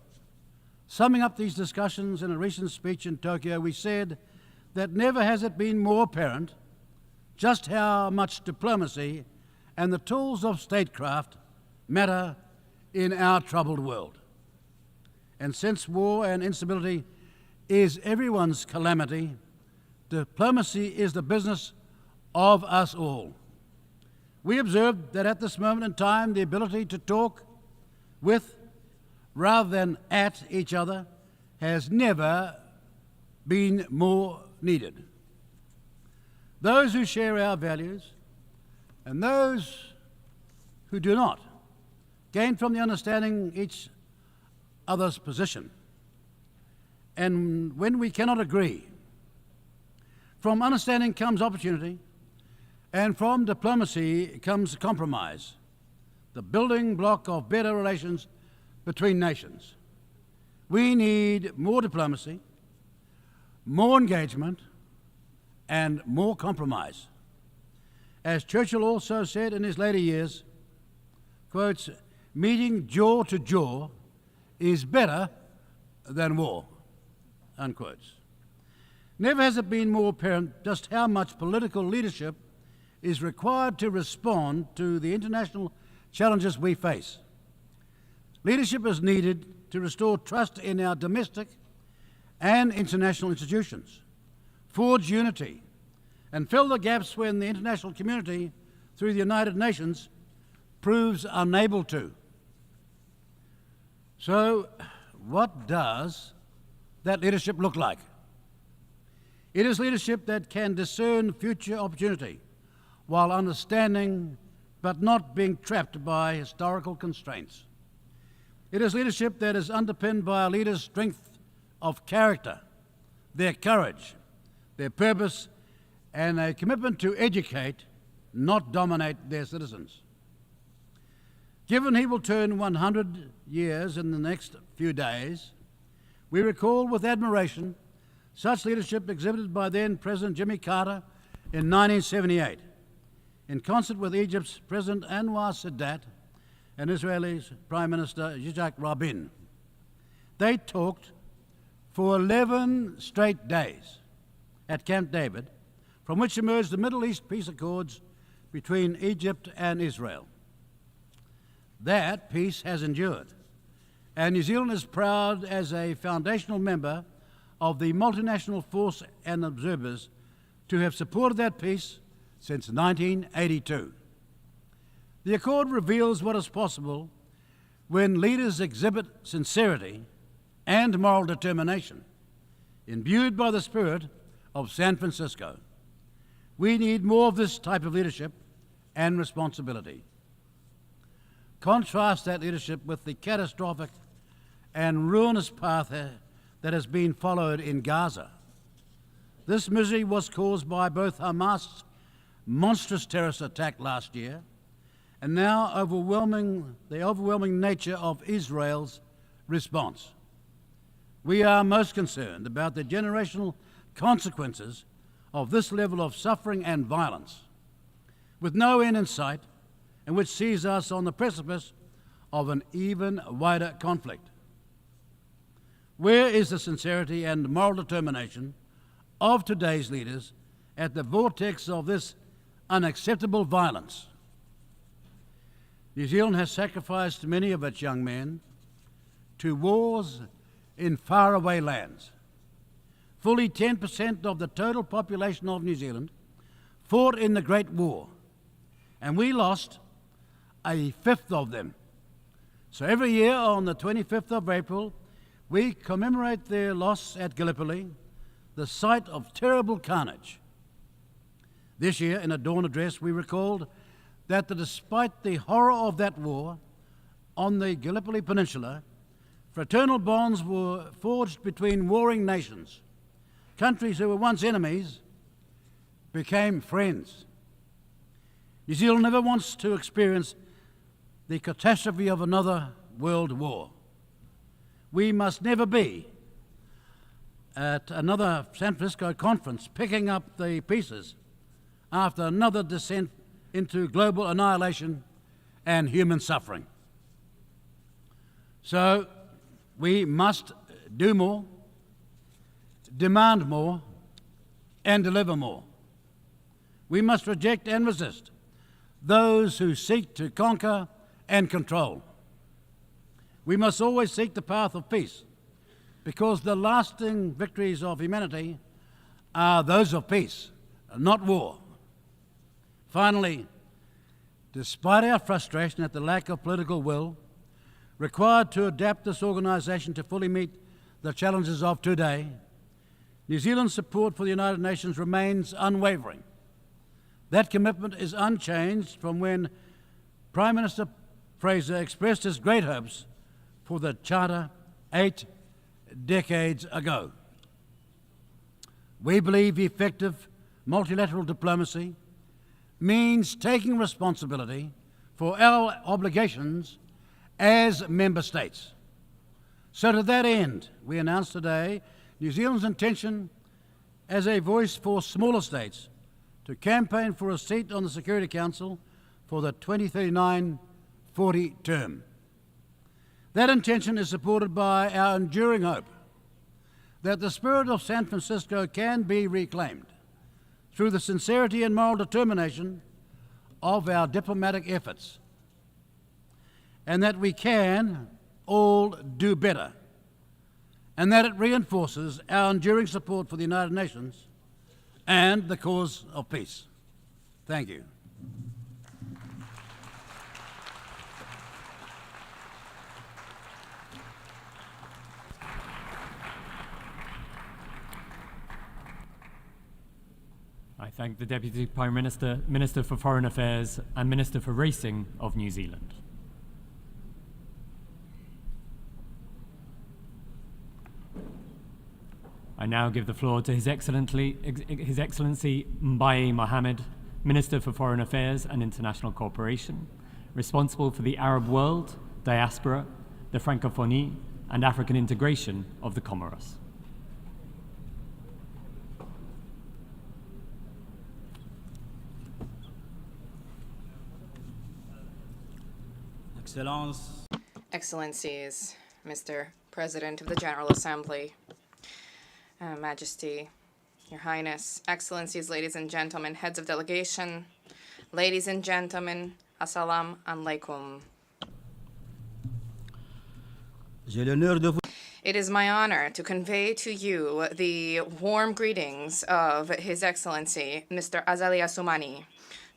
Summing up these discussions in a recent speech in Tokyo, we said that never has it been more apparent just how much diplomacy and the tools of statecraft matter in our troubled world. And since war and instability is everyone's calamity, diplomacy is the business of us all. We observed that at this moment in time, the ability to talk with rather than at each other has never been more needed. Those who share our values and those who do not gain from the understanding each other's position. And when we cannot agree, from understanding comes opportunity, and from diplomacy comes compromise, the building block of better relations between nations. We need more diplomacy, more engagement, and more compromise. As Churchill also said in his later years, quotes, meeting jaw to jaw is better than war, unquotes. Never has it been more apparent just how much political leadership is required to respond to the international challenges we face. Leadership is needed to restore trust in our domestic and international institutions, forge unity, and fill the gaps when the international community, through the United Nations, proves unable to. So, what does that leadership look like? It is leadership that can discern future opportunity while understanding but not being trapped by historical constraints. It is leadership that is underpinned by a leader's strength of character, their courage, their purpose, and a commitment to educate, not dominate their citizens. Given he will turn 100 years in the next few days, we recall with admiration such leadership exhibited by then President Jimmy Carter in 1978, in concert with Egypt's President Anwar Sadat and Israel's Prime Minister Yitzhak Rabin. They talked for 11 straight days at Camp David, from which emerged the Middle East peace accords between Egypt and Israel. That peace has endured, and New Zealand is proud as a foundational member of the multinational force and observers to have supported that peace since 1982. The accord reveals what is possible when leaders exhibit sincerity and moral determination, imbued by the spirit of San Francisco. We need more of this type of leadership and responsibility. Contrast that leadership with the catastrophic and ruinous path that has been followed in Gaza. This misery was caused by both Hamas' monstrous terrorist attack last year and now the overwhelming nature of Israel's response. We are most concerned about the generational consequences of this level of suffering and violence, with no end in sight, and which sees us on the precipice of an even wider conflict. Where is the sincerity and moral determination of today's leaders at the vortex of this unacceptable violence? New Zealand has sacrificed many of its young men to wars in faraway lands. Fully 10% of the total population of New Zealand fought in the Great War, and we lost a fifth of them. So every year on the 25th of April, we commemorate their loss at Gallipoli, the site of terrible carnage. This year, in a dawn address, we recalled that despite the horror of that war on the Gallipoli Peninsula, fraternal bonds were forged between warring nations. Countries who were once enemies became friends. New Zealand never wants to experience the catastrophe of another world war. We must never be at another San Francisco conference picking up the pieces after another descent into global annihilation and human suffering. So we must do more, demand more, and deliver more. We must reject and resist those who seek to conquer and control. We must always seek the path of peace, because the lasting victories of humanity are those of peace, not war. Finally, despite our frustration at the lack of political will required to adapt this organisation to fully meet the challenges of today, New Zealand's support for the United Nations remains unwavering. That commitment is unchanged from when Prime Minister Fraser expressed his great hopes for the Charter 8 decades ago. We believe effective multilateral diplomacy means taking responsibility for our obligations as member states. So to that end, we announced today New Zealand's intention as a voice for smaller states to campaign for a seat on the Security Council for the 2039-40 term. That intention is supported by our enduring hope that the spirit of San Francisco can be reclaimed through the sincerity and moral determination of our diplomatic efforts, and that we can all do better, and that it reinforces our enduring support for the United Nations and the cause of peace. Thank you. I thank the Deputy Prime Minister, Minister for Foreign Affairs and Minister for Racing of New Zealand. I now give the floor to His Excellency Mbaye Mohammed, Minister for Foreign Affairs and International Cooperation, responsible for the Arab world, diaspora, the Francophonie, and African integration of the Comoros. Excellencies, Mr. President of the General Assembly, Majesty, Your Highness, Excellencies, ladies and gentlemen, heads of delegation, ladies and gentlemen, Assalamu alaikum. It is my honor to convey to you the warm greetings of His Excellency, Mr. Azali Assoumani,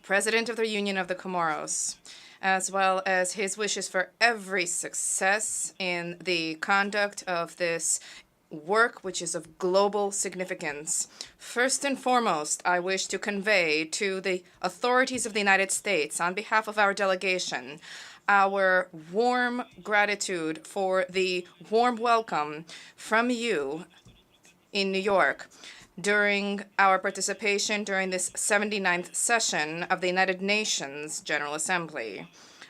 President of the Union of the Comoros, as well as his wishes for every success in the conduct of this work which is of global significance. First and foremost, I wish to convey to the authorities of the United States, on behalf of our delegation, our warm gratitude for the warm welcome from you in New York during our participation during this 79th session of the United Nations General Assembly.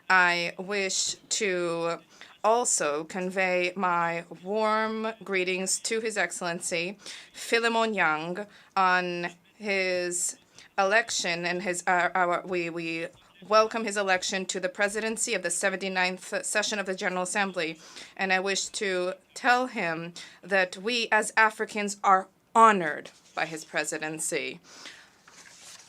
I wish to also convey my warm greetings to His Excellency Philemon Yang on his election and we welcome his election to the presidency of the 79th session of the General Assembly. And I wish to tell him that we as Africans are honored by his presidency.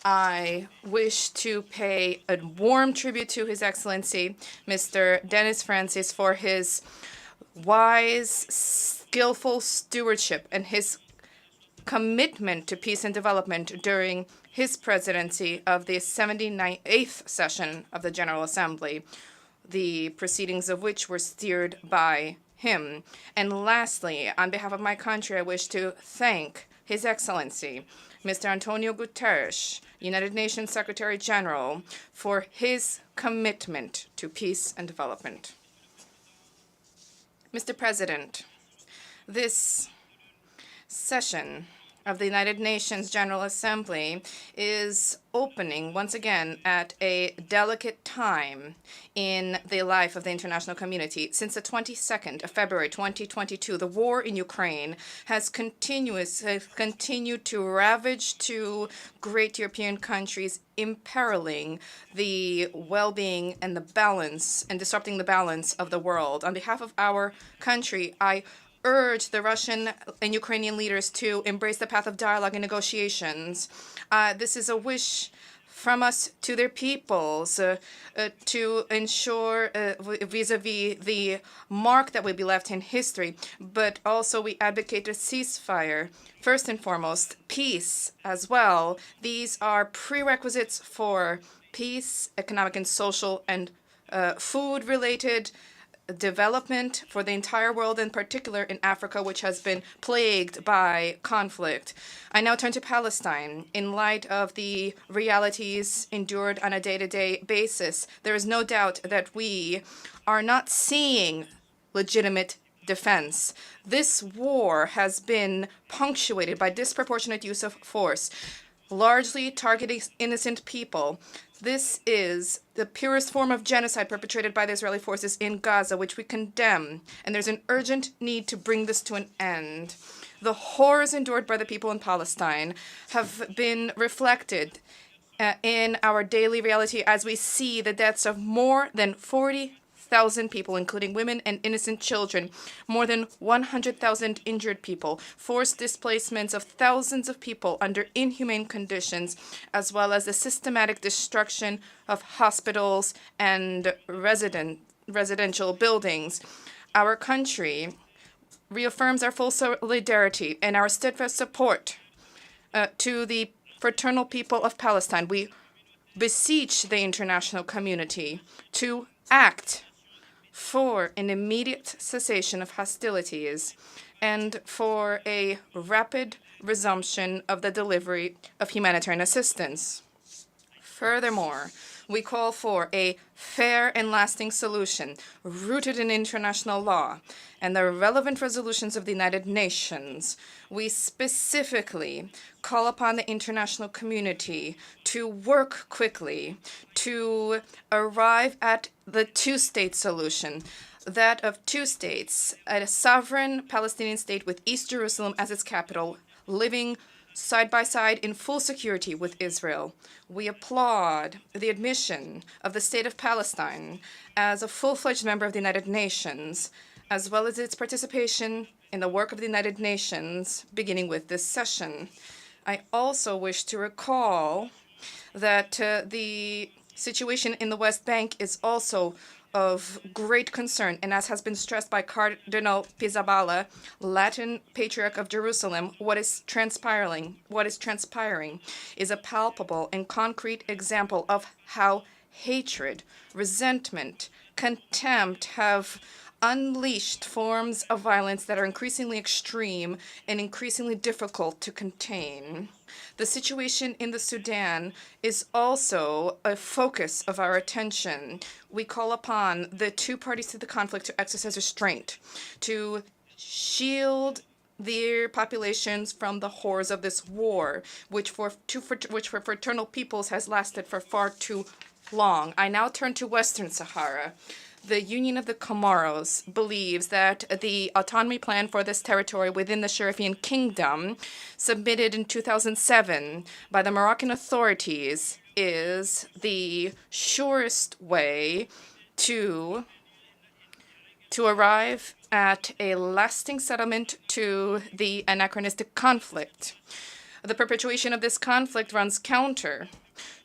I wish to pay a warm tribute to His Excellency, Mr. Dennis Francis, for his wise, skillful stewardship and his commitment to peace and development during his presidency of the 78th session of the General Assembly, the proceedings of which were steered by him. And lastly, on behalf of my country, I wish to thank His Excellency, Mr. Antonio Guterres, United Nations Secretary General, for his commitment to peace and development. Mr. President, this session of the United Nations General Assembly is opening once again at a delicate time in the life of the international community. Since the 22nd of February 2022, the war in Ukraine has continued to ravage two great European countries, imperiling the well-being and the balance and disrupting the balance of the world. On behalf of our country, I urge the Russian and Ukrainian leaders to embrace the path of dialogue and negotiations. This is a wish from us to their peoples to ensure vis-a-vis the mark that will be left in history, but also we advocate a ceasefire. First and foremost, peace as well. These are prerequisites for peace, economic and social and food-related development for the entire world, in particular in Africa, which has been plagued by conflict. I now turn to Palestine. In light of the realities endured on a day-to-day basis, there is no doubt that we are not seeing legitimate defense. This war has been punctuated by disproportionate use of force, largely targeting innocent people. This is the purest form of genocide perpetrated by the Israeli forces in Gaza, which we condemn, and there's an urgent need to bring this to an end. The horrors endured by the people in Palestine have been reflected in our daily reality as we see the deaths of more than 40,000 people, including women and innocent children, more than 100,000 injured people, forced displacements of thousands of people under inhumane conditions, as well as the systematic destruction of hospitals and residential buildings. Our country reaffirms our full solidarity and our steadfast support to the fraternal people of Palestine. We beseech the international community to act for an immediate cessation of hostilities and for a rapid resumption of the delivery of humanitarian assistance. Furthermore, we call for a fair and lasting solution rooted in international law and the relevant resolutions of the United Nations. We specifically call upon the international community to work quickly to arrive at the two-state solution, that of two states, a sovereign Palestinian state with East Jerusalem as its capital, living side by side in full security with Israel. We applaud the admission of the State of Palestine as a full-fledged member of the United Nations, as well as its participation in the work of the United Nations, beginning with this session. I also wish to recall that the situation in the West Bank is also of great concern, and as has been stressed by Cardinal Pizzaballa, Latin Patriarch of Jerusalem, what is transpiring is a palpable and concrete example of how hatred, resentment, contempt have unleashed forms of violence that are increasingly extreme and increasingly difficult to contain. The situation in the Sudan is also a focus of our attention. We call upon the two parties to the conflict to exercise restraint, to shield their populations from the horrors of this war, which for fraternal peoples has lasted for far too long. I now turn to Western Sahara. The Union of the Comoros believes that the autonomy plan for this territory within the Sharifian Kingdom, submitted in 2007 by the Moroccan authorities, is the surest way to arrive at a lasting settlement to the anachronistic conflict. The perpetuation of this conflict runs counter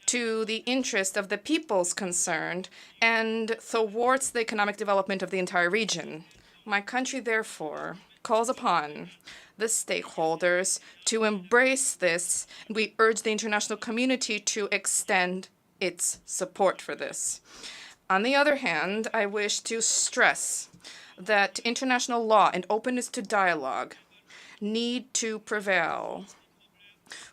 to the interest of the peoples concerned and thwarts the economic development of the entire region. My country, therefore, calls upon the stakeholders to embrace this. We urge the international community to extend its support for this. On the other hand, I wish to stress that international law and openness to dialogue need to prevail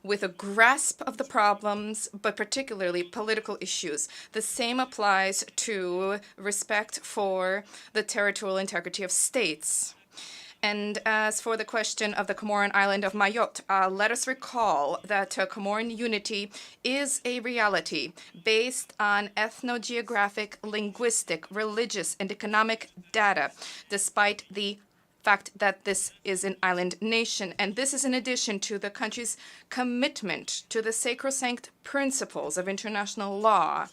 with a grasp of the problems, but particularly political issues. The same applies to respect for the territorial integrity of states. And as for the question of the Comoran island of Mayotte, let us recall that Comoran unity is a reality based on ethnogeographic, linguistic, religious, and economic data, despite the fact that this is an island nation. And this is in addition to the country's commitment to the sacrosanct principles of international law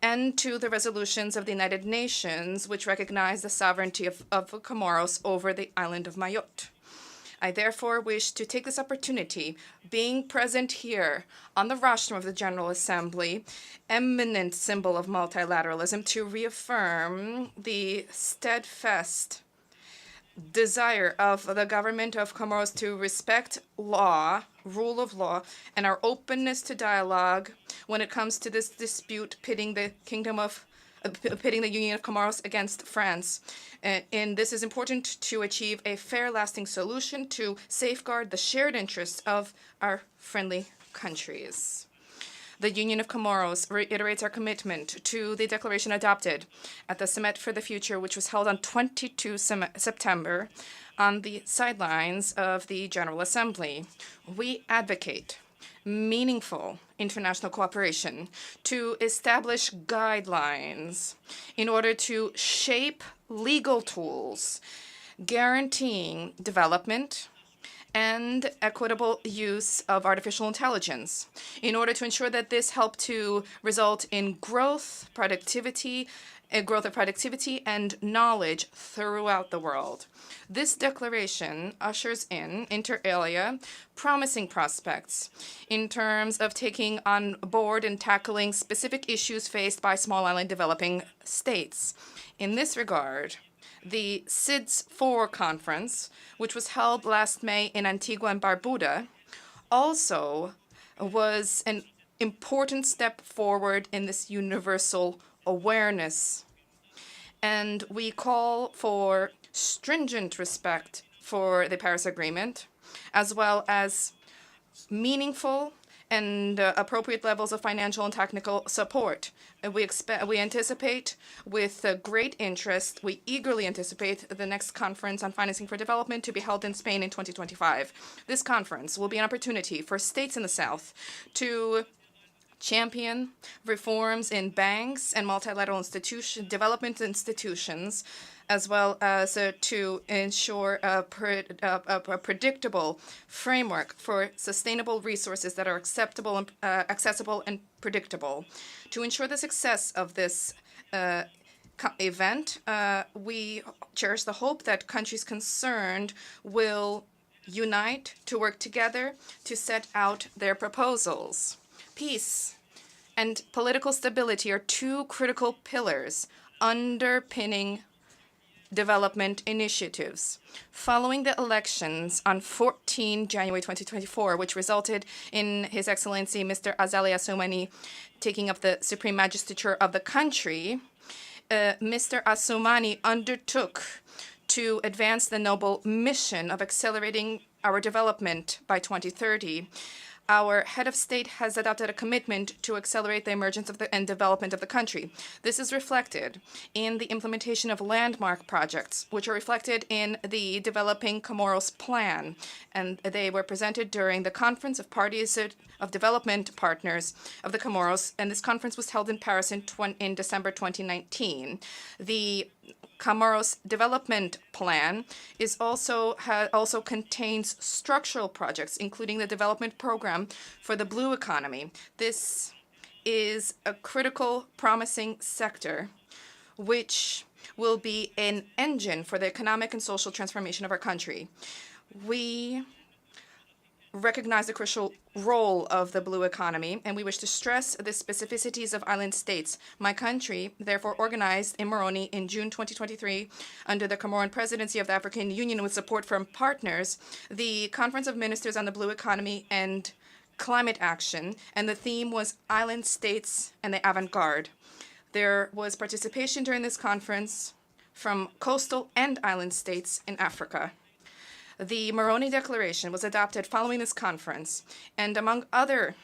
and to the resolutions of the United Nations, which recognize the sovereignty of Comoros over the island of Mayotte. I therefore wish to take this opportunity, being present here on the rostrum of the General Assembly, eminent symbol of multilateralism, to reaffirm the steadfast desire of the government of Comoros to respect law, rule of law, and our openness to dialogue when it comes to this dispute pitting the Union of Comoros against France. And this is important to achieve a fair, lasting solution to safeguard the shared interests of our friendly countries. The Union of Comoros reiterates our commitment to the declaration adopted at the Summit for the Future, which was held on 22 September on the sidelines of the General Assembly. We advocate meaningful international cooperation to establish guidelines in order to shape legal tools guaranteeing development and equitable use of artificial intelligence in order to ensure that this helped to result in growth of productivity and knowledge throughout the world. This declaration ushers in, inter alia, promising prospects in terms of taking on board and tackling specific issues faced by small island developing states. In this regard, the SIDS-4 conference, which was held last May in Antigua and Barbuda, also was an important step forward in this universal awareness. And we call for stringent respect for the Paris Agreement, as well as meaningful and appropriate levels of financial and technical support. We anticipate with great interest, we eagerly anticipate the next conference on financing for development to be held in Spain in 2025. This conference will be an opportunity for states in the South to champion reforms in banks and multilateral development institutions, as well as to ensure a predictable framework for sustainable resources that are acceptable and accessible and predictable. To ensure the success of this event, we cherish the hope that countries concerned will unite to work together to set out their proposals. Peace and political stability are two critical pillars underpinning development initiatives. Following the elections on 14 January 2024, which resulted in His Excellency Mr. Azali Assoumani taking up the Supreme Magistrature of the country, Mr. Assoumani undertook to advance the noble mission of accelerating our development by 2030. Our head of state has adopted a commitment to accelerate the emergence and development of the country. This is reflected in the implementation of landmark projects, which are reflected in the Developing Comoros Plan, and they were presented during the Conference of Parties of Development Partners of the Comoros, and this conference was held in Paris in December 2019. The Comoros Development Plan also contains structural projects, including the development program for the blue economy. This is a critical, promising sector, which will be an engine for the economic and social transformation of our country. We recognize the crucial role of the blue economy, and we wish to stress the specificities of island states. My country, therefore, organized in Moroni in June 2023, under the Comoran presidency of the African Union with support from partners, the Conference of Ministers on the Blue Economy and Climate Action, and the theme was Island States and the Avant-Garde. There was participation during this conference from coastal and island states in Africa. The Moroni Declaration was adopted following this conference, and among other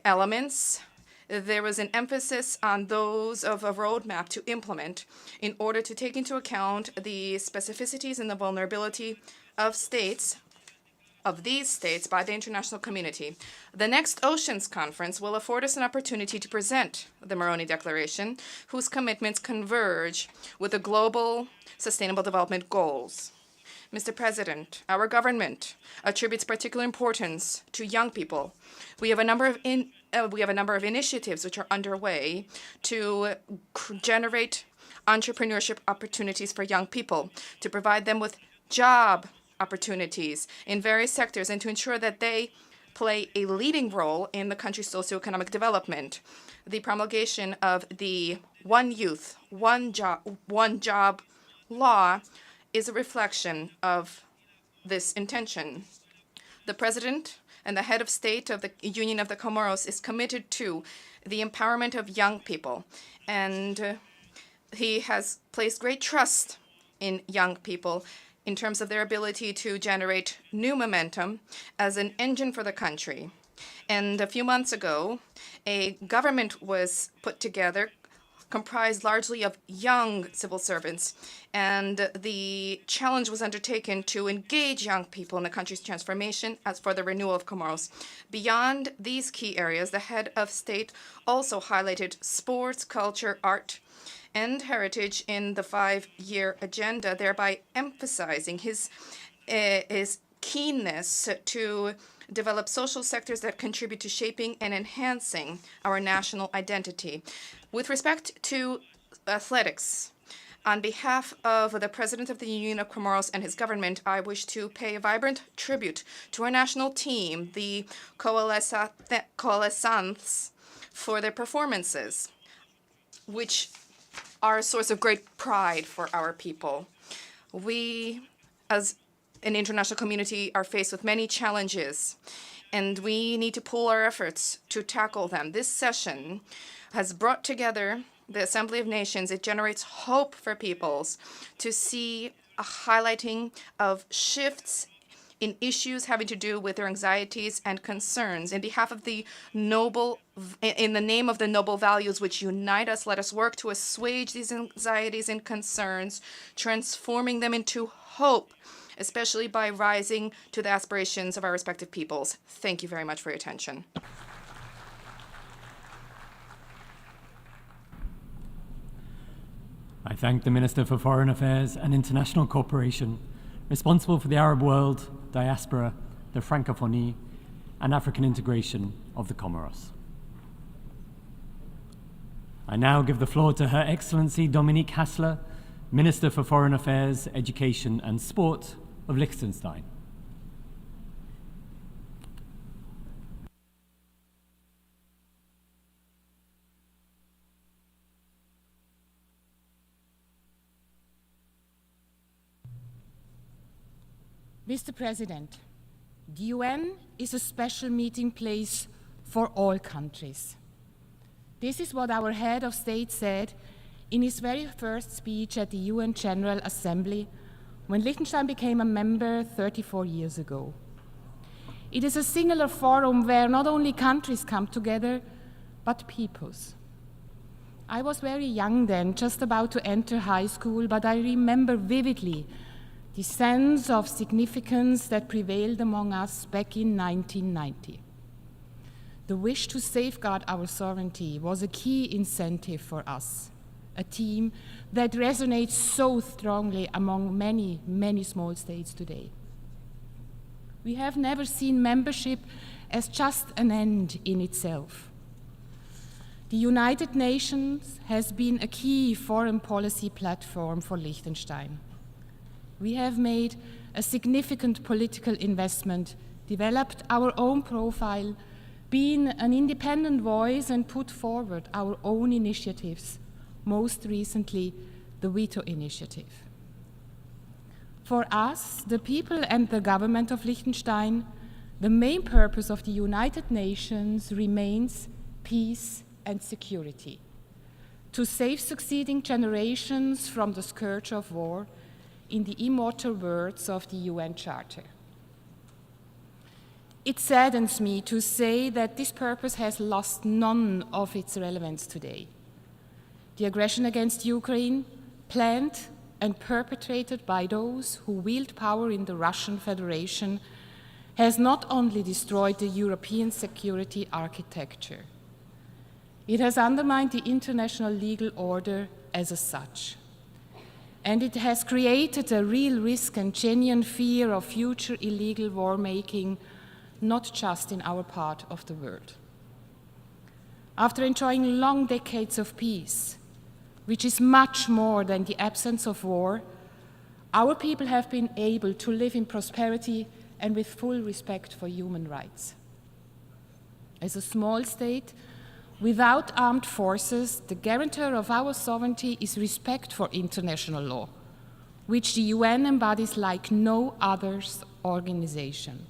elements, there was an emphasis on those of a roadmap to implement in order to take into account the specificities and the vulnerability of these states by the international community. The next Oceans Conference will afford us an opportunity to present the Moroni Declaration, whose commitments converge with the global sustainable development goals. Mr. President, our government attributes particular importance to young people. We have a number of initiatives which are underway to generate entrepreneurship opportunities for young people, to provide them with job opportunities in various sectors, and to ensure that they play a leading role in the country's socioeconomic development. The promulgation of the One Youth, One Job law is a reflection of this intention. The President and the head of state of the Union of the Comoros is committed to the empowerment of young people, and he has placed great trust in young people in terms of their ability to generate new momentum as an engine for the country. And a few months ago, a government was put together comprised largely of young civil servants, and the challenge was undertaken to engage young people in the country's transformation as for the renewal of Comoros. Beyond these key areas, the head of state also highlighted sports, culture, art, and heritage in the 5-year agenda, thereby emphasizing his keenness to develop social sectors that contribute to shaping and enhancing our national identity. With respect to athletics, on behalf of the President of the Union of Comoros and his government, I wish to pay a vibrant tribute to our national team, the Coalescents, for their performances, which are a source of great pride for our people. We, as an international community, are faced with many challenges, and we need to pool our efforts to tackle them. This session has brought together the Assembly of Nations. It generates hope for peoples to see a highlighting of shifts in issues having to do with their anxieties and concerns. In behalf of in the name of the noble values which unite us, let us work to assuage these anxieties and concerns, transforming them into hope, especially by rising to the aspirations of our respective peoples. Thank you very much for your attention. I thank the Minister for Foreign Affairs and International Cooperation, responsible for the Arab world, diaspora, the Francophonie, and African integration of the Comoros. I now give the floor to Her Excellency Dominique Hassler, Minister for Foreign Affairs, Education and Sport of Liechtenstein. Mr. President, the UN is a special meeting place for all countries. This is what our head of state said in his very first speech at the UN General Assembly when Liechtenstein became a member 34 years ago. It is a singular forum where not only countries come together, but peoples. I was very young then, just about to enter high school, but I remember vividly the sense of significance that prevailed among us back in 1990. The wish to safeguard our sovereignty was a key incentive for us, a theme that resonates so strongly among many, many small states today. We have never seen membership as just an end in itself. The United Nations has been a key foreign policy platform for Liechtenstein. We have made a significant political investment, developed our own profile, been an independent voice, and put forward our own initiatives, most recently the Veto Initiative. For us, the people and the government of Liechtenstein, the main purpose of the United Nations remains peace and security, to save succeeding generations from the scourge of war, in the immortal words of the UN Charter. It saddens me to say that this purpose has lost none of its relevance today. The aggression against Ukraine, planned and perpetrated by those who wield power in the Russian Federation, has not only destroyed the European security architecture, it has undermined the international legal order as such. And it has created a real risk and genuine fear of future illegal war-making, not just in our part of the world. After enjoying long decades of peace, which is much more than the absence of war, our people have been able to live in prosperity and with full respect for human rights. As a small state, without armed forces, the guarantor of our sovereignty is respect for international law, which the UN embodies like no other organization.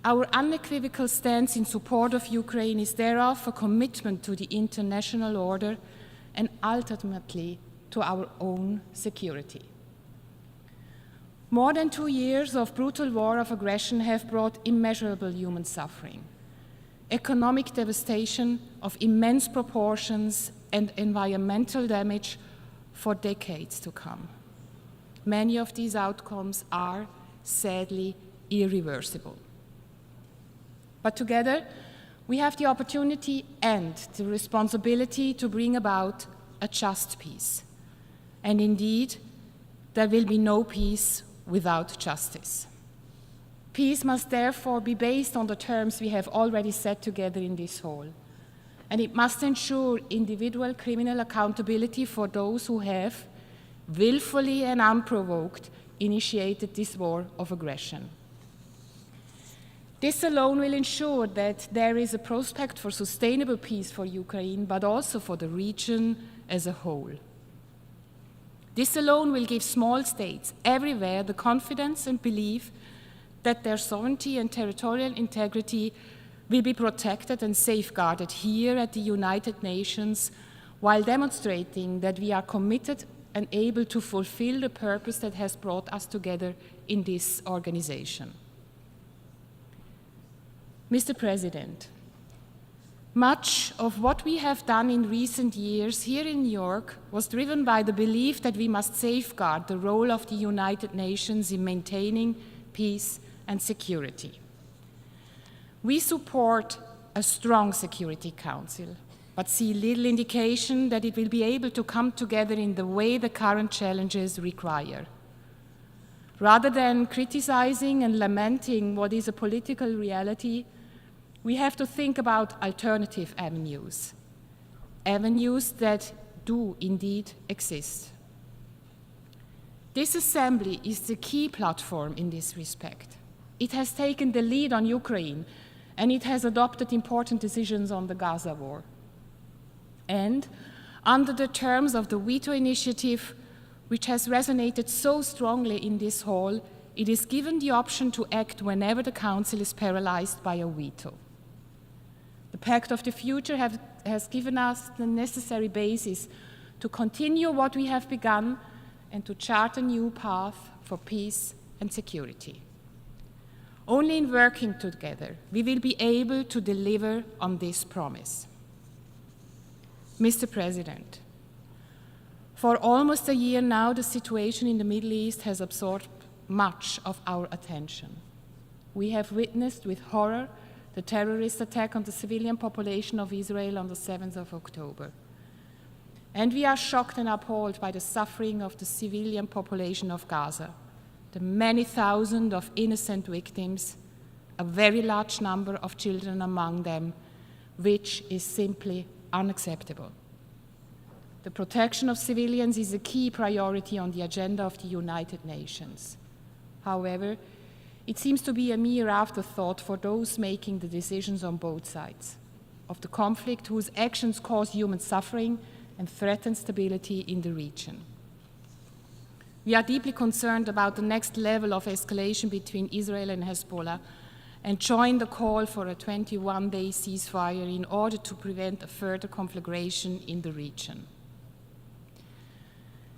Our unequivocal stance in support of Ukraine is thereof a commitment to the international order and ultimately to our own security. More than 2 years of brutal war of aggression have brought immeasurable human suffering, economic devastation of immense proportions, and environmental damage for decades to come. Many of these outcomes are, sadly, irreversible. But together, we have the opportunity and the responsibility to bring about a just peace. And indeed, there will be no peace without justice. Peace must therefore be based on the terms we have already set together in this hall. And it must ensure individual criminal accountability for those who have, willfully and unprovoked, initiated this war of aggression. This alone will ensure that there is a prospect for sustainable peace for Ukraine, but also for the region as a whole. This alone will give small states everywhere the confidence and belief that their sovereignty and territorial integrity will be protected and safeguarded here at the United Nations, while demonstrating that we are committed and able to fulfill the purpose that has brought us together in this organization. Mr. President, much of what we have done in recent years here in New York was driven by the belief that we must safeguard the role of the United Nations in maintaining peace and security. We support a strong Security Council, but see little indication that it will be able to come together in the way the current challenges require. Rather than criticizing and lamenting what is a political reality, we have to think about alternative avenues, avenues that do indeed exist. This assembly is the key platform in this respect. It has taken the lead on Ukraine, and it has adopted important decisions on the Gaza war. And under the terms of the Veto Initiative, which has resonated so strongly in this hall, it is given the option to act whenever the Council is paralyzed by a veto. The Pact of the Future has given us the necessary basis to continue what we have begun and to chart a new path for peace and security. Only in working together we will be able to deliver on this promise. Mr. President, for almost a year now, the situation in the Middle East has absorbed much of our attention. We have witnessed with horror the terrorist attack on the civilian population of Israel on the 7th of October. And we are shocked and appalled by the suffering of the civilian population of Gaza, the many thousands of innocent victims, a very large number of children among them, which is simply unacceptable. The protection of civilians is a key priority on the agenda of the United Nations. However, it seems to be a mere afterthought for those making the decisions on both sides of the conflict, whose actions cause human suffering and threaten stability in the region. We are deeply concerned about the next level of escalation between Israel and Hezbollah and join the call for a 21-day ceasefire in order to prevent a further conflagration in the region.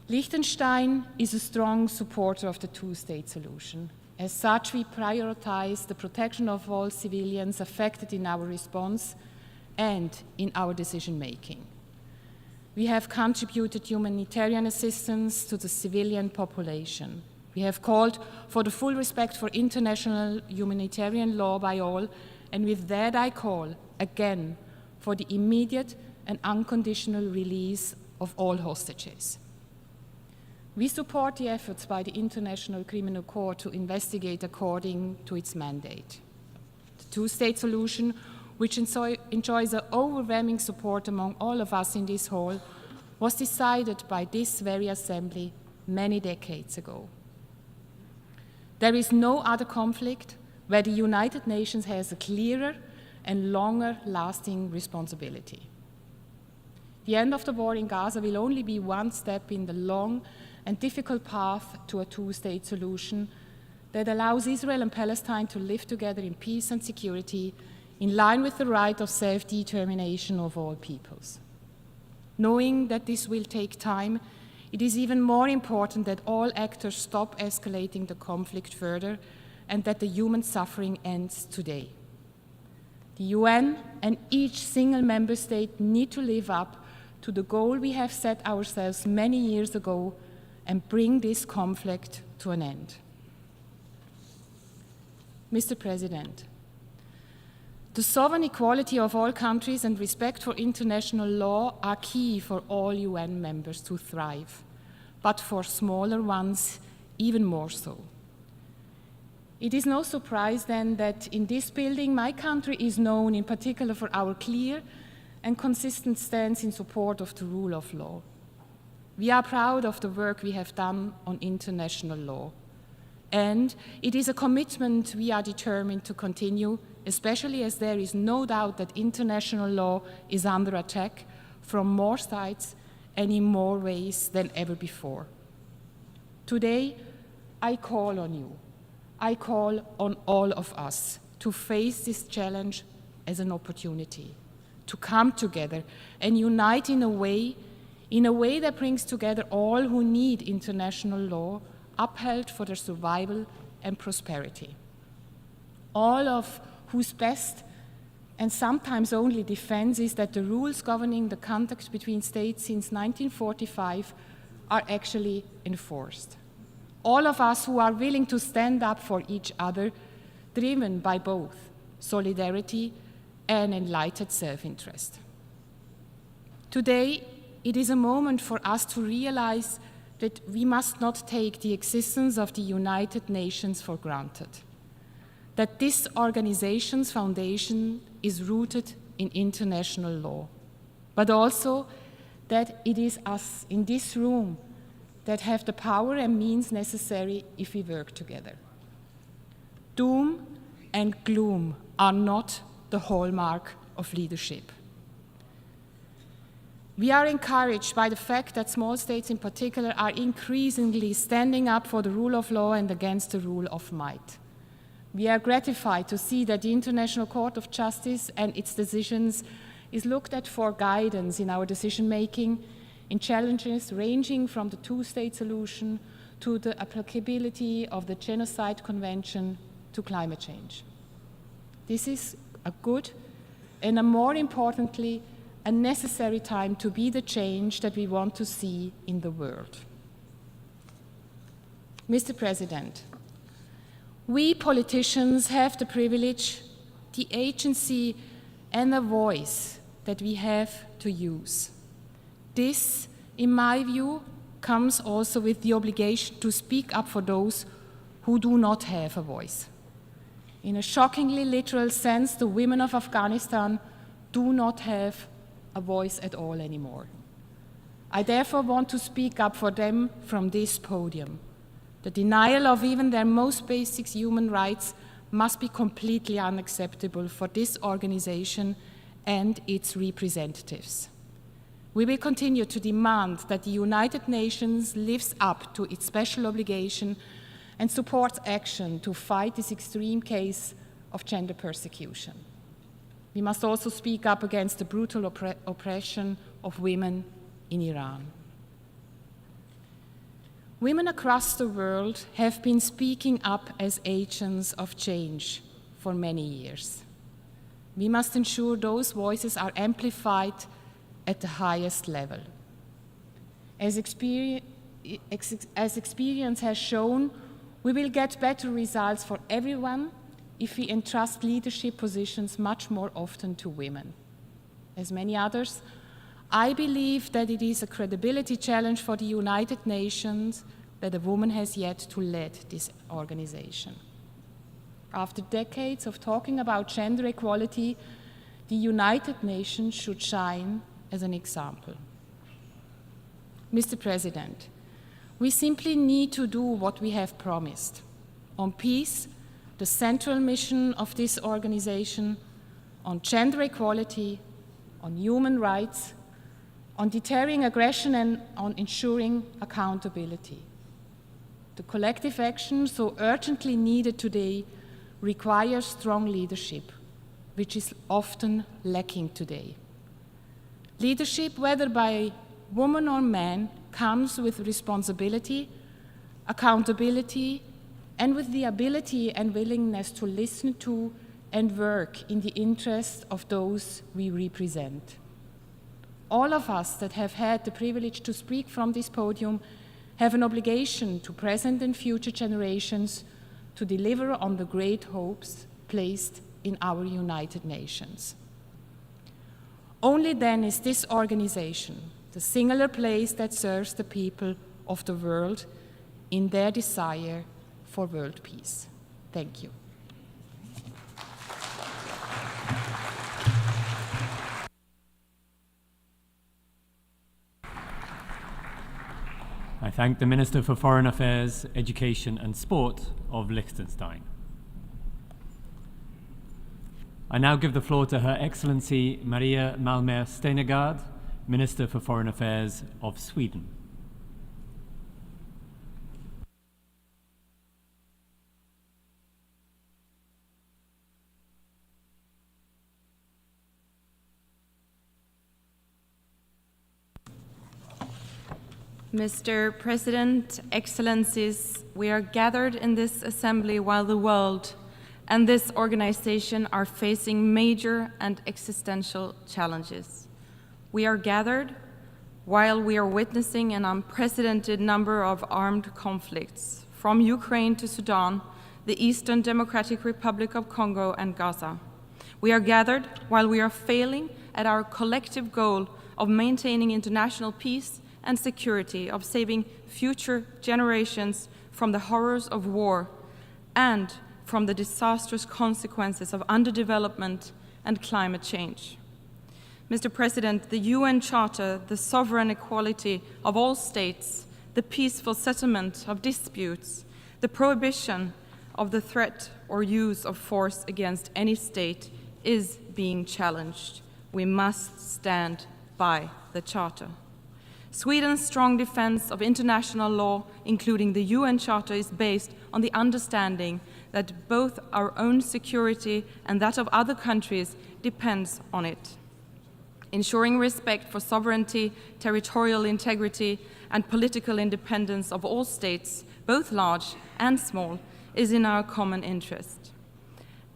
Liechtenstein is a strong supporter of the two-state solution. As such, we prioritize the protection of all civilians affected in our response and in our decision-making. We have contributed humanitarian assistance to the civilian population. We have called for the full respect for international humanitarian law by all, and with that I call, again, for the immediate and unconditional release of all hostages. We support the efforts by the International Criminal Court to investigate according to its mandate. The two-state solution, which enjoys an overwhelming support among all of us in this hall, was decided by this very assembly many decades ago. There is no other conflict where the United Nations has a clearer and longer-lasting responsibility. The end of the war in Gaza will only be one step in the long and difficult path to a two-state solution that allows Israel and Palestine to live together in peace and security in line with the right of self-determination of all peoples. Knowing that this will take time, it is even more important that all actors stop escalating the conflict further and that the human suffering ends today. The UN and each single member state need to live up to the goal we have set ourselves many years ago and bring this conflict to an end. Mr. President, the sovereign equality of all countries and respect for international law are key for all UN members to thrive, but for smaller ones, even more so. It is no surprise then that in this building, my country is known in particular for our clear and consistent stance in support of the rule of law. We are proud of the work we have done on international law. And it is a commitment we are determined to continue, especially as there is no doubt that international law is under attack from more sides and in more ways than ever before. Today, I call on you. I call on all of us to face this challenge as an opportunity, to come together and unite in a way that brings together all who need international law upheld for their survival and prosperity. All of whose best and sometimes only defense is that the rules governing the contact between states since 1945 are actually enforced. All of us who are willing to stand up for each other, driven by both solidarity and enlightened self-interest. Today, it is a moment for us to realize that we must not take the existence of the United Nations for granted, that this organization's foundation is rooted in international law, but also that it is us in this room that have the power and means necessary if we work together. Doom and gloom are not the hallmark of leadership. We are encouraged by the fact that small states in particular are increasingly standing up for the rule of law and against the rule of might. We are gratified to see that the International Court of Justice and its decisions is looked at for guidance in our decision-making in challenges ranging from the two-state solution to the applicability of the Genocide Convention to climate change. This is a good and, more importantly, a necessary time to be the change that we want to see in the world. Mr. President, we politicians have the privilege, the agency, and a voice that we have to use. This, in my view, comes also with the obligation to speak up for those who do not have a voice. In a shockingly literal sense, the women of Afghanistan do not have a voice at all anymore. I therefore want to speak up for them from this podium. The denial of even their most basic human rights must be completely unacceptable for this organization and its representatives. We will continue to demand that the United Nations lives up to its special obligation and supports action to fight this extreme case of gender persecution. We must also speak up against the brutal oppression of women in Iran. Women across the world have been speaking up as agents of change for many years. We must ensure those voices are amplified at the highest level. As experience has shown, we will get better results for everyone if we entrust leadership positions much more often to women. As many others, I believe that it is a credibility challenge for the United Nations that a woman has yet to lead this organization. After decades of talking about gender equality, the United Nations should shine as an example. Mr. President, we simply need to do what we have promised. On peace, the central mission of this organization, on gender equality, on human rights, on deterring aggression, and on ensuring accountability. The collective action so urgently needed today requires strong leadership, which is often lacking today. Leadership, whether by woman or man, comes with responsibility, accountability, and with the ability and willingness to listen to and work in the interest of those we represent. All of us that have had the privilege to speak from this podium have an obligation to present and future generations to deliver on the great hopes placed in our United Nations. Only then is this organization the singular place that serves the people of the world in their desire for world peace. Thank you. I thank the Minister for Foreign Affairs, Education and Sport of Liechtenstein. I now give the floor to Her Excellency Maria Malmer Stenergard, Minister for Foreign Affairs of Sweden. Mr. President, Excellencies, we are gathered in this assembly while the world and this organization are facing major and existential challenges. We are gathered while we are witnessing an unprecedented number of armed conflicts, from Ukraine to Sudan, the Eastern Democratic Republic of Congo, and Gaza. We are gathered while we are failing at our collective goal of maintaining international peace and security, of saving future generations from the horrors of war and from the disastrous consequences of underdevelopment and climate change. Mr. President, the UN Charter, the sovereign equality of all states, the peaceful settlement of disputes, the prohibition of the threat or use of force against any state is being challenged. We must stand by the Charter. Sweden's strong defense of international law, including the UN Charter, is based on the understanding that both our own security and that of other countries depends on it. Ensuring respect for sovereignty, territorial integrity, and political independence of all states, both large and small, is in our common interest.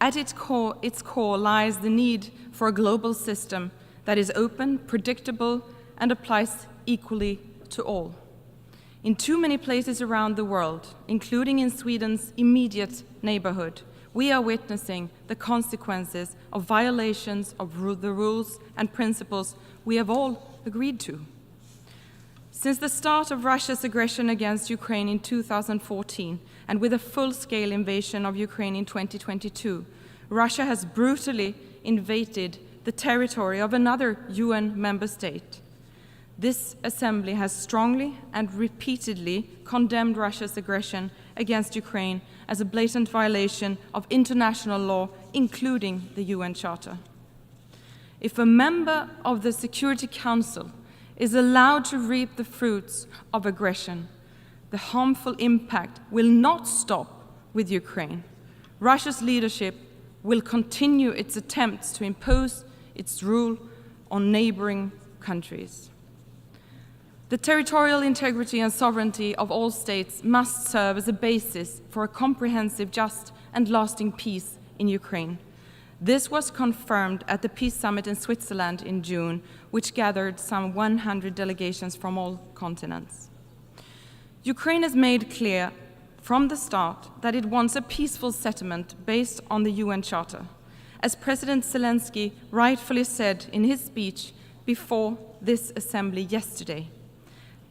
At its core lies the need for a global system that is open, predictable, and applies equally to all. In too many places around the world, including in Sweden's immediate neighborhood, we are witnessing the consequences of violations of the rules and principles we have all agreed to. Since the start of Russia's aggression against Ukraine in 2014, and with a full-scale invasion of Ukraine in 2022, Russia has brutally invaded the territory of another UN member state. This assembly has strongly and repeatedly condemned Russia's aggression against Ukraine as a blatant violation of international law, including the UN Charter. If a member of the Security Council is allowed to reap the fruits of aggression, the harmful impact will not stop with Ukraine. Russia's leadership will continue its attempts to impose its rule on neighboring countries. The territorial integrity and sovereignty of all states must serve as a basis for a comprehensive, just, and lasting peace in Ukraine. This was confirmed at the Peace Summit in Switzerland in June, which gathered some 100 delegations from all continents. Ukraine has made clear from the start that it wants a peaceful settlement based on the UN Charter. As President Zelensky rightfully said in his speech before this assembly yesterday,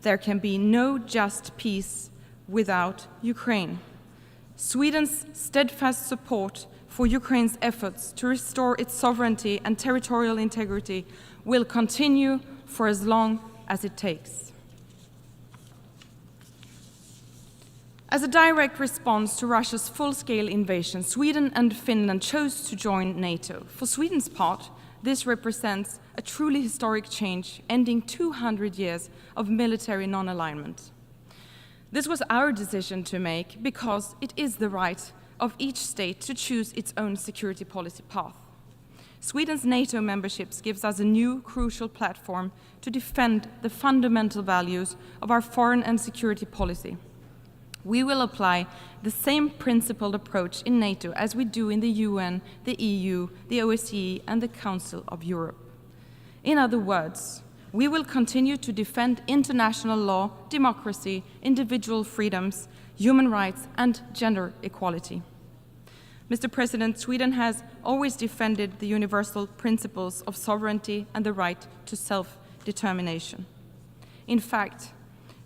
there can be no just peace without Ukraine. Sweden's steadfast support for Ukraine's efforts to restore its sovereignty and territorial integrity will continue for as long as it takes. As a direct response to Russia's full-scale invasion, Sweden and Finland chose to join NATO. For Sweden's part, this represents a truly historic change, ending 200 years of military non-alignment. This was our decision to make because it is the right of each state to choose its own security policy path. Sweden's NATO membership gives us a new, crucial platform to defend the fundamental values of our foreign and security policy. We will apply the same principled approach in NATO as we do in the UN, the EU, the OSCE, and the Council of Europe. In other words, we will continue to defend international law, democracy, individual freedoms, human rights, and gender equality. Mr. President, Sweden has always defended the universal principles of sovereignty and the right to self-determination. In fact,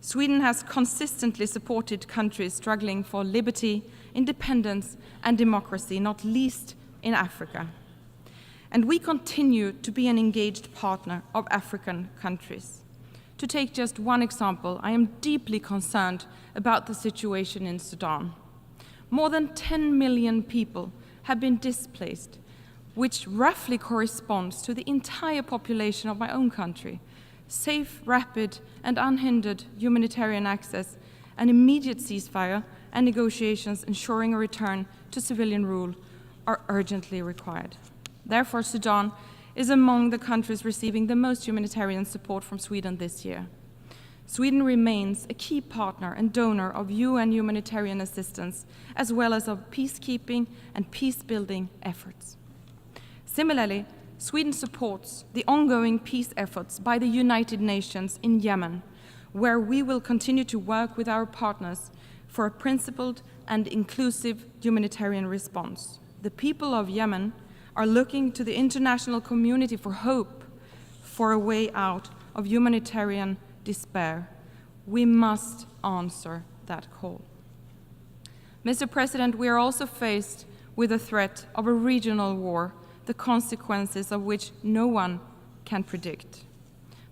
Sweden has consistently supported countries struggling for liberty, independence, and democracy, not least in Africa. And we continue to be an engaged partner of African countries. To take just one example, I am deeply concerned about the situation in Sudan. More than 10 million people have been displaced, which roughly corresponds to the entire population of my own country. Safe, rapid, and unhindered humanitarian access, an immediate ceasefire, and negotiations ensuring a return to civilian rule are urgently required. Therefore, Sudan is among the countries receiving the most humanitarian support from Sweden this year. Sweden remains a key partner and donor of UN humanitarian assistance, as well as of peacekeeping and peace-building efforts. Similarly, Sweden supports the ongoing peace efforts by the United Nations in Yemen, where we will continue to work with our partners for a principled and inclusive humanitarian response. The people of Yemen are looking to the international community for hope, for a way out of humanitarian despair. We must answer that call. Mr. President, we are also faced with the threat of a regional war, the consequences of which no one can predict.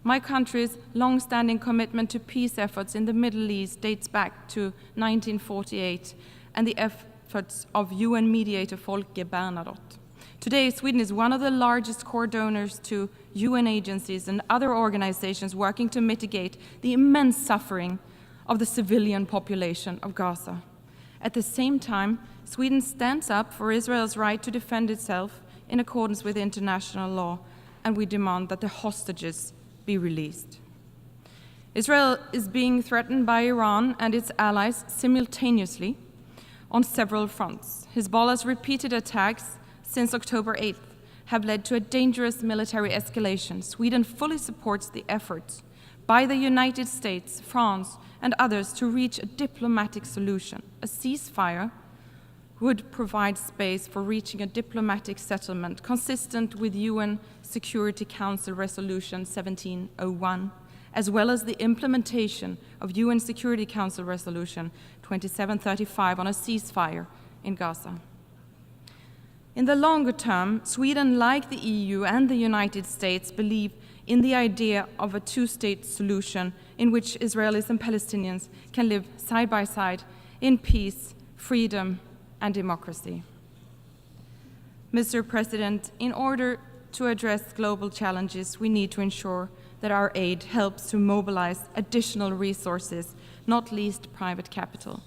My country's long-standing commitment to peace efforts in the Middle East dates back to 1948 and the efforts of UN mediator Folke Bernadotte. Today, Sweden is one of the largest core donors to UN agencies and other organizations working to mitigate the immense suffering of the civilian population of Gaza. At the same time, Sweden stands up for Israel's right to defend itself in accordance with international law and we demand that the hostages be released. Israel is being threatened by Iran and its allies simultaneously on several fronts. Hezbollah's repeated attacks since October 8th have led to a dangerous military escalation. Sweden fully supports the efforts by the United States, France, and others to reach a diplomatic solution. A ceasefire would provide space for reaching a diplomatic settlement consistent with UN Security Council Resolution 1701, as well as the implementation of UN Security Council Resolution 2735 on a ceasefire in Gaza. In the longer term, Sweden, like the EU and the United States, believe in the idea of a two-state solution in which Israelis and Palestinians can live side by side in peace, freedom, and democracy. Mr. President, in order to address global challenges, we need to ensure that our aid helps to mobilize additional resources, not least private capital.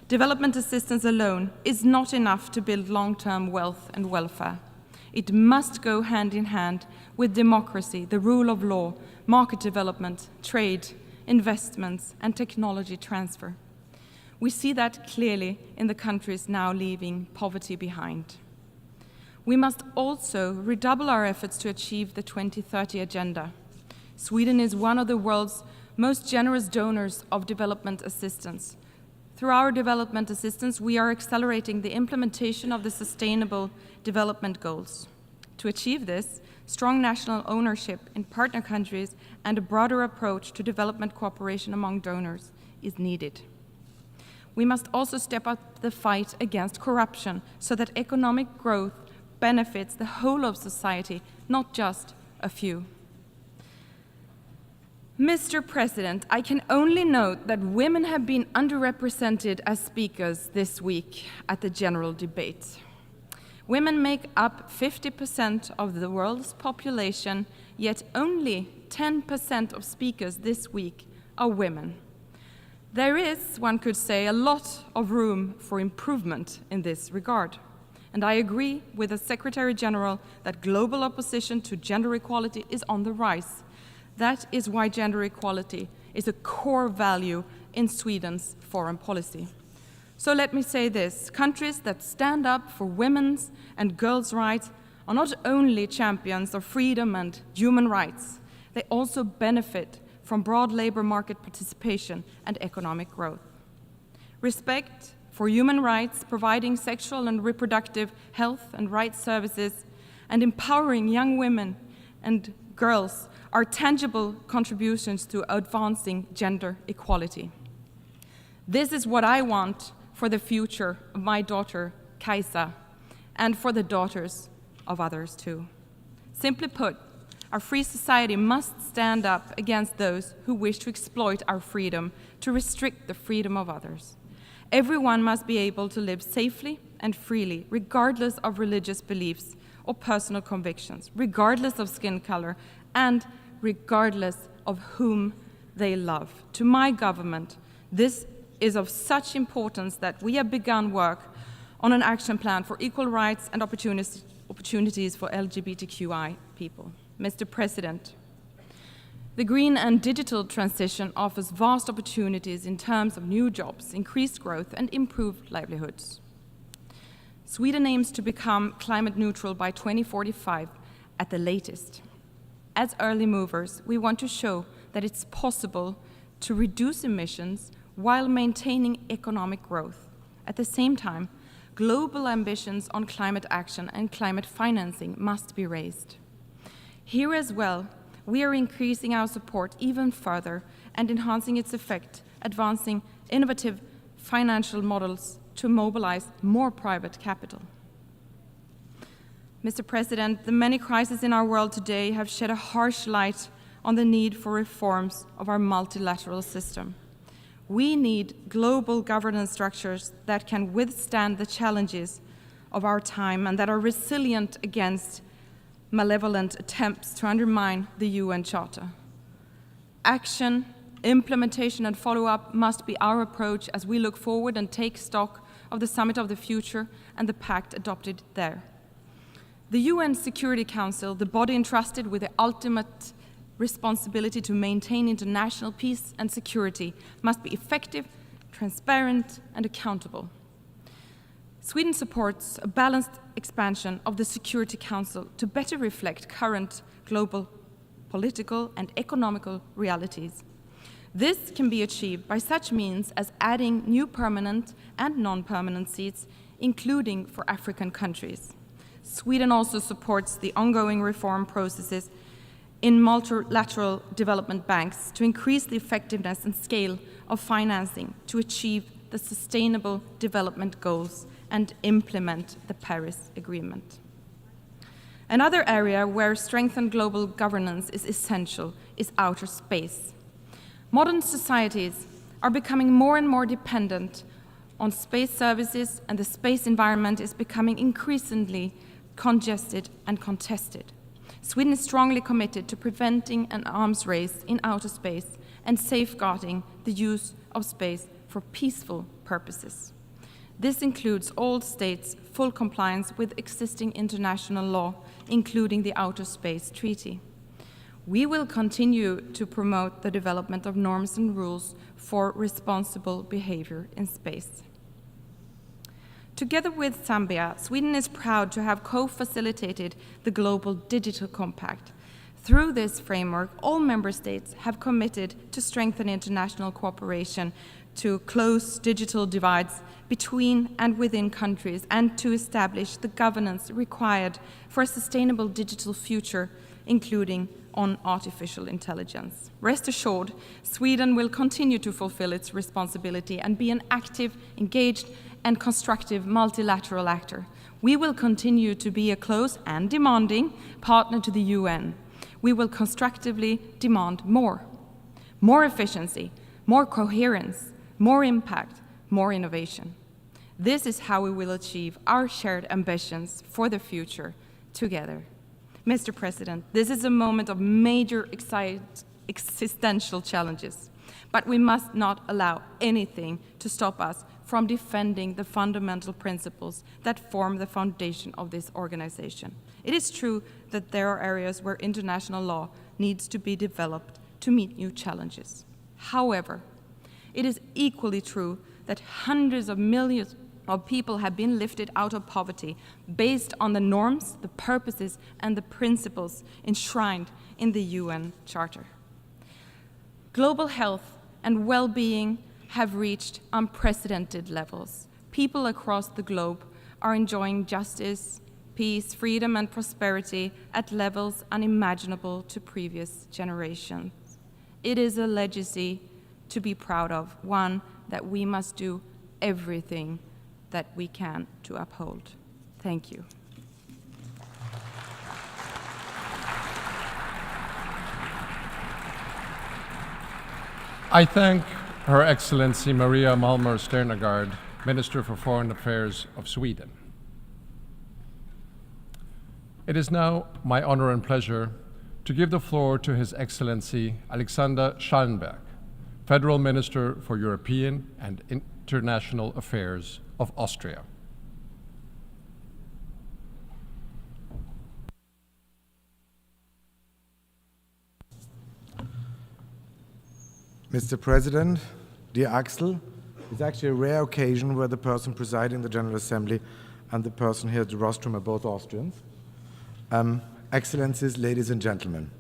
Development assistance alone is not enough to build long-term wealth and welfare. It must go hand in hand with democracy, the rule of law, market development, trade, investments, and technology transfer. We see that clearly in the countries now leaving poverty behind. We must also redouble our efforts to achieve the 2030 Agenda. Sweden is one of the world's most generous donors of development assistance. Through our development assistance, we are accelerating the implementation of the Sustainable Development Goals. To achieve this, strong national ownership in partner countries and a broader approach to development cooperation among donors is needed. We must also step up the fight against corruption so that economic growth benefits the whole of society, not just a few. Mr. President, I can only note that women have been underrepresented as speakers this week at the general debate. Women make up 50% of the world's population, yet only 10% of speakers this week are women. There is, one could say, a lot of room for improvement in this regard. And I agree with the Secretary General that global opposition to gender equality is on the rise. That is why gender equality is a core value in Sweden's foreign policy. So let me say this, countries that stand up for women's and girls' rights are not only champions of freedom and human rights, they also benefit from broad labor market participation and economic growth. Respect for human rights, providing sexual and reproductive health and rights services, and empowering young women and girls are tangible contributions to advancing gender equality. This is what I want for the future of my daughter, Kaisa, and for the daughters of others too. Simply put, our free society must stand up against those who wish to exploit our freedom to restrict the freedom of others. Everyone must be able to live safely and freely, regardless of religious beliefs or personal convictions, regardless of skin color, and regardless of whom they love. To my government, this is of such importance that we have begun work on an action plan for equal rights and opportunities for LGBTQI people. Mr. President, the green and digital transition offers vast opportunities in terms of new jobs, increased growth, and improved livelihoods. Sweden aims to become climate neutral by 2045 at the latest. As early movers, we want to show that it's possible to reduce emissions while maintaining economic growth. At the same time, global ambitions on climate action and climate financing must be raised. Here as well, we are increasing our support even further and enhancing its effect, advancing innovative financial models to mobilize more private capital. Mr. President, the many crises in our world today have shed a harsh light on the need for reforms of our multilateral system. We need global governance structures that can withstand the challenges of our time and that are resilient against malevolent attempts to undermine the UN Charter. Action, implementation, and follow-up must be our approach as we look forward and take stock of the Summit of the Future and the pact adopted there. The UN Security Council, the body entrusted with the ultimate responsibility to maintain international peace and security, must be effective, transparent, and accountable. Sweden supports a balanced expansion of the Security Council to better reflect current global political and economical realities. This can be achieved by such means as adding new permanent and non-permanent seats, including for African countries. Sweden also supports the ongoing reform processes in multilateral development banks to increase the effectiveness and scale of financing to achieve the Sustainable Development Goals and implement the Paris Agreement. Another area where strengthened global governance is essential is outer space. Modern societies are becoming more and more dependent on space services, and the space environment is becoming increasingly congested and contested. Sweden is strongly committed to preventing an arms race in outer space and safeguarding the use of space for peaceful purposes. This includes all states' full compliance with existing international law, including the Outer Space Treaty. We will continue to promote the development of norms and rules for responsible behavior in space. Together with Zambia, Sweden is proud to have co-facilitated the Global Digital Compact. Through this framework, all member states have committed to strengthen international cooperation to close digital divides between and within countries and to establish the governance required for a sustainable digital future, including on artificial intelligence. Rest assured, Sweden will continue to fulfill its responsibility and be an active, engaged, and constructive multilateral actor. We will continue to be a close and demanding partner to the UN. We will constructively demand more efficiency, more coherence, more impact, more innovation. This is how we will achieve our shared ambitions for the future together. Mr. President, this is a moment of major existential challenges, but we must not allow anything to stop us from defending the fundamental principles that form the foundation of this organization. It is true that there are areas where international law needs to be developed to meet new challenges. However, it is equally true that hundreds of millions of people have been lifted out of poverty based on the norms, the purposes, and the principles enshrined in the UN Charter. Global health and well-being have reached unprecedented levels. People across the globe are enjoying justice, peace, freedom, and prosperity at levels unimaginable to previous generations. It is a legacy to be proud of, one that we must do everything that we can to uphold. Thank you. I thank Her Excellency Maria Malmer Sterngård, Minister for Foreign Affairs of Sweden. It is now my honor and pleasure to give the floor to His Excellency Alexander Schallenberg, Federal Minister for European and International Affairs of Austria. Mr. President, dear Axel, it's actually a rare occasion where the person presiding the General Assembly and the person here at the rostrum are both Austrians. Excellencies, ladies and gentlemen,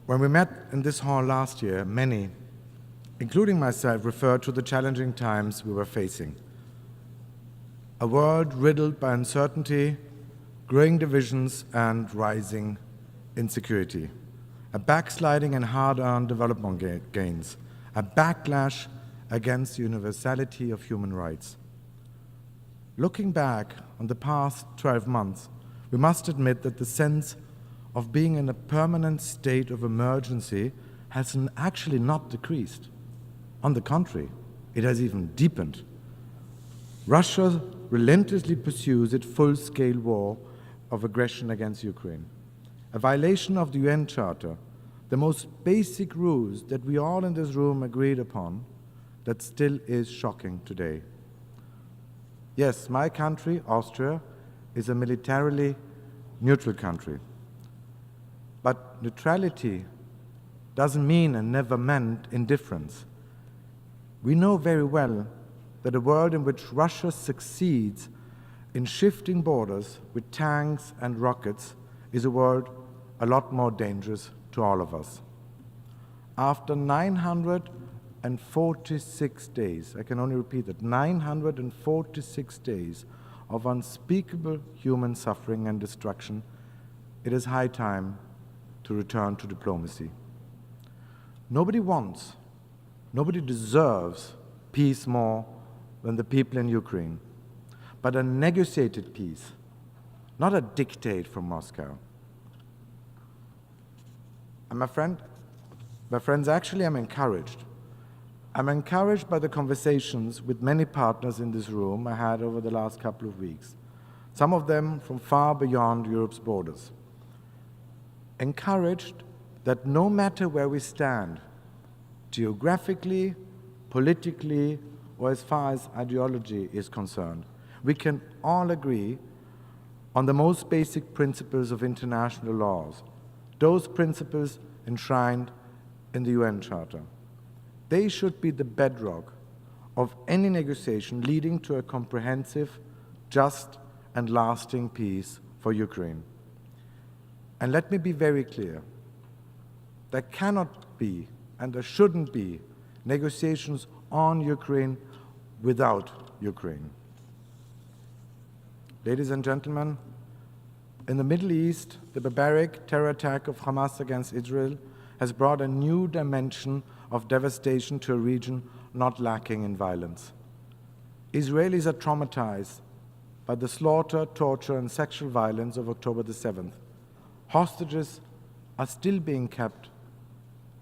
when we met in this hall last year, many, including myself, referred to the challenging times we were facing. A world riddled by uncertainty, growing divisions, and rising insecurity. A backsliding in hard-earned development gains. A backlash against the universality of human rights. Looking back on the past 12 months, we must admit that the sense of being in a permanent state of emergency has actually not decreased. On the contrary, it has even deepened. Russia relentlessly pursues its full-scale war of aggression against Ukraine, a violation of the UN Charter, the most basic rules that we all in this room agreed upon, that still is shocking today. Yes, my country, Austria, is a militarily neutral country. But neutrality doesn't mean and never meant indifference. We know very well that a world in which Russia succeeds in shifting borders with tanks and rockets is a world a lot more dangerous to all of us. After 946 days, I can only repeat that, 946 days of unspeakable human suffering and destruction, it is high time to return to diplomacy. Nobody wants, nobody deserves peace more than the people in Ukraine, but a negotiated peace, not a dictate from Moscow. And my friends, actually I'm encouraged. I'm encouraged by the conversations with many partners in this room I had over the last couple of weeks, some of them from far beyond Europe's borders. Encouraged that no matter where we stand, geographically, politically, or as far as ideology is concerned, we can all agree on the most basic principles of international laws, those principles enshrined in the UN Charter. They should be the bedrock of any negotiation leading to a comprehensive, just, and lasting peace for Ukraine. And let me be very clear, there cannot be and there shouldn't be negotiations on Ukraine without Ukraine. Ladies and gentlemen, in the Middle East, the barbaric terror attack of Hamas against Israel has brought a new dimension of devastation to a region not lacking in violence. Israelis are traumatized by the slaughter, torture, and sexual violence of October the 7th. Hostages are still being kept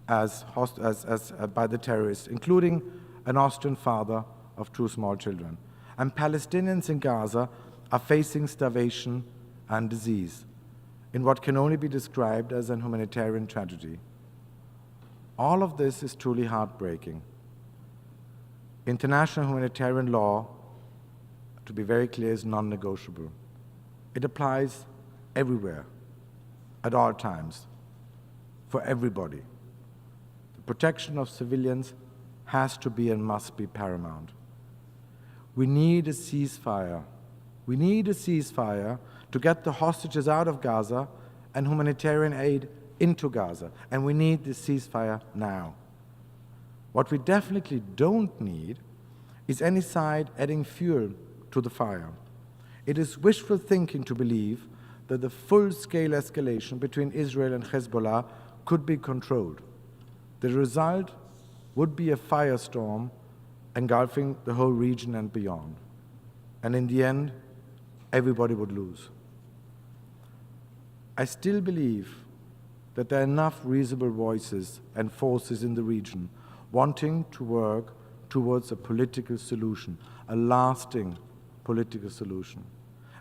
by the terrorists, including an Austrian father of 2 small children. And Palestinians in Gaza are facing starvation and disease in what can only be described as an humanitarian tragedy. All of this is truly heartbreaking. International humanitarian law, to be very clear, is non-negotiable. It applies everywhere, at all times, for everybody. The protection of civilians has to be and must be paramount. We need a ceasefire. We need a ceasefire to get the hostages out of Gaza and humanitarian aid into Gaza. And we need this ceasefire now. What we definitely don't need is any side adding fuel to the fire. It is wishful thinking to believe that the full-scale escalation between Israel and Hezbollah could be controlled. The result would be a firestorm engulfing the whole region and beyond. And in the end, everybody would lose. I still believe that there are enough reasonable voices and forces in the region wanting to work towards a political solution, a lasting political solution,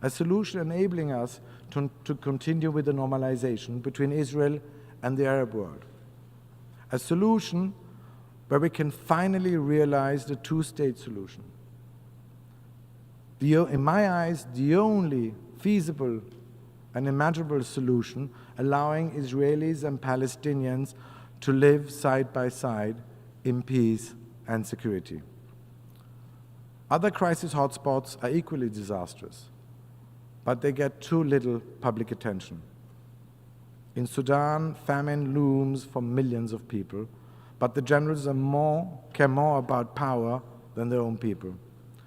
a solution enabling us to continue with the normalization between Israel and the Arab world, a solution where we can finally realize the two-state solution. In my eyes, the only feasible and imaginable solution allowing Israelis and Palestinians to live side by side in peace and security. Other crisis hotspots are equally disastrous, but they get too little public attention. In Sudan, famine looms for millions of people, but the generals care more about power than their own people.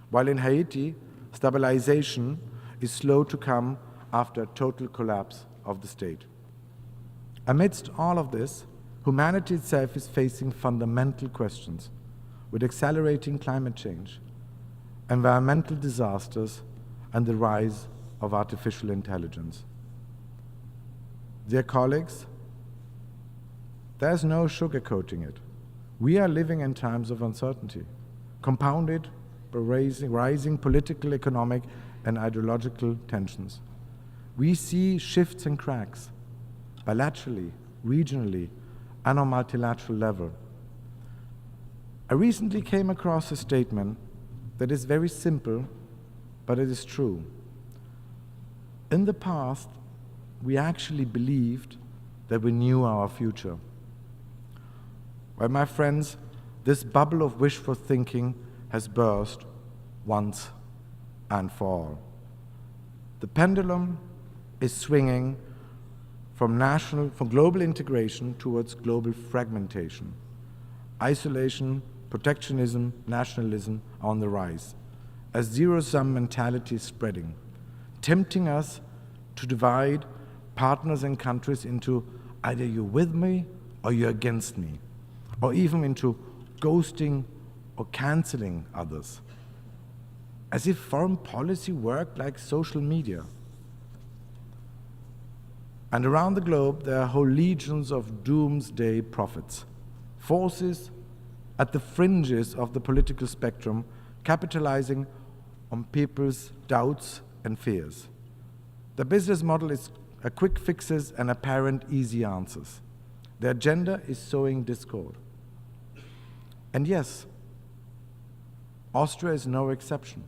While in Haiti, stabilization is slow to come after a total collapse of the state. Amidst all of this, humanity itself is facing fundamental questions with accelerating climate change, environmental disasters, and the rise of artificial intelligence. Dear colleagues, there's no sugarcoating it. We are living in times of uncertainty, compounded by rising political, economic, and ideological tensions. We see shifts and cracks, bilaterally, regionally, and on multilateral level. I recently came across a statement that is very simple, but it is true. In the past, we actually believed that we knew our future. Well, my friends, this bubble of wishful thinking has burst once and for all. The pendulum is swinging from global integration towards global fragmentation. Isolation, protectionism, nationalism are on the rise, as zero-sum mentality is spreading, tempting us to divide partners and countries into either you're with me or you're against me, or even into ghosting or canceling others, as if foreign policy worked like social media. And around the globe, there are whole legions of doomsday prophets, forces at the fringes of the political spectrum, capitalizing on people's doubts and fears. The business model is quick fixes and apparent easy answers. Their agenda is sowing discord. And yes, Austria is no exception.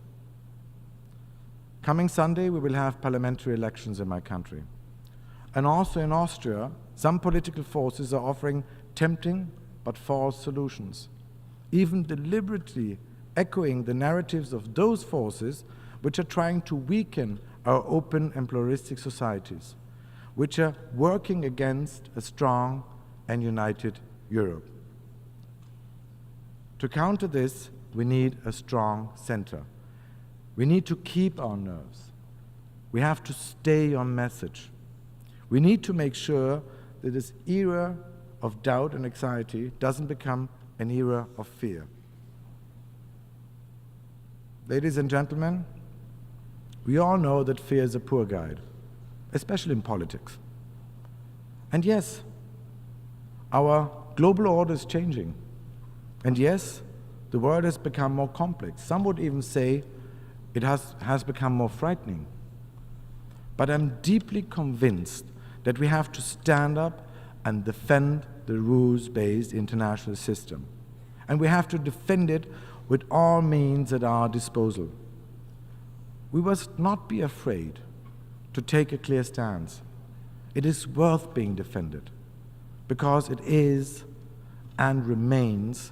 Coming Sunday, we will have parliamentary elections in my country. And also in Austria, some political forces are offering tempting but false solutions, even deliberately echoing the narratives of those forces which are trying to weaken our open and pluralistic societies, which are working against a strong and united Europe. To counter this, we need a strong center. We need to keep our nerves. We have to stay on message. We need to make sure that this era of doubt and anxiety doesn't become an era of fear. Ladies and gentlemen, we all know that fear is a poor guide, especially in politics. And yes, our global order is changing. And yes, the world has become more complex. Some would even say it has become more frightening. But I'm deeply convinced that we have to stand up and defend the rules-based international system. And we have to defend it with all means at our disposal. We must not be afraid to take a clear stance. It is worth being defended because it is and remains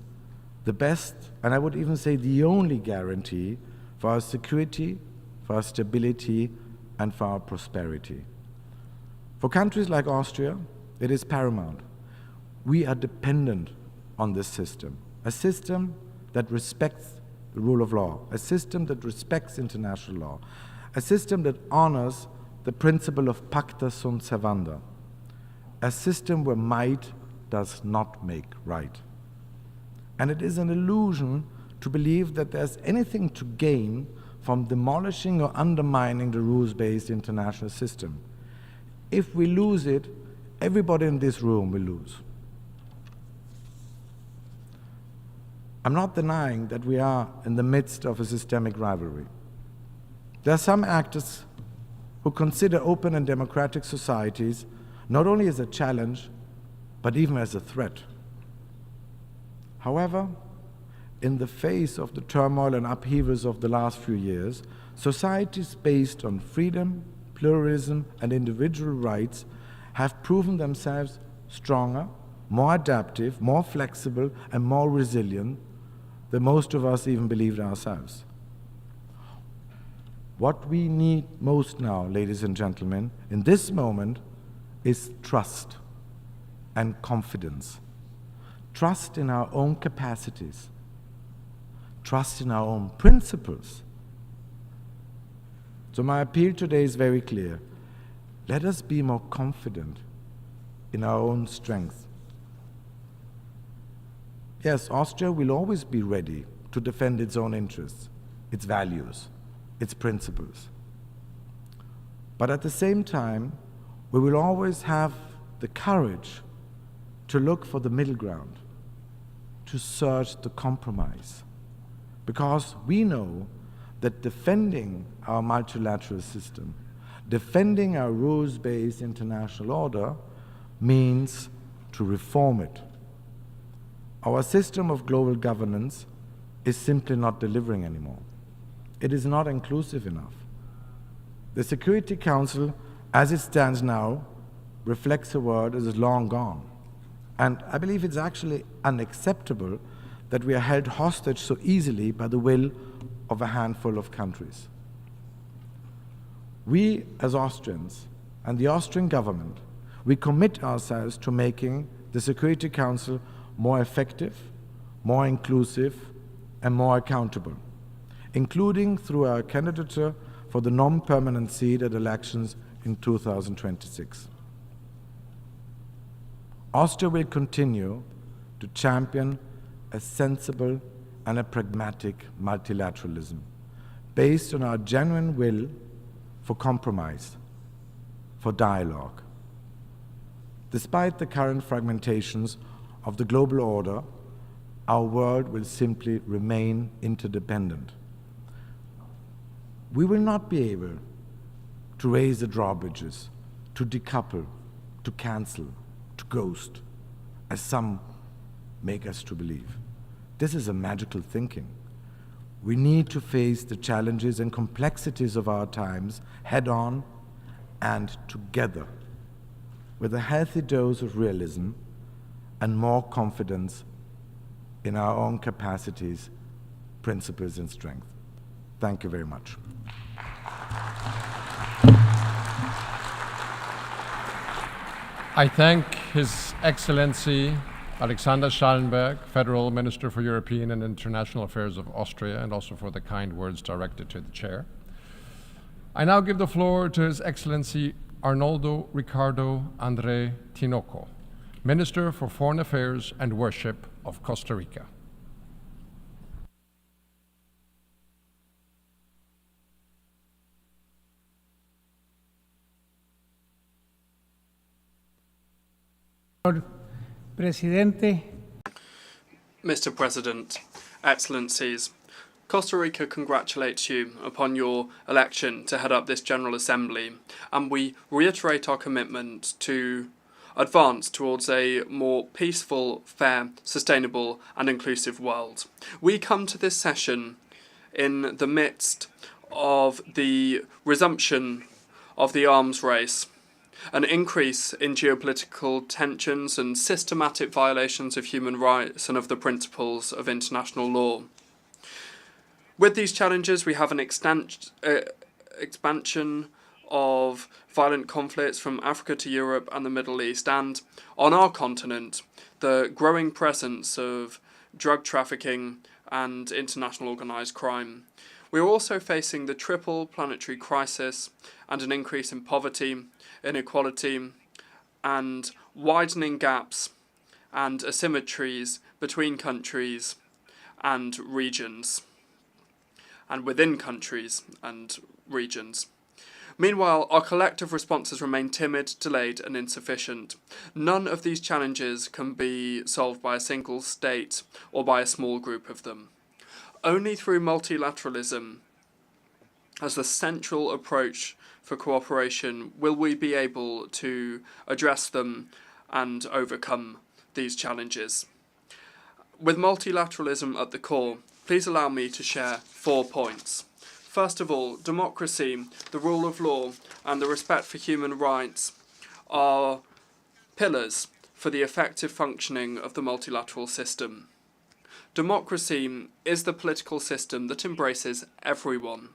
the best, and I would even say the only guarantee for our security, for our stability, and for our prosperity. For countries like Austria, it is paramount. We are dependent on this system, a system that respects the rule of law, a system that respects international law, a system that honors the principle of pacta sunt servanda, a system where might does not make right. And it is an illusion to believe that there's anything to gain from demolishing or undermining the rules-based international system. If we lose it, everybody in this room will lose. I'm not denying that we are in the midst of a systemic rivalry. There are some actors who consider open and democratic societies not only as a challenge, but even as a threat. However, in the face of the turmoil and upheavals of the last few years, societies based on freedom, pluralism, and individual rights have proven themselves stronger, more adaptive, more flexible, and more resilient than most of us even believed ourselves. What we need most now, ladies and gentlemen, in this moment is trust and confidence. Trust in our own capacities. Trust in our own principles. So my appeal today is very clear. Let us be more confident in our own strength. Yes, Austria will always be ready to defend its own interests, its values, its principles. But at the same time, we will always have the courage to look for the middle ground, to search the compromise, because we know that defending our multilateral system, defending our rules-based international order, means to reform it. Our system of global governance is simply not delivering anymore. It is not inclusive enough. The Security Council as it stands now, reflects a world that is long gone. And I believe it's actually unacceptable that we are held hostage so easily by the will of a handful of countries. We, as Austrians, and the Austrian government, we commit ourselves to making the Security Council more effective, more inclusive, and more accountable, including through our candidature for the non-permanent seat at elections in 2026. Austria will continue to champion a sensible and a pragmatic multilateralism based on our genuine will for compromise, for dialogue. Despite the current fragmentations of the global order, our world will simply remain interdependent. We will not be able to raise the drawbridges, to decouple, to cancel, to ghost, as some make us to believe. This is a magical thinking. We need to face the challenges and complexities of our times head-on and together, with a healthy dose of realism and more confidence in our own capacities, principles, and strength. Thank you very much. I thank His Excellency Alexander Schallenberg, Federal Minister for European and International Affairs of Austria, and also for the kind words directed to the Chair. I now give the floor to His Excellency Arnoldo Ricardo André Tinoco, Minister for Foreign Affairs and Worship of Costa Rica. Presidente. Mr. President, Excellencies, Costa Rica congratulates you upon your election to head up this General Assembly, and we reiterate our commitment to advance towards a more peaceful, fair, sustainable and inclusive world. We come to this session in the midst of the resumption of the arms race, an increase in geopolitical tensions and systematic violations of human rights and of the principles of international law. With these challenges, we have an expansion of violent conflicts from Africa to Europe and the Middle East, and on our continent, the growing presence of drug trafficking and international organised crime. We are also facing the triple planetary crisis and an increase in poverty, inequality, and widening gaps and asymmetries between countries and regions, and within countries and regions. Meanwhile, our collective responses remain timid, delayed, and insufficient. None of these challenges can be solved by a single state or by a small group of them. Only through multilateralism, as the central approach for cooperation, will we be able to address them and overcome these challenges. With multilateralism at the core, please allow me to share 4 points. First of all, democracy, the rule of law, and the respect for human rights are pillars for the effective functioning of the multilateral system. Democracy is the political system that embraces everyone.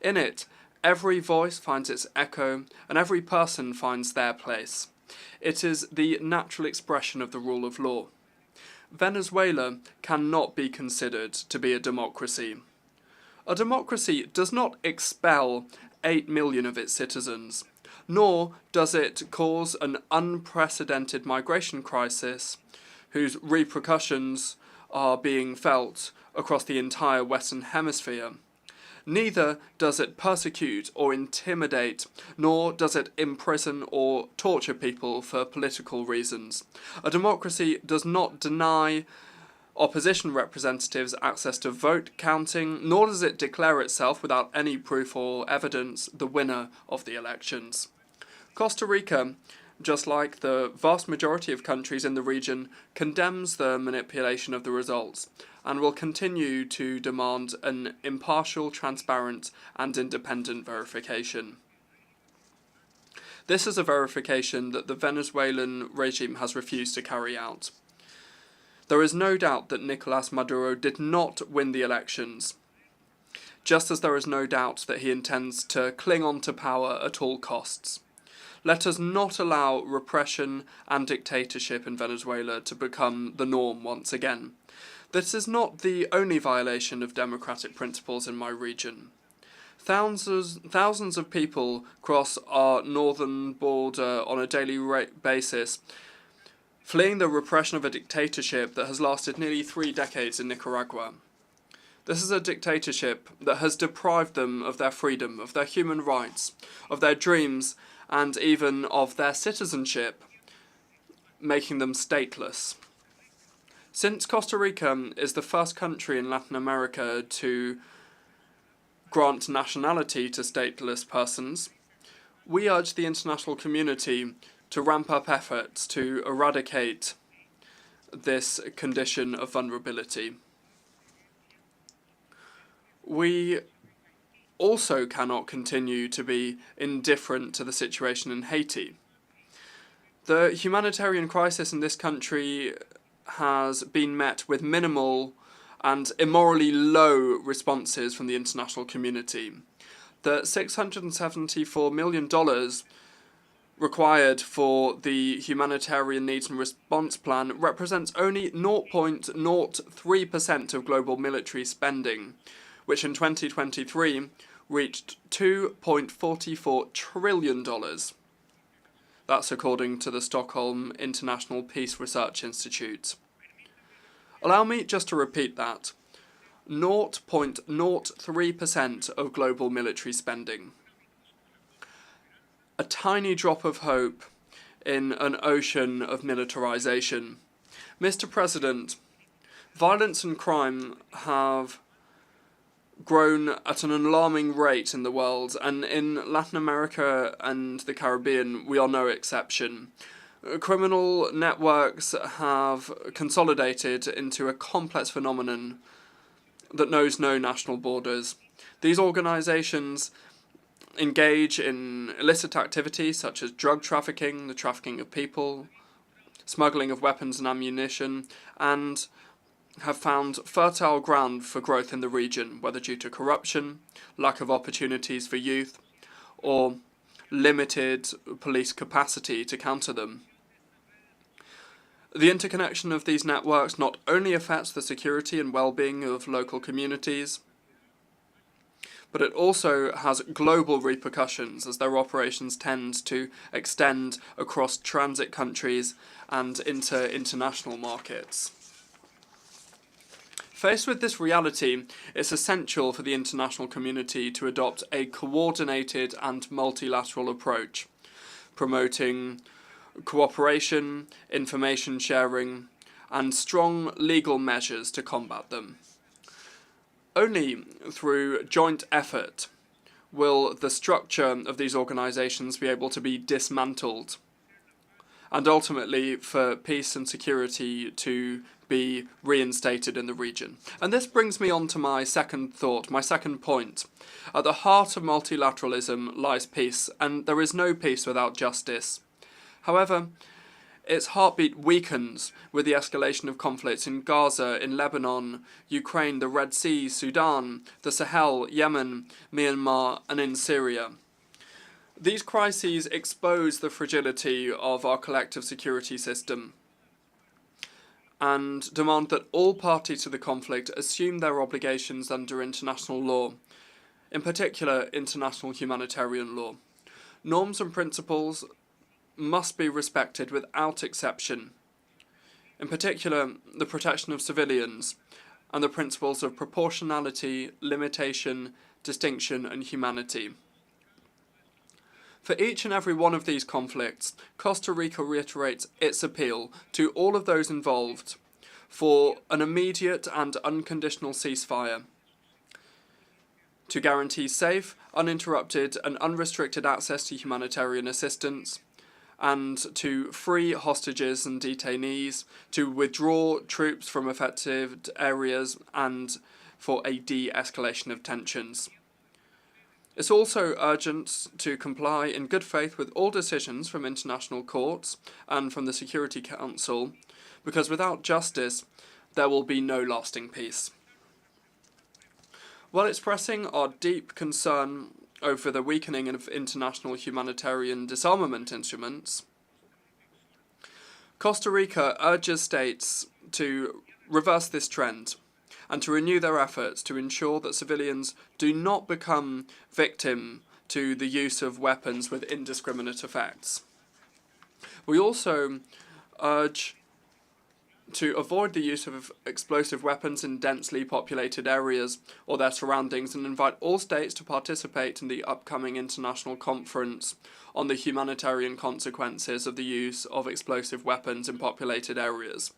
In it, every voice finds its echo, and every person finds their place. It is the natural expression of the rule of law. Venezuela cannot be considered to be a democracy. A democracy does not expel 8 million of its citizens, nor does it cause an unprecedented migration crisis whose repercussions are being felt across the entire Western Hemisphere. Neither does it persecute or intimidate, nor does it imprison or torture people for political reasons. A democracy does not deny opposition representatives access to vote counting, nor does it declare itself, without any proof or evidence, the winner of the elections. Costa Rica, just like the vast majority of countries in the region, condemns the manipulation of the results and will continue to demand an impartial, transparent, and independent verification. This is a verification that the Venezuelan regime has refused to carry out. There is no doubt that Nicolás Maduro did not win the elections, just as there is no doubt that he intends to cling on to power at all costs. Let us not allow repression and dictatorship in Venezuela to become the norm once again. This is not the only violation of democratic principles in my region. Thousands of people cross our northern border on a daily basis, fleeing the repression of a dictatorship that has lasted nearly 3 decades in Nicaragua. This is a dictatorship that has deprived them of their freedom, of their human rights, of their dreams, and even of their citizenship, making them stateless. Since Costa Rica is the first country in Latin America to grant nationality to stateless persons, we urge the international community to ramp up efforts to eradicate this condition of vulnerability. We also cannot continue to be indifferent to the situation in Haiti. The humanitarian crisis in this country has been met with minimal and immorally low responses from the international community. The $674 million required for the Humanitarian Needs and Response Plan represents only 0.03% of global military spending, which in 2023 reached $2.44 trillion. That's according to the Stockholm International Peace Research Institute. Allow me just to repeat that. 0.03% of global military spending. A tiny drop of hope in an ocean of militarization. Mr. President, violence and crime have grown at an alarming rate in the world, and in Latin America and the Caribbean, we are no exception. Criminal networks have consolidated into a complex phenomenon that knows no national borders. These organizations engage in illicit activities such as drug trafficking, the trafficking of people, smuggling of weapons and ammunition, and have found fertile ground for growth in the region, whether due to corruption, lack of opportunities for youth, or limited police capacity to counter them. The interconnection of these networks not only affects the security and well-being of local communities, but it also has global repercussions as their operations tend to extend across transit countries and into international markets. Faced with this reality, it's essential for the international community to adopt a coordinated and multilateral approach, promoting cooperation, information sharing, and strong legal measures to combat them. Only through joint effort will the structure of these organizations be able to be dismantled, and ultimately for peace and security to be reinstated in the region. And this brings me on to my second thought, my second point. At the heart of multilateralism lies peace, and there is no peace without justice. However, its heartbeat weakens with the escalation of conflicts in Gaza, in Lebanon, Ukraine, the Red Sea, Sudan, the Sahel, Yemen, Myanmar, and in Syria. These crises expose the fragility of our collective security system and demand that all parties to the conflict assume their obligations under international law, in particular international humanitarian law. Norms and principles must be respected without exception, in particular the protection of civilians and the principles of proportionality, limitation, distinction and humanity. For each and every one of these conflicts, Costa Rica reiterates its appeal to all of those involved for an immediate and unconditional ceasefire, to guarantee safe, uninterrupted and unrestricted access to humanitarian assistance, and to free hostages and detainees, to withdraw troops from affected areas, and for a de-escalation of tensions. It's also urgent to comply in good faith with all decisions from international courts and from the Security Council, because without justice, there will be no lasting peace. While expressing our deep concern over the weakening of international humanitarian disarmament instruments, Costa Rica urges states to reverse this trend and to renew their efforts to ensure that civilians do not become victim to the use of weapons with indiscriminate effects. We also urge to avoid the use of explosive weapons in densely populated areas or their surroundings, and invite all states to participate in the upcoming international conference on the humanitarian consequences of the use of explosive weapons in populated areas.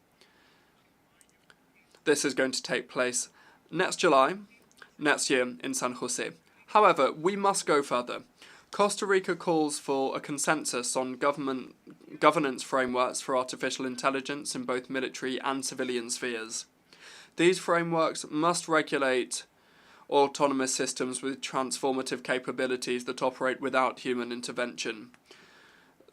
This is going to take place next July, next year in San Jose. However, we must go further. Costa Rica calls for a consensus on governance frameworks for artificial intelligence in both military and civilian spheres. These frameworks must regulate autonomous systems with transformative capabilities that operate without human intervention.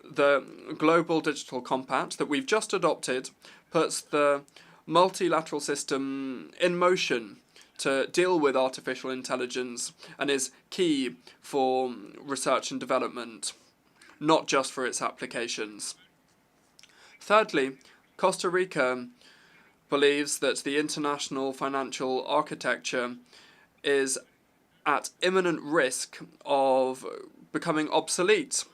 The Global Digital Compact that we've just adopted puts the multilateral system in motion to deal with artificial intelligence and is key for research and development, not just for its applications. Thirdly, Costa Rica believes that the international financial architecture is at imminent risk of becoming obsolete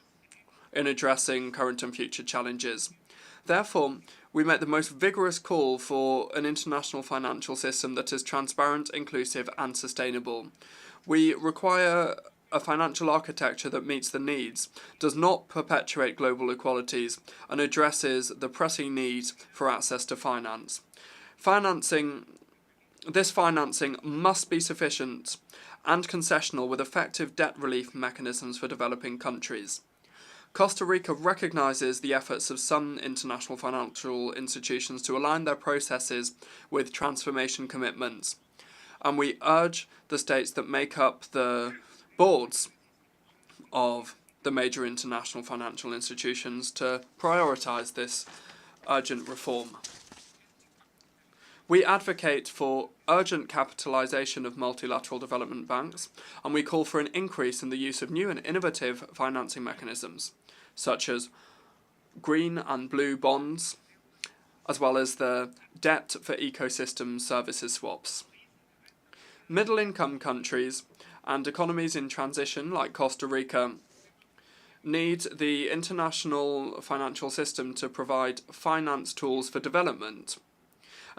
in addressing current and future challenges. Therefore, we make the most vigorous call for an international financial system that is transparent, inclusive, and sustainable. We require a financial architecture that meets the needs, does not perpetuate global inequalities, and addresses the pressing need for access to finance. This financing must be sufficient and concessional with effective debt relief mechanisms for developing countries. Costa Rica recognises the efforts of some international financial institutions to align their processes with transformation commitments, and we urge the states that make up the boards of the major international financial institutions to prioritise this urgent reform. We advocate for urgent capitalisation of multilateral development banks, and we call for an increase in the use of new and innovative financing mechanisms, such as green and blue bonds, as well as the debt for ecosystem services swaps. Middle-income countries and economies in transition, like Costa Rica, need the international financial system to provide finance tools for development.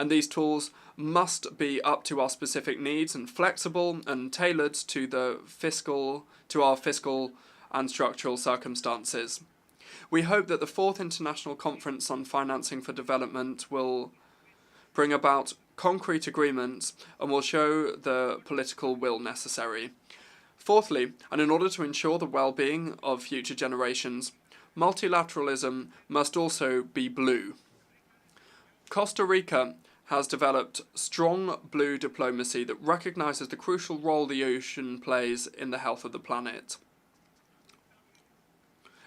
And these tools must be up to our specific needs and flexible and tailored to our fiscal and structural circumstances. We hope that the 4th International Conference on Financing for Development will bring about concrete agreements and will show the political will necessary. Fourthly, and in order to ensure the well-being of future generations, multilateralism must also be blue. Costa Rica has developed strong blue diplomacy that recognises the crucial role the ocean plays in the health of the planet.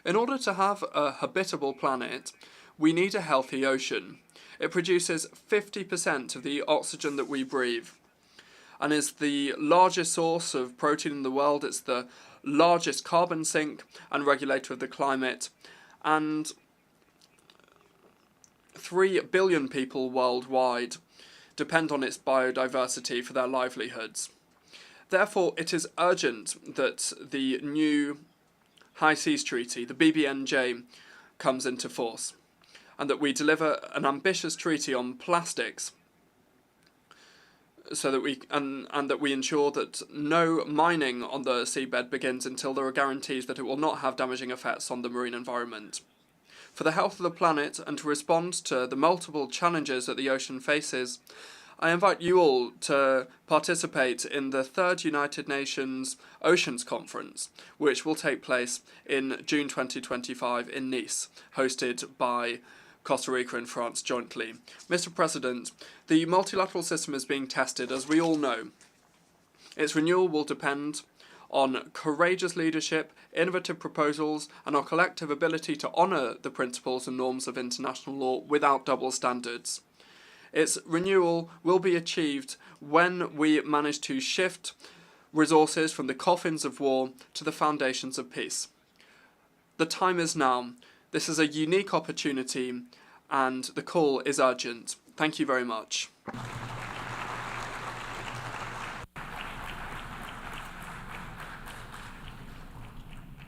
In order to have a habitable planet, we need a healthy ocean. It produces 50% of the oxygen that we breathe and is the largest source of protein in the world. It's the largest carbon sink and regulator of the climate, and 3 billion people worldwide depend on its biodiversity for their livelihoods. Therefore, it is urgent that the new High Seas Treaty, the BBNJ, comes into force, and that we deliver an ambitious treaty on plastics, so that we ensure that no mining on the seabed begins until there are guarantees that it will not have damaging effects on the marine environment. For the health of the planet and to respond to the multiple challenges that the ocean faces, I invite you all to participate in the 3rd United Nations Oceans Conference, which will take place in June 2025 in Nice, hosted by Costa Rica and France jointly. Mr. President, the multilateral system is being tested, as we all know. Its renewal will depend on courageous leadership, innovative proposals, and our collective ability to honour the principles and norms of international law without double standards. Its renewal will be achieved when we manage to shift resources from the coffins of war to the foundations of peace. The time is now. This is a unique opportunity, and the call is urgent. Thank you very much.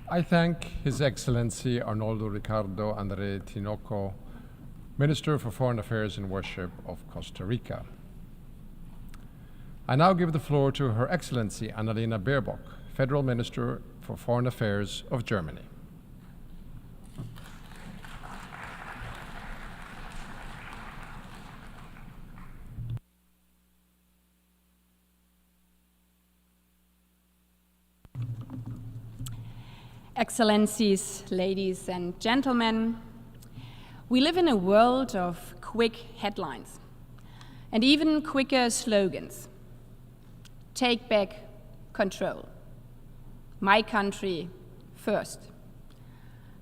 I thank His Excellency Arnoldo Ricardo Andre Tinoco, Minister for Foreign Affairs and Worship of Costa Rica. I now give the floor to Her Excellency Annalena Baerbock, Federal Minister for Foreign Affairs of Germany. Excellencies, ladies and gentlemen, we live in a world of quick headlines and even quicker slogans. Take back control. My country first.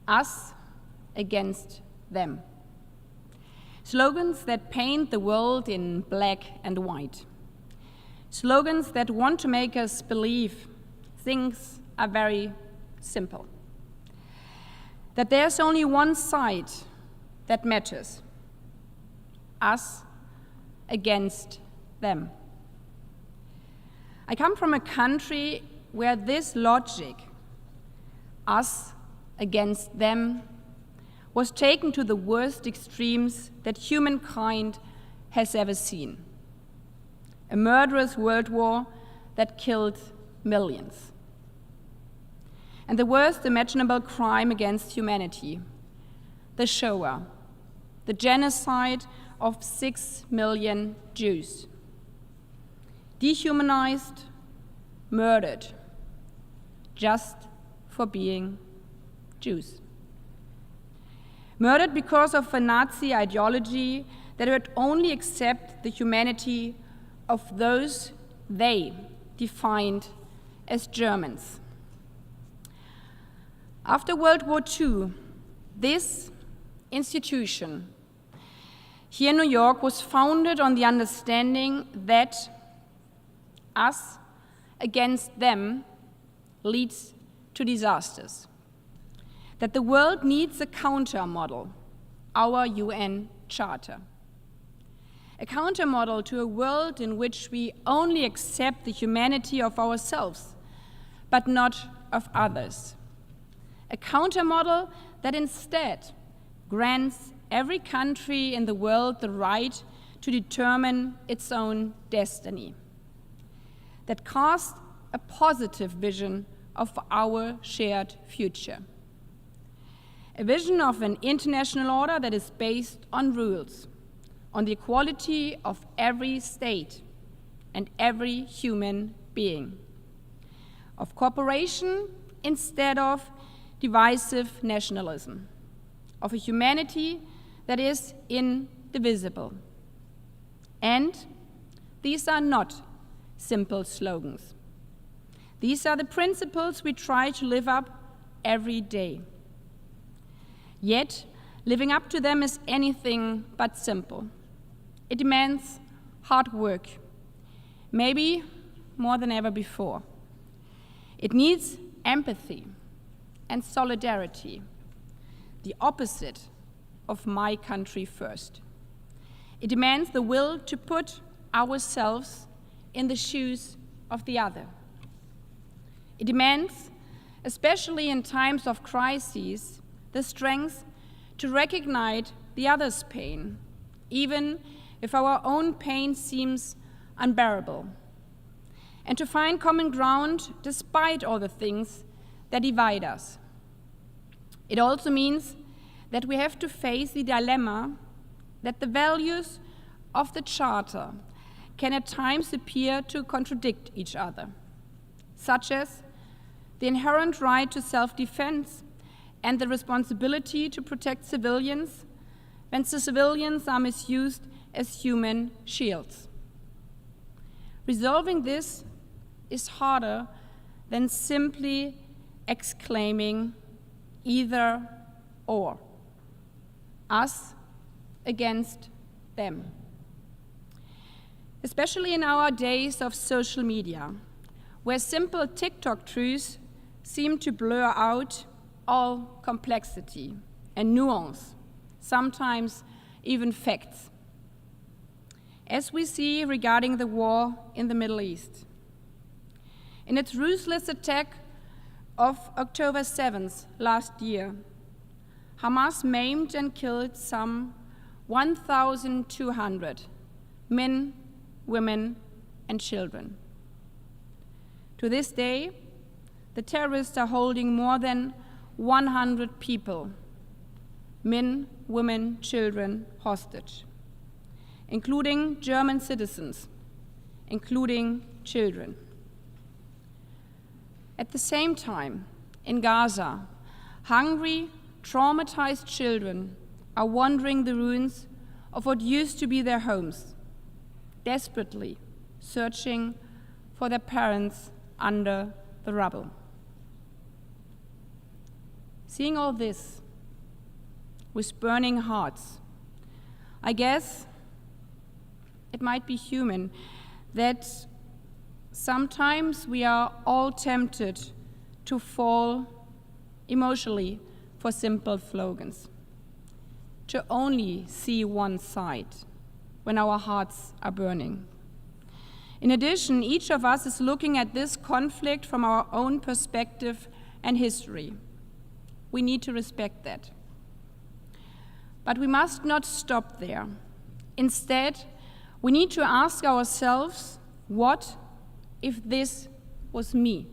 Us against them. Slogans that paint the world in black and white. Slogans that want to make us believe things are very simple. That there's only one side that matters. Us against them. I come from a country where this logic, us against them, was taken to the worst extremes that humankind has ever seen. A murderous world war that killed millions. And the worst imaginable crime against humanity, the Shoah, the genocide of 6 million Jews. Dehumanized, murdered, just for being Jews. Murdered because of a Nazi ideology that would only accept the humanity of those they defined as Germans. After World War II, this institution here in New York was founded on the understanding that us against them leads to disasters. That the world needs a counter model, our UN Charter. A counter model to a world in which we only accept the humanity of ourselves, but not of others. A counter model that instead grants every country in the world the right to determine its own destiny. That casts a positive vision of our shared future. A vision of an international order that is based on rules, on the equality of every state and every human being. Of cooperation instead of divisive nationalism. Of a humanity that is indivisible. And these are not simple slogans. These are the principles we try to live up every day. Yet, living up to them is anything but simple. It demands hard work, maybe more than ever before. It needs empathy and solidarity, the opposite of my country first. It demands the will to put ourselves in the shoes of the other. It demands, especially in times of crises, the strength to recognize the other's pain, even if our own pain seems unbearable, and to find common ground despite all the things that divide us. It also means that we have to face the dilemma that the values of the Charter can at times appear to contradict each other, such as the inherent right to self-defense and the responsibility to protect civilians when the civilians are misused as human shields. Resolving this is harder than simply exclaiming either or, us against them. Especially in our days of social media, where simple TikTok truths seem to blur out all complexity and nuance, sometimes even facts, as we see regarding the war in the Middle East. In its ruthless attack of October 7th last year, Hamas maimed and killed some 1,200 men, women, and children. To this day, the terrorists are holding more than 100 people, men, women, children, hostage, including German citizens, including children. At the same time, in Gaza, hungry, traumatized children are wandering the ruins of what used to be their homes, desperately searching for their parents under the rubble. Seeing all this with burning hearts, I guess it might be human that sometimes we are all tempted to fall emotionally for simple slogans, to only see one side when our hearts are burning. In addition, each of us is looking at this conflict from our own perspective and history. We need to respect that. But we must not stop there. Instead, we need to ask ourselves, what if this was me?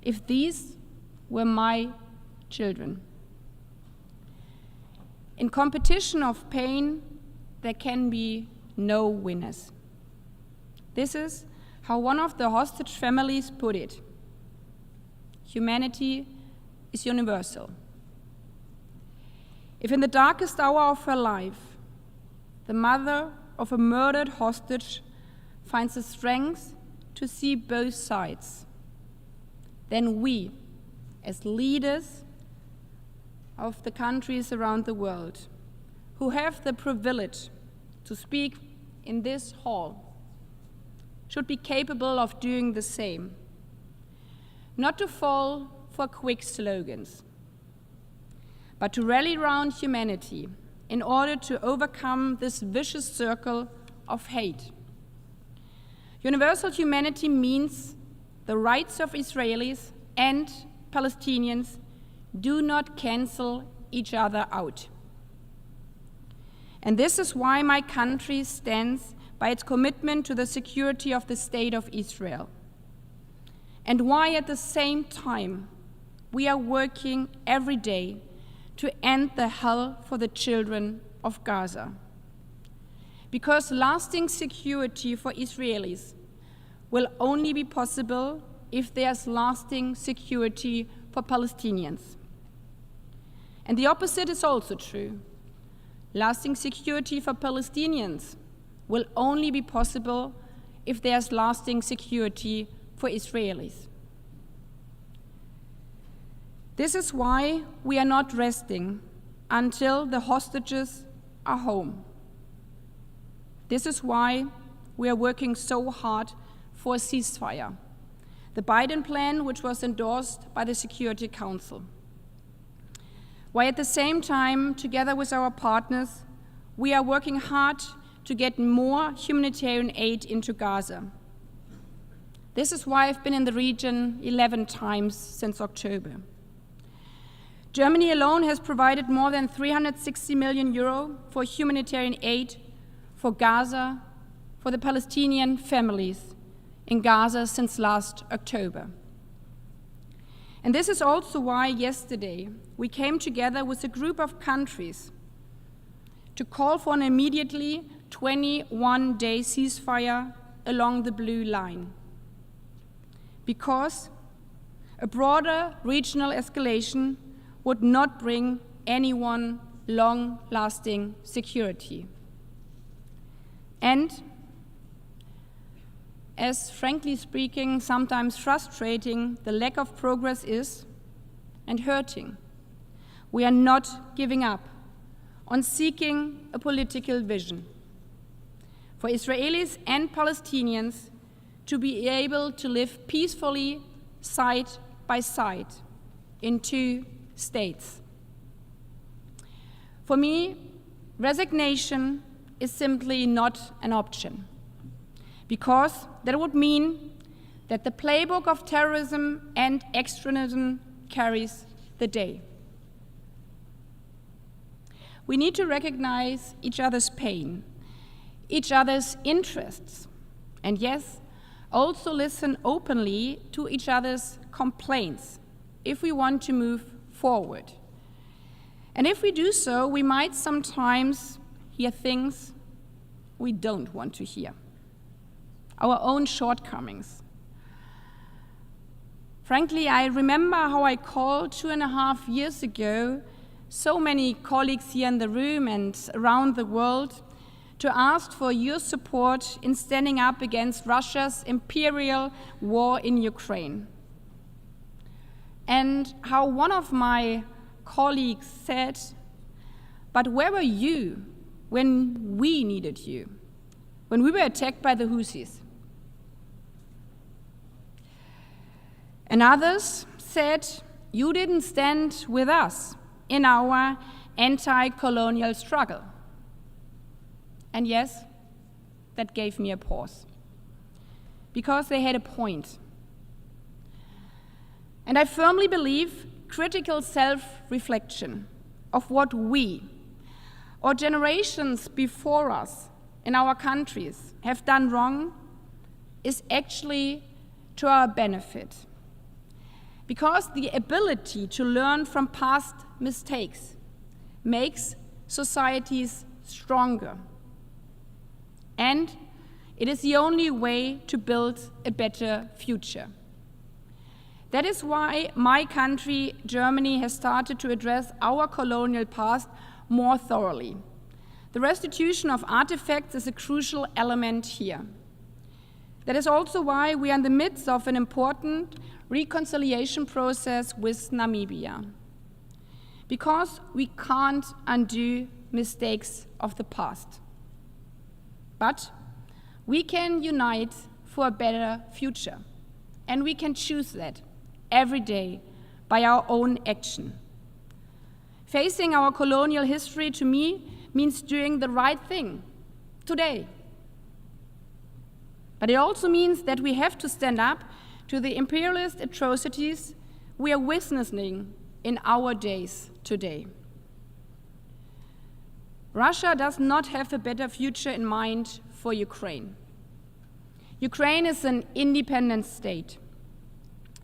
If these were my children? In competition of pain, there can be no winners. This is how one of the hostage families put it. Humanity is universal. If in the darkest hour of her life, the mother of a murdered hostage finds the strength to see both sides, then we, as leaders of the countries around the world, who have the privilege to speak in this hall, should be capable of doing the same. Not to fall for quick slogans, but to rally around humanity in order to overcome this vicious circle of hate. Universal humanity means the rights of Israelis and Palestinians do not cancel each other out. And this is why my country stands by its commitment to the security of the State of Israel, and why at the same time we are working every day to end the hell for the children of Gaza. Because lasting security for Israelis will only be possible if there's lasting security for Palestinians. And the opposite is also true. Lasting security for Palestinians will only be possible if there's lasting security for Israelis. This is why we are not resting until the hostages are home. This is why we are working so hard for a ceasefire, the Biden plan which was endorsed by the Security Council. Why at the same time, together with our partners, we are working hard to get more humanitarian aid into Gaza. This is why I've been in the region 11 times since October. Germany alone has provided more than 360 million euro for humanitarian aid for Gaza, for the Palestinian families in Gaza since last October. And this is also why yesterday we came together with a group of countries to call for an immediately 21-day ceasefire along the blue line. Because a broader regional escalation would not bring anyone long-lasting security. And as frankly speaking, sometimes frustrating the lack of progress is and hurting, we are not giving up on seeking a political vision for Israelis and Palestinians to be able to live peacefully side by side in two states. For me, resignation is simply not an option, because that would mean that the playbook of terrorism and extremism carries the day. We need to recognize each other's pain, each other's interests, and yes, also listen openly to each other's complaints if we want to move forward. And if we do so, we might sometimes hear things we don't want to hear, our own shortcomings. Frankly, I remember how I called 2.5 years ago so many colleagues here in the room and around the world to ask for your support in standing up against Russia's imperial war in Ukraine. And how one of my colleagues said, "But where were you when we needed you, when we were attacked by the Houthis?" And others said, "You didn't stand with us in our anti-colonial struggle." And yes, that gave me a pause, because they had a point. And I firmly believe critical self-reflection of what we, or generations before us in our countries, have done wrong is actually to our benefit. Because the ability to learn from past mistakes makes societies stronger. And it is the only way to build a better future. That is why my country, Germany, has started to address our colonial past more thoroughly. The restitution of artifacts is a crucial element here. That is also why we are in the midst of an important reconciliation process with Namibia. Because we can't undo mistakes of the past. But we can unite for a better future. And we can choose that every day by our own action. Facing our colonial history, to me, means doing the right thing today. But it also means that we have to stand up to the imperialist atrocities we are witnessing in our days today. Russia does not have a better future in mind for Ukraine. Ukraine is an independent state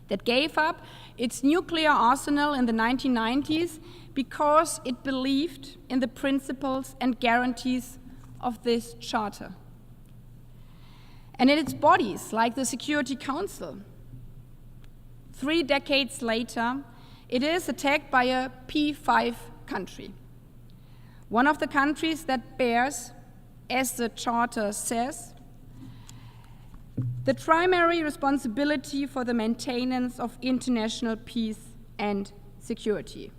that gave up its nuclear arsenal in the 1990s because it believed in the principles and guarantees of this charter. And in its bodies, like the Security Council. 3 decades later, it is attacked by a P5 country. One of the countries that bears, as the charter says, the primary responsibility for the maintenance of international peace and security.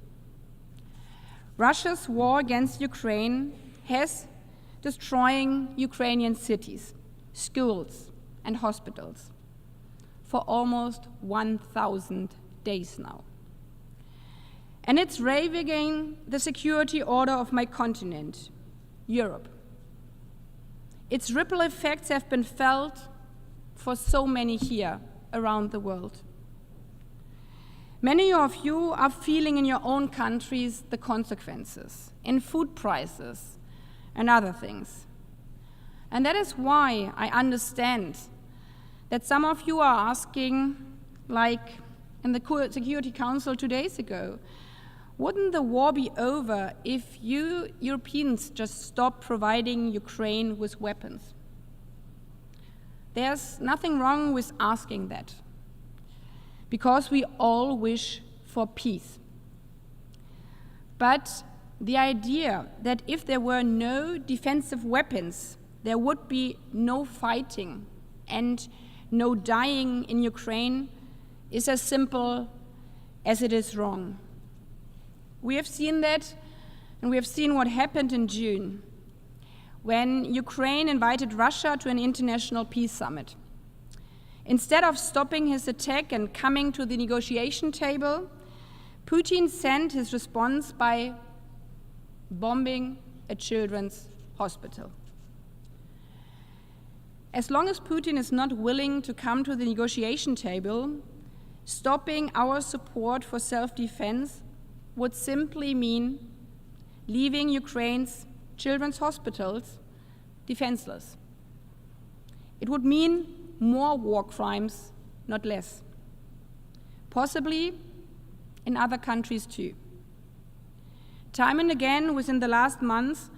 Russia's war against Ukraine has destroying Ukrainian cities, schools, and hospitals for almost 1,000 days now. And it's ravaging the security order of my continent, Europe. Its ripple effects have been felt for so many here around the world. Many of you are feeling in your own countries the consequences in food prices and other things. And that is why I understand that some of you are asking, like in the Security Council 2 days ago, wouldn't the war be over if you Europeans just stop providing Ukraine with weapons? There's nothing wrong with asking that, because we all wish for peace. But the idea that if there were no defensive weapons, there would be no fighting and no dying in Ukraine is as simple as it is wrong. We have seen that, and we have seen what happened in June, when Ukraine invited Russia to an international peace summit. Instead of stopping his attack and coming to the negotiation table, Putin sent his response by bombing a children's hospital. As long as Putin is not willing to come to the negotiation table, stopping our support for self-defense would simply mean leaving Ukraine's children's hospitals defenseless. It would mean more war crimes, not less. Possibly in other countries too. Time and again within the last months,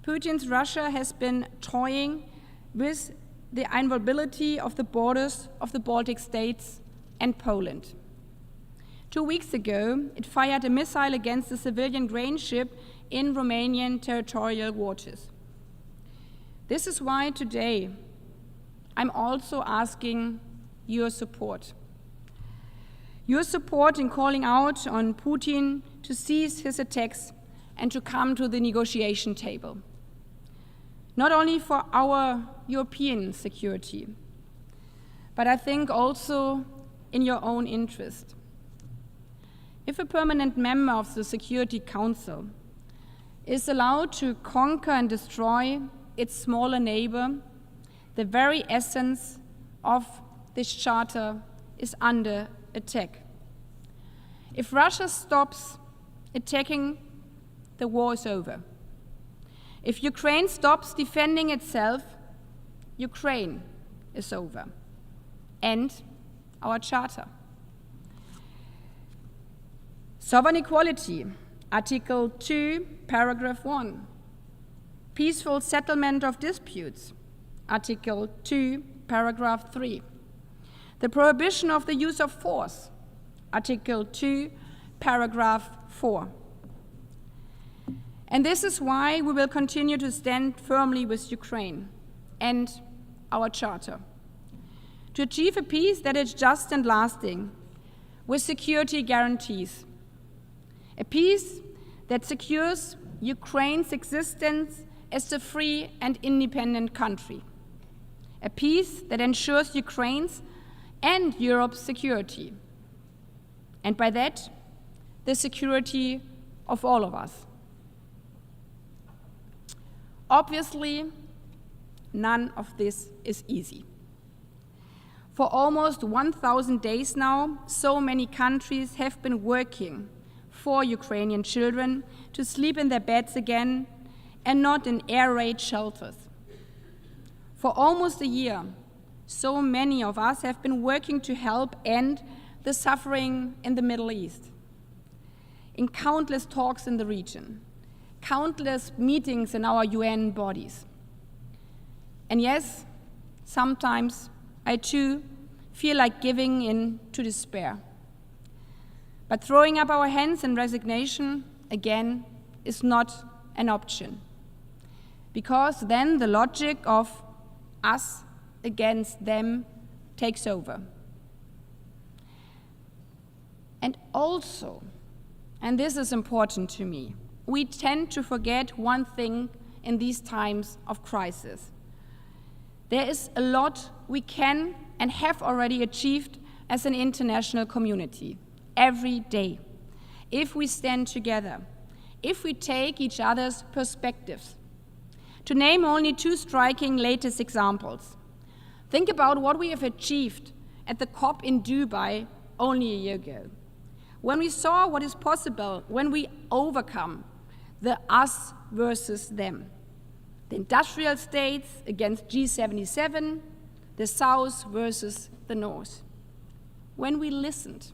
Putin's Russia has been toying with the invulnerability of the borders of the Baltic states and Poland. 2 weeks ago, it fired a missile against a civilian grain ship in Romanian territorial waters. This is why today I'm also asking your support. Your support in calling out on Putin to cease his attacks and to come to the negotiation table. Not only for our European security, but I think also in your own interest. If a permanent member of the Security Council is allowed to conquer and destroy its smaller neighbor, the very essence of this charter is under attack. If Russia stops attacking, the war is over. If Ukraine stops defending itself, Ukraine is over. And our charter. Sovereign equality, Article 2, Paragraph 1. Peaceful settlement of disputes, Article 2, Paragraph 3. The prohibition of the use of force, Article 2, Paragraph 4. And this is why we will continue to stand firmly with Ukraine and our charter. To achieve a peace that is just and lasting, with security guarantees. A peace that secures Ukraine's existence as a free and independent country. A peace that ensures Ukraine's and Europe's security. And by that, the security of all of us. Obviously, none of this is easy. For almost 1,000 days now, so many countries have been working for Ukrainian children to sleep in their beds again and not in air raid shelters. For almost a year, so many of us have been working to help end the suffering in the Middle East. In countless talks in the region, countless meetings in our UN bodies. And yes, sometimes I too feel like giving in to despair. But throwing up our hands in resignation, again, is not an option. Because then the logic of us against them takes over. And also, and this is important to me, we tend to forget one thing in these times of crisis. There is a lot we can and have already achieved as an international community every day, if we stand together, if we take each other's perspectives. To name only two striking latest examples, think about what we have achieved at the COP in Dubai only a year ago, when we saw what is possible when we overcome the us versus them. The industrial states against G77, the South versus the North. When we listened,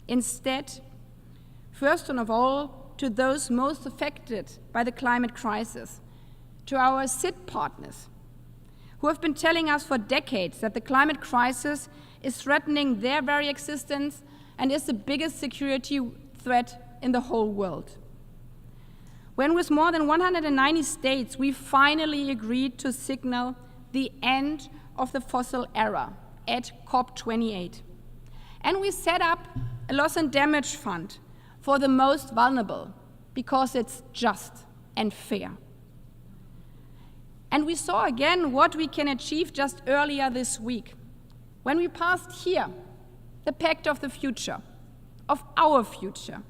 instead, first of all, to those most affected by the climate crisis, to our SID partners, who have been telling us for decades that the climate crisis is threatening their very existence and is the biggest security threat in the whole world. When with more than 190 states, we finally agreed to signal the end of the fossil era at COP28. And we set up a loss and damage fund for the most vulnerable because it's just and fair. And we saw again what we can achieve just earlier this week when we passed here the Pact of the Future, of our future.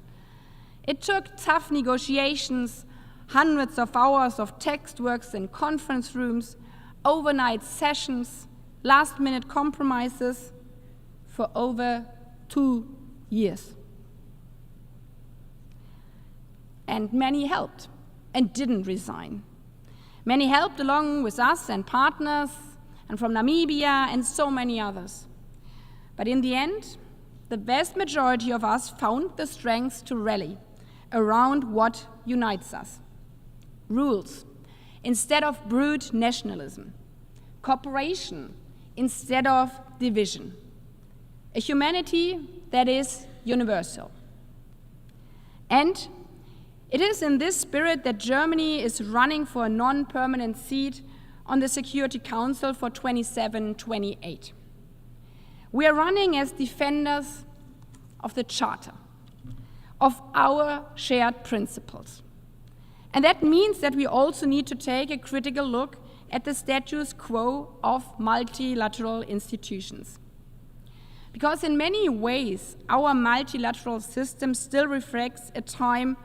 It took tough negotiations, hundreds of hours of text works in conference rooms, overnight sessions, last-minute compromises for over 2 years. And many helped and didn't resign. Many helped along with us and partners, and from Namibia and so many others. But in the end, the vast majority of us found the strength to rally around what unites us. Rules instead of brute nationalism. Cooperation instead of division. A humanity that is universal. And it is in this spirit that Germany is running for a non-permanent seat on the Security Council for 27-28. We are running as defenders of the Charter, of our shared principles. And that means that we also need to take a critical look at the status quo of multilateral institutions. Because in many ways, our multilateral system still reflects a time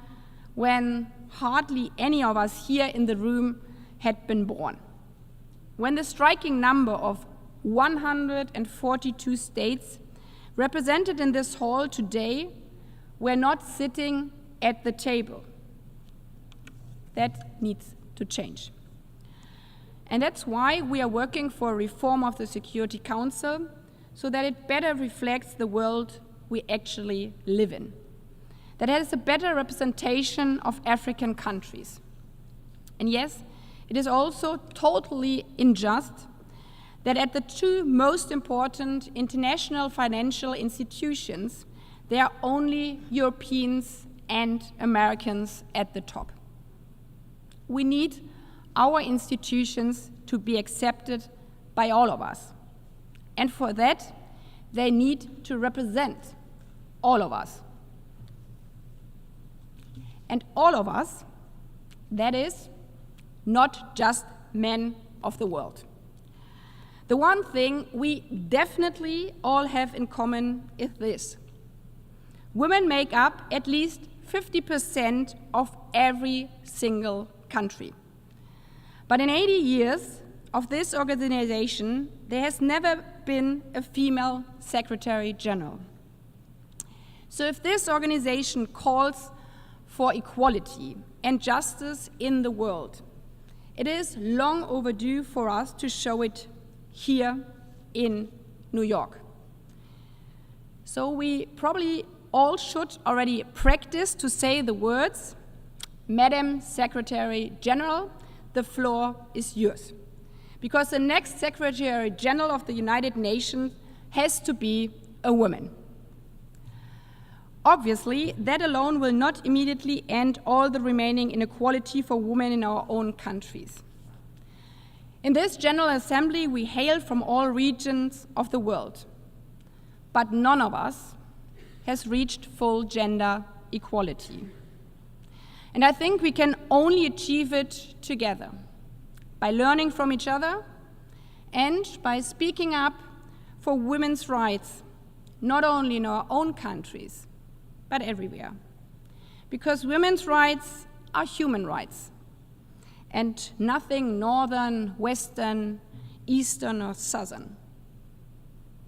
when hardly any of us here in the room had been born. When the striking number of 142 states represented in this hall today were not sitting at the table. That needs to change. And that's why we are working for a reform of the Security Council so that it better reflects the world we actually live in, that has a better representation of African countries. And yes, it is also totally unjust that at the two most important international financial institutions, there are only Europeans and Americans at the top. We need our institutions to be accepted by all of us. And for that, they need to represent all of us. And all of us, that is, not just men of the world. The one thing we definitely all have in common is this. Women make up at least 50% of every single country. But in 80 years of this organization, there has never been a female Secretary General. So if this organization calls for equality and justice in the world, it is long overdue for us to show it here in New York. So we probably all should already practice to say the words, Madam Secretary General, the floor is yours. Because the next Secretary General of the United Nations has to be a woman. Obviously, that alone will not immediately end all the remaining inequality for women in our own countries. In this General Assembly, we hail from all regions of the world, but none of us has reached full gender equality. And I think we can only achieve it together, by learning from each other and by speaking up for women's rights, not only in our own countries, but everywhere. Because women's rights are human rights, and nothing northern, western, eastern, or southern.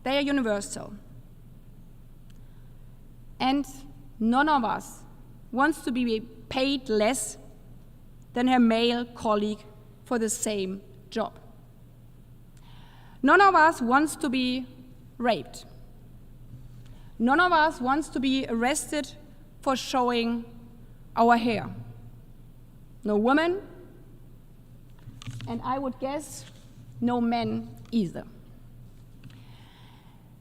They are universal. And none of us wants to be paid less than her male colleague for the same job. None of us wants to be raped. None of us wants to be arrested for showing our hair. No woman, and I would guess no men either.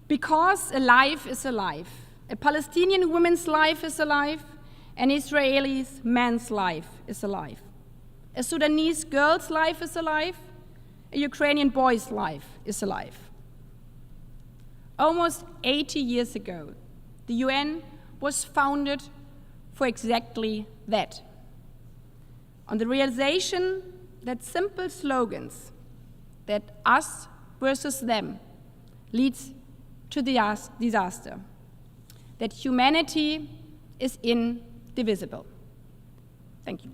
Because a life is a life. A Palestinian woman's life is a life, an Israeli man's life is a life. A Sudanese girl's life is a life, a Ukrainian boy's life is alive. Almost 80 years ago, the UN was founded for exactly that. On the realization that simple slogans, that us versus them, leads to disaster, that humanity is indivisible. Thank you.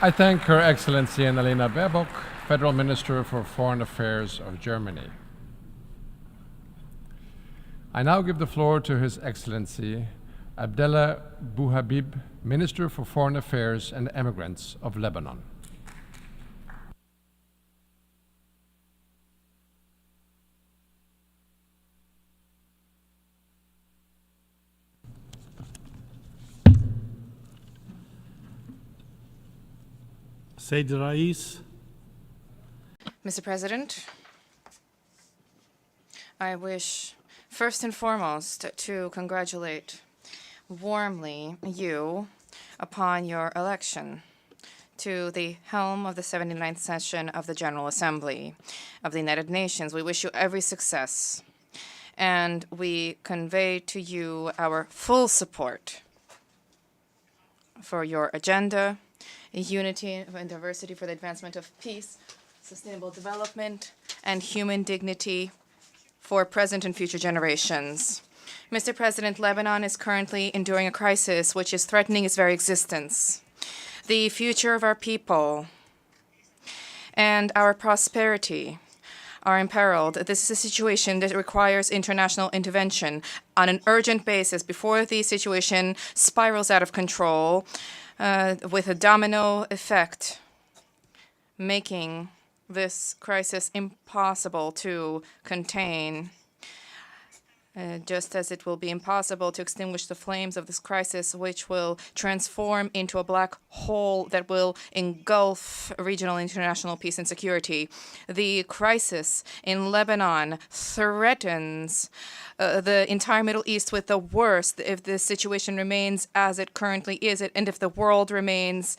I thank Her Excellency Annalena Baerbock, Federal Minister for Foreign Affairs of Germany. I now give the floor to His Excellency Abdallah Bouhabib, Minister for Foreign Affairs and Immigrants of Lebanon. Sayyid Rais. Mr. President, I wish first and foremost to congratulate warmly you upon your election to the helm of the 79th session of the General Assembly of the United Nations. We wish you every success, and we convey to you our full support for your agenda, unity and diversity for the advancement of peace, sustainable development, and human dignity for present and future generations. Mr. President, Lebanon is currently enduring a crisis which is threatening its very existence. The future of our people and our prosperity are imperiled. This is a situation that requires international intervention on an urgent basis before the situation spirals out of control with a domino effect, making this crisis impossible to contain. Just as it will be impossible to extinguish the flames of this crisis, which will transform into a black hole that will engulf regional and international peace and security. The crisis in Lebanon threatens the entire Middle East with the worst if this situation remains as it currently is, and if the world remains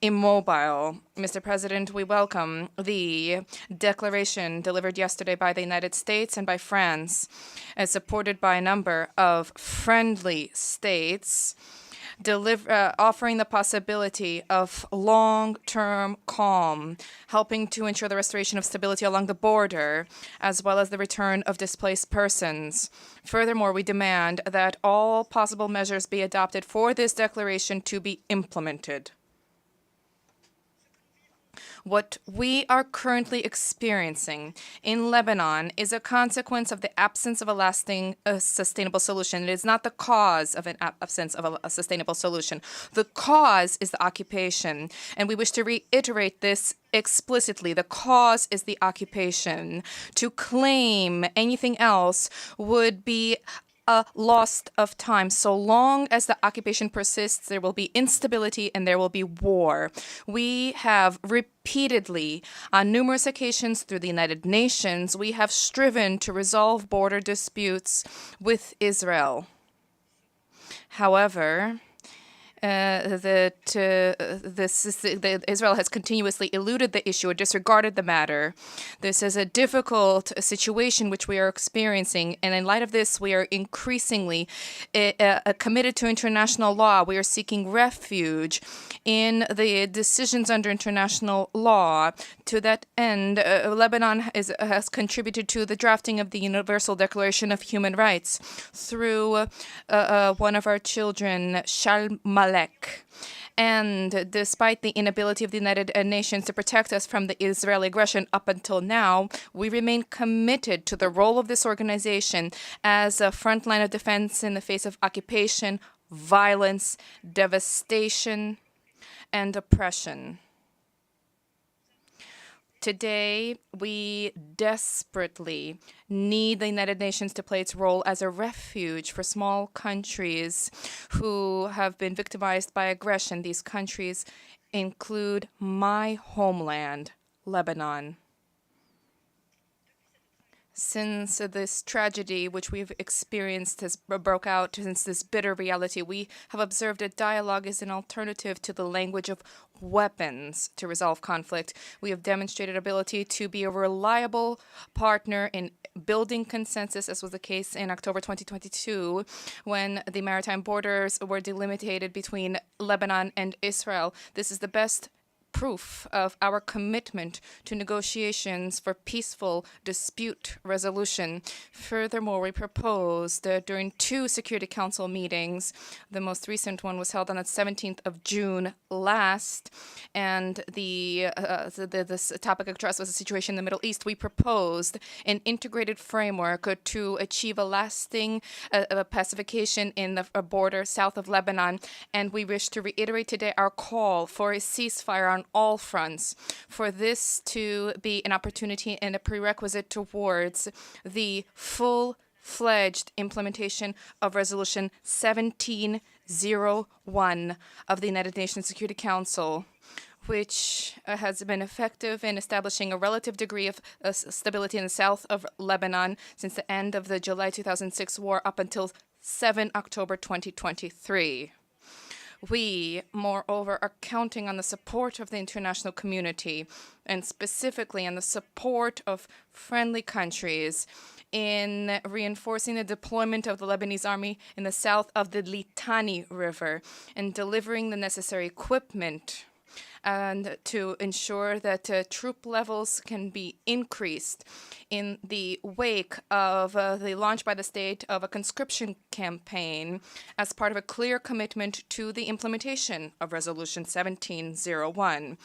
immobile. Mr. President, we welcome the declaration delivered yesterday by the United States and by France, as supported by a number of friendly states, offering the possibility of long-term calm, helping to ensure the restoration of stability along the border, as well as the return of displaced persons. Furthermore, we demand that all possible measures be adopted for this declaration to be implemented. What we are currently experiencing in Lebanon is a consequence of the absence of a lasting sustainable solution. It is not the cause of an absence of a sustainable solution. The cause is the occupation, and we wish to reiterate this explicitly. The cause is the occupation. To claim anything else would be a loss of time. So long as the occupation persists, there will be instability and there will be war. We have repeatedly, on numerous occasions through the United Nations, we have striven to resolve border disputes with Israel. However, Israel has continuously eluded the issue or disregarded the matter. This is a difficult situation which we are experiencing, and in light of this, we are increasingly committed to international law. We are seeking refuge in the decisions under international law. To that end, Lebanon has contributed to the drafting of the Universal Declaration of Human Rights through one of our children, Shalmalek. And despite the inability of the United Nations to protect us from the Israeli aggression up until now, we remain committed to the role of this organization as a front line of defense in the face of occupation, violence, devastation, and oppression. Today, we desperately need the United Nations to play its role as a refuge for small countries who have been victimized by aggression. These countries include my homeland, Lebanon. Since this tragedy which we've experienced has broke out, since this bitter reality, we have observed that dialogue is an alternative to the language of weapons to resolve conflict. We have demonstrated ability to be a reliable partner in building consensus, as was the case in October 2022, when the maritime borders were delimited between Lebanon and Israel. This is the best proof of our commitment to negotiations for peaceful dispute resolution. Furthermore, we proposed during 2 Security Council meetings, the most recent one was held on the 17th of June last, and this topic addressed was the situation in the Middle East. We proposed an integrated framework to achieve a lasting pacification in the border south of Lebanon, and we wish to reiterate today our call for a ceasefire on all fronts, for this to be an opportunity and a prerequisite towards the full-fledged implementation of Resolution 1701 of the United Nations Security Council, which has been effective in establishing a relative degree of stability in the south of Lebanon since the end of the July 2006 war up until 7 October 2023. We, moreover, are counting on the support of the international community, and specifically on the support of friendly countries in reinforcing the deployment of the Lebanese army in the south of the Litani River and delivering the necessary equipment and to ensure that troop levels can be increased in the wake of the launch by the state of a conscription campaign as part of a clear commitment to the implementation of Resolution 1701.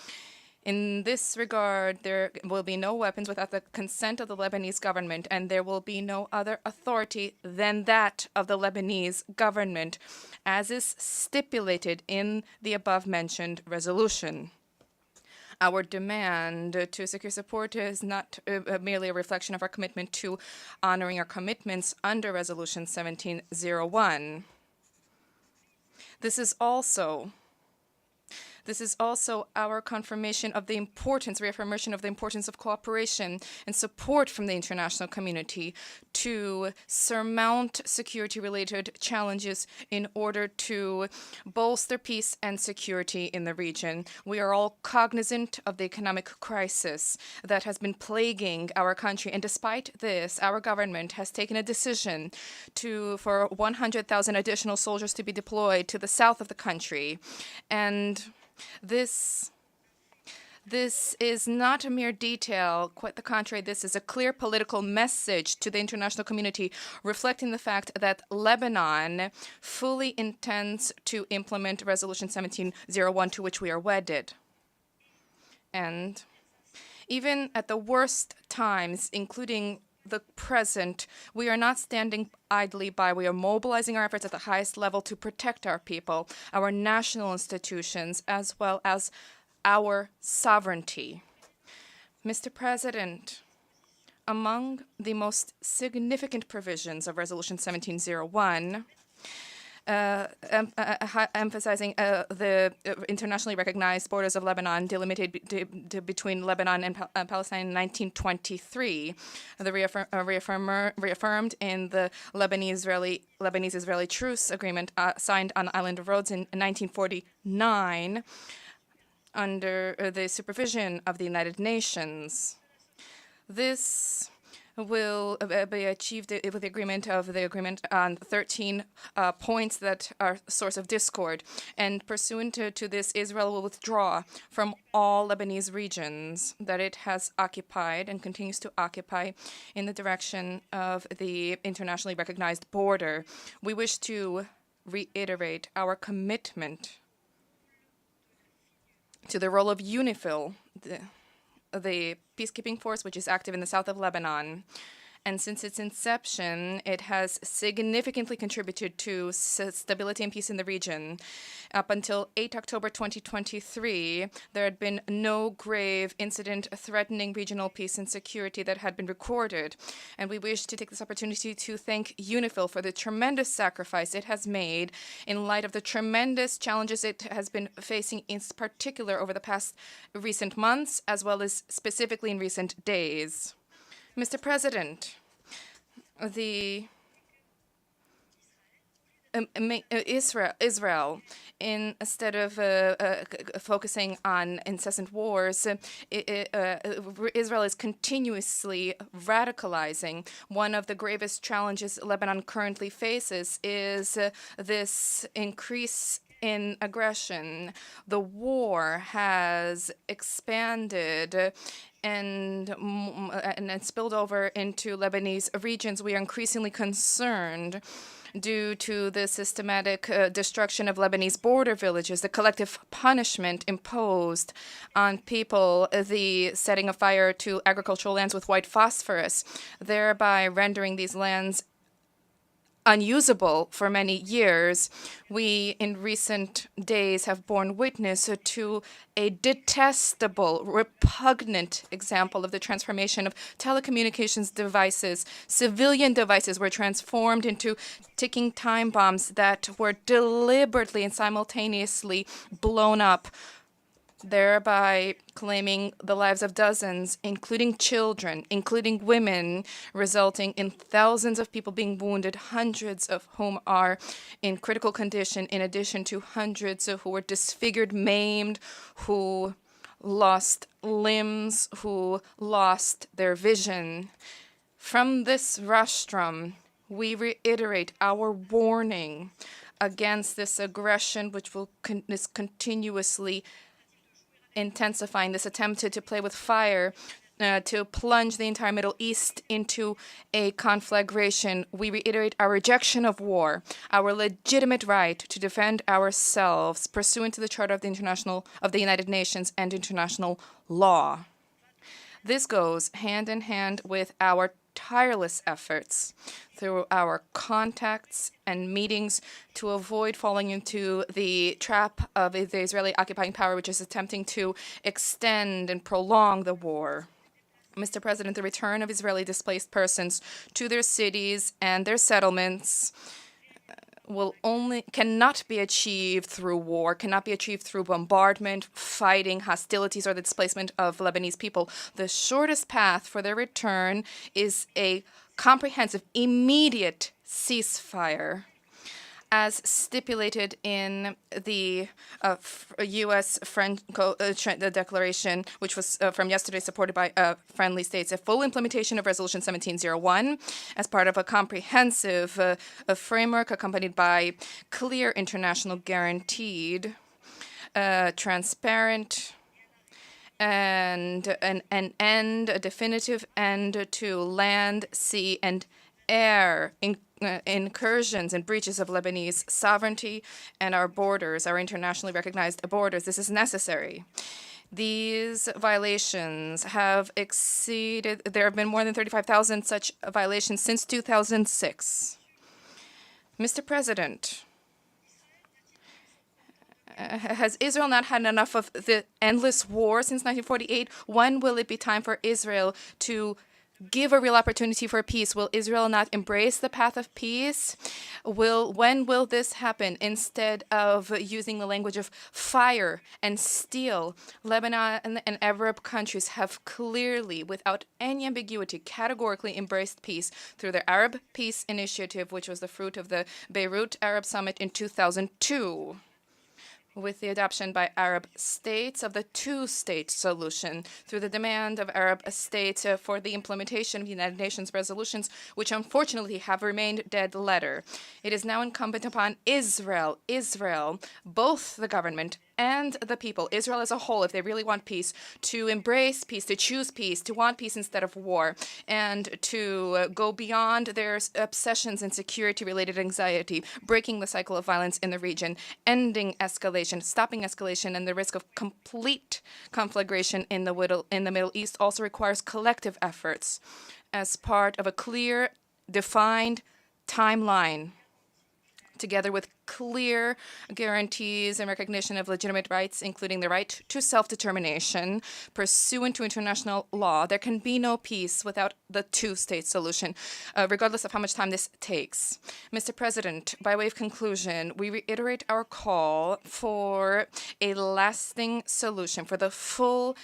In this regard, there will be no weapons without the consent of the Lebanese government, and there will be no other authority than that of the Lebanese government, as is stipulated in the above-mentioned resolution. Our demand to secure support is not merely a reflection of our commitment to honoring our commitments under Resolution 1701. This is also our confirmation of the importance, reaffirmation of the importance of cooperation and support from the international community to surmount security-related challenges in order to bolster peace and security in the region. We are all cognizant of the economic crisis that has been plaguing our country, and despite this, our government has taken a decision for 100,000 additional soldiers to be deployed to the south of the country, and this is not a mere detail. Quite the contrary, this is a clear political message to the international community reflecting the fact that Lebanon fully intends to implement Resolution 1701, to which we are wedded. And even at the worst times, including the present, we are not standing idly by. We are mobilizing our efforts at the highest level to protect our people, our national institutions, as well as our sovereignty. Mr. President, among the most significant provisions of Resolution 1701, emphasizing the internationally recognized borders of Lebanon delimited between Lebanon and Palestine in 1923. Reaffirmed in the Lebanese-Israeli truce agreement signed on the island of Rhodes in 1949 under the supervision of the United Nations. This will be achieved with the agreement on 13 points that are a source of discord. And pursuant to this, Israel will withdraw from all Lebanese regions that it has occupied and continues to occupy in the direction of the internationally recognized border. We wish to reiterate our commitment to the role of UNIFIL, the peacekeeping force which is active in the south of Lebanon. And since its inception, it has significantly contributed to stability and peace in the region. Up until 8 October 2023, there had been no grave incident threatening regional peace and security that had been recorded. And we wish to take this opportunity to thank UNIFIL for the tremendous sacrifice it has made in light of the tremendous challenges it has been facing, in particular over the past recent months, as well as specifically in recent days. Mr. President, the Israel, instead of focusing on incessant wars, Israel is continuously radicalizing. One of the gravest challenges Lebanon currently faces is this increase in aggression. The war has expanded and it spilled over into Lebanese regions. We are increasingly concerned due to the systematic destruction of Lebanese border villages, the collective punishment imposed on people, the setting of fire to agricultural lands with white phosphorus, thereby rendering these lands unusable for many years. We, in recent days, have borne witness to a detestable, repugnant example of the transformation of telecommunications devices. Civilian devices were transformed into ticking time bombs that were deliberately and simultaneously blown up, thereby claiming the lives of dozens, including children, including women, resulting in thousands of people being wounded, hundreds of whom are in critical condition, in addition to hundreds who were disfigured, maimed, who lost limbs, who lost their vision. From this rostrum, we reiterate our warning against this aggression, which is continuously intensifying, this attempt to play with fire, to plunge the entire Middle East into a conflagration. We reiterate our rejection of war, our legitimate right to defend ourselves pursuant to the Charter of the United Nations and international law. This goes hand in hand with our tireless efforts through our contacts and meetings to avoid falling into the trap of the Israeli occupying power, which is attempting to extend and prolong the war. Mr. President, the return of Israeli displaced persons to their cities and their settlements cannot be achieved through war, cannot be achieved through bombardment, fighting, hostilities, or the displacement of Lebanese people. The shortest path for their return is a comprehensive, immediate ceasefire, as stipulated in the U.S.-French declaration, which was from yesterday, supported by friendly states. A full implementation of Resolution 1701 as part of a comprehensive framework accompanied by clear international guaranteed, transparent, and an end, a definitive end to land, sea, and air incursions and breaches of Lebanese sovereignty and our borders, our internationally recognized borders. This is necessary. These violations have exceeded, there have been more than 35,000 such violations since 2006. Mr. President, has Israel not had enough of the endless war since 1948? When will it be time for Israel to give a real opportunity for peace? Will Israel not embrace the path of peace? When will this happen? Instead of using the language of fire and steel, Lebanon and Arab countries have clearly, without any ambiguity, categorically embraced peace through their Arab Peace Initiative, which was the fruit of the Beirut Arab Summit in 2002. With the adoption by Arab states of the two-state solution, through the demand of Arab states for the implementation of United Nations resolutions, which unfortunately have remained dead letter. It is now incumbent upon Israel, both the government and the people, Israel as a whole, if they really want peace, to embrace peace, to choose peace, to want peace instead of war, and to go beyond their obsessions and security-related anxiety, breaking the cycle of violence in the region, ending escalation, stopping escalation, and the risk of complete conflagration in the Middle East also requires collective efforts as part of a clear, defined timeline, together with clear guarantees and recognition of legitimate rights, including the right to self-determination pursuant to international law. There can be no peace without the two-state solution, regardless of how much time this takes. Mr. President, by way of conclusion, we reiterate our call for a lasting solution, for the full,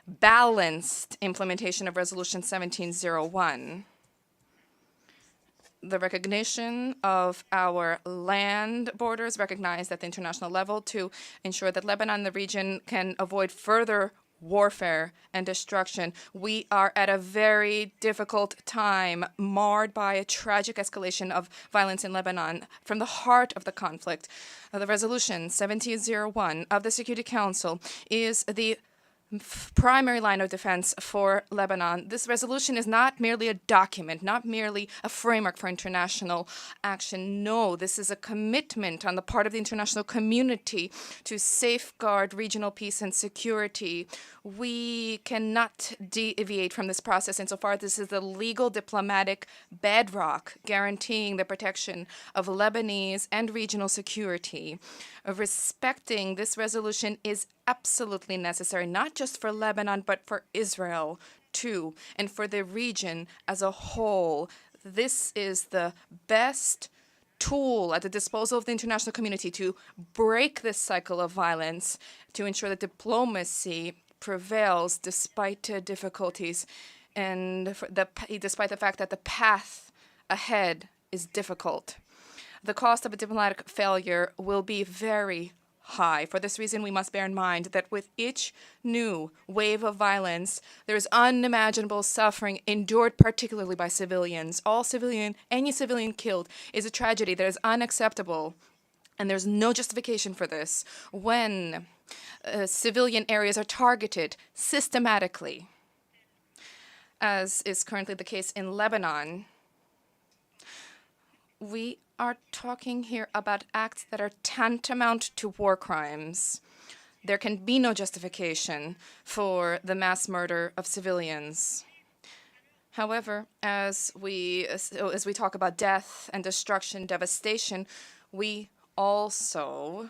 balanced implementation of Resolution 1701. the recognition of our land borders recognized at the international level to ensure that Lebanon and the region can avoid further warfare and destruction. We are at a very difficult time, marred by a tragic escalation of violence in Lebanon. From the heart of the conflict, the resolution 1701 of the Security Council is the primary line of defense for Lebanon. This resolution is not merely a document, not merely a framework for international action. No, this is a commitment on the part of the international community to safeguard regional peace and security. We cannot deviate from this process insofar as this is the legal diplomatic bedrock guaranteeing the protection of Lebanese and regional security. Respecting this resolution is absolutely necessary, not just for Lebanon, but for Israel too, and for the region as a whole. This is the best tool at the disposal of the international community to break this cycle of violence, to ensure that diplomacy prevails despite difficulties and despite the fact that the path ahead is difficult. The cost of a diplomatic failure will be very high. For this reason, we must bear in mind that with each new wave of violence, there is unimaginable suffering endured particularly by civilians. Any civilian killed is a tragedy that is unacceptable, and there's no justification for this. When civilian areas are targeted systematically, as is currently the case in Lebanon, we are talking here about acts that are tantamount to war crimes. There can be no justification for the mass murder of civilians. However, as we talk about death and destruction, devastation, we also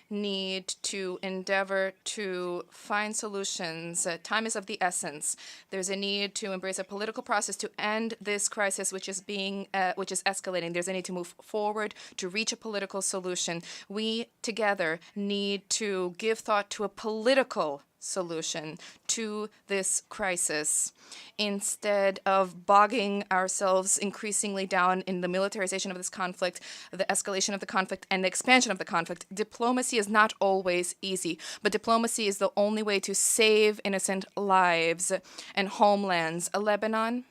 need to endeavor to find solutions. Time is of the essence. There's a need to embrace a political process to end this crisis, which is escalating. There's a need to move forward to reach a political solution. We together need to give thought to a political solution to this crisis instead of bogging ourselves increasingly down in the militarization of this conflict, the escalation of the conflict, and the expansion of the conflict. Diplomacy is not always easy, but diplomacy is the only way to save innocent lives and homelands. Lebanon,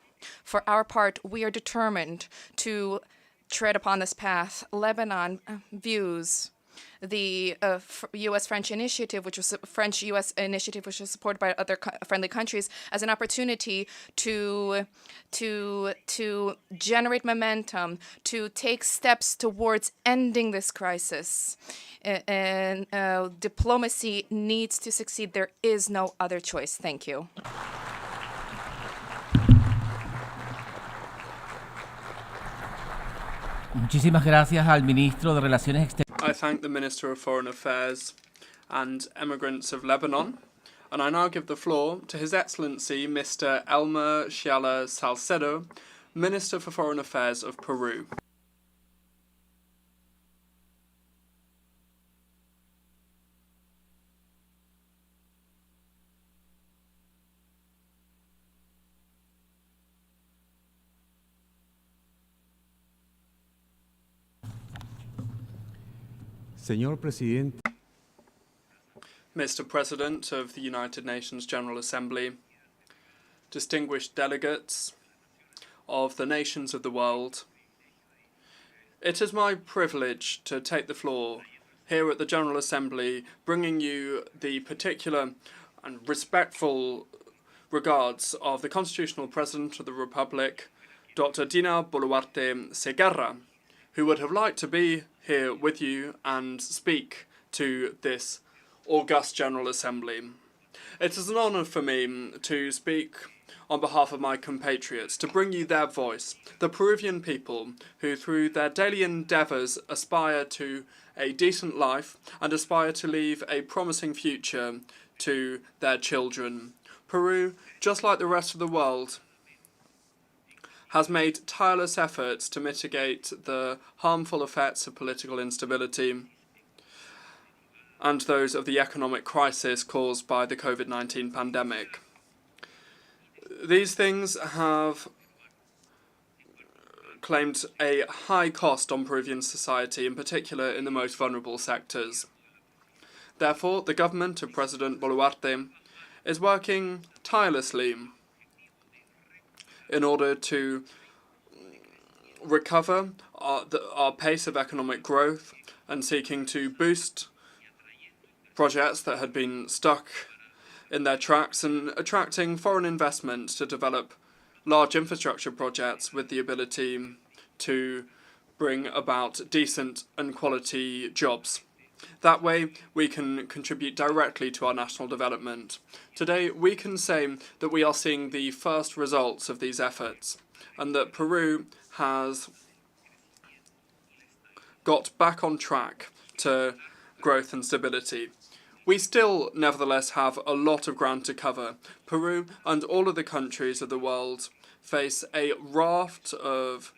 for our part, we are determined to tread upon this path. Lebanon views the U.S.-French initiative, which was French-U.S. initiative, which was supported by other friendly countries, as an opportunity to generate momentum, to take steps towards ending this crisis. And diplomacy needs to succeed. There is no other choice. Thank you. Muchísimas gracias al ministro de Relaciones Exteriores. I thank the Minister of Foreign Affairs and Emigrants of Lebanon, and I now give the floor to His Excellency Mr. Elmer Sciala Salcedo, Minister for Foreign Affairs of Peru. Señor Presidente. Mr. President of the United Nations General Assembly, distinguished delegates of the nations of the world, it is my privilege to take the floor here at the General Assembly, bringing you the particular and respectful regards of the Constitutional President of the Republic, Dr. Dina Boluarte Segarra, who would have liked to be here with you and speak to this august General Assembly. It is an honour for me to speak on behalf of my compatriots, to bring you their voice, the Peruvian people who through their daily endeavours aspire to a decent life and aspire to leave a promising future to their children. Peru, just like the rest of the world, has made tireless efforts to mitigate the harmful effects of political instability and those of the economic crisis caused by the COVID-19 pandemic. These things have claimed a high cost on Peruvian society, in particular in the most vulnerable sectors. Therefore, the government of President Boluarte is working tirelessly in order to recover our pace of economic growth and seeking to boost projects that had been stuck in their tracks and attracting foreign investment to develop large infrastructure projects with the ability to bring about decent and quality jobs. That way, we can contribute directly to our national development. Today, we can say that we are seeing the first results of these efforts, and that Peru has got back on track to growth and stability. We still, nevertheless, have a lot of ground to cover. Peru and all of the countries of the world face a raft of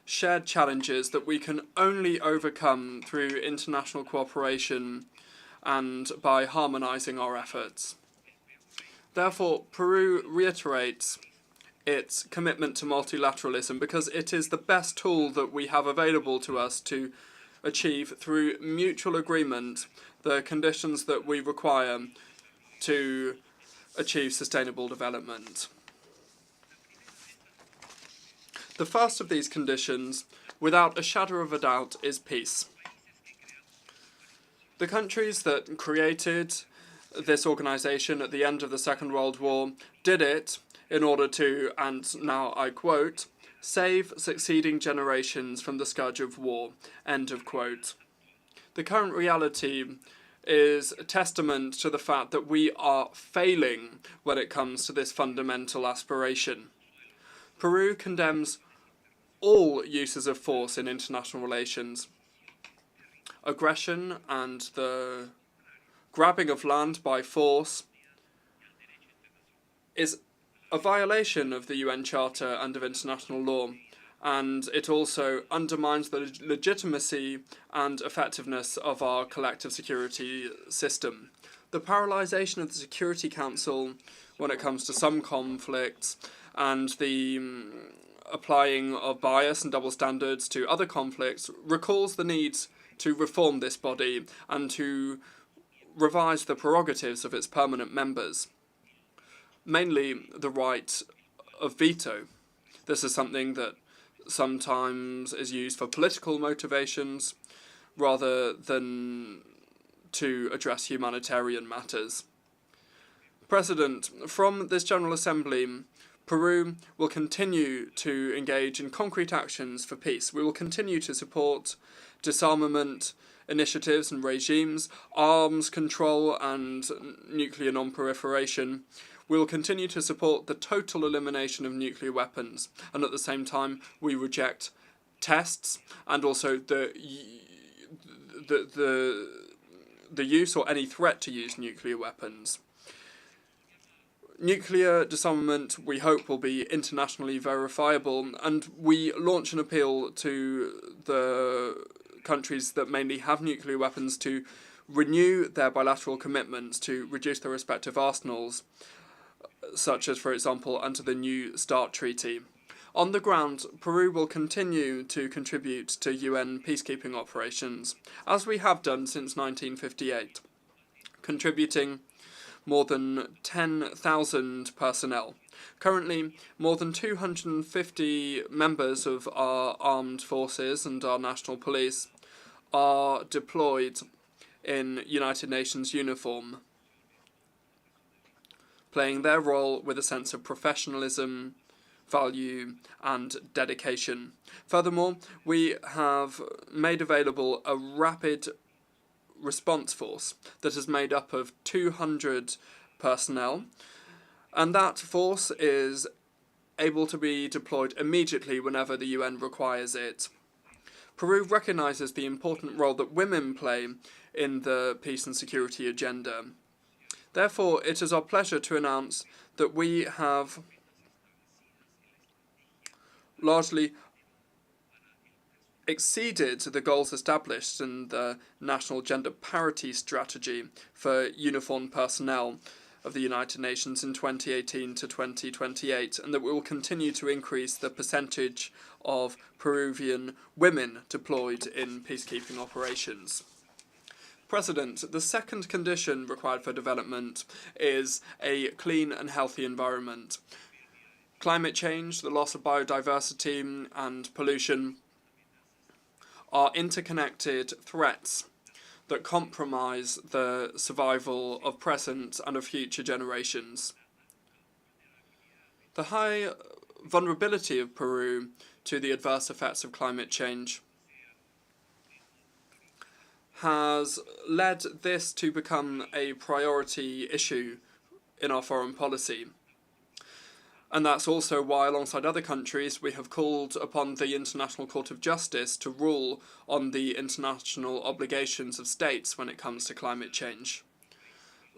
shared challenges that we can only overcome through international cooperation and by harmonizing our efforts. Therefore, Peru reiterates its commitment to multilateralism because it is the best tool that we have available to us to achieve through mutual agreement the conditions that we require to achieve sustainable development. The first of these conditions, without a shadow of a doubt, is peace. The countries that created this organization at the end of the Second World War did it in order to, and now I quote, save succeeding generations from the scourge of war, end of quote. The current reality is a testament to the fact that we are failing when it comes to this fundamental aspiration. Peru condemns all uses of force in international relations. Aggression and the grabbing of land by force is a violation of the UN Charter and of international law, and it also undermines the legitimacy and effectiveness of our collective security system. The paralysation of the Security Council when it comes to some conflicts and the applying of bias and double standards to other conflicts recalls the need to reform this body and to revise the prerogatives of its permanent members, mainly the right of veto. This is something that sometimes is used for political motivations rather than to address humanitarian matters. President, from this General Assembly, Peru will continue to engage in concrete actions for peace. We will continue to support disarmament initiatives and regimes, arms control and nuclear non-proliferation. We will continue to support the total elimination of nuclear weapons, and at the same time we reject tests and also the use or any threat to use nuclear weapons. Nuclear disarmament, we hope, will be internationally verifiable, and we launch an appeal to the countries that mainly have nuclear weapons to renew their bilateral commitments to reduce their respective arsenals, such as, for example, under the New START Treaty. On the ground, Peru will continue to contribute to UN peacekeeping operations, as we have done since 1958, contributing more than 10,000 personnel. Currently, more than 250 members of our armed forces and our national police are deployed in United Nations uniform, playing their role with a sense of professionalism, value and dedication. Furthermore, we have made available a rapid response force that is made up of 200 personnel, and that force is able to be deployed immediately whenever the UN requires it. Peru recognises the important role that women play in the peace and security agenda. Therefore, it is our pleasure to announce that we have largely exceeded the goals established in the National Gender Parity Strategy for uniformed personnel of the United Nations in 2018 to 2028, and that we will continue to increase the percentage of Peruvian women deployed in peacekeeping operations. President, the second condition required for development is a clean and healthy environment. Climate change, the loss of biodiversity, and pollution are interconnected threats that compromise the survival of present and of future generations. The high vulnerability of Peru to the adverse effects of climate change has led this to become a priority issue in our foreign policy. And that's also why, alongside other countries, we have called upon the International Court of Justice to rule on the international obligations of states when it comes to climate change.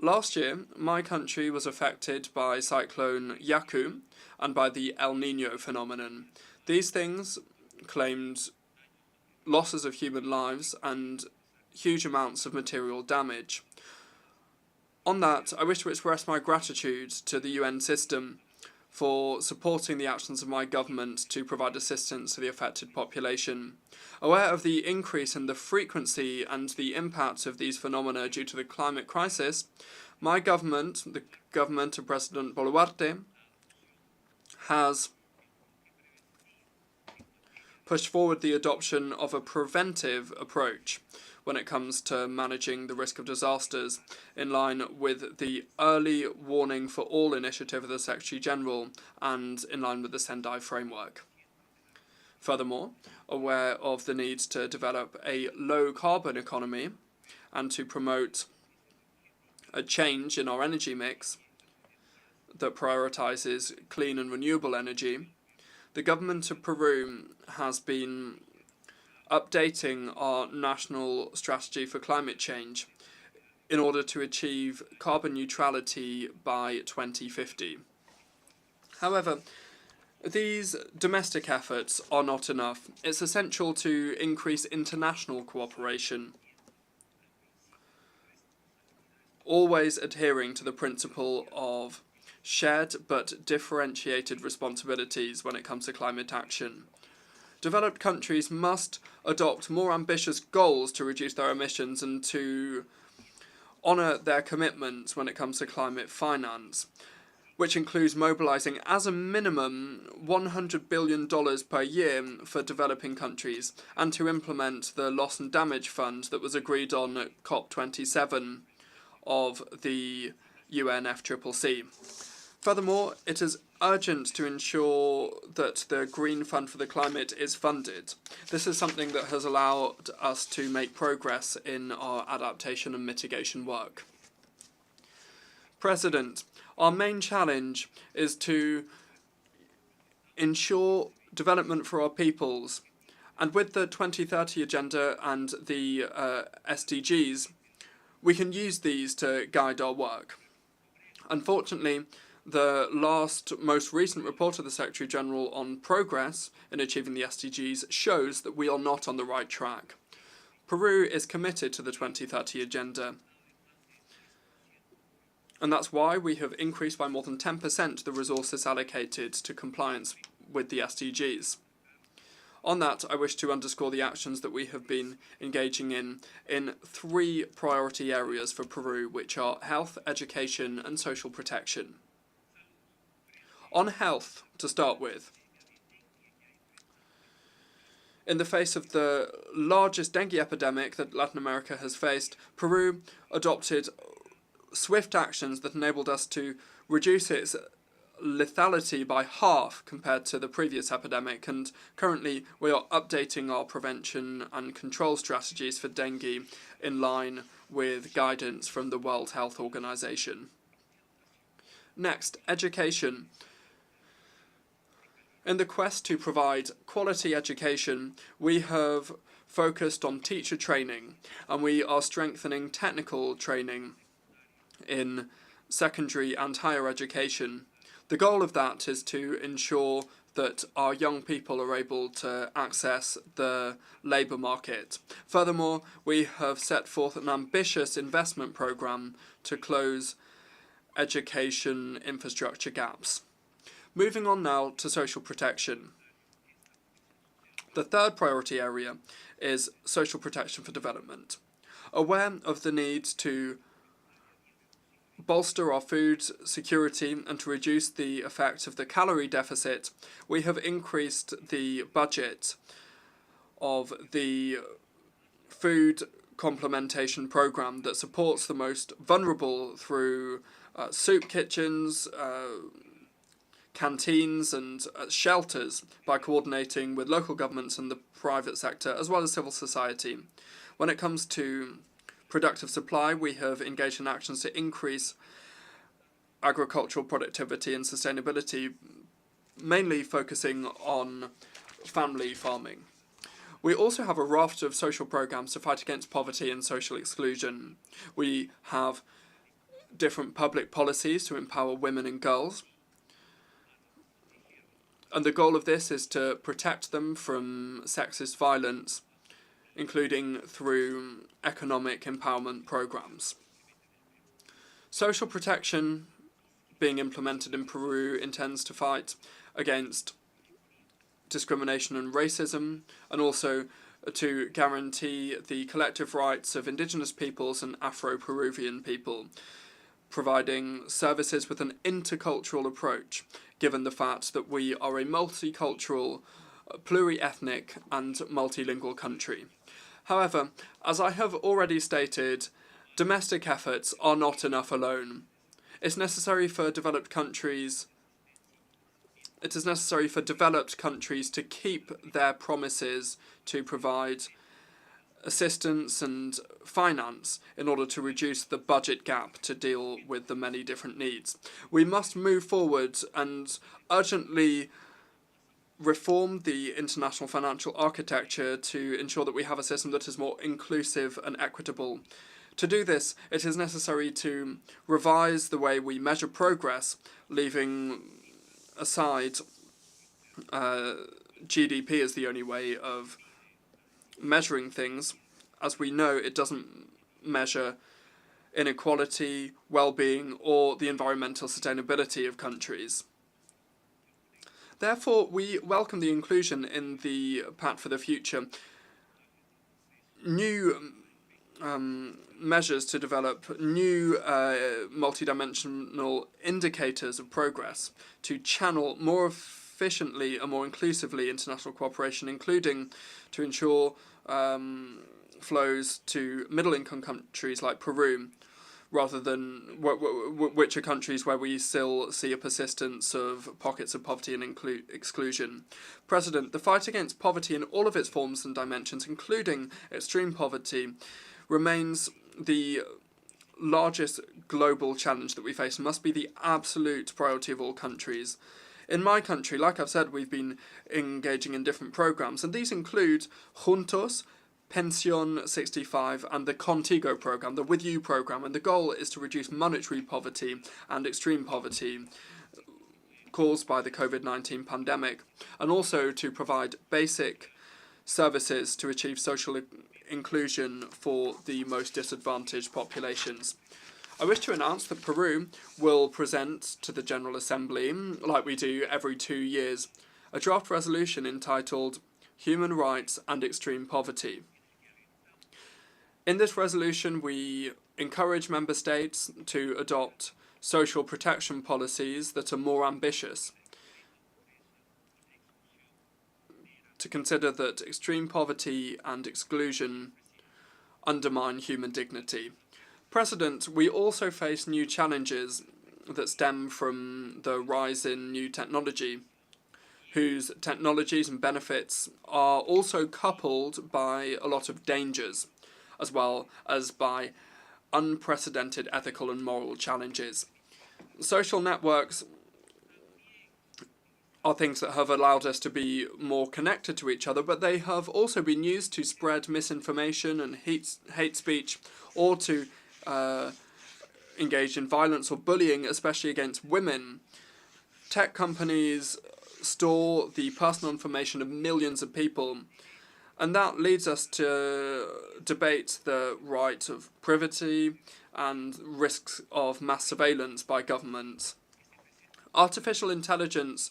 Last year, my country was affected by Cyclone Yaku and by the El Niño phenomenon. These things claimed losses of human lives and huge amounts of material damage. On that, I wish to express my gratitude to the UN system for supporting the actions of my government to provide assistance to the affected population. Aware of the increase in the frequency and the impact of these phenomena due to the climate crisis, my government, the government of President Boluarte, has pushed forward the adoption of a preventive approach when it comes to managing the risk of disasters, in line with the Early Warning for All initiative of the Secretary-General and in line with the Sendai framework. Furthermore, aware of the need to develop a low-carbon economy and to promote a change in our energy mix that prioritises clean and renewable energy, the government of Peru has been updating our national strategy for climate change in order to achieve carbon neutrality by 2050. However, these domestic efforts are not enough. It's essential to increase international cooperation, always adhering to the principle of shared but differentiated responsibilities when it comes to climate action. Developed countries must adopt more ambitious goals to reduce their emissions and to honour their commitments when it comes to climate finance, which includes mobilising as a minimum $100 billion per year for developing countries, and to implement the loss and damage fund that was agreed on at COP27 of the UNFCCC. Furthermore, it is urgent to ensure that the Green Fund for the Climate is funded. This is something that has allowed us to make progress in our adaptation and mitigation work. President, our main challenge is to ensure development for our peoples, and with the 2030 Agenda and the SDGs, we can use these to guide our work. Unfortunately, the most recent report of the Secretary-General on progress in achieving the SDGs shows that we are not on the right track. Peru is committed to the 2030 Agenda, and that's why we have increased by more than 10% the resources allocated to compliance with the SDGs. On that, I wish to underscore the actions that we have been engaging in 3 priority areas for Peru, which are health, education, and social protection. On health, to start with, in the face of the largest dengue epidemic that Latin America has faced, Peru adopted swift actions that enabled us to reduce its lethality by half compared to the previous epidemic, and currently we are updating our prevention and control strategies for dengue in line with guidance from the World Health Organization. Next, education. In the quest to provide quality education, we have focused on teacher training, and we are strengthening technical training in secondary and higher education. The goal of that is to ensure that our young people are able to access the labour market. Furthermore, we have set forth an ambitious investment programme to close education infrastructure gaps. Moving on now to social protection. The third priority area is social protection for development. Aware of the need to bolster our food security and to reduce the effect of the calorie deficit, we have increased the budget of the food complementation program that supports the most vulnerable through soup kitchens, canteens and shelters by coordinating with local governments and the private sector as well as civil society. When it comes to productive supply, we have engaged in actions to increase agricultural productivity and sustainability, mainly focusing on family farming. We also have a raft of social programs to fight against poverty and social exclusion. We have different public policies to empower women and girls. And the goal of this is to protect them from sexist violence, including through economic empowerment programs. Social protection being implemented in Peru intends to fight against discrimination and racism, and also to guarantee the collective rights of indigenous peoples and Afro-Peruvian people, providing services with an intercultural approach, given the fact that we are a multicultural, pluri-ethnic and multilingual country. However, as I have already stated, domestic efforts are not enough alone. It is necessary for developed countries to keep their promises to provide assistance and finance in order to reduce the budget gap to deal with the many different needs. We must move forward and urgently reform the international financial architecture to ensure that we have a system that is more inclusive and equitable. To do this, it is necessary to revise the way we measure progress, leaving aside GDP as the only way of measuring things. As we know, it doesn't measure inequality, well-being, or the environmental sustainability of countries. Therefore, we welcome the inclusion in the Pact for the Future new measures to develop new multidimensional indicators of progress to channel more efficiently and more inclusively international cooperation, including to ensure flows to middle-income countries like Peru, rather than which are countries where we still see a persistence of pockets of poverty and exclusion. President, the fight against poverty in all of its forms and dimensions, including extreme poverty, remains the largest global challenge that we face and must be the absolute priority of all countries. In my country, like I've said, we've been engaging in different programs, and these include Juntos, Pension 65 and the Contigo program, the With You program, and the goal is to reduce monetary poverty and extreme poverty caused by the COVID-19 pandemic, and also to provide basic services to achieve social inclusion for the most disadvantaged populations. I wish to announce that Peru will present to the General Assembly, like we do every 2 years, a draft resolution entitled Human Rights and Extreme Poverty. In this resolution, we encourage member states to adopt social protection policies that are more ambitious, to consider that extreme poverty and exclusion undermine human dignity. President, we also face new challenges that stem from the rise in new technology, whose technologies and benefits are also coupled by a lot of dangers, as well as by unprecedented ethical and moral challenges. Social networks are things that have allowed us to be more connected to each other, but they have also been used to spread misinformation and hate speech, or to engage in violence or bullying, especially against women. Tech companies store the personal information of millions of people, And that leads us to debate the right of privity and risks of mass surveillance by governments. Artificial intelligence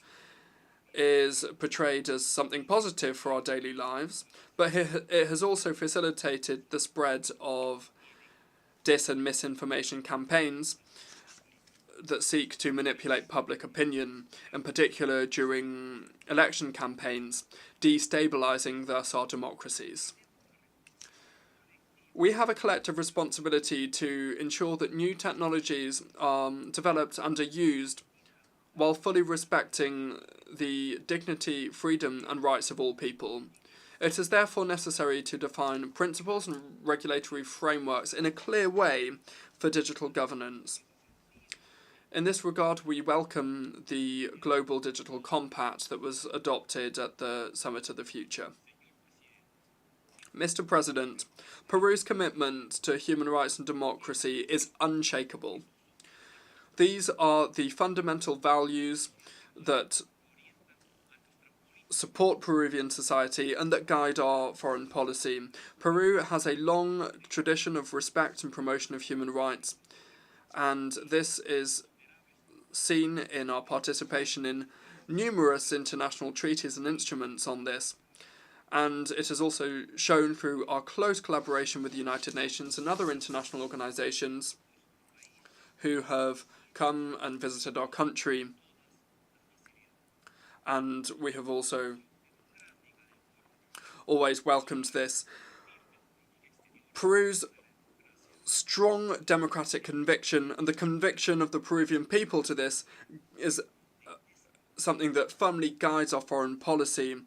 is portrayed as something positive for our daily lives, but it has also facilitated the spread of dis- and misinformation campaigns that seek to manipulate public opinion, in particular during election campaigns, destabilising thus our democracies. We have a collective responsibility to ensure that new technologies are developed and are used while fully respecting the dignity, freedom and rights of all people. It is therefore necessary to define principles and regulatory frameworks in a clear way for digital governance. In this regard, we welcome the Global Digital Compact that was adopted at the Summit of the Future. Mr. President, Peru's commitment to human rights and democracy is unshakable. These are the fundamental values that support Peruvian society and that guide our foreign policy. Peru has a long tradition of respect and promotion of human rights, and this is seen in our participation in numerous international treaties and instruments on this. And it is also shown through our close collaboration with the United Nations and other international organisations who have come and visited our country. And we have also always welcomed this. Peru's strong democratic conviction and the conviction of the Peruvian people to this is something that firmly guides our foreign policy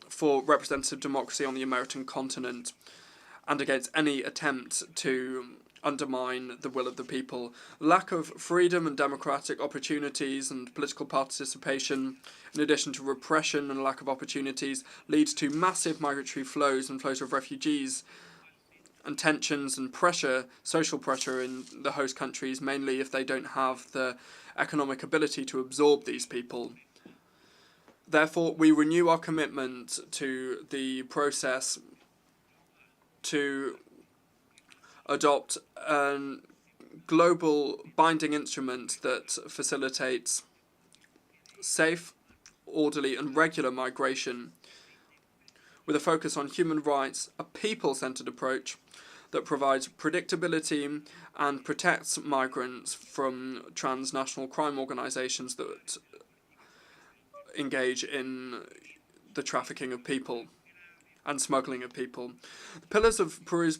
for representative democracy on the American continent and against any attempt to undermine the will of the people. Lack of freedom and democratic opportunities and political participation, in addition to repression and lack of opportunities, leads to massive migratory flows and flows of refugees and tensions and pressure, social pressure in the host countries, mainly if they don't have the economic ability to absorb these people. Therefore, we renew our commitment to the process to adopt a global binding instrument that facilitates safe, orderly and regular migration with a focus on human rights, a people-centred approach that provides predictability and protects migrants from transnational crime organisations that engage in the trafficking of people and smuggling of people. The pillars of Peru's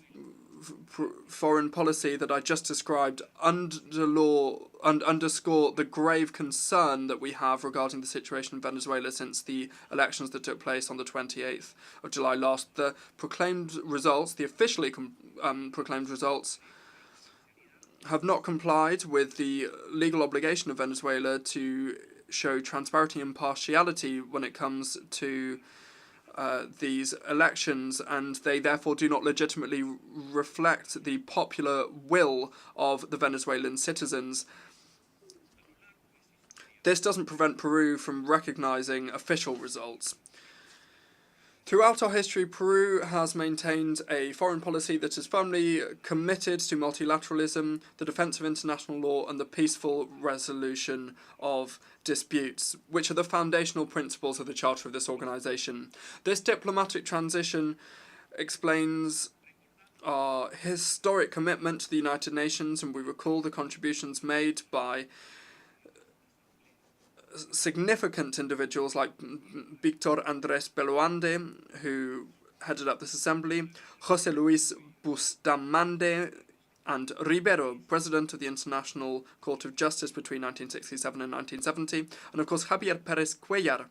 foreign policy that I just described underscore the grave concern that we have regarding the situation in Venezuela since the elections that took place on the 28th of July last. The proclaimed results, the officially proclaimed results, have not complied with the legal obligation of Venezuela to show transparency and impartiality when it comes to these elections, and they therefore do not legitimately reflect the popular will of the Venezuelan citizens. This doesn't prevent Peru from recognizing official results. Throughout our history, Peru has maintained a foreign policy that is firmly committed to multilateralism, the defence of international law, and the peaceful resolution of disputes, which are the foundational principles of the charter of this organisation. This diplomatic transition explains our historic commitment to the United Nations, and we recall the contributions made by significant individuals like Victor Andrés Beloande, who headed up this assembly, José Luis Bustamante and Ribero, president of the International Court of Justice between 1967 and 1970, and of course Javier Pérez Cuellar,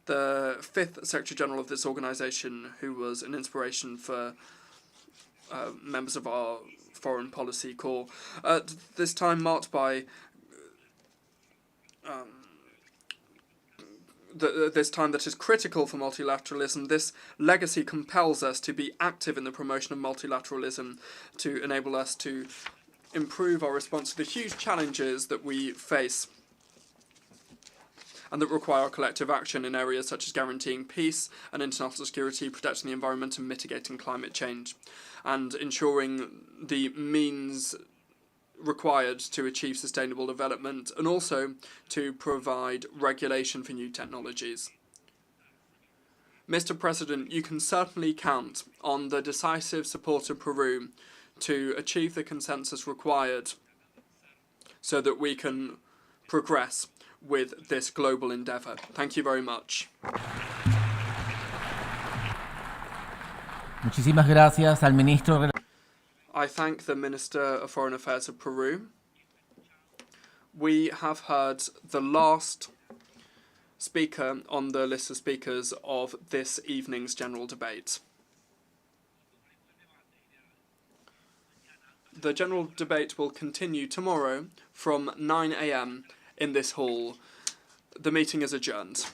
the fifth Secretary General of this organisation, who was an inspiration for members of our foreign policy corps. At this time marked by this time that is critical for multilateralism, this legacy compels us to be active in the promotion of multilateralism to enable us to improve our response to the huge challenges that we face. and that require collective action in areas such as guaranteeing peace and international security, protecting the environment and mitigating climate change, and ensuring the means required to achieve sustainable development, and also to provide regulation for new technologies. Mr. President, you can certainly count on the decisive support of Peru to achieve the consensus required so that we can progress with this global endeavour. Thank you very much. Muchísimas gracias al ministro. I thank the Minister of Foreign Affairs of Peru. We have heard the last speaker on the list of speakers of this evening's general debate. The general debate will continue tomorrow from 9 a.m. in this hall. The meeting is adjourned.